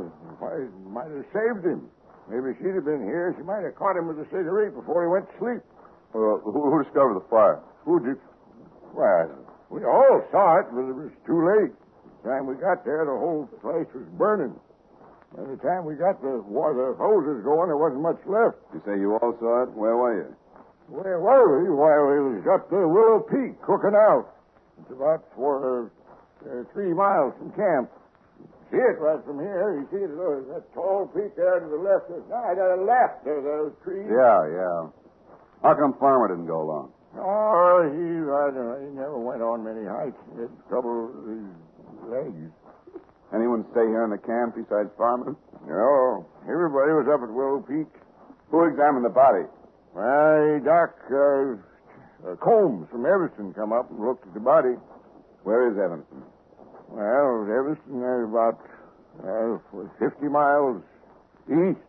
might have saved him. Maybe she'd have been here. She might have caught him with a cigarette before he went to sleep.
Well, who discovered the fire?
Who did? Well, we all saw it, but it was too late. By the time we got there, the whole place was burning. By the time we got the hoses going, there wasn't much left.
You say you all saw it? Where were you?
Where were we? Well, it was up the Willow Peak, cooking out. It's about 3 miles from camp. See it right from here. You see it, that tall peak there to the left. To the left, there's those trees.
Yeah. How come Farmer didn't go along?
Oh, I don't know. He never went on many hikes. He had trouble with his legs.
Anyone stay here in the camp besides Farmer?
No. Everybody was up at Willow Peak.
Who examined the body?
Well, Doc Combs from Evanston come up and looked at the body.
Where is Evanston?
Well, Evanston is about 50 miles east.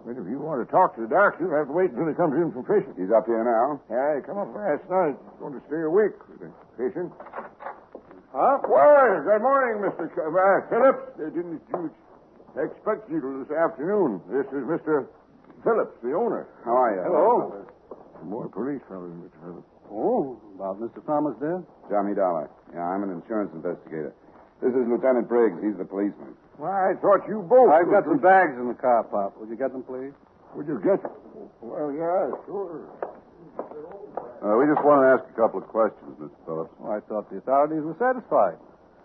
But if you want to talk to the doc, you'll have to wait until he comes in from fishing.
He's up here now?
Yeah, he come up last night. He's going to stay a week with the fishing. Huh? Well, good morning, Mr. Phillips. They didn't expect you till this afternoon. This is Mr. Phillips, the owner.
How are you?
Hello. Some more police fellows, Mr. Phillips.
Oh, about Mr. Farmer's death?
Johnny Dollar. Yeah, I'm an insurance investigator. This is Lieutenant Briggs. He's the policeman.
Well, I thought you both...
I've got some bags in the car, Pop. Would you get them, please?
Would you get them? Well, yeah, sure.
We just want to ask a couple of questions, Mr. Phillips.
Well, I thought the authorities were satisfied.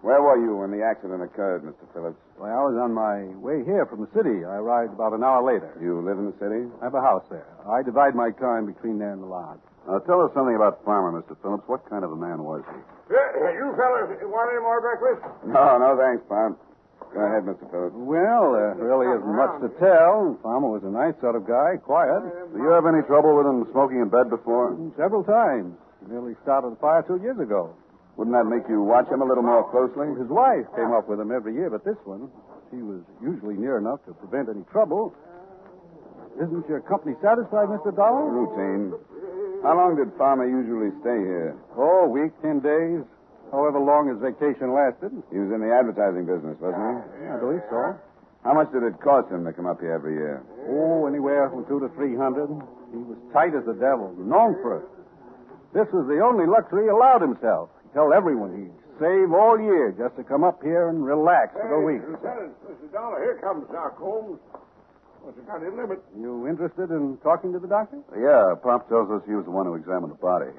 Where were you when the accident occurred, Mr. Phillips?
Well, I was on my way here from the city. I arrived about an hour later.
You live in the city?
I have a house there. I divide my time between there and the lodge.
Now, tell us something about Farmer, Mr. Phillips. What kind of a man was he?
You fellas want any more breakfast?
No, thanks, Pop. Go ahead, Mr. Phillips.
Well, there really isn't much to tell. Farmer was a nice sort of guy, quiet.
Do you have any trouble with him smoking in bed before?
Several times. He nearly started a fire 2 years ago.
Wouldn't that make you watch him a little more closely?
His wife came up with him every year, but this one, she was usually near enough to prevent any trouble. Isn't your company satisfied, Mr. Dollar?
Routine. How long did Farmer usually stay here?
Oh, a week, 10 days. However long his vacation lasted.
He was in the advertising business, wasn't he?
Yeah, I believe so.
How much did it cost him to come up here every year?
Oh, anywhere from $200 to $300. He was tight as the devil, known for it. This was the only luxury he allowed himself.
Tell everyone he'd save all year just to come up here and relax for the week.
Lieutenant, Mr. Dollar, here comes Doc Holmes. What's the kind of limit?
You interested in talking to the doctor?
Yeah, Pop tells us he was the one who examined the body.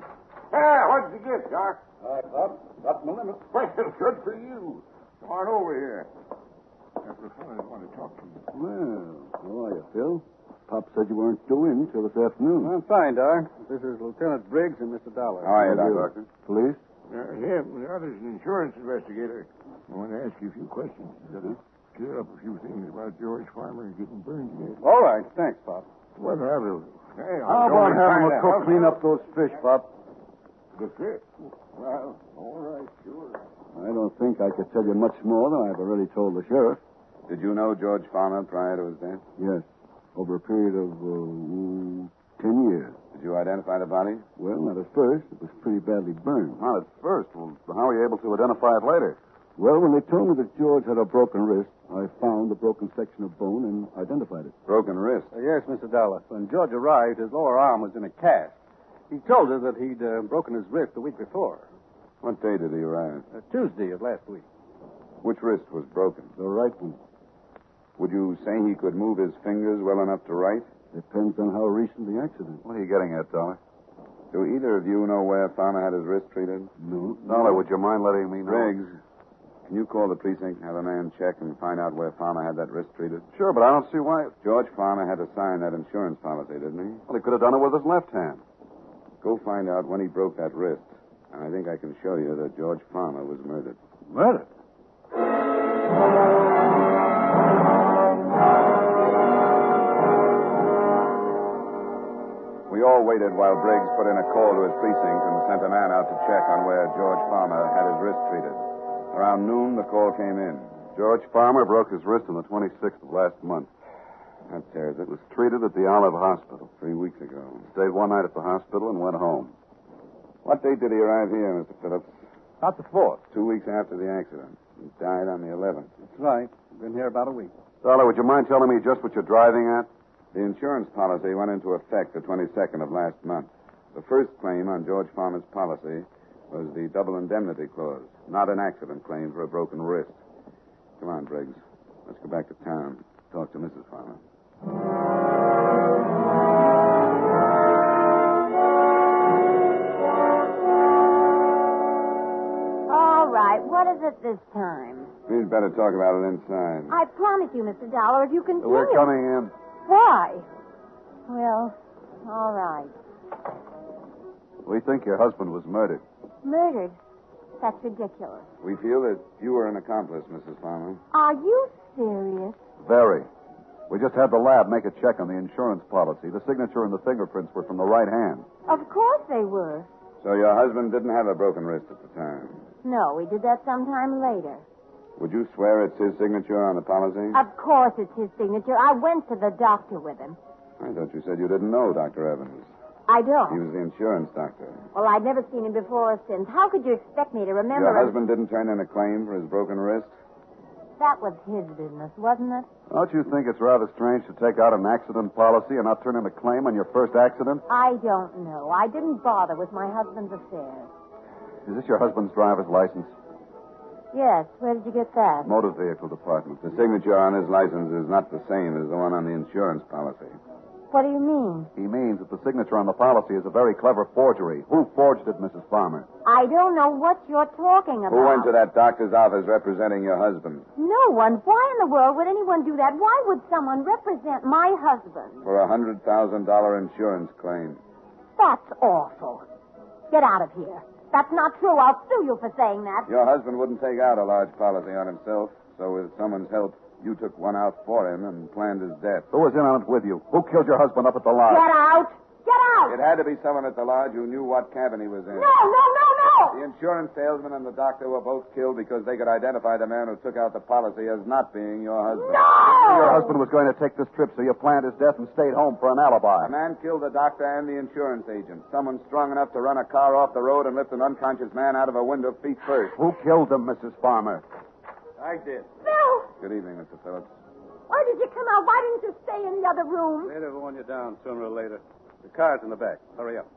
What did you get, Doc?
Pop, got my limit.
Well, good for you. Come on over here. That's the fellow I want to talk to you.
Well, how are you, Phil? Pop said you weren't due in till this afternoon.
I'm fine, Doc. This is Lieutenant Briggs and Mr. Dollar.
How are you, Doctor? Police?
Yeah, the other's an insurance investigator. I want to ask you a few questions. Clear up a few things about George Farmer getting burned to death.
All right. Thanks, Pop.
Well, I will. Hey,
How about having a cook clean up those fish, Pop?
The fish? Well, all right, sure.
I don't think I could tell you much more than I've already told the sheriff. Did you know George Farmer prior to his death? Yes. Over a period of 10 years. Did you identify the body? Well, not at first. It was pretty badly burned. Not at first? Well, how were you able to identify it later? Well, when they told me that George had a broken wrist, I found the broken section of bone and identified it. Broken wrist?
Yes, Mr. Dollar. When George arrived, his lower arm was in a cast. He told us that he'd broken his wrist the week before.
What day did he arrive?
Tuesday of last week.
Which wrist was broken? The right one. Would you say he could move his fingers well enough to write? Depends on how recent the accident. What are you getting at, Dollar? Do either of you know where Farmer had his wrist treated? No. Dollar, would you mind letting me know? Briggs, can you call the precinct, have a man check, and find out where Farmer had that wrist treated? Sure, but I don't see why. George Farmer had to sign that insurance policy, didn't he? Well, he could have done it with his left hand. Go find out when he broke that wrist. And I think I can show you that George Farmer was murdered.
Murdered?
We all waited while Briggs put in a call to his precinct and sent a man out to check on where George Farmer had his wrist treated. Around noon, the call came in. George Farmer broke his wrist on the 26th of last month. That tears it. Was treated at the Olive Hospital 3 weeks ago. Stayed one night at the hospital and went home. What date did he arrive here, Mr. Phillips?
About the 4th.
2 weeks after the accident. He died on the 11th.
That's right. Been here about a week.
Dollar, would you mind telling me just what you're driving at? The insurance policy went into effect the 22nd of last month. The first claim on George Farmer's policy was the double indemnity clause, not an accident claim for a broken wrist. Come on, Briggs. Let's go back to town. Talk to Mrs. Farmer.
All right, what is it this time?
We'd better talk about it inside.
I promise you, Mr. Dollar, if you continue...
We're coming in.
Why? Well, all right.
We think your husband was murdered.
Murdered? That's ridiculous.
We feel that you were an accomplice, Mrs. Farmer.
Are you serious?
Very. We just had the lab make a check on the insurance policy. The signature and the fingerprints were from the right hand.
Of course they were.
So your husband didn't have a broken wrist at the time?
No, we did that sometime later.
Would you swear it's his signature on the policy?
Of course it's his signature. I went to the doctor with him.
I thought you said you didn't know Dr. Evans.
I don't.
He was the insurance doctor.
Well, I'd never seen him before or since. How could you expect me to remember
Your
him?
husband didn't turn in a claim for his broken wrist?
That was his business, wasn't it?
Don't you think it's rather strange to take out an accident policy and not turn in a claim on your first accident?
I don't know. I didn't bother with my husband's affairs.
Is this your husband's driver's license?
Yes. Where did you get that?
Motor Vehicle Department. The signature on his license is not the same as the one on the insurance policy.
What do you mean?
He means that the signature on the policy is a very clever forgery. Who forged it, Mrs. Farmer?
I don't know what you're talking about.
Who went to that doctor's office representing your husband?
No one. Why in the world would anyone do that? Why would someone represent my husband?
For a $100,000 insurance claim.
That's awful. Get out of here. That's not true. I'll sue you for saying that.
Your husband wouldn't take out a large policy on himself, so with someone's help, you took one out for him and planned his death. Who was in on it with you? Who killed your husband up at the lodge?
Get out! Get out!
It had to be someone at the lodge who knew what cabin he was in.
No!
The insurance salesman and the doctor were both killed because they could identify the man who took out the policy as not being your husband.
No!
Your husband was going to take this trip, so you planned his death and stayed home for an alibi. The man killed the doctor and the insurance agent. Someone strong enough to run a car off the road and lift an unconscious man out of a window feet first. Who killed him, Mrs. Farmer?
I did.
Phil!
Good evening, Mr. Phillips.
Why did you come out? Why didn't you stay in the other room?
They'd have worn you down sooner or later. The car's in the back. Hurry up.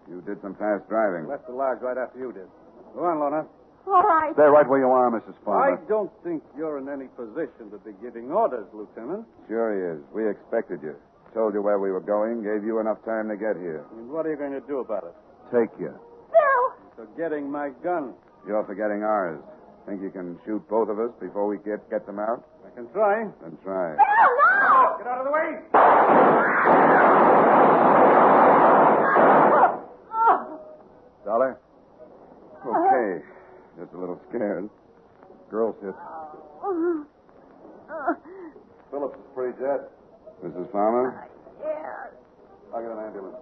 You did some fast driving.
Left the lodge right after you did.
Go on, Lorna.
All right.
Stay right where you are, Mrs.
I
Farmer.
don't think you're in any position to be giving orders, Lieutenant.
Sure he is. We expected you. Told you where we were going, gave you enough time to get here.
And what are you going to do about it?
Take you.
Bill!
Forgetting my gun.
You're forgetting ours. Think you can shoot both of us before we get them out?
I can try.
Then try.
Bill, no!
Get out of the way!
Dollar? Okay. Just a little scared. Girl's hit. Phillips is pretty dead. Mrs. Farmer?
Yeah.
I'll get an ambulance.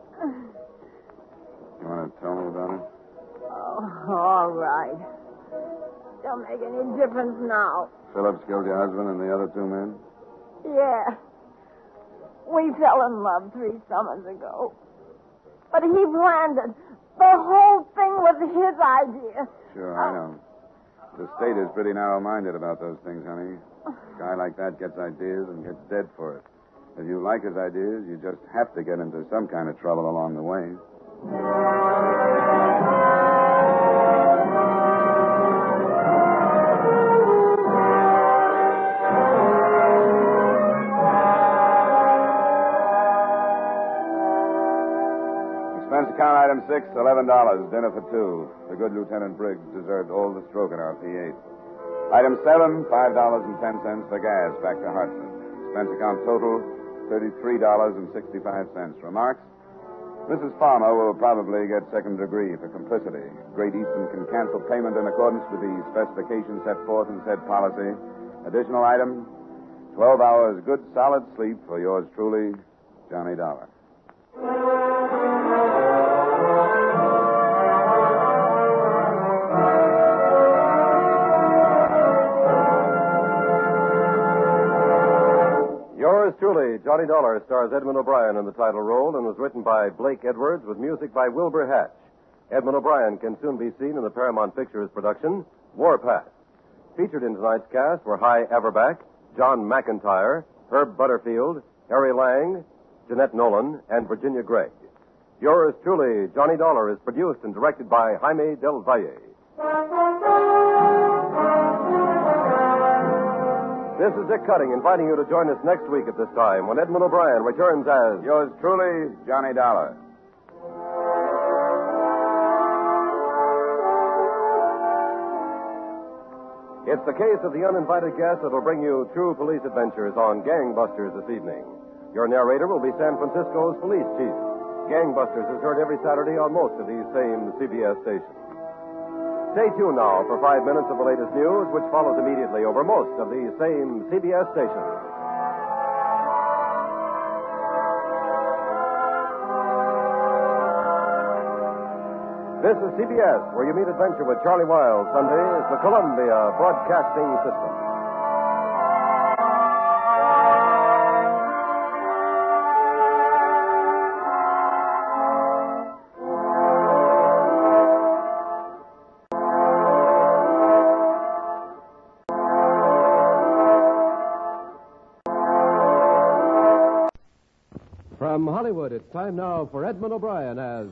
You want to tell me about it?
Oh, all right. Don't make any difference now.
Phillips killed your husband and the other two men?
Yeah. We fell in love 3 summers ago. But he planned it. The whole thing was his idea.
Sure, I know. The state is pretty narrow-minded about those things, honey. A guy like that gets ideas and gets dead for it. If you like his ideas, you just have to get into some kind of trouble along the way. Expense account item 6, $11. Dinner for 2. The good Lieutenant Briggs deserved all the stroke in our P8. Item 7, $5.10 for gas back to Hartford. Expense account total, $33.65. Remarks? Mrs. Farmer will probably get second degree for complicity. Great Eastern can cancel payment in accordance with the specifications set forth in said policy. Additional item, 12 hours good solid sleep for yours truly, Johnny Dollar.
Yours truly, Johnny Dollar, stars Edmund O'Brien in the title role and was written by Blake Edwards with music by Wilbur Hatch. Edmund O'Brien can soon be seen in the Paramount Pictures production, Warpath. Featured in tonight's cast were Hy Averback, John McIntyre, Herb Butterfield, Harry Lang, Jeanette Nolan, and Virginia Gregg. Yours truly, Johnny Dollar, is produced and directed by Jaime Del Valle. This is Dick Cutting inviting you to join us next week at this time when Edmund O'Brien returns as
Yours truly, Johnny Dollar.
It's the case of the uninvited guest that will bring you true police adventures on Gangbusters this evening. Your narrator will be San Francisco's police chief. Gangbusters is heard every Saturday on most of these same CBS stations. Stay tuned now for 5 minutes of the latest news, which follows immediately over most of these same CBS stations. This is CBS, where you meet adventure with Charlie Wilde. Sunday is the Columbia Broadcasting System.
From Hollywood, it's time now for Edmund O'Brien as...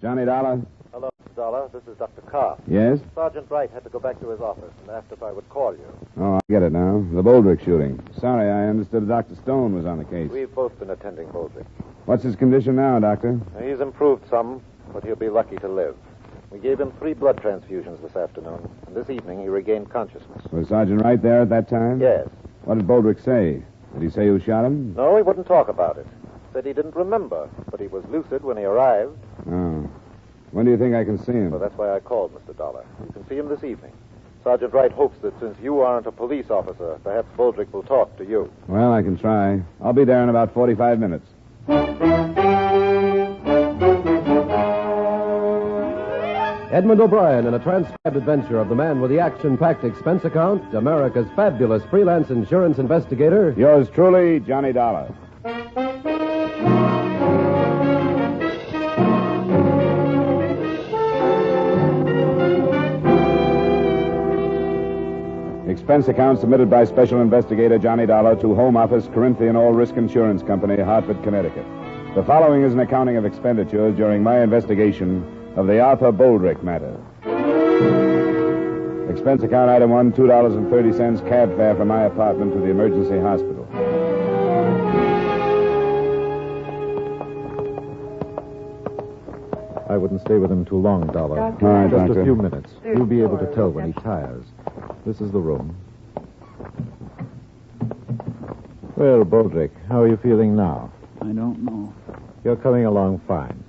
Johnny Dollar?
Hello, Mr. Dollar. This is Dr. Carr.
Yes?
Sergeant Wright had to go back to his office and asked if I would call you.
Oh, I get it now. The Boldrick shooting. Sorry, I understood Dr. Stone was on the case.
We've both been attending Boldrick.
What's his condition now, Doctor?
He's improved some, but he'll be lucky to live. We gave him 3 blood transfusions this afternoon, and this evening he regained consciousness.
Was Sergeant Wright there at that time?
Yes.
What did Boldrick say? Did he say who shot him?
No, he wouldn't talk about it. Said he didn't remember, but he was lucid when he arrived.
Oh. When do you think I can see him?
Well, that's why I called, Mr. Dollar. You can see him this evening. Sergeant Wright hopes that since you aren't a police officer, perhaps Boldrick will talk to you.
Well, I can try. I'll be there in about 45 minutes.
Edmund O'Brien in a transcribed adventure of the man with the action-packed expense account, America's fabulous freelance insurance investigator.
Yours truly, Johnny Dollar. Expense account submitted by Special Investigator Johnny Dollar to Home Office, Corinthian All Risk Insurance Company, Hartford, Connecticut. The following is an accounting of expenditures during my investigation of the Arthur Boldrick matter. Expense account item 1, $2.30 cab fare from my apartment to the emergency hospital.
I wouldn't stay with him too long, Dollar.
All right,
Just
Doctor.
a few minutes. You'll be able to tell when he tires. This is the room. Well, Boldrick, how are you feeling now?
I don't know.
You're coming along fine.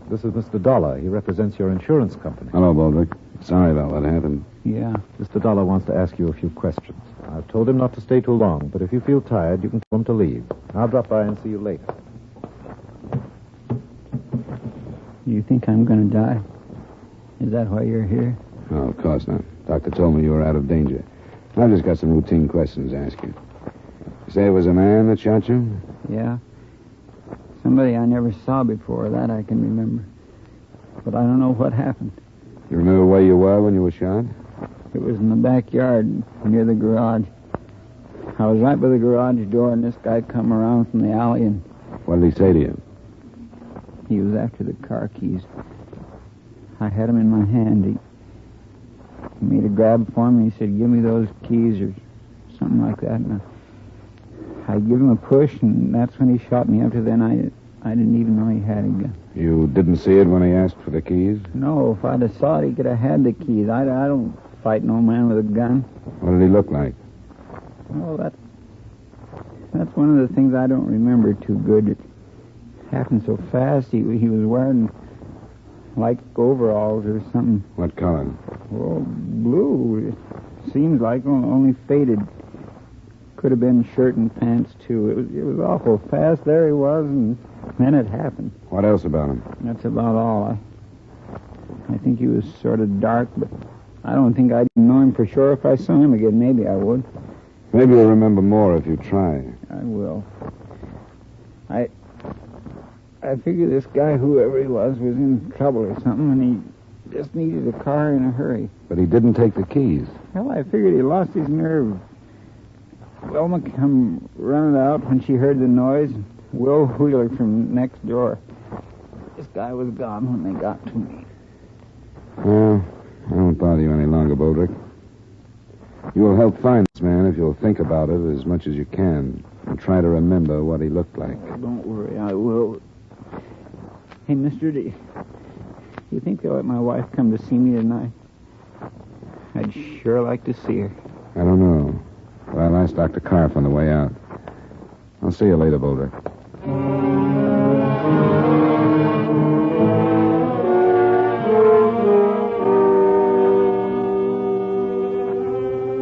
This is Mr. Dollar. He represents your insurance company.
Hello, Boldrick. Sorry about what happened.
Yeah.
Mr. Dollar wants to ask you a few questions. I've told him not to stay too long, but if you feel tired, you can tell him to leave. I'll drop by and see you later.
You think I'm going to die? Is that why you're here?
No, of course not. Doctor told me you were out of danger. I've just got some routine questions to ask you. You say it was a man that shot you?
Yeah. Somebody I never saw before, that I can remember. But I don't know what happened.
You remember where you were when you were shot?
It was in the backyard near the garage. I was right by the garage door, and this guy come around from the alley, and...
What did he say to you?
He was after the car keys. I had them in my hand. He made a grab for me. He said, give me those keys or something like that. And I give him a push, and that's when he shot me. After then, I didn't even know he had a gun.
You didn't see it when he asked for the keys?
No, if I'd have saw it, he could have had the keys. I don't fight no man with a gun.
What did he look like?
Oh, that's one of the things I don't remember too good. It happened so fast. He was wearing like overalls or something.
What color?
Oh, blue. It seems like only faded. Could have been shirt and pants too. It was awful fast. There he was, and then it happened.
What else about him?
That's about all. I think he was sort of dark, but I don't think I'd know him for sure if I saw him again. Maybe I would.
Maybe you'll remember more if you try.
I will. I figure this guy, whoever he was in trouble or something, and he just needed a car in a hurry.
But he didn't take the keys.
Well, I figured he lost his nerve. Wilma come running out when she heard the noise. Will Wheeler from next door. This guy was gone when they got to me.
Well, I won't bother you any longer, Boldrick. You will help find this man if you'll think about it as much as you can and try to remember what he looked like.
Don't worry, I will. Hey, mister, do you think they'll let my wife come to see me tonight? I'd sure like to see her.
I don't know. But I'll ask Dr. Karff on the way out. I'll see you later, Boldrick.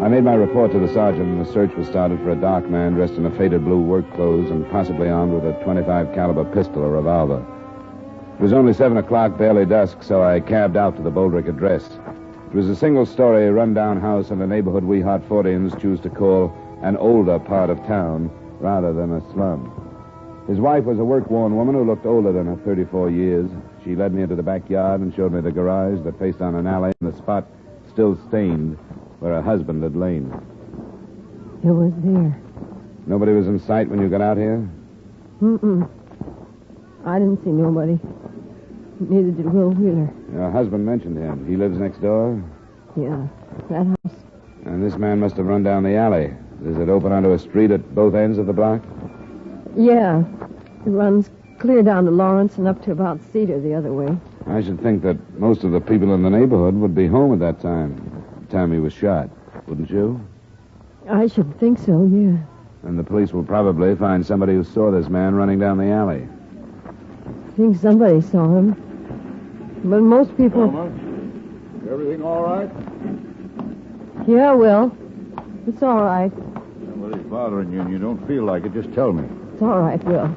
I made my report to the sergeant, and the search was started for a dark man dressed in a faded blue work clothes and possibly armed with a .25 caliber pistol or revolver. It was only 7 o'clock, barely dusk, so I cabbed out to the Boldrick address. It was a single-story, run-down house in a neighborhood we Hartfordians choose to call an older part of town rather than a slum. His wife was a work-worn woman who looked older than her 34 years. She led me into the backyard and showed me the garage that faced on an alley and the spot still stained where her husband had lain.
It was there.
Nobody was in sight when you got out here?
Mm-mm. I didn't see nobody. Neither did Will Wheeler.
Your husband mentioned him. He lives next door?
Yeah, that house.
And this man must have run down the alley. Does it open onto a street at both ends of the block?
Yeah. It runs clear down to Lawrence and up to about Cedar the other way.
I should think that most of the people in the neighborhood would be home at that time. The time he was shot. Wouldn't you?
I should think so, yeah.
And the police will probably find somebody who saw this man running down the alley.
I think somebody saw him. But most people...
Everything all right?
Yeah, Will. It's all right.
Somebody's bothering you and you don't feel like it, just tell me.
It's all right, Will.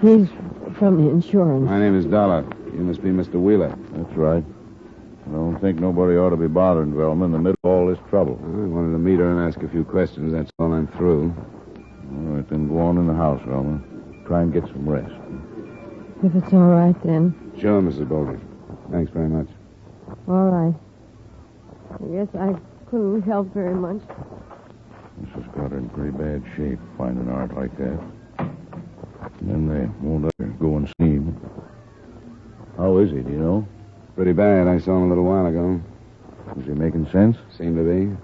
He's from the insurance.
My name is Dollar. You must be Mr. Wheeler.
That's right. I don't think nobody ought to be bothering Velma in the middle of all this trouble.
I wanted to meet her and ask a few questions. That's all. I'm through.
All right, then go on in the house, Velma. Try and get some rest.
If it's all right, then.
Sure, Mrs. Boldrick. Thanks very much.
All right. I guess I couldn't help very much.
This has got her in pretty bad shape, finding art like that. And then they won't let her go and see him. How is he, do you know?
Pretty bad. I saw him a little while ago.
Was he making sense?
Seemed to be.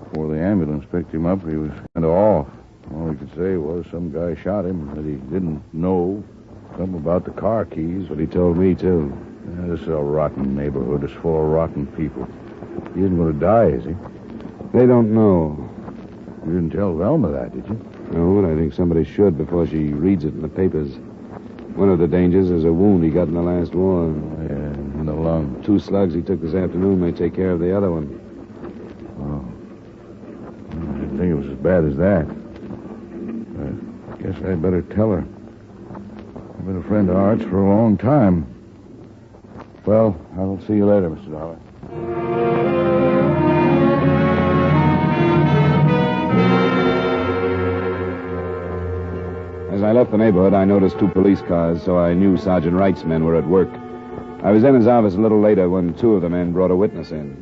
Before the ambulance picked him up, he was kind of off. All he could say was some guy shot him, that he didn't know. Something about the car keys.
But he told me, too.
Yeah, this is a rotten neighborhood. It's full of rotten people. He isn't going to die, is he?
They don't know.
You didn't tell Velma that, did you?
No, but I think somebody should before she reads it in the papers. One of the dangers is a wound he got in the last war.
Yeah, in the lung.
2 slugs he took this afternoon may take care of the other one.
Oh. I didn't think it was as bad as that. I guess I'd better tell her. I've been a friend of Art's for a long time. Well, I'll see you later, Mr. Dollar.
As I left the neighborhood, I noticed 2 police cars, so I knew Sergeant Wright's men were at work. I was in his office a little later when 2 of the men brought a witness in.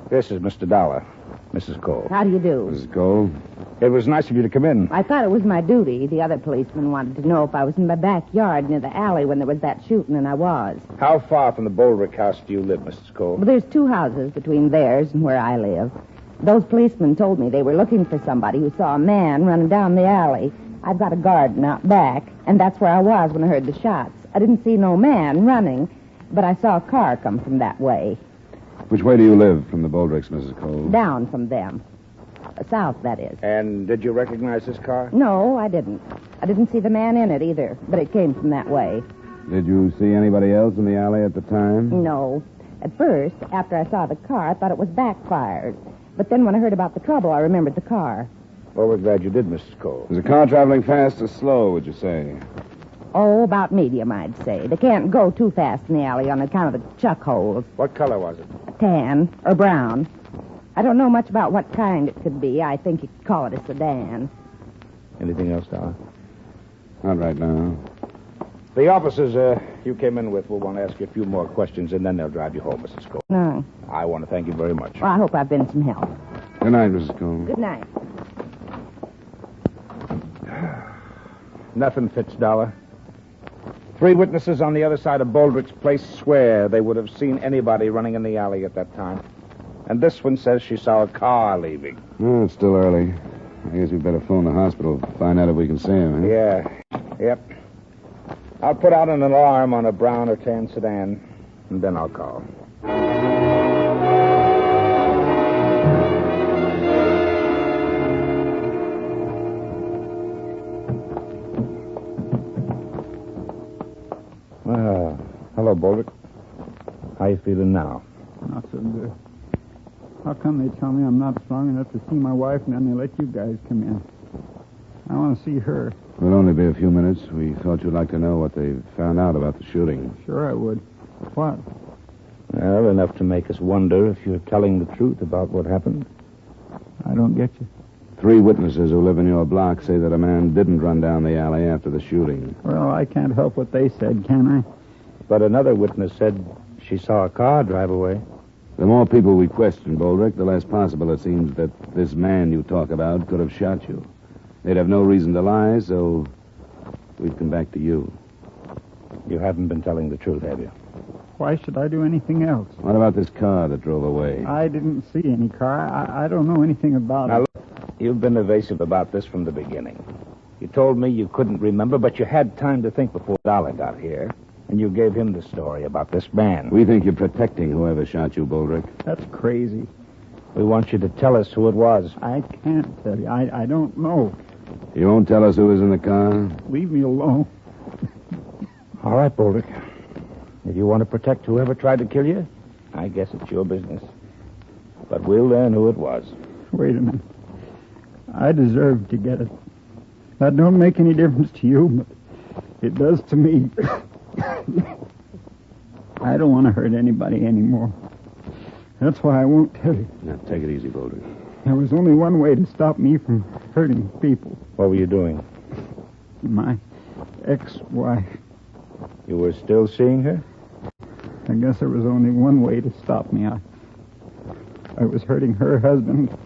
This is Mr. Dollar, Mrs. Cole.
How do you do?
Mrs. Cole?
It was nice of you to come in.
I thought it was my duty. The other policeman wanted to know if I was in my backyard near the alley when there was that shooting, and I was.
How far from the Boldrick house do you live, Mrs. Cole?
Well, there's 2 houses between theirs and where I live. Those policemen told me they were looking for somebody who saw a man running down the alley. I've got a garden out back, and that's where I was when I heard the shots. I didn't see no man running, but I saw a car come from that way.
Which way do you live from the Boldricks, Mrs. Cole?
Down from them. South, that is.
And did you recognize this car?
No, I didn't. I didn't see the man in it either, but it came from that way.
Did you see anybody else in the alley at the time?
No. At first, after I saw the car, I thought it was backfired. But then when I heard about the trouble, I remembered the car.
Well, we're glad you did, Mrs. Cole.
Was the car traveling fast or slow, would you say?
Oh, about medium, I'd say. They can't go too fast in the alley on account of the chuck holes.
What color was it?
Tan or brown. I don't know much about what kind it could be. I think you could call it a sedan.
Anything else, Dollar?
Not right now.
The officers you came in with will want to ask you a few more questions, and then they'll drive you home, Mrs. Cole.
No.
I want to thank you very much.
Well, I hope I've been some help.
Good night, Mrs. Cole.
Good night.
Nothing fits, Dollar. 3 witnesses on the other side of Boldrick's place swear they would have seen anybody running in the alley at that time. And this one says she saw a car leaving.
Oh, it's still early. I guess we'd better phone the hospital, find out if we can see him, huh?
Yeah. Yep. I'll put out an alarm on a brown or tan sedan, and then I'll call. Hello, Boldrick. How you feeling now?
Not so good. How come they tell me I'm not strong enough to see my wife and then they let you guys come in? I want to see her.
It'll only be a few minutes. We thought you'd like to know what they found out about the shooting.
Sure I would. What?
Well, enough to make us wonder if you're telling the truth about what happened.
I don't get you.
3 witnesses who live in your block say that a man didn't run down the alley after the shooting.
Well, I can't help what they said, can I?
But another witness said she saw a car drive away.
The more people we question, Boldrick, the less possible it seems that this man you talk about could have shot you. They'd have no reason to lie, so we've come back to you.
You haven't been telling the truth, have you?
Why should I do anything else?
What about this car that drove away?
I didn't see any car. I don't know anything about
Now,
it.
look, you've been evasive about this from the beginning. You told me you couldn't remember, but you had time to think before Dollar got here. And you gave him the story about this man.
We think you're protecting whoever shot you, Boldrick.
That's crazy.
We want you to tell us who it was.
I can't tell you. I don't know.
You won't tell us who was in the car?
Leave me alone.
All right, Boldrick. If you want to protect whoever tried to kill you, I guess it's your business. But we'll learn who it was.
Wait a minute. I deserve to get it. That don't make any difference to you, but it does to me. I don't want to hurt anybody anymore. That's why I won't tell you.
Now, take it easy, Boldrick.
There was only one way to stop me from hurting people.
What were you doing?
My ex-wife.
You were still seeing her?
I guess there was only one way to stop me. I was hurting her husband,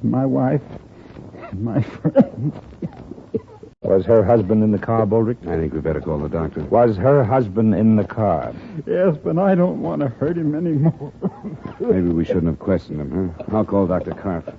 my wife, and my friend.
Was her husband in the car, Boldrick?
I think we better call the doctor.
Was her husband in the car?
Yes, but I don't want to hurt him anymore.
Maybe we shouldn't have questioned him, huh? I'll call Dr. Karp.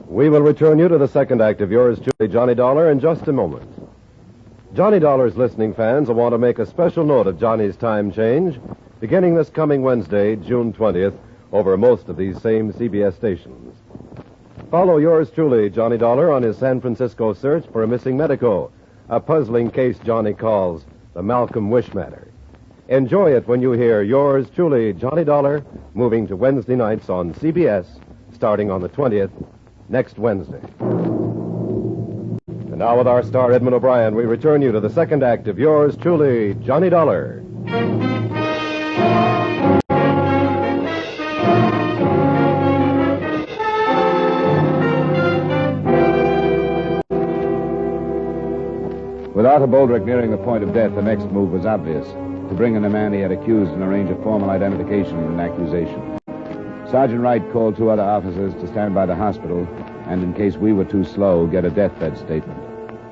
We will return you to the second act of yours truly, Johnny Dollar, in just a moment. Johnny Dollar's listening fans will want to make a special note of Johnny's time change, beginning this coming Wednesday, June 20th, over most of these same CBS stations. Follow yours truly, Johnny Dollar, on his San Francisco search for a missing medico, a puzzling case Johnny calls the Malcolm Wish matter. Enjoy it when you hear yours truly, Johnny Dollar, moving to Wednesday nights on CBS, starting on the 20th, next Wednesday. And now with our star, Edmund O'Brien, we return you to the second act of yours truly, Johnny Dollar.
With Arthur Boldrick nearing the point of death, the next move was obvious. To bring in the man he had accused and arrange a formal identification and accusation. Sergeant Wright called 2 other officers to stand by the hospital and, in case we were too slow, get a deathbed statement.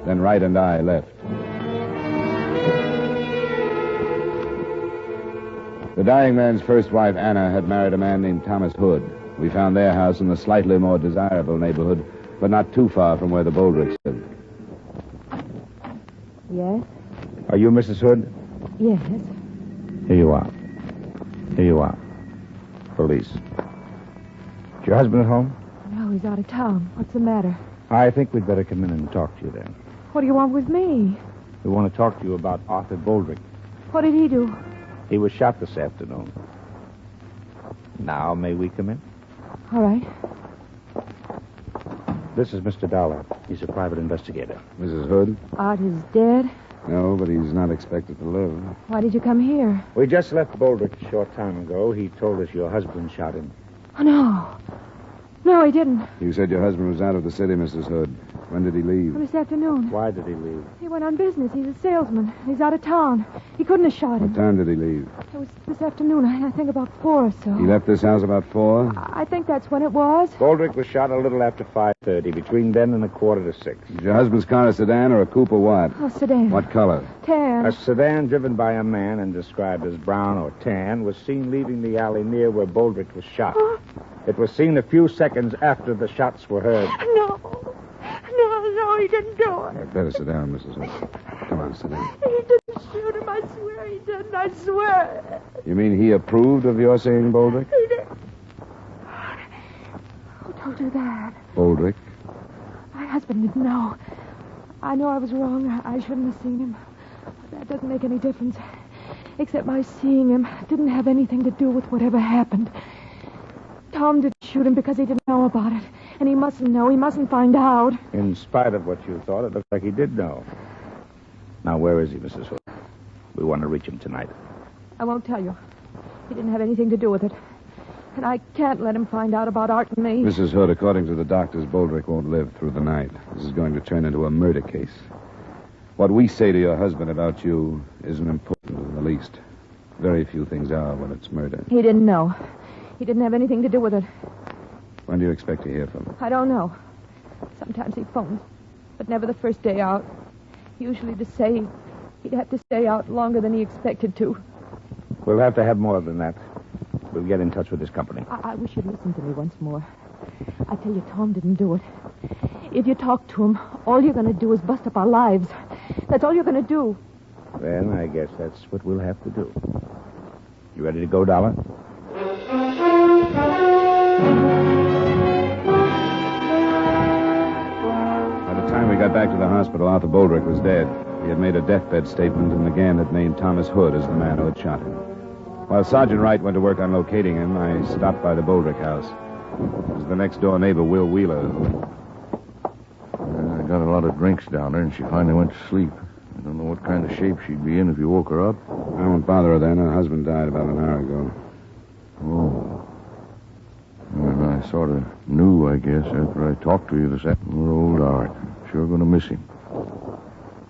Then Wright and I left. The dying man's first wife, Anna, had married a man named Thomas Hood. We found their house in the slightly more desirable neighborhood, but not too far from where the Boldricks lived.
Yes?
Are you Mrs. Hood?
Yes.
Here you are. Here you are. Police. Is your husband at home?
No, he's out of town. What's the matter?
I think we'd better come in and talk to you then.
What do you want with me?
We want to talk to you about Arthur Boldrick.
What did he do?
He was shot this afternoon. Now, may we come in?
All right.
This is Mr. Dollar. He's a private investigator.
Mrs. Hood?
Art is dead?
No, but he's not expected to live.
Why did you come here?
We just left Boldrick a short time ago. He told us your husband shot him.
Oh, no. No, he didn't.
You said your husband was out of the city, Mrs. Hood. When did he leave?
This afternoon.
Why did he leave?
He went on business. He's a salesman. He's out of town. He couldn't have shot him.
What time did he leave?
It was this afternoon. I think about 4 or so.
He left this house about 4?
I think that's when it was.
Boldrick was shot a little after 5:30, between then and 5:45.
Is your husband's car a sedan or a coupe or what?
A sedan.
What color?
Tan.
A sedan driven by a man and described as brown or tan was seen leaving the alley near where Boldrick was shot. It was seen a few seconds after the shots were heard.
No, he didn't do it.
I'd better sit down, Mrs. Hood. Come on, sit down.
He didn't shoot him. I swear he didn't. I swear.
You mean he approved of your seeing Boldrick?
He did. Who told you that?
Boldrick?
My husband didn't know. I know I was wrong. I shouldn't have seen him. That doesn't make any difference. Except my seeing him didn't have anything to do with whatever happened. Tom didn't shoot him because he didn't know about it. And he mustn't know. He mustn't find out.
In spite of what you thought, it looks like he did know. Now, where is he, Mrs. Hood? We want to reach him tonight.
I won't tell you. He didn't have anything to do with it. And I can't let him find out about Art and me.
Mrs. Hood, according to the doctors, Boldrick won't live through the night. This is going to turn into a murder case. What we say to your husband about you isn't important in the least. Very few things are when it's murder.
He didn't know. He didn't have anything to do with it.
When do you expect to hear from him?
I don't know. Sometimes he phones, but never the first day out. Usually to say he'd have to stay out longer than he expected to.
We'll have to have more than that. We'll get in touch with his company.
I wish you'd listen to me once more. I tell you, Tom didn't do it. If you talk to him, all you're going to do is bust up our lives. That's all you're going to do.
Then I guess that's what we'll have to do. You ready to go, Dollar?
By the time we got back to the hospital, Arthur Boldrick was dead. He had made a deathbed statement, and again had named Thomas Hood as the man who had shot him. While Sergeant Wright went to work on locating him, I stopped by the Boldrick house. It was the next-door neighbor, Will Wheeler, who...
I got a lot of drinks down there, and she finally went to sleep. I don't know what kind of shape she'd be in if you woke her up.
I won't bother her then. Her husband died about an hour ago.
Oh. Well, I sort of knew, I guess, after I talked to you this afternoon. Old Art. Sure going to miss him.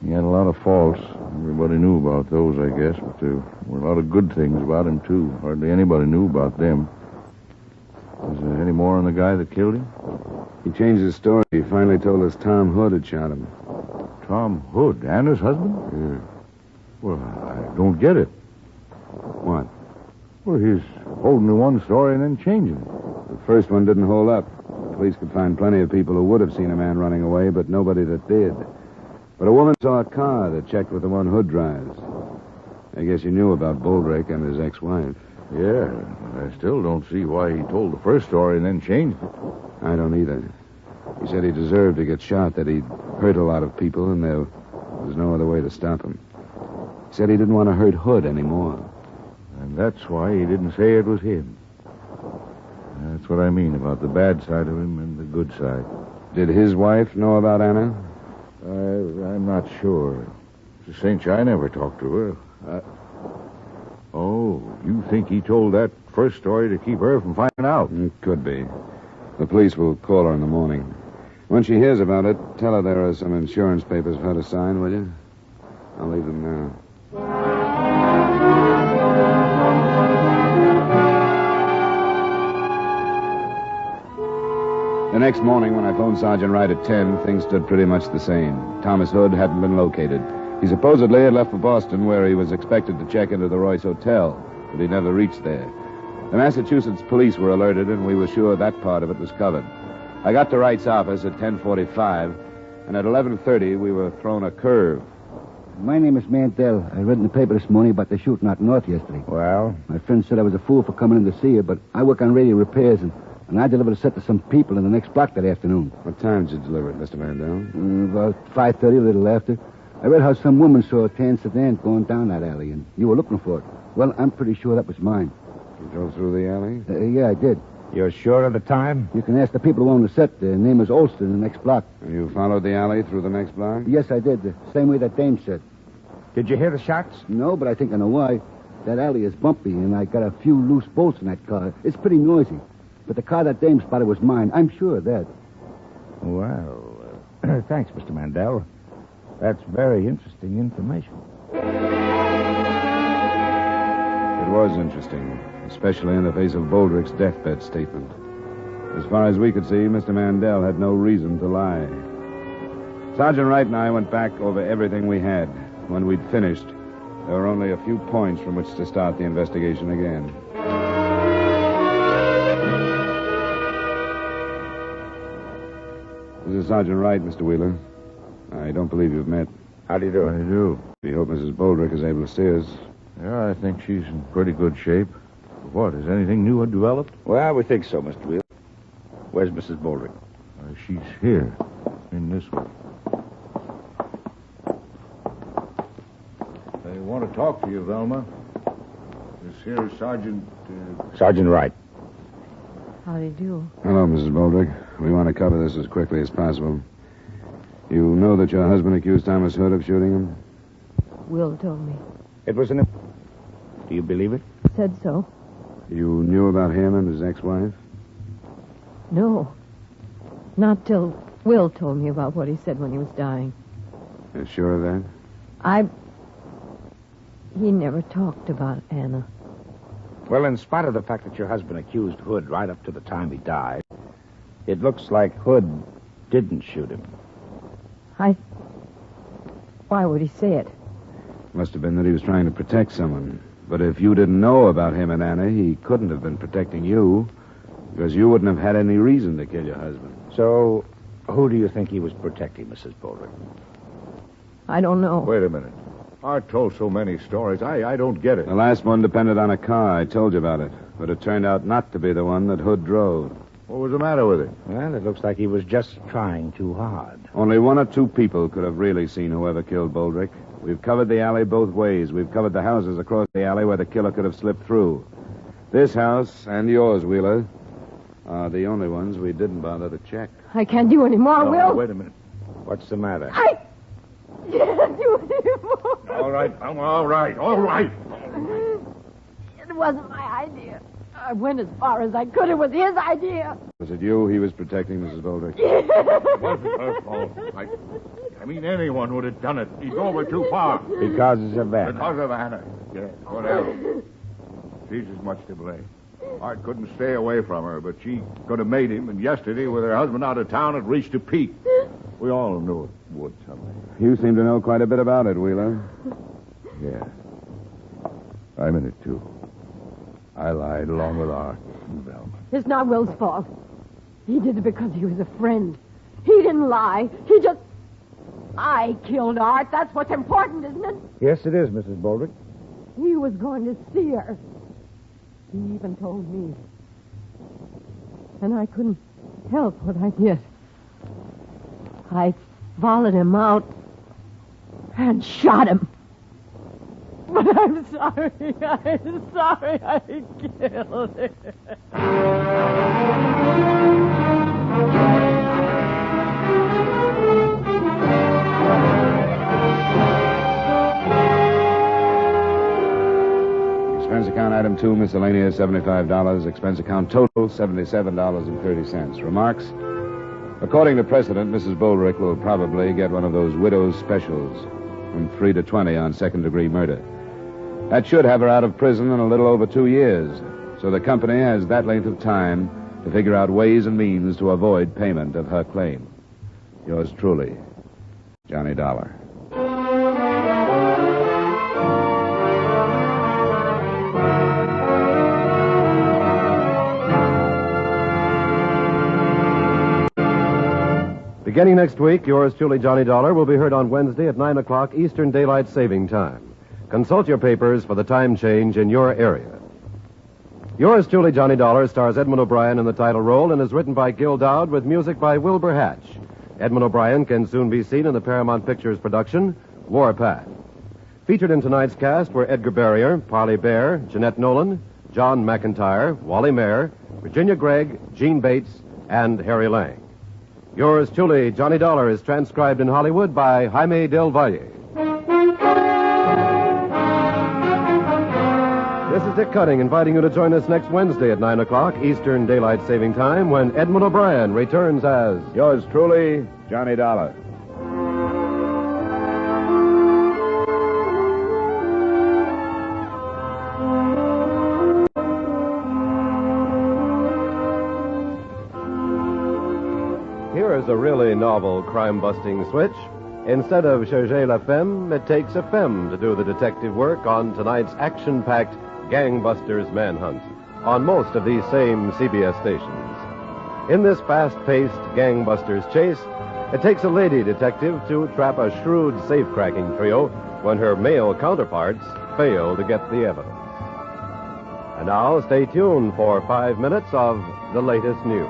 He had a lot of faults. Everybody knew about those, I guess, but there were a lot of good things about him, too. Hardly anybody knew about them. Was there any more on the guy that killed him?
He changed his story. He finally told us Tom Hood had shot him.
Tom Hood? Anna's husband?
Yeah.
Well, I don't get it.
What?
Well, he's holding to one story and then changing it.
The first one didn't hold up. The police could find plenty of people who would have seen a man running away, but nobody that did. But a woman saw a car that checked with the one Hood drives. I guess you knew about Boldrick and his ex-wife.
Yeah, I still don't see why he told the first story and then changed it.
I don't either. He said he deserved to get shot, that he'd hurt a lot of people, and there was no other way to stop him. He said he didn't want to hurt Hood anymore.
And that's why he didn't say it was him. That's what I mean about the bad side of him and the good side.
Did his wife know about Anna?
I'm not sure. Mrs. St. I never talked to her. Oh, you think he told that first story to keep her from finding out?
Could be. The police will call her in the morning. When she hears about it, tell her there are some insurance papers for her to sign, will you? I'll leave them now. The next morning, when I phoned Sergeant Wright at 10, things stood pretty much the same. Thomas Hood hadn't been located. He supposedly had left for Boston, where he was expected to check into the Royce Hotel, but he never reached there. The Massachusetts police were alerted, and we were sure that part of it was covered. I got to Wright's office at 10:45, and at 11:30 we were thrown a curve.
My name is Mandel. I read in the paper this morning about the shooting out north yesterday.
Well?
My friend said I was a fool for coming in to see you, but I work on radio repairs, and I delivered a set to some people in the next block that afternoon.
What time did you deliver it, Mr. Mandel?
About 5:30, a little after. I read how some woman saw a tan sedan going down that alley, and you were looking for it. Well, I'm pretty sure that was mine.
You drove through the alley?
Yeah, I did.
You're sure of the time?
You can ask the people who own the set. Their name is Olson in the next block.
And you followed the alley through the next block?
Yes, I did. The same way that dame said.
Did you hear the shots?
No, but I think I know why. That alley is bumpy, and I got a few loose bolts in that car. It's pretty noisy. But the car that dame spotted was mine. I'm sure of that.
Well, thanks, Mr. Mandel. That's very interesting information.
It was interesting, especially in the face of Boldrick's deathbed statement. As far as we could see, Mr. Mandel had no reason to lie. Sergeant Wright and I went back over everything we had. When we'd finished, there were only a few points from which to start the investigation again. This is Sergeant Wright, Mr. Wheeler. I don't believe you've met.
How do you do?
I do.
We hope Mrs. Boldrick is able to see us.
Yeah, I think she's in pretty good shape. What, has anything new developed?
Well, we think so, Mr. Wheeler. Where's Mrs. Boldrick?
She's here, in this one. I want to talk to you, Velma. This here is Sergeant...
Sergeant Wright.
How do you do?
Hello, Mrs. Boldrick. We want to cover this as quickly as possible. You know that your husband accused Thomas Hood of shooting him?
Will told me.
It was an... Do you believe it?
Said so.
You knew about him and his ex-wife?
No. Not till Will told me about what he said when he was dying.
You're sure of that?
He never talked about Anna.
Well, in spite of the fact that your husband accused Hood right up to the time he died, it looks like Hood didn't shoot him.
Why would he say it?
Must have been that he was trying to protect someone. But if you didn't know about him and Anna, he couldn't have been protecting you, because you wouldn't have had any reason to kill your husband.
So, who do you think he was protecting, Mrs. Boldrick?
I don't know.
Wait a minute. Art told so many stories. I don't get it.
The last one depended on a car. I told you about it. But it turned out not to be the one that Hood drove.
What was the matter with it?
Well, it looks like he was just trying too hard.
Only one or two people could have really seen whoever killed Boldrick. We've covered the alley both ways. We've covered the houses across the alley where the killer could have slipped through. This house and yours, Wheeler, are the only ones we didn't bother to check.
I can't do any more,
No,
Will.
wait a minute. What's the matter?
I can't do any more.
All right.
It wasn't my idea. I went as far as I could. It was his idea.
It was Was it you he was protecting, Mrs. Boldrick?
It wasn't her fault. I mean, anyone would have done it. He's over too far.
Because of that.
Because of Anna. Yes, whatever. She's as much to blame. Art couldn't stay away from her, but she could have made him, and yesterday, with her husband out of town, it reached a peak. We all knew it would someday.
You seem to know quite a bit about it, Wheeler.
Yeah. I'm in it, too. I lied along with Art and Velma.
It's not Will's fault. He did it because he was a friend. He didn't lie. He just... I killed Art. That's what's important, isn't it?
Yes, it is, Mrs. Boldrick.
He was going to see her. He even told me. And I couldn't help what I did. I followed him out and shot him. But I'm sorry. I'm sorry I killed him.
Expense account item 2, miscellaneous, $75. Expense account total, $77.30. Remarks? According to precedent, Mrs. Boldrick will probably get one of those widow's specials from 3 to 20 on second-degree murder. That should have her out of prison in a little over 2 years. So the company has that length of time to figure out ways and means to avoid payment of her claim. Yours truly, Johnny Dollar.
Beginning next week, yours truly, Johnny Dollar, will be heard on Wednesday at 9 o'clock Eastern Daylight Saving Time. Consult your papers for the time change in your area. Yours truly, Johnny Dollar, stars Edmund O'Brien in the title role and is written by Gil Dowd with music by Wilbur Hatch. Edmund O'Brien can soon be seen in the Paramount Pictures production, Warpath. Featured in tonight's cast were Edgar Barrier, Parley Bear, Jeanette Nolan, John McIntyre, Wally Mayer, Virginia Gregg, Gene Bates, and Harry Lang. Yours truly, Johnny Dollar, is transcribed in Hollywood by Jaime Del Valle. This is Dick Cutting inviting you to join us next Wednesday at 9 o'clock Eastern Daylight Saving Time when Edmund O'Brien returns as...
Yours truly, Johnny Dollar.
Here is a really novel crime-busting switch. Instead of chercher la femme, it takes a femme to do the detective work on tonight's action-packed Gangbusters Manhunt on most of these same CBS stations. In this fast-paced Gangbusters chase, it takes a lady detective to trap a shrewd safe-cracking trio when her male counterparts fail to get the evidence. And now, stay tuned for 5 minutes of the latest news.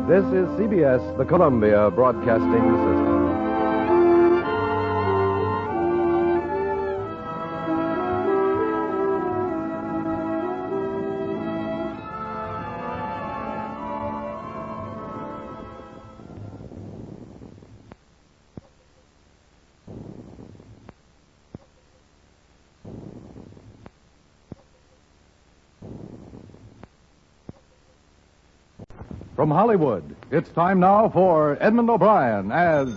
This is CBS, the Columbia Broadcasting System.
From Hollywood, it's time now for Edmund O'Brien as...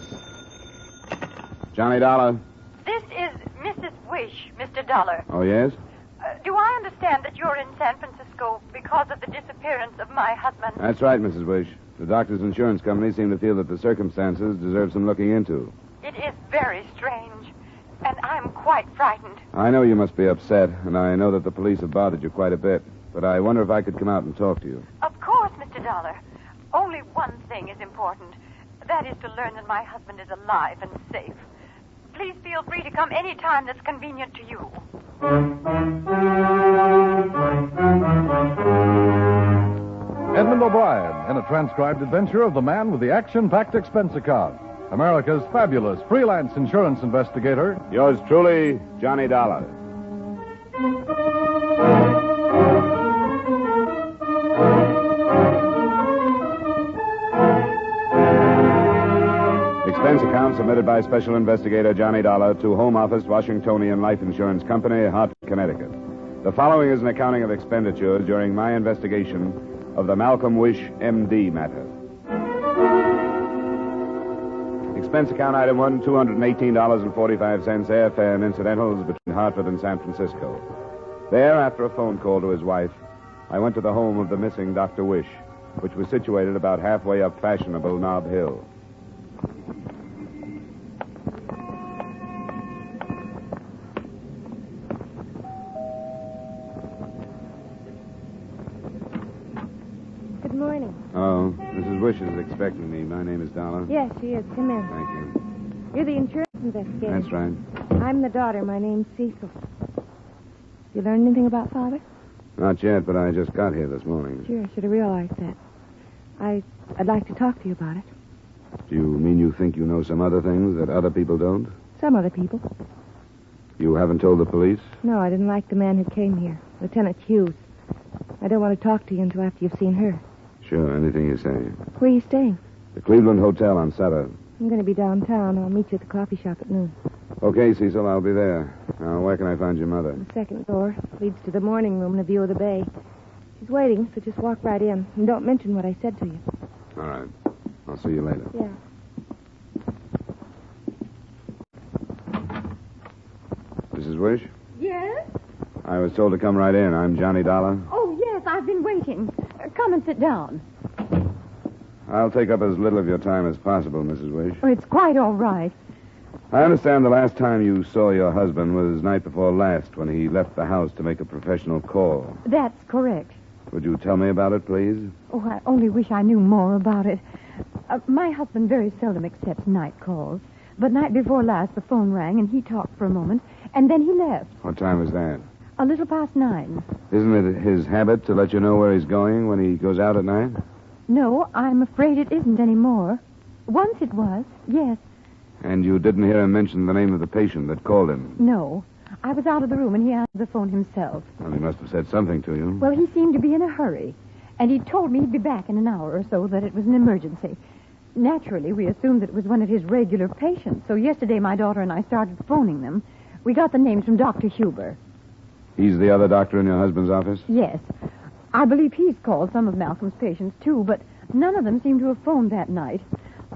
Johnny Dollar.
This is Mrs. Wish, Mr. Dollar.
Oh, yes?
Do I understand that you're in San Francisco because of the disappearance of my husband?
That's right, Mrs. Wish. The doctor's insurance company seem to feel that the circumstances deserve some looking into.
It is very strange, and I'm quite frightened.
I know you must be upset, and I know that the police have bothered you quite a bit. But I wonder if I could come out and talk to you.
Of course, Mr. Dollar. Only one thing is important. That is to learn that my husband is alive and safe. Please feel free to come any time that's convenient to you.
Edmund O'Brien in a transcribed adventure of the man with the action-packed expense account. America's fabulous freelance insurance investigator.
Yours truly, Johnny Dollar. Expense account submitted by Special Investigator Johnny Dollar to Home Office, Washingtonian Life Insurance Company, Hartford, Connecticut. The following is an accounting of expenditures during my investigation of the Malcolm Wish, M.D. matter. Expense account item 1, $218.45 airfare and incidentals between Hartford and San Francisco. There, after a phone call to his wife, I went to the home of the missing Dr. Wish, which was situated about halfway up fashionable Nob Hill.
Good morning.
Oh, Mrs. Wish is expecting me. My name is Dollar.
Yes, she is. Come in.
Thank you.
You're the insurance investigator.
That's right.
I'm the daughter. My name's Cecil. You learn anything about Father?
Not yet, but I just got here this morning.
Sure, I should have realized that. I'd like to talk to you about it.
Do you mean you think you know some other things that other people don't?
Some other people.
You haven't told the police?
No, I didn't like the man who came here, Lieutenant Hughes. I don't want to talk to you until after you've seen her.
Sure, anything you say.
Where are you staying?
The Cleveland Hotel on Sutter.
I'm going to be downtown. I'll meet you at the coffee shop at noon.
Okay, Cecil, I'll be there. Now, where can I find your mother?
The second door leads to the morning room and a view of the bay. She's waiting, so just walk right in. And don't mention what I said to you.
All right. I'll see you later.
Yeah.
Mrs. Wish?
Yes?
I was told to come right in. I'm Johnny Dollar.
Oh, yes, I've been waiting. Come and sit down.
I'll take up as little of your time as possible, Mrs. Wish.
Oh, it's quite all right.
I understand the last time you saw your husband was night before last when he left the house to make a professional call.
That's correct.
Would you tell me about it, please?
Oh, I only wish I knew more about it. My husband very seldom accepts night calls. But night before last, the phone rang, and he talked for a moment, and then he left.
What time was that?
A little past 9.
Isn't it his habit to let you know where he's going when he goes out at night?
No, I'm afraid it isn't anymore. Once it was, yes.
And you didn't hear him mention the name of the patient that called him?
No. I was out of the room, and he answered the phone himself.
Well, he must have said something to you.
Well, he seemed to be in a hurry. And he told me he'd be back in an hour or so, that it was an emergency. Naturally, we assumed that it was one of his regular patients. So yesterday, my daughter and I started phoning them. We got the names from Dr. Huber.
He's the other doctor in your husband's office?
Yes. I believe he's called some of Malcolm's patients, too, but none of them seem to have phoned that night.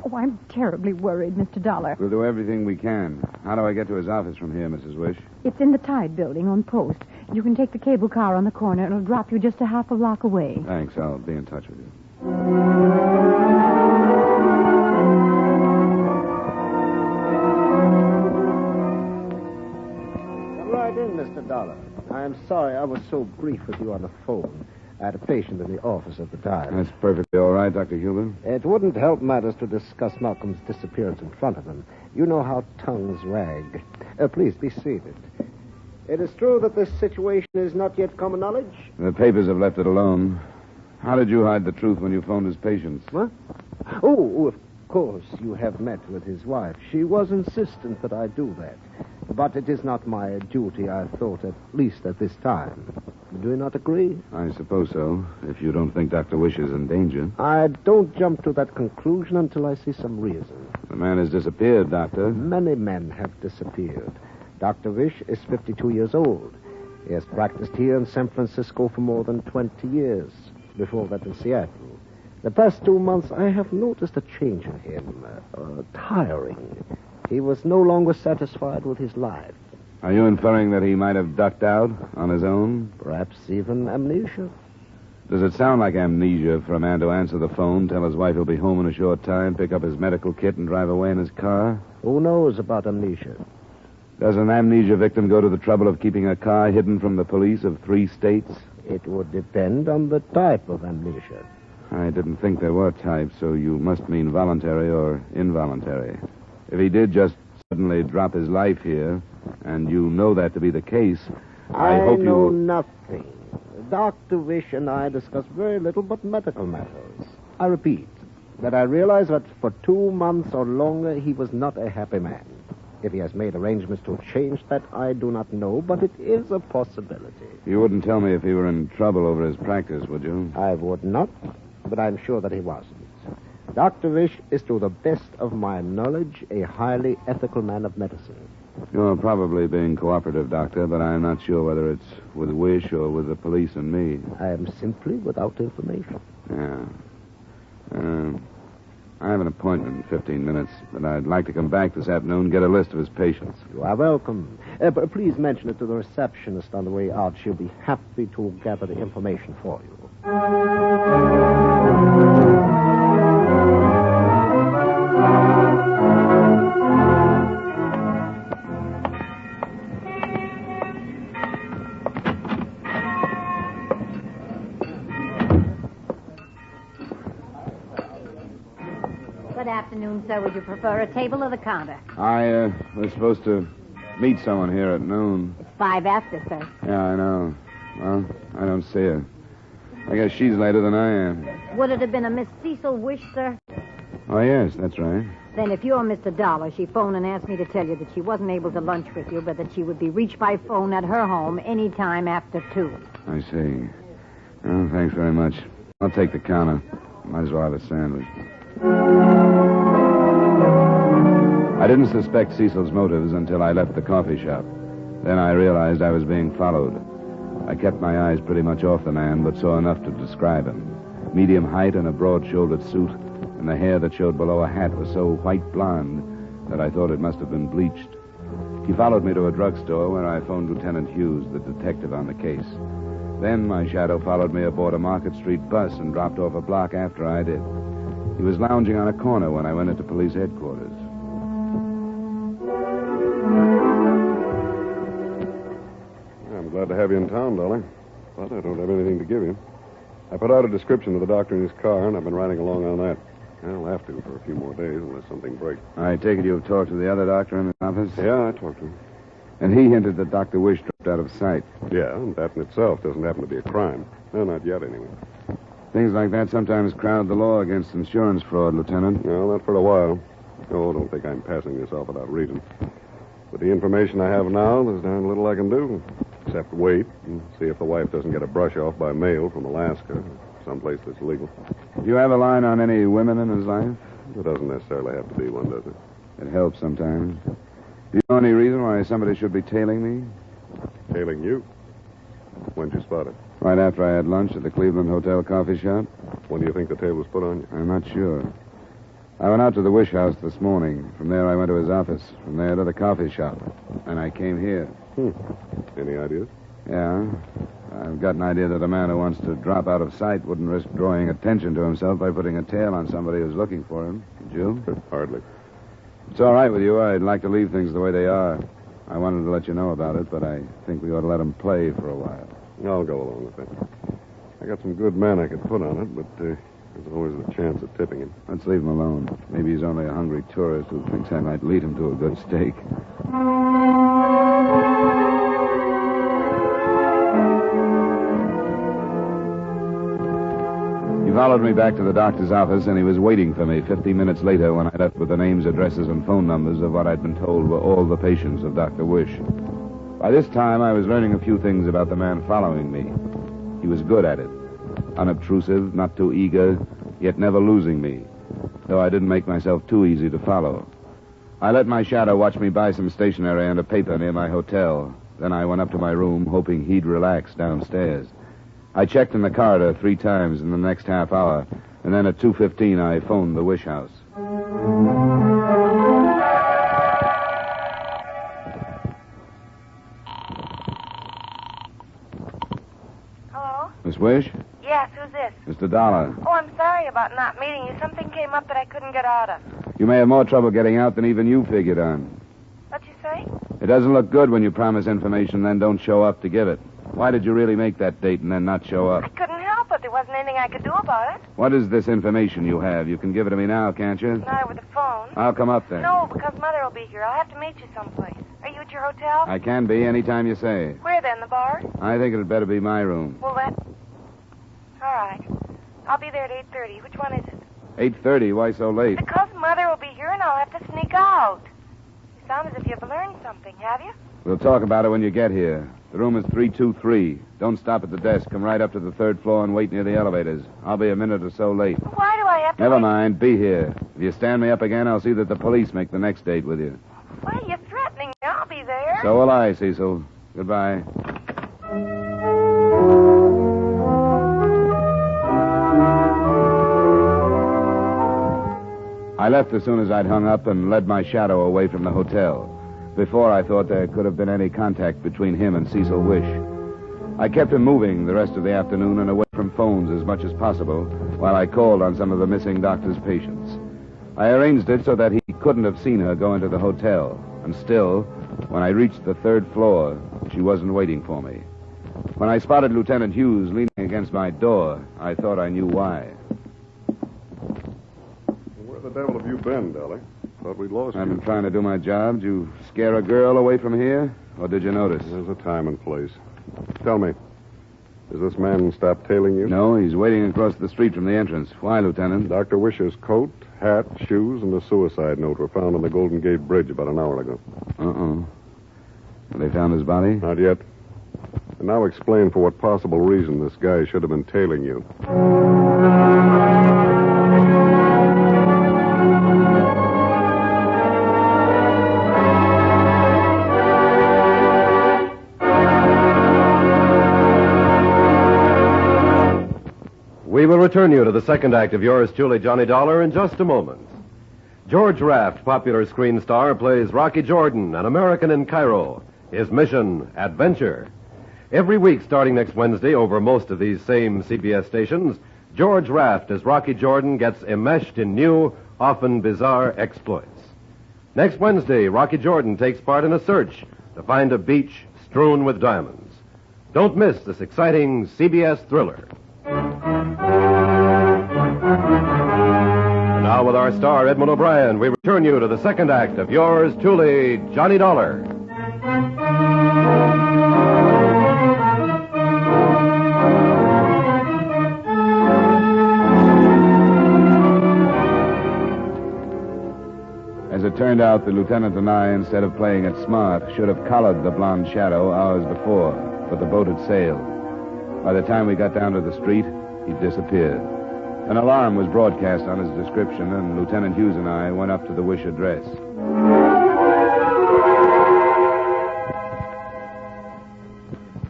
Oh, I'm terribly worried, Mr. Dollar.
We'll do everything we can. How do I get to his office from here, Mrs. Wish?
It's in the Tide building on post. You can take the cable car on the corner. It'll drop you just a half a block away.
Thanks. I'll be in touch with you.
Come right in, Mr. Dollar. I'm sorry I was so brief with you on the phone. I had a patient in the office at the time.
That's perfectly all right, Dr. Huber.
It wouldn't help matters to discuss Malcolm's disappearance in front of him. You know how tongues wag. Please be seated. It is true that this situation is not yet common knowledge?
The papers have left it alone. How did you hide the truth when you phoned his patients?
What? Oh, of course, you have met with his wife. She was insistent that I do that. But it is not my duty, I thought, at least at this time. Do you not agree?
I suppose so, if you don't think Dr. Wish is in danger.
I don't jump to that conclusion until I see some reason.
The man has disappeared, Doctor.
Many men have disappeared. Dr. Wish is 52 years old. He has practiced here in San Francisco for more than 20 years. Before that in Seattle. The past 2 months, I have noticed a change in him. Tiring. He was no longer satisfied with his life.
Are you inferring that he might have ducked out on his own?
Perhaps even amnesia.
Does it sound like amnesia for a man to answer the phone, tell his wife he'll be home in a short time, pick up his medical kit, and drive away in his car?
Who knows about amnesia?
Does an amnesia victim go to the trouble of keeping a car hidden from the police of 3 states?
It would depend on the type of amnesia.
I didn't think there were types, so you must mean voluntary or involuntary. If he did just suddenly drop his life here, and you know that to be the case, I hope you...
I know nothing. Dr. Wish and I discuss very little but medical matters. I repeat that I realize that for 2 months or longer he was not a happy man. If he has made arrangements to change that, I do not know, but it is a possibility.
You wouldn't tell me if he were in trouble over his practice, would you?
I would not, but I'm sure that he wasn't. Dr. Wish is, to the best of my knowledge, a highly ethical man of medicine.
You're probably being cooperative, Doctor, but I'm not sure whether it's with Wish or with the police and me.
I am simply without information.
Yeah. I have an appointment in 15 minutes, but I'd like to come back this afternoon and get a list of his patients.
You are welcome. But please mention it to the receptionist on the way out. She'll be happy to gather the information for you.
Good afternoon, sir. Would you prefer a table or the counter?
I was supposed to meet someone here at noon.
It's 5 after, sir.
Yeah, I know. Well, I don't see her. I guess she's later than I am.
Would it have been a Miss Cecil Wish, sir?
Oh, yes, that's right.
Then if you're Mr. Dollar, she phoned and asked me to tell you that she wasn't able to lunch with you, but that she would be reached by phone at her home any time after 2.
I see. Well, thanks very much. I'll take the counter. Might as well have a sandwich. I didn't suspect Cecil's motives until I left the coffee shop. Then I realized I was being followed. I kept my eyes pretty much off the man, but saw enough to describe him. Medium height and a broad-shouldered suit, and the hair that showed below a hat was so white blonde that I thought it must have been bleached. He followed me to a drugstore where I phoned Lieutenant Hughes, the detective on the case. Then my shadow followed me aboard a Market Street bus and dropped off a block after I did. He was lounging on a corner when I went into police headquarters.
I'm glad to have you in town, Dolly, but I don't have anything to give you. I put out a description of the doctor in his car, and I've been riding along on that. I'll have to for a few more days unless something breaks.
I take it you've talked to the other doctor in the office?
Yeah, I talked to him.
And he hinted that Dr. Wish dropped out of sight.
Yeah, and that in itself doesn't happen to be a crime. No, not yet, anyway.
Things like that sometimes crowd the law against insurance fraud, Lieutenant.
No, not for a while. Oh, don't think I'm passing this off without reason. With the information I have now, there's darn little I can do, except wait and see if the wife doesn't get a brush off by mail from Alaska, someplace that's legal.
Do you have a line on any women in his life?
It doesn't necessarily have to be one, does it?
It helps sometimes. Do you know any reason why somebody should be tailing me?
Tailing you? When'd you spot it?
Right after I had lunch at the Cleveland Hotel coffee shop.
When do you think the tail was put on you?
I'm not sure. I went out to the Wish house this morning. From there, I went to his office. From there to the coffee shop. And I came here.
Any ideas?
Yeah. I've got an idea that a man who wants to drop out of sight wouldn't risk drawing attention to himself by putting a tail on somebody who's looking for him. Would you?
Hardly.
It's all right with you. I'd like to leave things the way they are. I wanted to let you know about it, but I think we ought to let them play for a while.
I'll go along with that. I got some good men I could put on it, but there's always a chance of tipping him.
Let's leave him alone. Maybe he's only a hungry tourist who thinks I might lead him to a good steak. He followed me back to the doctor's office, and he was waiting for me 15 minutes later when I left with the names, addresses, and phone numbers of what I'd been told were all the patients of Dr. Wish. By this time, I was learning a few things about the man following me. He was good at it. Unobtrusive, not too eager, yet never losing me, though I didn't make myself too easy to follow. I let my shadow watch me buy some stationery and a paper near my hotel. Then I went up to my room, hoping he'd relax downstairs. I checked in the corridor 3 times in the next half hour, and then at 2:15 I phoned the Wish house.
Hello?
Miss Wish?
Yes, who's this?
Mr. Dollar.
Oh, I'm sorry about not meeting you. Something came up that I couldn't get out of.
You may have more trouble getting out than even you figured on.
What'd you say?
It doesn't look good when you promise information, then don't show up to give it. Why did you really make that date and then not show up?
I couldn't help it. There wasn't anything I could do about it.
What is this information you have? You can give it to me now, can't you?
Not over the phone.
I'll come up then.
No, because Mother will be here. I'll have to meet you someplace. Are you at your hotel?
I can be any time you say.
Where then, the bar?
I think it'd better be my room.
Well, then... All right. I'll be there at 8:30. Which one is it?
8:30? Why so late?
Because Mother will be here and I'll have to sneak out. You sound as if you've learned something, have you?
We'll talk about it when you get here. The room is 323. Don't stop at the desk. Come right up to the 3rd floor and wait near the elevators. I'll be a minute or so late.
Why do I have to
Never
wait.
mind. Be here. If you stand me up again, I'll see that the police make the next date with you.
Why are you threatening me? I'll be there.
So will I, Cecil. Goodbye. I left as soon as I'd hung up and led my shadow away from the hotel. Before, I thought there could have been any contact between him and Cecil Wish. I kept him moving the rest of the afternoon and away from phones as much as possible while I called on some of the missing doctor's patients. I arranged it so that he couldn't have seen her go into the hotel. And still, when I reached the third floor, she wasn't waiting for me. When I spotted Lieutenant Hughes leaning against my door, I thought I knew why.
Where the devil have you been, Dolly? Thought we'd lost
I've
you.
been trying to do my job. Did you scare a girl away from here? Or did you notice?
There's a time and place. Tell me, has this man stopped tailing you?
No, he's waiting across the street from the entrance. Why, Lieutenant?
Dr. Wisher's coat, hat, shoes, and a suicide note were found on the Golden Gate Bridge about an hour ago.
Uh-oh. Have they found his body?
Not yet. And now explain for what possible reason this guy should have been tailing you.
We will return you to the second act of yours truly, Johnny Dollar, in just a moment. George Raft, popular screen star, plays Rocky Jordan, an American in Cairo. His mission, adventure. Every week starting next Wednesday over most of these same CBS stations, George Raft as Rocky Jordan gets enmeshed in new, often bizarre exploits. Next Wednesday, Rocky Jordan takes part in a search to find a beach strewn with diamonds. Don't miss this exciting CBS thriller. And now with our star, Edmund O'Brien, we return you to the second act of yours truly, Johnny Dollar.
As it turned out, the lieutenant and I, instead of playing it smart, should have collared the blonde shadow hours before, but the boat had sailed. By the time we got down to the street, he'd disappeared. An alarm was broadcast on his description, and Lieutenant Hughes and I went up to the Wish address.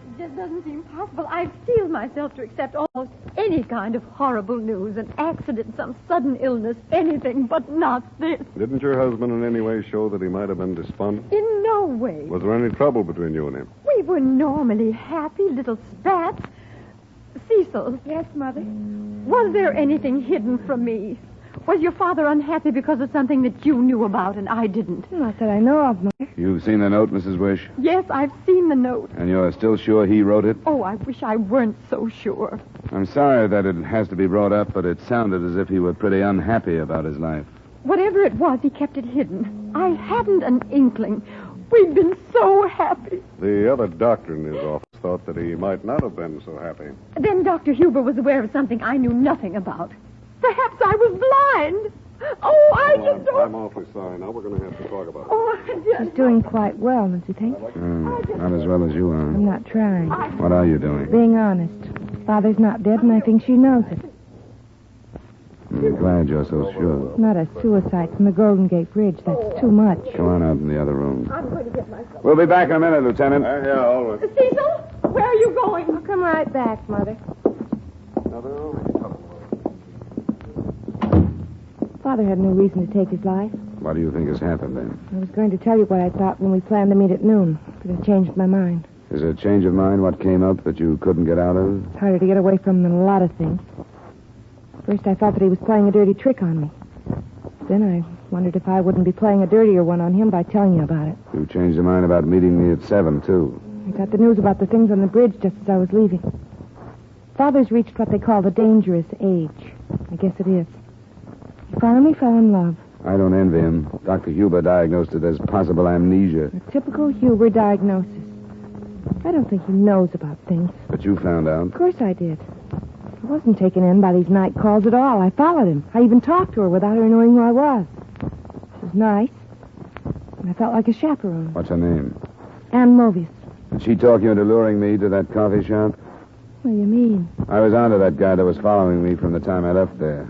It just doesn't seem possible. I steel myself to accept almost any kind of horrible news, an accident, some sudden illness, anything, but not this.
Didn't your husband in any way show that he might have been despondent?
In no way.
Was there any trouble between you and him?
We were normally happy little spats. Cecil.
Yes, Mother?
Was there anything hidden from me? Was your father unhappy because of something that you knew about and I didn't?
Not that I know of, Mother.
You've seen the note, Mrs. Wish?
Yes, I've seen the note.
And you're still sure he wrote it?
Oh, I wish I weren't so sure.
I'm sorry that it has to be brought up, but it sounded as if he were pretty unhappy about his life.
Whatever it was, he kept it hidden. I hadn't an inkling. We've been so happy.
The other doctor in his office thought that he might not have been so happy.
Then Dr. Huber was aware of something I knew nothing about. Perhaps I was blind. Oh, I just don't...
I'm awfully sorry. Now we're going to have to talk about it.
Oh,
She's doing quite well, don't you think?
Not as well as you are.
I'm not trying.
What are you doing?
Being honest. Father's not dead, and I think she knows it.
I'm glad you're so sure.
Not a suicide from the Golden Gate Bridge. That's too much.
Go on out in the other room.
I'm going to get myself...
We'll be back in a minute, Lieutenant.
Yeah, all right.
Cecil, where are you going?
I'll come right back, Mother. Father had no reason to take his life.
What do you think has happened, then?
I was going to tell you what I thought when we planned to meet at noon, but I changed my mind.
Is a change of mind what came up that you couldn't get out of?
It's harder to get away from than a lot of things. First, I thought that he was playing a dirty trick on me. Then I wondered if I wouldn't be playing a dirtier one on him by telling you about it.
You changed your mind about meeting me at 7, too.
I got the news about the things on the bridge just as I was leaving. Father's reached what they call the dangerous age. I guess it is. He finally fell in love.
I don't envy him. Dr. Huber diagnosed it as possible amnesia.
A typical Huber diagnosis. I don't think he knows about things.
But you found out.
Of course I did. I wasn't taken in by these night calls at all. I followed him. I even talked to her without her knowing who I was. She was nice. And I felt like a chaperone.
What's her name?
Ann Movius.
Did she talk you into luring me to that coffee shop?
What do you mean?
I was onto that guy that was following me from the time I left there.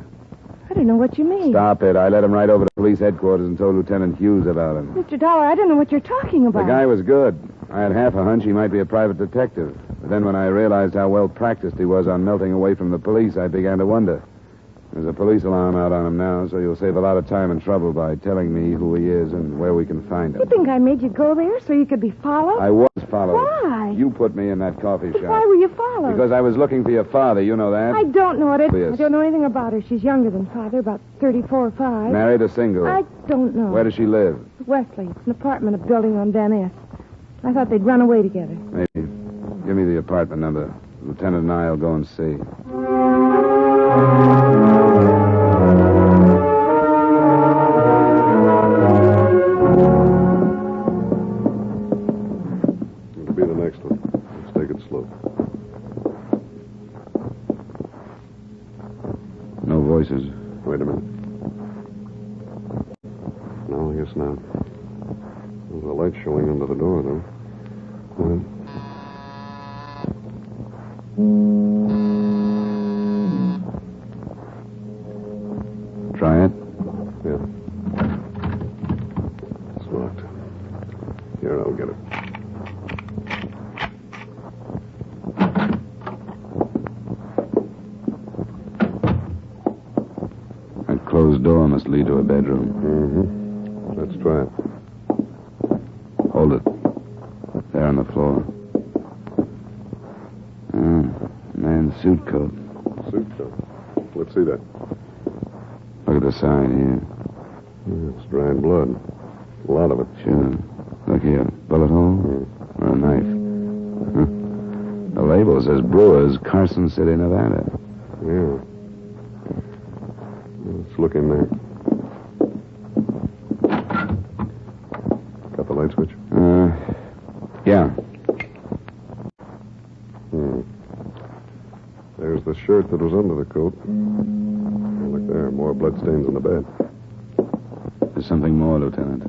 I don't know what you mean.
Stop it. I led him right over to police headquarters and told Lieutenant Hughes about him.
Mr. Dollar, I don't know what you're talking about.
The guy was good. I had half a hunch he might be a private detective. But then when I realized how well practiced he was on melting away from the police, I began to wonder. There's a police alarm out on him now, so you'll save a lot of time and trouble by telling me who he is and where we can find him.
You think I made you go there so you could be followed?
I was followed.
Why?
You put me in that coffee
But
shop.
why were you followed?
Because I was looking for your father. You know that.
I don't know it.
Yes.
I don't know anything about her. She's younger than Father, about 34 or 5.
Married or single?
I don't know.
Where does she live?
Wesley. It's an apartment, a building on Van Ness. I thought they'd run away together.
Maybe. Give me the apartment number. Lieutenant and I'll go and see.
It'll be the next one. Let's take it slow.
No voices.
Wait a minute. No, I guess not. There's a light showing under the door, though. Well,
try it.
yeah. It's locked. Here, I'll get it.
That closed door must lead to a bedroom.
Mm-hmm. Let's try it.
Hold it. There on the floor. Man's suit coat.
Suit coat. Let's see that.
Look at the side here.
Yeah, it's dried blood. A lot of it.
Sure. Look here. Bullet hole? Or a knife? Huh. The label says Brewers, Carson City, Nevada.
Yeah. Let's look in there. Got the light switch?
Yeah.
There's the shirt that was under the coat. Oh, look there, more bloodstains on the bed.
There's something more, Lieutenant.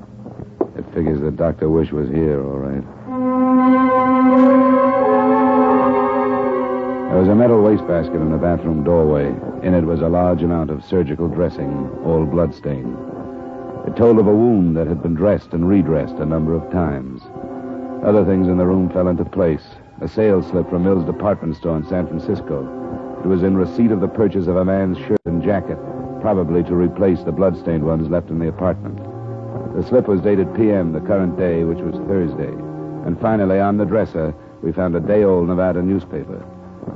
It figures that Dr. Wish was here, all right. There was a metal wastebasket in the bathroom doorway. In it was a large amount of surgical dressing, all bloodstained. It told of a wound that had been dressed and redressed a number of times. Other things in the room fell into place. A sales slip from Mill's department store in San Francisco. It was in receipt of the purchase of a man's shirt and jacket, probably to replace the bloodstained ones left in the apartment. The slip was dated PM, the current day, which was Thursday. And finally, on the dresser, we found a day-old Nevada newspaper.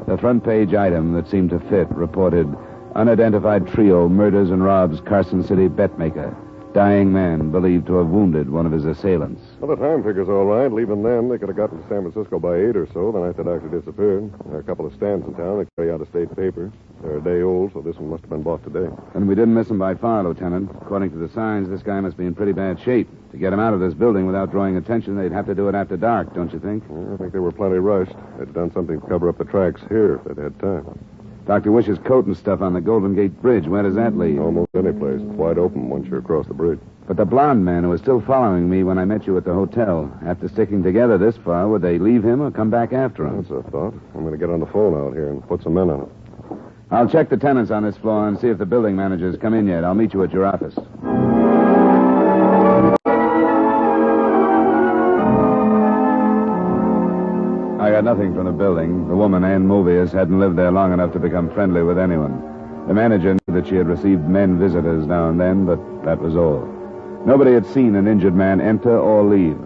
The front page item that seemed to fit reported, unidentified trio murders and robs Carson City betmaker. Dying man believed to have wounded one of his assailants.
Well, the time figure's all right. Leaving them, they could have gotten to San Francisco by 8 or so the night the doctor disappeared. There are a couple of stands in town that carry out-of-state papers. They're a day old, so this one must have been bought today.
And we didn't miss him by far, Lieutenant. According to the signs, this guy must be in pretty bad shape. To get him out of this building without drawing attention, they'd have to do it after dark, don't you think?
Well, I think they were plenty rushed. They'd done something to cover up the tracks here if they'd had time.
Dr. Wish's coat and stuff on the Golden Gate Bridge. Where does that lead?
Almost any place. It's wide open once you're across the bridge.
But the blonde man who was still following me when I met you at the hotel, after sticking together this far, would they leave him or come back after him?
That's a thought. I'm going to get on the phone out here and put some men on it.
I'll check the tenants on this floor and see if the building manager's come in yet. I'll meet you at your office. I got nothing from the building. The woman, Ann Movius, hadn't lived there long enough to become friendly with anyone. The manager knew that she had received men visitors now and then, but that was all. Nobody had seen an injured man enter or leave.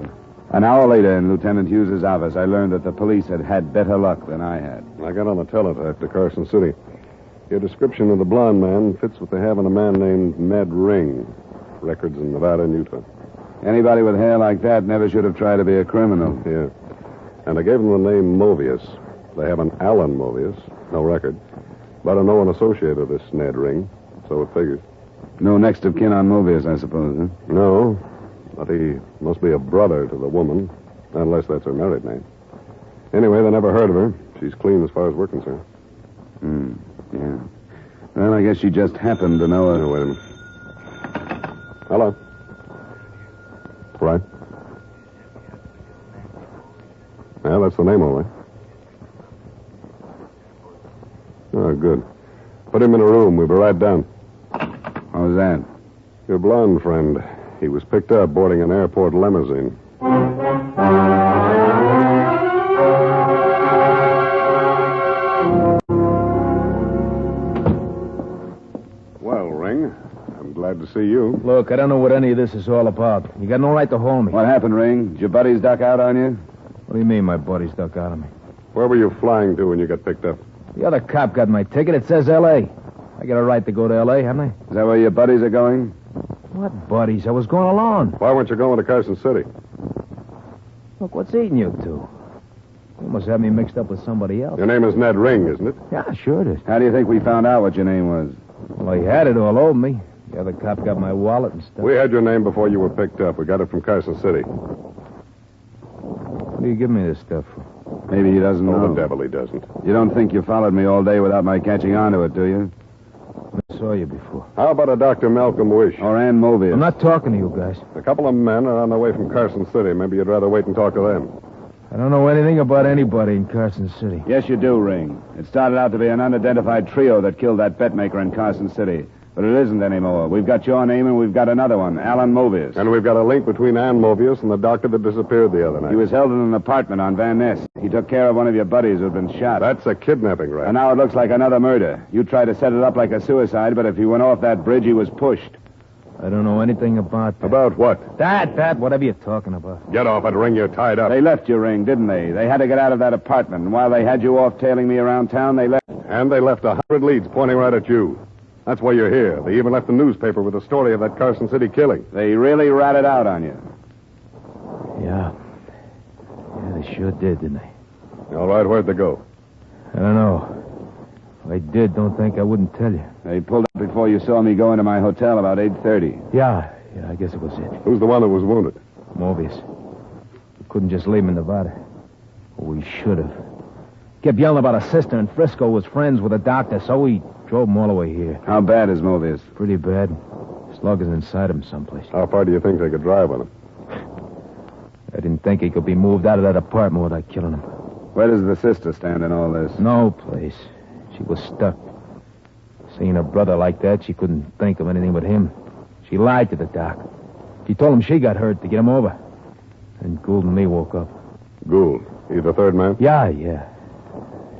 An hour later, in Lieutenant Hughes' office, I learned that the police had had better luck than I had.
I got on the teletype to Carson City. Your description of the blonde man fits what they have in a man named Ned Ring. Records in Nevada and Utah.
Anybody with hair like that never should have tried to be a criminal.
Yeah. And I gave them the name Movius. They have an Alan Movius. No record. But I know an associate of this Ned Ring, so it figures.
No next of kin on Movius, I suppose, huh?
No, but he must be a brother to the woman, unless that's her married name. Anyway, they never heard of her. She's clean as far as we're concerned.
Yeah. Well, I guess she just happened to know her.
No, wait a minute. Hello. Right. Yeah, that's the name, all right. Oh, good. Put him in a room. We'll be right down.
How was that?
Your blonde friend. He was picked up boarding an airport limousine. Well, Ring, I'm glad to see you.
Look, I don't know what any of this is all about. You got no right to hold me.
What happened, Ring? Did your buddies duck out on you?
What do you mean my buddies duck out of me?
Where were you flying to when you got picked up?
The other cop got my ticket. It says L.A. I got a right to go to L.A., haven't I?
Is that where your buddies are going?
What buddies? I was going alone.
Why weren't you going to Carson City?
Look, what's eating you two? You must have me mixed up with somebody else.
Your name is Ned Ring, isn't it?
Yeah, sure it is.
How do you think we found out what your name was?
Well, he had it all over me. The other cop got my wallet and stuff.
We had your name before you were picked up. We got it from Carson City.
What do you give me this stuff for?
Maybe he doesn't know.
Oh, the devil he doesn't.
You don't think you followed me all day without my catching on to it, do you?
I saw you before.
How about a Dr. Malcolm Wish?
Or Ann Mobius?
I'm not talking to you guys.
A couple of men are on their way from Carson City. Maybe you'd rather wait and talk to them.
I don't know anything about anybody in Carson City.
Yes, you do, Ring. It started out to be an unidentified trio that killed that bet maker in Carson City. But it isn't anymore. We've got your name and we've got another one, Alan Mobius.
And we've got a link between Ann Mobius and the doctor that disappeared the other night.
He was held in an apartment on Van Ness. He took care of one of your buddies who'd been shot.
That's a kidnapping, right?
And now it looks like another murder. You tried to set it up like a suicide, but if he went off that bridge, he was pushed.
I don't know anything about that.
About what?
That, whatever you're talking about.
Get off it, Ring. You're tied up.
They left you, Ring, didn't they? They had to get out of that apartment, and while they had you off tailing me around town, they left.
And they left 100 leads pointing right at you. That's why you're here. They even left the newspaper with the story of that Carson City killing.
They really ratted out on you.
Yeah. Yeah, they sure did, didn't they?
All right, where'd they go?
I don't know. If I did, don't think I wouldn't tell you.
They pulled up before you saw me go into my hotel about 8:30.
Yeah, I guess it was it.
Who's the one that was wounded?
Mobius. We couldn't just leave him in Nevada. Well, we should have. Kept yelling about a sister in Frisco was friends with a doctor, so we drove him all the way here.
How bad is Mobius?
Pretty bad. Slug is inside him someplace.
How far do you think they could drive on him?
I didn't think he could be moved out of that apartment without killing him.
Where does the sister stand in all this?
No place. She was stuck. Seeing her brother like that, she couldn't think of anything but him. She lied to the doc. She told him she got hurt to get him over. And Gould and me woke up.
Gould? He's the third man?
Yeah.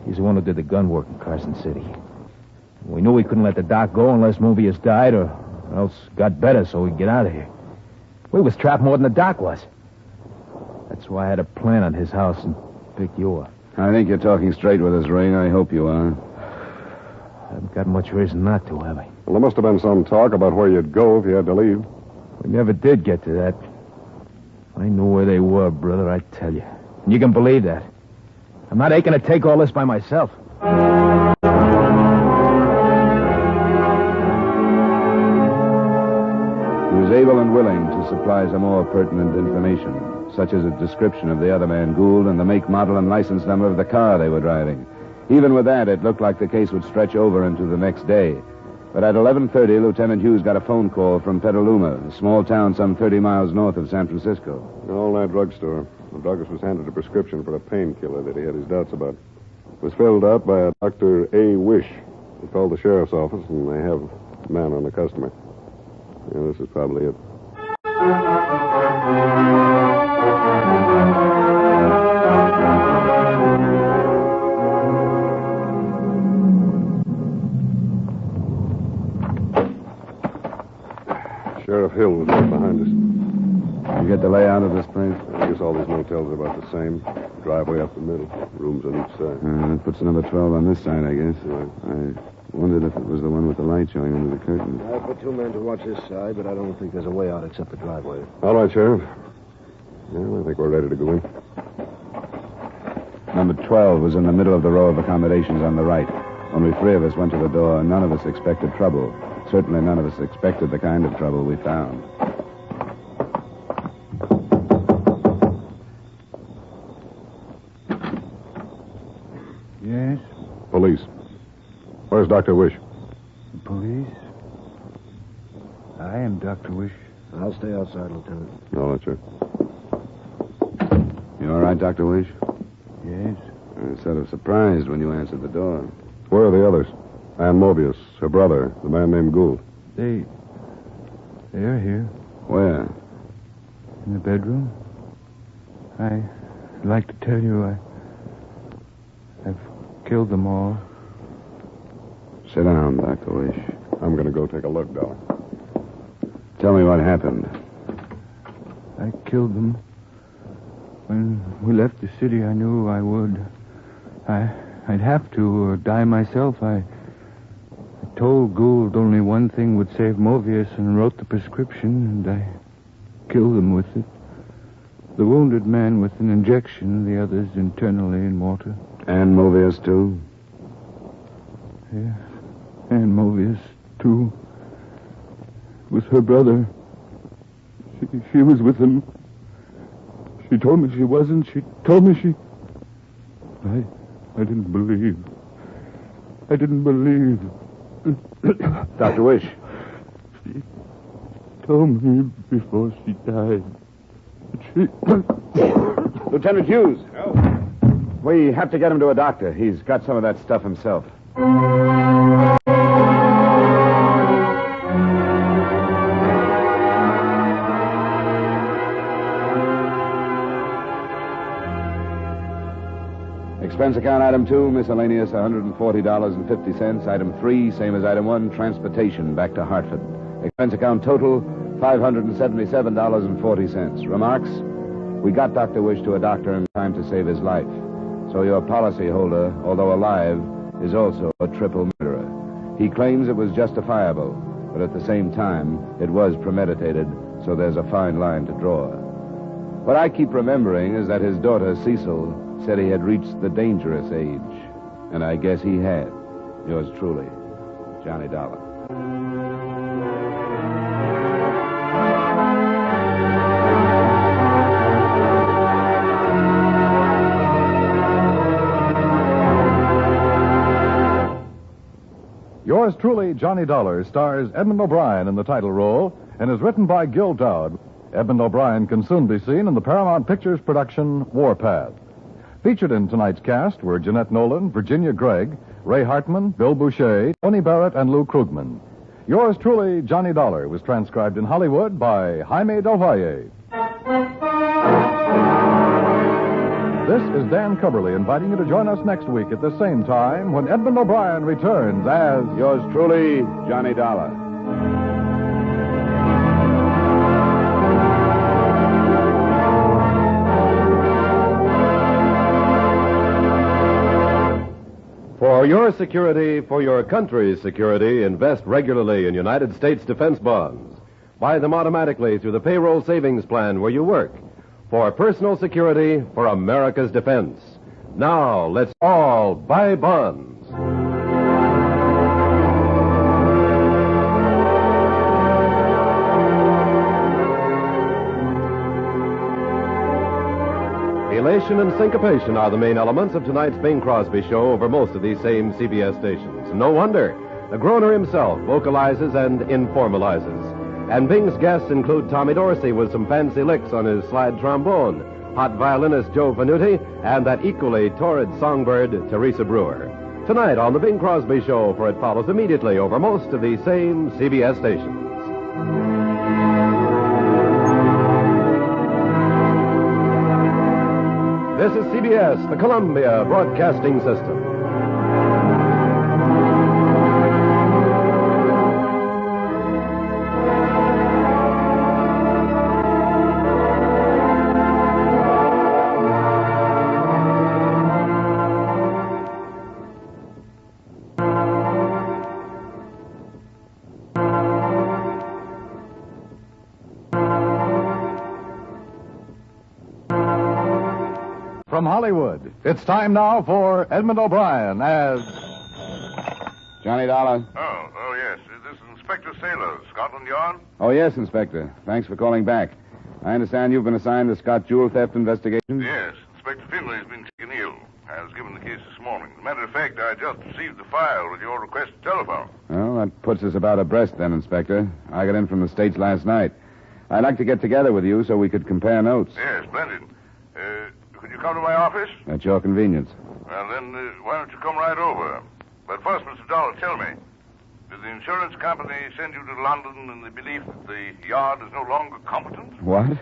He's the one who did the gun work in Carson City. We knew we couldn't let the doc go unless Mobius died or else got better so we'd get out of here. We was trapped more than the doc was. That's why I had a plan on his house and picked you up.
I think you're talking straight with us, Ring. I hope you are.
I haven't got much reason not to, have I?
Well, there must have been some talk about where you'd go if you had to leave.
We never did get to that. I knew where they were, brother, I tell you. And you can believe that. I'm not aching to take all this by myself.
He was able and willing to supply some more pertinent information, such as a description of the other man, Gould, and the make, model, and license number of the car they were driving. Even with that, it looked like the case would stretch over into the next day. But at 11:30, Lieutenant Hughes got a phone call from Petaluma, a small town some 30 miles north of San Francisco.
An all-night drugstore. The druggist was handed a prescription for a painkiller that he had his doubts about. It was filled out by a Dr. A. Wish. He called the sheriff's office, and they have a man on the customer. Yeah, this is probably it. Sheriff Hill was right behind us.
You get the layout of this place?
I guess all these motels are about the same. Driveway up the middle. Rooms on each side.
That puts number 12 on this side, I guess.
Right.
I wondered if it was the one with the light showing under the curtain.
I put 2 men to watch this side, but I don't think there's a way out except the driveway.
All right, Sheriff. Well, I think we're ready to go in.
Number 12 was in the middle of the row of accommodations on the right. Only 3 of us went to the door, and none of us expected trouble. Certainly none of us expected the kind of trouble we found.
Yes?
Police. Where's Dr. Wish?
Police? I am Dr. Wish.
I'll stay outside, Lieutenant.
No, that's sir.
You all right, Dr. Wish?
Yes.
I was sort of surprised when you answered the door.
Where are the others? Ann Mobius, her brother, the man named Gould.
They They're here.
Where?
In the bedroom. I'd like to tell you I've killed them all.
Sit down, Dr. Wish. I'm going to go take a look, Dollar. Tell me what happened.
I killed them. When we left the city, I knew I would. I'd have to, or die myself. I told Gould only one thing would save Movius and wrote the prescription, and I killed them with it. The wounded man with an injection, the others internally in mortar.
And Movius, too?
Yeah, and Movius, too. It was her brother. She was with him. She told me she wasn't. She told me she... I didn't believe. I didn't believe.
Dr. Wish.
She told me before she died. She...
Lieutenant Hughes. We have to get him to a doctor. He's got some of that stuff himself. Expense account item 2, miscellaneous $140.50. Item 3, same as item 1, transportation back to Hartford. Expense account total $577.40. Remarks? We got Dr. Wish to a doctor in time to save his life. So your policyholder, although alive, is also a triple murderer. He claims it was justifiable, but at the same time, it was premeditated, so there's a fine line to draw. What I keep remembering is that his daughter, Cecil, said he had reached the dangerous age. And I guess he had. Yours truly, Johnny Dollar.
Yours truly, Johnny Dollar, stars Edmund O'Brien in the title role and is written by Gil Dowd. Edmund O'Brien can soon be seen in the Paramount Pictures production Warpath. Featured in tonight's cast were Jeanette Nolan, Virginia Gregg, Ray Hartman, Bill Boucher, Tony Barrett, and Lou Krugman. Yours truly, Johnny Dollar, was transcribed in Hollywood by Jaime Del Valle. This is Dan Cubberly inviting you to join us next week at the same time when Edmund O'Brien returns as...
Yours truly, Johnny Dollar.
For your security, for your country's security, invest regularly in United States defense bonds. Buy them automatically through the payroll savings plan where you work. For personal security, for America's defense. Now, let's all buy bonds. Elation and syncopation are the main elements of tonight's Bing Crosby show over most of these same CBS stations. No wonder. The Groner himself vocalizes and informalizes. And Bing's guests include Tommy Dorsey with some fancy licks on his slide trombone, hot violinist Joe Venuti, and that equally torrid songbird, Teresa Brewer. Tonight on the Bing Crosby show, for it follows immediately over most of these same CBS stations. This is CBS, the Columbia Broadcasting System.
From Hollywood, it's time now for Edmund O'Brien as...
Johnny Dollar.
Oh, yes. This is Inspector Sailor, Scotland Yard.
Oh, yes, Inspector. Thanks for calling back. I understand you've been assigned the Scott jewel theft investigation?
Yes. Inspector Finley's been taken ill. I was given the case this morning. As a matter of fact, I just received the file with your request to telephone.
Well, that puts us about abreast then, Inspector. I got in from the States last night. I'd like to get together with you so we could compare notes.
Yes, splendid. Could you come to my office?
At your convenience.
Well, then, why don't you come right over? But first, Mr. Dollar, tell me, Did the insurance company send you to London in the belief that the yard is no longer competent?
What?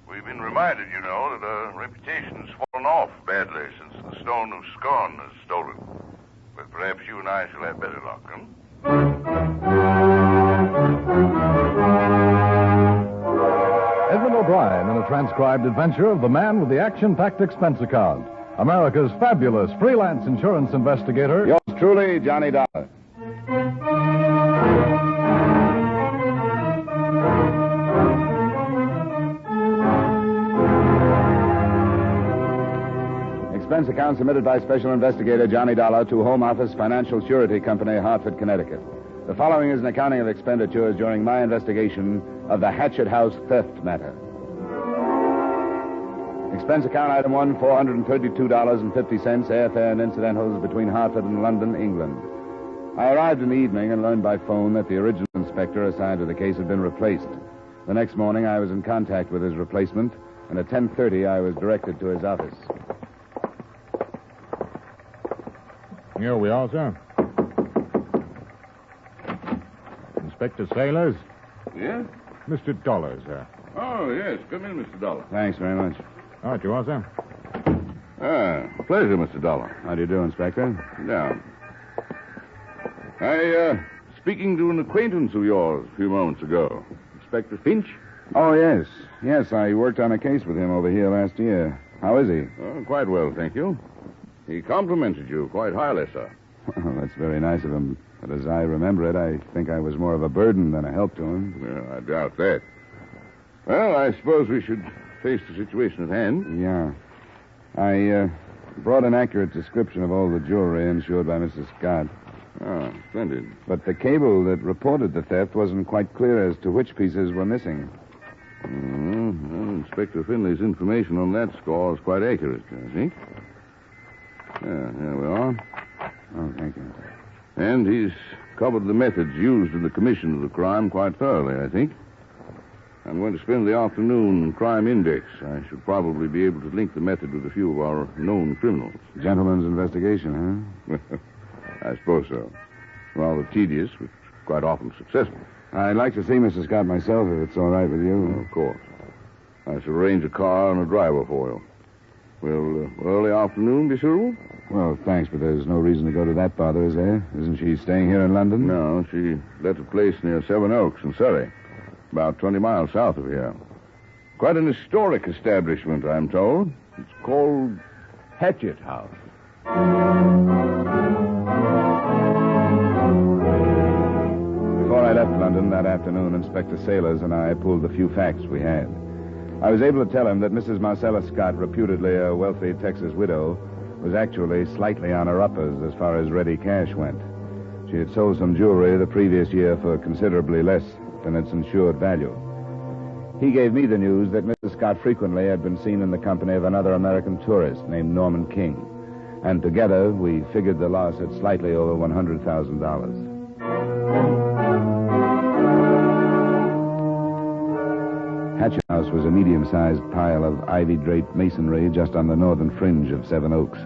We've been reminded, you know, that our reputation has fallen off badly since the Stone of Scorn was stolen. But perhaps you and I shall have better luck, huh?
Edmund O'Brien in a transcribed adventure of the man with the action-packed expense account. America's fabulous freelance insurance investigator.
Yours truly, Johnny Dollar. Expense account submitted by Special Investigator Johnny Dollar to Home Office Financial Surety Company, Hartford, Connecticut. The following is an accounting of expenditures during my investigation of the Hatchet House theft matter. Expense account item 1, $432.50, airfare and incidentals between Hartford and London, England. I arrived in the evening and learned by phone that the original inspector assigned to the case had been replaced. The next morning I was in contact with his replacement, and at 10:30 I was directed to his office.
Here we are, sir. Inspector Sailors?
Yeah?
Mr. Dollar, sir.
Oh, yes. Come in, Mr. Dollar.
Thanks very much.
All right, you are, sir.
Pleasure, Mr. Dollar.
How do you do, Inspector?
Down. Speaking to an acquaintance of yours a few moments ago. Inspector Finch?
Oh, yes. Yes, I worked on a case with him over here last year. How is he?
Oh, quite well, thank you. He complimented you quite highly, sir.
Well, that's very nice of him. But as I remember it, I think I was more of a burden than a help to him.
Well, I doubt that. Well, I suppose we should face the situation at hand.
Yeah. I brought an accurate description of all the jewelry insured by Mrs. Scott.
Ah, splendid.
But the cable that reported the theft wasn't quite clear as to which pieces were missing.
Well, Inspector Finley's information on that score is quite accurate, I think. Here we are.
Oh, thank you.
And he's covered the methods used in the commission of the crime quite thoroughly, I think. I'm going to spend the afternoon in Crime Index. I should probably be able to link the method with a few of our known criminals.
Gentleman's investigation, huh?
I suppose so. Rather tedious, but quite often successful.
I'd like to see Mrs. Scott myself, if it's all right with you.
Of course. I shall arrange a car and a driver for you. Will early afternoon be suitable?
Well, thanks, but there's no reason to go to that bother, is there? Isn't she staying here in London?
No, she let a place near Seven Oaks in Surrey, about 20 miles south of here. Quite an historic establishment, I'm told. It's called Hatchet House.
Before I left London that afternoon, Inspector Sailors and I pulled the few facts we had. I was able to tell him that Mrs. Marcella Scott, reputedly a wealthy Texas widow, was actually slightly on her uppers as far as ready cash went. She had sold some jewelry the previous year for considerably less than its insured value. He gave me the news that Mrs. Scott frequently had been seen in the company of another American tourist named Norman King. And together, we figured the loss at slightly over $100,000. Hatchet House was a medium-sized pile of ivy-draped masonry just on the northern fringe of Seven Oaks.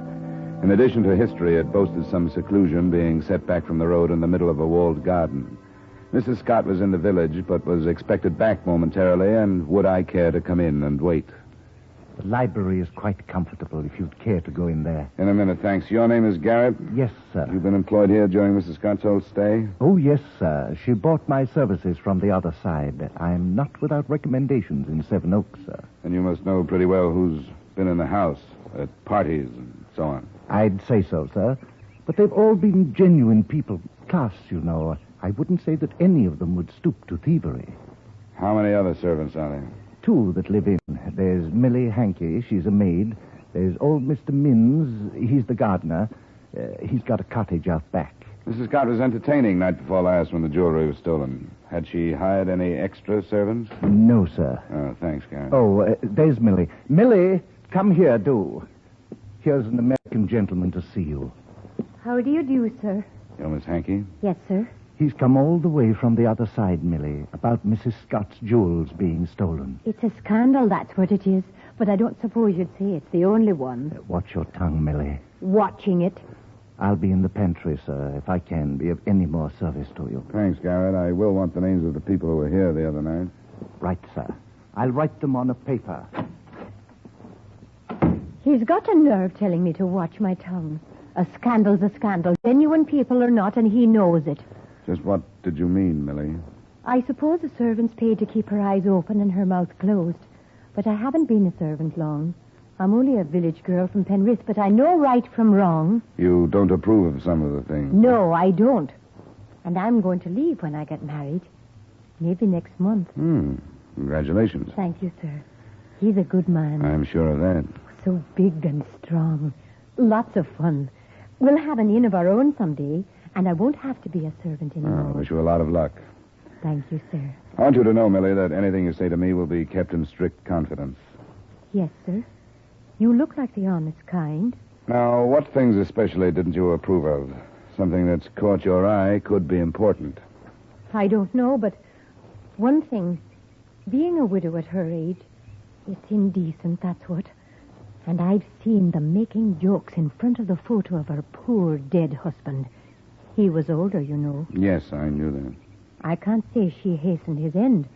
In addition to history, it boasted some seclusion, being set back from the road in the middle of a walled garden. Mrs. Scott was in the village, but was expected back momentarily, and would I care to come in and wait?
The library is quite comfortable if you'd care to go in there.
In a minute, thanks. Your name is Garrett?
Yes, sir.
You've been employed here during Mrs. Scott's whole stay?
Oh, yes, sir. She bought my services from the other side. I'm not without recommendations in Seven Oaks, sir.
And you must know pretty well who's been in the house, at parties and so on.
I'd say so, sir. But they've all been genuine people. Class, you know. I wouldn't say that any of them would stoop to thievery.
How many other servants are there?
2 that live in. There's Millie Hankey, she's a maid. There's old Mr. Minns, he's the gardener. He's got a cottage out back.
Mrs. Scott was entertaining night before last when the jewelry was stolen. Had she hired any extra servants?
No, sir.
Oh, thanks, Garrett.
Oh, there's Millie. Millie, come here, do. Here's an American gentleman to see you.
How do you do, sir?
You're Miss Hankey?
Yes, sir.
He's come all the way from the other side, Millie, about Mrs. Scott's jewels being stolen.
It's a scandal, that's what it is. But I don't suppose you'd say it's the only one.
Watch your tongue, Millie.
Watching it.
I'll be in the pantry, sir, if I can be of any more service to you.
Thanks, Garrett. I will want the names of the people who were here the other night.
Right, sir. I'll write them on a paper.
He's got a nerve telling me to watch my tongue. A scandal's a scandal, genuine people or not, and he knows it.
Just what did you mean, Millie?
I suppose a servant's paid to keep her eyes open and her mouth closed. But I haven't been a servant long. I'm only a village girl from Penrith, but I know right from wrong.
You don't approve of some of the things.
No, I don't. And I'm going to leave when I get married. Maybe next month.
Congratulations.
Thank you, sir. He's a good man.
I'm sure of that.
So big and strong. Lots of fun. We'll have an inn of our own someday, and I won't have to be a servant anymore.
I wish you a lot of luck.
Thank you, sir.
I want you to know, Millie, that anything you say to me will be kept in strict confidence.
Yes, sir. You look like the honest kind.
Now, what things especially didn't you approve of? Something that's caught your eye could be important.
I don't know, but one thing. Being a widow at her age, it's indecent, that's what. And I've seen them making jokes in front of the photo of her poor dead husband. He was older, you know.
Yes, I knew that.
I can't say she hastened his end,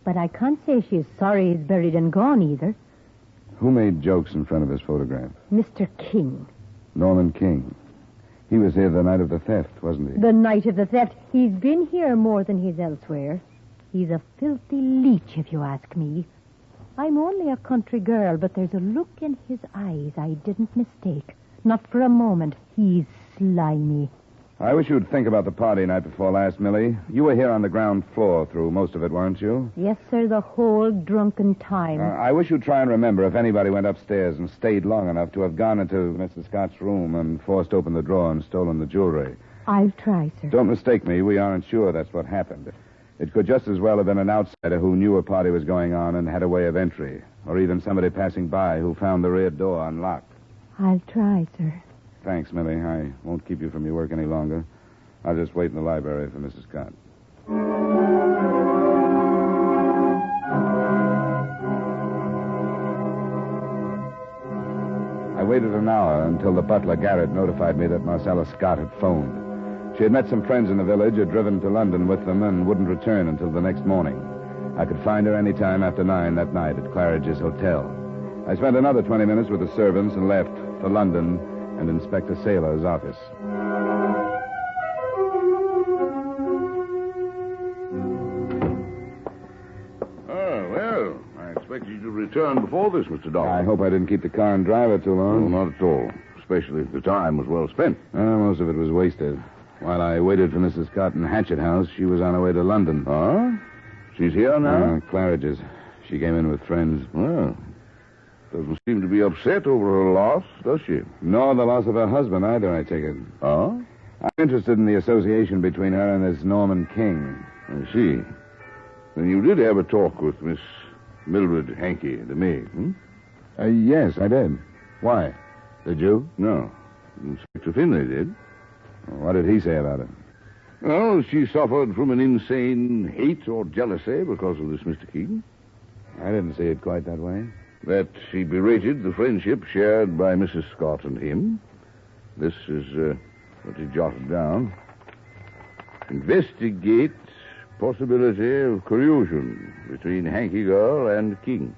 but I can't say she's sorry he's buried and gone either.
Who made jokes in front of his photograph?
Mr. King.
Norman King. He was here the night of the theft, wasn't he?
The night of the theft. He's been here more than he's elsewhere. He's a filthy leech, if you ask me. I'm only a country girl, but there's a look in his eyes I didn't mistake. Not for a moment. He's slimy.
I wish you'd think about the party night before last, Millie. You were here on the ground floor through most of it, weren't you?
Yes, sir, the whole drunken time.
I wish you'd try and remember if anybody went upstairs and stayed long enough to have gone into Mrs. Scott's room and forced open the drawer and stolen the jewelry.
I'll try, sir.
Don't mistake me. We aren't sure that's what happened. It could just as well have been an outsider who knew a party was going on and had a way of entry, or even somebody passing by who found the rear door unlocked.
I'll try, sir.
Thanks, Millie. I won't keep you from your work any longer. I'll just wait in the library for Mrs. Scott. I waited an hour until the butler, Garrett, notified me that Marcella Scott had phoned. She had met some friends in the village, had driven to London with them, and wouldn't return until the next morning. I could find her any time after 9 that night at Claridge's Hotel. I spent another 20 minutes with the servants and left for London and Inspector Saylor's office.
Well, I expected you to return before this, Mr. Dollar.
I hope I didn't keep the car and driver too long.
No, not at all. Especially if the time was well spent.
Most of it was wasted. While I waited for Mrs. Scott in Hatchet House, she was on her way to London.
Huh? She's here now?
Claridge's. She came in with friends.
Well, doesn't seem to be upset over her loss, does she?
Nor the loss of her husband either, I take it.
Oh?
I'm interested in the association between her and this Norman King.
I see. Then you did have a talk with Miss Mildred Hankey, the maid,
Yes, I did. Why? Did you?
No. Inspector Finlay did.
What did he say about it?
Well, she suffered from an insane hate or jealousy because of this Mr. King.
I didn't see it quite that way.
That she berated the friendship shared by Mrs. Scott and him. This is what he jotted down. Investigate possibility of collusion between Hankey girl and King.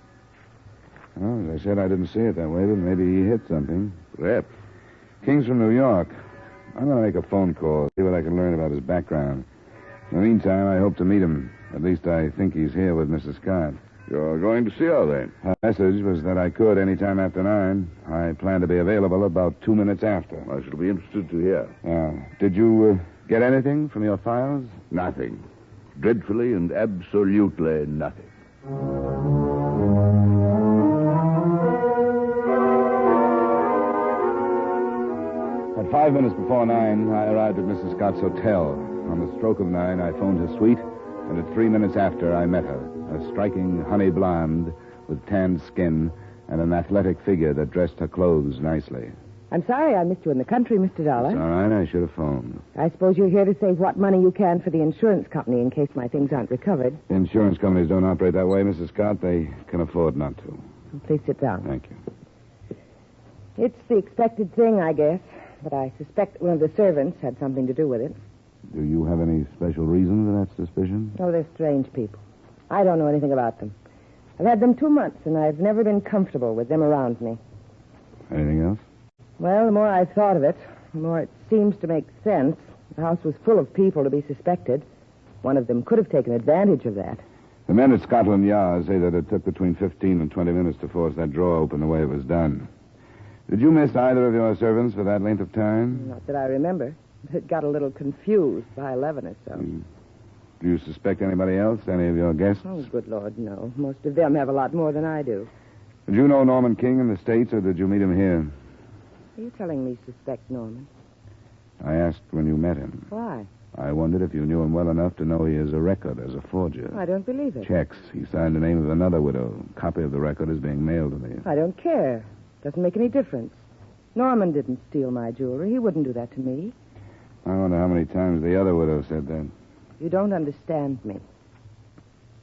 Well, as I said, I didn't see it that way, but maybe he hit something.
Perhaps.
King's from New York. I'm going to make a phone call, see what I can learn about his background. In the meantime, I hope to meet him. At least I think he's here with Mrs. Scott.
You're going to see her, then?
Her message was that I could any time after 9. I plan to be available about 2 minutes after.
I shall be interested to hear.
Did you get anything from your files?
Nothing. Dreadfully and absolutely nothing.
At 5 minutes before 9, I arrived at Mrs. Scott's hotel. On the stroke of 9, I phoned her suite, and at 3 minutes after, I met her. A striking honey blonde with tanned skin and an athletic figure that dressed her clothes nicely.
I'm sorry I missed you in the country, Mr. Dollar.
It's all right. I should have phoned.
I suppose you're here to save what money you can for the insurance company in case my things aren't recovered.
Insurance companies don't operate that way, Mrs. Scott. They can afford not to.
Please sit down.
Thank you.
It's the expected thing, I guess. but I suspect one of the servants had something to do with it.
Do you have any special reason for that suspicion?
Oh, they're strange people. I don't know anything about them. I've had them 2 months, and I've never been comfortable with them around me.
Anything else?
Well, the more I've thought of it, the more it seems to make sense. The house was full of people to be suspected. One of them could have taken advantage of that.
The men at Scotland Yard say that it took between 15 and 20 minutes to force that drawer open the way it was done. Did you miss either of your servants for that length of time?
Not that I remember. It got a little confused by 11 or so.
Do you suspect anybody else? Any of your guests?
Oh, good Lord, no. Most of them have a lot more than I do.
Did you know Norman King in the States, or did you meet him here?
Are you telling me suspect Norman?
I asked when you met him.
Why?
I wondered if you knew him well enough to know he has a record as a forger.
I don't believe it.
Checks. He signed the name of another widow. A copy of the record is being mailed to me.
I don't care. Doesn't make any difference. Norman didn't steal my jewelry. He wouldn't do that to me.
I wonder how many times the other widow said that.
You don't understand me.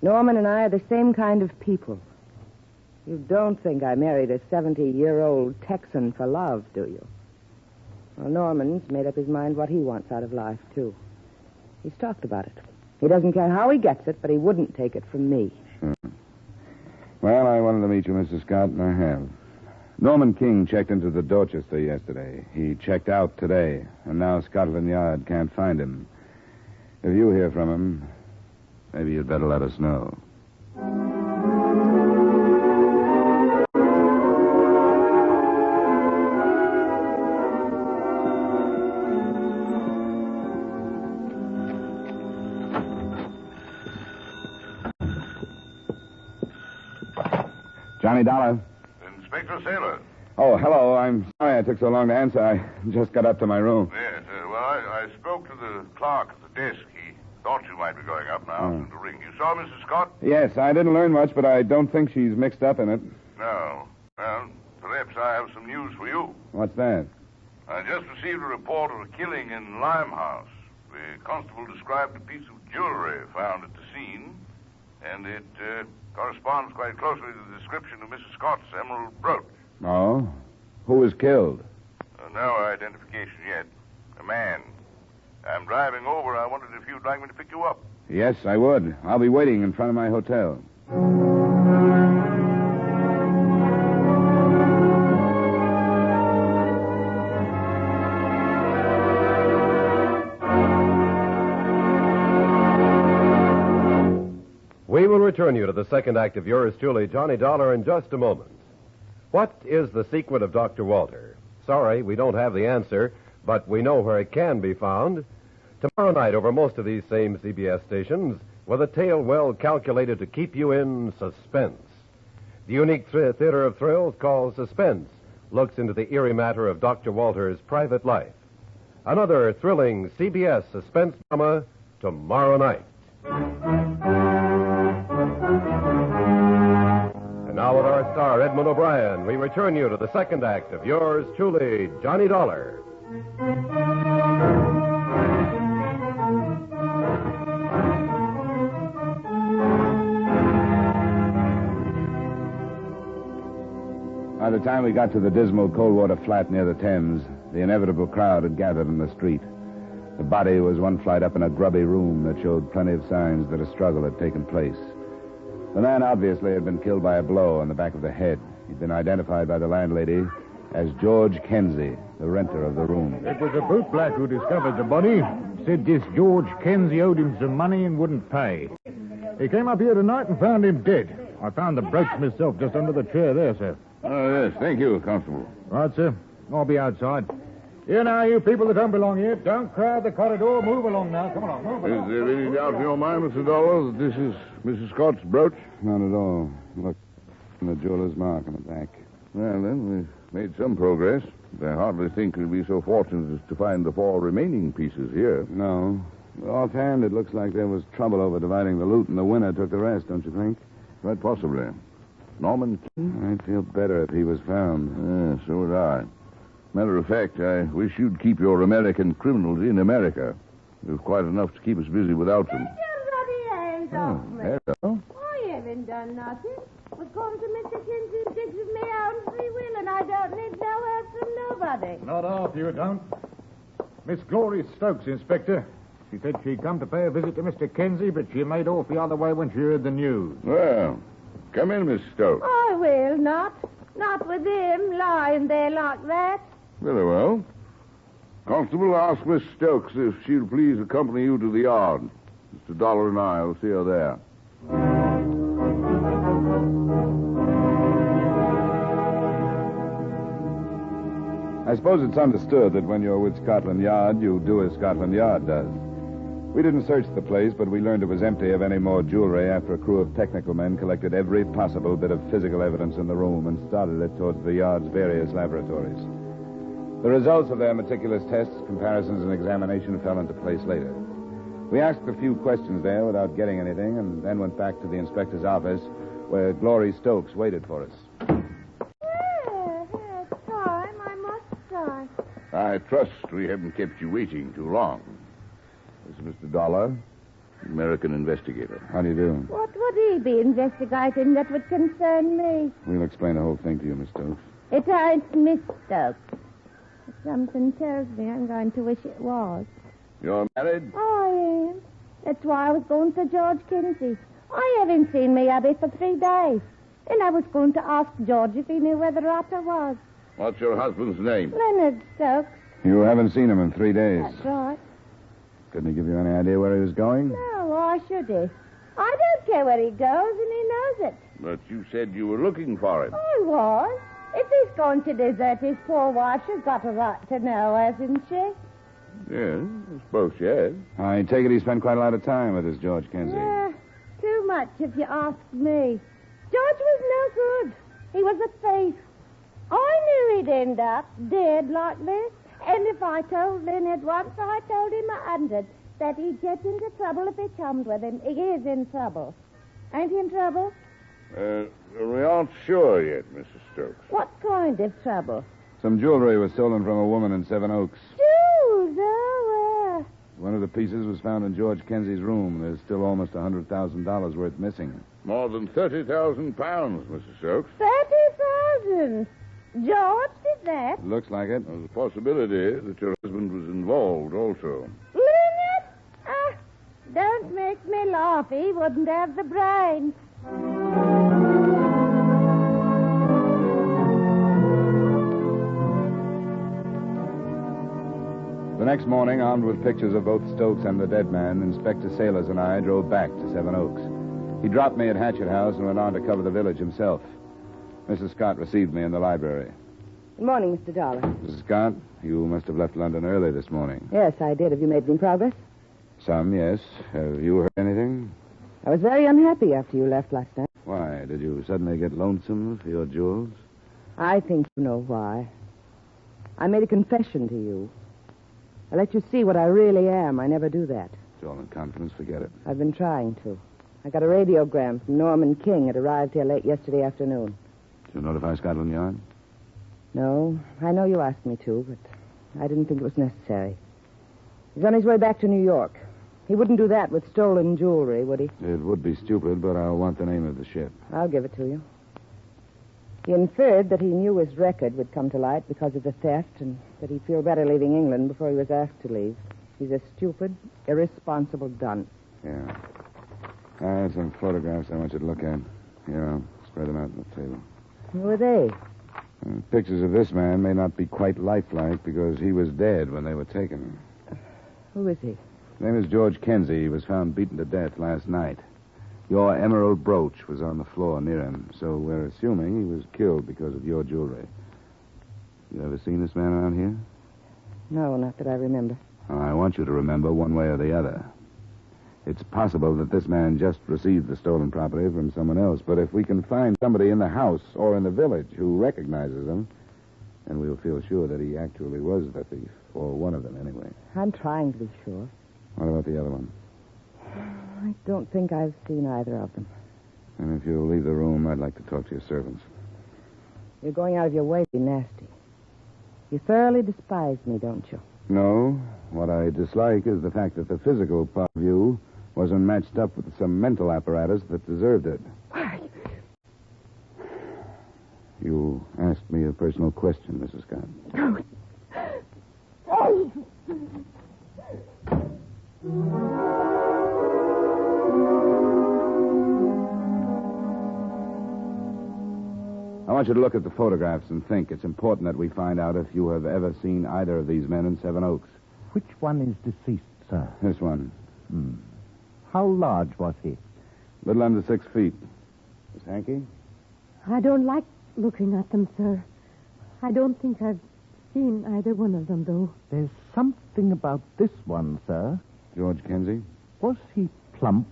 Norman and I are the same kind of people. You don't think I married a 70-year-old Texan for love, do you? Well, Norman's made up his mind what he wants out of life, too. He's talked about it. He doesn't care how he gets it, but he wouldn't take it from me.
Sure. Well, I wanted to meet you, Mr. Scott, and I have. Norman King checked into the Dorchester yesterday. He checked out today, and now Scotland Yard can't find him. If you hear from him, maybe you'd better let us know. Johnny Dollar.
Inspector Sailor.
Oh, hello. I'm sorry I took so long to answer. I just got up to my room.
Yes, well, I spoke to the clerk at the desk. He thought you might be going up now. Asked him to ring. You saw Mrs. Scott?
Yes, I didn't learn much, but I don't think she's mixed up in it.
No. Well, perhaps I have some news for you.
What's that?
I just received a report of a killing in Limehouse. The constable described a piece of jewelry found at the scene, and it corresponds quite closely to the description of Mrs. Scott's emerald brooch.
Oh? Who was killed?
No identification yet. A man. I'm driving over. I wondered if you'd like me to pick you up.
Yes, I would. I'll be waiting in front of my hotel.
We will return you to the second act of yours truly, Johnny Dollar, in just a moment. What is the secret of Dr. Walter? Sorry, we don't have the answer, but we know where it can be found. Tomorrow night, over most of these same CBS stations, with a tale well calculated to keep you in suspense. The unique theater of thrills called Suspense looks into the eerie matter of Dr. Walter's private life. Another thrilling CBS suspense drama tomorrow night. And now with our star, Edmund O'Brien, we return you to the second act of yours truly, Johnny Dollar.
By the time we got to the dismal Coldwater flat near the Thames, the inevitable crowd had gathered in the street. The body was one flight up in a grubby room that showed plenty of signs that a struggle had taken place. The man obviously had been killed by a blow on the back of the head. He'd been identified by the landlady as George Kenzie, the renter of the room.
It was a bootblack who discovered the body. Said this George Kenzie owed him some money and wouldn't pay. He came up here tonight and found him dead. I found the brooch myself just under the chair there, sir.
Oh, yes. Thank you, Constable.
Right, sir. I'll be outside. Here now, you people that don't belong here, don't crowd the corridor. Move along now. Come along, move along.
Is there any doubt in your mind, Mr. Dollar, that this is Mrs. Scott's brooch?
Not at all. Look, the jeweler's mark on the back.
Well, then, we've made some progress. I hardly think we'll be so fortunate as to find the 4 remaining pieces here.
No. Offhand, it looks like there was trouble over dividing the loot, and the winner took the rest, don't you think?
Quite possibly. Norman King?
I'd feel better if he was found.
Yeah, so would I. Matter of fact, I wish you'd keep your American criminals in America. There's quite enough to keep us busy without them.
Hello. I haven't done nothing. I've come to Mr. Kinsey's digs with me own free will, and I don't need no help from
anybody.
Not off, you don't. Miss Glory Stokes, Inspector. She said she'd come to pay a visit to Mr. Kenzie, but she made off the other way when she heard the news.
Well, come in, Miss Stokes.
I will not. Not with him lying there like that.
Very well. Constable, ask Miss Stokes if she'll please accompany you to the yard. Mr. Dollar and I will see her there.
I suppose it's understood that when you're with Scotland Yard, you do as Scotland Yard does. We didn't search the place, but we learned it was empty of any more jewelry after a crew of technical men collected every possible bit of physical evidence in the room and started it towards the yard's various laboratories. The results of their meticulous tests, comparisons, and examination fell into place later. We asked a few questions there without getting anything, and then went back to the inspector's office, where Glory Stokes waited for us.
I trust we haven't kept you waiting too long. This is Mr. Dollar, American investigator.
How do you do?
What would he be investigating that would concern me?
We'll explain the whole thing to you, Miss Stokes.
It ain't Miss Stokes. Something tells me I'm going to wish it was.
You're married?
I am. That's why I was going to George Kinsey. I haven't seen me Abby for 3 days. And I was going to ask George if he knew where the rotter was.
What's your husband's name?
Leonard Stokes.
You haven't seen him in 3 days.
That's right.
Couldn't he give you any idea where he was going?
No, why should he? I don't care where he goes, and he knows it.
But you said you were looking for him.
I was. If he's going to desert his poor wife, she's got a right to know, hasn't she?
Yes, I suppose she has.
I take it he spent quite a lot of time with this George Kinsey.
Yeah, too much if you ask me. George was no good. He was a thief. I knew he'd end up dead like this. And if I told Leonard once, I told him 100 that he'd get into trouble if he chummed with him. He is in trouble. Ain't he in trouble?
We aren't sure yet, Mrs. Stokes.
What kind of trouble?
Some jewelry was stolen from a woman in Seven Oaks.
Jewels, oh,
One of the pieces was found in George Kenzie's room. There's still almost $100,000 worth missing.
More than 30,000 pounds, Mrs. Stokes.
30,000? George did that?
Looks like it.
There's a possibility that your husband was involved also.
Leonard? Ah, don't make me laugh. He wouldn't have the brains.
The next morning, armed with pictures of both Stokes and the dead man, Inspector Sailors and I drove back to Seven Oaks. He dropped me at Hatchet House and went on to cover the village himself. Mrs. Scott received me in the library.
Good morning, Mr. Dollar.
Mrs. Scott, you must have left London early this morning.
Yes, I did. Have you made any progress?
Some, yes. Have you heard anything?
I was very unhappy after you left last night.
Why? Did you suddenly get lonesome for your jewels?
I think you know why. I made a confession to you. I let you see what I really am. I never do that.
It's all in confidence. Forget it.
I've been trying to. I got a radiogram from Norman King. It arrived here late yesterday afternoon.
Did you notify Scotland Yard?
No, I know you asked me to, but I didn't think it was necessary. He's on his way back to New York. He wouldn't do that with stolen jewelry, would he?
It would be stupid, but I'll want the name of the ship.
I'll give it to you. He inferred that he knew his record would come to light because of the theft and that he'd feel better leaving England before he was asked to leave. He's a stupid, irresponsible dunce.
Yeah. I have some photographs I want you to look at. Here, I'll spread them out on the table.
Who are they?
Pictures of this man may not be quite lifelike because he was dead when they were taken.
Who is he?
His name is George Kinsey. He was found beaten to death last night. Your emerald brooch was on the floor near him, so we're assuming he was killed because of your jewelry. You ever seen this man around here?
No, not that I remember.
I want you to remember one way or the other. It's possible that this man just received the stolen property from someone else, but if we can find somebody in the house or in the village who recognizes him, then we'll feel sure that he actually was the thief, or one of them anyway.
I'm trying to be sure.
What about the other one?
I don't think I've seen either of them.
And if you'll leave the room, I'd like to talk to your servants.
You're going out of your way to be nasty. You thoroughly despise me, don't you?
No. What I dislike is the fact that the physical part of you wasn't matched up with some mental apparatus that deserved it.
Why?
You asked me a personal question, Mrs. Scott.
Oh,
want you to look at the photographs and think. It's important that we find out if you have ever seen either of these men in Seven Oaks.
Which one is deceased, sir?
This one.
How large was he?
Little under 6 feet. Miss Hankey?
I don't like looking at them, sir. I don't think I've seen either one of them, though.
There's something about this one, sir.
George Kenzie?
Was he plump?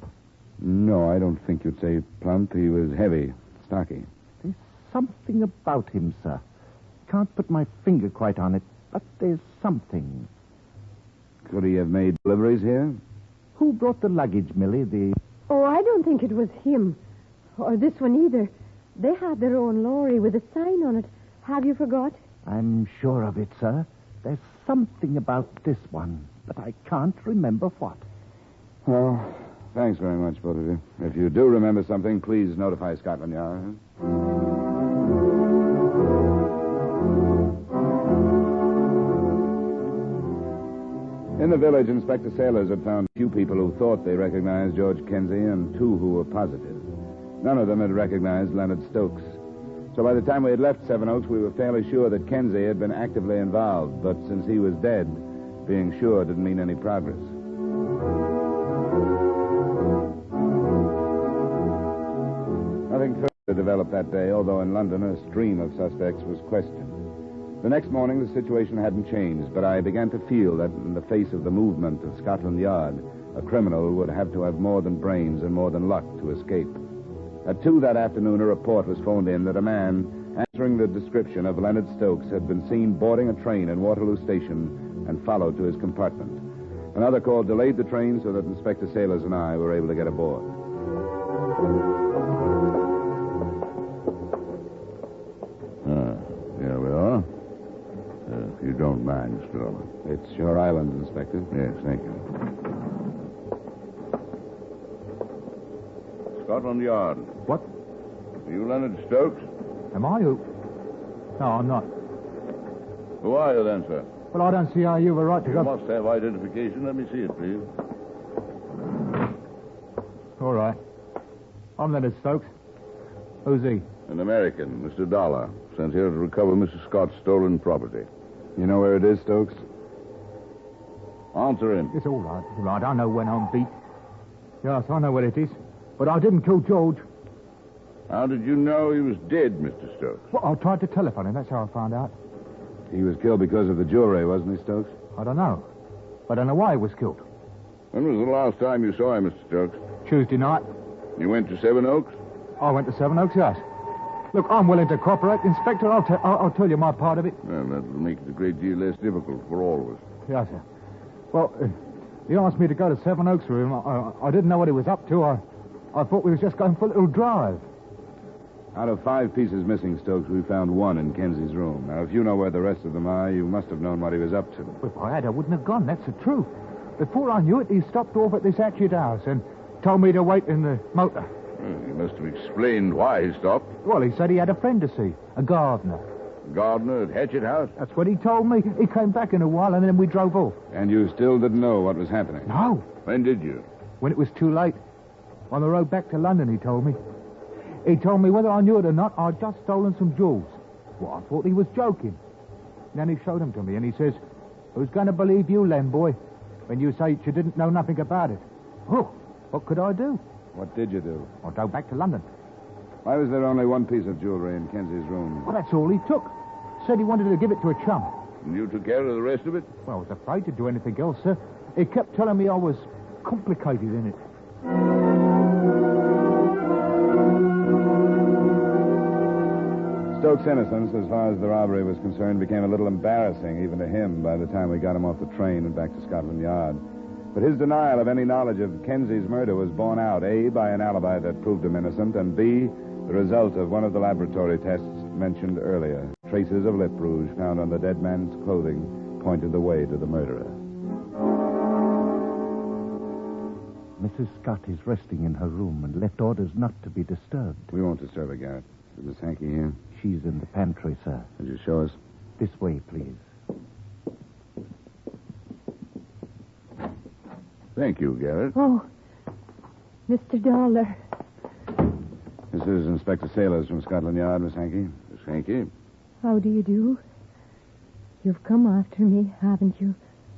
No, I don't think you'd say plump. He was heavy, stocky.
There's something about him, sir. Can't put my finger quite on it, but there's something.
Could he have made deliveries here?
Who brought the luggage, Millie?
Oh, I don't think it was him. Or this one either. They had their own lorry with a sign on it. Have you forgot?
I'm sure of it, sir. There's something about this one, but I can't remember what.
Well, thanks very much, both of you. If you do remember something, please notify Scotland Yard. In the village, Inspector Sailors had found a few people who thought they recognized George Kenzie and 2 who were positive. None of them had recognized Leonard Stokes. So by the time we had left Seven Oaks, we were fairly sure that Kenzie had been actively involved. But since he was dead, being sure didn't mean any progress. Nothing further developed that day, although in London a stream of suspects was questioned. The next morning, the situation hadn't changed, but I began to feel that in the face of the movement of Scotland Yard, a criminal would have to have more than brains and more than luck to escape. At 2 that afternoon, a report was phoned in that a man answering the description of Leonard Stokes had been seen boarding a train in Waterloo Station and followed to his compartment. Another call delayed the train so that Inspector Sailors and I were able to get aboard.
Here we are. If you don't mind, Mr. Dollar.
It's your island, Inspector.
Yes, thank you. Scotland Yard.
What?
Are you Leonard Stokes?
Am I who? No, I'm not.
Who are you then, sir?
Well, I don't see how you have a right to
You
go...
must have identification. Let me see it, please.
All right. I'm Leonard Stokes. Who's he?
An American, Mr. Dollar, sent here to recover Mrs. Scott's stolen property.
You know where it is, Stokes?
Answer him.
It's all right. I know when I'm beat. Yes, I know where it is. But I didn't kill George.
How did you know he was dead, Mr. Stokes?
Well, I tried to telephone him. That's how I found out.
He was killed because of the jewelry, wasn't he, Stokes?
I don't know. But I know why he was killed.
When was the last time you saw him, Mr. Stokes?
Tuesday night.
You went to Seven Oaks?
I went to Seven Oaks, yes. Look, I'm willing to cooperate. Inspector, I'll tell you my part of it.
Well, that will make it a great deal less difficult for all of us.
Yes, sir. Well, he asked me to go to Seven Oaks with him. I didn't know what he was up to. I thought we was just going for a little drive.
Out of 5 pieces missing, Stokes, we found 1 in Kenzie's room. Now, if you know where the rest of them are, you must have known what he was up to.
If I had, I wouldn't have gone. That's the truth. Before I knew it, he stopped off at this Hatchet house and told me to wait in the motor.
Well, he must have explained why he stopped.
Well, he said he had a friend to see, a gardener.
Gardener at Hatchet House?
That's what he told me. He came back in a while and then we drove off.
And you still didn't know what was happening?
No.
When did you?
When it was too late. On the road back to London, he told me. He told me whether I knew it or not, I'd just stolen some jewels. Well, I thought he was joking. Then he showed them to me and he says, who's going to believe you, Len boy, when you say you didn't know nothing about it? Oh, what could I do?
What did you do?
I'll go back to London.
Why was there only 1 piece of jewelry in Kenzie's room?
Well, that's all he took. Said he wanted to give it to a chum.
And you took care of the rest of it?
Well, I was afraid to do anything else, sir. He kept telling me I was complicated in it.
Stokes' innocence, as far as the robbery was concerned, became a little embarrassing even to him by the time we got him off the train and back to Scotland Yard. But his denial of any knowledge of Kenzie's murder was borne out, A, by an alibi that proved him innocent, and B, the result of one of the laboratory tests mentioned earlier. Traces of lip rouge found on the dead man's clothing pointed the way to the murderer.
Mrs. Scott is resting in her room and left orders not to be disturbed.
We won't disturb her, Garrett. Is Miss Hankey here?
She's in the pantry, sir.
Could you show us?
This way, please.
Thank you, Garrett.
Oh, Mr. Dollar.
This is Inspector Sailors from Scotland Yard, Miss Hankey.
Miss Hanky.
How do you do? You've come after me, haven't you?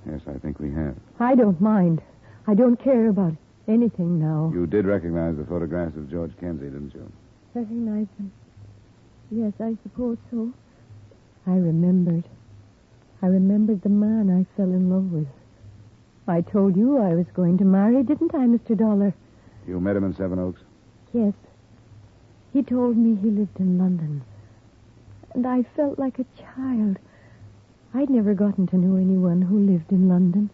Yes, I think we have.
I don't mind. I don't care about anything now.
You did recognize the photographs of George Kenzie, didn't you?
Recognize them? Yes, I suppose so. I remembered. I remembered the man I fell in love with. I told you I was going to marry, didn't I, Mr. Dollar?
You met him in Seven Oaks?
Yes. He told me he lived in London. And I felt like a child. I'd never gotten to know anyone who lived in London.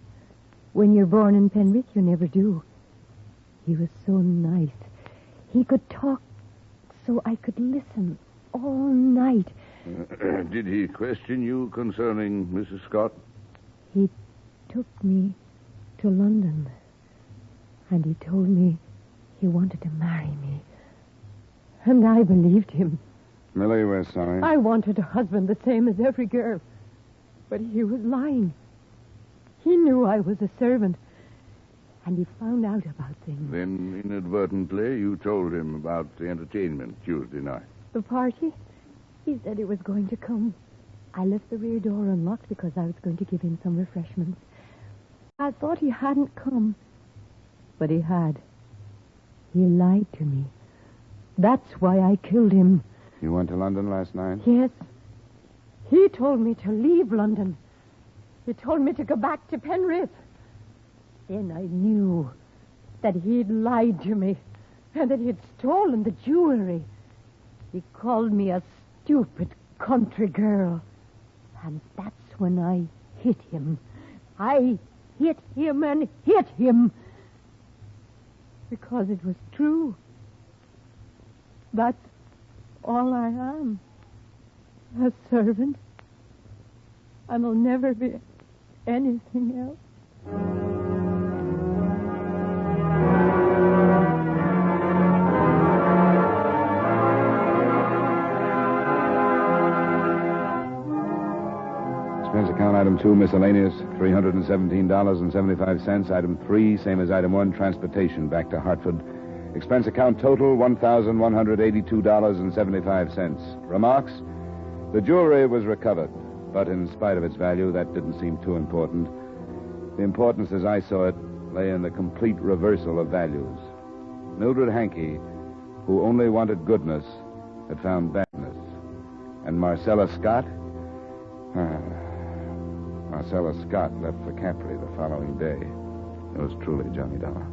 When you're born in Penrith, you never do. He was so nice. He could talk so I could listen all night.
Did he question you concerning Mrs. Scott?
He took me to London. And he told me he wanted to marry me. And I believed him.
Millie, we're sorry.
I wanted a husband the same as every girl. But he was lying. He knew I was a servant. And he found out about things.
Then, inadvertently, you told him about the entertainment Tuesday night.
The party? He said he was going to come. I left the rear door unlocked because I was going to give him some refreshments. I thought he hadn't come. But he had. He lied to me. That's why I killed him.
You went to London last night?
Yes. He told me to leave London. He told me to go back to Penrith. Then I knew that he'd lied to me and that he'd stolen the jewelry. He called me a stupid country girl. And that's when I hit him. I hit him and hit him. Because it was true. That's all I am. A servant. And I'll never be anything else.
Expense account item 2, miscellaneous, $317.75. Item 3, same as item 1, transportation back to Hartford. Expense account total, $1,182.75. Remarks? The jewelry was recovered, but in spite of its value, that didn't seem too important. The importance, as I saw it, lay in the complete reversal of values. Mildred Hankey, who only wanted goodness, had found badness. And Marcella Scott? Marcella Scott left for Capri the following day. It was truly Johnny Dollar.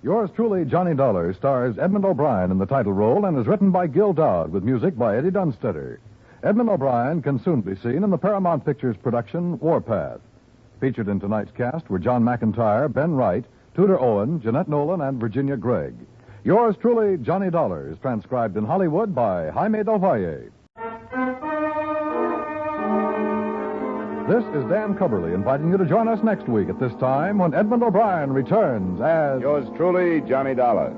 Yours truly, Johnny Dollar, stars Edmund O'Brien in the title role and is written by Gil Doud with music by Eddie Dunstetter. Edmund O'Brien can soon be seen in the Paramount Pictures production Warpath. Featured in tonight's cast were John McIntyre, Ben Wright, Tudor Owen, Jeanette Nolan, and Virginia Gregg. Yours truly, Johnny Dollar, is transcribed in Hollywood by Jaime Del Valle. This is Dan Cubberly inviting you to join us next week at this time when Edmund O'Brien returns as...
Yours truly, Johnny Dollar.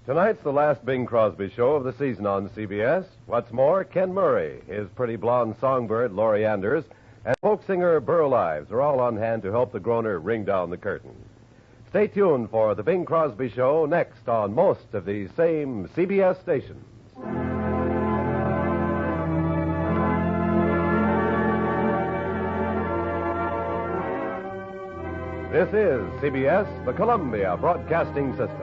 Tonight's the last Bing Crosby show of the season on CBS. What's more, Ken Murray, his pretty blonde songbird, Laurie Anders, and folk singer Burl Ives are all on hand to help the groaner ring down the curtain. Stay tuned for the Bing Crosby Show next on most of these same CBS stations. This is CBS, the Columbia Broadcasting System.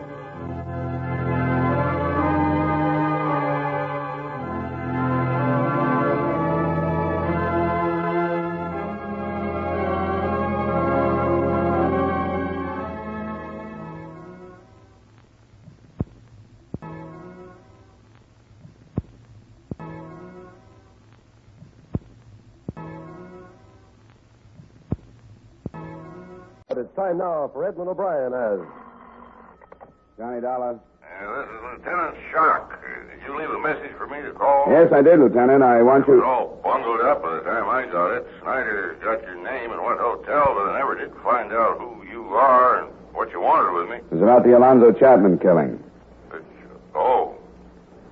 But it's time now for Edmund O'Brien as...
Johnny Dollar.
This is Lieutenant Shock. Did you leave a message for me to call?
Yes, I did, Lieutenant. I want
It was
you...
all bungled up by the time I got it. Snyder got your name and what hotel, but I never did find out who you are and what you wanted with me.
It was about the Alonzo Chapman killing.
Oh.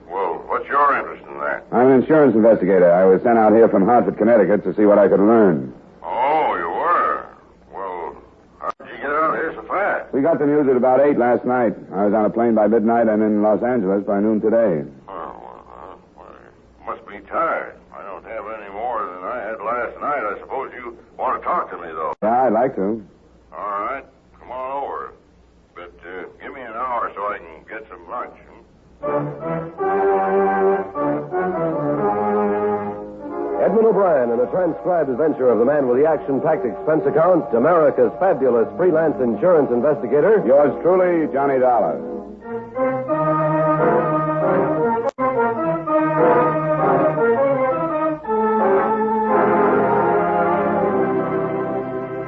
Well, what's your interest in that?
I'm an insurance investigator. I was sent out here from Hartford, Connecticut to see what I could learn.
Oh, you were? Well, how did you get out here so fast?
We got the news at about 8 last night. I was on a plane by midnight and in Los Angeles by noon today.
Well, you must be tired. I don't have any more than I had last night. I suppose you want to talk to me, though.
Yeah, I'd like to.
All right. Come on over. But give me an hour so I can get some lunch.
Edmund O'Brien in a transcribed adventure of the man with the action-packed expense account, America's fabulous freelance insurance investigator.
Yours truly, Johnny Dollar.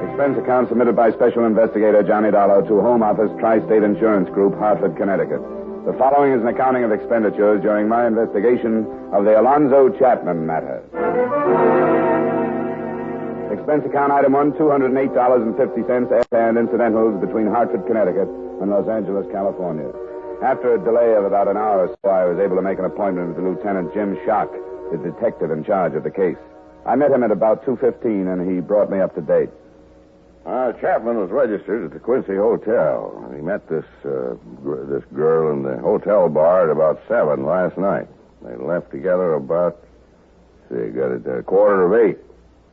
Expense account submitted by Special Investigator Johnny Dollar to Home Office Tri-State Insurance Group, Hartford, Connecticut. The following is an accounting of expenditures during my investigation of the Alonzo Chapman matter. Expense account item 1, $208.50 and incidentals between Hartford, Connecticut and Los Angeles, California. After a delay of about an hour or so, I was able to make an appointment with Lieutenant Jim Shock, the detective in charge of the case. I met him at about 2:15 and he brought me up to date.
Chapman was registered at the Quincy Hotel. He met this girl in the hotel bar at about 7 last night. They left together about, got it, 7:45.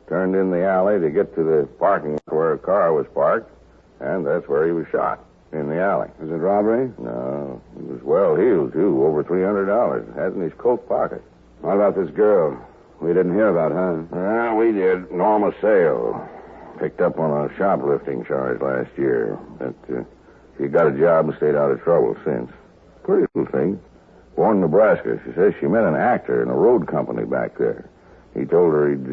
Turned in the alley to get to the parking lot where a car was parked, and that's where he was shot, in the alley.
Was it robbery?
No, he was well heeled, too, over $300. Has in his coat pocket.
What about this girl? We didn't hear about her.
Well, we did. Norma Sale. Picked up on a shoplifting charge last year. But she got a job and stayed out of trouble since. Pretty little thing. Born in Nebraska. She says she met an actor in a road company back there. He told her he'd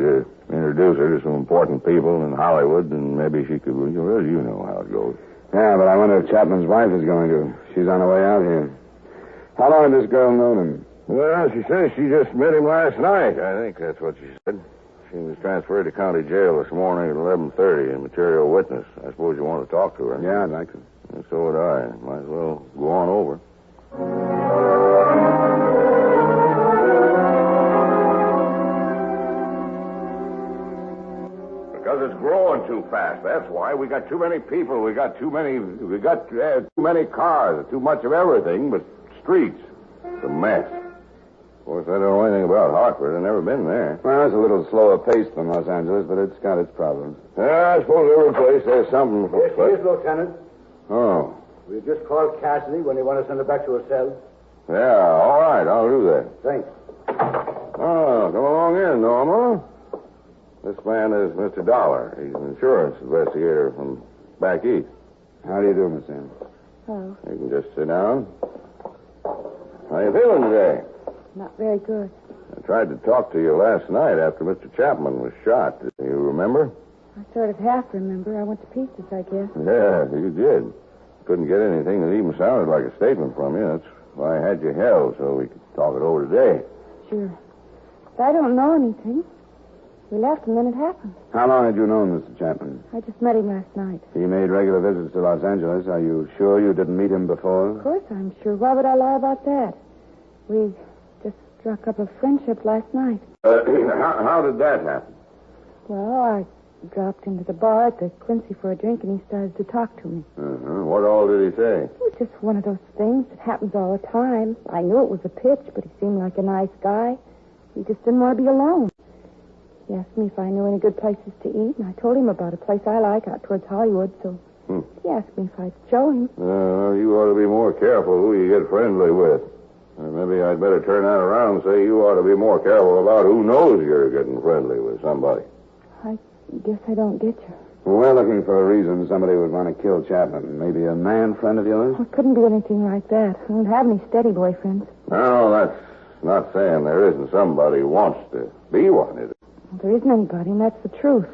introduce her to some important people in Hollywood, and maybe she could... Well, you know how it goes.
Yeah, but I wonder if Chapman's wife is going to. She's on her way out here. How long had this girl known him?
Well, she says she just met him last night. I think that's what she said. She was transferred to county jail this morning at 11:30, a material witness. I suppose you want to talk to her.
Yeah, I'd like to.
And so would I. Might as well go on over. Because it's growing too fast. That's why. We got too many people. We got too many cars. Too much of everything but streets. It's a mess. Of course, I don't know anything about Hartford. I've never been there.
Well, it's a little slower paced than Los Angeles, but it's got its problems.
Yeah, I suppose every place has something.
Yes, Lieutenant.
Oh.
We just called Cassidy when you want to send her back to her cell.
Yeah, all right. I'll do that.
Thanks.
Oh, come along in, Norma. This man is Mr. Dollar. He's an insurance investigator from back east.
How do you do, Miss Ann?
Oh,
You can just sit down. How you feeling today?
not very good.
I tried to talk to you last night after Mr. Chapman was shot. Do you remember?
I sort of half remember. I went to pieces, I guess.
Yeah, you did. Couldn't get anything that even sounded like a statement from you. That's why I had you held, so we could talk it over today.
Sure. But I don't know anything. We left and then it happened.
How long had you known Mr. Chapman?
I just met him last night.
He made regular visits to Los Angeles. Are you sure you didn't meet him before?
Of course I'm sure. Why would I lie about that? We just struck up a friendship last night.
How did that happen?
Well, I dropped into the bar at the Quincy for a drink, and he started to talk to me.
Uh-huh. What all did he say?
It was just one of those things that happens all the time. I knew it was a pitch, but he seemed like a nice guy. He just didn't want to be alone. He asked me if I knew any good places to eat, and I told him about a place I like out towards Hollywood, so he asked me if I'd show him.
You ought to be more careful who you get friendly with. Maybe I'd better turn that around and say you ought to be more careful about who knows you're getting friendly with somebody.
I guess I don't get you.
Well, we're looking for a reason somebody would want to kill Chapman. Maybe a man friend of yours?
Well, it couldn't be anything like that. I don't have any steady boyfriends.
No, that's not saying there isn't somebody who wants to be one, is it?
Well, there isn't anybody, and that's the truth.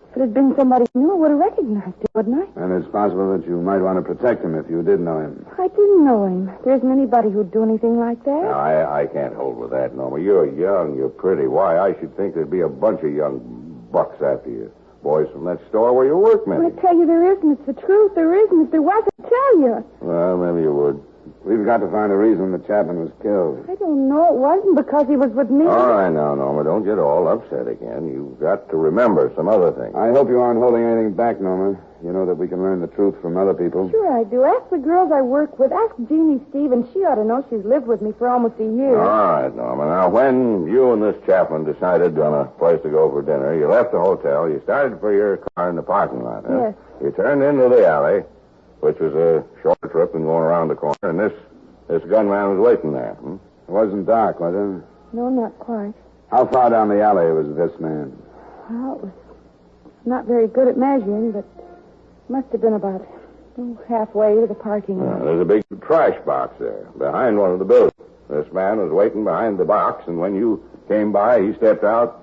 If it had been somebody I knew, I would have recognized him, wouldn't I?
And it's possible that you might want to protect him if you did know him.
I didn't know him. There isn't anybody who'd do anything like that.
No, I can't hold with that, Norma. You're young, you're pretty. Why, I should think there'd be a bunch of young bucks after you. Boys from that store where you work, maybe.
I tell you, there isn't. It's the truth. There isn't. If there was, I'd tell you.
Well, maybe you would.
We've got to find a reason that Chapman was killed.
I don't know. It wasn't because he was with me.
All right now, Norma, don't get all upset again. You've got to remember some other things.
I hope you aren't holding anything back, Norma. You know that we can learn the truth from other people.
Sure I do. Ask the girls I work with. Ask Jeannie Stevens. She ought to know. She's lived with me for almost a year.
All right, Norma. Now, when you and this Chapman decided on a place to go for dinner, you left the hotel. You started for your car in the parking lot, huh?
Yes.
You turned into the alley, which was a shorter trip than going around the corner, and this gunman was waiting there.
It wasn't dark, was it?
No, not quite.
How far down the alley was this man?
Well, it was not very good at measuring, but must have been about halfway to the parking lot.
There's a big trash box there, behind one of the buildings. This man was waiting behind the box, and when you came by, he stepped out,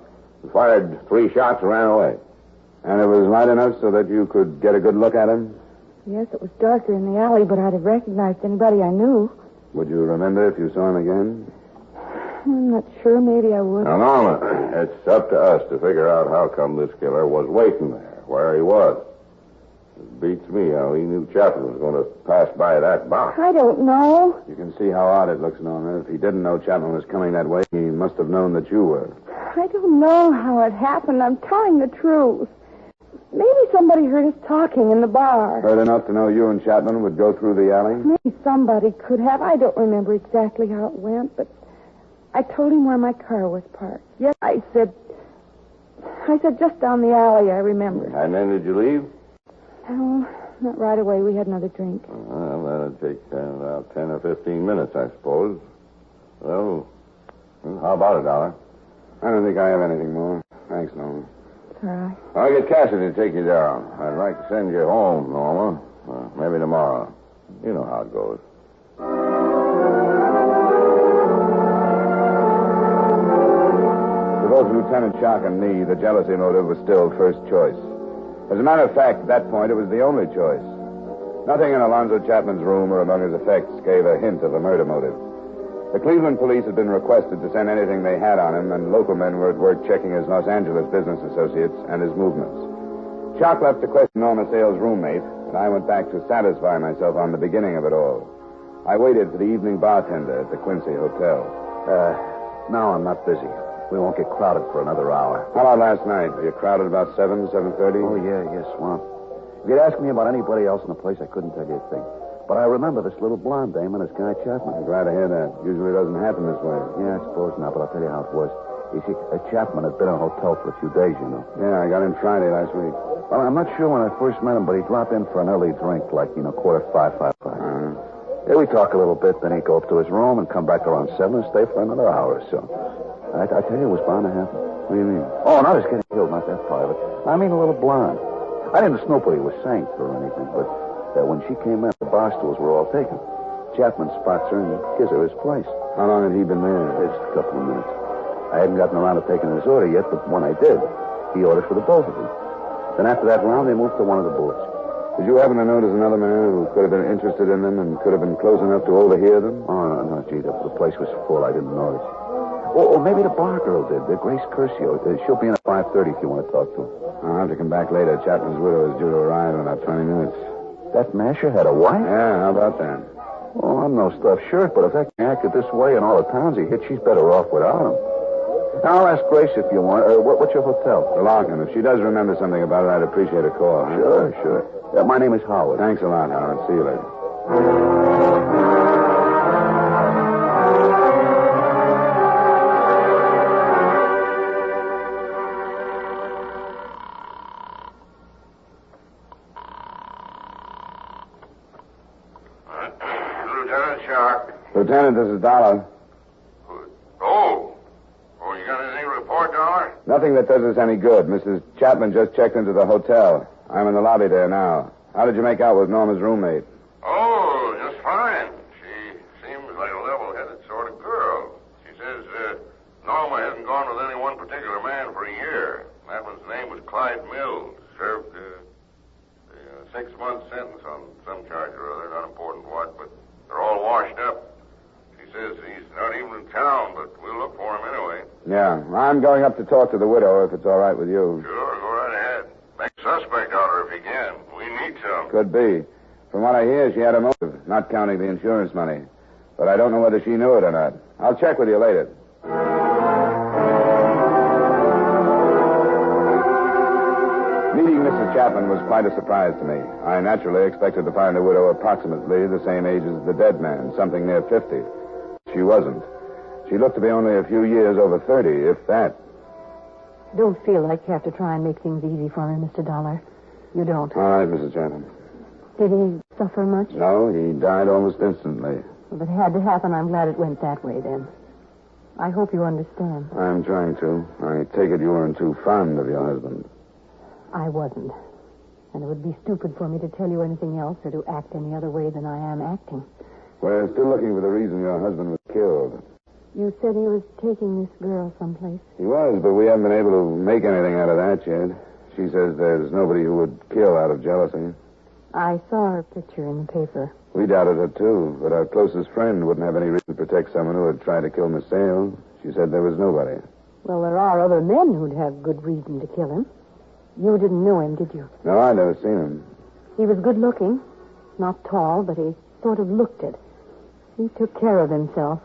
fired 3 shots, and ran away.
And it was light enough so that you could get a good look at him?
Yes, it was darker in the alley, but I'd have recognized anybody I knew.
Would you remember if you saw him again?
I'm not sure. Maybe I would.
Now, Norma, it's up to us to figure out how come this killer was waiting there, where he was. It beats me how he knew Chapman was going to pass by that box.
I don't know.
You can see how odd it looks, Norma. If he didn't know Chapman was coming that way, he must have known that you were.
I don't know how it happened. I'm telling the truth. Maybe somebody heard us talking in the bar.
Heard enough to know you and Chapman would go through the alley?
Maybe somebody could have. I don't remember exactly how it went, but I told him where my car was parked. Yes, I said just down the alley, I remember.
And then did you leave?
No, not right away. We had another drink.
Well, that'd take about 10 or 15 minutes, I suppose. Well, how about $1?
I don't think I have anything more. Thanks, Norma.
It's all right.
I'll get Cassidy to take you down. I'd like to send you home, Norma. Maybe tomorrow. You know how it goes.
To both Lieutenant Shark and me, the jealousy motive was still first choice. As a matter of fact, at that point, it was the only choice. Nothing in Alonzo Chapman's room or among his effects gave a hint of a murder motive. The Cleveland police had been requested to send anything they had on him, and local men were at work checking his Los Angeles business associates and his movements. Shark left to question Norma Sale's roommate, and I went back to satisfy myself on the beginning of it all. I waited for the evening bartender at the Quincy Hotel.
No, I'm not busy. We won't get crowded for another hour.
How about last night? Were you crowded about 7:30?
Oh, yeah, swamped. If you'd asked me about anybody else in the place, I couldn't tell you a thing. But I remember this little blonde dame and this guy Chapman.
I'm glad to hear that. Usually it doesn't happen this way.
Yeah, I suppose not, but I'll tell you how it was. You see, Chapman had been in a hotel for a few days, you know.
Yeah, I got in Friday last week.
Well, I'm not sure when I first met him, but he'd drop in for an early drink, like, 5:45. Yeah, we'd talk a little bit, then he'd go up to his room and come back around 7 and stay for another hour or so. I tell you, it was bound to happen.
What do you mean?
Oh, not his getting killed, not that part of it. I mean a little blonde. I didn't snoop what he was saying or anything, but when she came in, the bar stools were all taken. Chapman spots her and gives her his place.
How long had he been there?
Just a couple of minutes. I hadn't gotten around to taking his order yet, but when I did, he ordered for the both of them. Then after that round, they moved to one of the booths.
Did you happen to notice another man who could have been interested in them and could have been close enough to overhear them?
Oh, no, gee, the place was full. I didn't notice. Or maybe the bar girl did, Grace Curcio. She'll be in at 5:30 if you want to talk to her.
I'll have to come back later. Chapman's widow is due to arrive in about 20 minutes.
That masher had a wife?
Yeah, how about that?
Oh, I'm no stuffed shirt, but if that guy acted this way in all the towns he hit, she's better off without him. Now, I'll ask Grace if you want. What's your hotel?
The Larkin. If she does remember something about it, I'd appreciate a call.
Huh? Sure. My name is Howard.
Thanks a lot, Howard. See you later.
Lieutenant Shark.
Lieutenant, this is Dollar.
You got anything to report, Dollar?
Nothing that does us any good. Mrs. Chapman just checked into the hotel. I'm in the lobby there now. How did you make out with Norma's roommate?
Oh, just fine. She seems like a level-headed sort of girl. She says Norma hasn't gone with any one particular man for a year. That one's name was Clyde Mills.
6-month sentence on some charge or other, not important what, but they're all washed up. She says he's not even in town, but we'll look for him anyway.
Yeah, I'm going up to talk to the widow, if it's all right with you.
Sure, go right ahead. Make a suspect out of her if you can. We need some.
Could be. From what I hear, she had a motive, not counting the insurance money. But I don't know whether she knew it or not. I'll check with you later. Meeting Mrs. Chapman was quite a surprise to me. I naturally expected to find the widow approximately the same age as the dead man, something near 50. She wasn't. She looked to be only a few years over 30, if that.
Don't feel like you have to try and make things easy for me, Mr. Dollar. You don't.
All right, Mrs. Chapman.
Did he suffer much?
No, he died almost instantly.
If it had to happen, I'm glad it went that way, then. I hope you understand.
I'm trying to. I take it you weren't too fond of your husband.
I wasn't. And it would be stupid for me to tell you anything else or to act any other way than I am acting.
We're still looking for the reason your husband was killed.
You said he was taking this girl someplace.
He was, but we haven't been able to make anything out of that yet. She says there's nobody who would kill out of jealousy.
I saw her picture in the paper.
We doubted her, too, but our closest friend wouldn't have any reason to protect someone who had tried to kill Miss Sale. She said there was nobody.
Well, there are other men who'd have good reason to kill him. You didn't know him, did you?
No, I'd never seen him.
He was good looking. Not tall, but he sort of looked it. He took care of himself.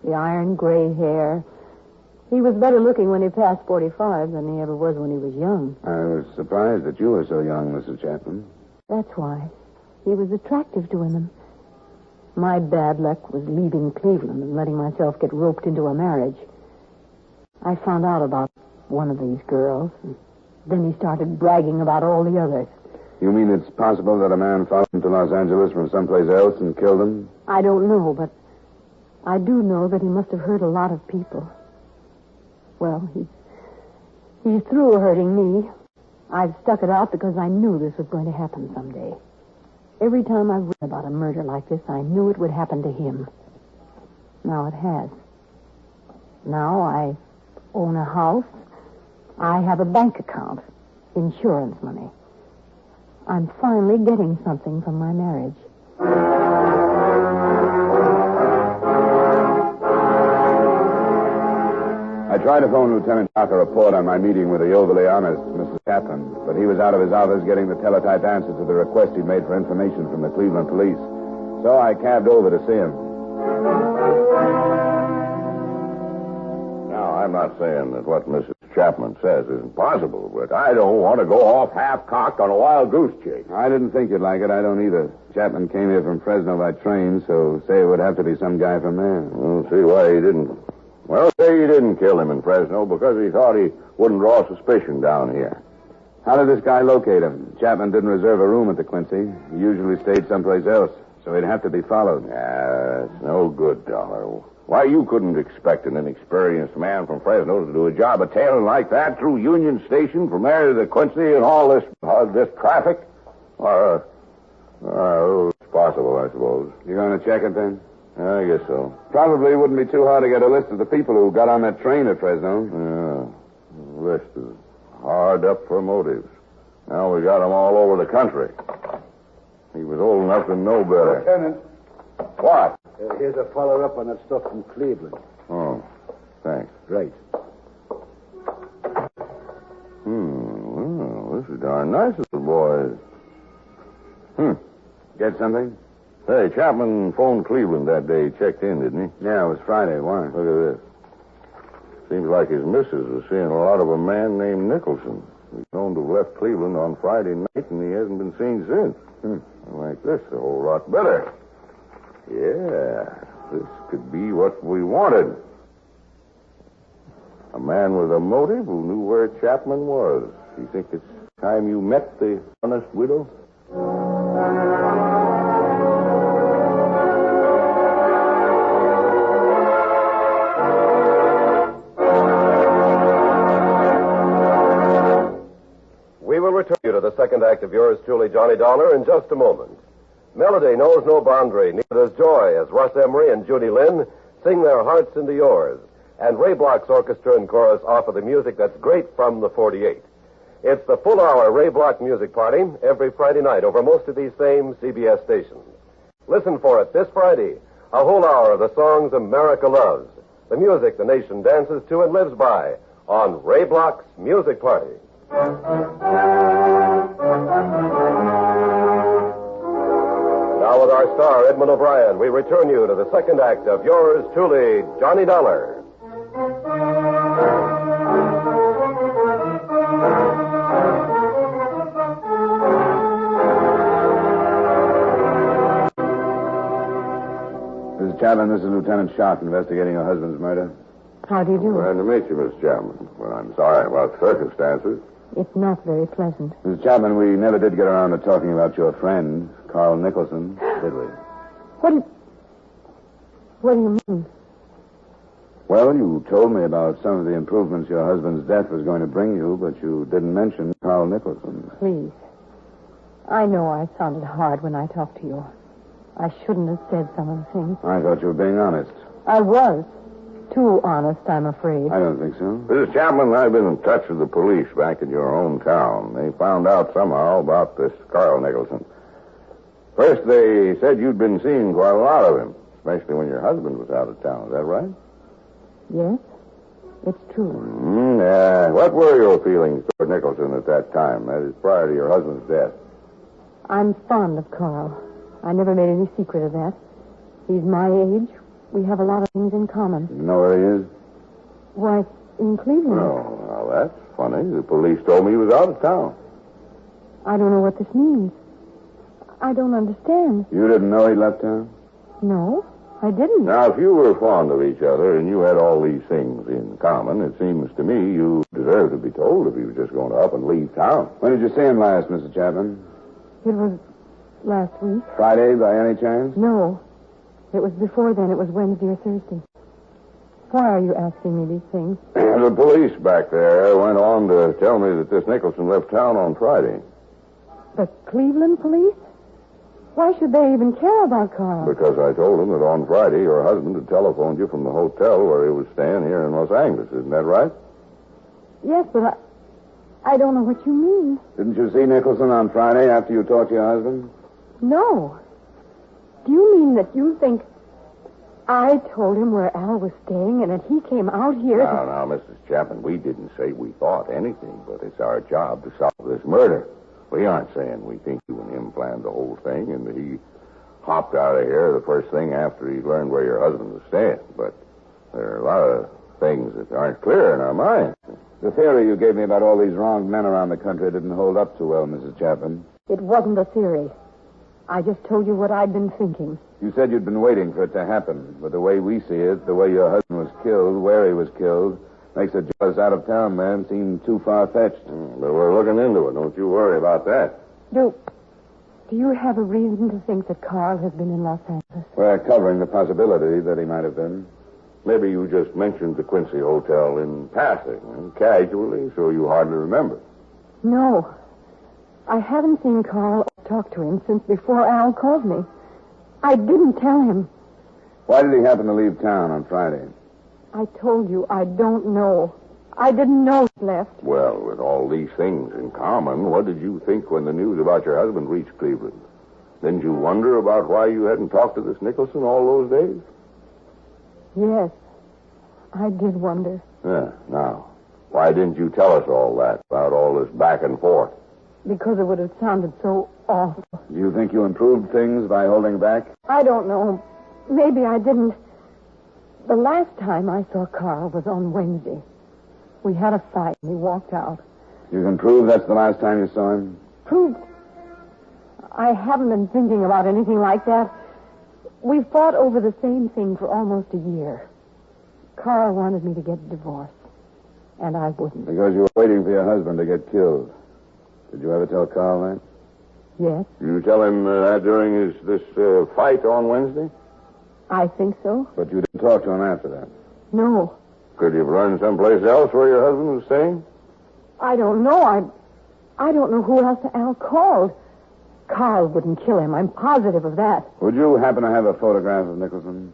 The iron gray hair. He was better looking when he passed 45 than he ever was when he was young.
I was surprised that you were so young, Mrs. Chapman.
That's why. He was attractive to women. My bad luck was leaving Cleveland and letting myself get roped into a marriage. I found out about one of these girls, and then he started bragging about all the others.
You mean it's possible that a man followed him to Los Angeles from someplace else and killed him?
I don't know, but I do know that he must have hurt a lot of people. Well, he's through hurting me. I've stuck it out because I knew this was going to happen someday. Every time I've read about a murder like this, I knew it would happen to him. Now it has. Now I own a house. I have a bank account. Insurance money. I'm finally getting something from my marriage.
I tried to phone Lieutenant Dock a report on my meeting with the overly honest Mrs. Chapman, but he was out of his office getting the teletype answer to the request he'd made for information from the Cleveland police. So I cabbed over to see him.
Now, I'm not saying that what Mrs. Chapman says isn't possible, but I don't want to go off half-cocked on a wild goose chase.
I didn't think you'd like it. I don't either. Chapman came here from Fresno by train, so say it would have to be some guy from there.
We'll see why he didn't. Well, say he didn't kill him in Fresno because he thought he wouldn't draw suspicion down here.
How did this guy locate him? Chapman didn't reserve a room at the Quincy. He usually stayed someplace else, so he'd have to be followed.
It's no good, Dollar. Why, you couldn't expect an inexperienced man from Fresno to do a job of tailing like that through Union Station from there to the Quincy and all this traffic? It's possible, I suppose.
You going to check it then?
I guess so.
Probably wouldn't be too hard to get a list of the people who got on that train at Fresno.
Yeah. The list is hard up for motives. Now we got them all over the country. He was old enough to know better.
Lieutenant.
What?
Here's a follow-up on that stuff from Cleveland.
Oh, thanks.
Great.
Well, this is darn nice of the boys.
Get something?
Hey, Chapman phoned Cleveland that day. He checked in, didn't he?
Yeah, it was Friday. Why?
Look at this. Seems like his missus was seeing a lot of a man named Nicholson. He's known to have left Cleveland on Friday night, and he hasn't been seen since. I like this a whole lot better. Yeah, this could be what we wanted. A man with a motive who knew where Chapman was. You think it's time you met the honest widow?
We will return you to the second act of yours truly, Johnny Dollar, in just a moment. Melody knows no boundary, neither does joy, as Russ Emery and Judy Lynn sing their hearts into yours, and Ray Block's orchestra and chorus offer the music that's great from the 48.
It's the full-hour Ray Block music party every Friday night over most of these same CBS stations. Listen for it this Friday, a whole hour of the songs America loves, the music the nation dances to and lives by, on Ray Block's Music Party. Now with our star, Edmund O'Brien, we return you to the second act of yours truly, Johnny Dollar.
Mrs. Chapman, this is Lieutenant Sharp investigating your husband's murder.
How do you do?
Glad to meet you, Miss Chapman. Well, I'm sorry about the circumstances.
It's not very pleasant.
Mrs. Chapman, we never did get around to talking about your friend, Carl Nicholson, did we?
What do you mean?
Well, you told me about some of the improvements your husband's death was going to bring you, but you didn't mention Carl Nicholson.
Please. I know I sounded hard when I talked to you. I shouldn't have said some of the things.
I thought you were being honest.
I was. Too honest, I'm afraid.
I don't think so.
Mrs. Chapman, I've been in touch with the police back in your hometown. They found out somehow about this Carl Nicholson. First, they said you'd been seeing quite a lot of him, especially when your husband was out of town. Is that right?
Yes, it's true.
What were your feelings toward Nicholson at that time? That is, prior to your husband's death.
I'm fond of Carl. I never made any secret of that. He's my age. We have a lot of things in common.
You know where he is?
Why, in Cleveland.
Oh, well, that's funny. The police told me he was out of town.
I don't know what this means. I don't understand.
You didn't know he left town?
No, I didn't.
Now, if you were fond of each other and you had all these things in common, it seems to me you deserve to be told if he was just going to up and leave town.
When did you see him last, Mrs. Chapman?
It was last week.
Friday, by any chance?
No. It was before then. It was Wednesday or Thursday. Why are you asking me these things?
The police back there went on to tell me that this Nicholson left town on Friday.
The Cleveland police? Why should they even care about Carl?
Because I told them that on Friday your husband had telephoned you from the hotel where he was staying here in Los Angeles. Isn't that right?
Yes, but I don't know what you mean.
Didn't you see Nicholson on Friday after you talked to your husband?
No. Do you mean that you think I told him where Al was staying and that he came out here
Now, Mrs. Chapman, we didn't say we thought anything, but it's our job to solve this murder. We aren't saying we think you and him planned the whole thing and that he hopped out of here the first thing after he learned where your husband was staying. But there are a lot of things that aren't clear in our minds.
The theory you gave me about all these wronged men around the country didn't hold up too well, Mrs. Chapman.
It wasn't a theory. I just told you what I'd been thinking.
You said you'd been waiting for it to happen, but the way we see it, the way your husband was killed, where he was killed, makes a jealous out-of-town man seem too far-fetched.
But we're looking into it. Don't you worry about that.
Do you have a reason to think that Carl has been in Los Angeles?
We're covering the possibility that he might have been.
Maybe you just mentioned the Quincy Hotel in passing, casually, so you hardly remember.
No. I haven't seen Carl or talked to him since before Al called me. I didn't tell him.
Why did he happen to leave town on Friday?
I told you I don't know. I didn't know he left.
Well, with all these things in common, what did you think when the news about your husband reached Cleveland? Didn't you wonder about why you hadn't talked to this Nicholson all those days?
Yes, I did wonder.
Yeah, now, why didn't you tell us all that, about all this back and forth?
Because it would have sounded so awful.
Do you think you improved things by holding back?
I don't know. Maybe I didn't. The last time I saw Carl was on Wednesday. We had a fight and he walked out.
You can prove that's the last time you saw him?
Prove? I haven't been thinking about anything like that. We fought over the same thing for almost a year. Carl wanted me to get a divorce, and I wouldn't.
Because you were waiting for your husband to get killed. Did you ever tell Carl that?
Yes.
You tell him that during this fight on Wednesday?
I think so.
But you didn't talk to him after that?
No.
Could you have learned someplace else where your husband was staying?
I don't know. I don't know who else Al called. Carl wouldn't kill him. I'm positive of that.
Would you happen to have a photograph of Nicholson?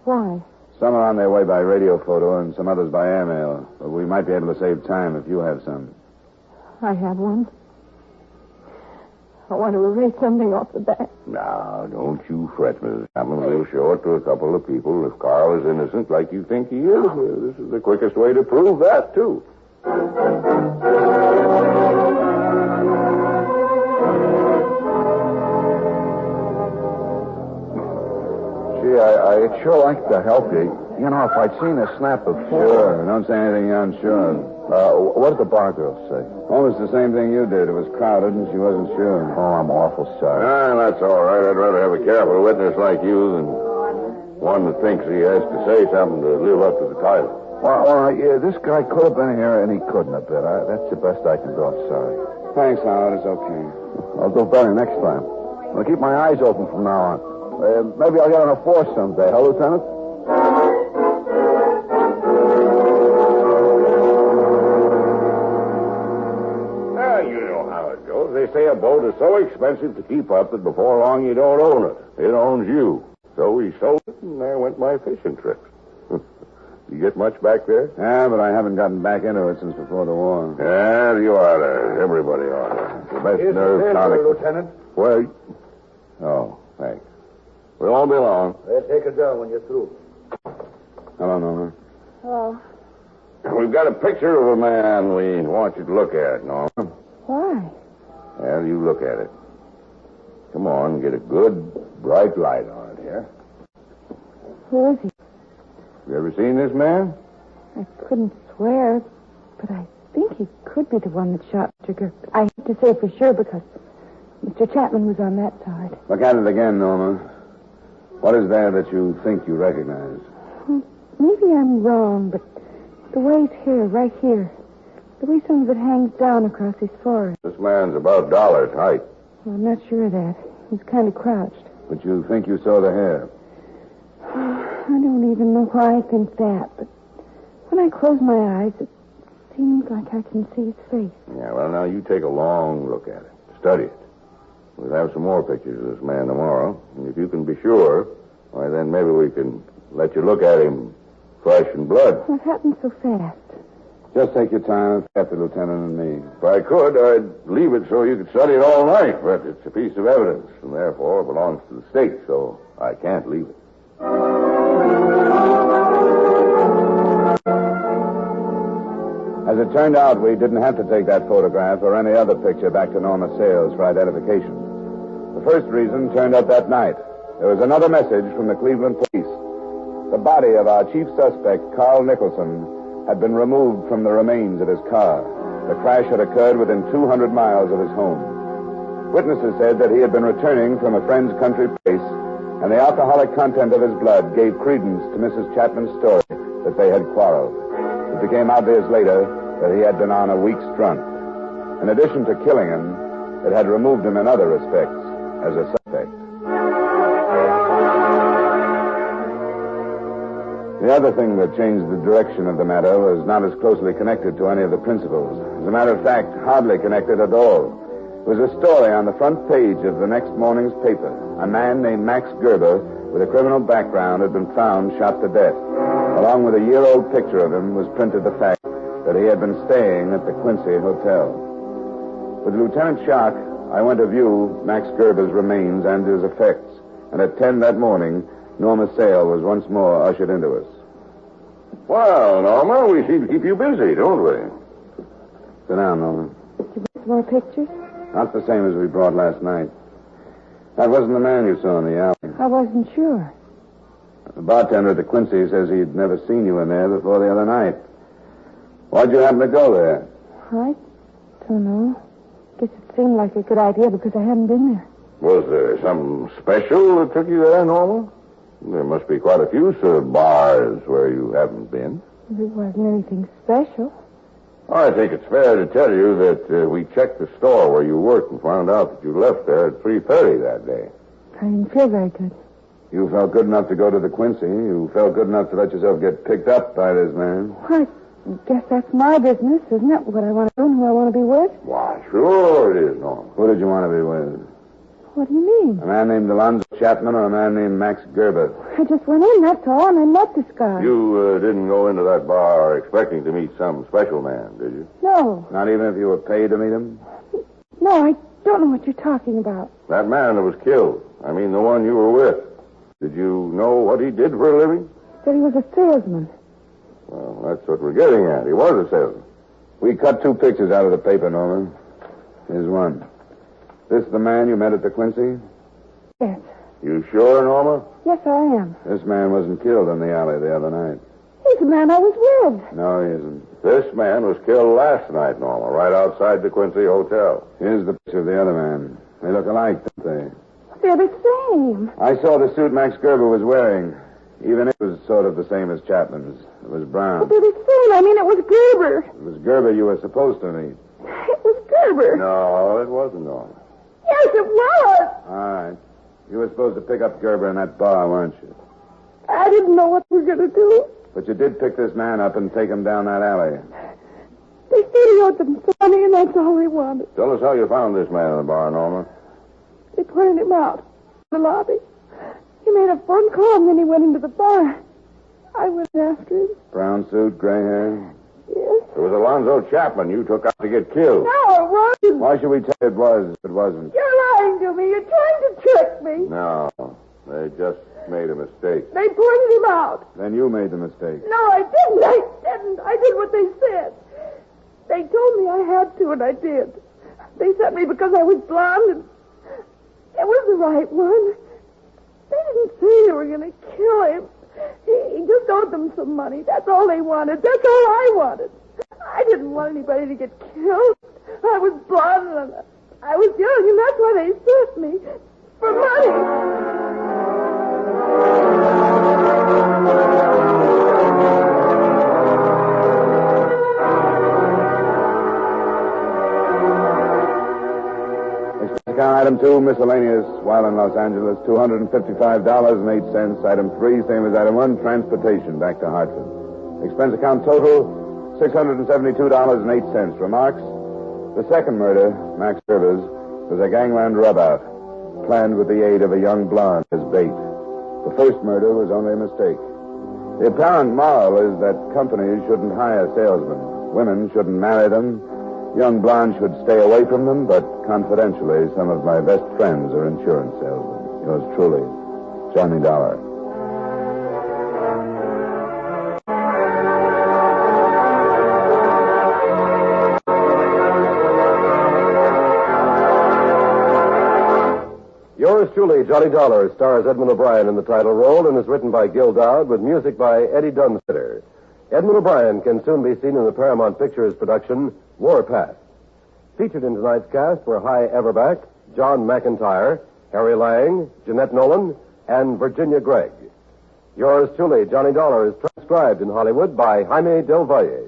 Why?
Some are on their way by radio photo and some others by airmail. But we might be able to save time if you have some.
I have one. I want to erase something off the back.
Now, don't you fret, Mrs. Chapman. We'll show it to a couple of people. If Carl is innocent like you think he is, this is the quickest way to prove that, too.
Gee, I'd sure like to help you. You know, if I'd seen a snap before...
Sure, don't say anything you're unsure.
What did the bar girl say?
Almost the same thing you did. It was crowded and she wasn't sure.
Oh, I'm awful sorry.
That's all right. I'd rather have a careful witness like you than one that thinks he has to say something to live up to the title.
Well, yeah, this guy could have been here and he couldn't have been. That's the best I can do. I'm sorry.
Thanks, Howard. It's okay.
I'll do better next time. I'll keep my eyes open from now on. Maybe I'll get on a force someday, huh, Lieutenant?
You know how it goes. They say a boat is so expensive to keep up that before long you don't own it. It owns you. So we sold it, and there went my fishing trip. You get much back there?
Yeah, but I haven't gotten back into it since before the war.
Yeah, you ought to. Everybody ought to. The best
Here's
nerve
the
tonic.
Lieutenant.
Well, oh, thanks. We won't be long.
Take it down when you're through.
Hello, Norma.
Oh,
We've got a picture of a man we want you to look at, Norma.
why?
Well, you look at it. Come on, get a good, bright light on it here.
Who is he?
You ever seen this man?
I couldn't swear, but I think he could be the one that shot Trigger. I hate to say for sure because Mr. Chapman was on that side.
Look at it again, Norma. What is there that you think you recognize?
Maybe I'm wrong, but the way his hair, right here, the way some of it hangs down across his forehead.
This man's about Dollar's height.
Well, I'm not sure of that. He's kind of crouched.
But you think you saw the hair?
I don't even know why I think that, but when I close my eyes, it seems like I can see his face.
Yeah, well, now you take a long look at it. Study it. We'll have some more pictures of this man tomorrow. And if you can be sure, why, then maybe we can let you look at him flesh and blood.
What happened so fast?
Just take your time after Lieutenant and me.
If I could, I'd leave it so you could study it all night, but it's a piece of evidence, and therefore it belongs to the state, so I can't leave it.
As it turned out, we didn't have to take that photograph or any other picture back to Norma Sales for identification. The first reason turned up that night. There was another message from the Cleveland police. The body of our chief suspect, Carl Nicholson, had been removed from the remains of his car. The crash had occurred within 200 miles of his home. Witnesses said that he had been returning from a friend's country place, and the alcoholic content of his blood gave credence to Mrs. Chapman's story that they had quarreled. It became obvious later that he had been on a week's drunk. In addition to killing him, it had removed him in other respects as a suspect. The other thing that changed the direction of the matter was not as closely connected to any of the principals. As a matter of fact, hardly connected at all. It was a story on the front page of the next morning's paper. A man named Max Gerber, with a criminal background, had been found shot to death. Along with a year-old picture of him was printed the fact that he had been staying at the Quincy Hotel. With Lieutenant Shark, I went to view Max Gerber's remains and his effects, and at 10 that morning, Norma Sale was once more ushered into us.
Well, Norma, we seem to keep you busy, don't we?
Sit down, Norma.
Did you bring some more pictures?
Not the same as we brought last night. That wasn't the man you saw in the alley.
I wasn't sure.
The bartender at the Quincy says he'd never seen you in there before the other night. Why'd you happen to go there?
I don't know. Guess it seemed like a good idea because I hadn't been there.
Was there something special that took you there, Norma? There must be quite a few bars where you haven't been.
It wasn't anything special.
I think it's fair to tell you that we checked the store where you worked and found out that you left there at 3:30 that day.
I didn't feel very good.
You felt good enough to go to the Quincy. You felt good enough to let yourself get picked up by this man.
I guess that's my business, isn't it? What I want to do and who I want to be with.
Why, sure it is, Norma.
Who did you want to be with?
What do you mean?
A man named Alonzo Chapman or a man named Max Gerber.
I just went in, that's all, and I met this guy.
You didn't go into that bar expecting to meet some special man, did you?
No.
Not even if you were paid to meet him?
No, I don't know what you're talking about.
That man that was killed. I mean, the one you were with. Did you know what he did for a living?
Said he was a salesman.
Well, that's what we're getting at. He was a salesman.
We cut 2 pictures out of the paper, Norman. Here's one. This the man you met at the Quincy?
Yes.
You sure, Norma?
Yes, I am.
This man wasn't killed in the alley the other night.
He's the man I was with.
No, he isn't.
This man was killed last night, Norma, right outside the Quincy Hotel.
Here's the picture of the other man. They look alike, don't they?
They're the same.
I saw the suit Max Gerber was wearing. Even it was sort of the same as Chapman's. It was brown.
But they're the same. I mean, it was Gerber.
It was Gerber you were supposed to meet.
It was Gerber.
No, it wasn't, Norma.
Yes, it was.
All right. You were supposed to pick up Gerber in that bar, weren't you?
I didn't know what we were going to do.
But you did pick this man up and take him down that alley.
They said he owed them some money, and that's all they wanted.
Tell us how you found this man in the bar, Norma.
They pointed him out in the lobby. He made a phone call, and then he went into the bar. I went after him.
Brown suit, gray hair?
Yes.
It was Alonzo Chapman you took out to get killed.
No, it wasn't.
Why should we tell you it was if it wasn't?
You're lying to me. You're trying to trick me.
No, they just made a mistake.
They pointed him out.
Then you made the mistake.
No, I didn't. I didn't. I did what they said. They told me I had to, and I did. They sent me because I was blonde, and it was the right one. They didn't say they were going to kill him. He just owed them some money. That's all they wanted. That's all I wanted. I didn't want anybody to get killed. I was blonde, and I was young, and that's why they sent me. For money.
Account item 2, miscellaneous, while in Los Angeles, $255.08. Item 3, same as item 1, transportation back to Hartford. Expense account total, $672.08. Remarks, the second murder, Max Gerber's, was a gangland rub-out, planned with the aid of a young blonde as bait. The first murder was only a mistake. The apparent moral is that companies shouldn't hire salesmen. Women shouldn't marry them. Young blondes should stay away from them, but confidentially, some of my best friends are insurance salesmen. Yours truly, Johnny Dollar.
Yours truly, Johnny Dollar, stars Edmund O'Brien in the title role and is written by Gil Dowd with music by Eddie Dunsitter. Edmund O'Brien can soon be seen in the Paramount Pictures production Warpath. Featured in tonight's cast were Hy Everback, John McIntyre, Harry Lang, Jeanette Nolan, and Virginia Gregg. Yours truly, Johnny Dollar, is transcribed in Hollywood by Jaime Del Valle.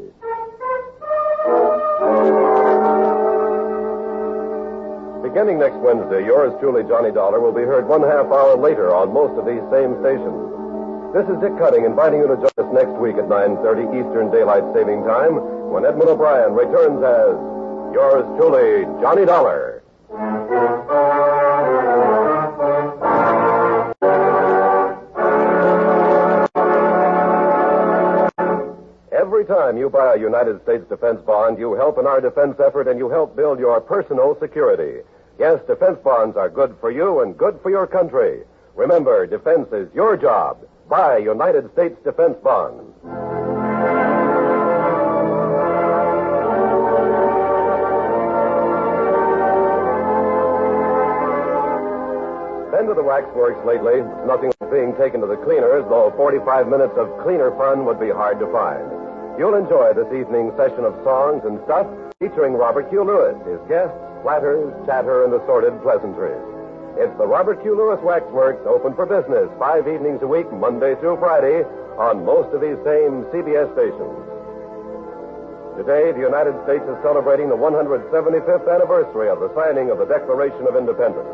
Beginning next Wednesday, yours truly, Johnny Dollar, will be heard 1/2 hour later on most of these same stations. This is Dick Cutting inviting you to join us next week at 9:30 Eastern Daylight Saving Time when Edmund O'Brien returns as yours truly, Johnny Dollar. Every time you buy a United States defense bond, you help in our defense effort and you help build your personal security. Yes, defense bonds are good for you and good for your country. Remember, defense is your job. Buy United States defense bonds. Been to the waxworks lately? Nothing like being taken to the cleaners, though 45 minutes of cleaner fun would be hard to find. You'll enjoy this evening's session of songs and stuff featuring Robert Q. Lewis, his guests, flatters, chatter, and assorted pleasantries. It's the Robert Q. Lewis Waxworks, open for business 5 evenings a week, Monday through Friday, on most of these same CBS stations. Today, the United States is celebrating the 175th anniversary of the signing of the Declaration of Independence.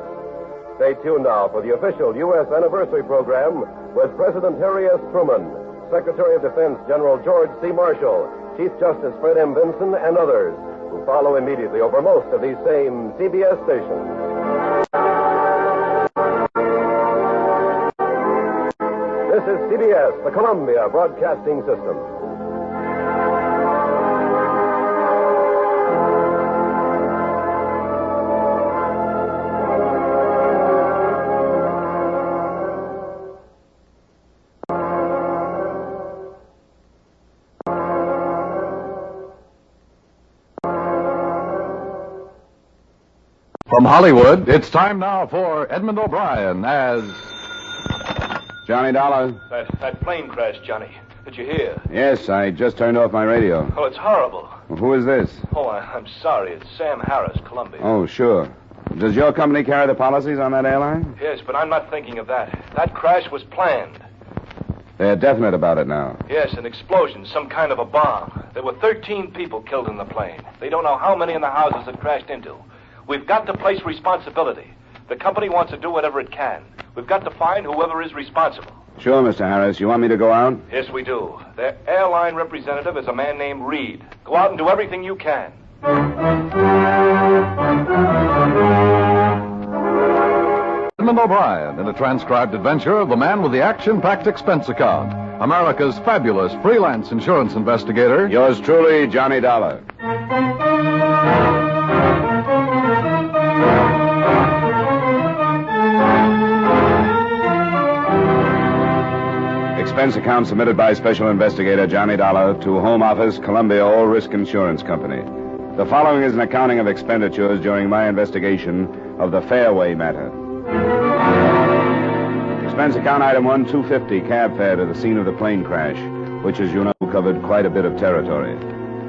Stay tuned now for the official U.S. anniversary program with President Harry S. Truman, Secretary of Defense General George C. Marshall, Chief Justice Fred M. Vinson, and others who follow immediately over most of these same CBS stations. CBS, the Columbia Broadcasting System.
From Hollywood, it's time now for Edmund O'Brien as...
Johnny Dollar?
That plane crash, Johnny. Did you hear?
Yes, I just turned off my radio.
Oh, it's horrible.
Well, who is this?
Oh, I'm sorry. It's Sam Harris, Columbia.
Oh, sure. Does your company carry the policies on that airline?
Yes, but I'm not thinking of that. That crash was planned.
They're definite about it now.
Yes, an explosion, some kind of a bomb. There were 13 people killed in the plane. They don't know how many in the houses it crashed into. We've got to place responsibility. The company wants to do whatever it can. We've got to find whoever is responsible.
Sure, Mr. Harris. You want me to go out?
Yes, we do. Their airline representative is a man named Reed. Go out and do everything you can.
Edmund O'Brien in a transcribed adventure of the man with the action-packed expense account. America's fabulous freelance insurance investigator.
Yours truly, Johnny Dollar. Expense account submitted by Special Investigator Johnny Dollar to Home Office, Columbia All Risk Insurance Company. The following is an accounting of expenditures during my investigation of the Fairway Matter. Expense account item 1, $250 cab fare to the scene of the plane crash, which, as you know, covered quite a bit of territory.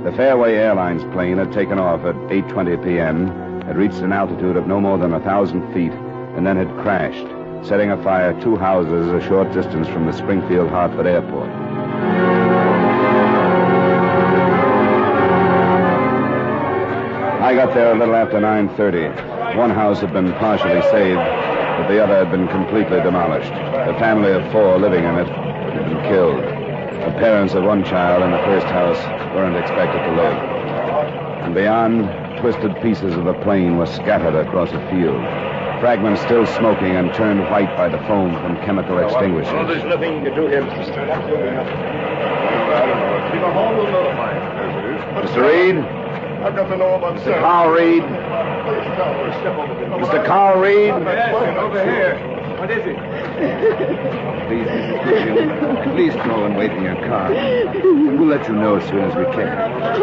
The Fairway Airlines plane had taken off at 8:20 p.m., had reached an altitude of no more than 1,000 feet, and then had crashed, setting afire 2 houses a short distance from the Springfield-Hartford Airport. I got there a little after 9:30. One house had been partially saved, but the other had been completely demolished. The family of 4 living in it had been killed. The parents of one child in the first house weren't expected to live. And beyond, twisted pieces of the plane were scattered across a field. Fragments still smoking and turned white by the foam from chemical extinguishers.
Well, there's nothing to do here, Mr. Stanley. If I'm home, we'll notify him.
Mr. Reed?
I've got to know about
Mr. Carl Reed? Mr. Carl Reed?
Yes, over here. What is it?
Please, Mrs. Goodhill, please call and wait in your car. We'll let you know as soon as we can.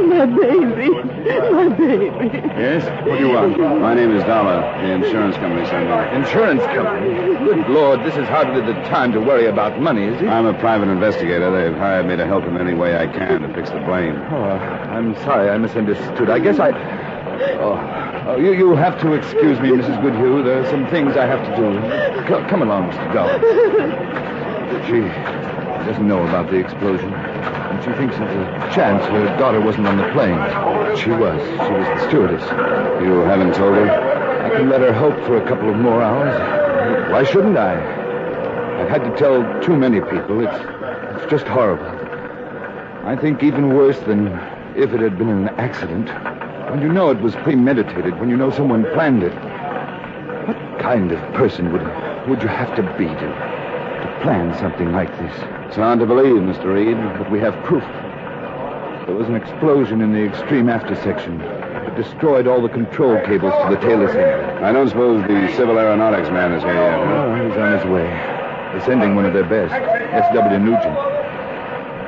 My baby. My baby.
Yes? What do you want? My name is Dollar. The insurance company sent me.
Insurance company? Good Lord, this is hardly the time to worry about money, is it?
I'm a private investigator. They've hired me to help them any way I can to fix the plane.
Oh, I'm sorry. I misunderstood. I guess I... you'll have to excuse me, Mrs. Goodhue. There are some things I have to do. Come along, Mr. Dollar. She doesn't know about the explosion. And she thinks there's a chance her daughter wasn't on the plane. She was. She was the stewardess.
You haven't told her?
I can let her hope for a couple of more hours. Why shouldn't I? I've had to tell too many people. It's just horrible. I think even worse than if it had been an accident. When you know it was premeditated, when you know someone planned it. What kind of person would you have to be to plan something like this?
It's hard to believe, Mr. Reed.
But we have proof. There was an explosion in the extreme after section. It destroyed all the control cables to the tail assembly.
I don't suppose the civil aeronautics man is here yet, huh?
Oh, he's on his way. They're sending one of their best, S.W. Nugent.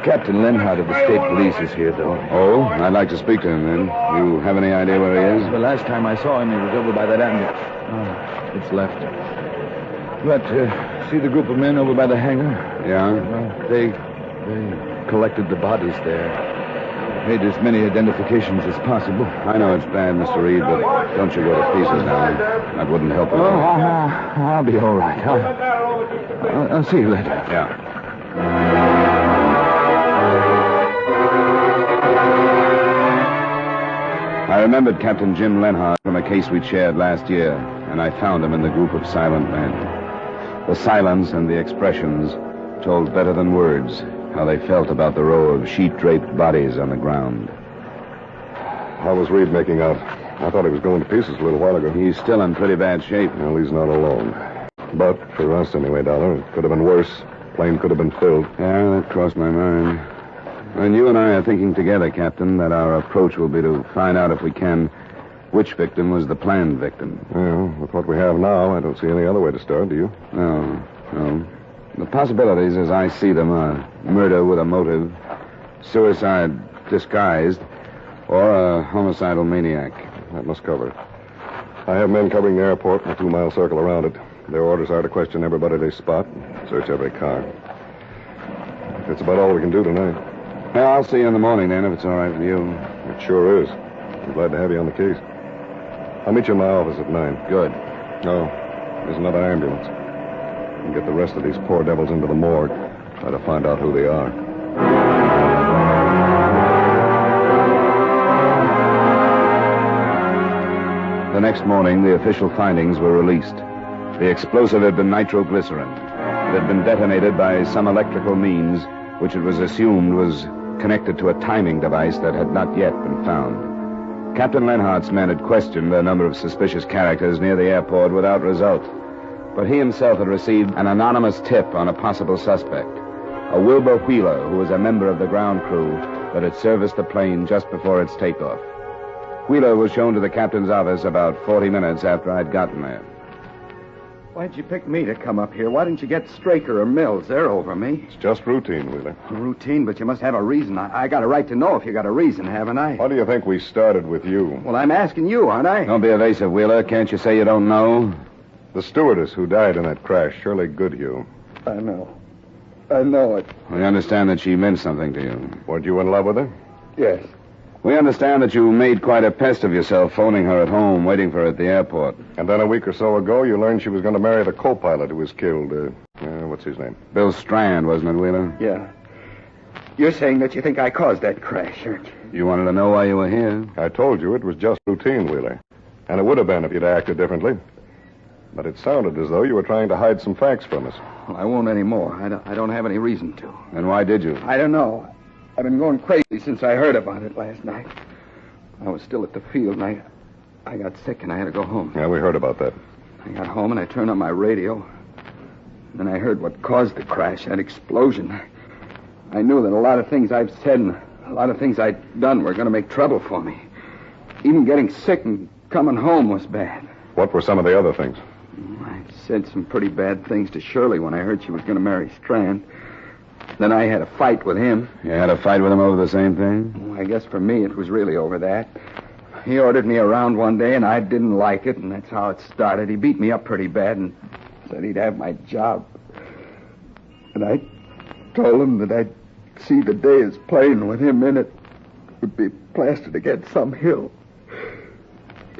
Captain Lenhart of the state police is here, though.
Oh? I'd like to speak to him, then. You have any idea where he is?
The last time I saw him, he was over by that ambulance. Oh, it's left. But, see the group of men over by the hangar?
Yeah?
Well, they collected the bodies there. Made as many identifications as possible.
I know it's bad, Mr. Reed, but don't you go to pieces now. That wouldn't help at all.
I'll be all right. I'll see you later.
Yeah. I remembered Captain Jim Lenhart from a case we'd shared last year, and I found him in the group of silent men. The silence and the expressions told better than words how they felt about the row of sheet-draped bodies on the ground.
How was Reed making out? I thought he was going to pieces a little while ago.
He's still in pretty bad shape.
Well, he's not alone. But for us, anyway, Dollar, it could have been worse. plane could have been filled.
Yeah, that crossed my mind. And you and I are thinking together, Captain, that our approach will be to find out if we can which victim was the planned victim.
Well, with what we have now, I don't see any other way to start, do you?
No. The possibilities, as I see them, are murder with a motive, suicide disguised, or a homicidal maniac.
That must cover it. I have men covering the airport and a 2-mile circle around it. Their orders are to question everybody they spot, search every car. That's about all we can do tonight.
Well, I'll see you in the morning, then, if it's all right with you.
It sure is. I'm glad to have you on the case. I'll meet you in my office at 9.
Good.
Oh, there's another ambulance. And get the rest of these poor devils into the morgue. Try to find out who they are.
The next morning, the official findings were released. The explosive had been nitroglycerin. It had been detonated by some electrical means, which it was assumed was connected to a timing device that had not yet been found. Captain Lenhart's men had questioned a number of suspicious characters near the airport without result. But he himself had received an anonymous tip on a possible suspect, a Wilbur Wheeler, who was a member of the ground crew that had serviced the plane just before its takeoff. Wheeler was shown to the captain's office about 40 minutes after I'd gotten there.
Why'd you pick me to come up here? Why didn't you get Straker or Mills? They're over me.
It's just routine, Wheeler.
Routine, but you must have a reason. I got a right to know if you got a reason, haven't I?
Why do you think we started with you?
Well, I'm asking you, aren't I?
Don't be evasive, Wheeler. Can't you say you don't know?
The stewardess who died in that crash, Shirley Goodhue.
I know. I know it.
We understand that she meant something to you.
Weren't you in love with her?
Yes.
We understand that you made quite a pest of yourself phoning her at home, waiting for her at the airport.
And then a week or so ago, you learned she was going to marry the co-pilot who was killed. What's his name?
Bill Strand, wasn't it, Wheeler?
Yeah. You're saying that you think I caused that crash, aren't you?
You wanted to know why you were here?
I told you it was just routine, Wheeler. And it would have been if you'd acted differently. But it sounded as though you were trying to hide some facts from us.
Well, I won't anymore. I don't have any reason to.
Then why did you?
I don't know. I've been going crazy since I heard about it last night. I was still at the field, and I got sick, and I had to go home.
Yeah, we heard about that.
I got home, and I turned on my radio. Then I heard what caused the crash, that explosion. I knew that a lot of things I've said and a lot of things I'd done were going to make trouble for me. Even getting sick and coming home was bad.
What were some of the other things?
I said some pretty bad things to Shirley when I heard she was going to marry Strand. Then I had a fight with him.
You had a fight with him over the same thing?
Well, I guess for me it was really over that. He ordered me around one day, and I didn't like it, and that's how it started. He beat me up pretty bad and said he'd have my job. And I told him that I'd see the day his plane with him in it would be plastered against some hill.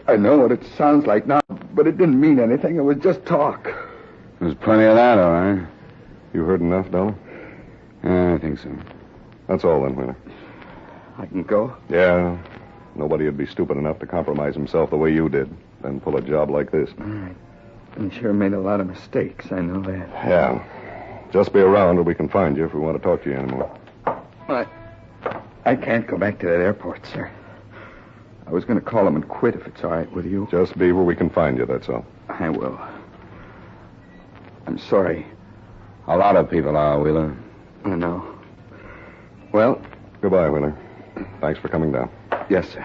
I know what it sounds like now, but it didn't mean anything. It was just talk.
There's plenty of that, all right.
You heard enough, Dollar?
I think so.
That's all then, Wheeler.
I can go?
Yeah. Nobody would be stupid enough to compromise himself the way you did, then pull a job like this.
All right. You sure made a lot of mistakes, I know that.
Yeah. Just be around where we can find you if we want to talk to you anymore.
I can't go back to that airport, sir. I was going to call him and quit if it's all right with you.
Just be where we can find you, that's all.
I will. I'm sorry.
A lot of people are, Wheeler.
I know. Well...
Goodbye, Wheeler. Thanks for coming down.
Yes, sir.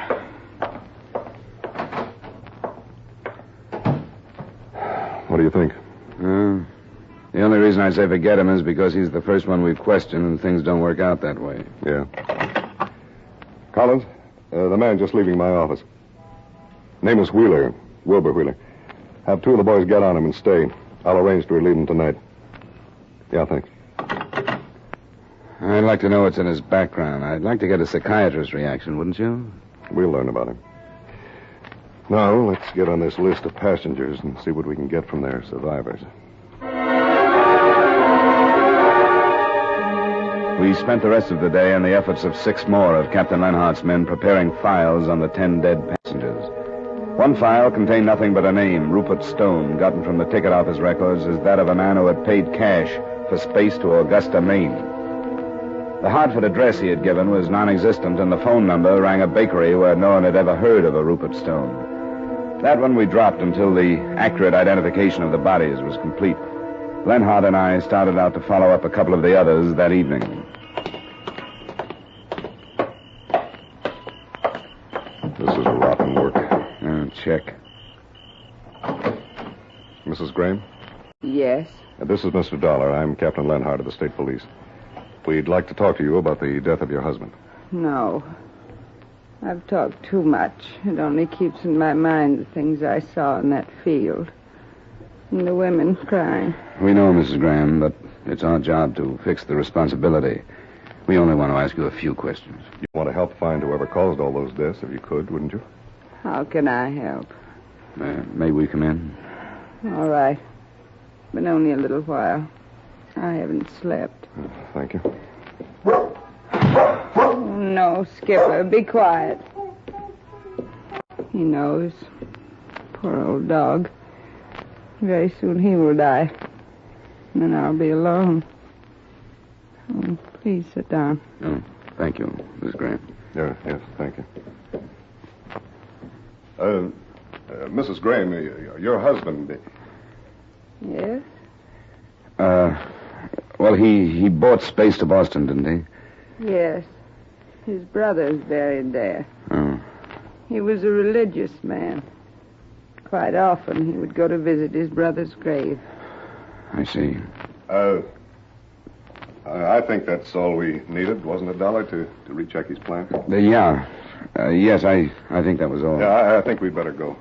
What do you think?
The only reason I say forget him is because he's the first one we've questioned, and things don't work out that way.
Yeah. Collins, the man just leaving my office. Name is Wheeler, Wilbur Wheeler. Have 2 of the boys get on him and stay. I'll arrange to relieve him tonight. Yeah, thanks.
I'd like to know what's in his background. I'd like to get a psychiatrist's reaction, wouldn't you?
We'll learn about him. Now, let's get on this list of passengers and see what we can get from their survivors.
We spent the rest of the day in the efforts of 6 more of Captain Lenhart's men preparing files on the 10 dead passengers. One file contained nothing but a name, Rupert Stone, gotten from the ticket office records as that of a man who had paid cash for space to Augusta, Maine. The Hartford address he had given was non-existent, and the phone number rang a bakery where no one had ever heard of a Rupert Stone. That one we dropped until the accurate identification of the bodies was complete. Lenhart and I started out to follow up a couple of the others that evening.
This is rotten work.
Check.
Mrs. Graham?
Yes?
This is Mr. Dollar. I'm Captain Lenhart of the State Police. We'd like to talk to you about the death of your husband.
No. I've talked too much. It only keeps in my mind the things I saw in that field. And the women crying.
We know, Mrs. Graham, but it's our job to fix the responsibility. We only want to ask you a few questions.
You want to help find whoever caused all those deaths, if you could, wouldn't you?
How can I help?
May we come in?
All right. But only a little while. I haven't slept.
Thank you.
Oh, no, Skipper, be quiet. He knows. Poor old dog. Very soon he will die. And then I'll be alone. Oh, please sit down.
Oh, thank you, Mrs. Graham.
Yes, thank you. Mrs. Graham, your husband...
Yes?
Well, he bought space to Boston, didn't he?
Yes. His brother's buried there.
Oh.
He was a religious man. Quite often he would go to visit his brother's grave.
I see.
I think that's all we needed, wasn't it, Dollar, to recheck his plan?
Yeah. Yes, I think that was all.
Yeah, I think we'd better go.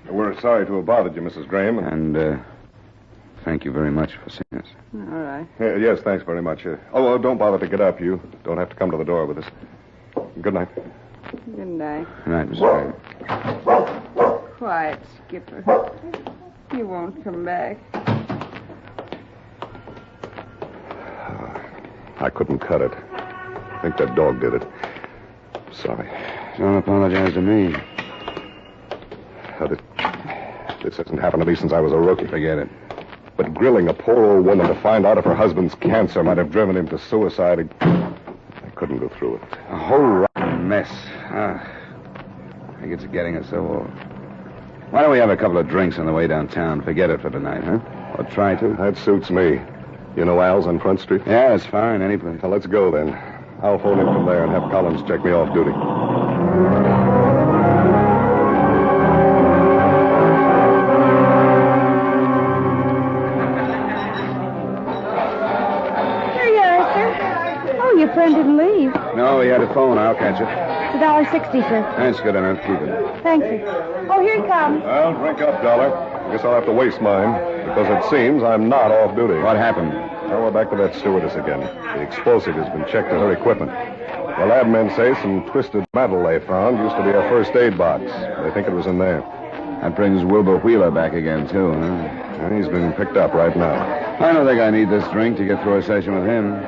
We're sorry to have bothered you, Mrs. Graham.
And, thank you very much for seeing us.
All right.
Yes, thanks very much. Don't bother to get up. You don't have to come to the door with us. Good night.
Good night.
Good night, Mrs. Graham.
Quiet, Skipper. He won't come back.
I couldn't cut it. I think that dog did it. Sorry.
Don't apologize to me.
This hasn't happened to me since I was a rookie.
Forget it.
But grilling a poor old woman to find out if her husband's cancer might have driven him to suicide, I couldn't go through it.
A whole rotten mess. I think it's getting us so old. Why don't we have a couple of drinks on the way downtown? Forget it for tonight, huh? Or try to?
That suits me. You know Al's on Front Street?
Yeah, it's fine. Any place.
Well, let's go, then. I'll phone in from there and have Collins check me off duty.
Here you are, sir. Oh, your friend didn't leave.
No, he had a phone. I'll catch it.
It's $1.60, sir.
That's good enough. Keep it.
Thank you. Oh, here he comes.
Well, drink up, Dollar. I guess I'll have to waste mine, because it seems I'm not off duty.
What happened?
Well, we're back to that stewardess again. The explosive has been checked to her equipment. The lab men say some twisted metal they found used to be a first aid box. They think it was in there.
That brings Wilbur Wheeler back again, too, huh?
And he's been picked up right now.
I don't think I need this drink to get through a session with him.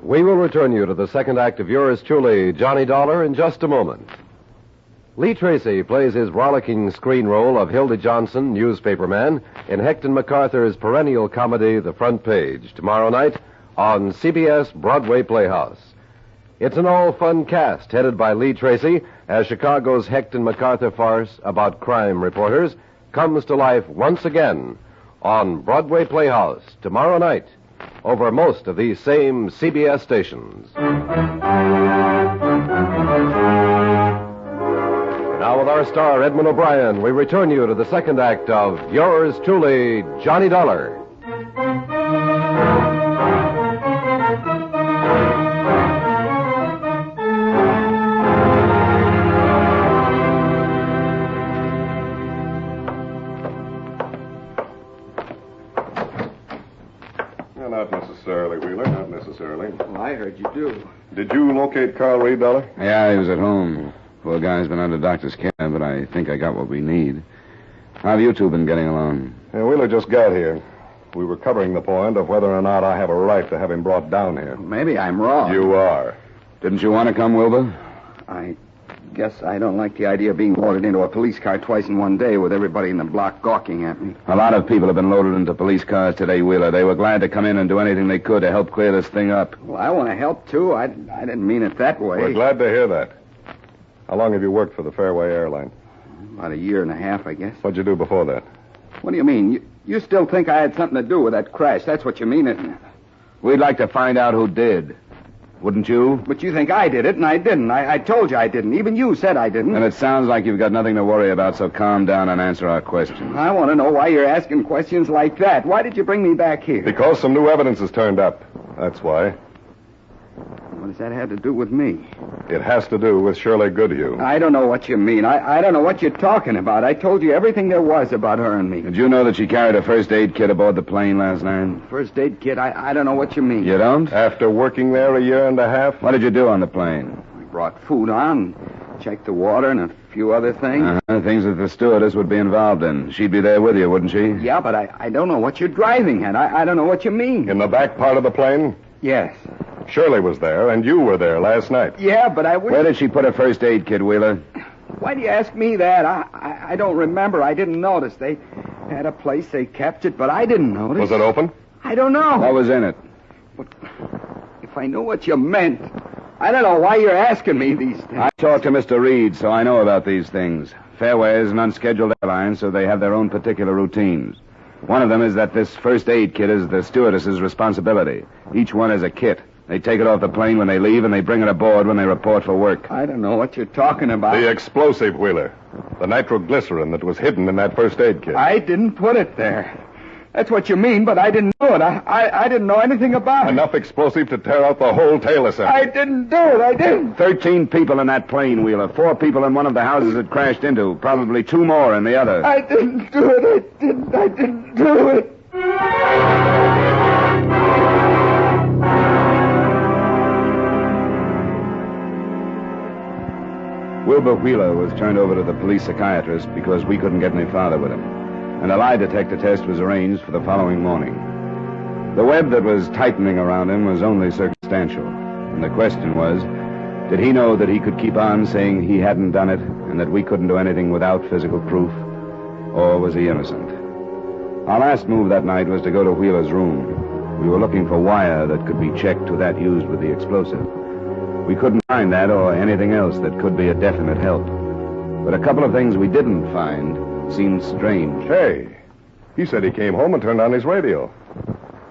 We will return you to the second act of yours truly, Johnny Dollar, in just a moment. Lee Tracy plays his rollicking screen role of Hilda Johnson, newspaperman, in Hector MacArthur's perennial comedy, The Front Page, tomorrow night on CBS Broadway Playhouse. It's an all-fun cast headed by Lee Tracy as Chicago's Hector MacArthur farce about crime reporters comes to life once again on Broadway Playhouse tomorrow night over most of these same CBS stations. Now with our star, Edmund O'Brien, we return you to the second act of yours truly, Johnny Dollar.
Not necessarily, Wheeler, not necessarily.
Well, I heard you do.
Did you locate Carl Reed, Dollar?
Yeah, he was at home. Poor guy's been under doctor's care, but I think I got what we need. How have you two been getting along?
Yeah, Wheeler just got here. We were covering the point of whether or not I have a right to have him brought down here.
Maybe I'm wrong.
You are.
Didn't you want to come, Wilbur?
I guess I don't like the idea of being loaded into a police car twice in one day with everybody in the block gawking at me.
A lot of people have been loaded into police cars today, Wheeler. They were glad to come in and do anything they could to help clear this thing up.
Well, I want to help, too. I didn't mean it that way.
We're glad to hear that. How long have you worked for the Fairway airline?
About a year and a half, I guess.
What'd you do before that?
What do you mean? You still think I had something to do with that crash? That's what you mean, isn't it?
We'd like to find out who did. Wouldn't you?
But you think I did it, and I didn't. I told you I didn't. Even you said I didn't.
And it sounds like you've got nothing to worry about, so calm down and answer our questions.
I want to know why you're asking questions like that. Why did you bring me back here?
Because some new evidence has turned up. That's why.
What does that have to do with me?
It has to do with Shirley Goodhue.
I don't know what you mean. I don't know what you're talking about. I told you everything there was about her and me.
Did you know that she carried a first aid kit aboard the plane last night?
First aid kit? I don't know what you mean.
You don't?
After working there a year and a half?
What did you do on the plane?
I brought food on, checked the water, and a few other things.
Things that the stewardess would be involved in. She'd be there with you, wouldn't she?
Yeah, but I don't know what you're driving at. I don't know what you mean.
In the back part of the plane?
Yes.
Shirley was there, and you were there last night.
Yeah, but I wish...
Where did she put her first aid kit, Wheeler?
Why do you ask me that? I don't remember. I didn't notice. They had a place. They kept it, but I didn't notice.
Was it open?
I don't know.
What was in it?
But if I knew what you meant, I don't know why you're asking me these things.
I talked to Mr. Reed, so I know about these things. Fairway is an unscheduled airline, so they have their own particular routines. One of them is that this first aid kit is the stewardess's responsibility. Each one is a kit. They take it off the plane when they leave, and they bring it aboard when they report for work.
I don't know what you're talking about.
The explosive, Wheeler. The nitroglycerin that was hidden in that first aid kit.
I didn't put it there. That's what you mean, but I didn't do it. I didn't know anything about it.
Enough explosive to tear out the whole tail assembly.
I didn't do it. I didn't.
13 people in that plane, Wheeler. 4 people in one of the houses it crashed into. Probably 2 more in the other.
I didn't do it. I didn't do it.
Wilbur Wheeler was turned over to the police psychiatrist because we couldn't get any farther with him. And a lie detector test was arranged for the following morning. The web that was tightening around him was only circumstantial. And the question was, did he know that he could keep on saying he hadn't done it and that we couldn't do anything without physical proof? Or was he innocent? Our last move that night was to go to Wheeler's room. We were looking for wire that could be checked to that used with the explosive. We couldn't find that or anything else that could be a definite help. But a couple of things we didn't find seemed strange.
Hey, he said he came home and turned on his radio.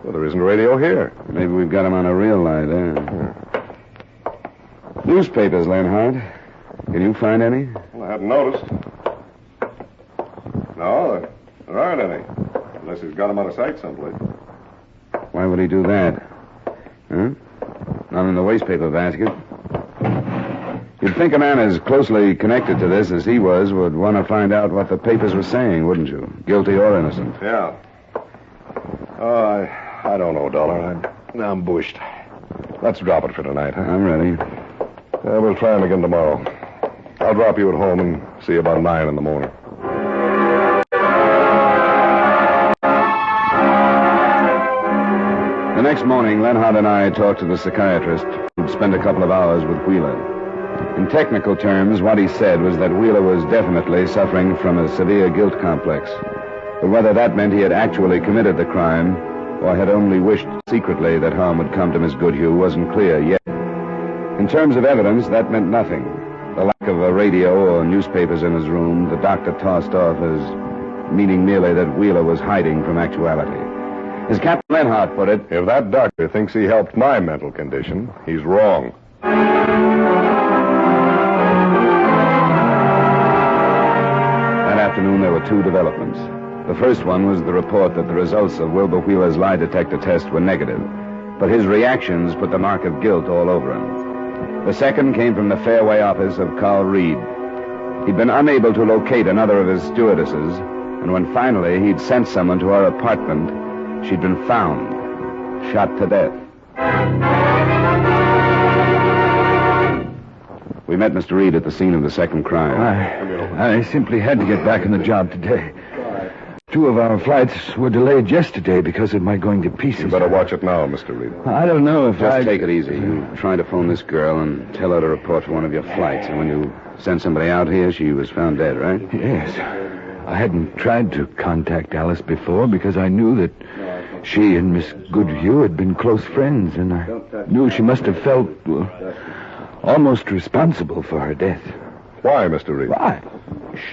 Well, there isn't a radio here.
Maybe we've got him on a real lie there. Newspapers, Lenhart. Can you find any?
Well, I hadn't noticed. No, there aren't any. Unless he's got them out of sight someplace.
Why would he do that? Huh? Not in the wastepaper basket. You'd think a man as closely connected to this as he was would want to find out what the papers were saying, wouldn't you? Guilty or innocent.
Yeah. Oh, I don't know, Dollar. I'm bushed. Let's drop it for tonight, huh?
I'm ready.
We'll try him again tomorrow. I'll drop you at home and see you about 9 in the morning.
The next morning, Lenhart and I talked to the psychiatrist who'd spent a couple of hours with Wheeler. In technical terms, what he said was that Wheeler was definitely suffering from a severe guilt complex. But whether that meant he had actually committed the crime or had only wished secretly that harm would come to Miss Goodhue wasn't clear yet. In terms of evidence, that meant nothing. The lack of a radio or newspapers in his room, the doctor tossed off as meaning merely that Wheeler was hiding from actuality. As Captain Lenhart put it,
if that doctor thinks he helped my mental condition, he's wrong.
That afternoon, there were 2 developments. The first one was the report that the results of Wilbur Wheeler's lie detector test were negative, but his reactions put the mark of guilt all over him. The second came from the Fairway office of Carl Reed. He'd been unable to locate another of his stewardesses, and when finally he'd sent someone to her apartment, she'd been found, shot to death. We met Mr. Reed at the scene of the second crime.
I simply had to get back on the job today. 2 of our flights were delayed yesterday because of my going to pieces.
You better watch it now, Mr. Reed.
I don't know if
Just take it easy. You try to phone this girl and tell her to report for one of your flights. And when you sent somebody out here. She was found dead, right?
Yes. I hadn't tried to contact Alice before because I knew that she and Miss Goodhue had been close friends, and I knew she must have felt almost responsible for her death.
Why, Mr. Reed?
Why?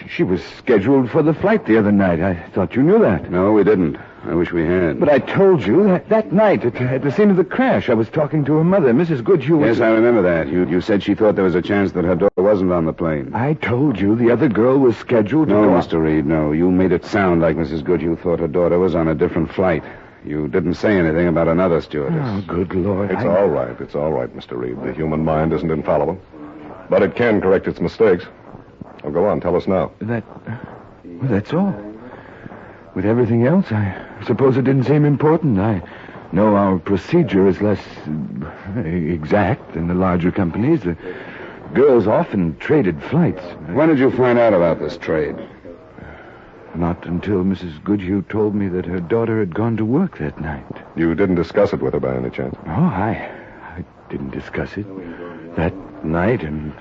She was scheduled for the flight the other night. I thought you knew that.
No, we didn't. I wish we had.
But I told you that night at the scene of the crash, I was talking to her mother, Mrs. Goodhue.
Yes, I remember that. You said she thought there was a chance that her daughter wasn't on the plane.
I told you the other girl was scheduled to
No,
go...
Mr. Reed, no. You made it sound like Mrs. Goodhue thought her daughter was on a different flight. You didn't say anything about another stewardess.
Oh, good Lord.
It's all right. It's all right, Mr. Reed. The human mind isn't infallible. But it can correct its mistakes. Well, go on. Tell us now.
That's all. With everything else, I suppose it didn't seem important. I know our procedure is less exact than the larger companies. The girls often traded flights.
When did you find out about this trade?
Not until Mrs. Goodhue told me that her daughter had gone to work that night.
You didn't discuss it with her by any chance?
Oh, I didn't discuss it that night, and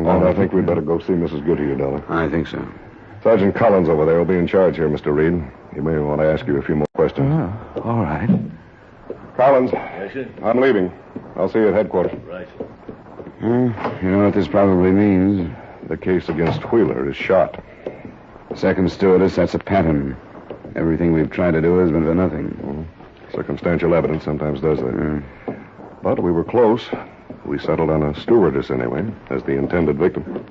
Well, I think we'd better go see Mrs. Goodhue, Dollar.
I think so.
Sergeant Collins over there will be in charge here, Mr. Reed. You may want to ask you a few more questions.
Oh, all right.
Collins,
Yes, sir.
I'm leaving. I'll see you at headquarters.
Right.
You know what this probably means?
The case against Wheeler is shot.
Second stewardess, that's a pattern. Everything we've tried to do has been for nothing.
Circumstantial evidence sometimes does that. But we were close. We settled on a stewardess anyway, as the intended victim.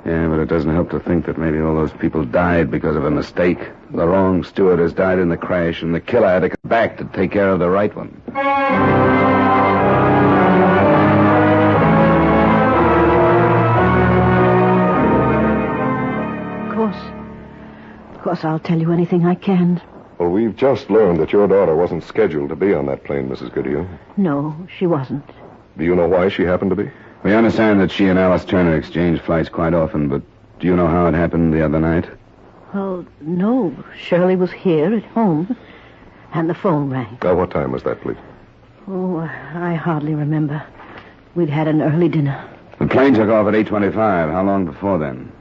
Yeah, but it doesn't help to think that maybe all those people died because of a mistake. The wrong stewardess died in the crash, and the killer had to come back to take care of the right one.
Of course, I'll tell you anything I can.
Well, we've just learned that your daughter wasn't scheduled to be on that plane, Mrs. Goodhue.
No, she wasn't.
Do you know why she happened to be?
We understand that she and Alice Turner exchange flights quite often, but do you know how it happened the other night?
Well, no. Shirley was here at home, and the phone rang.
What time was that, please?
Oh, I hardly remember. We'd had an early dinner.
The plane took off at 8:25. How long before then?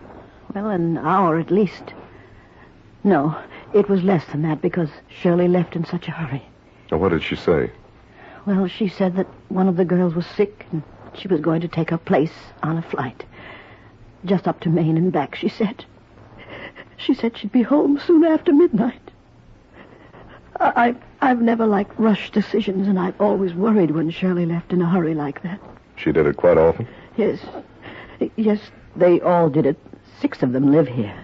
Well, an hour at least. No, it was less than that because Shirley left in such a hurry.
What did she say?
Well, she said that one of the girls was sick and she was going to take her place on a flight. Just up to Maine and back, she said. She said she'd be home soon after midnight. I've never liked rushed decisions, and I've always worried when Shirley left in a hurry like that.
She did it quite often?
Yes. Yes, they all did it. 6 of them live here,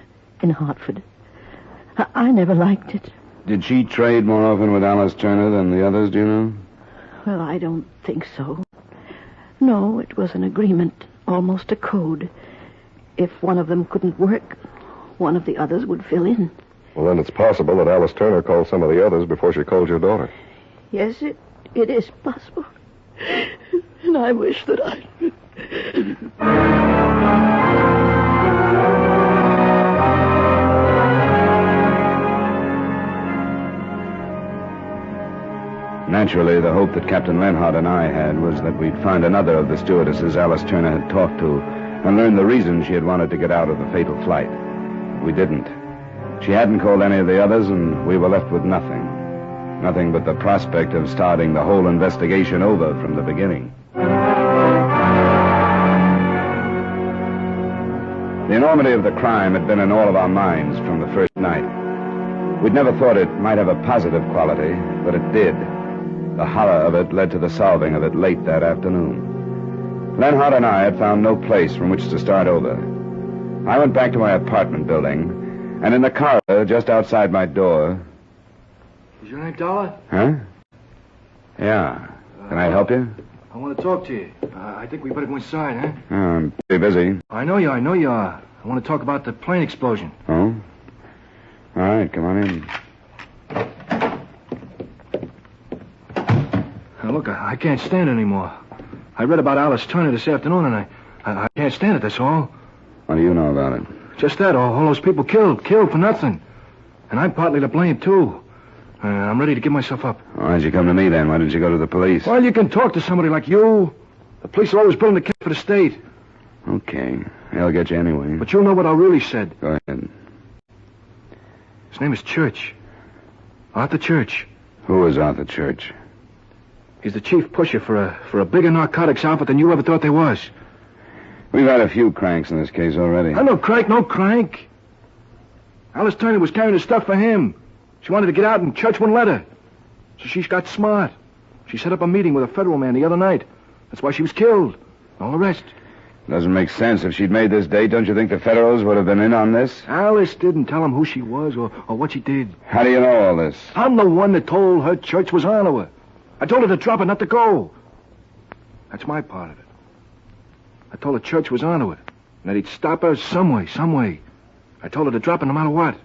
in Hartford. I never liked it.
Did she trade more often with Alice Turner than the others, do you know?
Well, I don't think so. No, it was an agreement, almost a code. If one of them couldn't work, one of the others would fill in.
Well, then it's possible that Alice Turner called some of the others before she called your daughter.
Yes, it is possible. And I wish that I...
Naturally, the hope that Captain Lenhart and I had was that we'd find another of the stewardesses Alice Turner had talked to and learn the reason she had wanted to get out of the fatal flight. We didn't. She hadn't called any of the others, and we were left with nothing. Nothing but the prospect of starting the whole investigation over from the beginning. The enormity of the crime had been in all of our minds from the first night. We'd never thought it might have a positive quality, but it did. The horror of it led to the solving of it late that afternoon. Lenhart and I had found no place from which to start over. I went back to my apartment building, and in the corridor just outside my door...
Is your name Dollar?
Huh? Yeah. Can I help you?
I want to talk to you. I think we better go inside, huh?
Oh, I'm pretty busy.
I know you are. I want to talk about the plane explosion.
Oh? All right, come on in.
Now, look, I can't stand it anymore. I read about Alice Turner this afternoon, and I can't stand it, that's all.
What do you know about it?
Just that, all those people killed for nothing. And I'm partly to blame, too. I'm ready to give myself up.
Why'd you come to me, then? Why didn't you go to the police?
Well, you can talk to somebody like you. The police are always pulling the case for the state.
Okay. I'll get you anyway.
But you'll know what I really said.
Go ahead.
His name is Church. Arthur Church.
Who is Arthur Church?
He's the chief pusher for a bigger narcotics outfit than you ever thought there was.
We've had a few cranks in this case already.
I'm no crank. Alice Turner was carrying the stuff for him. She wanted to get out and Church wouldn't let her. So she got smart. She set up a meeting with a federal man the other night. That's why she was killed. All the rest.
Doesn't make sense. If she'd made this date, don't you think the Federals would have been in on this?
Alice didn't tell him who she was or what she did.
How do you know all this?
I'm the one that told her Church was on to her. I told her to drop it, not to go. That's my part of it. I told her Church was on to it, and that he'd stop her some way. I told her to drop it no matter what.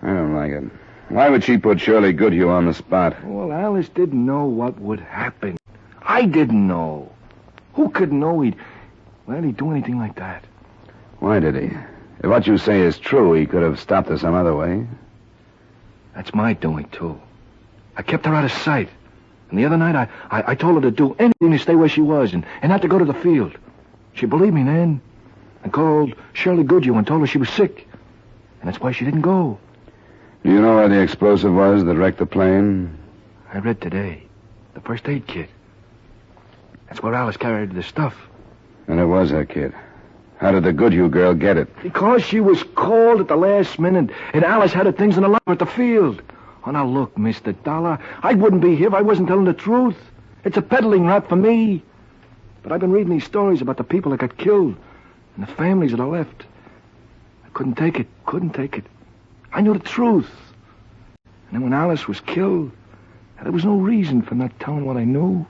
I don't like it. Why would she put Shirley Goodhue on the spot?
Well, Alice didn't know what would happen. I didn't know. Who could know he'd do anything like that?
Why did he? If what you say is true, he could have stopped her some other way.
That's my doing, too. I kept her out of sight. And the other night, I told her to do anything to stay where she was and not to go to the field. She believed me then. I called Shirley Goodhue and told her she was sick. And that's why she didn't go.
Do you know where the explosive was that wrecked the plane?
I read today. The first aid kit. That's where Alice carried the stuff.
And it was her kit. How did the Goodhue girl get it?
Because she was called at the last minute, and Alice had her things in the locker at the field. Oh, now look, Mr. Dollar, I wouldn't be here if I wasn't telling the truth. It's a peddling rap for me. But I've been reading these stories about the people that got killed and the families that are left. I couldn't take it. I knew the truth. And then when Alice was killed, there was no reason for not telling what I knew.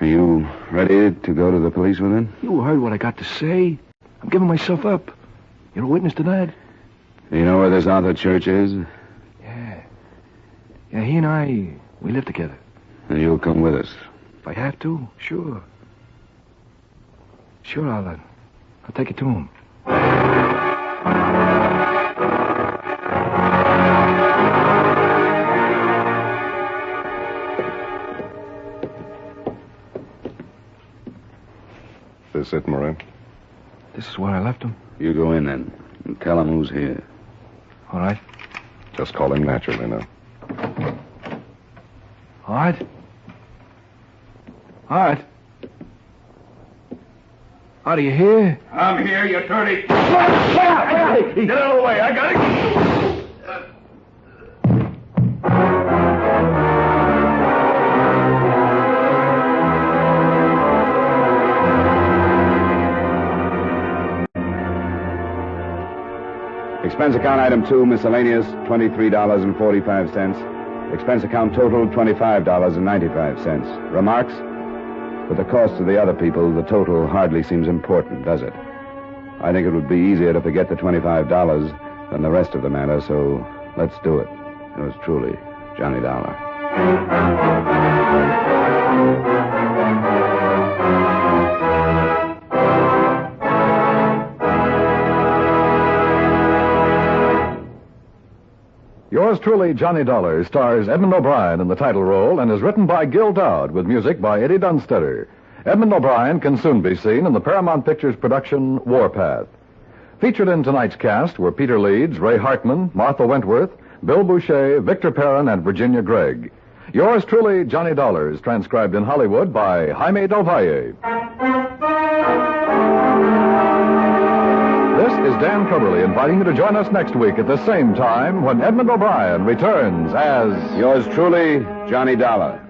Are you ready to go to the police with it?
You heard what I got to say. I'm giving myself up. You're a witness to that.
Do you know where this Arthur Church is?
Yeah, he and I, we live together.
Then you'll come with us.
If I have to, sure. Sure, I'll take it to him.
This it, Marie?
This is where I left him.
You go in then and tell him who's here.
All right.
Just call him naturally now.
All right. Art, are you here?
I'm here, you dirty... Get out of the way, I got it.
Expense account item 2, miscellaneous, $23.45. Expense account total, $25.95. Remarks? With the cost of the other people, the total hardly seems important, does it? I think it would be easier to forget the $25 than the rest of the matter, so let's do it. Yours truly, Johnny Dollar.
Yours truly, Johnny Dollar, stars Edmund O'Brien in the title role and is written by Gil Dowd with music by Eddie Dunstetter. Edmund O'Brien can soon be seen in the Paramount Pictures production Warpath. Featured in tonight's cast were Peter Leeds, Ray Hartman, Martha Wentworth, Bill Boucher, Victor Perrin, and Virginia Gregg. Yours truly, Johnny Dollar, is transcribed in Hollywood by Jaime Del Valle. This is Dan Coverly inviting you to join us next week at the same time when Edmund O'Brien returns as...
Yours truly, Johnny Dollar.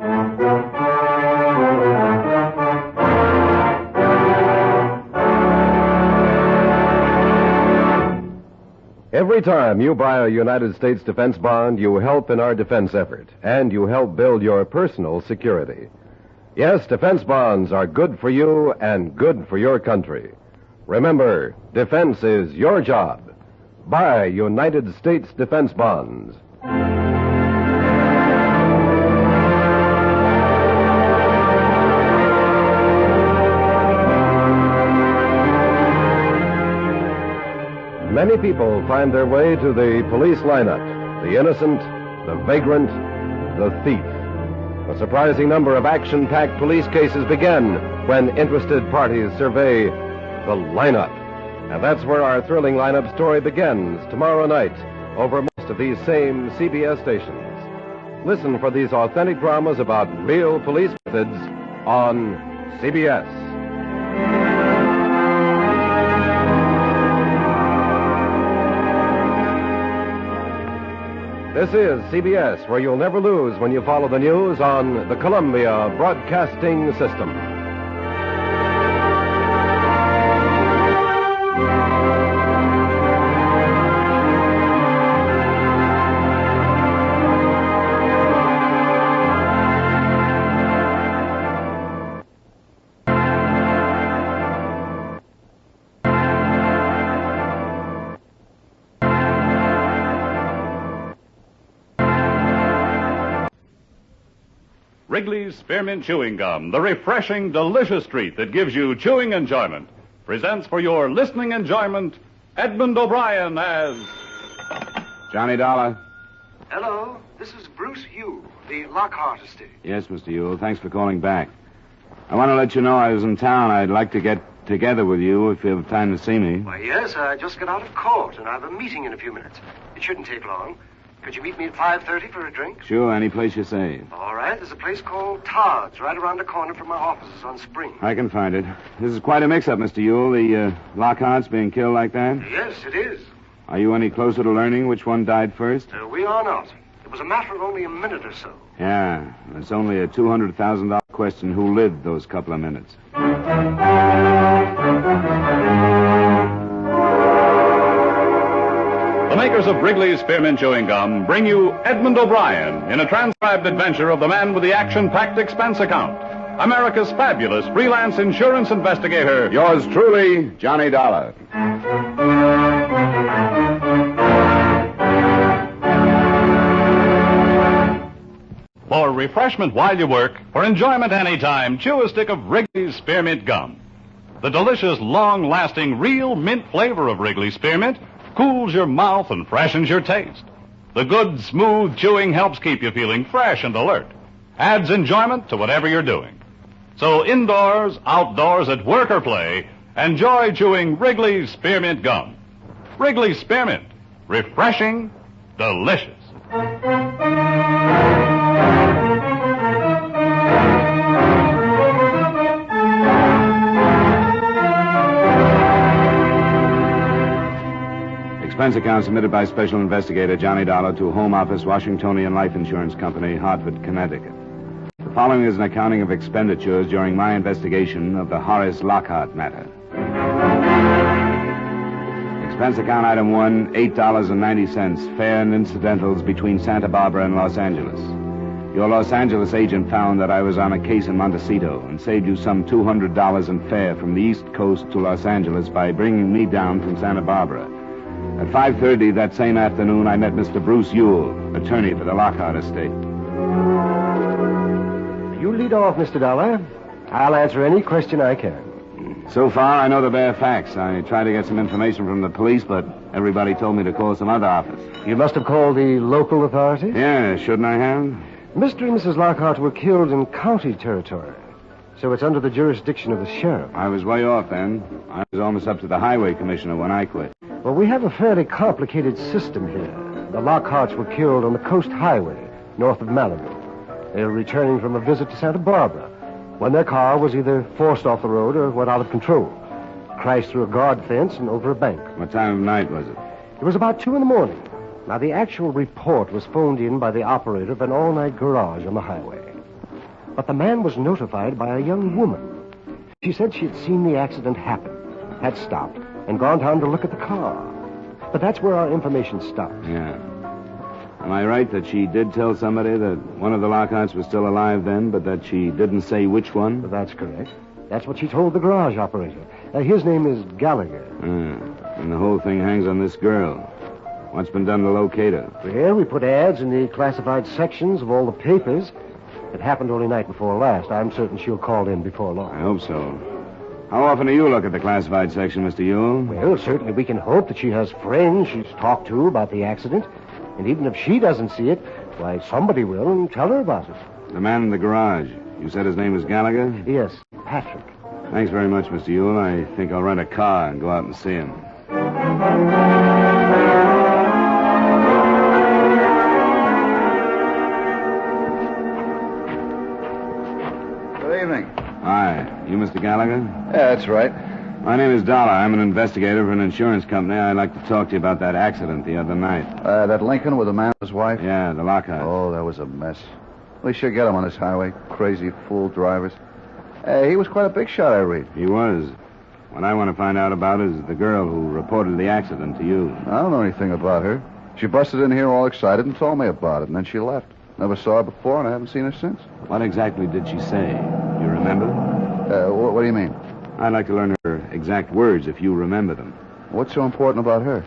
Every time you buy a United States defense bond, you help in our defense effort, and you help build your personal security. Yes, defense bonds are good for you and good for your country. Remember, defense is your job. Buy United States defense bonds. Many people find their way to the police lineup. The innocent, the vagrant, the thief. A surprising number of action-packed police cases begin when interested parties survey
The Lineup. And that's where our thrilling lineup story begins tomorrow night over most of these same CBS stations. Listen for these authentic dramas about real police methods on CBS. This is CBS, where you'll never lose when you follow the news on the Columbia Broadcasting System.
Wrigley's Spearmint Chewing Gum, the refreshing, delicious treat that gives you chewing enjoyment, presents for your listening enjoyment Edmund O'Brien as...
Johnny Dollar.
Hello, this is Bruce Yule, the Lockhart estate.
Yes, Mr. Yule. Thanks for calling back. I want to let you know I was in town. I'd like to get together with you if you have time to see me.
Why, yes, I just got out of court, and I have a meeting in a few minutes. It shouldn't take long. Could you meet me at 5:30 for a drink?
Sure, any place you say.
All right, there's a place called Todd's right around the corner from my offices on Spring.
I can find it. This is quite a mix-up, Mr. Yule. The Lockhart's being killed like that?
Yes, it is.
Are you any closer to learning which one died first?
We are not. It was a matter of only a minute or so.
Yeah, it's only a $200,000 question who lived those couple of minutes.
The makers of Wrigley's Spearmint Chewing Gum bring you Edmund O'Brien in a transcribed adventure of the man with the action-packed expense account, America's fabulous freelance insurance investigator.
Yours truly, Johnny Dollar.
For refreshment while you work, for enjoyment anytime, chew a stick of Wrigley's Spearmint Gum. The delicious, long-lasting, real mint flavor of Wrigley's Spearmint cools your mouth and freshens your taste. The good, smooth chewing helps keep you feeling fresh and alert. Adds enjoyment to whatever you're doing. So indoors, outdoors, at work or play, enjoy chewing Wrigley's Spearmint Gum. Wrigley's Spearmint. Refreshing, delicious.
Expense account submitted by Special Investigator Johnny Dollar to Home Office, Washingtonian Life Insurance Company, Hartford, Connecticut. The following is an accounting of expenditures during my investigation of the Horace Lockhart matter. Expense account item 1, $8.90, fare and incidentals between Santa Barbara and Los Angeles. Your Los Angeles agent found that I was on a case in Montecito and saved you some $200 in fare from the East Coast to Los Angeles by bringing me down from Santa Barbara. At 5:30 that same afternoon, I met Mr. Bruce Yule, attorney for the Lockhart estate.
You lead off, Mr. Dollar. I'll answer any question I can.
So far, I know the bare facts. I tried to get some information from the police, but everybody told me to call some other office.
You must have called the local authorities?
Yeah, shouldn't I have?
Mr. and Mrs. Lockhart were killed in county territory, so it's under the jurisdiction of the sheriff.
I was way off then. I was almost up to the highway commissioner when I quit.
Well, we have a fairly complicated system here. The Lockharts were killed on the Coast Highway, north of Malibu. They were returning from a visit to Santa Barbara when their car was either forced off the road or went out of control. Crashed through a guard fence and over a bank.
What time of night was it?
It was about 2 a.m. Now, the actual report was phoned in by the operator of an all-night garage on the highway. But the man was notified by a young woman. She said she had seen the accident happen, had stopped, and gone down to look at the car. But that's where our information stops.
Yeah. Am I right that she did tell somebody that one of the Lockharts was still alive then, but that she didn't say which one?
That's correct. That's what she told the garage operator. His name is Gallagher.
And the whole thing hangs on this girl. What's been done to locate her?
Well, we put ads in the classified sections of all the papers. It happened only night before last. I'm certain she'll call in before long.
I hope so. How often do you look at the classified section, Mr. Yule?
Well, certainly we can hope that she has friends she's talked to about the accident. And even if she doesn't see it, why, somebody will and tell her about it.
The man in the garage. You said his name was Gallagher?
Yes, Patrick.
Thanks very much, Mr. Ewell. I think I'll rent a car and go out and see him.
Good evening.
Hi. You Mr. Gallagher?
Yeah, that's right.
My name is Dollar. I'm an investigator for an insurance company. I'd like to talk to you about that accident the other night.
That Lincoln with the man and his wife?
Yeah, the Lockhart.
Oh, that was a mess. We should get him on this highway. Crazy fool drivers. He was quite a big shot, I read.
He was. What I want to find out about is the girl who reported the accident to you.
I don't know anything about her. She busted in here all excited and told me about it, and then she left. Never saw her before, and I haven't seen her since.
What exactly did she say? You remember?
What do you mean?
I'd like to learn her exact words if you remember them.
What's so important about her?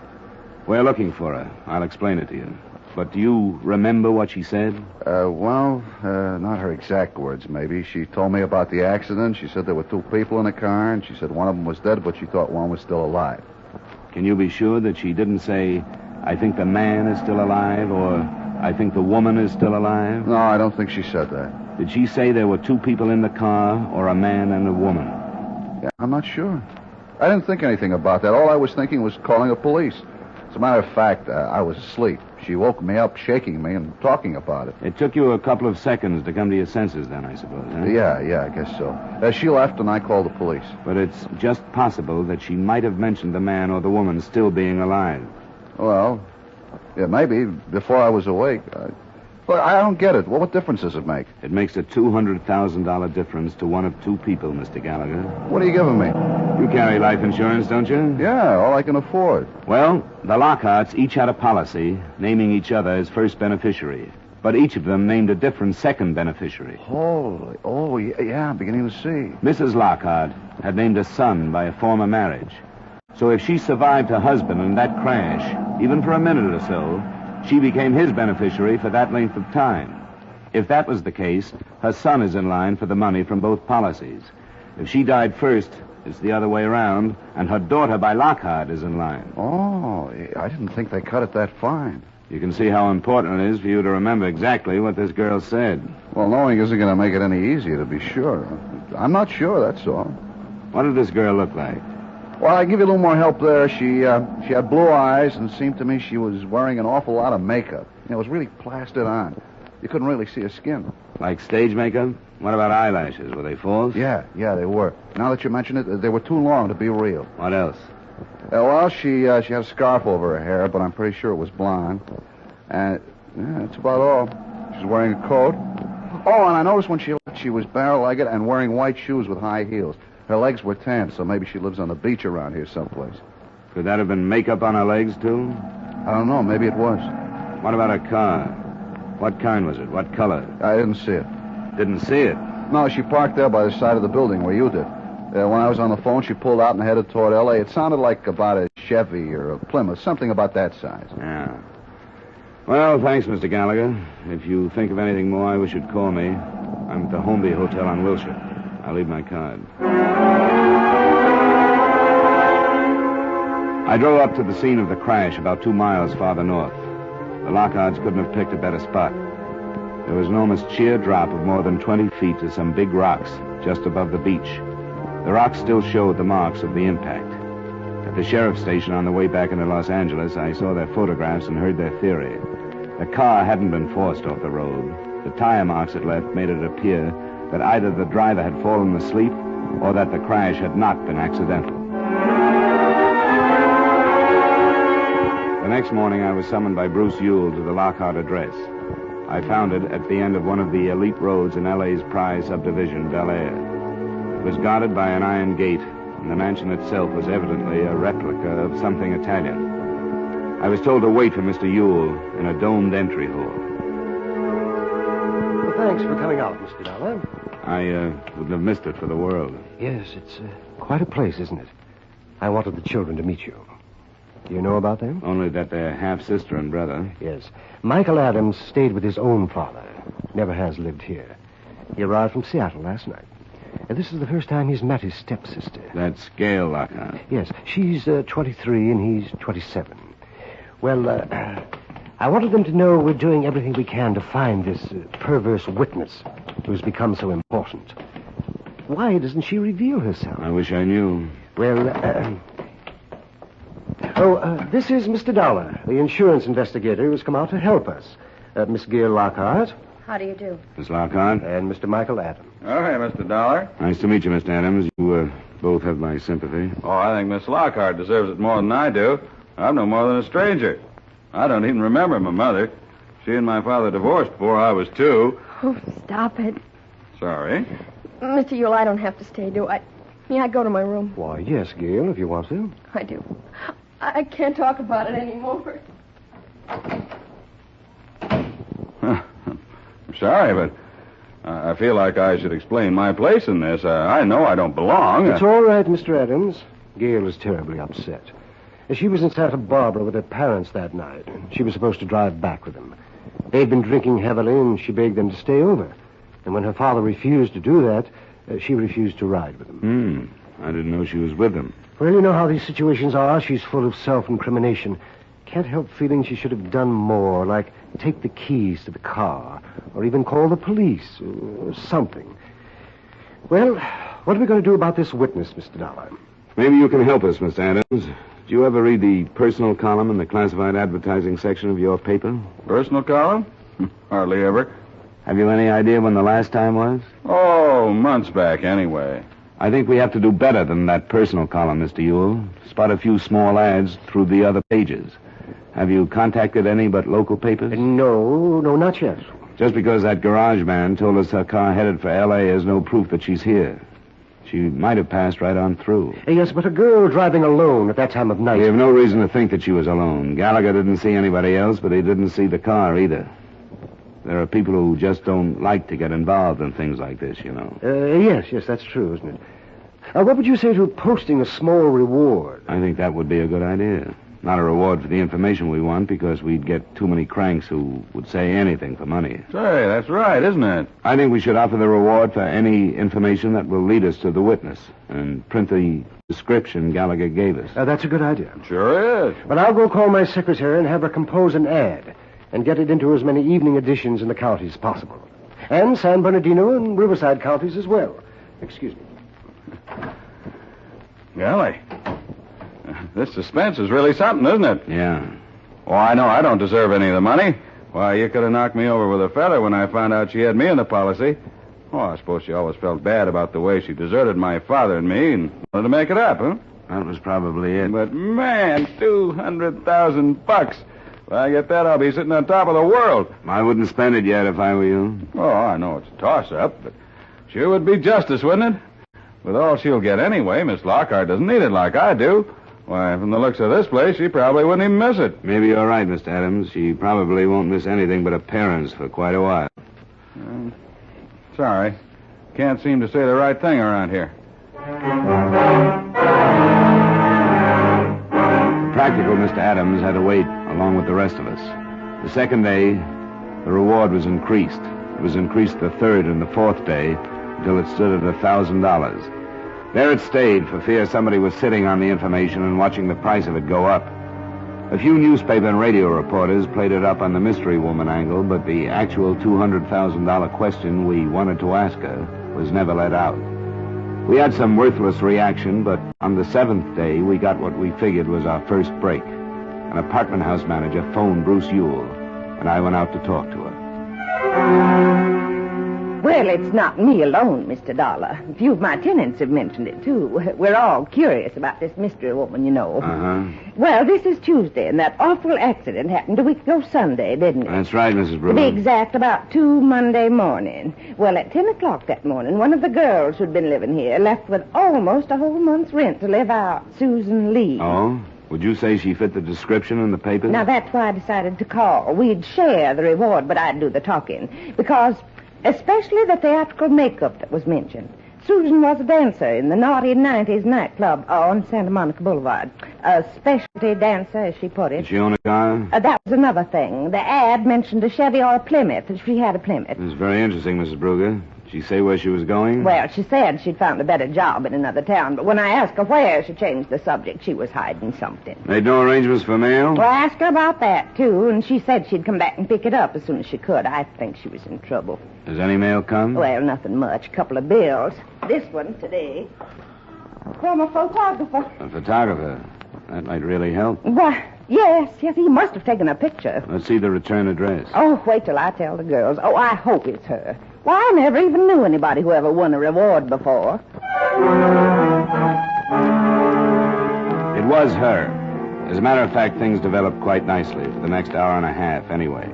We're looking for her. I'll explain it to you. But do you remember what she said?
Not her exact words, maybe. She told me about the accident. She said there were 2 people in the car, and she said one of them was dead, but she thought one was still alive.
Can you be sure that she didn't say, I think the man is still alive, or I think the woman is still alive?
No, I don't think she said that.
Did she say there were 2 people in the car, or a man and a woman?
Yeah, I'm not sure. I didn't think anything about that. All I was thinking was calling the police. As a matter of fact, I was asleep. She woke me up, shaking me, and talking about it.
It took you a couple of seconds to come to your senses then, I suppose, huh?
Yeah, I guess so. She left, and I called the police.
But it's just possible that she might have mentioned the man or the woman still being alive.
Well, yeah, maybe, before I was awake. But I don't get it. What difference does it make?
It makes a $200,000 difference to one of 2 people, Mr. Gallagher.
What are you giving me?
You carry life insurance, don't you?
Yeah, all I can afford.
Well, the Lockharts each had a policy naming each other as first beneficiary. But each of them named a different second beneficiary.
Yeah, I'm beginning to see.
Mrs. Lockhart had named a son by a former marriage. So if she survived her husband in that crash, even for a minute or so, she became his beneficiary for that length of time. If that was the case, her son is in line for the money from both policies. If she died first, it's the other way around, and her daughter by Lockhart is in line.
Oh, I didn't think they cut it that fine.
You can see how important it is for you to remember exactly what this girl said.
Well, knowing isn't going to make it any easier, to be sure. I'm not sure, that's all.
What did this girl look like?
Well, I'll give you a little more help there. She had blue eyes, and it seemed to me she was wearing an awful lot of makeup. It was really plastered on. You couldn't really see her skin.
Like stage makeup? What about eyelashes? Were they false?
Yeah, they were. Now that you mention it, they were too long to be real.
What else?
She had a scarf over her hair, but I'm pretty sure it was blonde. And that's about all. She's wearing a coat. Oh, and I noticed when she left, she was barrel-legged and wearing white shoes with high heels. Her legs were tanned, so maybe she lives on the beach around here someplace.
Could that have been makeup on her legs, too?
I don't know. Maybe it was.
What about her car? What kind was it? What color?
I didn't see it.
Didn't see it?
No, she parked there by the side of the building where you did. When I was on the phone, she pulled out and headed toward L.A. It sounded like about a Chevy or a Plymouth, something about that size.
Yeah. Well, thanks, Mr. Gallagher. If you think of anything more, I wish you'd call me. I'm at the Homeby Hotel on Wilshire. I'll leave my card. I drove up to the scene of the crash about 2 miles farther north. The Lockharts couldn't have picked a better spot. There was an almost sheer drop of more than 20 feet to some big rocks just above the beach. The rocks still showed the marks of the impact. At the sheriff's station on the way back into Los Angeles, I saw their photographs and heard their theory. The car hadn't been forced off the road. The tire marks it left made it appear that either the driver had fallen asleep or that the crash had not been accidental. The next morning, I was summoned by Bruce Ewell to the Lockhart address. I found it at the end of one of the elite roads in L.A.'s prize subdivision, Bel Air. It was guarded by an iron gate, and the mansion itself was evidently a replica of something Italian. I was told to wait for Mr. Ewell in a domed entry hall.
Well, thanks for coming out, Mr. Dollar.
I wouldn't have missed it for the world.
Yes, it's quite a place, isn't it? I wanted the children to meet you. Do you know about them?
Only that they're half-sister and brother.
Yes. Michael Adams stayed with his own father. Never has lived here. He arrived from Seattle last night. And this is the first time he's met his stepsister.
That's Gail Lockhart.
Yes. She's 23 and he's 27. Well, I wanted them to know we're doing everything we can to find this perverse witness who's become so important. why doesn't she reveal herself?
I wish I knew.
Well, this is Mr. Dollar, the insurance investigator who's come out to help us. Miss Gail Lockhart.
How do you do?
Miss Lockhart.
And Mr. Michael Adams.
Oh, hey, Mr. Dollar.
Nice to meet you, Mr. Adams. You both have my sympathy.
Oh, I think Miss Lockhart deserves it more than I do. I'm no more than a stranger. I don't even remember my mother. She and my father divorced before I was 2.
Oh, stop it.
Sorry.
Mr. Yule, I don't have to stay, do I? May I go to my room?
Why, yes, Gail, if you want to.
I do. I can't talk about it anymore.
Sorry, but I feel like I should explain my place in this. I know I don't belong.
It's all right, Mr. Adams. Gail is terribly upset. She was in Santa Barbara with her parents that night. She was supposed to drive back with them. They'd been drinking heavily, and she begged them to stay over. And when her father refused to do that, she refused to ride with them.
I didn't know she was with them.
Well, you know how these situations are. She's full of self-incrimination. Can't help feeling she should have done more, like take the keys to the car, or even call the police, or something. Well, what are we going to do about this witness, Mr. Dollar?
Maybe you can help us, Mr. Adams. Did you ever read the personal column in the classified advertising section of your paper?
Personal column? Hardly ever.
Have you any idea when the last time was?
Oh, months back, anyway.
I think we have to do better than that personal column, Mr. Yule. Spot a few small ads through the other pages. Have you contacted any but local papers?
No, not yet.
Just because that garage man told us her car headed for L.A. is no proof that she's here. She might have passed right on through.
Yes, but a girl driving alone at that time of night...
We have no reason to think that she was alone. Gallagher didn't see anybody else, but he didn't see the car either. There are people who just don't like to get involved in things like this, you know.
Yes, that's true, isn't it? What would you say to posting a small reward?
I think that would be a good idea. Not a reward for the information we want, because we'd get too many cranks who would say anything for money.
Say, that's right, isn't it?
I think we should offer the reward for any information that will lead us to the witness, and print the description Gallagher gave us.
That's a good idea.
Sure is.
Well, I'll go call my secretary and have her compose an ad, and get it into as many evening editions in the counties as possible. And San Bernardino and Riverside counties as well. Excuse me.
Golly. This suspense is really something, isn't it?
Yeah.
Oh, I know I don't deserve any of the money. Why, you could have knocked me over with a feather when I found out she had me in the policy. Oh, I suppose she always felt bad about the way she deserted my father and me and wanted to make it up, huh?
That was probably it.
But, man, $200,000. If I get that, I'll be sitting on top of the world.
I wouldn't spend it yet if I were you.
Oh, I know it's a toss-up, but sure would be justice, wouldn't it? With all she'll get anyway, Miss Lockhart doesn't need it like I do. Why, from the looks of this place, she probably wouldn't even miss it.
Maybe you're right, Mr. Adams. She probably won't miss anything but her parents for quite a while.
Sorry. Can't seem to say the right thing around here.
Practical Mr. Adams had to wait along with the rest of us. The second day, the reward was increased. It was increased the third and the fourth day until it stood at $1,000. There it stayed for fear somebody was sitting on the information and watching the price of it go up. A few newspaper and radio reporters played it up on the mystery woman angle, but the actual $200,000 question we wanted to ask her was never let out. We had some worthless reaction, but on the seventh day, we got what we figured was our first break. An apartment house manager phoned Bruce Yule, and I went out to talk to her.
Well, it's not me alone, Mr. Dollar. A few of my tenants have mentioned it, too. We're all curious about this mystery woman, you know.
Uh-huh.
Well, this is Tuesday, and that awful accident happened a week ago Sunday, didn't it?
That's right, Mrs. Brewer.
To be exact, about 2 Monday morning. Well, at 10 o'clock that morning, one of the girls who'd been living here left with almost a whole month's rent to live out, Susan Lee.
Oh? Would you say she fit the description in the papers?
Now, that's why I decided to call. We'd share the reward, but I'd do the talking. Because... especially the theatrical makeup that was mentioned. Susan was a dancer in the naughty 90s nightclub on Santa Monica Boulevard. A specialty dancer, as she put it.
Did she own a car?
That was another thing. The ad mentioned a Chevy or a Plymouth, and she had a Plymouth.
This is very interesting, Mrs. Brugger. Did She say where she was going?
Well, she said she'd found a better job in another town, but when I asked her where, she changed the subject. She was hiding something.
Made no arrangements for mail?
Well, I asked her about that, too, and she said she'd come back and pick it up as soon as she could. I think she was in trouble.
Has any mail come?
Well, nothing much. A couple of bills. This one today. From a photographer.
A photographer? That might really help.
Why, yes, he must have taken a picture.
Let's see the return address.
Oh, wait till I tell the girls. Oh, I hope it's her. Why, I never even knew anybody who ever won a reward before.
It was her. As a matter of fact, things developed quite nicely for the next hour and a half, anyway.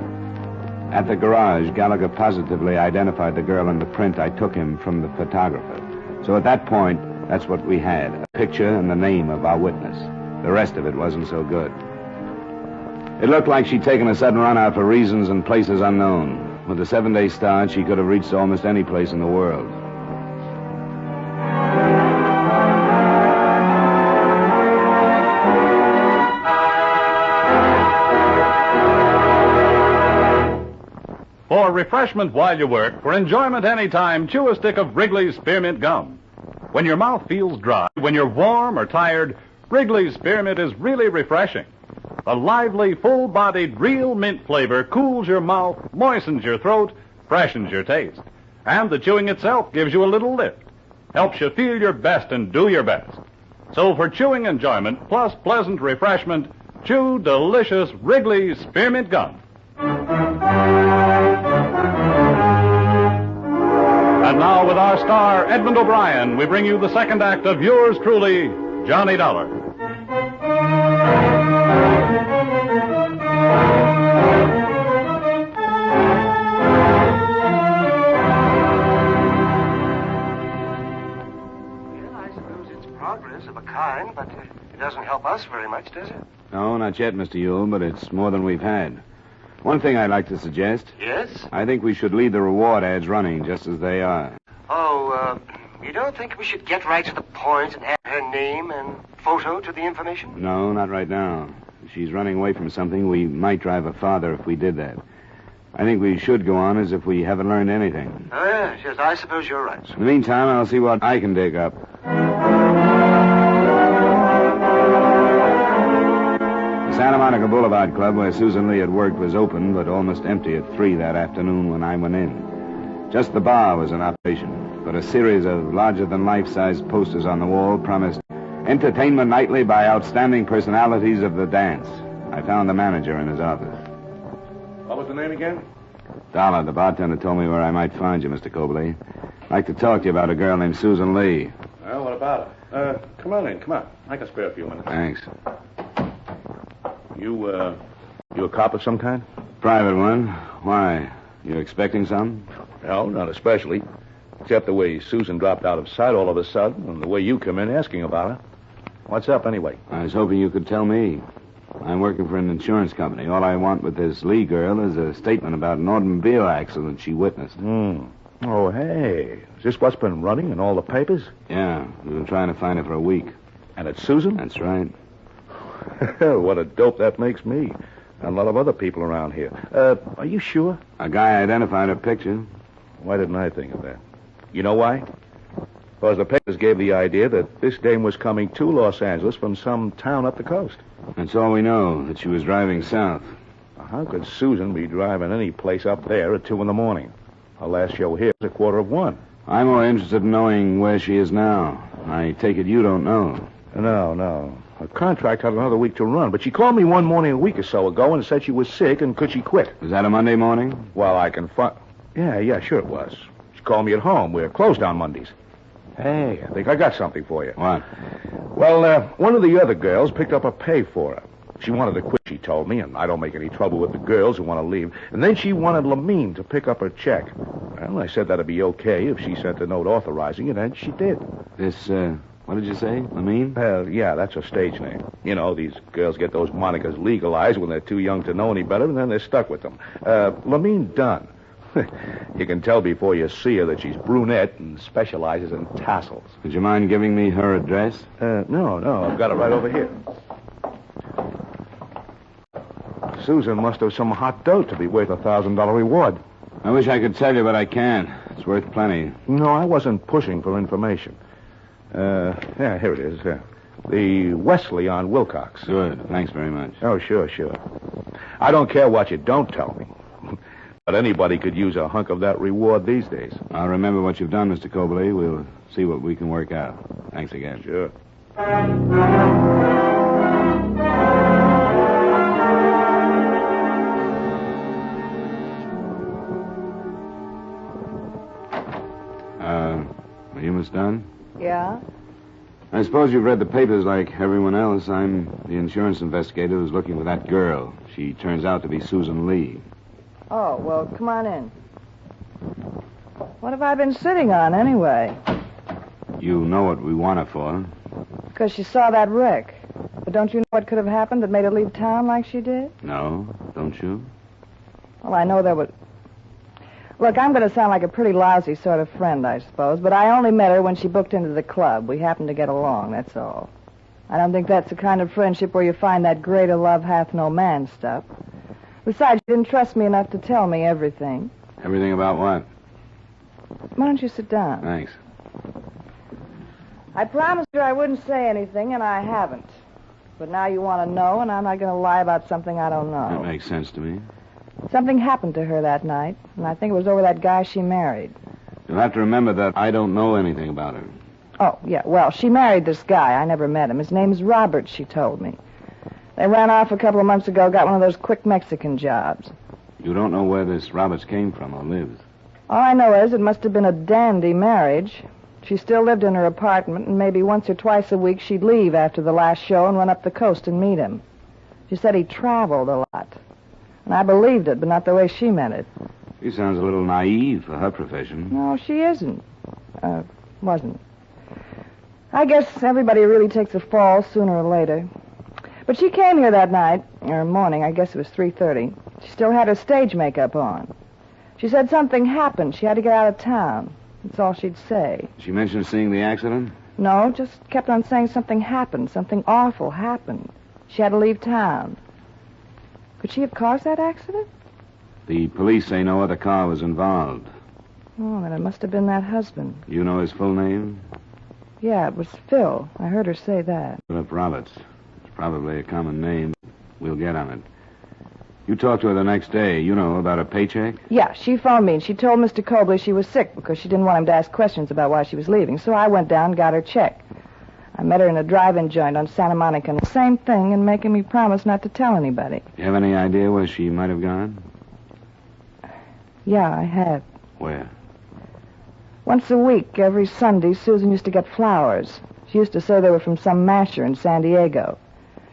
At the garage, Gallagher positively identified the girl in the print I took him from the photographer. So at that point, that's what we had, a picture and the name of our witness. The rest of it wasn't so good. It looked like she'd taken a sudden run out for reasons and places unknown. With a 7-day start, she could have reached almost any place in the world.
For refreshment while you work, for enjoyment anytime, chew a stick of Wrigley's Spearmint Gum. When your mouth feels dry, when you're warm or tired, Wrigley's Spearmint is really refreshing. A lively, full-bodied, real mint flavor cools your mouth, moistens your throat, freshens your taste. And the chewing itself gives you a little lift, helps you feel your best and do your best. So for chewing enjoyment plus pleasant refreshment, chew delicious Wrigley's Spearmint Gum. And now with our star, Edmund O'Brien, we bring you the second act of yours truly, Johnny Dollar.
Of a kind, but it doesn't help us very much, does it?
No, not yet, Mr. Yule, but it's more than we've had. One thing I'd like to suggest.
Yes?
I think we should leave the reward ads running just as they are.
Oh, you don't think we should get right to the point and add her name and photo to the information?
No, not right now. If she's running away from something, we might drive her farther if we did that. I think we should go on as if we haven't learned anything.
Oh, yes, I suppose you're right.
In the meantime, I'll see what I can dig up. The Santa Monica Boulevard Club where Susan Lee had worked was open, but almost empty at 3 that afternoon when I went in. Just the bar was in operation, but a series of larger-than-life-size posters on the wall promised entertainment nightly by outstanding personalities of the dance. I found the manager in his office.
What was the name again?
Dollar, the bartender, told me where I might find you, Mr. Cobley. I'd like to talk to you about a girl named Susan Lee.
Well, what about her? Come on in, come on. I can spare a few minutes.
Thanks.
You a cop of some kind?
Private one. Why? You expecting some?
No, not especially. Except the way Susan dropped out of sight all of a sudden and the way you come in asking about her. What's up, anyway?
I was hoping you could tell me. I'm working for an insurance company. All I want with this Lee girl is a statement about an automobile accident she witnessed.
Oh, hey. Is this what's been running in all the papers?
Yeah. We've been trying to find her for a week.
And it's Susan?
That's right.
What a dope that makes me. And a lot of other people around here. Are you sure?
A guy identified her picture.
Why didn't I think of that? You know why? Because the papers gave the idea that this dame was coming to Los Angeles from some town up the coast.
That's all we know, that she was driving south.
How could Susan be driving any place up there at 2 a.m? Our last show here is 1:45.
I'm more interested in knowing where she is now. I take it you don't know.
No. Her contract had another week to run, but she called me one morning a week or so ago and said she was sick and could she quit.
Was that a Monday morning?
Well, I can find... Yeah, sure it was. She called me at home. We're closed on Mondays. Hey, I think I got something for you.
What?
Well, one of the other girls picked up a pay for her. She wanted to quit, she told me, and I don't make any trouble with the girls who want to leave. And then she wanted Lamine to pick up her check. Well, I said that'd be okay if she sent a note authorizing it, and she did.
What did you say, Lamine?
Yeah, that's her stage name. You know, these girls get those monikers legalized when they're too young to know any better, and then they're stuck with them. Lamine Dunn. You can tell before you see her that she's brunette and specializes in tassels.
Would you mind giving me her address?
No, I've got it right over here. Susan must have some hot dough to be worth $1,000 reward.
I wish I could tell you, but I can't. It's worth plenty.
No, I wasn't pushing for information. Yeah, here it is. The Wesley on Wilcox.
Good. Thanks very much.
Oh, sure. I don't care what you don't tell me. But anybody could use a hunk of that reward these days.
I'll remember what you've done, Mr. Cobley. We'll see what we can work out. Thanks again.
Sure.
Are you Miss Dunn?
Yeah?
I suppose you've read the papers like everyone else. I'm the insurance investigator who's looking for that girl. She turns out to be Susan Lee.
Oh, well, come on in. What have I been sitting on, anyway?
You know what we want her for.
Because she saw that wreck. But don't you know what could have happened that made her leave town like she did?
No, don't you?
Well, I know there was... Look, I'm going to sound like a pretty lousy sort of friend, I suppose, but I only met her when she booked into the club. We happened to get along, that's all. I don't think that's the kind of friendship where you find that greater love hath no man stuff. Besides, she didn't trust me enough to tell me everything.
Everything about what?
Why don't you sit down?
Thanks.
I promised her I wouldn't say anything, and I haven't. But now you want to know, and I'm not going to lie about something I don't know.
That makes sense to me.
Something happened to her that night, and I think it was over that guy she married.
You'll have to remember that I don't know anything about her.
Oh, yeah, well, she married this guy. I never met him. His name's Robert, she told me. They ran off a couple of months ago, got one of those quick Mexican jobs.
You don't know where this Roberts came from or lives.
All I know is it must have been a dandy marriage. She still lived in her apartment, and maybe once or twice a week she'd leave after the last show and run up the coast and meet him. She said he traveled a lot. And I believed it, but not the way she meant it.
She sounds a little naive for her profession.
No, she isn't. Wasn't. I guess everybody really takes a fall sooner or later. But she came here that night, or morning, I guess it was 3:30. She still had her stage makeup on. She said something happened. She had to get out of town. That's all she'd say.
She mentioned seeing the accident?
No, just kept on saying something happened. Something awful happened. She had to leave town. Could she have caused that accident?
The police say no other car was involved.
Oh, then it must have been that husband.
You know his full name?
Yeah, it was Phil. I heard her say that.
Philip Roberts. It's probably a common name. We'll get on it. You talked to her the next day, you know, about a paycheck?
Yeah, she phoned me, and she told Mr. Cobley she was sick because she didn't want him to ask questions about why she was leaving. So I went down and got her check. I met her in a drive-in joint on Santa Monica, and the same thing, and making me promise not to tell anybody.
You have any idea where she might have gone?
Yeah, I have.
Where?
Once a week, every Sunday, Susan used to get flowers. She used to say they were from some masher in San Diego.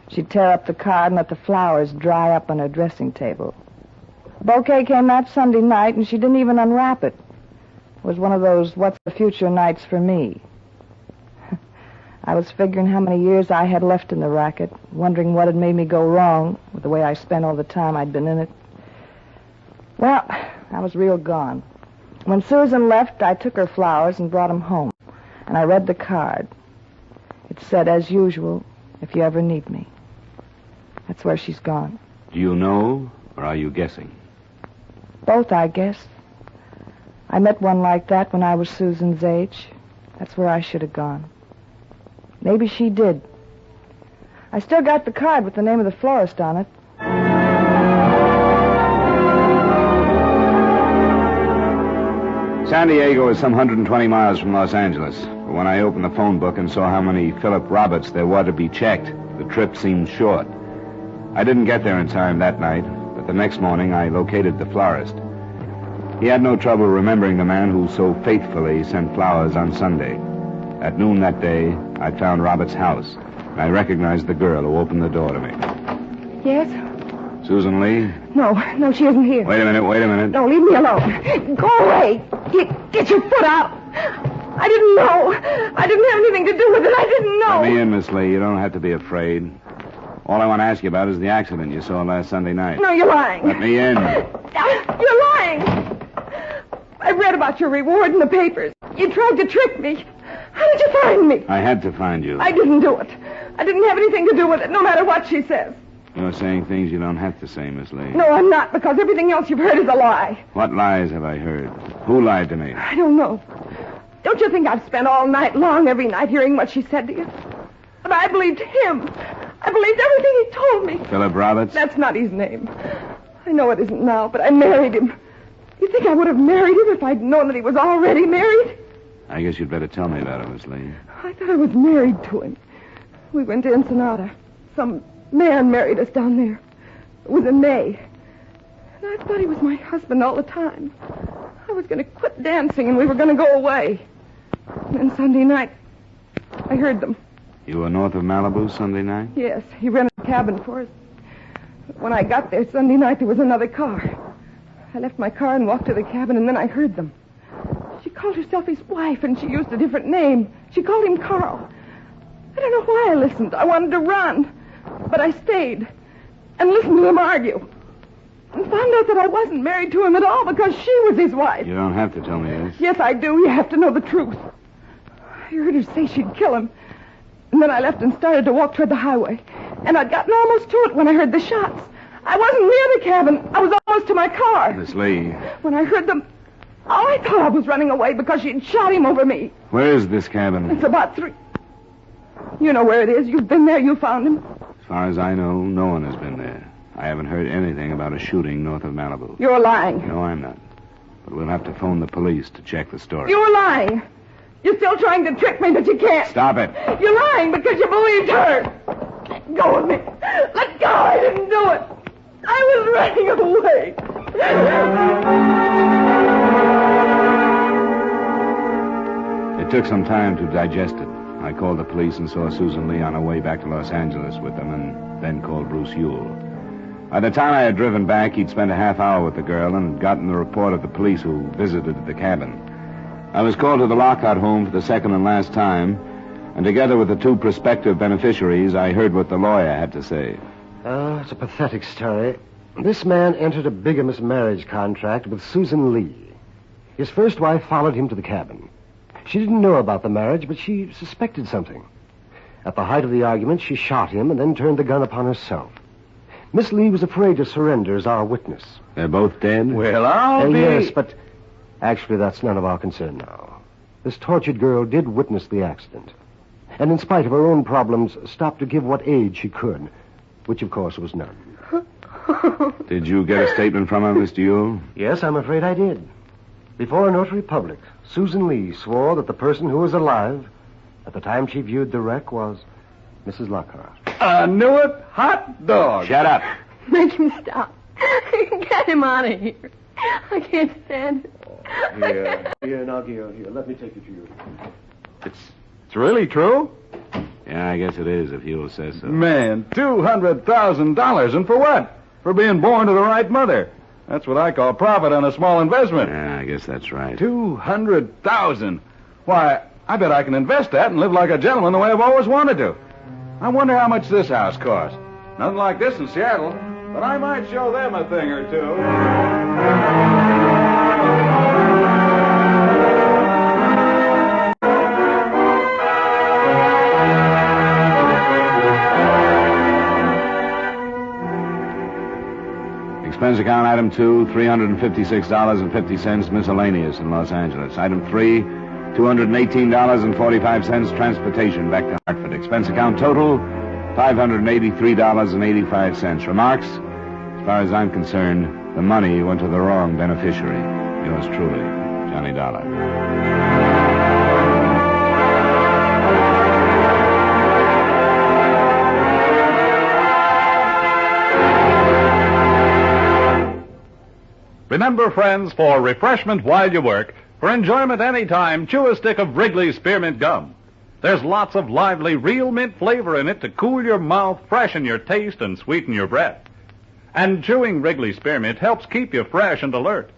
She'd tear up the card and let the flowers dry up on her dressing table. The bouquet came that Sunday night, and she didn't even unwrap it. It was one of those what's the future nights for me. I was figuring how many years I had left in the racket, wondering what had made me go wrong with the way I spent all the time I'd been in it. Well, I was real gone. When Susan left, I took her flowers and brought them home, and I read the card. It said, as usual, if you ever need me. That's where she's gone.
Do you know, or are you guessing?
Both, I guess. I met one like that when I was Susan's age. That's where I should have gone. Maybe she did. I still got the card with the name of the florist on it.
San Diego is some 120 miles from Los Angeles. But when I opened the phone book and saw how many Philip Roberts there were to be checked, the trip seemed short. I didn't get there in time that night, but the next morning I located the florist. He had no trouble remembering the man who so faithfully sent flowers on Sunday. At noon that day, I found Robert's house, and I recognized the girl who opened the door to me.
Yes?
Susan Lee?
No, she isn't here.
Wait a minute.
No, leave me alone. Go away. Get your foot out. I didn't know. I didn't have anything to do with it. I didn't know.
Let me in, Miss Lee. You don't have to be afraid. All I want to ask you about is the accident you saw last Sunday night.
No, you're lying.
Let me in.
You're lying. I read about your reward in the papers. You tried to trick me. How did you find me?
I had to find you.
I didn't do it. I didn't have anything to do with it, no matter what she says.
You're saying things you don't have to say, Miss Lee.
No, I'm not, because everything else you've heard is a lie.
What lies have I heard? Who lied to me?
I don't know. Don't you think I've spent all night long, every night, hearing what she said to you? But I believed him. I believed everything he told me.
Philip Roberts?
That's not his name. I know it isn't now, but I married him. You think I would have married him if I'd known that he was already married?
I guess you'd better tell me about it, Miss Lee.
I thought I was married to him. We went to Ensenada. Some man married us down there. It was in May. And I thought he was my husband all the time. I was going to quit dancing and we were going to go away. And then Sunday night, I heard them.
You were north of Malibu Sunday night?
Yes, he rented a cabin for us. When I got there Sunday night, there was another car. I left my car and walked to the cabin, and then I heard them. She called herself his wife, and she used a different name. She called him Carl. I don't know why I listened. I wanted to run. But I stayed and listened to them argue. And found out that I wasn't married to him at all because she was his wife.
You don't have to tell me this.
Yes, I do. You have to know the truth. I heard her say she'd kill him. And then I left and started to walk toward the highway. And I'd gotten almost to it when I heard the shots. I wasn't near the cabin. I was almost to my car.
Miss Lee.
When I heard them, I thought I was running away because she'd shot him over me.
Where is this cabin?
It's about 3. You know where it is. You've been there. You found him.
As far as I know, no one has been there. I haven't heard anything about a shooting north of Malibu.
You're lying.
No, I'm not. But we'll have to phone the police to check the story.
You're lying. You're still trying to trick me, but you can't.
Stop it.
You're lying because you believed her. Let go of me. Let go. I didn't do it. I was running away.
It took some time to digest it. I called the police and saw Susan Lee on her way back to Los Angeles with them, and then called Bruce Ewell. By the time I had driven back, he'd spent a half hour with the girl and gotten the report of the police who visited the cabin. I was called to the Lockhart home for the second and last time, and together with the 2 prospective beneficiaries, I heard what the lawyer had to say.
It's a pathetic story. This man entered a bigamous marriage contract with Susan Lee. His first wife followed him to the cabin. She didn't know about the marriage, but she suspected something. At the height of the argument, she shot him and then turned the gun upon herself. Miss Lee was afraid to surrender as our witness.
They're both dead?
Well, I'll be... Yes, but actually that's none of our concern now. This tortured girl did witness the accident. And in spite of her own problems, stopped to give what aid she could, which of course was none.
Did you get a statement from her, Mr. Ewell?
Yes, I'm afraid I did. Before a notary public, Susan Lee swore that the person who was alive at the time she viewed the wreck was Mrs. Lockhart.
I knew it. Hot dog.
Shut up.
Make him stop. Get him out of here. I can't stand it.
Here, now, here. Let me take you to your room.
It's really true?
Yeah, I guess it is, if Ewell says so.
Man, $200,000. And for what? For being born to the right mother. That's what I call profit on a small investment.
Yeah, I guess that's right.
$200,000. Why, I bet I can invest that and live like a gentleman the way I've always wanted to. I wonder how much this house costs. Nothing like this in Seattle, but I might show them a thing or two.
Expense account item 2, $356.50 miscellaneous in Los Angeles. Item 3, $218.45 transportation back to Hartford. Expense account total, $583.85. Remarks? As far as I'm concerned, the money went to the wrong beneficiary. Yours truly, Johnny Dollar.
Remember, friends, for refreshment while you work, for enjoyment any time, chew a stick of Wrigley's Spearmint Gum. There's lots of lively real mint flavor in it to cool your mouth, freshen your taste, and sweeten your breath. And chewing Wrigley's Spearmint helps keep you fresh and alert.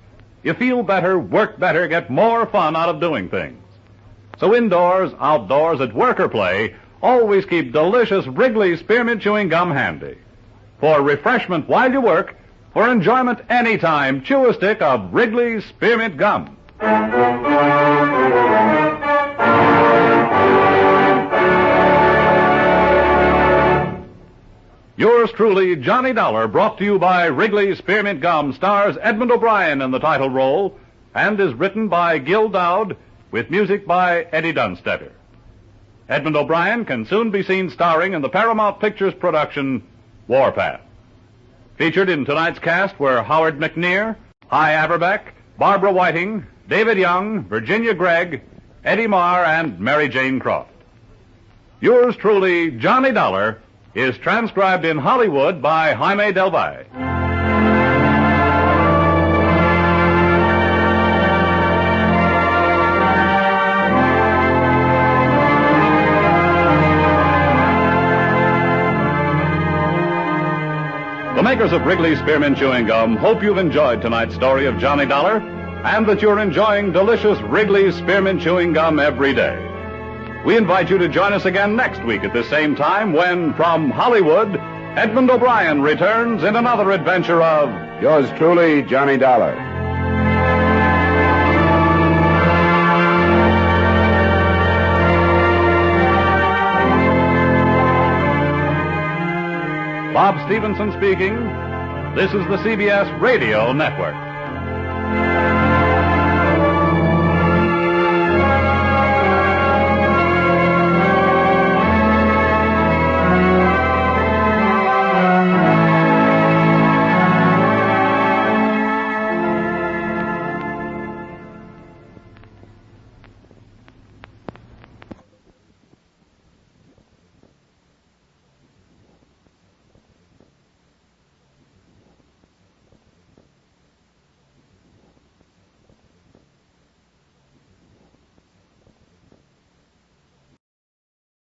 You feel better, work better, get more fun out of doing things. So indoors, outdoors, at work or play, always keep delicious Wrigley's Spearmint Chewing Gum handy. For refreshment while you work, for enjoyment anytime, chew a stick of Wrigley's Spearmint Gum. Yours truly, Johnny Dollar, brought to you by Wrigley Spearmint Gum, stars Edmund O'Brien in the title role and is written by Gil Dowd with music by Eddie Dunstetter. Edmund O'Brien can soon be seen starring in the Paramount Pictures production Warpath. Featured in tonight's cast were Howard McNear, Hy Averbeck, Barbara Whiting, David Young, Virginia Gregg, Eddie Marr, and Mary Jane Croft. Yours truly, Johnny Dollar, is transcribed in Hollywood by Jaime Del Valle. The makers of Wrigley Spearmint Chewing Gum hope you've enjoyed tonight's story of Johnny Dollar and that you're enjoying delicious Wrigley Spearmint Chewing Gum every day. We invite you to join us again next week at the same time when, from Hollywood, Edmund O'Brien returns in another adventure of
Yours truly, Johnny Dollar.
Bob Stevenson speaking. This is the CBS Radio Network.